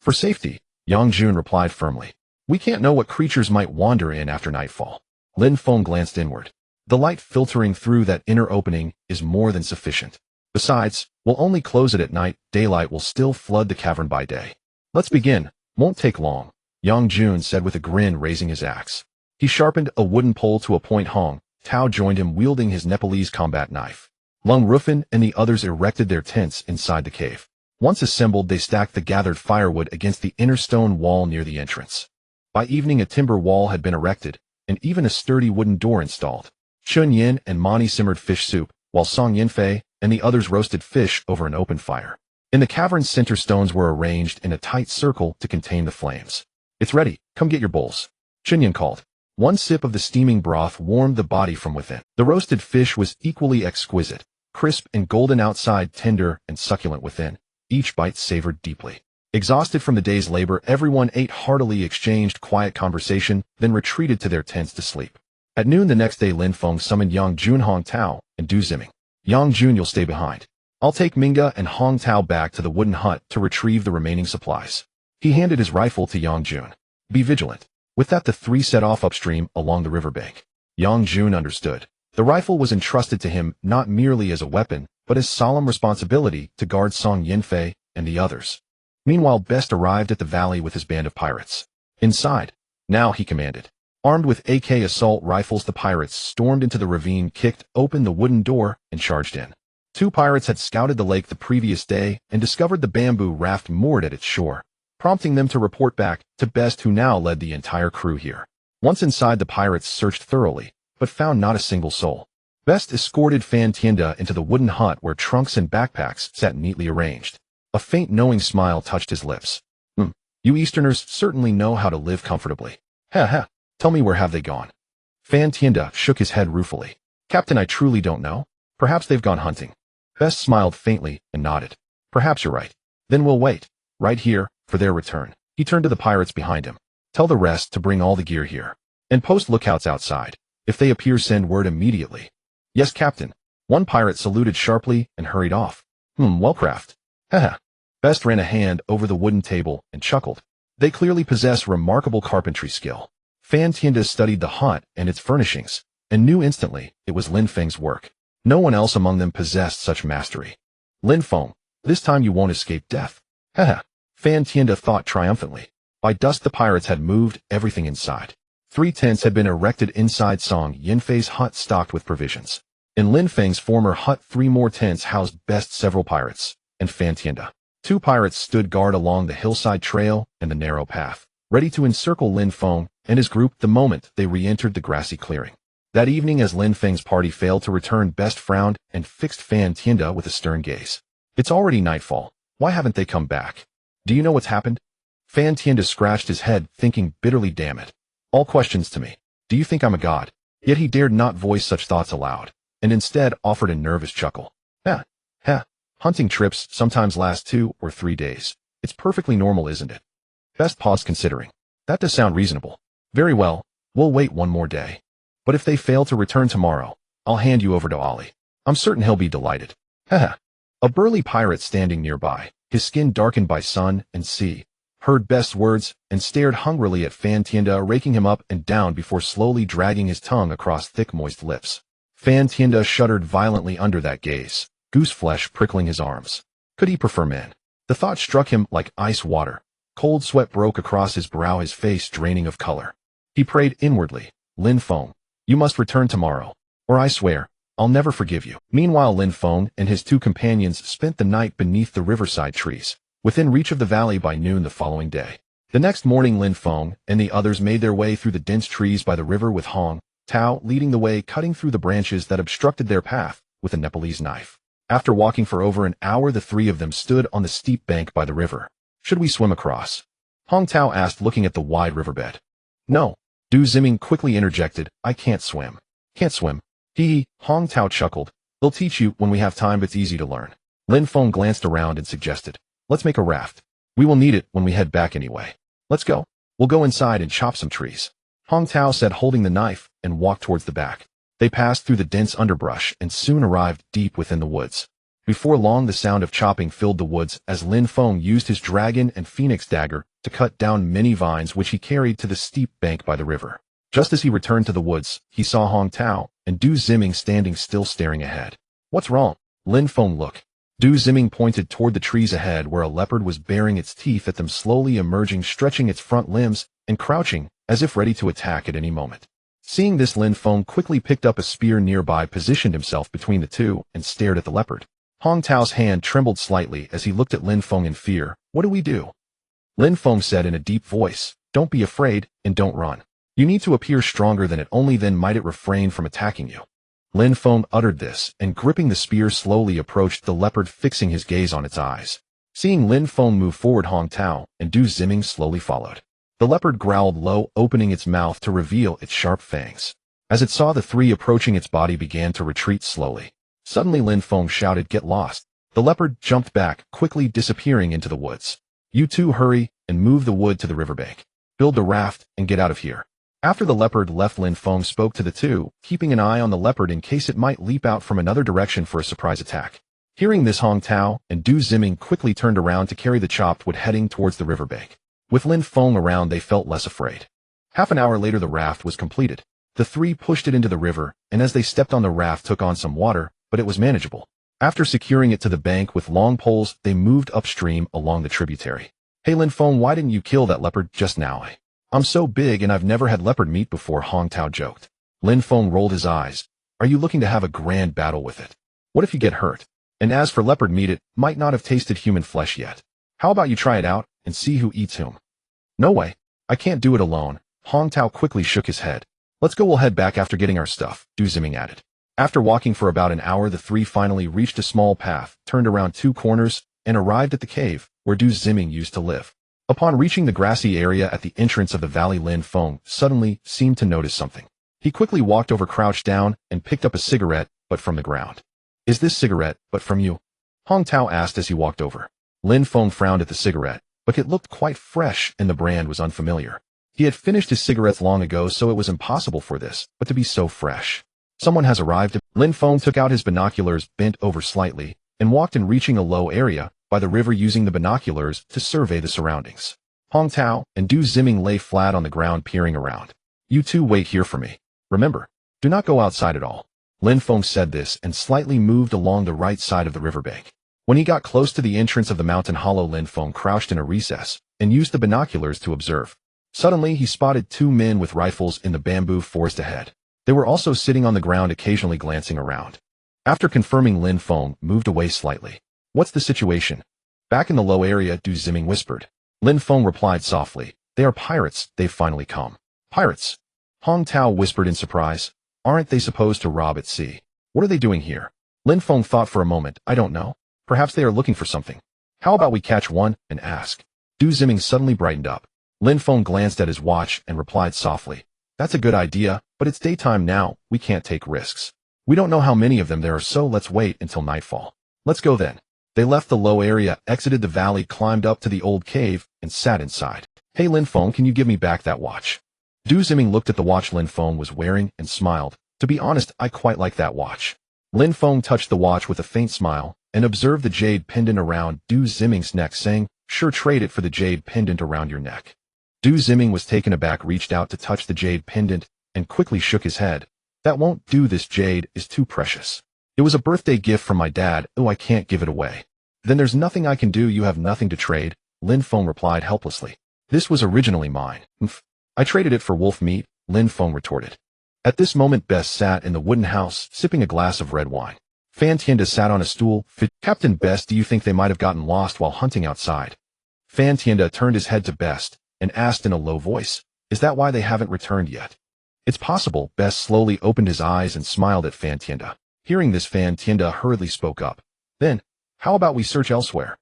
For safety, Yang Jun replied firmly. We can't know what creatures might wander in after nightfall. Lin Feng glanced inward. The light filtering through that inner opening is more than sufficient. Besides, we'll only close it at night. Daylight will still flood the cavern by day. Let's begin. Won't take long, Yang Jun said with a grin, raising his axe. He sharpened a wooden pole to a point. Hong Tao joined him, wielding his Nepalese combat knife. Lung Rufin and the others erected their tents inside the cave. Once assembled, they stacked the gathered firewood against the inner stone wall near the entrance. By evening, a timber wall had been erected, and even a sturdy wooden door installed. Chun Yin and Mani simmered fish soup, while Song Yinfei and the others roasted fish over an open fire. In the cavern's center, stones were arranged in a tight circle to contain the flames. It's ready. Come get your bowls, Chun Yin called. One sip of the steaming broth warmed the body from within. The roasted fish was equally exquisite, crisp and golden outside, tender and succulent within. Each bite savored deeply. Exhausted from the day's labor, everyone ate heartily, exchanged quiet conversation, then retreated to their tents to sleep. At noon the next day, Lin Feng summoned Yang Jun, Hong Tao, and Du Ziming. Yang Jun, you'll stay behind. I'll take Minga and Hong Tao back to the wooden hut to retrieve the remaining supplies. He handed his rifle to Yang Jun. Be vigilant. With that, the three set off upstream along the riverbank. Yang Jun understood. The rifle was entrusted to him not merely as a weapon, but as solemn responsibility to guard Song Yinfei and the others. Meanwhile, Best arrived at the valley with his band of pirates. Inside, now, he commanded. Armed with AK assault rifles, the pirates stormed into the ravine, kicked open the wooden door, and charged in. 2 pirates had scouted the lake the previous day and discovered the bamboo raft moored at its shore, prompting them to report back to Best, who now led the entire crew here. Once inside, the pirates searched thoroughly, but found not a single soul. Best escorted Fan Tienda into the wooden hut where trunks and backpacks sat neatly arranged. A faint knowing smile touched his lips. You Easterners certainly know how to live comfortably. Ha ha. Tell me, where have they gone? Fan Tienda shook his head ruefully. Captain, I truly don't know. Perhaps they've gone hunting. Best smiled faintly and nodded. Perhaps you're right. Then we'll wait, right here, for their return. He turned to the pirates behind him. Tell the rest to bring all the gear here. And post lookouts outside. If they appear, send word immediately. Yes, Captain. One pirate saluted sharply and hurried off. Well crafted. Haha. Best ran a hand over the wooden table and chuckled. They clearly possess remarkable carpentry skill. Fan Tienda studied the hut and its furnishings, and knew instantly it was Lin Feng's work. No one else among them possessed such mastery. Lin Feng, this time you won't escape death. Haha. Fan Tienda thought triumphantly. By dusk, the pirates had moved everything inside. 3 tents had been erected inside Song Yinfei's hut, stocked with provisions. In Lin Feng's former hut, 3 more tents housed Best, several pirates, and Fan Tienda. 2 pirates stood guard along the hillside trail and the narrow path, ready to encircle Lin Feng and his group the moment they re-entered the grassy clearing. That evening, as Lin Feng's party failed to return, Best frowned and fixed Fan Tienda with a stern gaze. It's already nightfall. Why haven't they come back? Do you know what's happened? Fan Tienda scratched his head, thinking bitterly, damn it. All questions to me. Do you think I'm a god? Yet he dared not voice such thoughts aloud, and instead offered a nervous chuckle. Ha, ha. Hunting trips sometimes last 2 or 3 days. It's perfectly normal, isn't it? Best paused, considering. That does sound reasonable. Very well, we'll wait 1 more day. But if they fail to return tomorrow, I'll hand you over to Ali. I'm certain he'll be delighted. Haha. A burly pirate standing nearby, his skin darkened by sun and sea, heard Best's words and stared hungrily at Fan Tienda, raking him up and down before slowly dragging his tongue across thick, moist lips. Fan Tienda shuddered violently under that gaze, goose flesh prickling his arms. Could he prefer men? The thought struck him like ice water. Cold sweat broke across his brow, his face draining of color. He prayed inwardly, Lin Feng, you must return tomorrow, or I swear, I'll never forgive you. Meanwhile, Lin Feng and his two companions spent the night beneath the riverside trees, within reach of the valley by noon the following day. The next morning, Lin Feng and the others made their way through the dense trees by the river with Hong Tao leading the way, cutting through the branches that obstructed their path with a Nepalese knife. After walking for over an hour, the three of them stood on the steep bank by the river. Should we swim across? Hong Tao asked, looking at the wide riverbed. No. Du Ziming quickly interjected, I can't swim. Can't swim? Hong Tao chuckled. They'll teach you when we have time, but it's easy to learn. Lin Feng glanced around and suggested, let's make a raft. We will need it when we head back anyway. Let's go. We'll go inside and chop some trees. Hong Tao said, holding the knife, and walked towards the back. They passed through the dense underbrush and soon arrived deep within the woods. Before long, the sound of chopping filled the woods as Lin Feng used his dragon and phoenix dagger to cut down many vines which he carried to the steep bank by the river. Just as he returned to the woods, he saw Hong Tao and Du Ziming standing still staring ahead. What's wrong? Lin Feng looked. Du Ziming pointed toward the trees ahead where a leopard was baring its teeth at them, slowly emerging, stretching its front limbs, and crouching, as if ready to attack at any moment. Seeing this, Lin Feng quickly picked up a spear nearby, positioned himself between the two, and stared at the leopard. Hong Tao's hand trembled slightly as he looked at Lin Feng in fear. What do we do? Lin Feng said in a deep voice, don't be afraid, and don't run. You need to appear stronger than it, only then might it refrain from attacking you. Lin Feng uttered this, and gripping the spear slowly approached the leopard, fixing his gaze on its eyes. Seeing Lin Feng move forward, Hong Tao and Du Ziming slowly followed. The leopard growled low, opening its mouth to reveal its sharp fangs. As it saw the three approaching, its body began to retreat slowly. Suddenly Lin Feng shouted, get lost. The leopard jumped back, quickly disappearing into the woods. You two hurry and move the wood to the riverbank. Build a raft and get out of here. After the leopard left, Lin Feng spoke to the two, keeping an eye on the leopard in case it might leap out from another direction for a surprise attack. Hearing this, Hong Tao and Du Ziming quickly turned around to carry the chopped wood, heading towards the riverbank. With Lin Feng around, they felt less afraid. Half an hour later, the raft was completed. The three pushed it into the river, and as they stepped on the raft, took on some water, but it was manageable. After securing it to the bank with long poles, they moved upstream along the tributary. Hey Lin Feng, why didn't you kill that leopard just now? I'm so big and I've never had leopard meat before, Hong Tao joked. Lin Feng rolled his eyes. Are you looking to have a grand battle with it? What if you get hurt? And as for leopard meat, it might not have tasted human flesh yet. How about you try it out and see who eats whom? No way. I can't do it alone. Hong Tao quickly shook his head. Let's go, we'll head back after getting our stuff, Du Ziming added. After walking for about an hour, the three finally reached a small path, turned around two corners, and arrived at the cave where Du Ziming used to live. Upon reaching the grassy area at the entrance of the valley, Lin Feng suddenly seemed to notice something. He quickly walked over, crouched down, and picked up a cigarette, but from the ground. Is this cigarette, but from you? Hong Tao asked as he walked over. Lin Feng frowned at the cigarette, but it looked quite fresh and the brand was unfamiliar. He had finished his cigarettes long ago, so it was impossible for this, but to be so fresh. Someone has arrived. Lin Feng took out his binoculars, bent over slightly, and walked in, reaching a low area by the river, using the binoculars to survey the surroundings. Hong Tao and Du Ziming lay flat on the ground, peering around. You two wait here for me. Remember, do not go outside at all. Lin Feng said this and slightly moved along the right side of the riverbank. When he got close to the entrance of the mountain hollow, Lin Feng crouched in a recess and used the binoculars to observe. Suddenly, he spotted two men with rifles in the bamboo forest ahead. They were also sitting on the ground, occasionally glancing around. After confirming, Lin Feng moved away slightly. What's the situation? Back in the low area, Du Ziming whispered. Lin Feng replied softly. They are pirates. They've finally come. Pirates? Hong Tao whispered in surprise. Aren't they supposed to rob at sea? What are they doing here? Lin Feng thought for a moment. I don't know. Perhaps they are looking for something. How about we catch one and ask? Du Ziming suddenly brightened up. Lin Feng glanced at his watch and replied softly. That's a good idea, but it's daytime now. We can't take risks. We don't know how many of them there are, so let's wait until nightfall. Let's go then. They left the low area, exited the valley, climbed up to the old cave, and sat inside. Hey Lin Feng, can you give me back that watch? Du Ziming looked at the watch Lin Feng was wearing and smiled. To be honest, I quite like that watch. Lin Feng touched the watch with a faint smile and observed the jade pendant around Du Ziming's neck, saying, Sure, trade it for the jade pendant around your neck. Du Ziming was taken aback, reached out to touch the jade pendant, and quickly shook his head. That won't do, this jade is too precious. It was a birthday gift from my dad. Oh, I can't give it away. Then there's nothing I can do. You have nothing to trade, Lin Feng replied helplessly. This was originally mine. I traded it for wolf meat, Lin Feng retorted. At this moment Bess sat in the wooden house, sipping a glass of red wine. Fan Tienda sat on a stool. Captain Bess, do you think they might have gotten lost while hunting outside? Fan Tienda turned his head to Bess and asked in a low voice, is that why they haven't returned yet? It's possible. Bess slowly opened his eyes and smiled at Fan Tienda. Hearing this, Fan Tienda hurriedly spoke up. Then, how about we search elsewhere?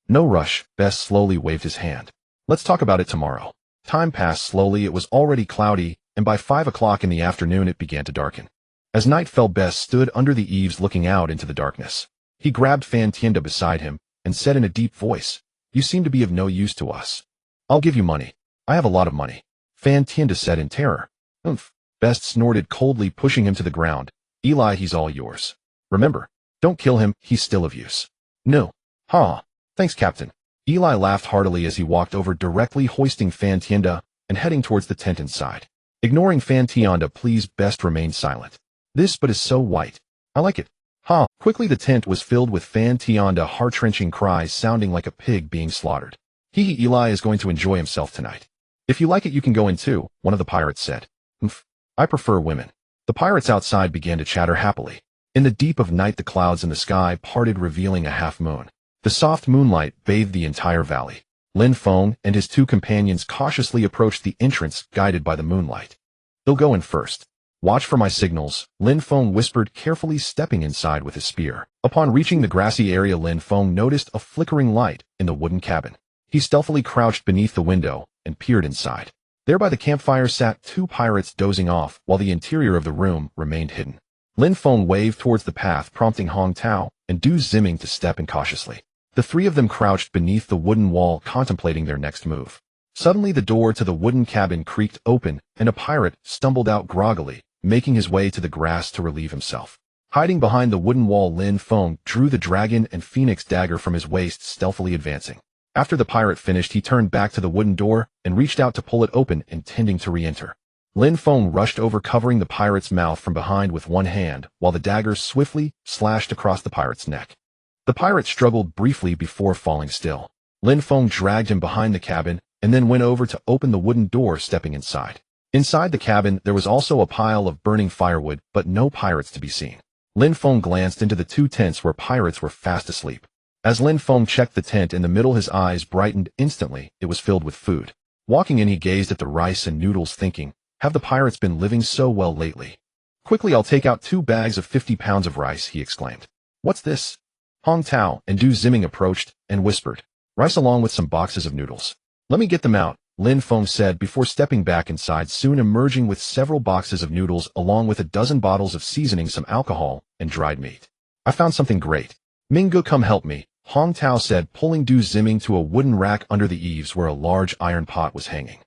No rush, Bess slowly waved his hand. Let's talk about it tomorrow. Time passed slowly. It was already cloudy, and by 5 o'clock in the afternoon it began to darken. As night fell, Bess stood under the eaves looking out into the darkness. He grabbed Fan Tienda beside him and said in a deep voice, you seem to be of no use to us. I'll give you money. I have a lot of money. Fan Tienda said in terror. Bess snorted coldly, pushing him to the ground. Eli, he's all yours. Remember, don't kill him, he's still of use. No. Thanks, Captain. Eli laughed heartily as he walked over, directly hoisting Fan Tienda and heading towards the tent inside. Ignoring Fan Tienda, please, Bess remained silent. This but is so white. I like it. Quickly the tent was filled with Fan Tienda heart-wrenching cries sounding like a pig being slaughtered. Eli is going to enjoy himself tonight. If you like it you can go in too, one of the pirates said. I prefer women. The pirates outside began to chatter happily. In the deep of night the clouds in the sky parted, revealing a half-moon. The soft moonlight bathed the entire valley. Lin Feng and his two companions cautiously approached the entrance, guided by the moonlight. They'll go in first. Watch for my signals, Lin Feng whispered, carefully stepping inside with his spear. Upon reaching the grassy area, Lin Feng noticed a flickering light in the wooden cabin. He stealthily crouched beneath the window and peered inside. There by the campfire sat two pirates dozing off, while the interior of the room remained hidden. Lin Feng waved towards the path, prompting Hong Tao and Du Ziming to step in cautiously. The three of them crouched beneath the wooden wall, contemplating their next move. Suddenly the door to the wooden cabin creaked open, and a pirate stumbled out groggily, making his way to the grass to relieve himself. Hiding behind the wooden wall, Lin Feng drew the dragon and phoenix dagger from his waist, stealthily advancing. After the pirate finished, he turned back to the wooden door and reached out to pull it open, intending to re-enter. Lin Feng rushed over, covering the pirate's mouth from behind with one hand, while the dagger swiftly slashed across the pirate's neck. The pirate struggled briefly before falling still. Lin Feng dragged him behind the cabin and then went over to open the wooden door, stepping inside. Inside the cabin, there was also a pile of burning firewood, but no pirates to be seen. Lin Feng glanced into the two tents where pirates were fast asleep. As Lin Feng checked the tent in the middle, his eyes brightened instantly. It was filled with food. Walking in, he gazed at the rice and noodles, thinking, have the pirates been living so well lately? Quickly, I'll take out 2 bags of 50 pounds of rice, he exclaimed. What's this? Hong Tao and Du Ziming approached and whispered, rice along with some boxes of noodles. Let me get them out, Lin Feng said before stepping back inside, soon emerging with several boxes of noodles along with a dozen bottles of seasoning, some alcohol, and dried meat. I found something great. Mingo, come help me, Hong Tao said, pulling Du Ziming to a wooden rack under the eaves where a large iron pot was hanging.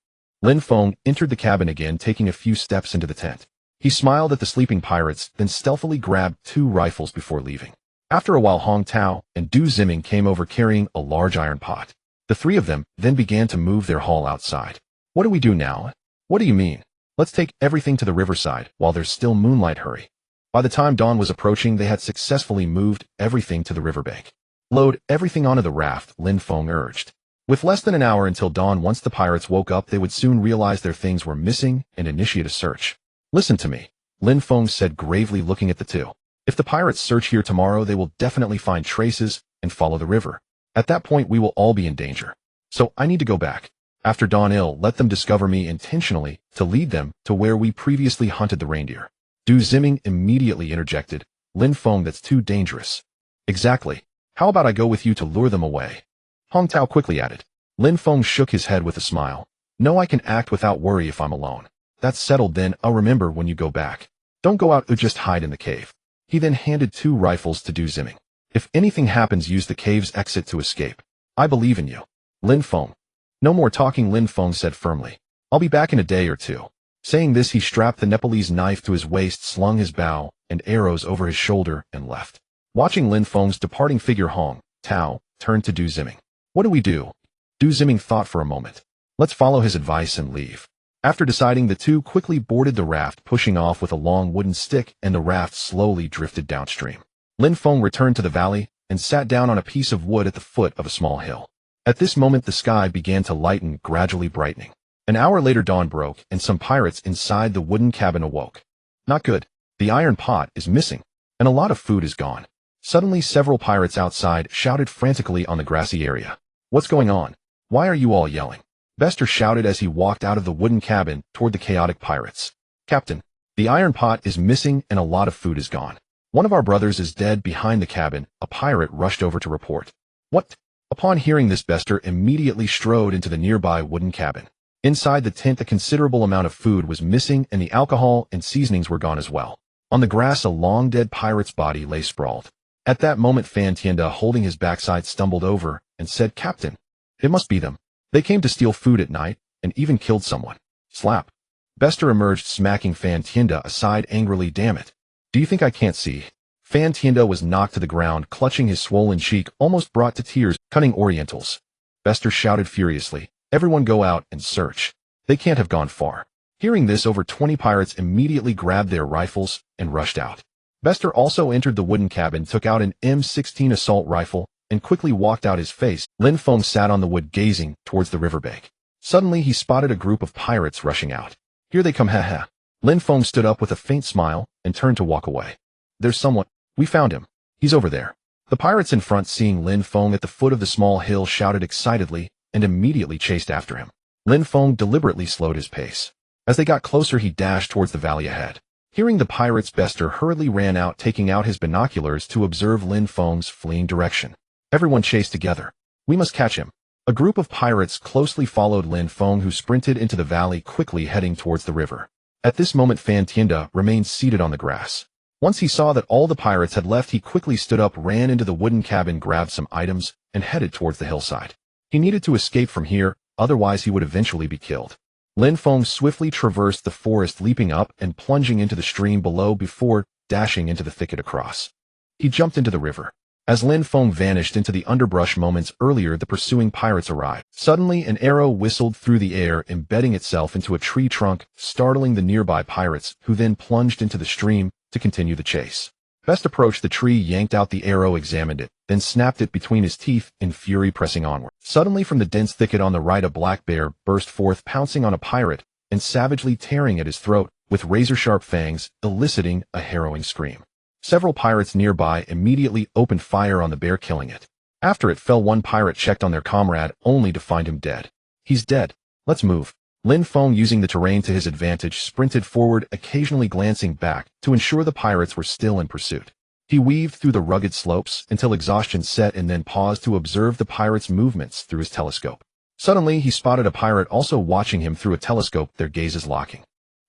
Lin Feng entered the cabin again, taking a few steps into the tent. He smiled at the sleeping pirates, then stealthily grabbed 2 rifles before leaving. After a while, Hong Tao and Du Ziming came over carrying a large iron pot. The three of them then began to move their haul outside. What do we do now? What do you mean? Let's take everything to the riverside while there's still moonlight. Hurry. By the time dawn was approaching, they had successfully moved everything to the riverbank. Load everything onto the raft, Lin Feng urged. With less than an hour until dawn, once the pirates woke up, they would soon realize their things were missing and initiate a search. Listen to me, Lin Feng said gravely, looking at the two. If the pirates search here tomorrow, they will definitely find traces and follow the river. At that point, we will all be in danger. So I need to go back. After dawn, let them discover me intentionally to lead them to where we previously hunted the reindeer. Du Ziming immediately interjected, Lin Feng, that's too dangerous. Exactly. How about I go with you to lure them away? Hong Tao quickly added. Lin Feng shook his head with a smile. No, I can act without worry if I'm alone. That's settled then. I'll remember when you go back. Don't go out, just hide in the cave. He then handed 2 rifles to Du Ziming. If anything happens, use the cave's exit to escape. I believe in you. Lin Feng. No more talking, Lin Feng said firmly. I'll be back in a day or 2. Saying this, he strapped the Nepalese knife to his waist, slung his bow and arrows over his shoulder, and left. Watching Lin Feng's departing figure, Hong Tao turned to Du Ziming. What do we do? Du Ziming thought for a moment. Let's follow his advice and leave. After deciding, the two quickly boarded the raft, pushing off with a long wooden stick, and the raft slowly drifted downstream. Lin Feng returned to the valley, and sat down on a piece of wood at the foot of a small hill. At this moment the sky began to lighten, gradually brightening. An hour later dawn broke, and some pirates inside the wooden cabin awoke. Not good. The iron pot is missing, and a lot of food is gone. Suddenly several pirates outside shouted frantically on the grassy area. What's going on? Why are you all yelling? Bester shouted as he walked out of the wooden cabin toward the chaotic pirates. Captain, the iron pot is missing and a lot of food is gone. One of our brothers is dead behind the cabin, a pirate rushed over to report. What? Upon hearing this, Bester immediately strode into the nearby wooden cabin. Inside the tent a considerable amount of food was missing and the alcohol and seasonings were gone as well. On the grass a long dead pirate's body lay sprawled. At that moment Fan Tienda, holding his backside, stumbled over and said, Captain, it must be them. They came to steal food at night and even killed someone. Slap. Bester emerged, smacking Fan Tienda aside angrily. Damn it. Do you think I can't see? Fan Tienda was knocked to the ground, clutching his swollen cheek, almost brought to tears. Cunning Orientals. Bester shouted furiously. Everyone go out and search. They can't have gone far. Hearing this, over 20 pirates immediately grabbed their rifles and rushed out. Bester also entered the wooden cabin, took out an M16 assault rifle, and quickly walked out. His face. Lin Feng sat on the wood gazing towards the riverbank. Suddenly he spotted a group of pirates rushing out. Here they come, haha. Lin Feng stood up with a faint smile and turned to walk away. There's someone. We found him. He's over there. The pirates in front, seeing Lin Feng at the foot of the small hill, shouted excitedly and immediately chased after him. Lin Feng deliberately slowed his pace. As they got closer he dashed towards the valley ahead. Hearing the pirates, Bester hurriedly ran out, taking out his binoculars to observe Lin Feng's fleeing direction. Everyone chased together. We must catch him. A group of pirates closely followed Lin Feng, who sprinted into the valley, quickly heading towards the river. At this moment Fan Tienda remained seated on the grass. Once he saw that all the pirates had left, he quickly stood up, ran into the wooden cabin, grabbed some items, and headed towards the hillside. He needed to escape from here, otherwise he would eventually be killed. Lin Feng swiftly traversed the forest, leaping up and plunging into the stream below before dashing into the thicket across. He jumped into the river. As Lin Feng vanished into the underbrush moments earlier, the pursuing pirates arrived. Suddenly an arrow whistled through the air, embedding itself into a tree trunk, startling the nearby pirates, who then plunged into the stream to continue the chase. Best approached the tree, yanked out the arrow, examined it, then snapped it between his teeth in fury, pressing onward. Suddenly from the dense thicket on the right a black bear burst forth, pouncing on a pirate and savagely tearing at his throat with razor-sharp fangs, eliciting a harrowing scream. Several pirates nearby immediately opened fire on the bear, killing it. After it fell, one pirate checked on their comrade, only to find him dead. He's dead. Let's move. Lin Feng, using the terrain to his advantage, sprinted forward, occasionally glancing back to ensure the pirates were still in pursuit. He weaved through the rugged slopes until exhaustion set, and then paused to observe the pirates' movements through his telescope. Suddenly he spotted a pirate also watching him through a telescope, their gazes locking.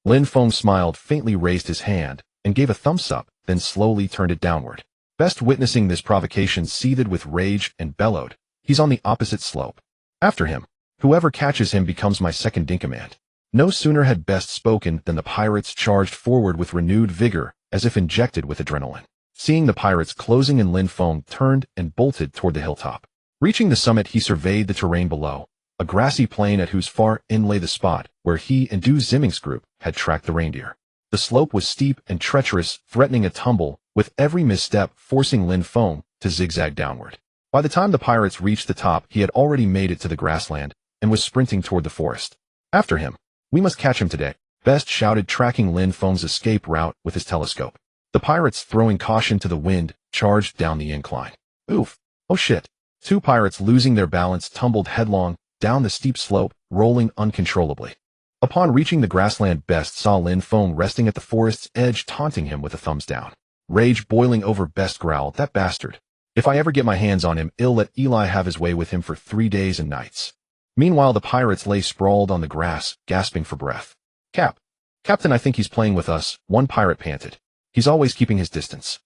Lin Feng smiled, faintly raised his hand, and gave a thumbs up, then slowly turned it downward. Best, witnessing this provocation, seethed with rage and bellowed, "He's on the opposite slope. After him. Whoever catches him becomes my second in command." No sooner had Best spoken than the pirates charged forward with renewed vigor, as if injected with adrenaline. Seeing the pirates closing in, Lin Feng turned and bolted toward the hilltop. Reaching the summit, he surveyed the terrain below, a grassy plain at whose far end lay the spot where he and Du Ziming's group had tracked the reindeer. The slope was steep and treacherous, threatening a tumble, with every misstep forcing Lin Feng to zigzag downward. By the time the pirates reached the top, he had already made it to the grassland and was sprinting toward the forest. After him. We must catch him today, Best shouted, tracking Lin Feng's escape route with his telescope. The pirates, throwing caution to the wind, charged down the incline. Oof. Oh shit. Two pirates, losing their balance, tumbled headlong down the steep slope, rolling uncontrollably. Upon reaching the grassland, Best saw Lin Feng resting at the forest's edge, taunting him with a thumbs down. Rage boiling over, Best growled, "That bastard. If I ever get my hands on him, I'll let Eli have his way with him for 3 days and nights." Meanwhile, the pirates lay sprawled on the grass, gasping for breath. Captain, I think he's playing with us," one pirate panted. "He's always keeping his distance."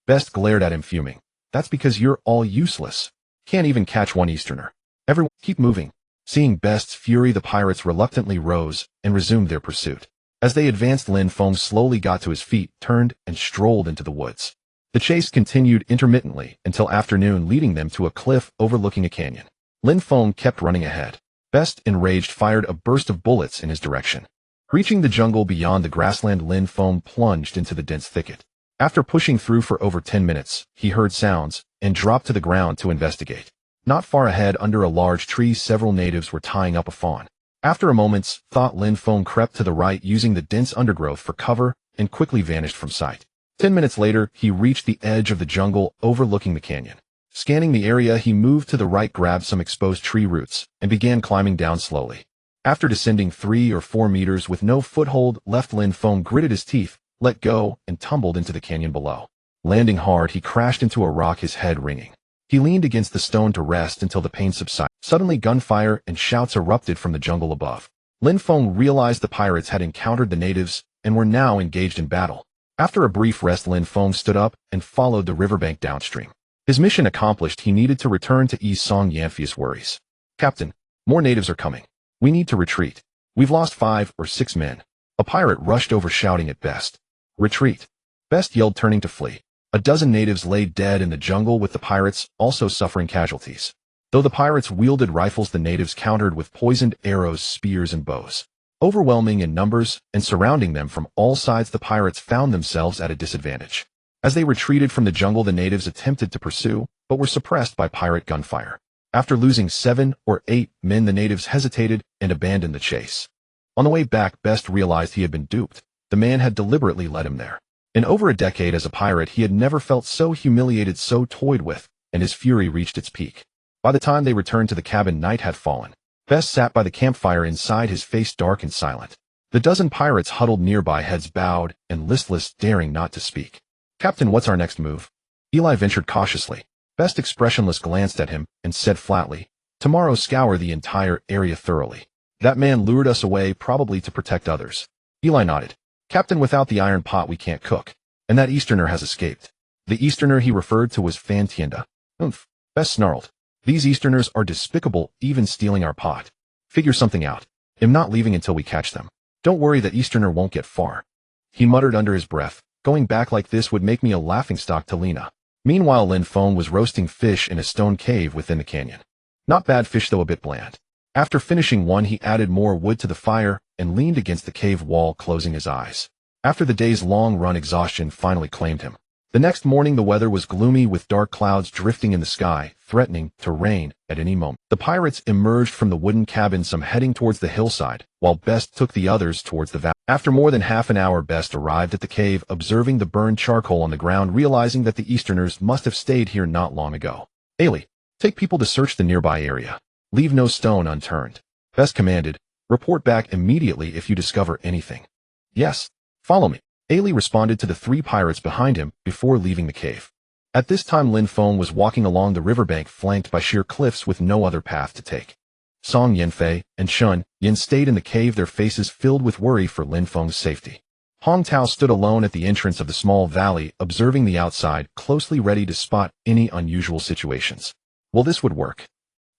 Best glared at him, fuming. "That's because you're all useless. Can't even catch one Easterner. Everyone, keep moving." Seeing Best's fury, the pirates reluctantly rose and resumed their pursuit. As they advanced, Lin Feng slowly got to his feet, turned, and strolled into the woods. The chase continued intermittently until afternoon, leading them to a cliff overlooking a canyon. Lin Feng kept running ahead. Best, enraged, fired a burst of bullets in his direction. Reaching the jungle beyond the grassland, Lin Feng plunged into the dense thicket. After pushing through for over 10 minutes, he heard sounds and dropped to the ground to investigate. Not far ahead, under a large tree, several natives were tying up a fawn. After a moment's thought, Lin Feng crept to the right using the dense undergrowth for cover and quickly vanished from sight. 10 minutes later, he reached the edge of the jungle overlooking the canyon. Scanning the area, he moved to the right, grabbed some exposed tree roots, and began climbing down slowly. After descending 3 or 4 meters with no foothold left, Lin Feng gritted his teeth, let go, and tumbled into the canyon below. Landing hard, he crashed into a rock, his head ringing. He leaned against the stone to rest until the pain subsided. Suddenly, gunfire and shouts erupted from the jungle above. Lin Feng realized the pirates had encountered the natives and were now engaged in battle. After a brief rest, Lin Feng stood up and followed the riverbank downstream. His mission accomplished, he needed to return to ease Song Yanfei's worries. Captain, more natives are coming. We need to retreat. We've lost 5 or 6 men. A pirate rushed over shouting at Best. Retreat. Best yelled, turning to flee. A dozen natives lay dead in the jungle, with the pirates also suffering casualties. Though the pirates wielded rifles, the natives countered with poisoned arrows, spears, and bows. Overwhelming in numbers and surrounding them from all sides, the pirates found themselves at a disadvantage. As they retreated from the jungle, the natives attempted to pursue, but were suppressed by pirate gunfire. After losing 7 or 8 men, the natives hesitated and abandoned the chase. On the way back, Best realized he had been duped. The man had deliberately led him there. In over a decade as a pirate, he had never felt so humiliated, so toyed with, and his fury reached its peak. By the time they returned to the cabin, night had fallen. Best sat by the campfire, inside, his face dark and silent. The dozen pirates huddled nearby, heads bowed and listless, daring not to speak. Captain, what's our next move? Eli ventured cautiously. Best, expressionless, glanced at him and said flatly, tomorrow scour the entire area thoroughly. That man lured us away, probably to protect others. Eli nodded. Captain, without the iron pot we can't cook. And that Easterner has escaped. The Easterner he referred to was Fan Tienda. Oomph. Best snarled. These Easterners are despicable, even stealing our pot. Figure something out. I'm not leaving until we catch them. Don't worry, that Easterner won't get far. He muttered under his breath. Going back like this would make me a laughingstock to Lena. Meanwhile, Lin Feng was roasting fish in a stone cave within the canyon. Not bad fish, though a bit bland. After finishing one, he added more wood to the fire and leaned against the cave wall, closing his eyes. After the day's long run, exhaustion finally claimed him. The next morning, the weather was gloomy, with dark clouds drifting in the sky, threatening to rain at any moment. The pirates emerged from the wooden cabin, some heading towards the hillside, while Best took the others towards the valley. After more than half an hour, Best arrived at the cave, observing the burned charcoal on the ground, realizing that the Easterners must have stayed here not long ago. Ailey, take people to search the nearby area. Leave no stone unturned. Best commanded. Report back immediately if you discover anything. Yes. Follow me. Ailey responded to the 3 pirates behind him before leaving the cave. At this time, Lin Feng was walking along the riverbank, flanked by sheer cliffs with no other path to take. Song Yanfei and Shun Yin stayed in the cave, their faces filled with worry for Lin Feng's safety. Hong Tao stood alone at the entrance of the small valley, observing the outside, closely, ready to spot any unusual situations. Well, this would work.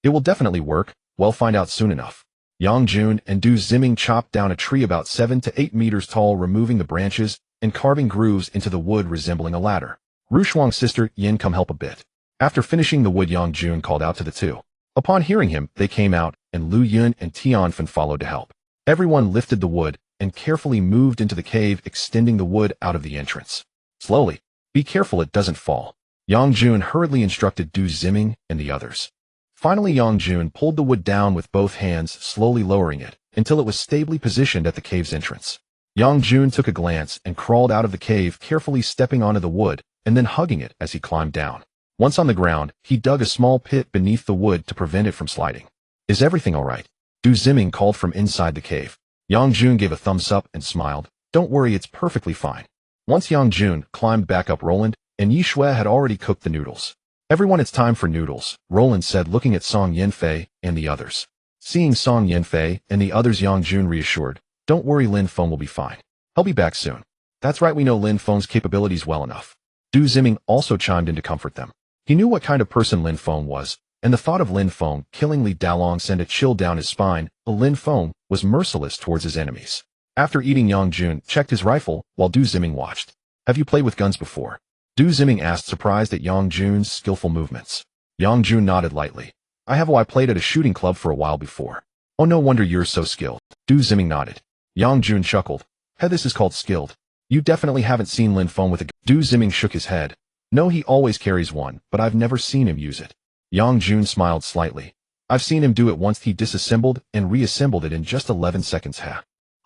It will definitely work. We'll find out soon enough. Yang Jun and Du Ziming chopped down a tree about 7 to 8 meters tall, removing the branches and carving grooves into the wood resembling a ladder. Ru Shuang's sister Yin, come help a bit. After finishing the wood, Yang Jun called out to the 2. Upon hearing him, they came out, and Lu Yun and Tianfen followed to help. Everyone lifted the wood and carefully moved into the cave, extending the wood out of the entrance. Slowly. Be careful it doesn't fall. Yang Jun hurriedly instructed Du Ziming and the others. Finally, Yang Jun pulled the wood down with both hands, slowly lowering it until it was stably positioned at the cave's entrance. Yang Jun took a glance and crawled out of the cave, carefully stepping onto the wood and then hugging it as he climbed down. Once on the ground, he dug a small pit beneath the wood to prevent it from sliding. Is everything all right? Du Ziming called from inside the cave. Yang Jun gave a thumbs up and smiled. Don't worry, it's perfectly fine. Once Yang Jun climbed back up, Roland and Yi Shui had already cooked the noodles. Everyone, it's time for noodles, Roland said, looking at Song Yanfei and the others. Seeing Song Yanfei and the others, Yang Jun reassured. Don't worry, Lin Feng will be fine. He'll be back soon. That's right, we know Lin Feng's capabilities well enough. Du Ziming also chimed in to comfort them. He knew what kind of person Lin Feng was, and the thought of Lin Feng killing Li Dalong sent a chill down his spine. But Lin Feng was merciless towards his enemies. After eating, Yang Jun checked his rifle while Du Ziming watched. Have you played with guns before? Du Ziming asked, surprised at Yang Jun's skillful movements. Yang Jun nodded lightly. I played at a shooting club for a while before. Oh, no wonder you're so skilled. Du Ziming nodded. Yang Jun chuckled. Hey, this is called skilled. You definitely haven't seen Lin Feng with a gun. Du Ziming shook his head. No, he always carries one, but I've never seen him use it. Yang Jun smiled slightly. I've seen him do it once. He disassembled and reassembled it in just 11 seconds.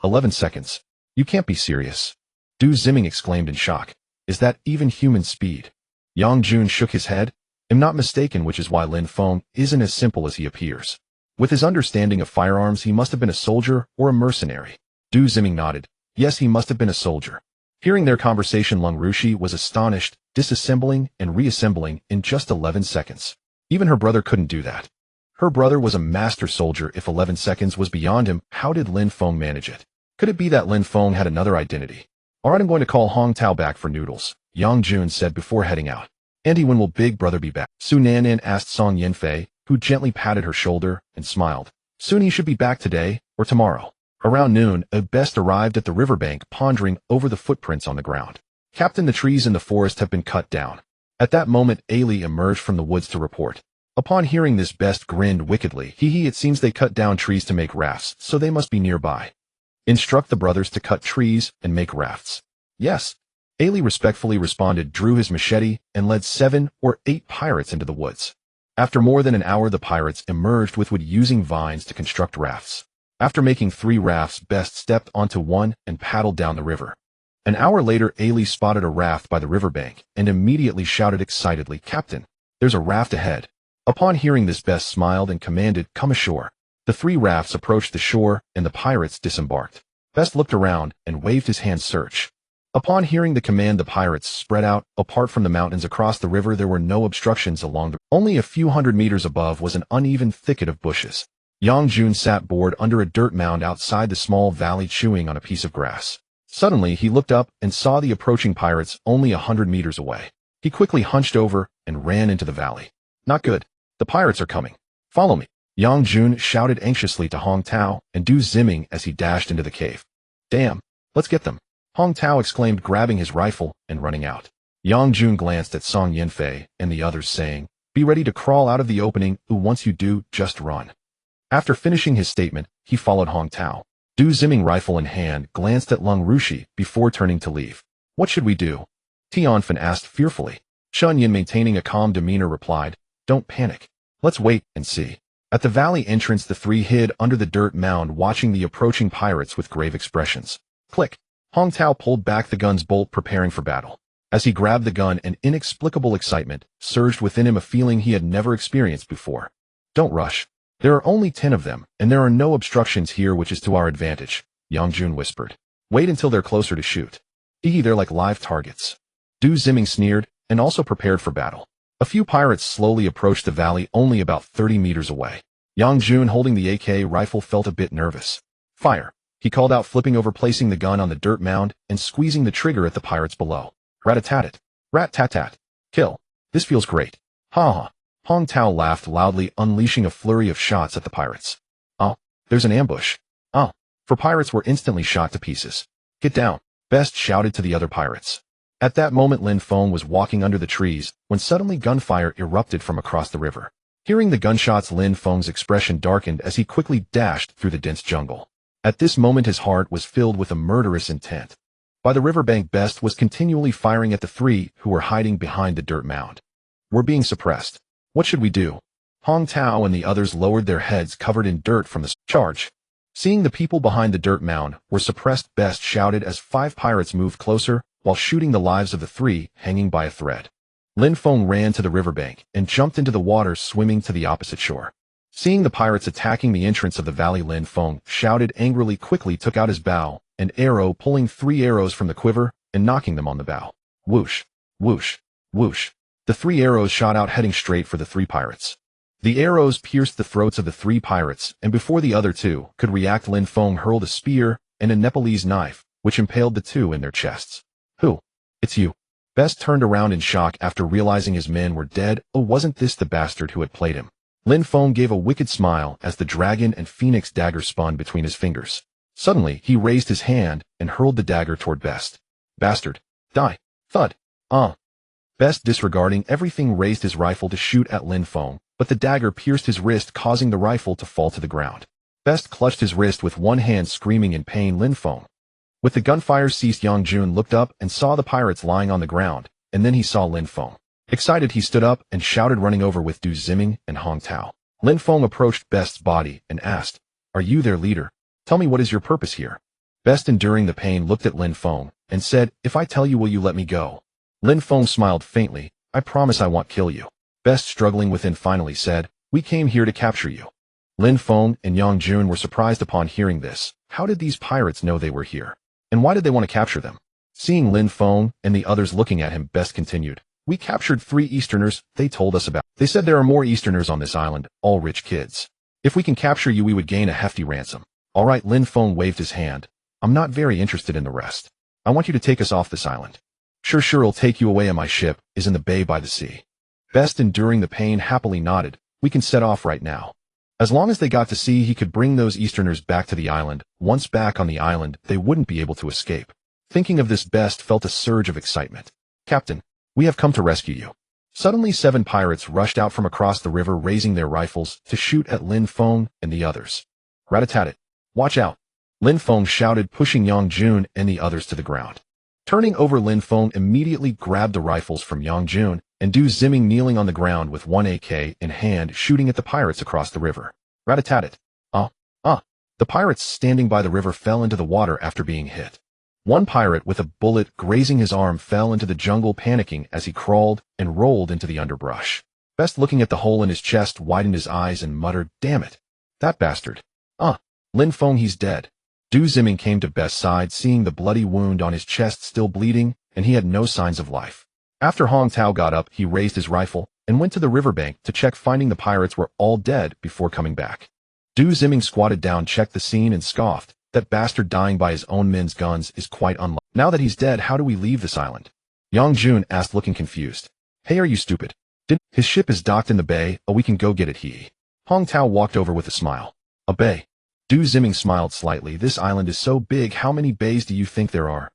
11 seconds? You can't be serious. Du Ziming exclaimed in shock. Is that even human speed? Yang Jun shook his head. I'm not mistaken, which is why Lin Feng isn't as simple as he appears. With his understanding of firearms, he must have been a soldier or a mercenary. Du Ziming nodded. Yes, he must have been a soldier. Hearing their conversation, Lung Rushi was astonished, disassembling and reassembling in just 11 seconds. Even her brother couldn't do that. Her brother was a master soldier. If 11 seconds was beyond him, how did Lin Feng manage it? Could it be that Lin Feng had another identity? Alright, I'm going to call Hong Tao back for noodles, Yang Jun said before heading out. Auntie, when will Big Brother be back? Su Nanan asked Song Yinfei, who gently patted her shoulder and smiled. Soon he should be back today or tomorrow. Around noon, Best arrived at the riverbank, pondering over the footprints on the ground. Captain, the trees in the forest have been cut down. At that moment, Ailey emerged from the woods to report. Upon hearing this, Best grinned wickedly. It seems they cut down trees to make rafts, so they must be nearby. Instruct the brothers to cut trees and make rafts. Yes. Ailey respectfully responded, drew his machete, and led 7 or 8 pirates into the woods. After more than an hour, the pirates emerged with wood, using vines to construct rafts. After making 3 rafts, Best stepped onto one and paddled down the river. An hour later, Ailey spotted a raft by the riverbank and immediately shouted excitedly, Captain, there's a raft ahead. Upon hearing this, Best smiled and commanded, come ashore. The 3 rafts approached the shore and the pirates disembarked. Best looked around and waved his hand, search. Upon hearing the command, the pirates spread out. Apart from the mountains across the river, there were no obstructions along the only a few hundred meters above was an uneven thicket of bushes. Yang Jun sat bored under a dirt mound outside the small valley, chewing on a piece of grass. Suddenly, he looked up and saw the approaching pirates only 100 meters away. He quickly hunched over and ran into the valley. Not good. The pirates are coming. Follow me. Yang Jun shouted anxiously to Hong Tao and Du Ziming as he dashed into the cave. Damn, let's get them. Hong Tao exclaimed, grabbing his rifle and running out. Yang Jun glanced at Song Yinfei and the others, saying, be ready to crawl out of the opening. Once you do, just run. After finishing his statement, he followed Hong Tao. Du Ziming, rifle in hand, glanced at Lung Rushi before turning to leave. What should we do? Tianfen asked fearfully. Chun Yin, maintaining a calm demeanor, replied, don't panic. Let's wait and see. At the valley entrance, the 3 hid under the dirt mound, watching the approaching pirates with grave expressions. Click. Hong Tao pulled back the gun's bolt, preparing for battle. As he grabbed the gun, an inexplicable excitement surged within him, a feeling he had never experienced before. Don't rush. There are only 10 of them, and there are no obstructions here, which is to our advantage, Yang Jun whispered. Wait until they're closer to shoot. They're like live targets. Du Ziming sneered, and also prepared for battle. A few pirates slowly approached the valley, only about 30 meters away. Yang Jun, holding the AK rifle, felt a bit nervous. Fire, he called out, flipping over, placing the gun on the dirt mound, and squeezing the trigger at the pirates below. Rat-a-tat-tat. Rat-tat-tat. Kill. This feels great. Ha-ha. Hong Tao laughed loudly, unleashing a flurry of shots at the pirates. Oh, there's an ambush. Oh, for pirates were instantly shot to pieces. Get down, Best shouted to the other pirates. At that moment, Lin Feng was walking under the trees when suddenly gunfire erupted from across the river. Hearing the gunshots, Lin Feng's expression darkened as he quickly dashed through the dense jungle. At this moment, his heart was filled with a murderous intent. By the riverbank, Best was continually firing at the 3 who were hiding behind the dirt mound. We're being suppressed. What should we do? Hong Tao and the others lowered their heads, covered in dirt from the charge. Seeing the people behind the dirt mound were suppressed, Best shouted as 5 pirates moved closer, while shooting the lives of the 3 hanging by a thread. Lin Feng ran to the riverbank and jumped into the water, swimming to the opposite shore. Seeing the pirates attacking the entrance of the valley, Lin Feng shouted angrily, quickly took out his bow and arrow, pulling 3 arrows from the quiver and knocking them on the bow. Whoosh, whoosh, whoosh. The 3 arrows shot out, heading straight for the 3 pirates. The arrows pierced the throats of the 3 pirates, and before the other 2 could react, Lin Feng hurled a spear and a Nepalese knife, which impaled the 2 in their chests. Who? It's you. Best turned around in shock after realizing his men were dead. Oh, wasn't this the bastard who had played him? Lin Feng gave a wicked smile as the dragon and phoenix dagger spun between his fingers. Suddenly, he raised his hand and hurled the dagger toward Best. Bastard. Die. Thud. Best, disregarding everything, raised his rifle to shoot at Lin Feng, but the dagger pierced his wrist, causing the rifle to fall to the ground. Best clutched his wrist with one hand, screaming in pain. Lin Feng. With the gunfire ceased, Yang Jun looked up and saw the pirates lying on the ground, and then he saw Lin Feng. Excited, he stood up and shouted, running over with Du Ziming and Hong Tao. Lin Feng approached Best's body and asked, "Are you their leader? Tell me, what is your purpose here?" Best, enduring the pain, looked at Lin Feng and said, "If I tell you, will you let me go?" Lin Feng smiled faintly. "I promise I won't kill you." Best, struggling within, finally said, "We came here to capture you." Lin Feng and Yang Jun were surprised upon hearing this. How did these pirates know they were here? And why did they want to capture them? Seeing Lin Feng and the others looking at him, Best continued, "We captured 3 Easterners they told us about. They said there are more Easterners on this island, all rich kids. If we can capture you, we would gain a hefty ransom." "All right," Lin Feng waved his hand. "I'm not very interested in the rest. I want you to take us off this island." Sure, I'll take you away, and my ship is in the bay by the sea." Best, enduring the pain, happily nodded. "We can set off right now." As long as they got to sea, he could bring those Easterners back to the island. Once back on the island, they wouldn't be able to escape. Thinking of this, Best felt a surge of excitement. "Captain, we have come to rescue you." Suddenly 7 pirates rushed out from across the river, raising their rifles to shoot at Lin Feng and the others. "Rat-a-tat-tat! Watch out!" Lin Feng shouted, pushing Yang Jun and the others to the ground. Turning over, Lin Feng immediately grabbed the rifles from Yang Jun and Du Ziming, kneeling on the ground with one AK in hand, shooting at the pirates across the river. Rat-a-tat-tat! The pirates standing by the river fell into the water after being hit. One pirate with a bullet grazing his arm fell into the jungle, panicking as he crawled and rolled into the underbrush. Best, looking at the hole in his chest, widened his eyes and muttered, "Damn it! That bastard! Lin Feng, he's dead." Du Ziming came to Best's side, seeing the bloody wound on his chest still bleeding, and he had no signs of life. After Hong Tao got up, he raised his rifle and went to the riverbank to check, finding the pirates were all dead before coming back. Du Ziming squatted down, checked the scene, and scoffed. "That bastard dying by his own men's guns is quite unlikely. Now that he's dead, how do we leave this island?" Yang Jun asked, looking confused. "Hey, are you stupid? His ship is docked in the bay. Oh, we can go get it." Hong Tao walked over with a smile. "A bay?" Du Ziming smiled slightly. "This island is so big, how many bays do you think there are?"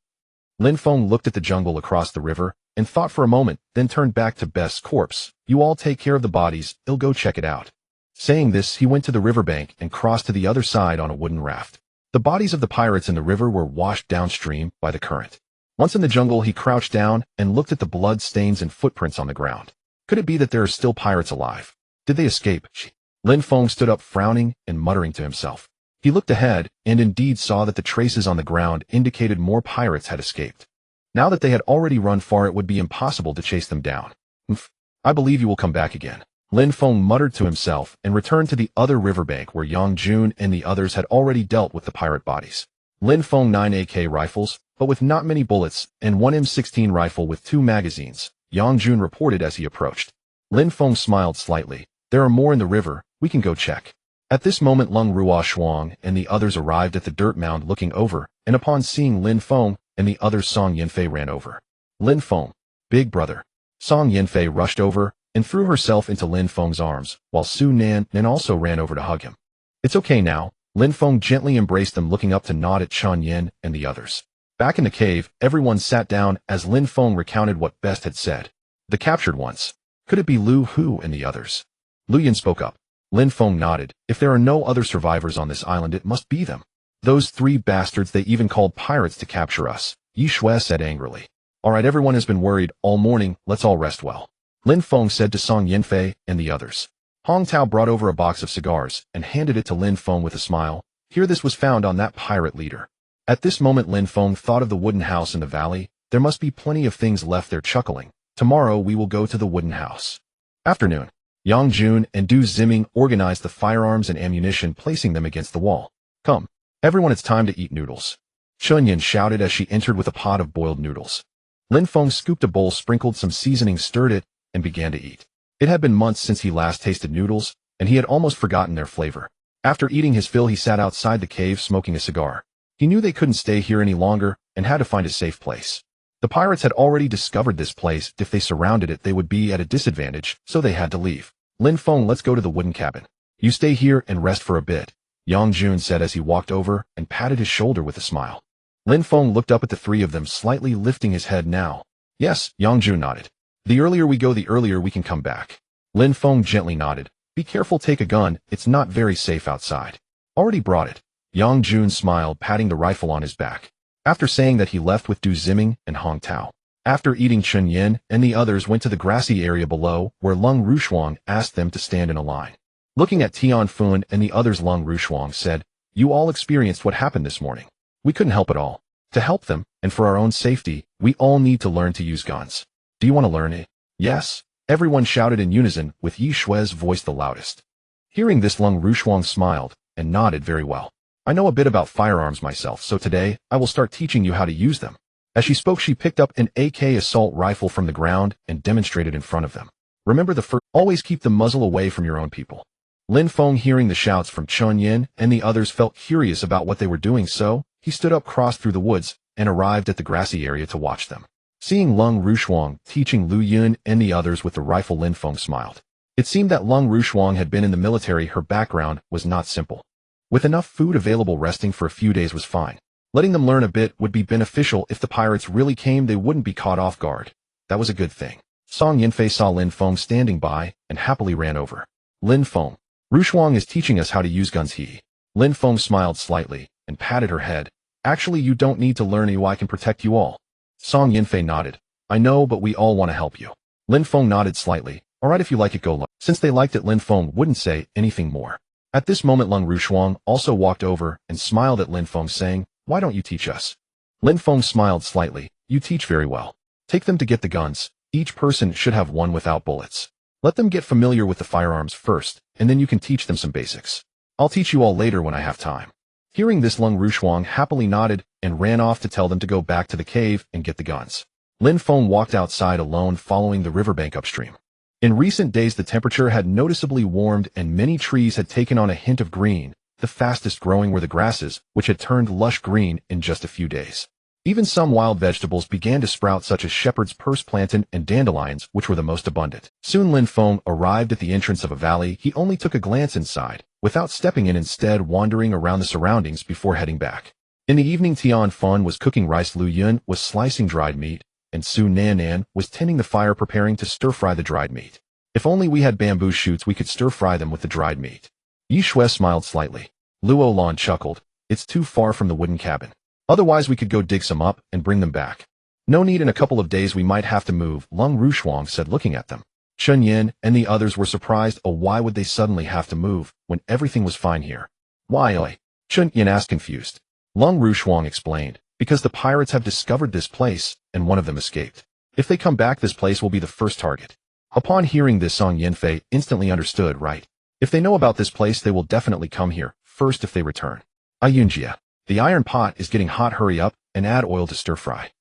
Lin Feng looked at the jungle across the river and thought for a moment, then turned back to Best's corpse. "You all take care of the bodies, I'll go check it out." Saying this, he went to the riverbank and crossed to the other side on a wooden raft. The bodies of the pirates in the river were washed downstream by the current. Once in the jungle, he crouched down and looked at the blood stains and footprints on the ground. Could it be that there are still pirates alive? Did they escape? Lin Feng stood up, frowning and muttering to himself. He looked ahead and indeed saw that the traces on the ground indicated more pirates had escaped. Now that they had already run far, it would be impossible to chase them down. "I believe you will come back again," Lin Feng muttered to himself and returned to the other riverbank where Yang Jun and the others had already dealt with the pirate bodies. Lin Feng 9 AK rifles, but with not many bullets, and 1 M16 rifle with 2 magazines, Yang Jun reported as he approached. Lin Feng smiled slightly. "There are more in the river, we can go check." At this moment, Lung Rua Shuang and the others arrived at the dirt mound, looking over, and upon seeing Lin Feng and the others, Song Yanfei ran over. "Lin Feng, big brother." Song Yanfei rushed over and threw herself into Lin Feng's arms, while Su Nan also ran over to hug him. "It's okay now." Lin Feng gently embraced them, looking up to nod at Chen Yin and the others. Back in the cave, everyone sat down as Lin Feng recounted what Best had said. The captured ones. Could it be Lu Hu and the others? Lu Yin spoke up. Lin Feng nodded. "If there are no other survivors on this island, it must be them. Those 3 bastards, they even called pirates to capture us," Yi Shui said angrily. "All right, everyone has been worried all morning, let's all rest well," Lin Feng said to Song Yanfei and the others. Hong Tao brought over a box of cigars and handed it to Lin Feng with a smile. Here, this was found on that pirate leader. At this moment, Lin Feng thought of the wooden house in the valley. There must be plenty of things left there, chuckling. "Tomorrow we will go to the wooden house." Afternoon. Yang Jun and Du Ziming organized the firearms and ammunition, placing them against the wall. "Come, everyone, it's time to eat noodles," Chen Yin shouted as she entered with a pot of boiled noodles. Lin Feng scooped a bowl, sprinkled some seasoning, stirred it, and began to eat. It had been months since he last tasted noodles, and he had almost forgotten their flavor. After eating his fill, he sat outside the cave smoking a cigar. He knew they couldn't stay here any longer and had to find a safe place. The pirates had already discovered this place. If they surrounded it, they would be at a disadvantage, so they had to leave. "Lin Feng, let's go to the wooden cabin. You stay here and rest for a bit," Yang Jun said as he walked over and patted his shoulder with a smile. Lin Feng looked up at the 3 of them, slightly lifting his head now. "Yes," Yang Jun nodded. "The earlier we go, the earlier we can come back." Lin Feng gently nodded. "Be careful, take a gun, it's not very safe outside." "Already brought it." Yang Jun smiled, patting the rifle on his back. After saying that, he left with Du Ziming and Hong Tao. After eating, Chen Yin and the others went to the grassy area below, where Lung Rushuang asked them to stand in a line. Looking at Tian Fun and the others, Lung Rushuang said, "You all experienced what happened this morning. We couldn't help it all. To help them, and for our own safety, we all need to learn to use guns. Do you want to learn it?" "Yes," everyone shouted in unison, with Yi Shue's voice the loudest. Hearing this, Lung Rushuang smiled and nodded. "Very well. I know a bit about firearms myself, so today I will start teaching you how to use them." As she spoke, she picked up an AK assault rifle from the ground and demonstrated in front of them. "Remember the first, always keep the muzzle away from your own people." Lin Feng, hearing the shouts from Chen Yin and the others, felt curious about what they were doing, so he stood up, crossed through the woods, and arrived at the grassy area to watch them. Seeing Lung Rushuang teaching Lu Yun and the others with the rifle, Lin Feng smiled. It seemed that Lung Rushuang had been in the military. Her background was not simple. With enough food available, resting for a few days was fine. Letting them learn a bit would be beneficial. If the pirates really came, they wouldn't be caught off guard. That was a good thing. Song Yinfei saw Lin Feng standing by and happily ran over. "Lin Feng, Rushuang is teaching us how to use guns." Lin Feng smiled slightly and patted her head. "Actually, you don't need to learn. I can protect you all." Song Yinfei nodded. "I know, but we all want to help you." Lin Feng nodded slightly. "All right, if you like it, go." Since they liked it, Lin Feng wouldn't say anything more. At this moment, Lung Rushuang also walked over and smiled at Lin Feng, saying, "Why don't you teach us?" Lin Feng smiled slightly. "You teach very well. Take them to get the guns. Each person should have one without bullets. Let them get familiar with the firearms first, and then you can teach them some basics. I'll teach you all later when I have time." Hearing this, Lung Rushuang happily nodded and ran off to tell them to go back to the cave and get the guns. Lin Feng walked outside alone, following the riverbank upstream. In recent days, the temperature had noticeably warmed and many trees had taken on a hint of green. The fastest growing were the grasses, which had turned lush green in just a few days. Even some wild vegetables began to sprout, such as shepherd's purse plantain and dandelions, which were the most abundant. Soon Lin Feng arrived at the entrance of a valley. He only took a glance inside, without stepping in, instead wandering around the surroundings before heading back. In the evening, Tian Fun was cooking rice, Lu Yun was slicing dried meat, and Su Nan was tending the fire, preparing to stir-fry the dried meat. "If only we had bamboo shoots, we could stir-fry them with the dried meat." Yi Shue smiled slightly. Luo Lan chuckled. "It's too far from the wooden cabin. Otherwise, we could go dig some up and bring them back." "No need. In a couple of days we might have to move," Lung Rushuang said, looking at them. Chen Yin and the others were surprised. "Oh, why would they suddenly have to move when everything was fine here?" "Why?" Chen Yin asked, confused. Lung Rushuang explained, "Because the pirates have discovered this place, and one of them escaped. If they come back, this place will be the first target." Upon hearing this, Song Yinfei instantly understood. "Right. If they know about this place, they will definitely come here first if they return." "Ayunjia, the iron pot is getting hot. Hurry up and add oil to stir-fry."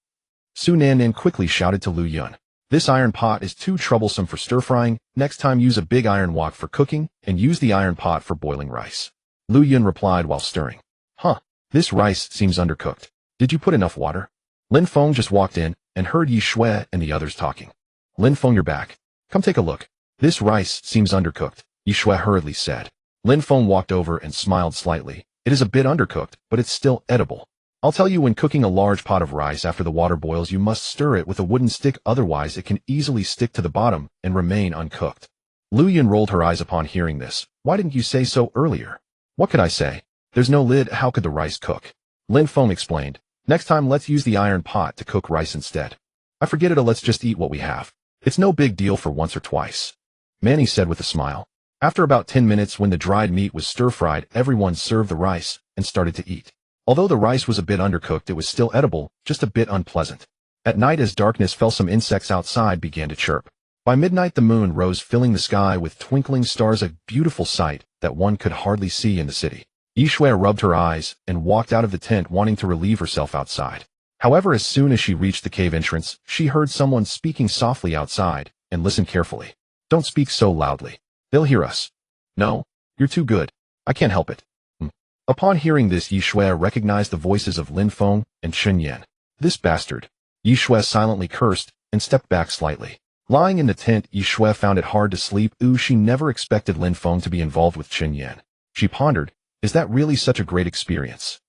Su Nan quickly shouted to Lu Yun. "This iron pot is too troublesome for stir-frying. Next time use a big iron wok for cooking, and use the iron pot for boiling rice." Lu Yun replied while stirring. "Huh, this rice seems undercooked. Did you put enough water?" Lin Feng just walked in and heard Yi Shue and the others talking. "Lin Feng, you're back. Come take a look. This rice seems undercooked," Yi Shue hurriedly said. Lin Feng walked over and smiled slightly. "It is a bit undercooked, but it's still edible. I'll tell you, when cooking a large pot of rice, after the water boils, you must stir it with a wooden stick, otherwise it can easily stick to the bottom and remain uncooked." Lu Yun rolled her eyes upon hearing this. "Why didn't you say so earlier?" "What could I say? There's no lid. How could the rice cook?" Lin Feng explained. "Next time let's use the iron pot to cook rice instead." "I forget it. Let's just eat what we have. It's no big deal for once or twice," Manny said with a smile. After about 10 minutes, when the dried meat was stir-fried, everyone served the rice and started to eat. Although the rice was a bit undercooked, it was still edible, just a bit unpleasant. At night, as darkness fell, some insects outside began to chirp. By midnight, the moon rose, filling the sky with twinkling stars, a beautiful sight that one could hardly see in the city. Yi Shue rubbed her eyes and walked out of the tent, wanting to relieve herself outside. However, as soon as she reached the cave entrance, she heard someone speaking softly outside and listened carefully. "Don't speak so loudly. They'll hear us." "No, you're too good. I can't help it." Upon hearing this, Yi Shue recognized the voices of Lin Feng and Chen Yin. "This bastard." Yi Shue silently cursed and stepped back slightly. Lying in the tent, Yi Shue found it hard to sleep. She never expected Lin Feng to be involved with Chen Yin. She pondered, is that really such a great experience?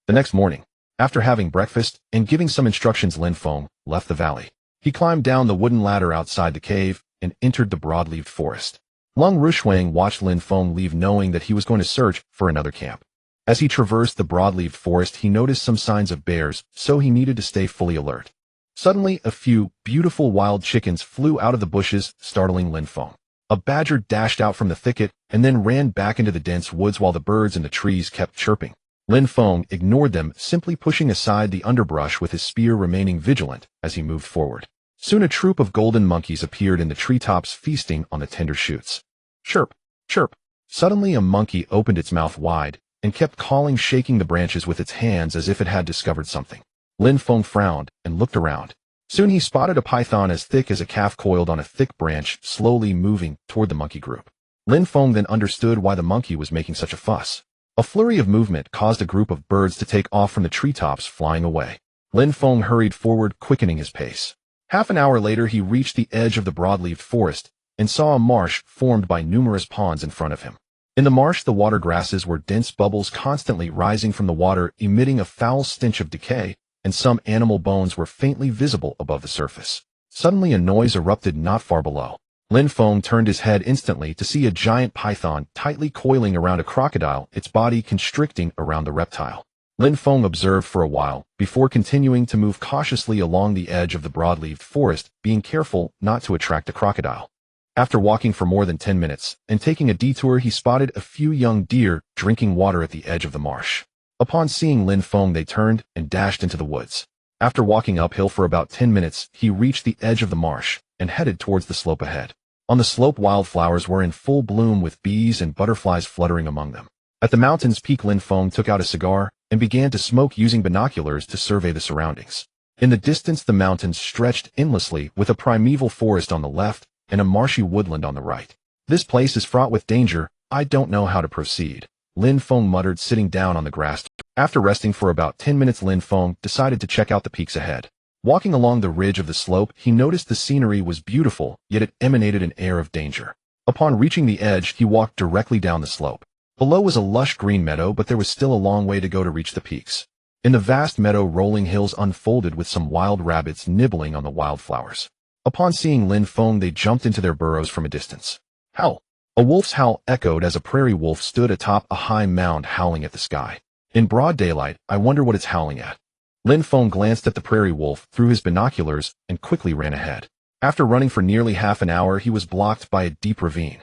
The next morning, after having breakfast and giving some instructions, Lin Feng left the valley. He climbed down the wooden ladder outside the cave and entered the broad-leaved forest. Lung Rushuang watched Lin Feng leave, knowing that he was going to search for another camp. As he traversed the broad-leaved forest, he noticed some signs of bears, so he needed to stay fully alert. Suddenly, a few beautiful wild chickens flew out of the bushes, startling Lin Feng. A badger dashed out from the thicket and then ran back into the dense woods while the birds in the trees kept chirping. Lin Feng ignored them, simply pushing aside the underbrush with his spear, remaining vigilant as he moved forward. Soon a troop of golden monkeys appeared in the treetops, feasting on the tender shoots. Chirp, chirp. Suddenly a monkey opened its mouth wide and kept calling, shaking the branches with its hands as if it had discovered something. Lin Feng frowned and looked around. Soon he spotted a python as thick as a calf coiled on a thick branch, slowly moving toward the monkey group. Lin Feng then understood why the monkey was making such a fuss. A flurry of movement caused a group of birds to take off from the treetops, flying away. Lin Feng hurried forward, quickening his pace. Half an hour later, he reached the edge of the broad-leaved forest and saw a marsh formed by numerous ponds in front of him. In the marsh, the water grasses were dense bubbles constantly rising from the water, emitting a foul stench of decay, and some animal bones were faintly visible above the surface. Suddenly a noise erupted not far below. Lin Feng turned his head instantly to see a giant python tightly coiling around a crocodile, its body constricting around the reptile. Lin Feng observed for a while, before continuing to move cautiously along the edge of the broad-leaved forest, being careful not to attract the crocodile. After walking for more than 10 minutes and taking a detour, he spotted a few young deer drinking water at the edge of the marsh. Upon seeing Lin Feng, they turned and dashed into the woods. After walking uphill for about 10 minutes, he reached the edge of the marsh and headed towards the slope ahead. On the slope, wildflowers were in full bloom with bees and butterflies fluttering among them. At the mountain's peak, Lin Feng took out a cigar and began to smoke, using binoculars to survey the surroundings. In the distance, the mountains stretched endlessly, with a primeval forest on the left and a marshy woodland on the right. This place is fraught with danger. I don't know how to proceed, Lin Feng muttered, sitting down on the grass. After resting for about 10 minutes, Lin Feng decided to check out the peaks ahead. Walking along the ridge of the slope, he noticed the scenery was beautiful, yet it emanated an air of danger. Upon reaching the edge, he walked directly down the slope. Below was a lush green meadow, but there was still a long way to go to reach the peaks. In the vast meadow, rolling hills unfolded with some wild rabbits nibbling on the wildflowers. Upon seeing Lin Feng, they jumped into their burrows from a distance. Howl! A wolf's howl echoed as a prairie wolf stood atop a high mound, howling at the sky. In broad daylight, I wonder what it's howling at. Lin Feng glanced at the prairie wolf through his binoculars and quickly ran ahead. After running for nearly half an hour, he was blocked by a deep ravine.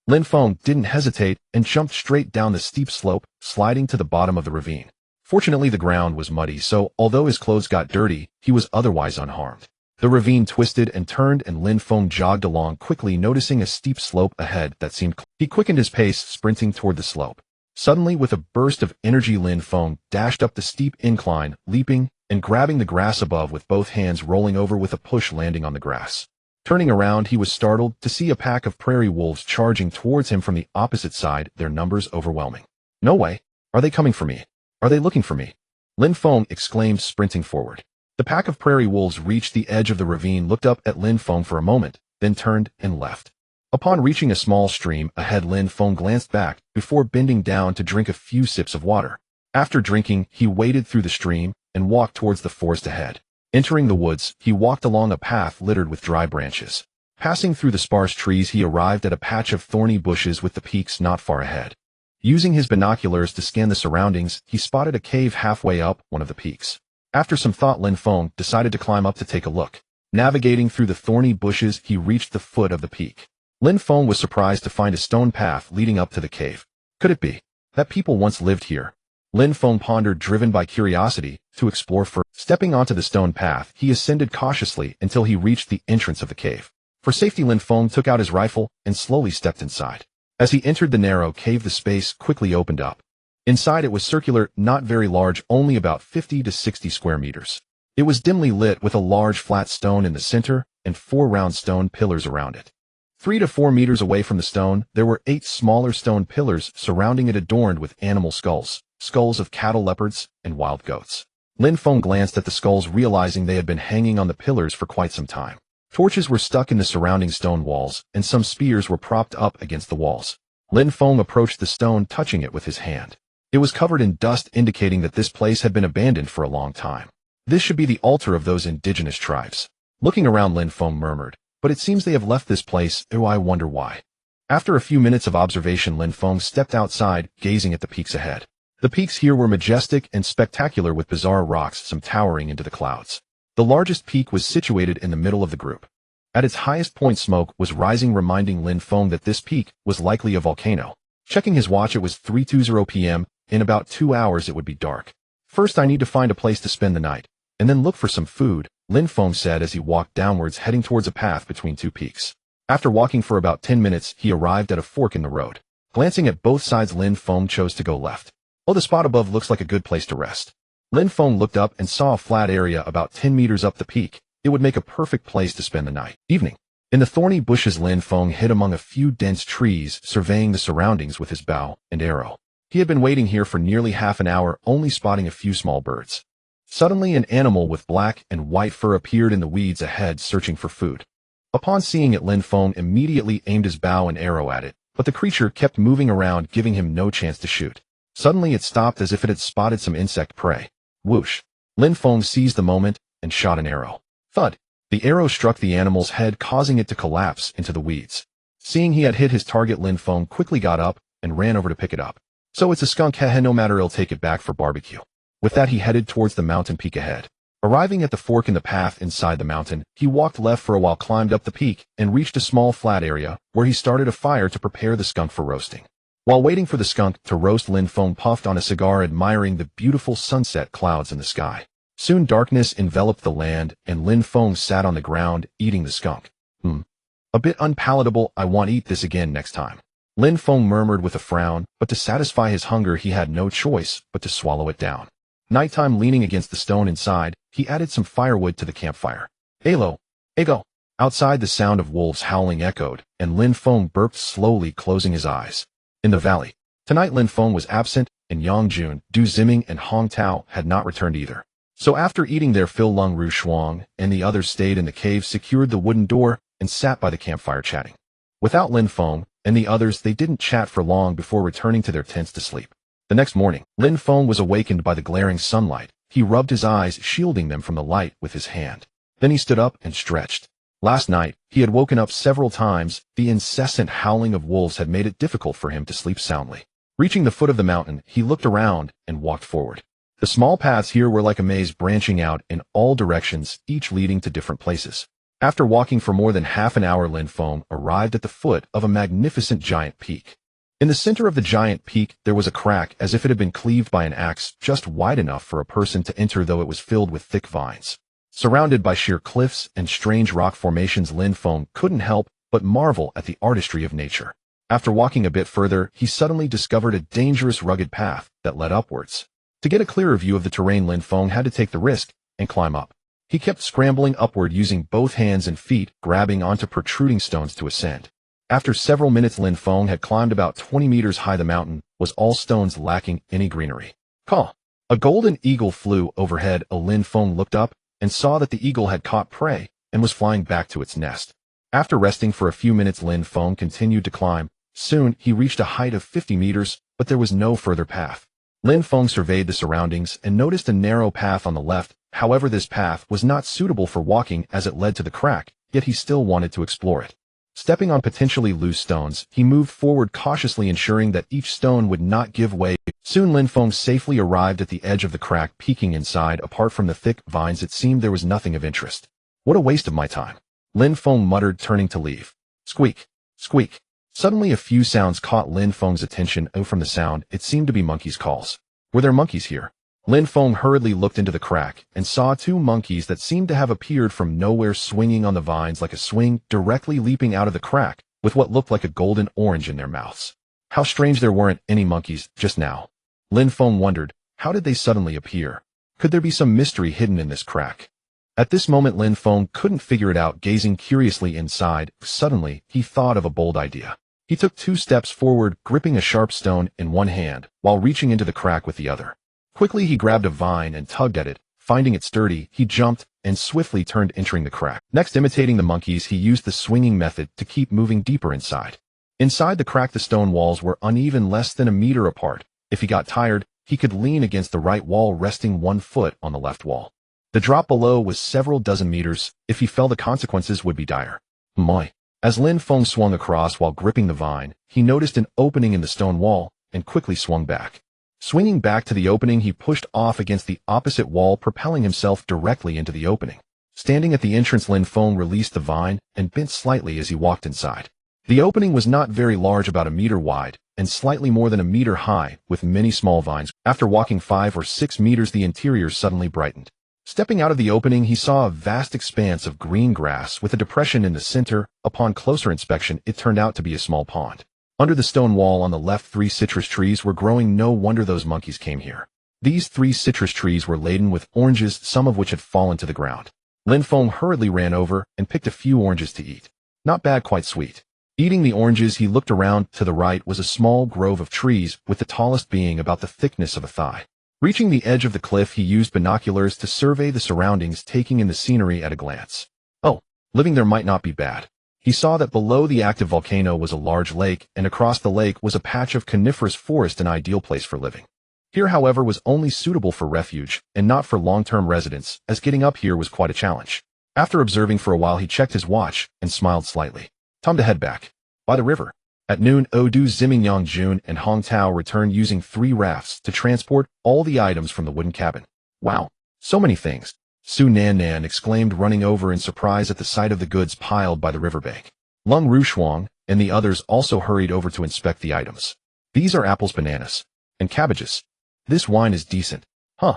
Lin Feng didn't hesitate and jumped straight down the steep slope, sliding to the bottom of the ravine. Fortunately, the ground was muddy, so although his clothes got dirty, he was otherwise unharmed. The ravine twisted and turned, and Lin Feng jogged along quickly, noticing a steep slope ahead that seemed clear. He quickened his pace, sprinting toward the slope. Suddenly, with a burst of energy, Lin Feng dashed up the steep incline, leaping and grabbing the grass above with both hands, rolling over with a push, landing on the grass. Turning around, he was startled to see a pack of prairie wolves charging towards him from the opposite side, their numbers overwhelming. No way! Are they coming for me? Are they looking for me? Lin Feng exclaimed, sprinting forward. The pack of prairie wolves reached the edge of the ravine, looked up at Lin Feng for a moment, then turned and left. Upon reaching a small stream ahead, Lin Feng glanced back before bending down to drink a few sips of water. After drinking, he waded through the stream and walked towards the forest ahead. Entering the woods, he walked along a path littered with dry branches. Passing through the sparse trees, he arrived at a patch of thorny bushes with the peaks not far ahead. Using his binoculars to scan the surroundings, he spotted a cave halfway up one of the peaks. After some thought, Lin Feng decided to climb up to take a look. Navigating through the thorny bushes, he reached the foot of the peak. Lin Feng was surprised to find a stone path leading up to the cave. Could it be that people once lived here? Lin Feng pondered, driven by curiosity to explore further. Stepping onto the stone path, he ascended cautiously until he reached the entrance of the cave. For safety, Lin Feng took out his rifle and slowly stepped inside. As he entered the narrow cave, the space quickly opened up. Inside, it was circular, not very large, only about 50 to 60 square meters. It was dimly lit with a large flat stone in the center and 4 round stone pillars around it. 3 to 4 meters away from the stone, there were 8 smaller stone pillars surrounding it, adorned with animal skulls of cattle, leopards, and wild goats. Lin Feng glanced at the skulls, realizing they had been hanging on the pillars for quite some time. Torches were stuck in the surrounding stone walls, and some spears were propped up against the walls. Lin Feng approached the stone, touching it with his hand. It was covered in dust, indicating that this place had been abandoned for a long time. This should be the altar of those indigenous tribes. Looking around, Lin Feng murmured, but it seems they have left this place. Oh, I wonder why. After a few minutes of observation, Lin Feng stepped outside, gazing at the peaks ahead. The peaks here were majestic and spectacular, with bizarre rocks, some towering into the clouds. The largest peak was situated in the middle of the group. At its highest point, smoke was rising, reminding Lin Feng that this peak was likely a volcano. Checking his watch, it was 3:20 p.m. In about 2 hours it would be dark. First I need to find a place to spend the night, and then look for some food, Lin Feng said as he walked downwards, heading towards a path between two peaks. After walking for about 10 minutes, he arrived at a fork in the road. Glancing at both sides, Lin Feng chose to go left. Oh, the spot above looks like a good place to rest. Lin Feng looked up and saw a flat area about 10 meters up the peak. It would make a perfect place to spend the night. Evening. In the thorny bushes, Lin Feng hid among a few dense trees, surveying the surroundings with his bow and arrow. He had been waiting here for nearly half an hour, only spotting a few small birds. Suddenly an animal with black and white fur appeared in the weeds ahead, searching for food. Upon seeing it, Lin Feng immediately aimed his bow and arrow at it, but the creature kept moving around, giving him no chance to shoot. Suddenly it stopped as if it had spotted some insect prey. Whoosh! Lin Feng seized the moment and shot an arrow. Thud! The arrow struck the animal's head, causing it to collapse into the weeds. Seeing he had hit his target, Lin Feng quickly got up and ran over to pick it up. So it's a skunk, hehe, no matter, I'll take it back for barbecue. With that, he headed towards the mountain peak ahead. Arriving at the fork in the path inside the mountain, he walked left for a while, climbed up the peak, and reached a small flat area where he started a fire to prepare the skunk for roasting. While waiting for the skunk to roast, Lin Feng puffed on a cigar, admiring the beautiful sunset clouds in the sky. Soon darkness enveloped the land, and Lin Feng sat on the ground, eating the skunk. A bit unpalatable, I want to eat this again next time. Lin Feng murmured with a frown, but to satisfy his hunger he had no choice but to swallow it down. Nighttime, leaning against the stone inside, he added some firewood to the campfire. Alo! Ego! Outside the sound of wolves howling echoed, and Lin Feng burped slowly, closing his eyes. In the valley. Tonight Lin Feng was absent, and Yang Jun, Du Ziming, and Hong Tao had not returned either. So after eating their fill, Lung Ru Shuang and the others stayed in the cave, secured the wooden door, and sat by the campfire chatting. Without Lin Feng and the others, they didn't chat for long before returning to their tents to sleep. The next morning, Lin Feng was awakened by the glaring sunlight. He rubbed his eyes, shielding them from the light with his hand. Then he stood up and stretched. Last night, he had woken up several times. The incessant howling of wolves had made it difficult for him to sleep soundly. Reaching the foot of the mountain, he looked around and walked forward. The small paths here were like a maze, branching out in all directions, each leading to different places. After walking for more than half an hour, Lin Feng arrived at the foot of a magnificent giant peak. In the center of the giant peak, there was a crack as if it had been cleaved by an axe, just wide enough for a person to enter, though it was filled with thick vines. Surrounded by sheer cliffs and strange rock formations, Lin Feng couldn't help but marvel at the artistry of nature. After walking a bit further, he suddenly discovered a dangerous, rugged path that led upwards. To get a clearer view of the terrain, Lin Feng had to take the risk and climb up. He kept scrambling upward, using both hands and feet, grabbing onto protruding stones to ascend. After several minutes, Lin Feng had climbed about 20 meters high. The mountain was all stones, lacking any greenery. Caw! A golden eagle flew overhead. Lin Feng looked up and saw that the eagle had caught prey and was flying back to its nest. After resting for a few minutes, Lin Feng continued to climb. Soon, he reached a height of 50 meters, but there was no further path. Lin Feng surveyed the surroundings and noticed a narrow path on the left. However, this path was not suitable for walking as it led to the crack, yet he still wanted to explore it. Stepping on potentially loose stones, he moved forward cautiously, ensuring that each stone would not give way. Soon Lin Feng safely arrived at the edge of the crack. Peeking inside, apart from the thick vines, it seemed there was nothing of interest. What a waste of my time, Lin Feng muttered, turning to leave. Squeak! Squeak! Suddenly a few sounds caught Lin Feng's attention. From the sound, it seemed to be monkeys' calls. Were there monkeys here? Lin Feng hurriedly looked into the crack and saw two monkeys that seemed to have appeared from nowhere, swinging on the vines like a swing, directly leaping out of the crack with what looked like a golden orange in their mouths. How strange, there weren't any monkeys just now. Lin Feng wondered, how did they suddenly appear? Could there be some mystery hidden in this crack? At this moment, Lin Feng couldn't figure it out, gazing curiously inside. Suddenly, he thought of a bold idea. He took 2 steps forward, gripping a sharp stone in one hand while reaching into the crack with the other. Quickly, he grabbed a vine and tugged at it. Finding it sturdy, he jumped and swiftly turned, entering the crack. Next, imitating the monkeys, he used the swinging method to keep moving deeper inside. Inside the crack, the stone walls were uneven, less than a meter apart. If he got tired, he could lean against the right wall, resting one foot on the left wall. The drop below was several dozen meters. If he fell, the consequences would be dire. My! As Lin Feng swung across while gripping the vine, he noticed an opening in the stone wall and quickly swung back. Swinging back to the opening, he pushed off against the opposite wall, propelling himself directly into the opening. Standing at the entrance, Lin Feng released the vine and bent slightly as he walked inside. The opening was not very large, about a meter wide, and slightly more than a meter high, with many small vines. After walking 5 or 6 meters, the interior suddenly brightened. Stepping out of the opening, he saw a vast expanse of green grass with a depression in the center. Upon closer inspection, it turned out to be a small pond. Under the stone wall on the left, 3 citrus trees were growing. No wonder those monkeys came here. These 3 citrus trees were laden with oranges, some of which had fallen to the ground. Lin Feng hurriedly ran over and picked a few oranges to eat. Not bad, quite sweet. Eating the oranges, he looked around. To the right was a small grove of trees, with the tallest being about the thickness of a thigh. Reaching the edge of the cliff, he used binoculars to survey the surroundings, taking in the scenery at a glance. Oh, living there might not be bad. He saw that below the active volcano was a large lake, and across the lake was a patch of coniferous forest, an ideal place for living. Here, however, was only suitable for refuge, and not for long-term residence, as getting up here was quite a challenge. After observing for a while, he checked his watch and smiled slightly. Time to head back. By the river. At noon, Du Ziming, Yang Jun, and Hong Tao returned using 3 rafts to transport all the items from the wooden cabin. Wow, so many things, Su Nan Nan exclaimed, running over in surprise at the sight of the goods piled by the riverbank. Lung Rushuang and the others also hurried over to inspect the items. These are apples, bananas, and cabbages. This wine is decent. Huh.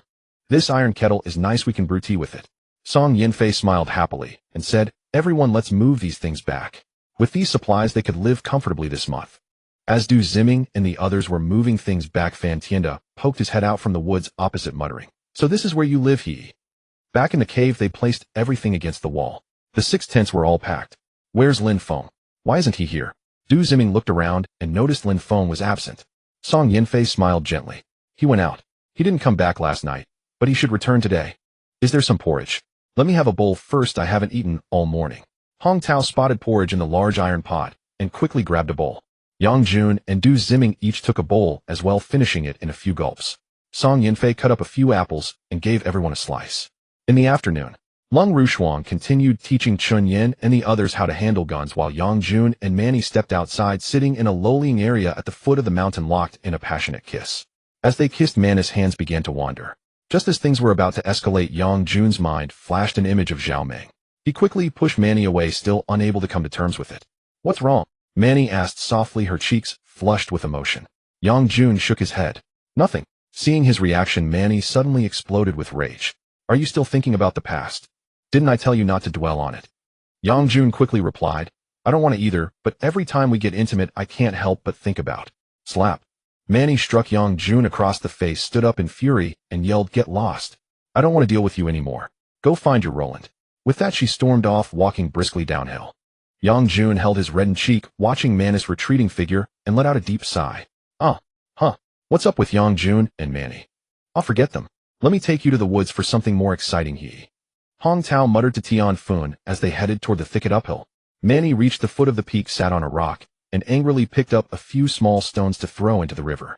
This iron kettle is nice, we can brew tea with it. Song Yinfei smiled happily and said, everyone, let's move these things back. With these supplies, they could live comfortably this month. As Du Ziming and the others were moving things back, Fan Tienda poked his head out from the woods opposite, muttering, so this is where you live, he. Back in the cave, they placed everything against the wall. The 6 tents were all packed. Where's Lin Feng? Why isn't he here? Du Ziming looked around and noticed Lin Feng was absent. Song Yinfei smiled gently. He went out. He didn't come back last night, but he should return today. Is there some porridge? Let me have a bowl first, I haven't eaten all morning. Hong Tao spotted porridge in the large iron pot and quickly grabbed a bowl. Yang Jun and Du Ziming each took a bowl as well, finishing it in a few gulps. Song Yinfei cut up a few apples and gave everyone a slice. In the afternoon, Lung Rushuang continued teaching Chun Yin and the others how to handle guns, while Yang Jun and Manny stepped outside, sitting in a lowlying area at the foot of the mountain, locked in a passionate kiss. As they kissed, Manny's hands began to wander. Just as things were about to escalate, Yang Jun's mind flashed an image of Zhao Meng. He quickly pushed Manny away, still unable to come to terms with it. What's wrong? Manny asked softly, her cheeks flushed with emotion. Yang Jun shook his head. Nothing. Seeing his reaction, Manny suddenly exploded with rage. Are you still thinking about the past? Didn't I tell you not to dwell on it? Yang Jun quickly replied, I don't want to either, but every time we get intimate, I can't help but think about. Slap. Manny struck Yang Jun across the face, stood up in fury, and yelled, get lost. I don't want to deal with you anymore. Go find your Roland. With that, she stormed off, walking briskly downhill. Yang Jun held his reddened cheek, watching Manny's retreating figure, and let out a deep sigh. What's up with Yang Jun and Manny? I'll forget them. Let me take you to the woods for something more exciting, he. Hong Tao muttered to Tian Fun as they headed toward the thicket uphill. Manny reached the foot of the peak, sat on a rock, and angrily picked up a few small stones to throw into the river.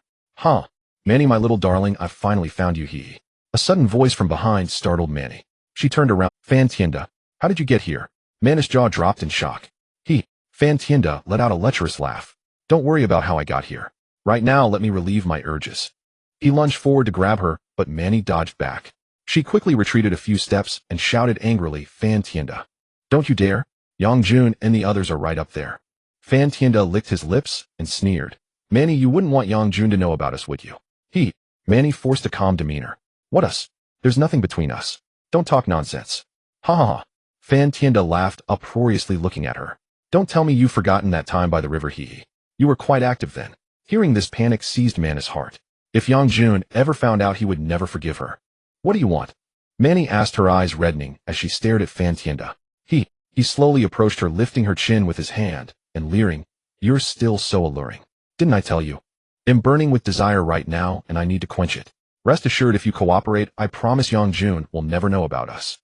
Manny, my little darling, I've finally found you, he. A sudden voice from behind startled Manny. She turned around. Fan Tienda, how did you get here? Manny's jaw dropped in shock. Fan Tienda let out a lecherous laugh. Don't worry about how I got here. Right now, let me relieve my urges. He lunged forward to grab her, but Manny dodged back. She quickly retreated a few steps and shouted angrily, Fan Tienda. Don't you dare. Yang Jun and the others are right up there. Fan Tienda licked his lips and sneered. Manny, you wouldn't want Yang Jun to know about us, would you? Manny forced a calm demeanor. What us? There's nothing between us. Don't talk nonsense. Ha ha ha. Fan Tienda laughed uproariously, looking at her. Don't tell me you've forgotten that time by the river, he. You were quite active then. Hearing this, panic seized Manny's heart. If Yang Jun ever found out, he would never forgive her. What do you want? Manny asked, her eyes reddening as she stared at Fan Tienda. He slowly approached her, lifting her chin with his hand and leering. You're still so alluring. Didn't I tell you? I'm burning with desire right now, and I need to quench it. Rest assured, if you cooperate, I promise Yang Jun will never know about us.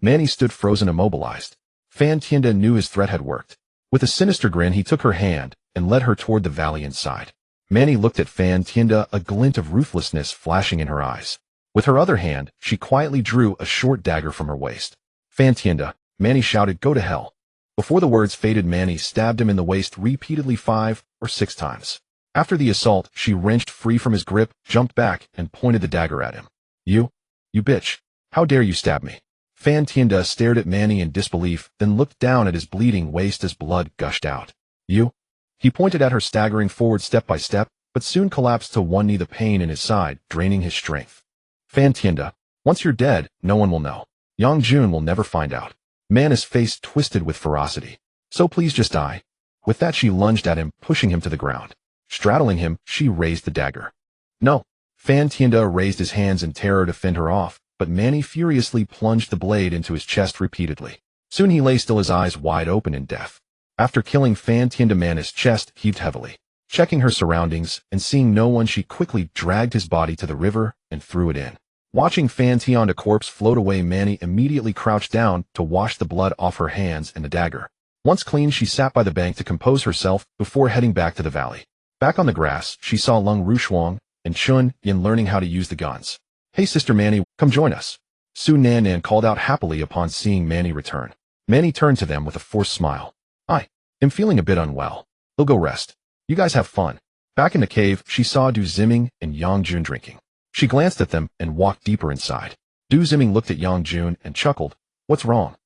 Manny stood frozen, immobilized. Fan Tienda knew his threat had worked. With a sinister grin, he took her hand and led her toward the valley inside. Manny looked at Fan Tienda, a glint of ruthlessness flashing in her eyes. With her other hand, she quietly drew a short dagger from her waist. Fan Tienda, Manny shouted, go to hell. Before the words faded, Manny stabbed him in the waist repeatedly 5 or 6 times. After the assault, she wrenched free from his grip, jumped back, and pointed the dagger at him. You bitch. How dare you stab me? Fan Tianda stared at Manny in disbelief, then looked down at his bleeding waist as blood gushed out. You? He pointed at her, staggering forward step by step, but soon collapsed to one knee, the pain in his side draining his strength. Fan Tianda, once you're dead, no one will know. Yang Jun will never find out. Man's face twisted with ferocity. So please just die. With that, she lunged at him, pushing him to the ground. Straddling him, she raised the dagger. No. Fan Tianda raised his hands in terror to fend her off, but Manny furiously plunged the blade into his chest repeatedly. Soon he lay still, his eyes wide open in death. After killing Fan Tianda, Man's chest heaved heavily. Checking her surroundings and seeing no one, she quickly dragged his body to the river and threw it in. Watching Fan Tianda's corpse float away, Manny immediately crouched down to wash the blood off her hands and the dagger. Once clean, she sat by the bank to compose herself before heading back to the valley. Back on the grass, she saw Lung Rushuang and Chun Yin learning how to use the guns. Hey Sister Manny, come join us. Su Nan called out happily upon seeing Manny return. Manny turned to them with a forced smile. I am feeling a bit unwell. We'll go rest. You guys have fun. Back in the cave, she saw Du Ziming and Yang Jun drinking. She glanced at them and walked deeper inside. Du Ziming looked at Yang Jun and chuckled. What's wrong?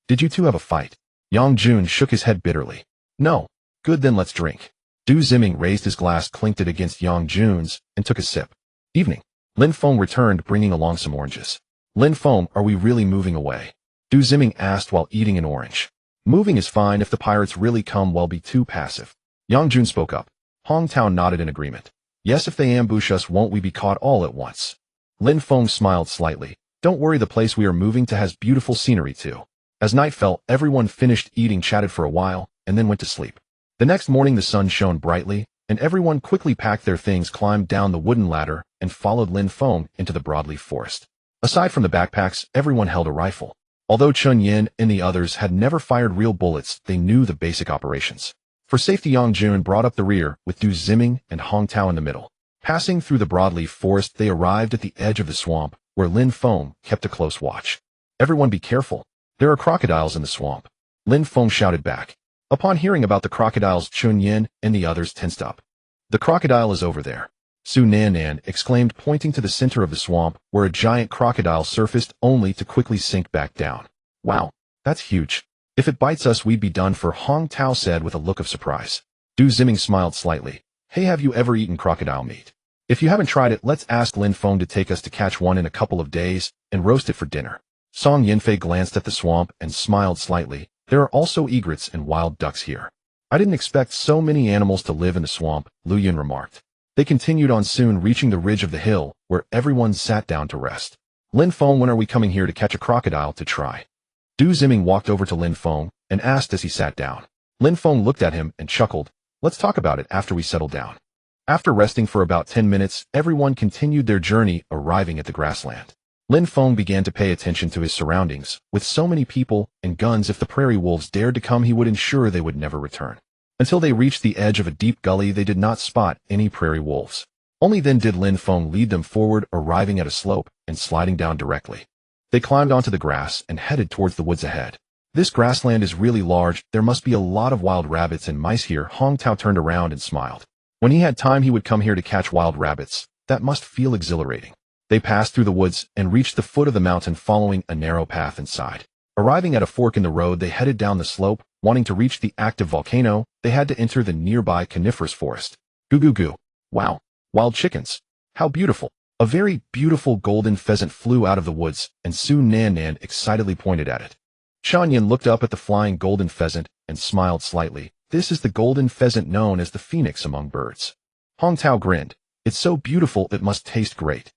Did you two have a fight? Yang Jun shook his head bitterly. No. Good, then let's drink. Du Ziming raised his glass, clinked it against Yang Jun's, and took a sip. Evening. Lin Feng returned, bringing along some oranges. Lin Feng, are we really moving away? Du Ziming asked while eating an orange. Moving is fine if the pirates really come, we'll be too passive. Yang Jun spoke up. Hong Tao nodded in agreement. Yes, if they ambush us, won't we be caught all at once? Lin Feng smiled slightly. Don't worry, the place we are moving to has beautiful scenery too. As night fell, everyone finished eating, chatted for a while, and then went to sleep. The next morning the sun shone brightly, and everyone quickly packed their things, climbed down the wooden ladder, and followed Lin Feng into the broadleaf forest. Aside from the backpacks, everyone held a rifle. Although Chun Yin and the others had never fired real bullets, they knew the basic operations. For safety, Yang Jun brought up the rear, with Du Ziming and Hong Tao in the middle. Passing through the broadleaf forest, they arrived at the edge of the swamp, where Lin Feng kept a close watch. Everyone be careful. There are crocodiles in the swamp. Lin Feng shouted back. Upon hearing about the crocodiles, Chun Yin and the others tensed up. The crocodile is over there. Su Nan exclaimed, pointing to the center of the swamp, where a giant crocodile surfaced only to quickly sink back down. Wow, that's huge. If it bites us, we'd be done for, Hong Tao said with a look of surprise. Du Ziming smiled slightly. Hey, have you ever eaten crocodile meat? If you haven't tried it, let's ask Lin Feng to take us to catch one in a couple of days and roast it for dinner. Song Yinfei glanced at the swamp and smiled slightly. There are also egrets and wild ducks here. I didn't expect so many animals to live in the swamp, Lu Yun remarked. They continued on, soon reaching the ridge of the hill, where everyone sat down to rest. Lin Feng, when are we coming here to catch a crocodile to try? Du Ziming walked over to Lin Feng and asked as he sat down. Lin Feng looked at him and chuckled. Let's talk about it after we settle down. After resting for about 10 minutes, everyone continued their journey, arriving at the grassland. Lin Feng began to pay attention to his surroundings. With so many people and guns, if the prairie wolves dared to come, he would ensure they would never return. Until they reached the edge of a deep gully, they did not spot any prairie wolves. Only then did Lin Feng lead them forward, arriving at a slope and sliding down directly. They climbed onto the grass and headed towards the woods ahead. This grassland is really large. There must be a lot of wild rabbits and mice here. Hong Tao turned around and smiled. When he had time, he would come here to catch wild rabbits. That must feel exhilarating. They passed through the woods and reached the foot of the mountain, following a narrow path inside. Arriving at a fork in the road, they headed down the slope. Wanting to reach the active volcano, they had to enter the nearby coniferous forest. Goo goo goo. Wow. Wild chickens. How beautiful. A very beautiful golden pheasant flew out of the woods, and Su Nan excitedly pointed at it. Shan Yin looked up at the flying golden pheasant and smiled slightly. This is the golden pheasant known as the phoenix among birds. Hong Tao grinned. It's so beautiful, it must taste great.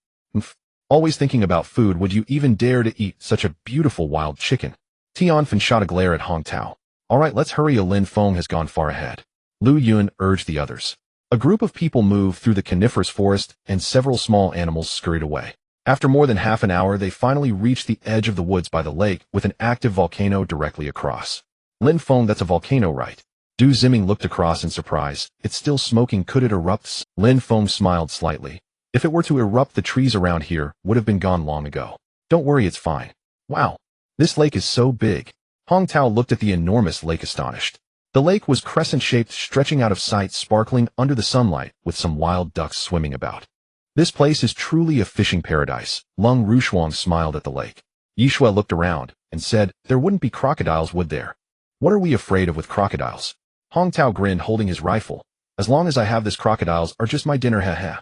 Always thinking about food, would you even dare to eat such a beautiful wild chicken? Tianfen shot a glare at Hong Tao. All right, let's hurry. Lin Feng has gone far ahead. Lu Yun urged the others. A group of people moved through the coniferous forest, and several small animals scurried away. After more than half an hour, they finally reached the edge of the woods by the lake, with an active volcano directly across. Lin Feng, that's a volcano, right? Du Ziming looked across in surprise. It's still smoking. Could it erupt? Lin Feng smiled slightly. If it were to erupt, the trees around here would have been gone long ago. Don't worry, it's fine. Wow. This lake is so big. Hong Tao looked at the enormous lake, astonished. The lake was crescent-shaped, stretching out of sight, sparkling under the sunlight, with some wild ducks swimming about. This place is truly a fishing paradise. Lung Rushuang smiled at the lake. Yishue looked around and said, there wouldn't be crocodiles, would there? What are we afraid of with crocodiles? Hong Tao grinned, holding his rifle. As long as I have this, crocodiles are just my dinner, haha.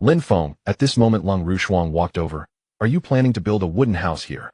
Lin Feng, at this moment Lung Rushuang walked over. Are you planning to build a wooden house here?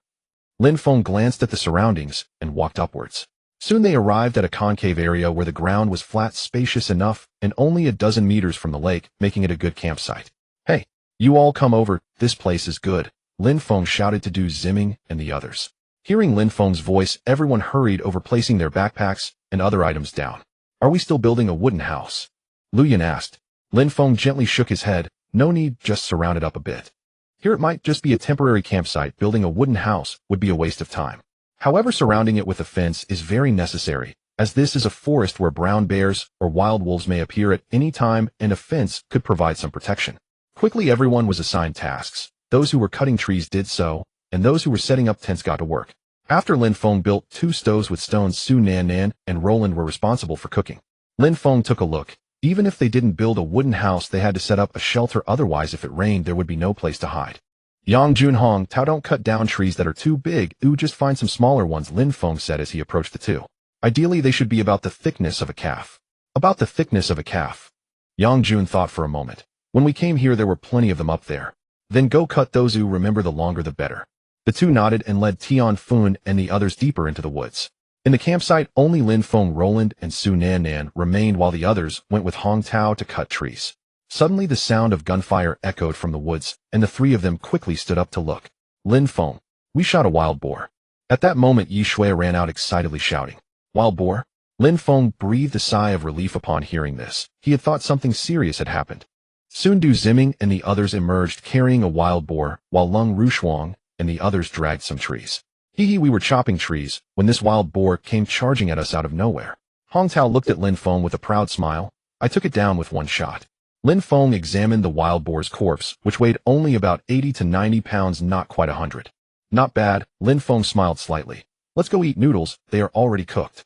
Lin Feng glanced at the surroundings and walked upwards. Soon they arrived at a concave area where the ground was flat, spacious enough, and only a dozen meters from the lake, making it a good campsite. Hey, you all come over, this place is good, Lin Feng shouted to Du Ziming and the others. Hearing Lin Feng's voice, everyone hurried over, placing their backpacks and other items down. Are we still building a wooden house? Lu Yun asked. Lin Feng gently shook his head. No need, just surround it up a bit. Here it might just be a temporary campsite. Building a wooden house would be a waste of time. However, surrounding it with a fence is very necessary, as this is a forest where brown bears or wild wolves may appear at any time, and a fence could provide some protection. Quickly everyone was assigned tasks. Those who were cutting trees did so, and those who were setting up tents got to work. After Lin Feng built 2 stoves with stones, Su Nan and Roland were responsible for cooking. Lin Feng took a look. Even if they didn't build a wooden house, they had to set up a shelter, otherwise if it rained there would be no place to hide. Yang Jun Hong Tao, don't cut down trees that are too big, just find some smaller ones, Lin Feng said as he approached the 2. Ideally they should be about the thickness of a calf. About the thickness of a calf. Yang Jun thought for a moment. When we came here there were plenty of them up there. Then go cut those, remember, the longer the better. The 2 nodded and led Tian Fun and the others deeper into the woods. In the campsite, only Lin Feng, Roland, and Su Nan remained while the others went with Hong Tao to cut trees. Suddenly the sound of gunfire echoed from the woods, and the 3 of them quickly stood up to look. Lin Feng, we shot a wild boar. At that moment Yishue ran out excitedly shouting, wild boar? Lin Feng breathed a sigh of relief upon hearing this. He had thought something serious had happened. Soon Du Ziming and the others emerged carrying a wild boar, while Lung Rushuang and the others dragged some trees. We were chopping trees when this wild boar came charging at us out of nowhere. Hong Tao looked at Lin Feng with a proud smile. I took it down with 1 shot. Lin Feng examined the wild boar's corpse, which weighed only about 80 to 90 pounds, not quite 100. Not bad, Lin Feng smiled slightly. Let's go eat noodles, they are already cooked.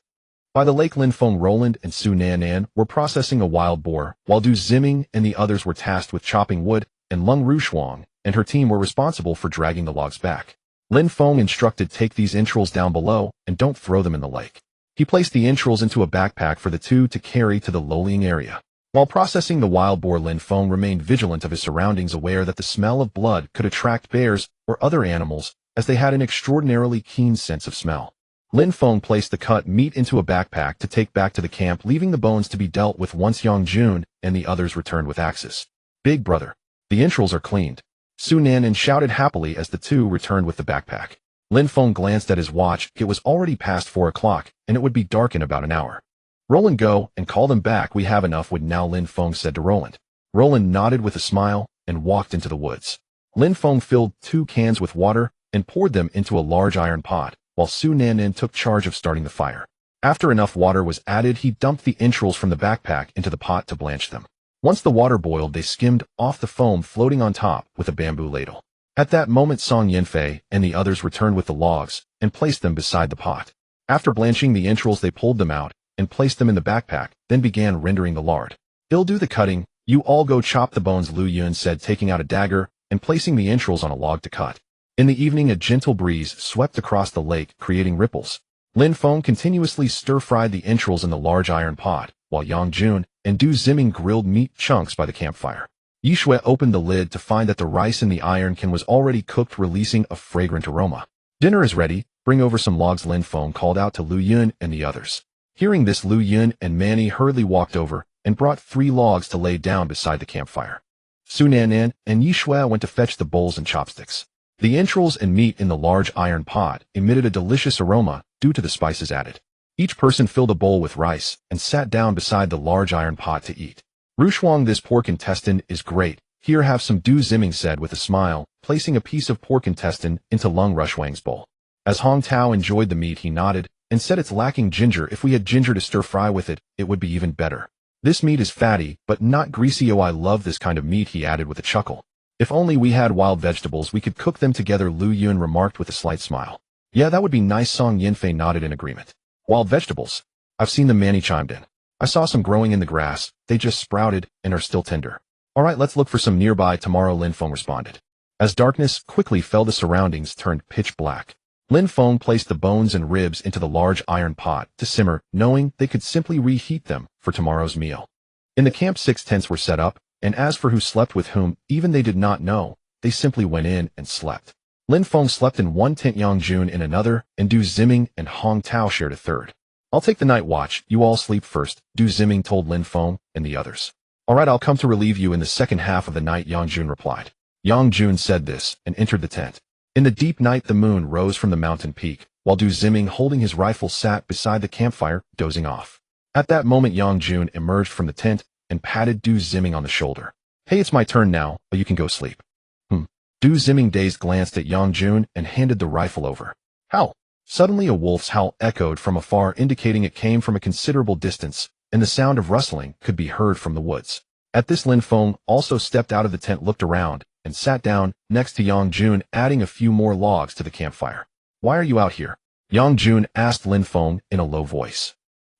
By the lake, Lin Feng, Roland, and Su Nan were processing a wild boar, while Du Ziming and the others were tasked with chopping wood, and Lung Rushuang and her team were responsible for dragging the logs back. Lin Feng instructed, take these entrails down below and don't throw them in the lake. He placed the entrails into a backpack for the 2 to carry to the lowlying area. While processing the wild boar, Lin Feng remained vigilant of his surroundings, aware that the smell of blood could attract bears or other animals, as they had an extraordinarily keen sense of smell. Lin Feng placed the cut meat into a backpack to take back to the camp, leaving the bones to be dealt with once Yang Jun and the others returned with axes. Big brother, the entrails are cleaned. Su Nan shouted happily as the 2 returned with the backpack. Lin Feng glanced at his watch. It was already past 4 o'clock, and it would be dark in about an hour. Roland, go and call them back. We have enough wood now, Lin Feng said to Roland. Roland nodded with a smile and walked into the woods. Lin Feng filled 2 cans with water and poured them into a large iron pot, while Su Nan took charge of starting the fire. After enough water was added, he dumped the entrails from the backpack into the pot to blanch them. Once the water boiled, they skimmed off the foam floating on top with a bamboo ladle. At that moment, Song Yinfei and the others returned with the logs and placed them beside the pot. After blanching the entrails, they pulled them out and placed them in the backpack, then began rendering the lard. He'll do the cutting, you all go chop the bones, Lu Yun said, taking out a dagger and placing the entrails on a log to cut. In the evening, a gentle breeze swept across the lake, creating ripples. Lin Feng continuously stir-fried the entrails in the large iron pot, while Yang Jun and Du Ziming grilled meat chunks by the campfire. Yishue opened the lid to find that the rice in the iron can was already cooked, releasing a fragrant aroma. Dinner is ready, bring over some logs, Lin Feng called out to Lu Yun and the others. Hearing this, Lu Yun and Manny hurriedly walked over and brought 3 logs to lay down beside the campfire. Su Nan and Yishue went to fetch the bowls and chopsticks. The entrails and meat in the large iron pot emitted a delicious aroma due to the spices added. Each person filled a bowl with rice and sat down beside the large iron pot to eat. Rushuang, this pork intestine is great. Here, have some, Du Ziming said with a smile, placing a piece of pork intestine into Lung Rushuang's bowl. As Hong Tao enjoyed the meat, he nodded and said, it's lacking ginger. If we had ginger to stir fry with it, it would be even better. This meat is fatty, but not greasy. Oh, I love this kind of meat, he added with a chuckle. If only we had wild vegetables, we could cook them together, Lu Yun remarked with a slight smile. Yeah, that would be nice, Song Yinfei nodded in agreement. Wild vegetables? I've seen them, Manny chimed in. I saw some growing in the grass. They just sprouted and are still tender. All right, let's look for some nearby tomorrow, Lin Feng responded. As darkness quickly fell, the surroundings turned pitch black. Lin Feng placed the bones and ribs into the large iron pot to simmer, knowing they could simply reheat them for tomorrow's meal. In the camp, 6 tents were set up, and as for who slept with whom, even they did not know. They simply went in and slept. Lin Feng slept in one tent, Yang Jun in another, and Du Ziming and Hong Tao shared a third. I'll take the night watch, you all sleep first, Du Ziming told Lin Feng and the others. Alright, I'll come to relieve you in the second half of the night, Yang Jun replied. Yang Jun said this and entered the tent. In the deep night, the moon rose from the mountain peak, while Du Ziming, holding his rifle, sat beside the campfire, dozing off. At that moment, Yang Jun emerged from the tent and patted Du Ziming on the shoulder. Hey, it's my turn now, but you can go sleep. Du Ziming, dazed, glanced at Yang Jun and handed the rifle over. Howl! Suddenly a wolf's howl echoed from afar, indicating it came from a considerable distance, and the sound of rustling could be heard from the woods. At this, Lin Feng also stepped out of the tent, looked around, and sat down next to Yang Jun, adding a few more logs to the campfire. Why are you out here? Yang Jun asked Lin Feng in a low voice.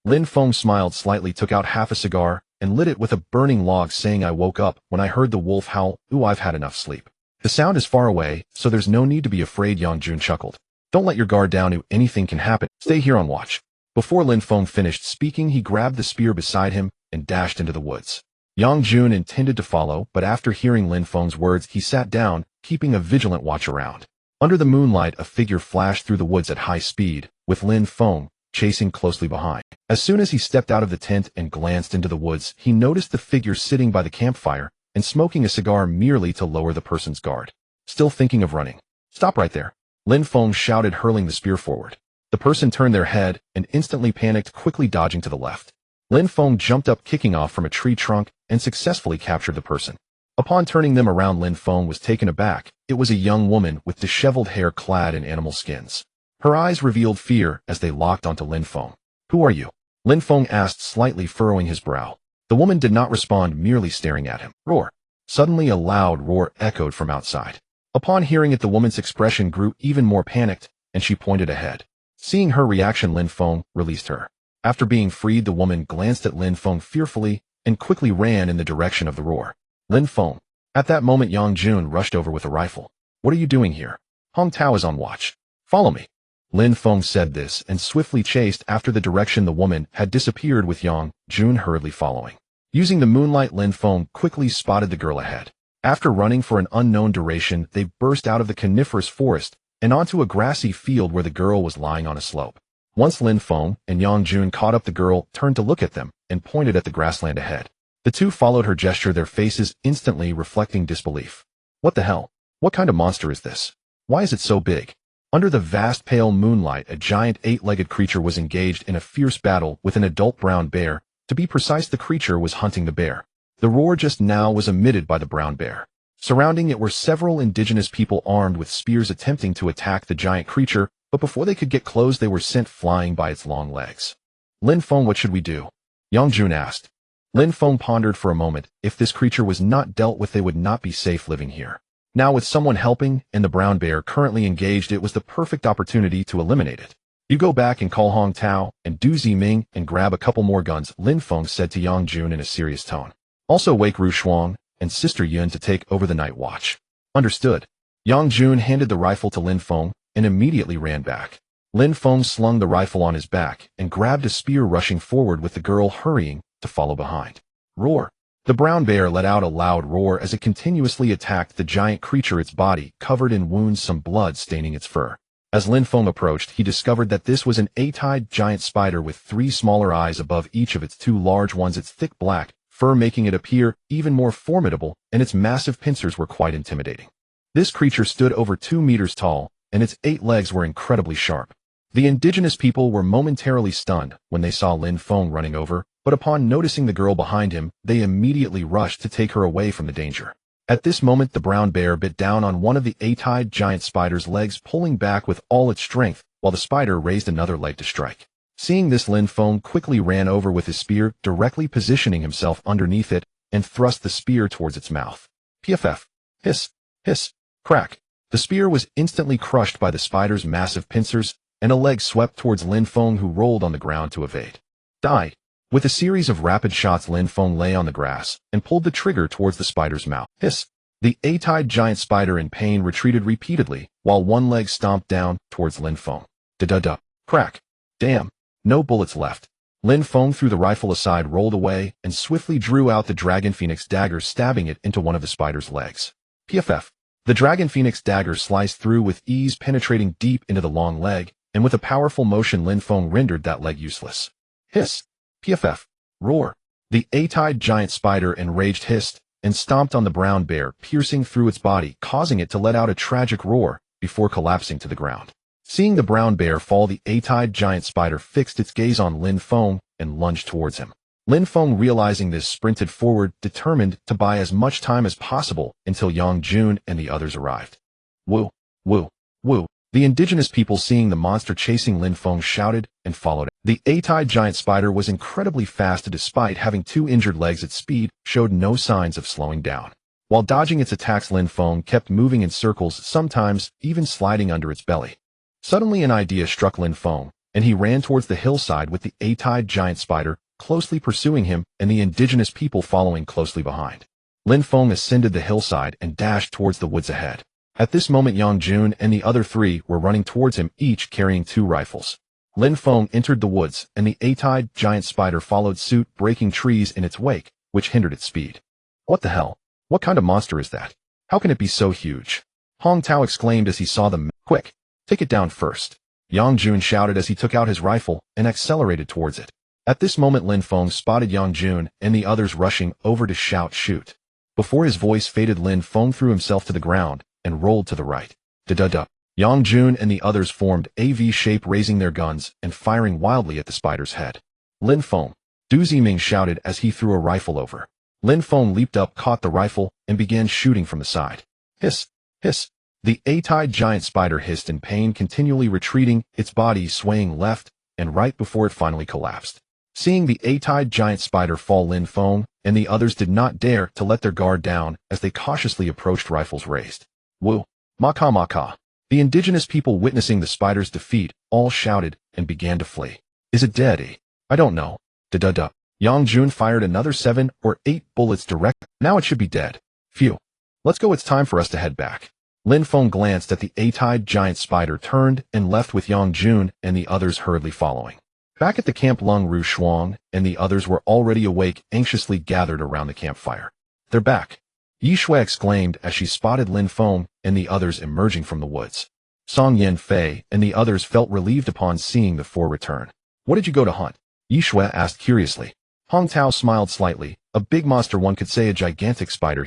Lin Feng smiled slightly, took out half a cigar, and lit it with a burning log, saying, I woke up when I heard the wolf howl. Ooh, I've had enough sleep. The sound is far away, so there's no need to be afraid, Yang Jun chuckled. Don't let your guard down, ooh, anything can happen. Stay here on watch. Before Lin Feng finished speaking, he grabbed the spear beside him and dashed into the woods. Yang Jun intended to follow, but after hearing Lin Feng's words, he sat down, keeping a vigilant watch around. Under the moonlight, a figure flashed through the woods at high speed, with Lin Feng chasing closely behind. As soon as he stepped out of the tent and glanced into the woods, he noticed the figure sitting by the campfire and smoking a cigar, merely to lower the person's guard. Still thinking of running? Stop right there, Lin Feng shouted, hurling the spear forward. The person turned their head and instantly panicked, quickly dodging to the left. Lin Feng jumped up, kicking off from a tree trunk, and successfully captured the person. Upon turning them around, Lin Feng was taken aback. It was a young woman with disheveled hair, clad in animal skins. Her eyes revealed fear as they locked onto Lin Feng. Who are you? Lin Feng asked, slightly furrowing his brow. The woman did not respond, merely staring at him. Roar! Suddenly a loud roar echoed from outside. Upon hearing it, the woman's expression grew even more panicked, and she pointed ahead. Seeing her reaction, Lin Feng released her. After being freed, the woman glanced at Lin Feng fearfully and quickly ran in the direction of the roar. Lin Feng. At that moment, Yang Jun rushed over with a rifle. What are you doing here? Hong Tao is on watch. Follow me. Lin Feng said this and swiftly chased after the direction the woman had disappeared, with Yang Jun hurriedly following. Using the moonlight, Lin Feng quickly spotted the girl ahead. After running for an unknown duration, they burst out of the coniferous forest and onto a grassy field where the girl was lying on a slope. Once Lin Feng and Yang Jun caught up, the girl turned to look at them and pointed at the grassland ahead. The two followed her gesture, their faces instantly reflecting disbelief. What the hell? What kind of monster is this? Why is it so big? Under the vast pale moonlight, a giant 8-legged creature was engaged in a fierce battle with an adult brown bear. To be precise, the creature was hunting the bear. The roar just now was emitted by the brown bear. Surrounding it were several indigenous people armed with spears, attempting to attack the giant creature, but before they could get close, they were sent flying by its long legs. Lin Feng, what should we do? Yang Jun asked. Lin Feng pondered for a moment. If this creature was not dealt with, they would not be safe living here. Now, with someone helping and the brown bear currently engaged, it was the perfect opportunity to eliminate it. You go back and call Hong Tao and Du Ziming and grab a couple more guns, Lin Feng said to Yang Jun in a serious tone. Also wake Ru Shuang and Sister Yun to take over the night watch. Understood. Yang Jun handed the rifle to Lin Feng and immediately ran back. Lin Feng slung the rifle on his back and grabbed a spear, rushing forward with the girl hurrying to follow behind. Roar! The brown bear let out a loud roar as it continuously attacked the giant creature, its body covered in wounds, some blood staining its fur. As Lin Feng approached, he discovered that this was an 8-eyed giant spider with 3 smaller eyes above each of its 2 large ones, its thick black fur making it appear even more formidable, and its massive pincers were quite intimidating. This creature stood over 2 meters tall, and its 8 legs were incredibly sharp. The indigenous people were momentarily stunned when they saw Lin Feng running over, but upon noticing the girl behind him, they immediately rushed to take her away from the danger. At this moment, the brown bear bit down on one of the 8-eyed giant spider's legs, pulling back with all its strength, while the spider raised another leg to strike. Seeing this, Lin Feng quickly ran over with his spear, directly positioning himself underneath it, and thrust the spear towards its mouth. PFF. Hiss. Hiss. Crack. The spear was instantly crushed by the spider's massive pincers, and a leg swept towards Lin Feng, who rolled on the ground to evade. Die. With a series of rapid shots, Lin Feng lay on the grass and pulled the trigger towards the spider's mouth. Hiss. The eight-eyed giant spider in pain retreated repeatedly, while one leg stomped down towards Lin Feng. Da-da-da. Crack. Damn. No bullets left. Lin Feng threw the rifle aside, rolled away, and swiftly drew out the Dragon Phoenix dagger, stabbing it into one of the spider's legs. PFF. The Dragon Phoenix dagger sliced through with ease, penetrating deep into the long leg, and with a powerful motion Lin Feng rendered that leg useless. Hiss. PFF. Roar. The eight-eyed giant spider enraged hissed, and stomped on the brown bear, piercing through its body, causing it to let out a tragic roar before collapsing to the ground. Seeing the brown bear fall, the eight-eyed giant spider fixed its gaze on Lin Feng and lunged towards him. Lin Feng, realizing this, sprinted forward, determined to buy as much time as possible until Yang Jun and the others arrived. Woo, woo, woo. The indigenous people, seeing the monster chasing Lin Feng, shouted and followed it. The eight-eyed giant spider was incredibly fast, and despite having two injured legs, its speed showed no signs of slowing down. While dodging its attacks, Lin Feng kept moving in circles, sometimes even sliding under its belly. Suddenly an idea struck Lin Feng, and he ran towards the hillside with the eight-eyed giant spider closely pursuing him and the indigenous people following closely behind. Lin Feng ascended the hillside and dashed towards the woods ahead. At this moment, Yang Jun and the other three were running towards him, each carrying two rifles. Lin Feng entered the woods, and the eight-eyed giant spider followed suit, breaking trees in its wake, which hindered its speed. What the hell? What kind of monster is that? How can it be so huge? Hong Tao exclaimed as he saw them. Quick! Take it down first. Yang Jun shouted as he took out his rifle and accelerated towards it. At this moment, Lin Feng spotted Yang Jun and the others rushing over to shout, shoot. Before his voice faded, Lin Feng threw himself to the ground and rolled to the right. Da-da-da. Yang Jun and the others formed a V shape, raising their guns and firing wildly at the spider's head. Lin Feng. Du Ziming shouted as he threw a rifle over. Lin Feng leaped up, caught the rifle, and began shooting from the side. Hiss. Hiss. The eight-eyed giant spider hissed in pain, continually retreating, its body swaying left and right before it finally collapsed. Seeing the eight-eyed giant spider fall, Lin Feng and the others did not dare to let their guard down as they cautiously approached, rifles raised. Woo! Maka maka! The indigenous people, witnessing the spider's defeat, all shouted and began to flee. Is it dead? I don't know. Da-da-da. Yang Jun fired another 7 or 8 bullets direct. Now it should be dead. Phew. Let's go, it's time for us to head back. Lin Feng glanced at the eight-eyed giant spider, turned and left with Yang Jun and the others hurriedly following. Back at the camp, Lung Ru Shuang and the others were already awake, anxiously gathered around the campfire. They're back! Yi Shui exclaimed as she spotted Lin Feng and the others emerging from the woods. Song Yanfei and the others felt relieved upon seeing the four return. What did you go to hunt? Yi Shui asked curiously. Hong Tao smiled slightly. A big monster, one could say a gigantic spider.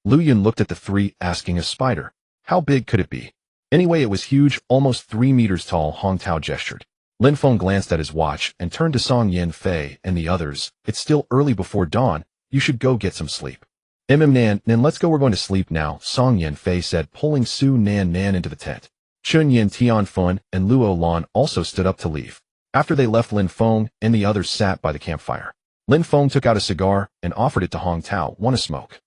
Lu Yun looked at the three, asking, a spider? How big could it be? Anyway, it was huge, almost 3 meters tall. Hong Tao gestured. Lin Feng glanced at his watch and turned to Song Yanfei and the others. It's still early before dawn. You should go get some sleep. Nan, let's go, we're going to sleep now, Song Yanfei said, pulling Su Nan into the tent. Chun Yin, Tianfun, and Luo Lan also stood up to leave. After they left, Lin Feng and the others sat by the campfire. Lin Feng took out a cigar and offered it to Hong Tao. Want to smoke?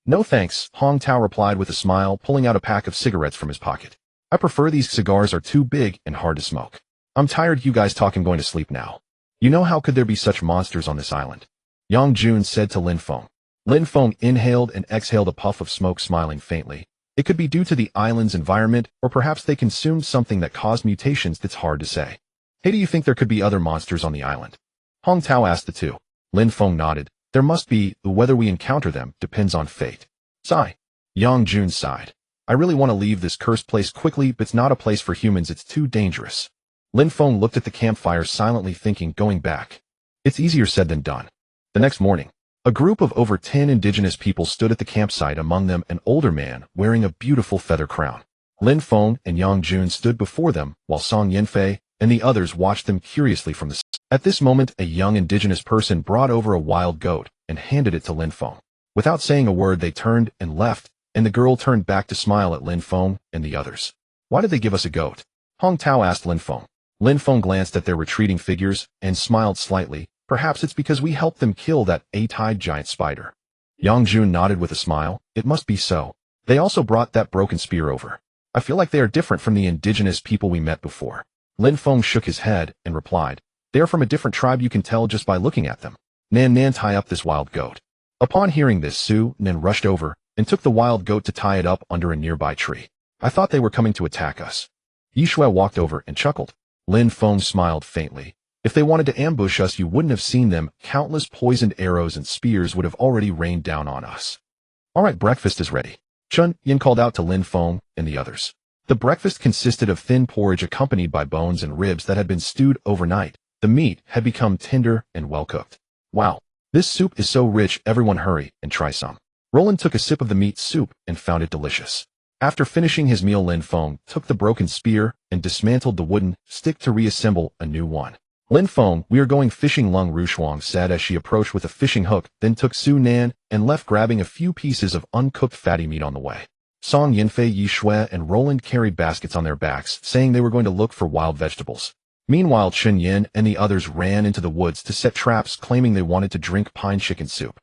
No thanks, Hong Tao replied with a smile, pulling out a pack of cigarettes from his pocket. I prefer these cigars, are too big and hard to smoke. I'm tired, you guys talk, I'm going to sleep now. You know, how could there be such monsters on this island? Yang Jun said to Lin Feng. Lin Feng inhaled and exhaled a puff of smoke, smiling faintly. It could be due to the island's environment, or perhaps they consumed something that caused mutations. That's hard to say. Hey, do you think there could be other monsters on the island? Hong Tao asked the two. Lin Feng nodded. There must be, whether we encounter them depends on fate. Sigh. Yang Jun sighed. I really want to leave this cursed place quickly, but it's not a place for humans, it's too dangerous. Lin Feng looked at the campfire, silently thinking, going back. It's easier said than done. The next morning, a group of over 10 indigenous people stood at the campsite, among them an older man wearing a beautiful feather crown. Lin Feng and Yang Jun stood before them, while Song Yanfei and the others watched them curiously from the side. At this moment, a young indigenous person brought over a wild goat and handed it to Lin Feng. Without saying a word, they turned and left, and the girl turned back to smile at Lin Feng and the others. Why did they give us a goat? Hong Tao asked Lin Feng. Lin Feng glanced at their retreating figures and smiled slightly. Perhaps it's because we helped them kill that eight-eyed giant spider. Yang Jun nodded with a smile. It must be so. They also brought that broken spear over. I feel like they are different from the indigenous people we met before. Lin Feng shook his head and replied, they are from a different tribe, you can tell just by looking at them. Nan, tie up this wild goat. Upon hearing this, Su Nan rushed over, and took the wild goat to tie it up under a nearby tree. I thought they were coming to attack us. Yishui walked over and chuckled. Lin Feng smiled faintly. If they wanted to ambush us, you wouldn't have seen them. Countless poisoned arrows and spears would have already rained down on us. All right, breakfast is ready. Chun Yin called out to Lin Feng and the others. The breakfast consisted of thin porridge accompanied by bones and ribs that had been stewed overnight. The meat had become tender and well cooked. Wow, this soup is so rich, everyone hurry and try some. Roland took a sip of the meat soup and found it delicious. After finishing his meal, Lin Feng took the broken spear and dismantled the wooden stick to reassemble a new one. Lin Feng, we are going fishing, Lung Rushuang said as she approached with a fishing hook, then took Su Nan and left, grabbing a few pieces of uncooked fatty meat on the way. Song Yinfei, Yishui, and Roland carried baskets on their backs, saying they were going to look for wild vegetables. Meanwhile, Chun Yin and the others ran into the woods to set traps, claiming they wanted to drink pine chicken soup.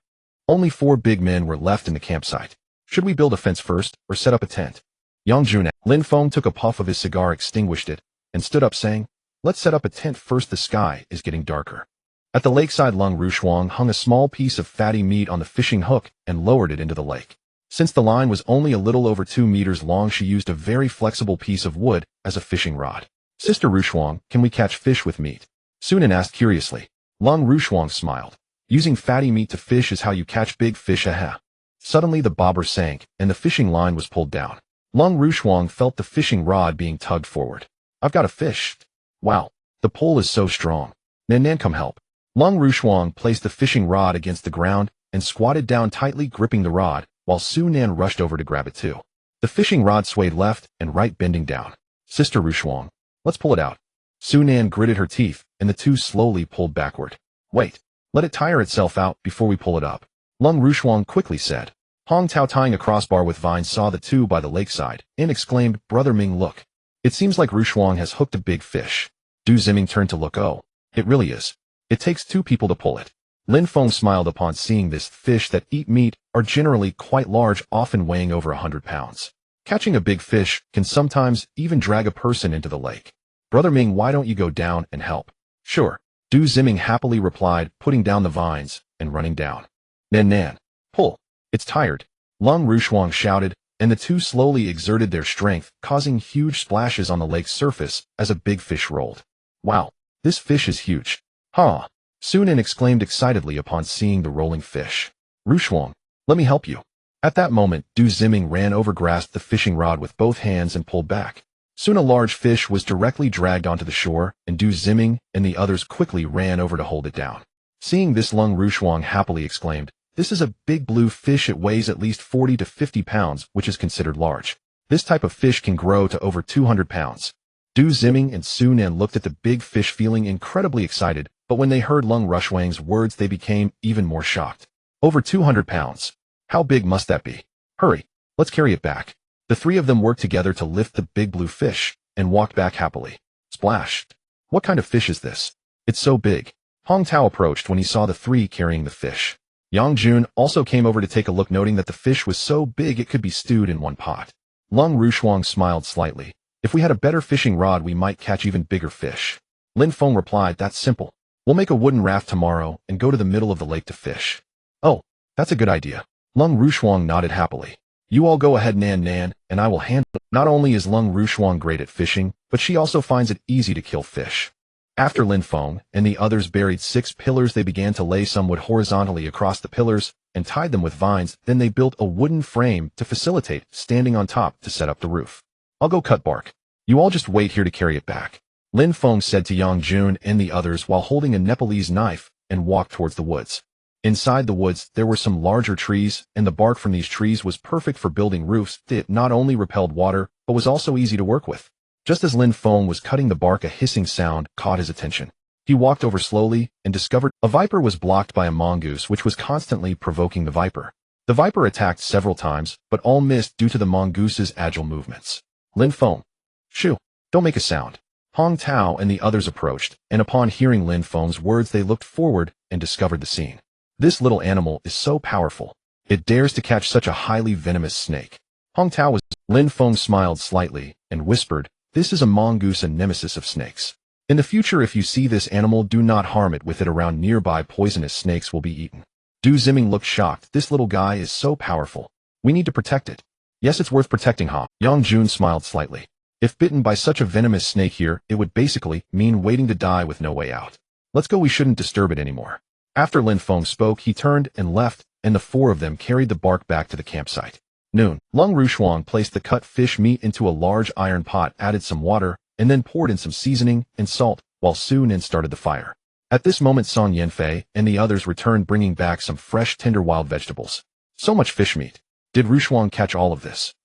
Only 4 big men were left in the campsite. Should we build a fence first, or set up a tent? Yang Jun. Lin Feng took a puff of his cigar, extinguished it, and stood up saying, let's set up a tent first, the sky is getting darker. At the lakeside, Lung Rushuang hung a small piece of fatty meat on the fishing hook and lowered it into the lake. Since the line was only a little over 2 meters long, she used a very flexible piece of wood as a fishing rod. Sister Rushuang, can we catch fish with meat? Sunan asked curiously. Lung Rushuang smiled. Using fatty meat to fish is how you catch big fish, aha. Suddenly the bobber sank, and the fishing line was pulled down. Lung Rushuang felt the fishing rod being tugged forward. I've got a fish. Wow, the pole is so strong. Nan, come help. Lung Rushuang placed the fishing rod against the ground and squatted down, tightly gripping the rod, while Su Nan rushed over to grab it too. The fishing rod swayed left and right, bending down. Sister Rushuang, let's pull it out. Su Nan gritted her teeth, and the two slowly pulled backward. Wait, let it tire itself out before we pull it up. Lung Rushuang quickly said. Hong Tao, tying a crossbar with vines, saw the two by the lakeside and exclaimed, Brother Ming, look. It seems like Rushuang has hooked a big fish. Du Ziming turned to look. Oh, it really is. It takes 2 people to pull it. Lin Feng smiled upon seeing this. Fish that eat meat are generally quite large, often weighing over 100 pounds. Catching a big fish can sometimes even drag a person into the lake. Brother Ming, why don't you go down and help? Sure. Du Ziming happily replied, putting down the vines and running down. Nan, pull. It's tired. Lung Rushuang shouted, and the two slowly exerted their strength, causing huge splashes on the lake's surface as a big fish rolled. Wow, this fish is huge. Huh. Sunan exclaimed excitedly upon seeing the rolling fish. Rushuang, let me help you. At that moment, Du Ziming ran over, grasped the fishing rod with both hands and pulled back. Soon a large fish was directly dragged onto the shore, and Du Ziming and the others quickly ran over to hold it down. Seeing this, Lung Rushuang happily exclaimed, this is a big blue fish. It weighs at least 40 to 50 pounds, which is considered large. This type of fish can grow to over 200 pounds. Du Ziming and Su Nan looked at the big fish, feeling incredibly excited, but when they heard Lung Rushuang's words, they became even more shocked. Over 200 pounds. How big must that be? Hurry, let's carry it back. The 3 of them worked together to lift the big blue fish and walked back happily. Splash! What kind of fish is this? It's so big. Hong Tao approached when he saw the 3 carrying the fish. Yang Jun also came over to take a look, noting that the fish was so big it could be stewed in one pot. Lung Rushuang smiled slightly. If we had a better fishing rod, we might catch even bigger fish. Lin Feng replied, that's simple. We'll make a wooden raft tomorrow and go to the middle of the lake to fish. Oh, that's a good idea. Lung Rushuang nodded happily. You all go ahead, Nan, and I will handle it. Not only is Lung Rushuang great at fishing, but she also finds it easy to kill fish. After Lin Feng and the others buried 6 pillars, they began to lay some wood horizontally across the pillars and tied them with vines. Then they built a wooden frame to facilitate standing on top to set up the roof. I'll go cut bark. You all just wait here to carry it back. Lin Feng said to Yang Jun and the others while holding a Nepalese knife, and walked towards the woods. Inside the woods, there were some larger trees, and the bark from these trees was perfect for building roofs. It not only repelled water, but was also easy to work with. Just as Lin Feng was cutting the bark, a hissing sound caught his attention. He walked over slowly and discovered a viper was blocked by a mongoose, which was constantly provoking the viper. The viper attacked several times, but all missed due to the mongoose's agile movements. Lin Feng. Shoo, don't make a sound. Hong Tao and the others approached, and upon hearing Lin Feng's words, they looked forward and discovered the scene. This little animal is so powerful. It dares to catch such a highly venomous snake. Hong Tao was. Lin Feng smiled slightly and whispered, this is a mongoose, a nemesis of snakes. In the future, if you see this animal, do not harm it with it around nearby. Poisonous snakes will be eaten. Du Ziming looked shocked. This little guy is so powerful. We need to protect it. Yes, it's worth protecting, huh? Yang Jun smiled slightly. If bitten by such a venomous snake here, it would basically mean waiting to die with no way out. Let's go, we shouldn't disturb it anymore. After Lin Feng spoke, he turned and left, and the four of them carried the bark back to the campsite. Noon, Lung Rushuang placed the cut fish meat into a large iron pot, added some water, and then poured in some seasoning and salt, while Su Nin started the fire. At this moment, Song Yanfei and the others returned, bringing back some fresh, tender wild vegetables. So much fish meat. Did Rushuang catch all of this?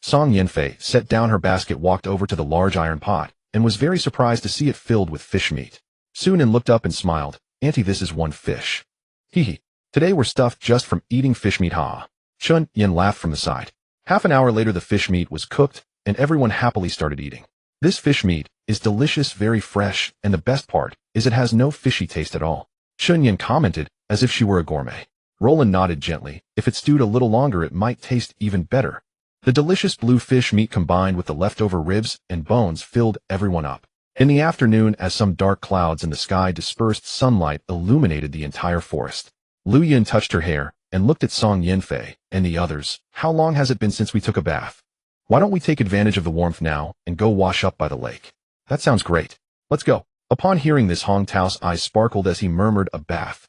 Song Yanfei set down her basket, walked over to the large iron pot, and was very surprised to see it filled with fish meat. Su Nin looked up and smiled. Auntie, this is one fish. Hee. Today we're stuffed just from eating fish meat, ha. Chun Yin laughed from the side. Half an hour later the fish meat was cooked, and everyone happily started eating. This fish meat is delicious, very fresh, and the best part is it has no fishy taste at all. Chun Yin commented, as if she were a gourmet. Roland nodded gently. If it stewed a little longer it might taste even better. The delicious blue fish meat combined with the leftover ribs and bones filled everyone up. In the afternoon, as some dark clouds in the sky dispersed, sunlight illuminated the entire forest. Lu Yin touched her hair and looked at Song Yanfei and the others. How long has it been since we took a bath? Why don't we take advantage of the warmth now and go wash up by the lake? That sounds great. Let's go. Upon hearing this, Hong Tao's eyes sparkled as he murmured, a bath.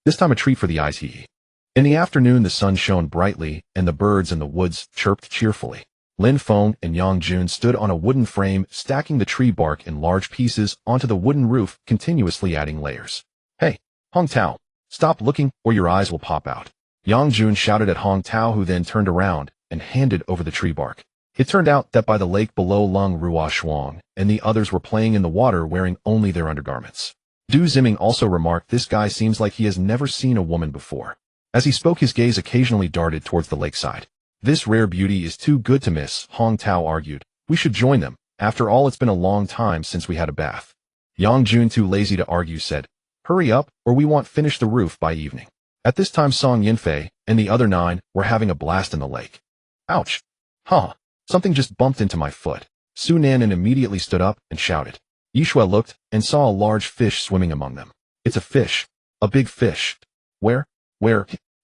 This time a treat for the eyes, he. In the afternoon the sun shone brightly and the birds in the woods chirped cheerfully. Lin Feng and Yang Jun stood on a wooden frame, stacking the tree bark in large pieces onto the wooden roof, continuously adding layers. Hey, Hong Tao, stop looking or your eyes will pop out. Yang Jun shouted at Hong Tao, who then turned around and handed over the tree bark. It turned out that by the lake below, Lung Rua Shuang and the others were playing in the water wearing only their undergarments. Du Ziming also remarked, this guy seems like he has never seen a woman before. As he spoke, his gaze occasionally darted towards the lakeside. This rare beauty is too good to miss, Hong Tao argued. We should join them. After all, it's been a long time since we had a bath. Yang Jun, too lazy to argue, said, hurry up or we won't finish the roof by evening. At this time Song Yanfei and the other 9 were having a blast in the lake. Ouch. Huh. Something just bumped into my foot. Su Nanan immediately stood up and shouted. Yishue looked and saw a large fish swimming among them. It's a fish. A big fish. Where?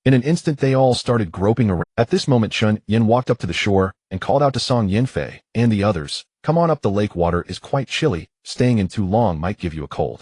In an instant they all started groping around. At this moment Chun Yin walked up to the shore and called out to Song Yanfei and the others, come on up, the lake water is quite chilly, staying in too long might give you a cold.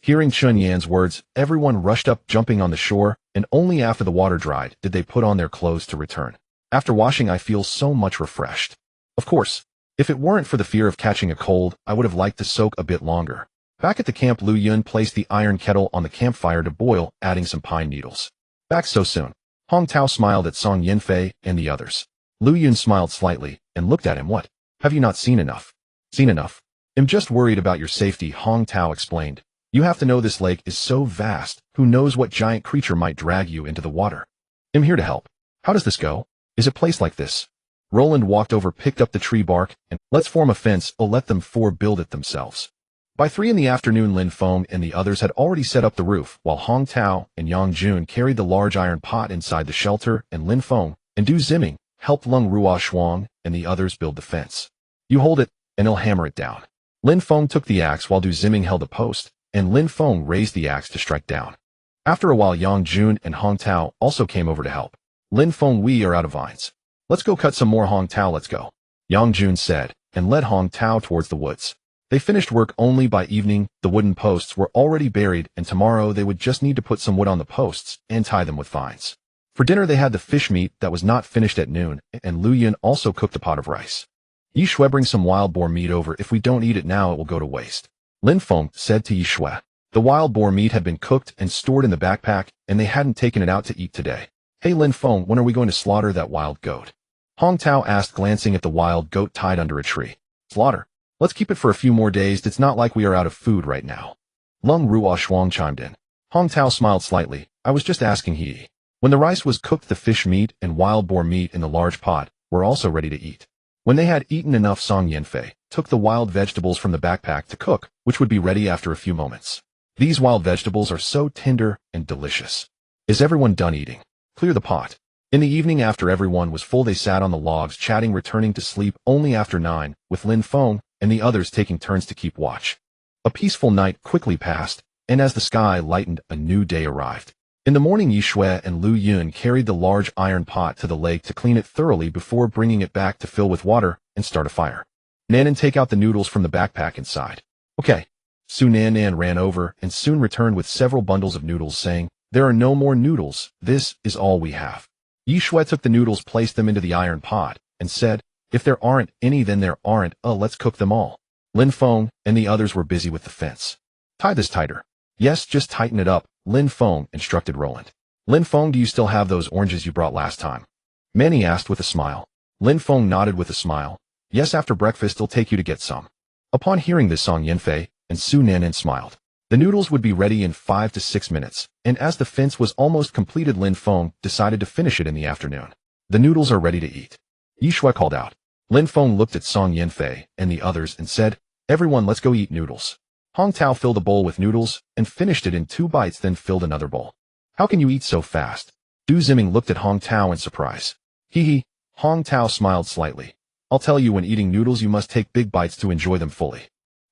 Hearing Chun Yan's words, everyone rushed up, jumping on the shore, and only after the water dried did they put on their clothes to return. After washing I feel so much refreshed. Of course, if it weren't for the fear of catching a cold, I would have liked to soak a bit longer. Back at the camp, Lu Yun placed the iron kettle on the campfire to boil, adding some pine needles. Back so soon. Hong Tao smiled at Song Yanfei and the others. Lu Yun smiled slightly and looked at him. What? Have you not seen enough? Seen enough? I'm just worried about your safety, Hong Tao explained. You have to know this lake is so vast, who knows what giant creature might drag you into the water. I'm here to help. How does this go? Is it placed like this? Roland walked over, picked up the tree bark, and let's form a fence or let them 4 build it themselves. By 3 in the afternoon, Lin Feng and the others had already set up the roof, while Hong Tao and Yang Jun carried the large iron pot inside the shelter, and Lin Feng and Du Ziming helped Lung Rua Shuang and the others build the fence. You hold it, and he'll hammer it down. Lin Feng took the axe while Du Ziming held a post, and Lin Feng raised the axe to strike down. After a while, Yang Jun and Hong Tao also came over to help. Lin Feng, we are out of vines. Let's go cut some more, Hong Tao, let's go. Yang Jun said, and led Hong Tao towards the woods. They finished work only by evening. The wooden posts were already buried, and tomorrow they would just need to put some wood on the posts and tie them with vines. For dinner they had the fish meat that was not finished at noon, and Lu Yun also cooked a pot of rice. Yishue, bring some wild boar meat over. If we don't eat it now, it will go to waste. Lin Feng said to Yishue. The wild boar meat had been cooked and stored in the backpack, and they hadn't taken it out to eat today. Hey Lin Feng, when are we going to slaughter that wild goat? Hong Tao asked, glancing at the wild goat tied under a tree. Slaughter? Let's keep it for a few more days. It's not like we are out of food right now. Lung Rua Shuang chimed in. Hong Tao smiled slightly. I was just asking, he. When the rice was cooked, the fish meat and wild boar meat in the large pot were also ready to eat. When they had eaten enough, Song Yanfei took the wild vegetables from the backpack to cook, which would be ready after a few moments. These wild vegetables are so tender and delicious. Is everyone done eating? Clear the pot. In the evening, after everyone was full, they sat on the logs chatting, returning to sleep only after 9, with Lin Feng and the others taking turns to keep watch. A peaceful night quickly passed, and as the sky lightened, a new day arrived. In the morning, Yi Shui and Lu Yun carried the large iron pot to the lake to clean it thoroughly before bringing it back to fill with water and start a fire. Nanan, take out the noodles from the backpack inside. Okay. Su Nan ran over and soon returned with several bundles of noodles, saying, there are no more noodles, this is all we have. Yi Shui took the noodles, placed them into the iron pot, and said, if there aren't any, then there aren't, let's cook them all. Lin Feng and the others were busy with the fence. Tie this tighter. Yes, just tighten it up, Lin Feng instructed Roland. Lin Feng, do you still have those oranges you brought last time? Manny asked with a smile. Lin Feng nodded with a smile. Yes, after breakfast I'll take you to get some. Upon hearing this, Song Yanfei and Su Nanan smiled. The noodles would be ready in 5 to 6 minutes, and as the fence was almost completed, Lin Feng decided to finish it in the afternoon. The noodles are ready to eat. Yi Shui called out. Lin Feng looked at Song Yanfei and the others and said, everyone, let's go eat noodles. Hong Tao filled a bowl with noodles and finished it in 2 bites, then filled another bowl. How can you eat so fast? Du Ziming looked at Hong Tao in surprise. Hee. Hong Tao smiled slightly. I'll tell you, when eating noodles you must take big bites to enjoy them fully.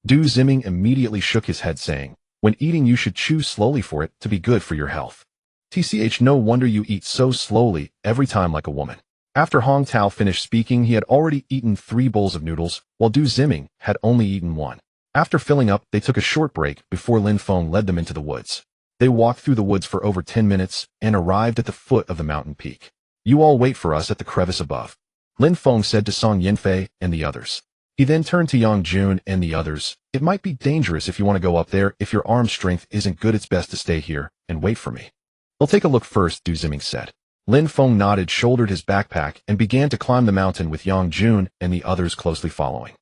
Du Ziming immediately shook his head, saying, when eating you should chew slowly for it to be good for your health. TCH, no wonder you eat so slowly every time like a woman. After Hong Tao finished speaking, he had already eaten 3 bowls of noodles, while Du Ziming had only eaten 1. After filling up, they took a short break before Lin Feng led them into the woods. They walked through the woods for over 10 minutes and arrived at the foot of the mountain peak. You all wait for us at the crevice above, Lin Feng said to Song Yanfei and the others. He then turned to Yang Jun and the others. It might be dangerous if you want to go up there. If your arm strength isn't good, it's best to stay here and wait for me. We'll take a look first, Du Ziming said. Lin Feng nodded, shouldered his backpack, and began to climb the mountain with Yang Jun and the others closely following.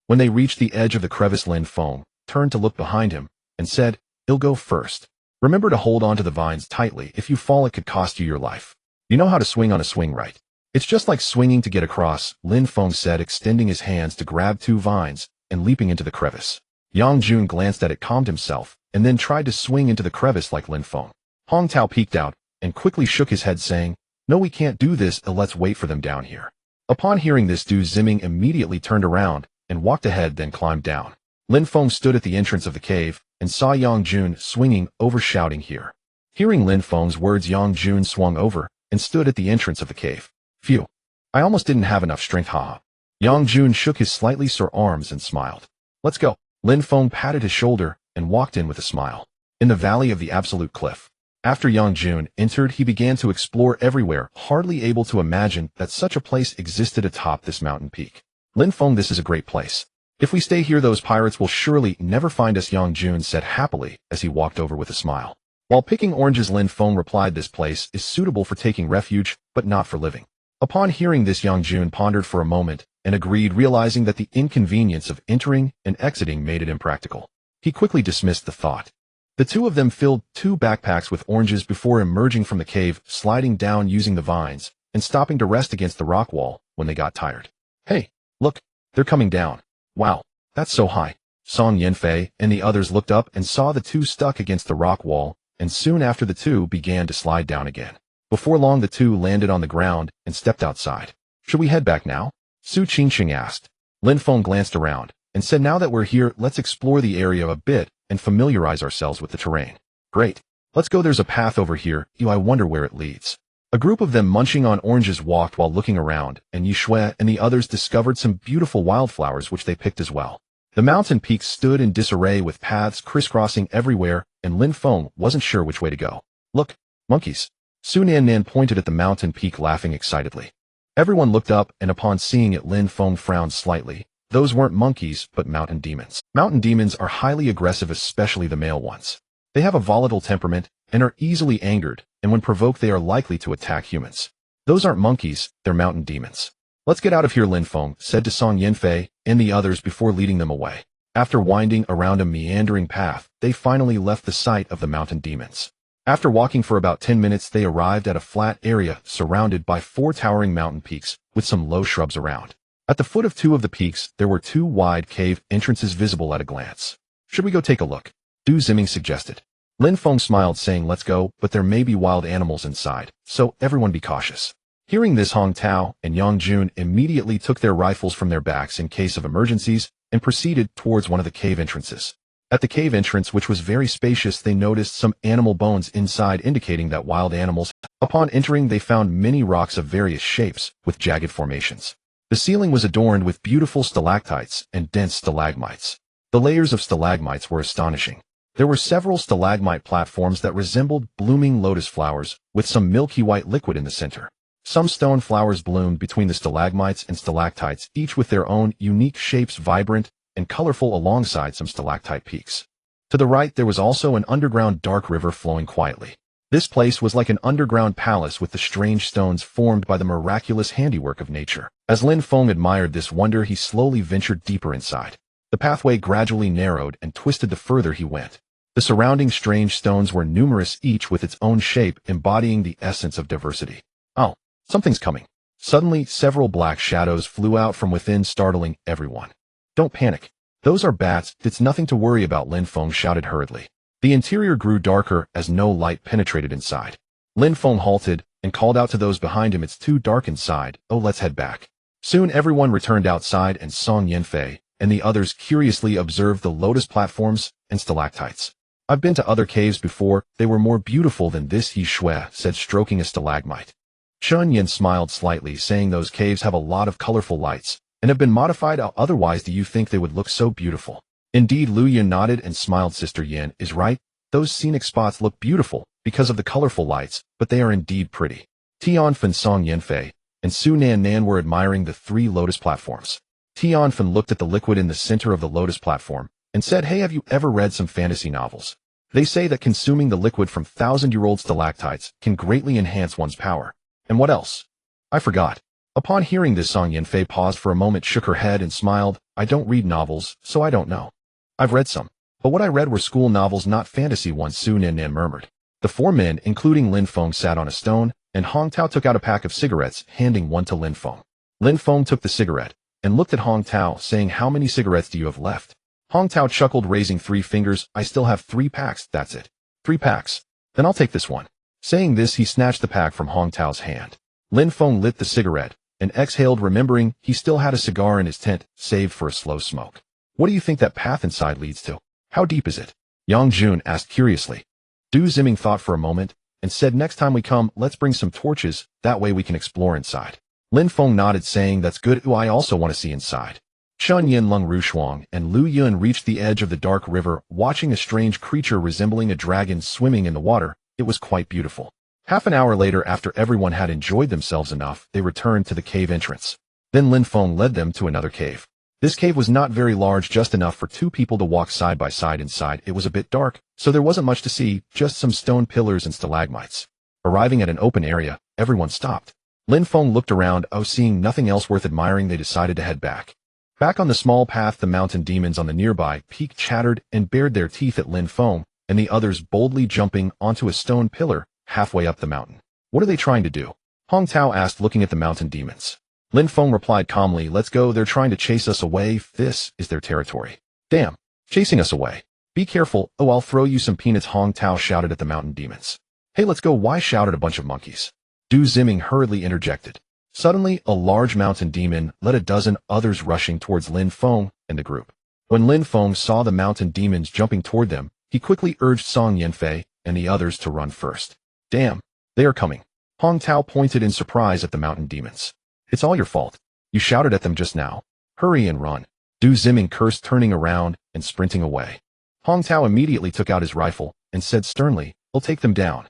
When they reached the edge of the crevice, Lin Feng turned to look behind him and said, I'll go first. Remember to hold on to the vines tightly. If you fall, it could cost you your life. You know how to swing on a swing, right? It's just like swinging to get across, Lin Feng said, extending his hands to grab 2 vines and leaping into the crevice. Yang Jun glanced at it, calmed himself, and then tried to swing into the crevice like Lin Feng. Hong Tao peeked out and quickly shook his head, saying, no, we can't do this, let's wait for them down here. Upon hearing this, Du Ziming immediately turned around and walked ahead, then climbed down. Lin Feng stood at the entrance of the cave and saw Yang Jun swinging over, shouting, here. Hearing Lin Feng's words, Yang Jun swung over and stood at the entrance of the cave. Phew. I almost didn't have enough strength, haha. Yang Jun shook his slightly sore arms and smiled. Let's go. Lin Feng patted his shoulder and walked in with a smile. In the valley of the absolute cliff. After Yang Jun entered, he began to explore everywhere, hardly able to imagine that such a place existed atop this mountain peak. Lin Feng, this is a great place. If we stay here, those pirates will surely never find us, Yang Jun said happily as he walked over with a smile. While picking oranges, Lin Feng replied, this place is suitable for taking refuge, but not for living. Upon hearing this, Yang Jun pondered for a moment and agreed, realizing that the inconvenience of entering and exiting made it impractical. He quickly dismissed the thought. The 2 of them filled 2 backpacks with oranges before emerging from the cave, sliding down using the vines, and stopping to rest against the rock wall when they got tired. Hey, look, they're coming down. Wow, that's so high. Song Yanfei and the others looked up and saw the 2 stuck against the rock wall, and soon after the 2 began to slide down again. Before long, the 2 landed on the ground and stepped outside. Should we head back now? Su Qingxing asked. Lin Feng glanced around and said, now that we're here, let's explore the area a bit and familiarize ourselves with the terrain. Great. Let's go. There's a path over here. I wonder where it leads. A group of them munching on oranges walked while looking around, and Yi Shui and the others discovered some beautiful wildflowers which they picked as well. The mountain peaks stood in disarray with paths crisscrossing everywhere, and Lin Feng wasn't sure which way to go. Look, monkeys. Su Nan pointed at the mountain peak, laughing excitedly. Everyone looked up, and upon seeing it, Lin Feng frowned slightly. Those weren't monkeys, but mountain demons. Mountain demons are highly aggressive, especially the male ones. They have a volatile temperament and are easily angered, and when provoked they are likely to attack humans. Those aren't monkeys, they're mountain demons. Let's get out of here, Lin Feng said to Song Yanfei and the others before leading them away. After winding around a meandering path, they finally left the site of the mountain demons. After walking for about 10 minutes, they arrived at a flat area surrounded by 4 towering mountain peaks with some low shrubs around. At the foot of 2 of the peaks, there were 2 wide cave entrances visible at a glance. Should we go take a look? Du Ziming suggested. Lin Feng smiled, saying, let's go, but there may be wild animals inside, so everyone be cautious. Hearing this, Hong Tao and Yang Jun immediately took their rifles from their backs in case of emergencies and proceeded towards one of the cave entrances. At the cave entrance, which was very spacious, they noticed some animal bones inside, indicating that wild animals. Upon entering, they found many rocks of various shapes, with jagged formations. The ceiling was adorned with beautiful stalactites and dense stalagmites. The layers of stalagmites were astonishing. There were several stalagmite platforms that resembled blooming lotus flowers, with some milky white liquid in the center. Some stone flowers bloomed between the stalagmites and stalactites, each with their own unique shapes, vibrant and colorful alongside some stalactite peaks. To the right, there was also an underground dark river flowing quietly. This place was like an underground palace with the strange stones formed by the miraculous handiwork of nature. As Lin Feng admired this wonder, he slowly ventured deeper inside. The pathway gradually narrowed and twisted the further he went. The surrounding strange stones were numerous, each with its own shape, embodying the essence of diversity. Oh, something's coming. Suddenly, several black shadows flew out from within, startling everyone. Don't panic. Those are bats. It's nothing to worry about, Lin Feng shouted hurriedly. The interior grew darker as no light penetrated inside. Lin Feng halted and called out to those behind him, it's too dark inside. Oh, let's head back. Soon everyone returned outside, and Song Yanfei and the others curiously observed the lotus platforms and stalactites. I've been to other caves before. They were more beautiful than this, Yi Shui said, stroking a stalagmite. Chun Yin smiled slightly, saying those caves have a lot of colorful lights and have been modified. Otherwise, do you think they would look so beautiful? Indeed, Lu Yin nodded and smiled. Sister Yin is right. Those scenic spots look beautiful because of the colorful lights, but they are indeed pretty. Tianfen, Song Yanfei, and Su Nan were admiring the 3 lotus platforms. Tianfen looked at the liquid in the center of the lotus platform and said, hey, have you ever read some fantasy novels? They say that consuming the liquid from 1,000-year-old stalactites can greatly enhance one's power. And what else? I forgot. Upon hearing this, Song Yanfei paused for a moment, shook her head and smiled. I don't read novels, so I don't know. I've read some, but what I read were school novels, not fantasy ones, Su Nan murmured. The 4 men, including Lin Feng, sat on a stone, and Hong Tao took out a pack of cigarettes, handing one to Lin Feng. Lin Feng took the cigarette and looked at Hong Tao, saying, how many cigarettes do you have left? Hong Tao chuckled, raising 3 fingers. I still have 3 packs, that's it. 3 packs. Then I'll take this one. Saying this, he snatched the pack from Hong Tao's hand. Lin Feng lit the cigarette and exhaled, remembering he still had a cigar in his tent, saved for a slow smoke. What do you think that path inside leads to? How deep is it? Yang Jun asked curiously. Du Ziming thought for a moment and said, next time we come, let's bring some torches, that way we can explore inside. Lin Feng nodded, saying, that's good. I also want to see inside. Chun Yin, Lung Rushuang, and Lu Yun reached the edge of the dark river, watching a strange creature resembling a dragon swimming in the water. It was quite beautiful. Half an hour later, after everyone had enjoyed themselves enough, they returned to the cave entrance. Then Lin Feng led them to another cave. This cave was not very large, just enough for 2 people to walk side by side inside. It was a bit dark, so there wasn't much to see, just some stone pillars and stalagmites. Arriving at an open area, everyone stopped. Lin Feng looked around. Seeing nothing else worth admiring, they decided to head back. Back on the small path, the mountain demons on the nearby peak chattered and bared their teeth at Lin Feng and the others, boldly jumping onto a stone pillar halfway up the mountain. What are they trying to do? Hong Tao asked, looking at the mountain demons. Lin Feng replied calmly, let's go, they're trying to chase us away. This is their territory. Damn, chasing us away. Be careful. Oh, I'll throw you some peanuts, Hong Tao shouted at the mountain demons. Hey, let's go, why, shouted a bunch of monkeys. Du Ziming hurriedly interjected. Suddenly, a large mountain demon led a dozen others rushing towards Lin Feng and the group. When Lin Feng saw the mountain demons jumping toward them, he quickly urged Song Yanfei and the others to run first. Damn, they are coming. Hong Tao pointed in surprise at the mountain demons. It's all your fault. You shouted at them just now. Hurry and run. Du Ziming cursed, turning around and sprinting away. Hong Tao immediately took out his rifle and said sternly, I'll take them down.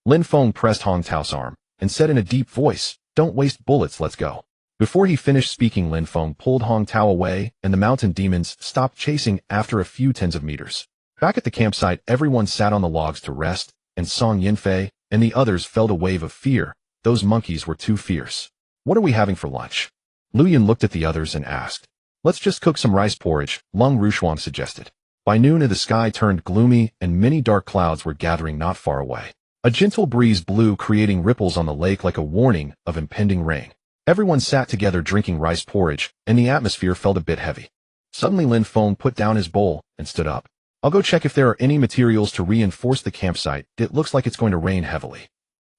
Lin Feng pressed Hong Tao's arm and said in a deep voice, don't waste bullets, let's go. Before he finished speaking, Lin Feng pulled Hong Tao away and the mountain demons stopped chasing after a few tens of meters. Back at the campsite, everyone sat on the logs to rest, and Song Yanfei and the others felt a wave of fear. Those monkeys were too fierce. What are we having for lunch? Lu Yun looked at the others and asked. Let's just cook some rice porridge, Lung Rushuang suggested. By noon, the sky turned gloomy and many dark clouds were gathering not far away. A gentle breeze blew, creating ripples on the lake like a warning of impending rain. Everyone sat together drinking rice porridge, and the atmosphere felt a bit heavy. Suddenly Lin Feng put down his bowl and stood up. I'll go check if there are any materials to reinforce the campsite. It looks like it's going to rain heavily.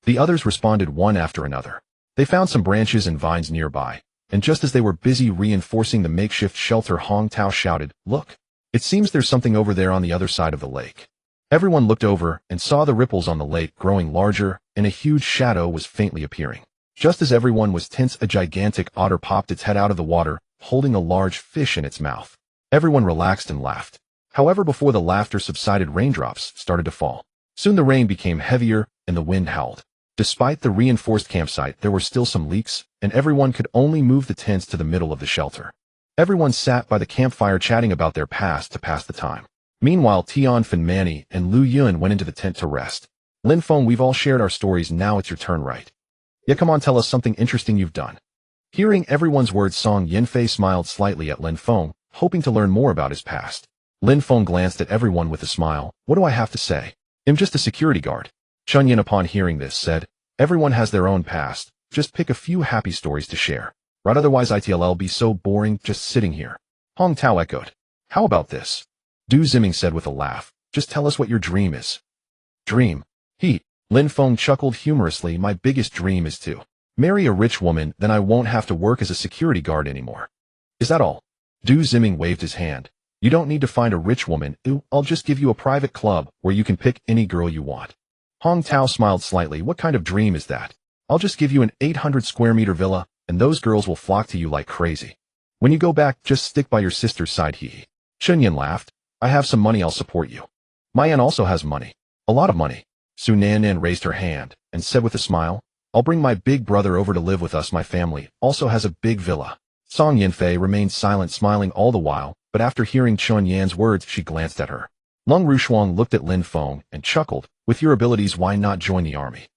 The others responded one after another. They found some branches and vines nearby, and just as they were busy reinforcing the makeshift shelter, Hong Tao shouted, Look! It seems there's something over there on the other side of the lake. Everyone looked over and saw the ripples on the lake growing larger, and a huge shadow was faintly appearing. Just as everyone was tense, a gigantic otter popped its head out of the water, holding a large fish in its mouth. Everyone relaxed and laughed. However, before the laughter subsided, raindrops started to fall. Soon the rain became heavier, and the wind howled. Despite the reinforced campsite, there were still some leaks, and everyone could only move the tents to the middle of the shelter. Everyone sat by the campfire chatting about their past to pass the time. Meanwhile, Tian Fen Manny and Lu Yun went into the tent to rest. Lin Feng, we've all shared our stories, now it's your turn, right? Yeah, come on, tell us something interesting you've done. Hearing everyone's words, Song Yinfei smiled slightly at Lin Feng, hoping to learn more about his past. Lin Feng glanced at everyone with a smile. What do I have to say? I'm just a security guard. Chun Yin, upon hearing this, said, everyone has their own past. Just pick a few happy stories to share. Right, otherwise it'll be so boring just sitting here. Hong Tao echoed. How about this? Du Ziming said with a laugh. Just tell us what your dream is. Dream? Lin Feng chuckled humorously. My biggest dream is to marry a rich woman, then I won't have to work as a security guard anymore. Is that all? Du Ziming waved his hand. You don't need to find a rich woman. I'll just give you a private club where you can pick any girl you want. Hong Tao smiled slightly. What kind of dream is that? I'll just give you an 800 square meter villa, and those girls will flock to you like crazy. When you go back, just stick by your sister's side. Chunyin laughed. I have some money, I'll support you. Mayan also has money. A lot of money. Su Nannan raised her hand and said with a smile, I'll bring my big brother over to live with us. My family also has a big villa. Song Yinfei remained silent, smiling all the while, but after hearing Chun Yan's words, she glanced at her. Lung Rushuang looked at Lin Feng and chuckled. With your abilities, why not join the army?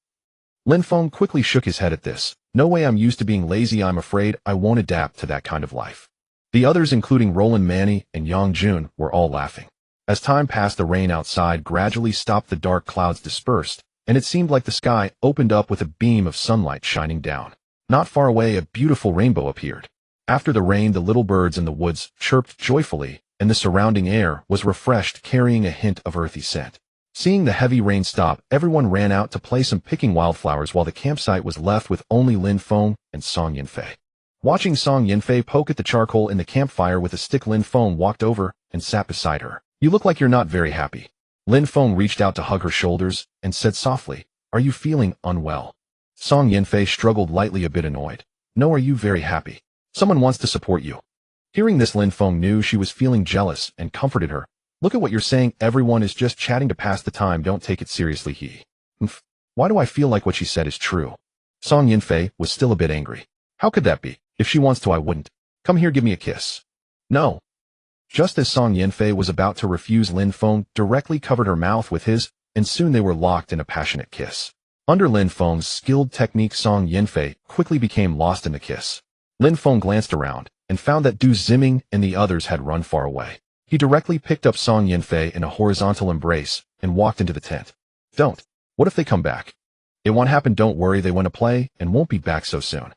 Lin Feng quickly shook his head at this. No way, I'm used to being lazy. I'm afraid I won't adapt to that kind of life. The others, including Roland Manny and Yang Jun, were all laughing. As time passed, the rain outside gradually stopped, the dark clouds dispersed, and it seemed like the sky opened up with a beam of sunlight shining down. Not far away, a beautiful rainbow appeared. After the rain, the little birds in the woods chirped joyfully, and the surrounding air was refreshed, carrying a hint of earthy scent. Seeing the heavy rain stop, everyone ran out to play some picking wildflowers, while the campsite was left with only Lin Feng and Song Yinfei. Watching Song Yinfei poke at the charcoal in the campfire with a stick, Lin Feng walked over and sat beside her. You look like you're not very happy. Lin Feng reached out to hug her shoulders and said softly, Are you feeling unwell? Song Yinfei struggled lightly, a bit annoyed. No, are you very happy? Someone wants to support you. Hearing this, Lin Feng knew she was feeling jealous and comforted her. Look at what you're saying, everyone is just chatting to pass the time, don't take it seriously. Why do I feel like what she said is true? Song Yinfei was still a bit angry. How could that be? If she wants to, I wouldn't. Come here, give me a kiss. No. Just as Song Yinfei was about to refuse, Lin Feng directly covered her mouth with his, and soon they were locked in a passionate kiss. Under Lin Feng's skilled technique, Song Yinfei quickly became lost in the kiss. Lin Feng glanced around and found that Du Ziming and the others had run far away. He directly picked up Song Yinfei in a horizontal embrace and walked into the tent. Don't. What if they come back? It won't happen, don't worry, they want to play and won't be back so soon.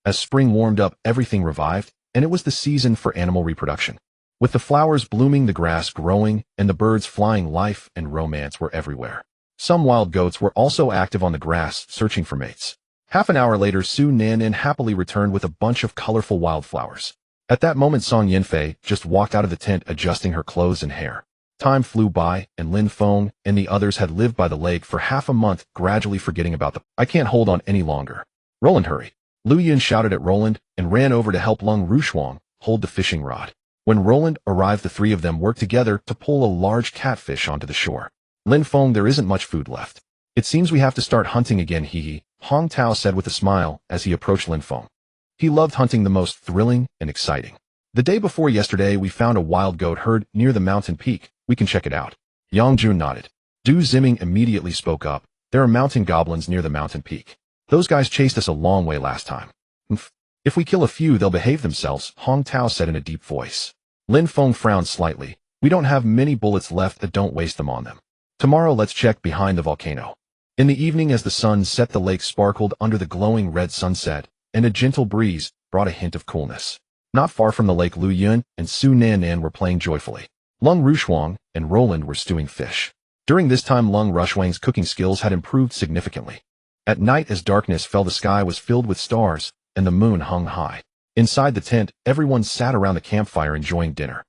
As spring warmed up, everything revived, and it was the season for animal reproduction. With the flowers blooming, the grass growing, and the birds flying, life and romance were everywhere. Some wild goats were also active on the grass, searching for mates. Half an hour later, Su Nannan happily returned with a bunch of colorful wildflowers. At that moment, Song Yinfei just walked out of the tent, adjusting her clothes and hair. Time flew by, and Lin Feng and the others had lived by the lake for half a month, gradually forgetting about them. I can't hold on any longer. Roland, hurry. Lu Yun shouted at Roland and ran over to help Lung Rushuang hold the fishing rod. When Roland arrived, the three of them worked together to pull a large catfish onto the shore. Lin Feng, there isn't much food left. It seems we have to start hunting again, Hong Tao said with a smile as he approached Lin Feng. He loved hunting, the most thrilling and exciting. The day before yesterday, we found a wild goat herd near the mountain peak. We can check it out. Yang Jun nodded. Du Ziming immediately spoke up. There are mountain goblins near the mountain peak. Those guys chased us a long way last time. If we kill a few, they'll behave themselves, Hong Tao said in a deep voice. Lin Feng frowned slightly. We don't have many bullets left, don't waste them on them. Tomorrow let's check behind the volcano. In the evening, as the sun set, the lake sparkled under the glowing red sunset, and a gentle breeze brought a hint of coolness. Not far from the lake, Lu Yun and Su Nannan were playing joyfully. Lung Rushuang and Roland were stewing fish. During this time, Lung Rushuang's cooking skills had improved significantly. At night, as darkness fell, the sky was filled with stars, and the moon hung high. Inside the tent, everyone sat around the campfire enjoying dinner.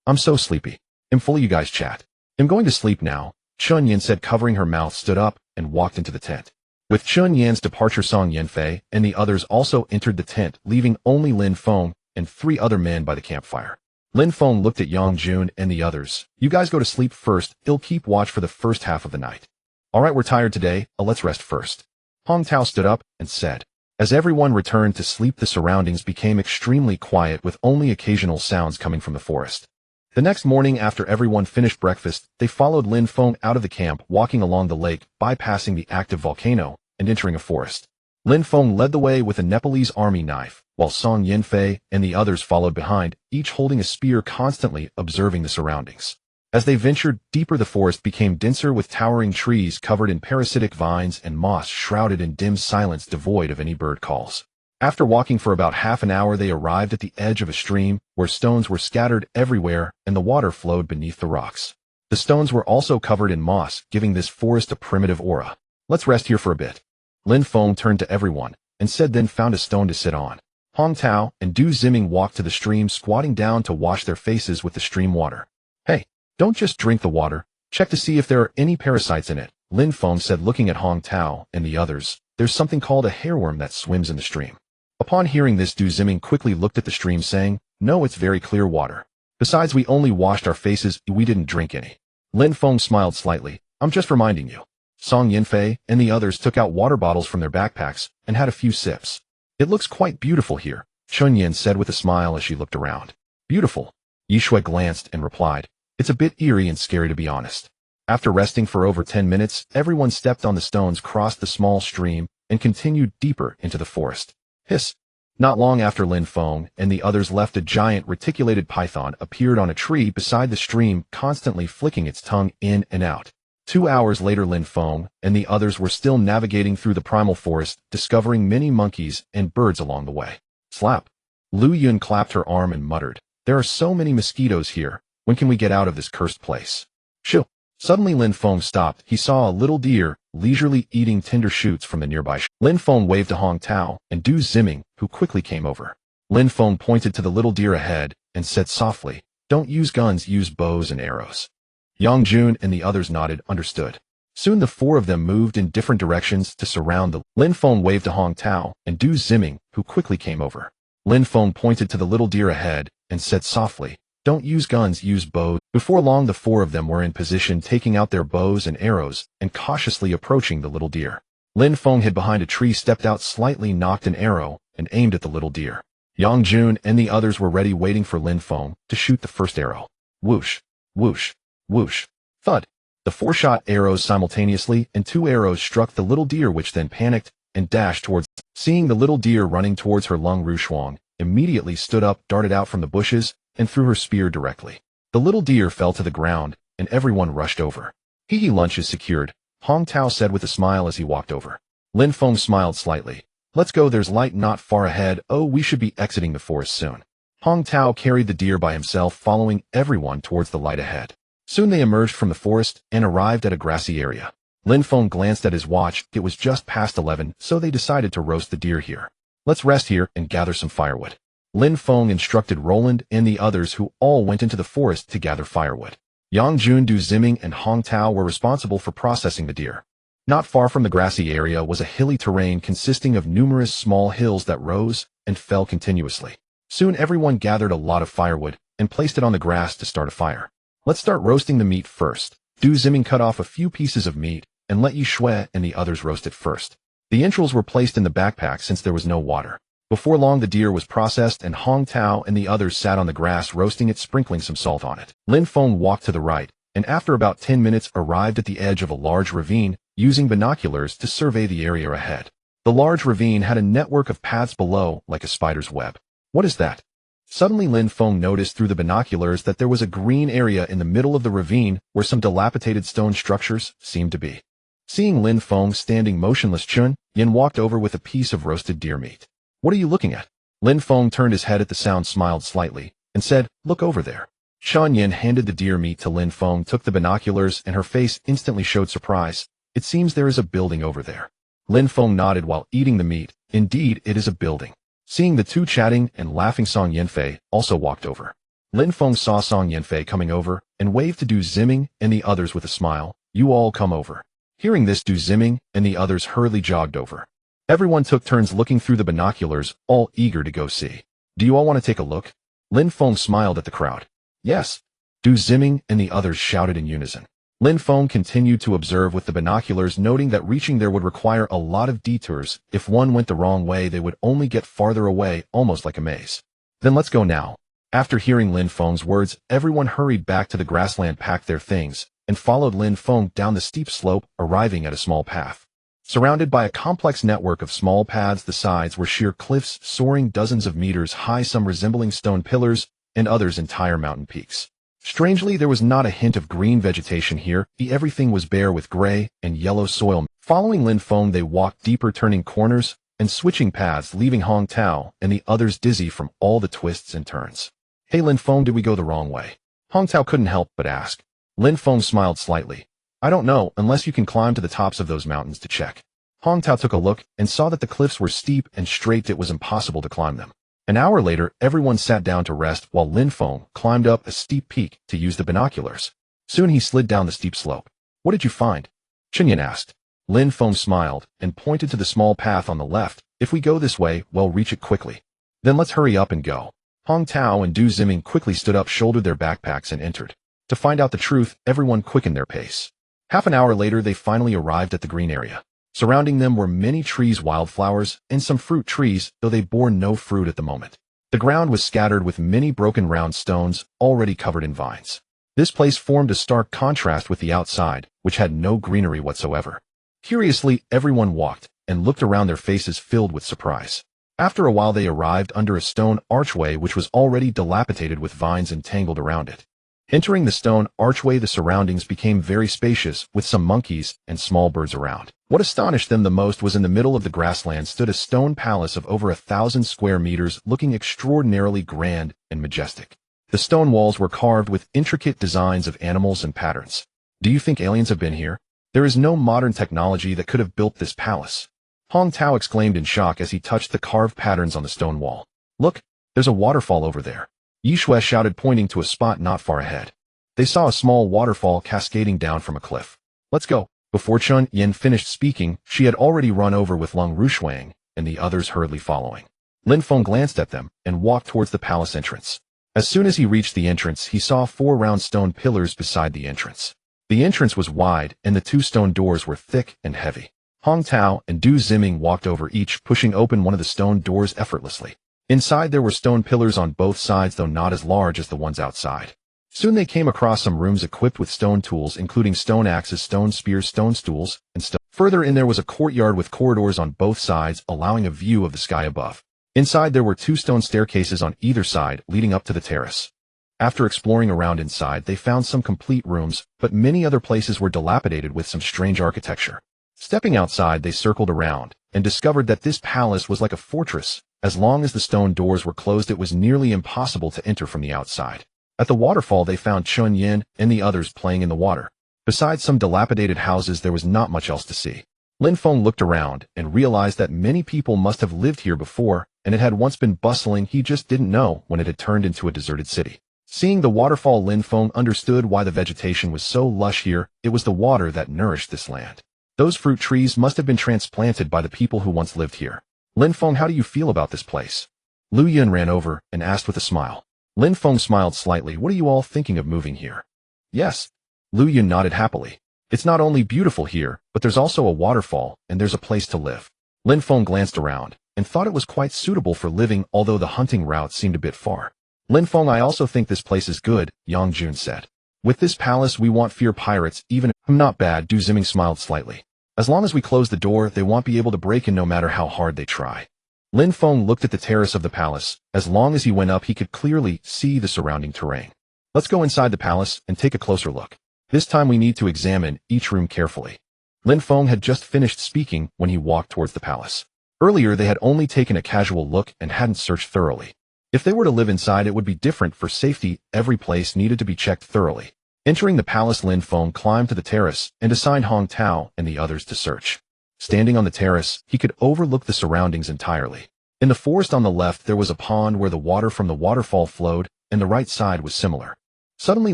I'm so sleepy. I'm full of you guys chat. I'm going to sleep now, Chun Yin said, covering her mouth, stood up, and walked into the tent. With Chun Yan's departure, Song Yanfei and the others also entered the tent, leaving only Lin Feng and 3 other men by the campfire. Lin Feng looked at Yang Jun and the others. You guys go to sleep first, I'll keep watch for the first half of the night. Alright, we're tired today, let's rest first. Hong Tao stood up and said. As everyone returned to sleep, the surroundings became extremely quiet with only occasional sounds coming from the forest. The next morning, after everyone finished breakfast, they followed Lin Feng out of the camp, walking along the lake, bypassing the active volcano, and entering a forest. Lin Feng led the way with a Nepalese army knife, while Song Yanfei and the others followed behind, each holding a spear, constantly observing the surroundings. As they ventured deeper, the forest became denser with towering trees covered in parasitic vines and moss shrouded in dim silence devoid of any bird calls. After walking for about half an hour, they arrived at the edge of a stream where stones were scattered everywhere and the water flowed beneath the rocks. The stones were also covered in moss, giving this forest a primitive aura. Let's rest here for a bit. Lin Feng turned to everyone and said, then found a stone to sit on. Hong Tao and Du Ziming walked to the stream, squatting down to wash their faces with the stream water. Hey, don't just drink the water, check to see if there are any parasites in it, Lin Feng said, looking at Hong Tao and the others. There's something called a hairworm that swims in the stream. Upon hearing this, Du Ziming quickly looked at the stream, saying, no, it's very clear water. Besides, we only washed our faces, we didn't drink any. Lin Feng smiled slightly. I'm just reminding you. Song Yanfei and the others took out water bottles from their backpacks and had a few sips. It looks quite beautiful here, Chun Yin said with a smile as she looked around. Beautiful. Yishui glanced and replied, it's a bit eerie and scary, to be honest. After resting for over 10 minutes, everyone stepped on the stones, crossed the small stream, and continued deeper into the forest. Hiss. Not long after Lin Feng and the others left, a giant reticulated python appeared on a tree beside the stream, constantly flicking its tongue in and out. 2 hours later, Lin Feng and the others were still navigating through the primal forest, discovering many monkeys and birds along the way. Slap. Lu Yun clapped her arm and muttered, there are so many mosquitoes here, when can we get out of this cursed place? Shoo. Suddenly Lin Feng stopped. He saw a little deer leisurely eating tender shoots from the nearby Lin Feng waved to Hong Tao and Du Ziming, who quickly came over. Lin Feng pointed to the little deer ahead and said softly, don't use guns, use bows and arrows. Yang Jun and the others nodded, understood. Soon the 4 of them moved in different directions to surround the Lin Feng waved to Hong Tao and Du Ziming, who quickly came over. Lin Feng pointed to the little deer ahead and said softly, don't use guns, use bows. Before long, the 4 of them were in position, taking out their bows and arrows and cautiously approaching the little deer. Lin Feng hid behind a tree, stepped out slightly, nocked an arrow, and aimed at the little deer. Yang Jun and the others were ready, waiting for Lin Feng to shoot the first arrow. Whoosh, whoosh, whoosh, thud. The 4 shot arrows simultaneously, and 2 arrows struck the little deer, which then panicked and dashed towards. Seeing the little deer running towards her, Lung Rushuang immediately stood up, darted out from the bushes, and threw her spear directly. The little deer fell to the ground, and everyone rushed over. Hee lunch is secured, Hong Tao said with a smile as he walked over. Lin Feng smiled slightly. Let's go, there's light not far ahead. Oh, we should be exiting the forest soon. Hong Tao carried the deer by himself, following everyone towards the light ahead. Soon they emerged from the forest and arrived at a grassy area. Lin Feng glanced at his watch. It was just past 11, so they decided to roast the deer here. Let's rest here and gather some firewood. Lin Feng instructed Roland and the others, who all went into the forest to gather firewood. Yang Jun, Du Ziming, and Hong Tao were responsible for processing the deer. Not far from the grassy area was a hilly terrain consisting of numerous small hills that rose and fell continuously. Soon everyone gathered a lot of firewood and placed it on the grass to start a fire. Let's start roasting the meat first. Du Ziming cut off a few pieces of meat and let Yishui and the others roast it first. The entrails were placed in the backpack since there was no water. Before long, the deer was processed, and Hong Tao and the others sat on the grass roasting it, sprinkling some salt on it. Lin Feng walked to the right, and after about 10 minutes arrived at the edge of a large ravine, using binoculars to survey the area ahead. The large ravine had a network of paths below, like a spider's web. What is that? Suddenly Lin Feng noticed through the binoculars that there was a green area in the middle of the ravine where some dilapidated stone structures seemed to be. Seeing Lin Feng standing motionless, Chun Yin walked over with a piece of roasted deer meat. What are you looking at? Lin Feng turned his head at the sound, smiled slightly, and said, look over there. Chun Yin handed the deer meat to Lin Feng, took the binoculars, and her face instantly showed surprise. It seems there is a building over there. Lin Feng nodded while eating the meat. Indeed, it is a building. Seeing the two chatting and laughing, Song Yanfei also walked over. Lin Feng saw Song Yanfei coming over and waved to Du Ziming and the others with a smile. You all come over. Hearing this, Du Ziming and the others hurriedly jogged over. Everyone took turns looking through the binoculars, all eager to go see. Do you all want to take a look? Lin Feng smiled at the crowd. Yes. Du Ziming and the others shouted in unison. Lin Feng continued to observe with the binoculars, noting that reaching there would require a lot of detours. If one went the wrong way, they would only get farther away, almost like a maze. Then let's go now. After hearing Lin Feng's words, everyone hurried back to the grassland, packed their things, and followed Lin Feng down the steep slope, arriving at a small path. Surrounded by a complex network of small paths, the sides were sheer cliffs soaring dozens of meters high, some resembling stone pillars, and others entire mountain peaks. Strangely, there was not a hint of green vegetation here. Everything was bare with gray and yellow soil. Following Lin Feng, they walked deeper, turning corners and switching paths, leaving Hong Tao and the others dizzy from all the twists and turns. Hey Lin Feng, did we go the wrong way? Hong Tao couldn't help but ask. Lin Feng smiled slightly. I don't know, unless you can climb to the tops of those mountains to check. Hong Tao took a look and saw that the cliffs were steep and straight. It was impossible to climb them. An hour later, everyone sat down to rest while Lin Feng climbed up a steep peak to use the binoculars. Soon he slid down the steep slope. What did you find? Chinyan asked. Lin Feng smiled and pointed to the small path on the left. If we go this way, we'll reach it quickly. Then let's hurry up and go. Hong Tao and Du Ziming quickly stood up, shouldered their backpacks, and entered. To find out the truth, everyone quickened their pace. Half an hour later, they finally arrived at the green area. Surrounding them were many trees, wildflowers, and some fruit trees, though they bore no fruit at the moment. The ground was scattered with many broken round stones, already covered in vines. This place formed a stark contrast with the outside, which had no greenery whatsoever. Curiously, everyone walked and looked around, their faces filled with surprise. After a while, they arrived under a stone archway which was already dilapidated with vines entangled around it. Entering the stone archway, the surroundings became very spacious, with some monkeys and small birds around. What astonished them the most was in the middle of the grassland stood a stone palace of over 1,000 square meters, looking extraordinarily grand and majestic. The stone walls were carved with intricate designs of animals and patterns. Do you think aliens have been here? There is no modern technology that could have built this palace. Hong Tao exclaimed in shock as he touched the carved patterns on the stone wall. Look, there's a waterfall over there. Yishui shouted, pointing to a spot not far ahead. They saw a small waterfall cascading down from a cliff. Let's go. Before Chun Yin finished speaking, she had already run over with Lung Rushuang and the others hurriedly following. Lin Feng glanced at them and walked towards the palace entrance. As soon as he reached the entrance, he saw 4 round stone pillars beside the entrance. The entrance was wide and the 2 stone doors were thick and heavy. Hong Tao and Du Ziming walked over, each pushing open one of the stone doors effortlessly. Inside there were stone pillars on both sides, though not as large as the ones outside. Soon they came across some rooms equipped with stone tools, including stone axes, stone spears, stone stools, and stone. Further in there was a courtyard with corridors on both sides, allowing a view of the sky above. Inside there were 2 stone staircases on either side, leading up to the terrace. After exploring around inside, they found some complete rooms, but many other places were dilapidated with some strange architecture. Stepping outside, they circled around and discovered that this palace was like a fortress. As long as the stone doors were closed, it was nearly impossible to enter from the outside. At the waterfall, they found Chun Yin and the others playing in the water. Besides some dilapidated houses, there was not much else to see. Lin Feng looked around and realized that many people must have lived here before, and it had once been bustling. He just didn't know when it had turned into a deserted city. Seeing the waterfall, Lin Feng understood why the vegetation was so lush here. It was the water that nourished this land. Those fruit trees must have been transplanted by the people who once lived here. Lin Feng, how do you feel about this place? Lu Yun ran over and asked with a smile. Lin Feng smiled slightly. What are you all thinking of moving here? Yes. Lu Yun nodded happily. It's not only beautiful here, but there's also a waterfall, and there's a place to live. Lin Feng glanced around and thought it was quite suitable for living, although the hunting route seemed a bit far. Lin Feng, I also think this place is good, Yang Jun said. With this palace, we won't fear pirates, even if not bad. Du Ziming smiled slightly. As long as we close the door, they won't be able to break in no matter how hard they try. Lin Feng looked at the terrace of the palace. As long as he went up, he could clearly see the surrounding terrain. Let's go inside the palace and take a closer look. This time we need to examine each room carefully. Lin Feng had just finished speaking when he walked towards the palace. Earlier, they had only taken a casual look and hadn't searched thoroughly. If they were to live inside, it would be different. For safety, every place needed to be checked thoroughly. Entering the palace, Lin Feng climbed to the terrace and assigned Hong Tao and the others to search. Standing on the terrace, he could overlook the surroundings entirely. In the forest on the left, there was a pond where the water from the waterfall flowed, and the right side was similar. Suddenly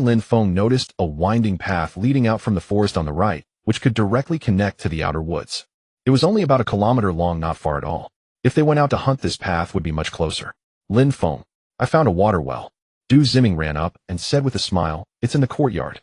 Lin Feng noticed a winding path leading out from the forest on the right, which could directly connect to the outer woods. It was only about a kilometer long, not far at all. If they went out to hunt, this path would be much closer. Lin Feng, I found a water well. Du Ziming ran up and said with a smile, it's in the courtyard.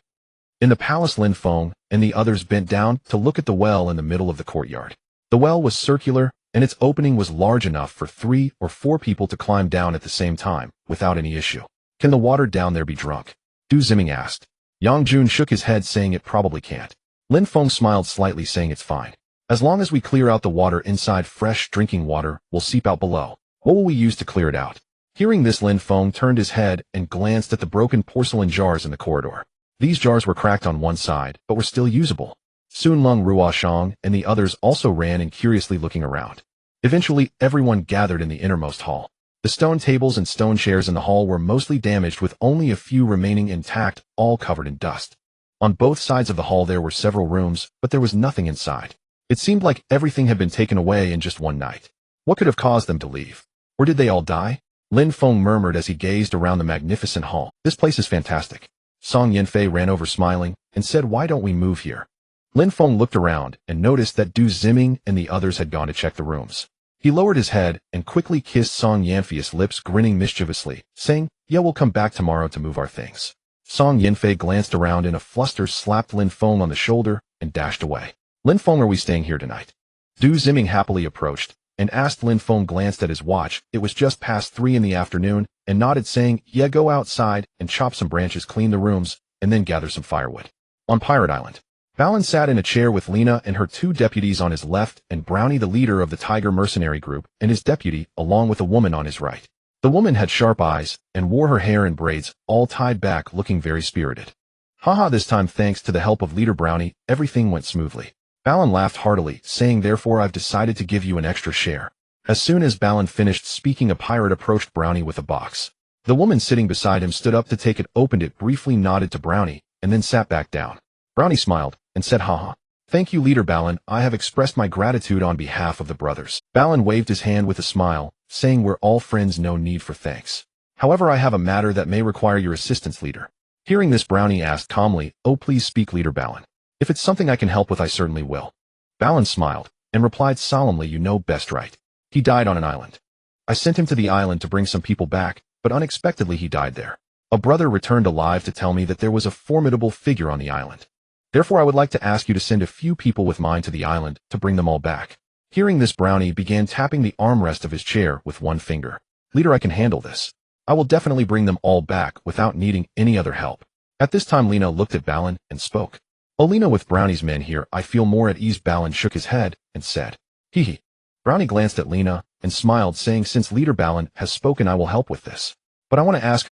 In the palace, Lin Feng and the others bent down to look at the well in the middle of the courtyard. The well was circular, and its opening was large enough for 3 or 4 people to climb down at the same time, without any issue. Can the water down there be drunk? Du Ziming asked. Yang Jun shook his head, saying it probably can't. Lin Feng smiled slightly, saying it's fine. As long as we clear out the water inside, fresh drinking water will seep out below. What will we use to clear it out? Hearing this, Lin Feng turned his head and glanced at the broken porcelain jars in the corridor. These jars were cracked on one side, but were still usable. Sun Lung, Ruoshang, and the others also ran in, curiously looking around. Eventually, everyone gathered in the innermost hall. The stone tables and stone chairs in the hall were mostly damaged, with only a few remaining intact, all covered in dust. On both sides of the hall there were several rooms, but there was nothing inside. It seemed like everything had been taken away in just one night. What could have caused them to leave? Or did they all die? Lin Feng murmured as he gazed around the magnificent hall. This place is fantastic. Song Yanfei ran over smiling and said, why don't we move here? Lin Feng looked around and noticed that Du Ziming and the others had gone to check the rooms. He lowered his head and quickly kissed Song Yanfei's lips, grinning mischievously, saying, yeah, we'll come back tomorrow to move our things. Song Yanfei glanced around in a fluster, slapped Lin Feng on the shoulder, and dashed away. Lin Feng, are we staying here tonight? Du Ziming happily approached and asked. Lin Feng glanced at his watch. It was just past 3 in the afternoon, and nodded, saying, yeah, go outside and chop some branches, clean the rooms, and then gather some firewood. On Pirate Island, Balin sat in a chair with Lina and her 2 deputies on his left, and Brownie, the leader of the Tiger mercenary group, and his deputy, along with a woman on his right. The woman had sharp eyes and wore her hair in braids, all tied back, looking very spirited. Haha, this time, thanks to the help of Leader Brownie, everything went smoothly. Balin laughed heartily, saying, therefore I've decided to give you an extra share. As soon as Balin finished speaking, a pirate approached Brownie with a box. The woman sitting beside him stood up to take it, opened it, briefly nodded to Brownie, and then sat back down. Brownie smiled and said, haha. Thank you, Leader Balin. I have expressed my gratitude on behalf of the brothers. Balin waved his hand with a smile, saying, we're all friends, no need for thanks. However, I have a matter that may require your assistance, Leader. Hearing this, Brownie asked calmly, oh, please speak, Leader Balin. If it's something I can help with, I certainly will. Balin smiled and replied solemnly, you know best, right? He died on an island. I sent him to the island to bring some people back, but unexpectedly he died there. A brother returned alive to tell me that there was a formidable figure on the island. Therefore, I would like to ask you to send a few people with mine to the island to bring them all back. Hearing this, Brownie began tapping the armrest of his chair with one finger. Leader, I can handle this. I will definitely bring them all back without needing any other help. At this time, Lina looked at Balin and spoke. Oh, Lina, with Brownie's men here, I feel more at ease. Balin shook his head and said, hee hee. Brownie glanced at Lina and smiled, saying, since Leader Balin has spoken, I will help with this. But I want to ask,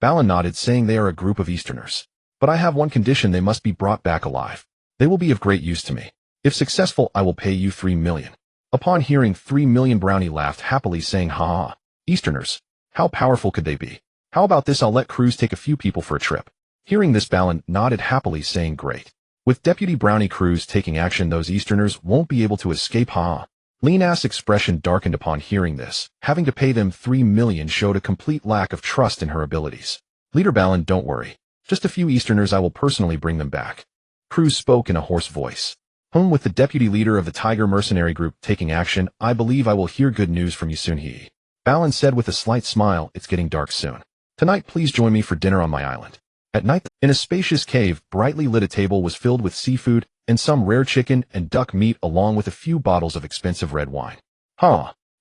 Balin nodded, saying, they are a group of Easterners. But I have one condition, they must be brought back alive. They will be of great use to me. If successful, I will pay you 3 million. Upon hearing 3 million, Brownie laughed happily, saying, ha ha. Easterners. How powerful could they be? How about this, I'll let Cruz take a few people for a trip. Hearing this, Balin nodded happily, saying, great. With Deputy Brownie Cruz taking action, those Easterners won't be able to escape, ha. Lina's expression darkened upon hearing this. Having to pay them 3 million showed a complete lack of trust in her abilities. Leader Balin, don't worry. Just a few Easterners, I will personally bring them back. Cruz spoke in a hoarse voice. With the deputy leader of the Tiger mercenary group taking action, I believe I will hear good news from you soon, he. Balin said with a slight smile, it's getting dark soon. Tonight, please join me for dinner on my island. At night, in a spacious cave, brightly lit, a table was filled with seafood and some rare chicken and duck meat, along with a few bottles of expensive red wine.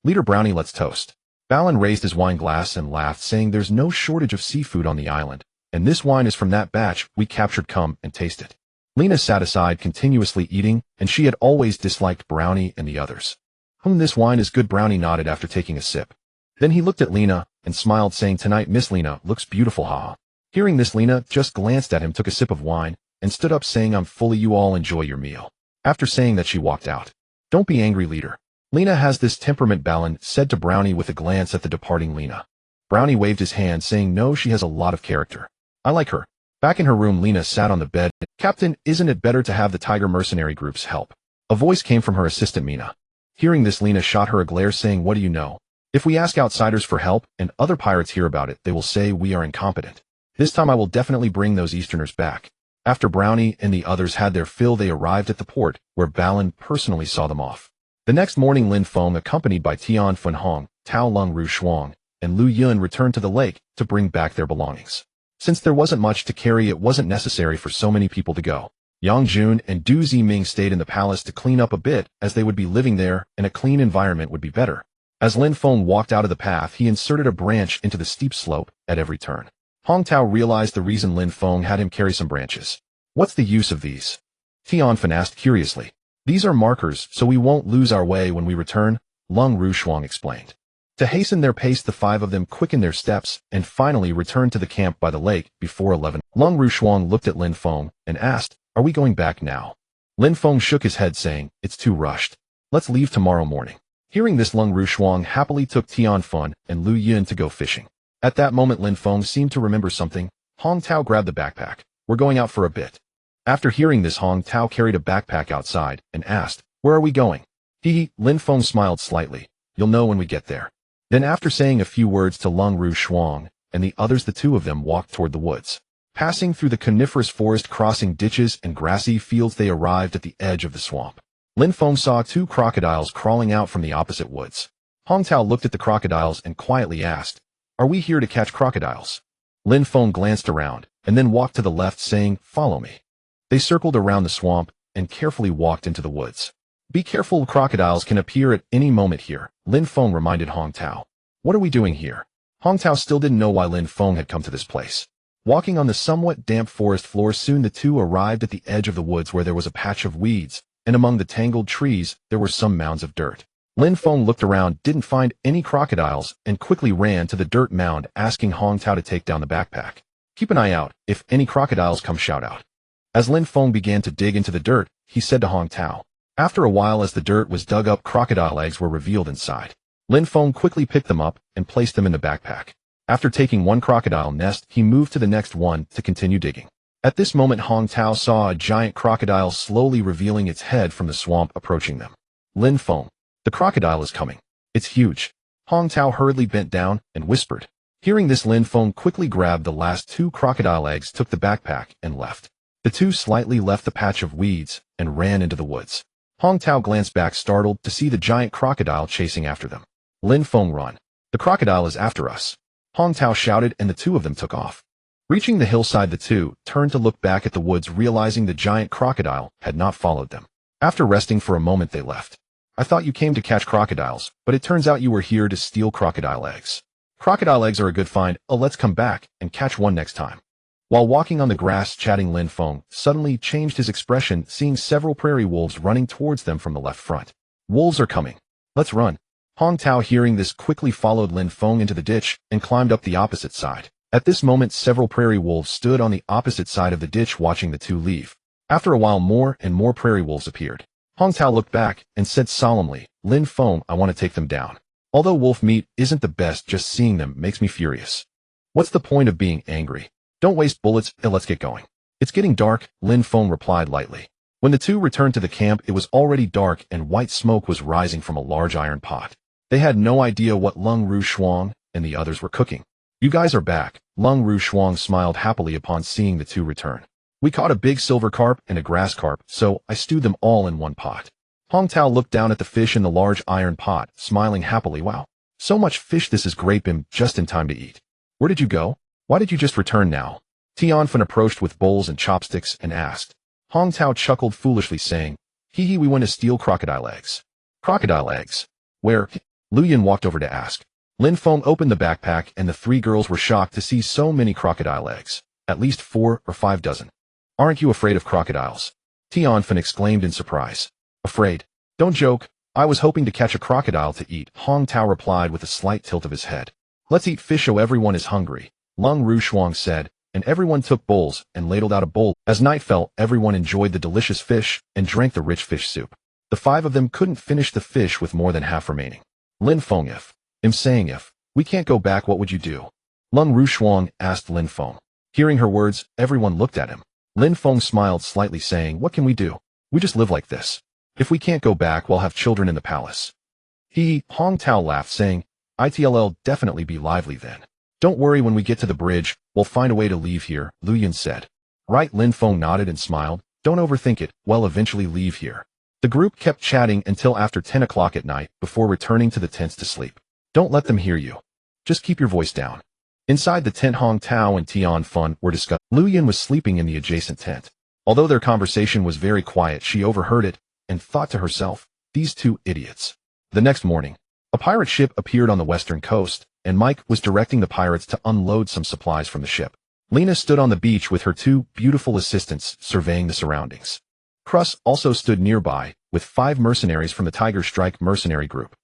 Leader Brownie, let's toast. Balin raised his wine glass and laughed, saying, there's no shortage of seafood on the island, and this wine is from that batch we captured. Come and taste it. Lina sat aside, continuously eating, and she had always disliked Brownie and the others. This wine is good. Brownie nodded after taking a sip. Then he looked at Lina and smiled, saying, tonight Miss Lina looks beautiful, ha. Hearing this, Lina just glanced at him, took a sip of wine, and stood up, saying, I'm fully, you all enjoy your meal. After saying that, she walked out. Don't be angry, Leader. Lina has this temperament, Balin said to Brownie with a glance at the departing Lina. Brownie waved his hand, saying, no, she has a lot of character. I like her. Back in her room, Lina sat on the bed. Captain, isn't it better to have the Tiger mercenary group's help? A voice came from her assistant, Mina. Hearing this, Lina shot her a glare, saying, what do you know? If we ask outsiders for help and other pirates hear about it, they will say we are incompetent. This time I will definitely bring those Easterners back. After Brownie and the others had their fill, they arrived at the port, where Balin personally saw them off. The next morning, Lin Feng, accompanied by Tian Fun Hong, Tao Lung Ru Shuang, and Lu Yun, returned to the lake to bring back their belongings. Since there wasn't much to carry, it wasn't necessary for so many people to go. Yang Jun and Du Ziming stayed in the palace to clean up a bit, as they would be living there, and a clean environment would be better. As Lin Feng walked out of the path, he inserted a branch into the steep slope at every turn. Hong Tao realized the reason Lin Feng had him carry some branches. What's the use of these? Tian Fan asked curiously. These are markers, so we won't lose our way when we return, Lung Ru Shuang explained. To hasten their pace, the 5 of them quickened their steps and finally returned to the camp by the lake before 11. Lung Ru Shuang looked at Lin Feng and asked, "Are we going back now?" Lin Feng shook his head, saying, "It's too rushed. Let's leave tomorrow morning." Hearing this, Lung Ru Shuang happily took Tian Fan and Lu Yun to go fishing. At that moment, Lin Feng seemed to remember something. Hong Tao grabbed the backpack. "We're going out for a bit." After hearing this, Hong Tao carried a backpack outside and asked, "Where are we going?" Lin Feng smiled slightly. "You'll know when we get there." Then, after saying a few words to Lung Ru Shuang and the others, the 2 of them walked toward the woods. Passing through the coniferous forest, crossing ditches and grassy fields, they arrived at the edge of the swamp. Lin Feng saw 2 crocodiles crawling out from the opposite woods. Hong Tao looked at the crocodiles and quietly asked, "Are we here to catch crocodiles?" Lin Feng glanced around and then walked to the left, saying, "Follow me." They circled around the swamp and carefully walked into the woods. "Be careful, crocodiles can appear at any moment here," Lin Feng reminded Hong Tao. "What are we doing here?" Hong Tao still didn't know why Lin Feng had come to this place. Walking on the somewhat damp forest floor, soon the 2 arrived at the edge of the woods, where there was a patch of weeds, and among the tangled trees there were some mounds of dirt. Lin Feng looked around, didn't find any crocodiles, and quickly ran to the dirt mound, asking Hong Tao to take down the backpack. "Keep an eye out. If any crocodiles come, shout out." As Lin Feng began to dig into the dirt, he said to Hong Tao. After a while, as the dirt was dug up, crocodile eggs were revealed inside. Lin Feng quickly picked them up and placed them in the backpack. After taking one crocodile nest, he moved to the next one to continue digging. At this moment, Hong Tao saw a giant crocodile slowly revealing its head from the swamp, approaching them. "Lin Feng, the crocodile is coming. It's huge." Hong Tao hurriedly bent down and whispered. Hearing this, Lin Feng quickly grabbed the last 2 crocodile eggs, took the backpack, and left. The 2 slightly left the patch of weeds and ran into the woods. Hong Tao glanced back, startled to see the giant crocodile chasing after them. "Lin Feng, run. The crocodile is after us," Hong Tao shouted, and the 2 of them took off. Reaching the hillside, the 2 turned to look back at the woods, realizing the giant crocodile had not followed them. After resting for a moment, they left. "I thought you came to catch crocodiles, but it turns out you were here to steal crocodile eggs." "Crocodile eggs are a good find. Let's come back and catch one next time." While walking on the grass chatting, Lin Feng suddenly changed his expression, seeing several prairie wolves running towards them from the left front. "Wolves are coming. Let's run." Hong Tao, hearing this, quickly followed Lin Feng into the ditch and climbed up the opposite side. At this moment, several prairie wolves stood on the opposite side of the ditch, watching the 2 leave. After a while, more and more prairie wolves appeared. Hong Tao looked back and said solemnly, "Lin Feng, I want to take them down. Although wolf meat isn't the best, just seeing them makes me furious. What's the point of being angry? Don't waste bullets, and let's get going." "It's getting dark," Lin Feng replied lightly. When the 2 returned to the camp, it was already dark and white smoke was rising from a large iron pot. They had no idea what Lung Ru Shuang and the others were cooking. "You guys are back," Lung Ru Shuang smiled happily upon seeing the 2 return. "We caught a big silver carp and a grass carp, so I stewed them all in one pot." Hong Tao looked down at the fish in the large iron pot, smiling happily. "Wow, so much fish, this is great. I'm just in time to eat." "Where did you go? Why did you just return now?" Tian Fan approached with bowls and chopsticks and asked. Hong Tao chuckled foolishly, saying, "Hee, we went to steal crocodile eggs." "Crocodile eggs? Where?" Lu Yun walked over to ask. Lin Feng opened the backpack, and the 3 girls were shocked to see so many crocodile eggs. At least 4 or 5 dozen. "Aren't you afraid of crocodiles?" Tian Fan exclaimed in surprise. "Afraid? Don't joke. I was hoping to catch a crocodile to eat," Hong Tao replied with a slight tilt of his head. "Let's eat fish so everyone is hungry," Lung Ru Shuang said, and everyone took bowls and ladled out a bowl. As night fell, everyone enjoyed the delicious fish and drank the rich fish soup. The 5 of them couldn't finish the fish with more than half remaining. "Lin Feng, if we can't go back, what would you do?" Lung Ru Shuang asked Lin Feng. Hearing her words, everyone looked at him. Lin Feng smiled slightly, saying, "What can we do? We just live like this. If we can't go back, we'll have children in the palace." Hong Tao laughed, saying, It'll definitely be lively then. Don't worry, when we get to the bridge, we'll find a way to leave here, Lu Yun said. Right, Lin Feng nodded and smiled. Don't overthink it, we'll eventually leave here. The group kept chatting until after 10 o'clock at night before returning to the tents to sleep. Don't let them hear you. Just keep your voice down. Inside the tent, Hong Tao and Tian Fun were discussing. Lu Yun was sleeping in the adjacent tent. Although their conversation was very quiet, she overheard it and thought to herself, these two idiots. The next morning, a pirate ship appeared on the western coast, and Mike was directing the pirates to unload some supplies from the ship. Lena stood on the beach with her two beautiful assistants, surveying the surroundings. Crus also stood nearby, with 5 mercenaries from the Tiger Strike mercenary group.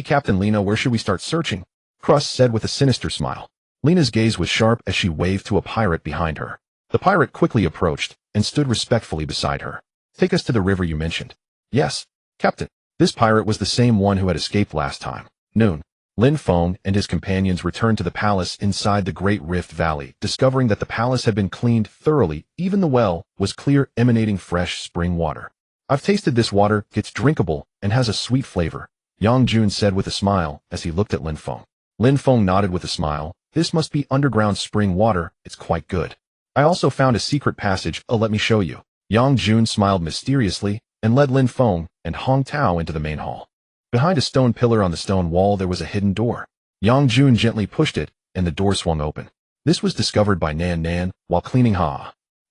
Captain Lena, where should we start searching? Crus said with a sinister smile. Lena's gaze was sharp as she waved to a pirate behind her. The pirate quickly approached and stood respectfully beside her. Take us to the river you mentioned. Yes, Captain. This pirate was the same one who had escaped last time. Noon. Lin Feng and his companions returned to the palace inside the Great Rift Valley, discovering that the palace had been cleaned thoroughly. Even the well was clear, emanating fresh spring water. I've tasted this water, it's drinkable, and has a sweet flavor, Yang Jun said with a smile as he looked at Lin Feng. Lin Feng nodded with a smile. This must be underground spring water, it's quite good. I also found a secret passage, let me show you. Yang Jun smiled mysteriously and led Lin Feng and Hong Tao into the main hall. Behind a stone pillar on the stone wall there was a hidden door. Yang Jun gently pushed it, and the door swung open. This was discovered by Nan Nan while cleaning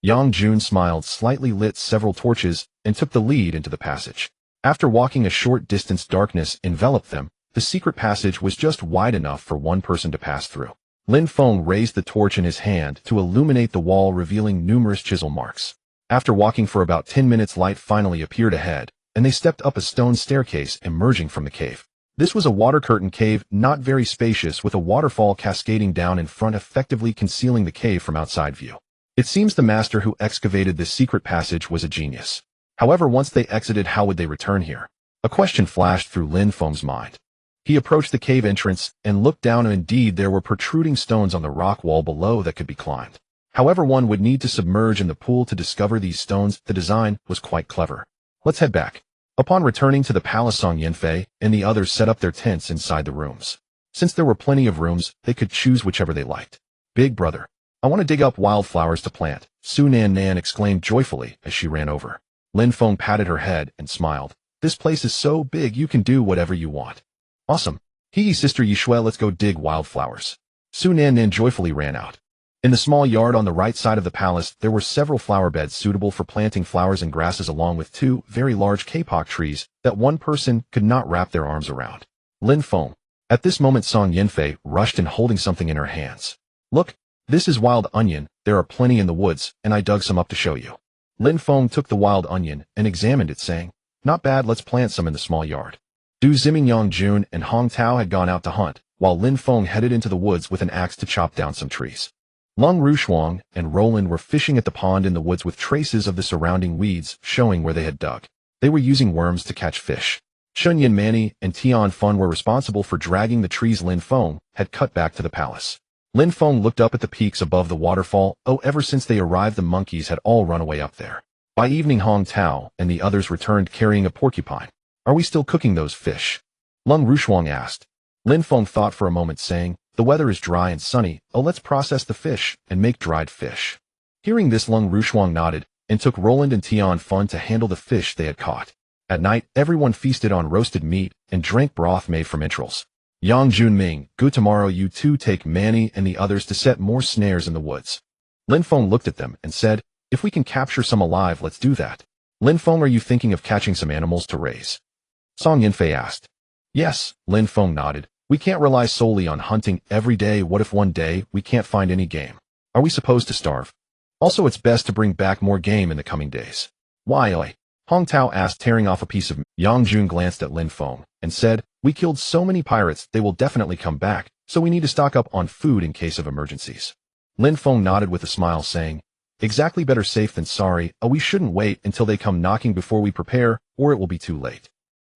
Yang Jun smiled slightly, lit several torches, and took the lead into the passage. After walking a short distance, darkness enveloped them. The secret passage was just wide enough for one person to pass through. Lin Feng raised the torch in his hand to illuminate the wall, revealing numerous chisel marks. After walking for about 10 minutes, light finally appeared ahead, and they stepped up a stone staircase emerging from the cave. This was a water curtain cave, not very spacious, with a waterfall cascading down in front, effectively concealing the cave from outside view. It seems the master who excavated this secret passage was a genius. However, once they exited, how would they return here? A question flashed through Lin Feng's mind. He approached the cave entrance and looked down, and indeed there were protruding stones on the rock wall below that could be climbed. However, one would need to submerge in the pool to discover these stones. The design was quite clever. Let's head back. Upon returning to the palace, Song Yanfei and the others set up their tents inside the rooms. Since there were plenty of rooms, they could choose whichever they liked. Big brother, I want to dig up wildflowers to plant, Su Nan Nan exclaimed joyfully as she ran over. Lin Feng patted her head and smiled. This place is so big you can do whatever you want. Awesome. Sister Yishui, let's go dig wildflowers. Su Nan Nan joyfully ran out. In the small yard on the right side of the palace, there were several flower beds suitable for planting flowers and grasses, along with 2 very large kapok trees that one person could not wrap their arms around. Lin Feng. At this moment, Song Yanfei rushed in, holding something in her hands. Look, this is wild onion. There are plenty in the woods, and I dug some up to show you. Lin Feng took the wild onion and examined it, saying, not bad, let's plant some in the small yard. Du Ziming, Yang Jun, and Hong Tao had gone out to hunt, while Lin Feng headed into the woods with an axe to chop down some trees. Lung Rushuang and Roland were fishing at the pond in the woods with traces of the surrounding weeds showing where they had dug. They were using worms to catch fish. Chun Yin Mani and Tian Fun were responsible for dragging the trees Lin Feng had cut back to the palace. Lin Feng looked up at the peaks above the waterfall. Ever since they arrived, the monkeys had all run away up there. By evening, Hong Tao and the others returned carrying a porcupine. Are we still cooking those fish? Lung Rushuang asked. Lin Feng thought for a moment, saying, the weather is dry and sunny. Let's process the fish and make dried fish. Hearing this, Lung Rushuang nodded and took Roland and Tian Fun to handle the fish they had caught. At night, everyone feasted on roasted meat and drank broth made from entrails. Yang Junming, good, tomorrow you two take Manny and the others to set more snares in the woods. Lin Feng looked at them and said, if we can capture some alive, let's do that. Lin Feng, are you thinking of catching some animals to raise? Song Yanfei asked. Yes, Lin Feng nodded. We can't rely solely on hunting every day. What if one day we can't find any game? Are we supposed to starve? Also, it's best to bring back more game in the coming days. Why? Hong Tao asked, tearing off a piece of meat. Yang Jun glanced at Lin Feng and said, we killed so many pirates, they will definitely come back, so we need to stock up on food in case of emergencies. Lin Feng nodded with a smile, saying, exactly, better safe than sorry. We shouldn't wait until they come knocking before we prepare, or it will be too late.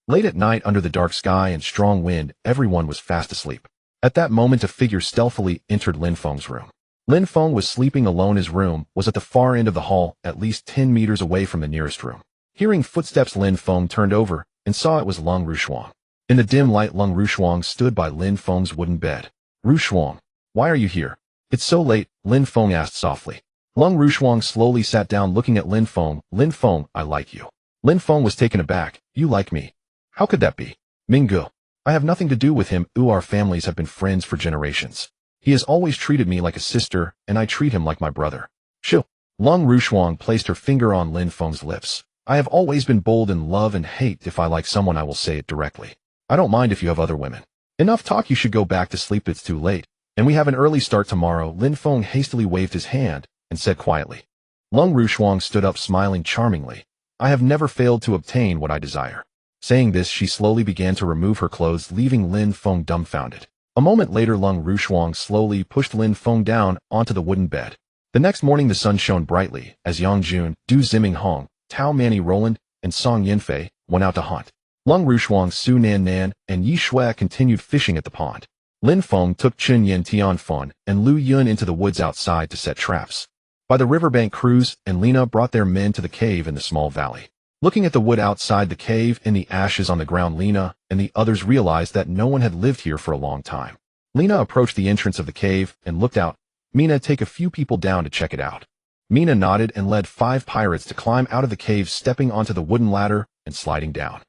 Late at night, under the dark sky and strong wind, everyone was fast asleep. At that moment, a figure stealthily entered Lin Feng's room. Lin Feng was sleeping alone. His room was at the far end of the hall, at least 10 meters away from the nearest room. Hearing footsteps, Lin Feng turned over and saw it was Lung Rushuang. In the dim light, Lung Rushuang stood by Lin Feng's wooden bed. Rushuang, why are you here? It's so late, Lin Feng asked softly. Lung Rushuang slowly sat down looking at Lin Feng. Lin Feng, I like you. Lin Feng was taken aback. You like me? How could that be? Minggu. I have nothing to do with him. Our families have been friends for generations. He has always treated me like a sister, and I treat him like my brother. Shoo. Lung Rushuang placed her finger on Lin Feng's lips. I have always been bold in love and hate. If I like someone, I will say it directly. I don't mind if you have other women. Enough talk, you should go back to sleep. It's too late. And we have an early start tomorrow. Lin Feng hastily waved his hand and said quietly. Lung Rushuang stood up smiling charmingly. I have never failed to obtain what I desire. Saying this, she slowly began to remove her clothes, leaving Lin Feng dumbfounded. A moment later, Lung Rushuang slowly pushed Lin Feng down onto the wooden bed. The next morning the sun shone brightly as Yang Jun, Du Ziming Hong, Tao Manny Roland, and Song Yinfei went out to hunt. Lung Rushuang, Su Nan Nan, and Yi Shui continued fishing at the pond. Lin Feng took Chun Yin Tian Fun and Lu Yun into the woods outside to set traps. By the riverbank, Cruz and Lena brought their men to the cave in the small valley. Looking at the wood outside the cave and the ashes on the ground, Lena and the others realized that no one had lived here for a long time. Lena approached the entrance of the cave and looked out. Mina, take a few people down to check it out. Mina nodded and led 5 pirates to climb out of the cave, stepping onto the wooden ladder and sliding down.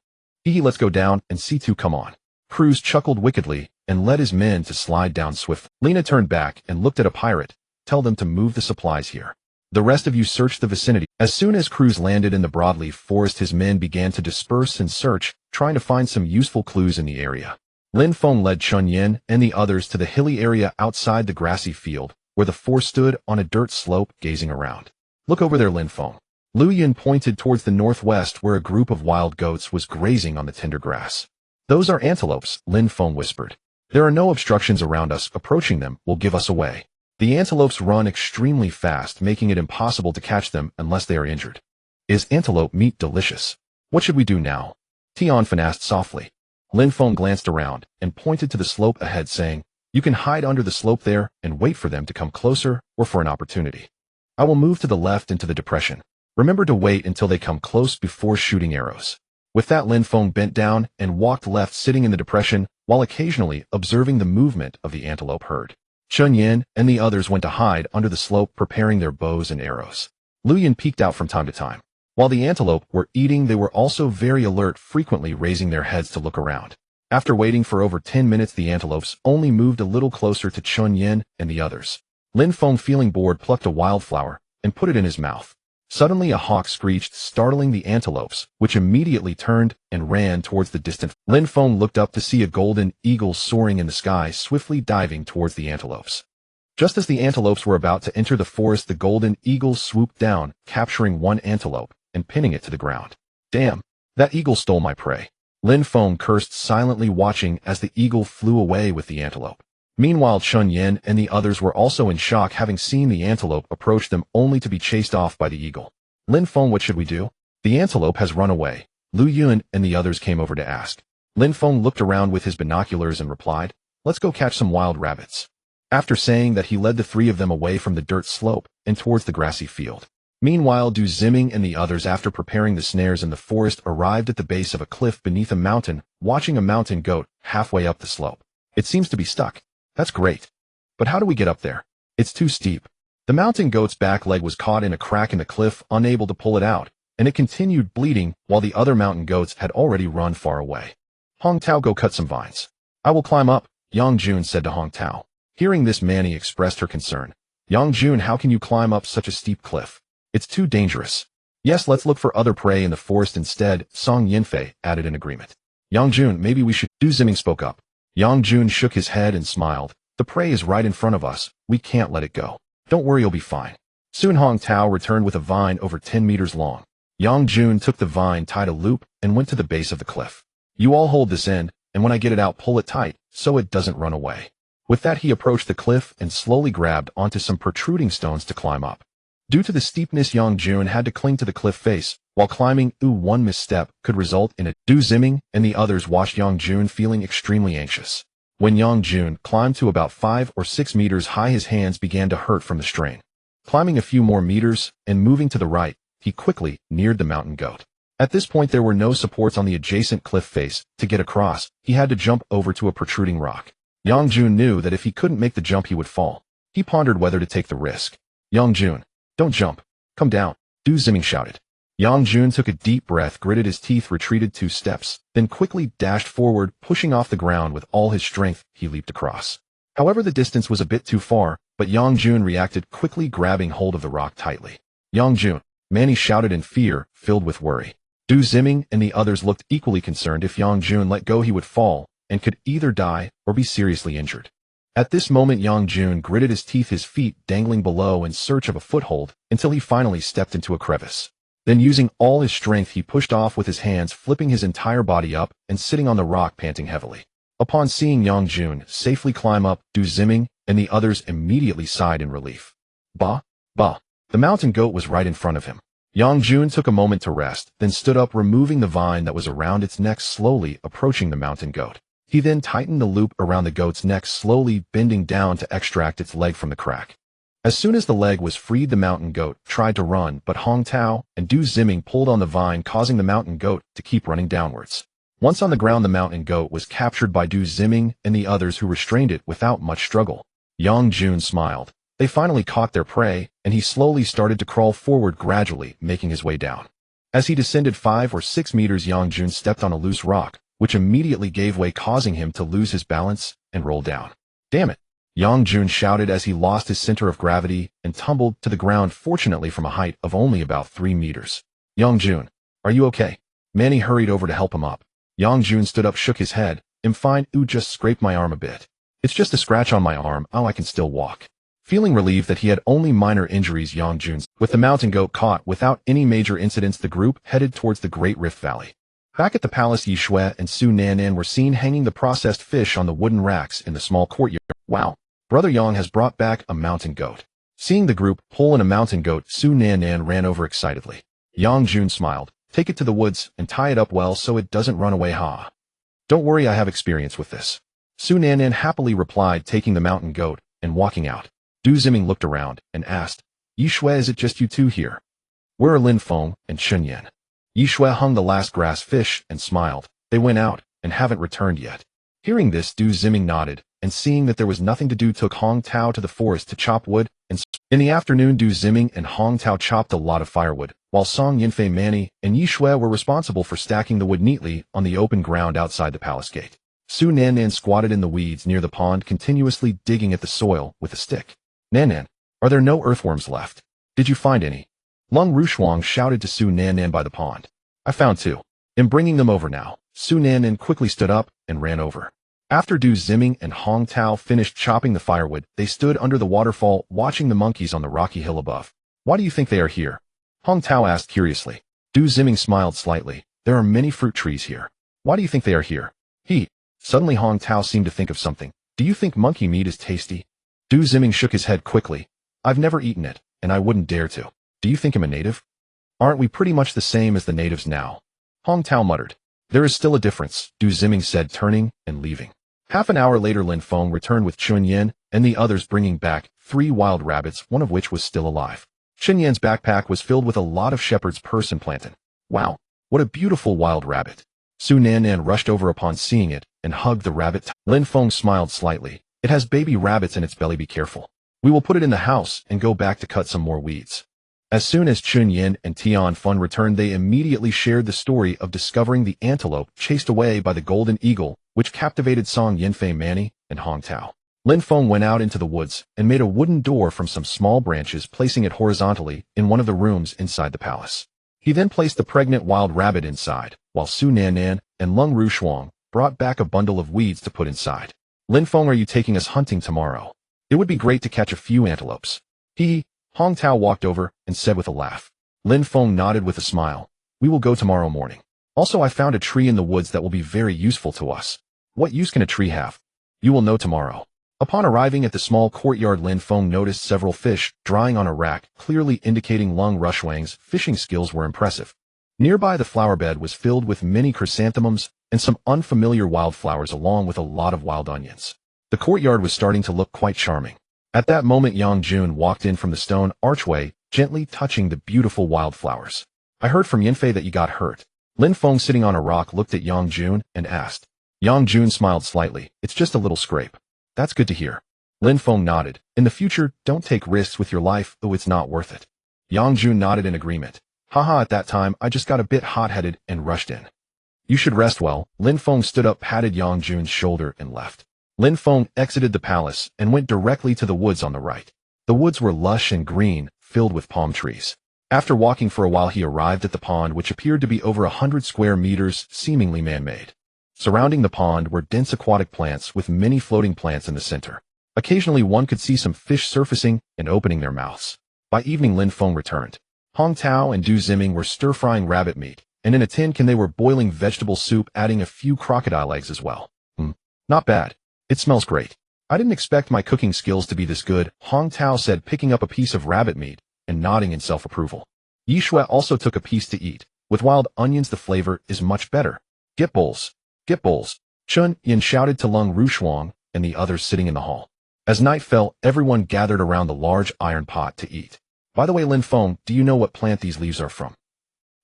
Hee, let's go down and see two, come on. Cruz chuckled wickedly and led his men to slide down swiftly. Lena turned back and looked at a pirate. Tell them to move the supplies here. The rest of you search the vicinity. As soon as Cruz landed in the broadleaf forest, his men began to disperse and search, trying to find some useful clues in the area. Lin Feng led Chun Yin and the others to the hilly area outside the grassy field, where the four stood on a dirt slope, gazing around. Look over there, Lin Feng. Lu Yin pointed towards the northwest, where a group of wild goats was grazing on the tender grass. Those are antelopes, Lin Feng whispered. There are no obstructions around us. Approaching them will give us away. The antelopes run extremely fast, making it impossible to catch them unless they are injured. Is antelope meat delicious? What should we do now? Tianfen asked softly. Lin Feng glanced around and pointed to the slope ahead, saying, You can hide under the slope there and wait for them to come closer or for an opportunity. I will move to the left into the depression. Remember to wait until they come close before shooting arrows. With that, Lin Feng bent down and walked left, sitting in the depression, while occasionally observing the movement of the antelope herd. Chun Yin and the others went to hide under the slope, preparing their bows and arrows. Lu Yin peeked out from time to time. While the antelope were eating, they were also very alert, frequently raising their heads to look around. After waiting for over 10 minutes, the antelopes only moved a little closer to Chun Yin and the others. Lin Feng, feeling bored, plucked a wildflower and put it in his mouth. Suddenly a hawk screeched, startling the antelopes, which immediately turned and ran towards the distant. Lin Feng looked up to see a golden eagle soaring in the sky, swiftly diving towards the antelopes. Just as the antelopes were about to enter the forest, the golden eagle swooped down, capturing one antelope and pinning it to the ground. Damn, that eagle stole my prey. Lin Feng cursed silently, watching as the eagle flew away with the antelope. Meanwhile, Chun Yin and the others were also in shock, having seen the antelope approach them only to be chased off by the eagle. Lin Feng, what should we do? The antelope has run away. Lu Yun and the others came over to ask. Lin Feng looked around with his binoculars and replied, Let's go catch some wild rabbits. After saying that, he led the 3 of them away from the dirt slope and towards the grassy field. Meanwhile, Du Ziming and the others, after preparing the snares in the forest, arrived at the base of a cliff beneath a mountain, watching a mountain goat halfway up the slope. It seems to be stuck. That's great. But how do we get up there? It's too steep. The mountain goat's back leg was caught in a crack in the cliff, unable to pull it out, and it continued bleeding while the other mountain goats had already run far away. Hong Tao, go cut some vines. I will climb up, Yang Jun said to Hong Tao. Hearing this, Manny expressed her concern. Yang Jun, how can you climb up such a steep cliff? It's too dangerous. Yes, let's look for other prey in the forest instead, Song Yinfei added in agreement. Yang Jun, maybe we should. Du Ziming spoke up. Yang Jun shook his head and smiled. The prey is right in front of us. We can't let it go. Don't worry, you'll be fine. Soon Hong Tao returned with a vine over 10 meters long. Yang Jun took the vine, tied a loop, and went to the base of the cliff. You all hold this end, and when I get it out, pull it tight, so it doesn't run away. With that, he approached the cliff and slowly grabbed onto some protruding stones to climb up. Due to the steepness, Yang Jun had to cling to the cliff face. While climbing, one misstep could result in a. Du Ziming and the others watched Yang Jun, feeling extremely anxious. When Yang Jun climbed to about 5 or 6 meters high, his hands began to hurt from the strain. Climbing a few more meters and moving to the right, he quickly neared the mountain goat. At this point there were no supports on the adjacent cliff face. To get across, he had to jump over to a protruding rock. Yang Jun knew that if he couldn't make the jump he would fall. He pondered whether to take the risk. Yang Jun, don't jump. Come down, Du Ziming shouted. Yang Jun took a deep breath, gritted his teeth, retreated 2 steps, then quickly dashed forward, pushing off the ground with all his strength. He leaped across. However, the distance was a bit too far, but Yang Jun reacted quickly, grabbing hold of the rock tightly. Yang Jun, Manny shouted in fear, filled with worry. Du Ziming and the others looked equally concerned. If Yang Jun let go he would fall, and could either die or be seriously injured. At this moment Yang Jun gritted his teeth, his feet dangling below in search of a foothold, until he finally stepped into a crevice. Then using all his strength he pushed off with his hands, flipping his entire body up and sitting on the rock panting heavily. Upon seeing Yang Jun safely climb up, Du Ziming and the others immediately sighed in relief. Bah! Bah! The mountain goat was right in front of him. Yang Jun took a moment to rest, then stood up, removing the vine that was around its neck, slowly approaching the mountain goat. He then tightened the loop around the goat's neck, slowly bending down to extract its leg from the crack. As soon as the leg was freed, the mountain goat tried to run, but Hong Tao and Du Ziming pulled on the vine, causing the mountain goat to keep running downwards. Once on the ground, the mountain goat was captured by Du Ziming and the others, who restrained it without much struggle. Yang Jun smiled. They finally caught their prey, and he slowly started to crawl forward, gradually making his way down. As he descended 5 or 6 meters, Yang Jun stepped on a loose rock, which immediately gave way, causing him to lose his balance and roll down. Damn it! Yang Jun shouted as he lost his center of gravity and tumbled to the ground, fortunately from a height of only about 3 meters. Yang Jun, are you okay? Manny hurried over to help him up. Yang Jun stood up, shook his head. I'm fine. Ooh, just scraped my arm a bit. It's just a scratch on my arm. Oh, I can still walk. Feeling relieved that he had only minor injuries, Yang Jun, with the mountain goat caught without any major incidents, the group headed towards the Great Rift Valley. Back at the palace, Yi Shui and Su Nannan were seen hanging the processed fish on the wooden racks in the small courtyard. Wow! Brother Yang has brought back a mountain goat. Seeing the group pull in a mountain goat, Su Nannan ran over excitedly. Yang Jun smiled. Take it to the woods and tie it up well so it doesn't run away, ha. Don't worry, I have experience with this. Su Nannan happily replied, taking the mountain goat and walking out. Du Ziming looked around and asked, Yi Shui, is it just you 2 here? Where are Lin Feng and Chun Yan? Yi Shui hung the last grass fish and smiled. They went out and haven't returned yet. Hearing this, Du Ziming nodded, and seeing that there was nothing to do, took Hong Tao to the forest to chop wood. And in the afternoon, Du Ziming and Hong Tao chopped a lot of firewood, while Song Yinfei, Manny, and Yi Shui were responsible for stacking the wood neatly on the open ground outside the palace gate. Su Nannan squatted in the weeds near the pond, continuously digging at the soil with a stick. Nannan, are there no earthworms left? Did you find any? Lung Rushuang shouted to Su Nannan by the pond. I found 2. I'm bringing them over now. Su Nannan quickly stood up and ran over. After Du Ziming and Hong Tao finished chopping the firewood, they stood under the waterfall, watching the monkeys on the rocky hill above. Why do you think they are here? Hong Tao asked curiously. Du Ziming smiled slightly. There are many fruit trees here. Why do you think they are here? Suddenly Hong Tao seemed to think of something. Do you think monkey meat is tasty? Du Ziming shook his head quickly. I've never eaten it, and I wouldn't dare to. Do you think I'm a native? Aren't we pretty much the same as the natives now? Hong Tao muttered. There is still a difference, Du Ziming said, turning and leaving. Half an hour later, Lin Feng returned with Chun Yan and the others, bringing back 3 wild rabbits, one of which was still alive. Chun Yan's backpack was filled with a lot of shepherd's purse and plantain. Wow, what a beautiful wild rabbit. Su Nannan rushed over upon seeing it and hugged the rabbit. Lin Feng smiled slightly. It has baby rabbits in its belly, be careful. We will put it in the house and go back to cut some more weeds. As soon as Chun Yan and Tian Fun returned, they immediately shared the story of discovering the antelope chased away by the golden eagle, which captivated Song Yinfei, Manny, and Hong Tao. Lin Feng went out into the woods and made a wooden door from some small branches, placing it horizontally in one of the rooms inside the palace. He then placed the pregnant wild rabbit inside, while Su Nannan and Lung Rushuang brought back a bundle of weeds to put inside. Lin Feng, are you taking us hunting tomorrow? It would be great to catch a few antelopes. Hong Tao walked over and said with a laugh. Lin Feng nodded with a smile. We will go tomorrow morning. Also, I found a tree in the woods that will be very useful to us. What use can a tree have? You will know tomorrow. Upon arriving at the small courtyard, Lin Feng noticed several fish drying on a rack, clearly indicating Lung Rushuang's fishing skills were impressive. Nearby, the flower bed was filled with many chrysanthemums and some unfamiliar wildflowers, along with a lot of wild onions. The courtyard was starting to look quite charming. At that moment, Yang Jun walked in from the stone archway, gently touching the beautiful wildflowers. I heard from Yinfei that you got hurt. Lin Feng, sitting on a rock, looked at Yang Jun and asked. Yang Jun smiled slightly. It's just a little scrape. That's good to hear. Lin Feng nodded. In the future, don't take risks with your life, though it's not worth it. Yang Jun nodded in agreement. Haha, at that time, I just got a bit hot-headed and rushed in. You should rest well. Lin Feng stood up, patted Yang Jun's shoulder, and left. Lin Feng exited the palace and went directly to the woods on the right. The woods were lush and green, filled with palm trees. After walking for a while, he arrived at the pond, which appeared to be over 100 square meters, seemingly man-made. Surrounding the pond were dense aquatic plants with many floating plants in the center. Occasionally one could see some fish surfacing and opening their mouths. By evening, Lin Feng returned. Hong Tao and Du Ziming were stir-frying rabbit meat, and in a tin can they were boiling vegetable soup, adding a few crocodile eggs as well. Not bad. It smells great. I didn't expect my cooking skills to be this good, Hong Tao said, picking up a piece of rabbit meat and nodding in self-approval. Yi Shui also took a piece to eat. With wild onions, the flavor is much better. Get bowls. Get bowls. Chun Yin shouted to Lung Rushuang and the others sitting in the hall. As night fell, everyone gathered around the large iron pot to eat. By the way, Lin Feng, do you know what plant these leaves are from?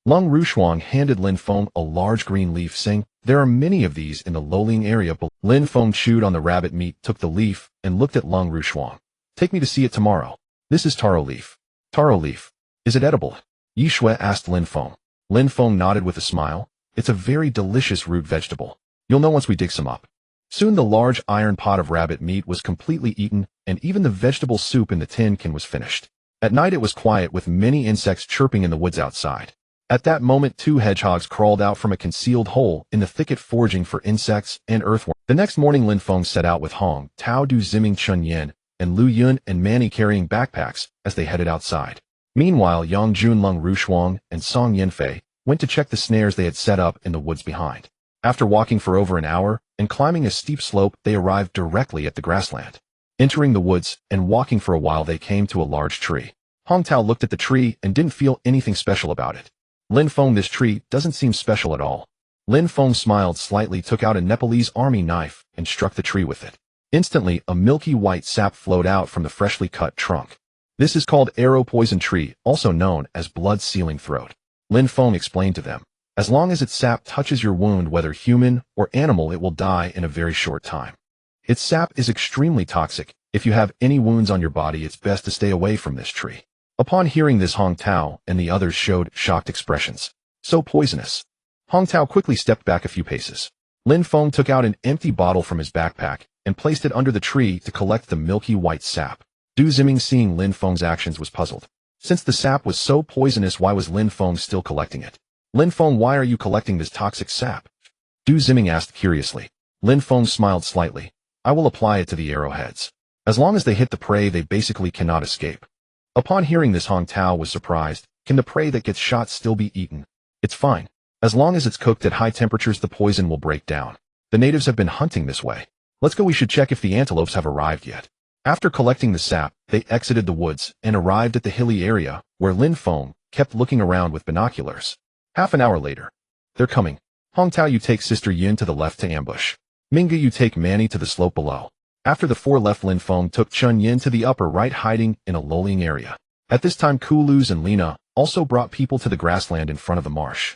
Lung Rushuang handed Lin Feng a large green leaf, saying, there are many of these in the Loling area. Lin Feng chewed on the rabbit meat, took the leaf, and looked at Lung Rushuang. Take me to see it tomorrow. This is taro leaf. Taro leaf. Is it edible? Yi Shui asked Lin Feng. Lin Feng nodded with a smile. It's a very delicious root vegetable. You'll know once we dig some up. Soon the large iron pot of rabbit meat was completely eaten, and even the vegetable soup in the tin can was finished. At night it was quiet, with many insects chirping in the woods outside. At that moment, 2 hedgehogs crawled out from a concealed hole in the thicket, foraging for insects and earthworms. The next morning, Lin Feng set out with Hong Tao, Du Ziming, Chun Yin, and Lu Yun and Manny carrying backpacks as they headed outside. Meanwhile, Yang Jun, Lung Rushuang, and Song Yinfei went to check the snares they had set up in the woods behind. After walking for over an hour and climbing a steep slope, they arrived directly at the grassland. Entering the woods and walking for a while, they came to a large tree. Hong Tao looked at the tree and didn't feel anything special about it. Lin Feng, this tree doesn't seem special at all. Lin Feng smiled slightly, took out a Nepalese army knife, and struck the tree with it. Instantly, a milky white sap flowed out from the freshly cut trunk. This is called arrow poison tree, also known as blood-sealing throat. Lin Feng explained to them. As long as its sap touches your wound, whether human or animal, it will die in a very short time. Its sap is extremely toxic. If you have any wounds on your body, it's best to stay away from this tree. Upon hearing this, Hong Tao and the others showed shocked expressions. So poisonous. Hong Tao quickly stepped back a few paces. Lin Feng took out an empty bottle from his backpack and placed it under the tree to collect the milky white sap. Du Ziming, seeing Lin Feng's actions, was puzzled. Since the sap was so poisonous, why was Lin Feng still collecting it? Lin Feng, why are you collecting this toxic sap? Du Ziming asked curiously. Lin Feng smiled slightly. I will apply it to the arrowheads. As long as they hit the prey, they basically cannot escape. Upon hearing this, Hong Tao was surprised. Can the prey that gets shot still be eaten? It's fine. As long as it's cooked at high temperatures, the poison will break down. The natives have been hunting this way. Let's go, we should check if the antelopes have arrived yet. After collecting the sap, they exited the woods and arrived at the hilly area, where Lin Feng kept looking around with binoculars. Half an hour later. They're coming. Hong Tao, you take Sister Yin to the left to ambush. Minga, you take Manny to the slope below. After the 4 left, Lin Feng took Chun Yin to the upper right, hiding in a lolling area. At this time, Kuluz and Lina also brought people to the grassland in front of the marsh.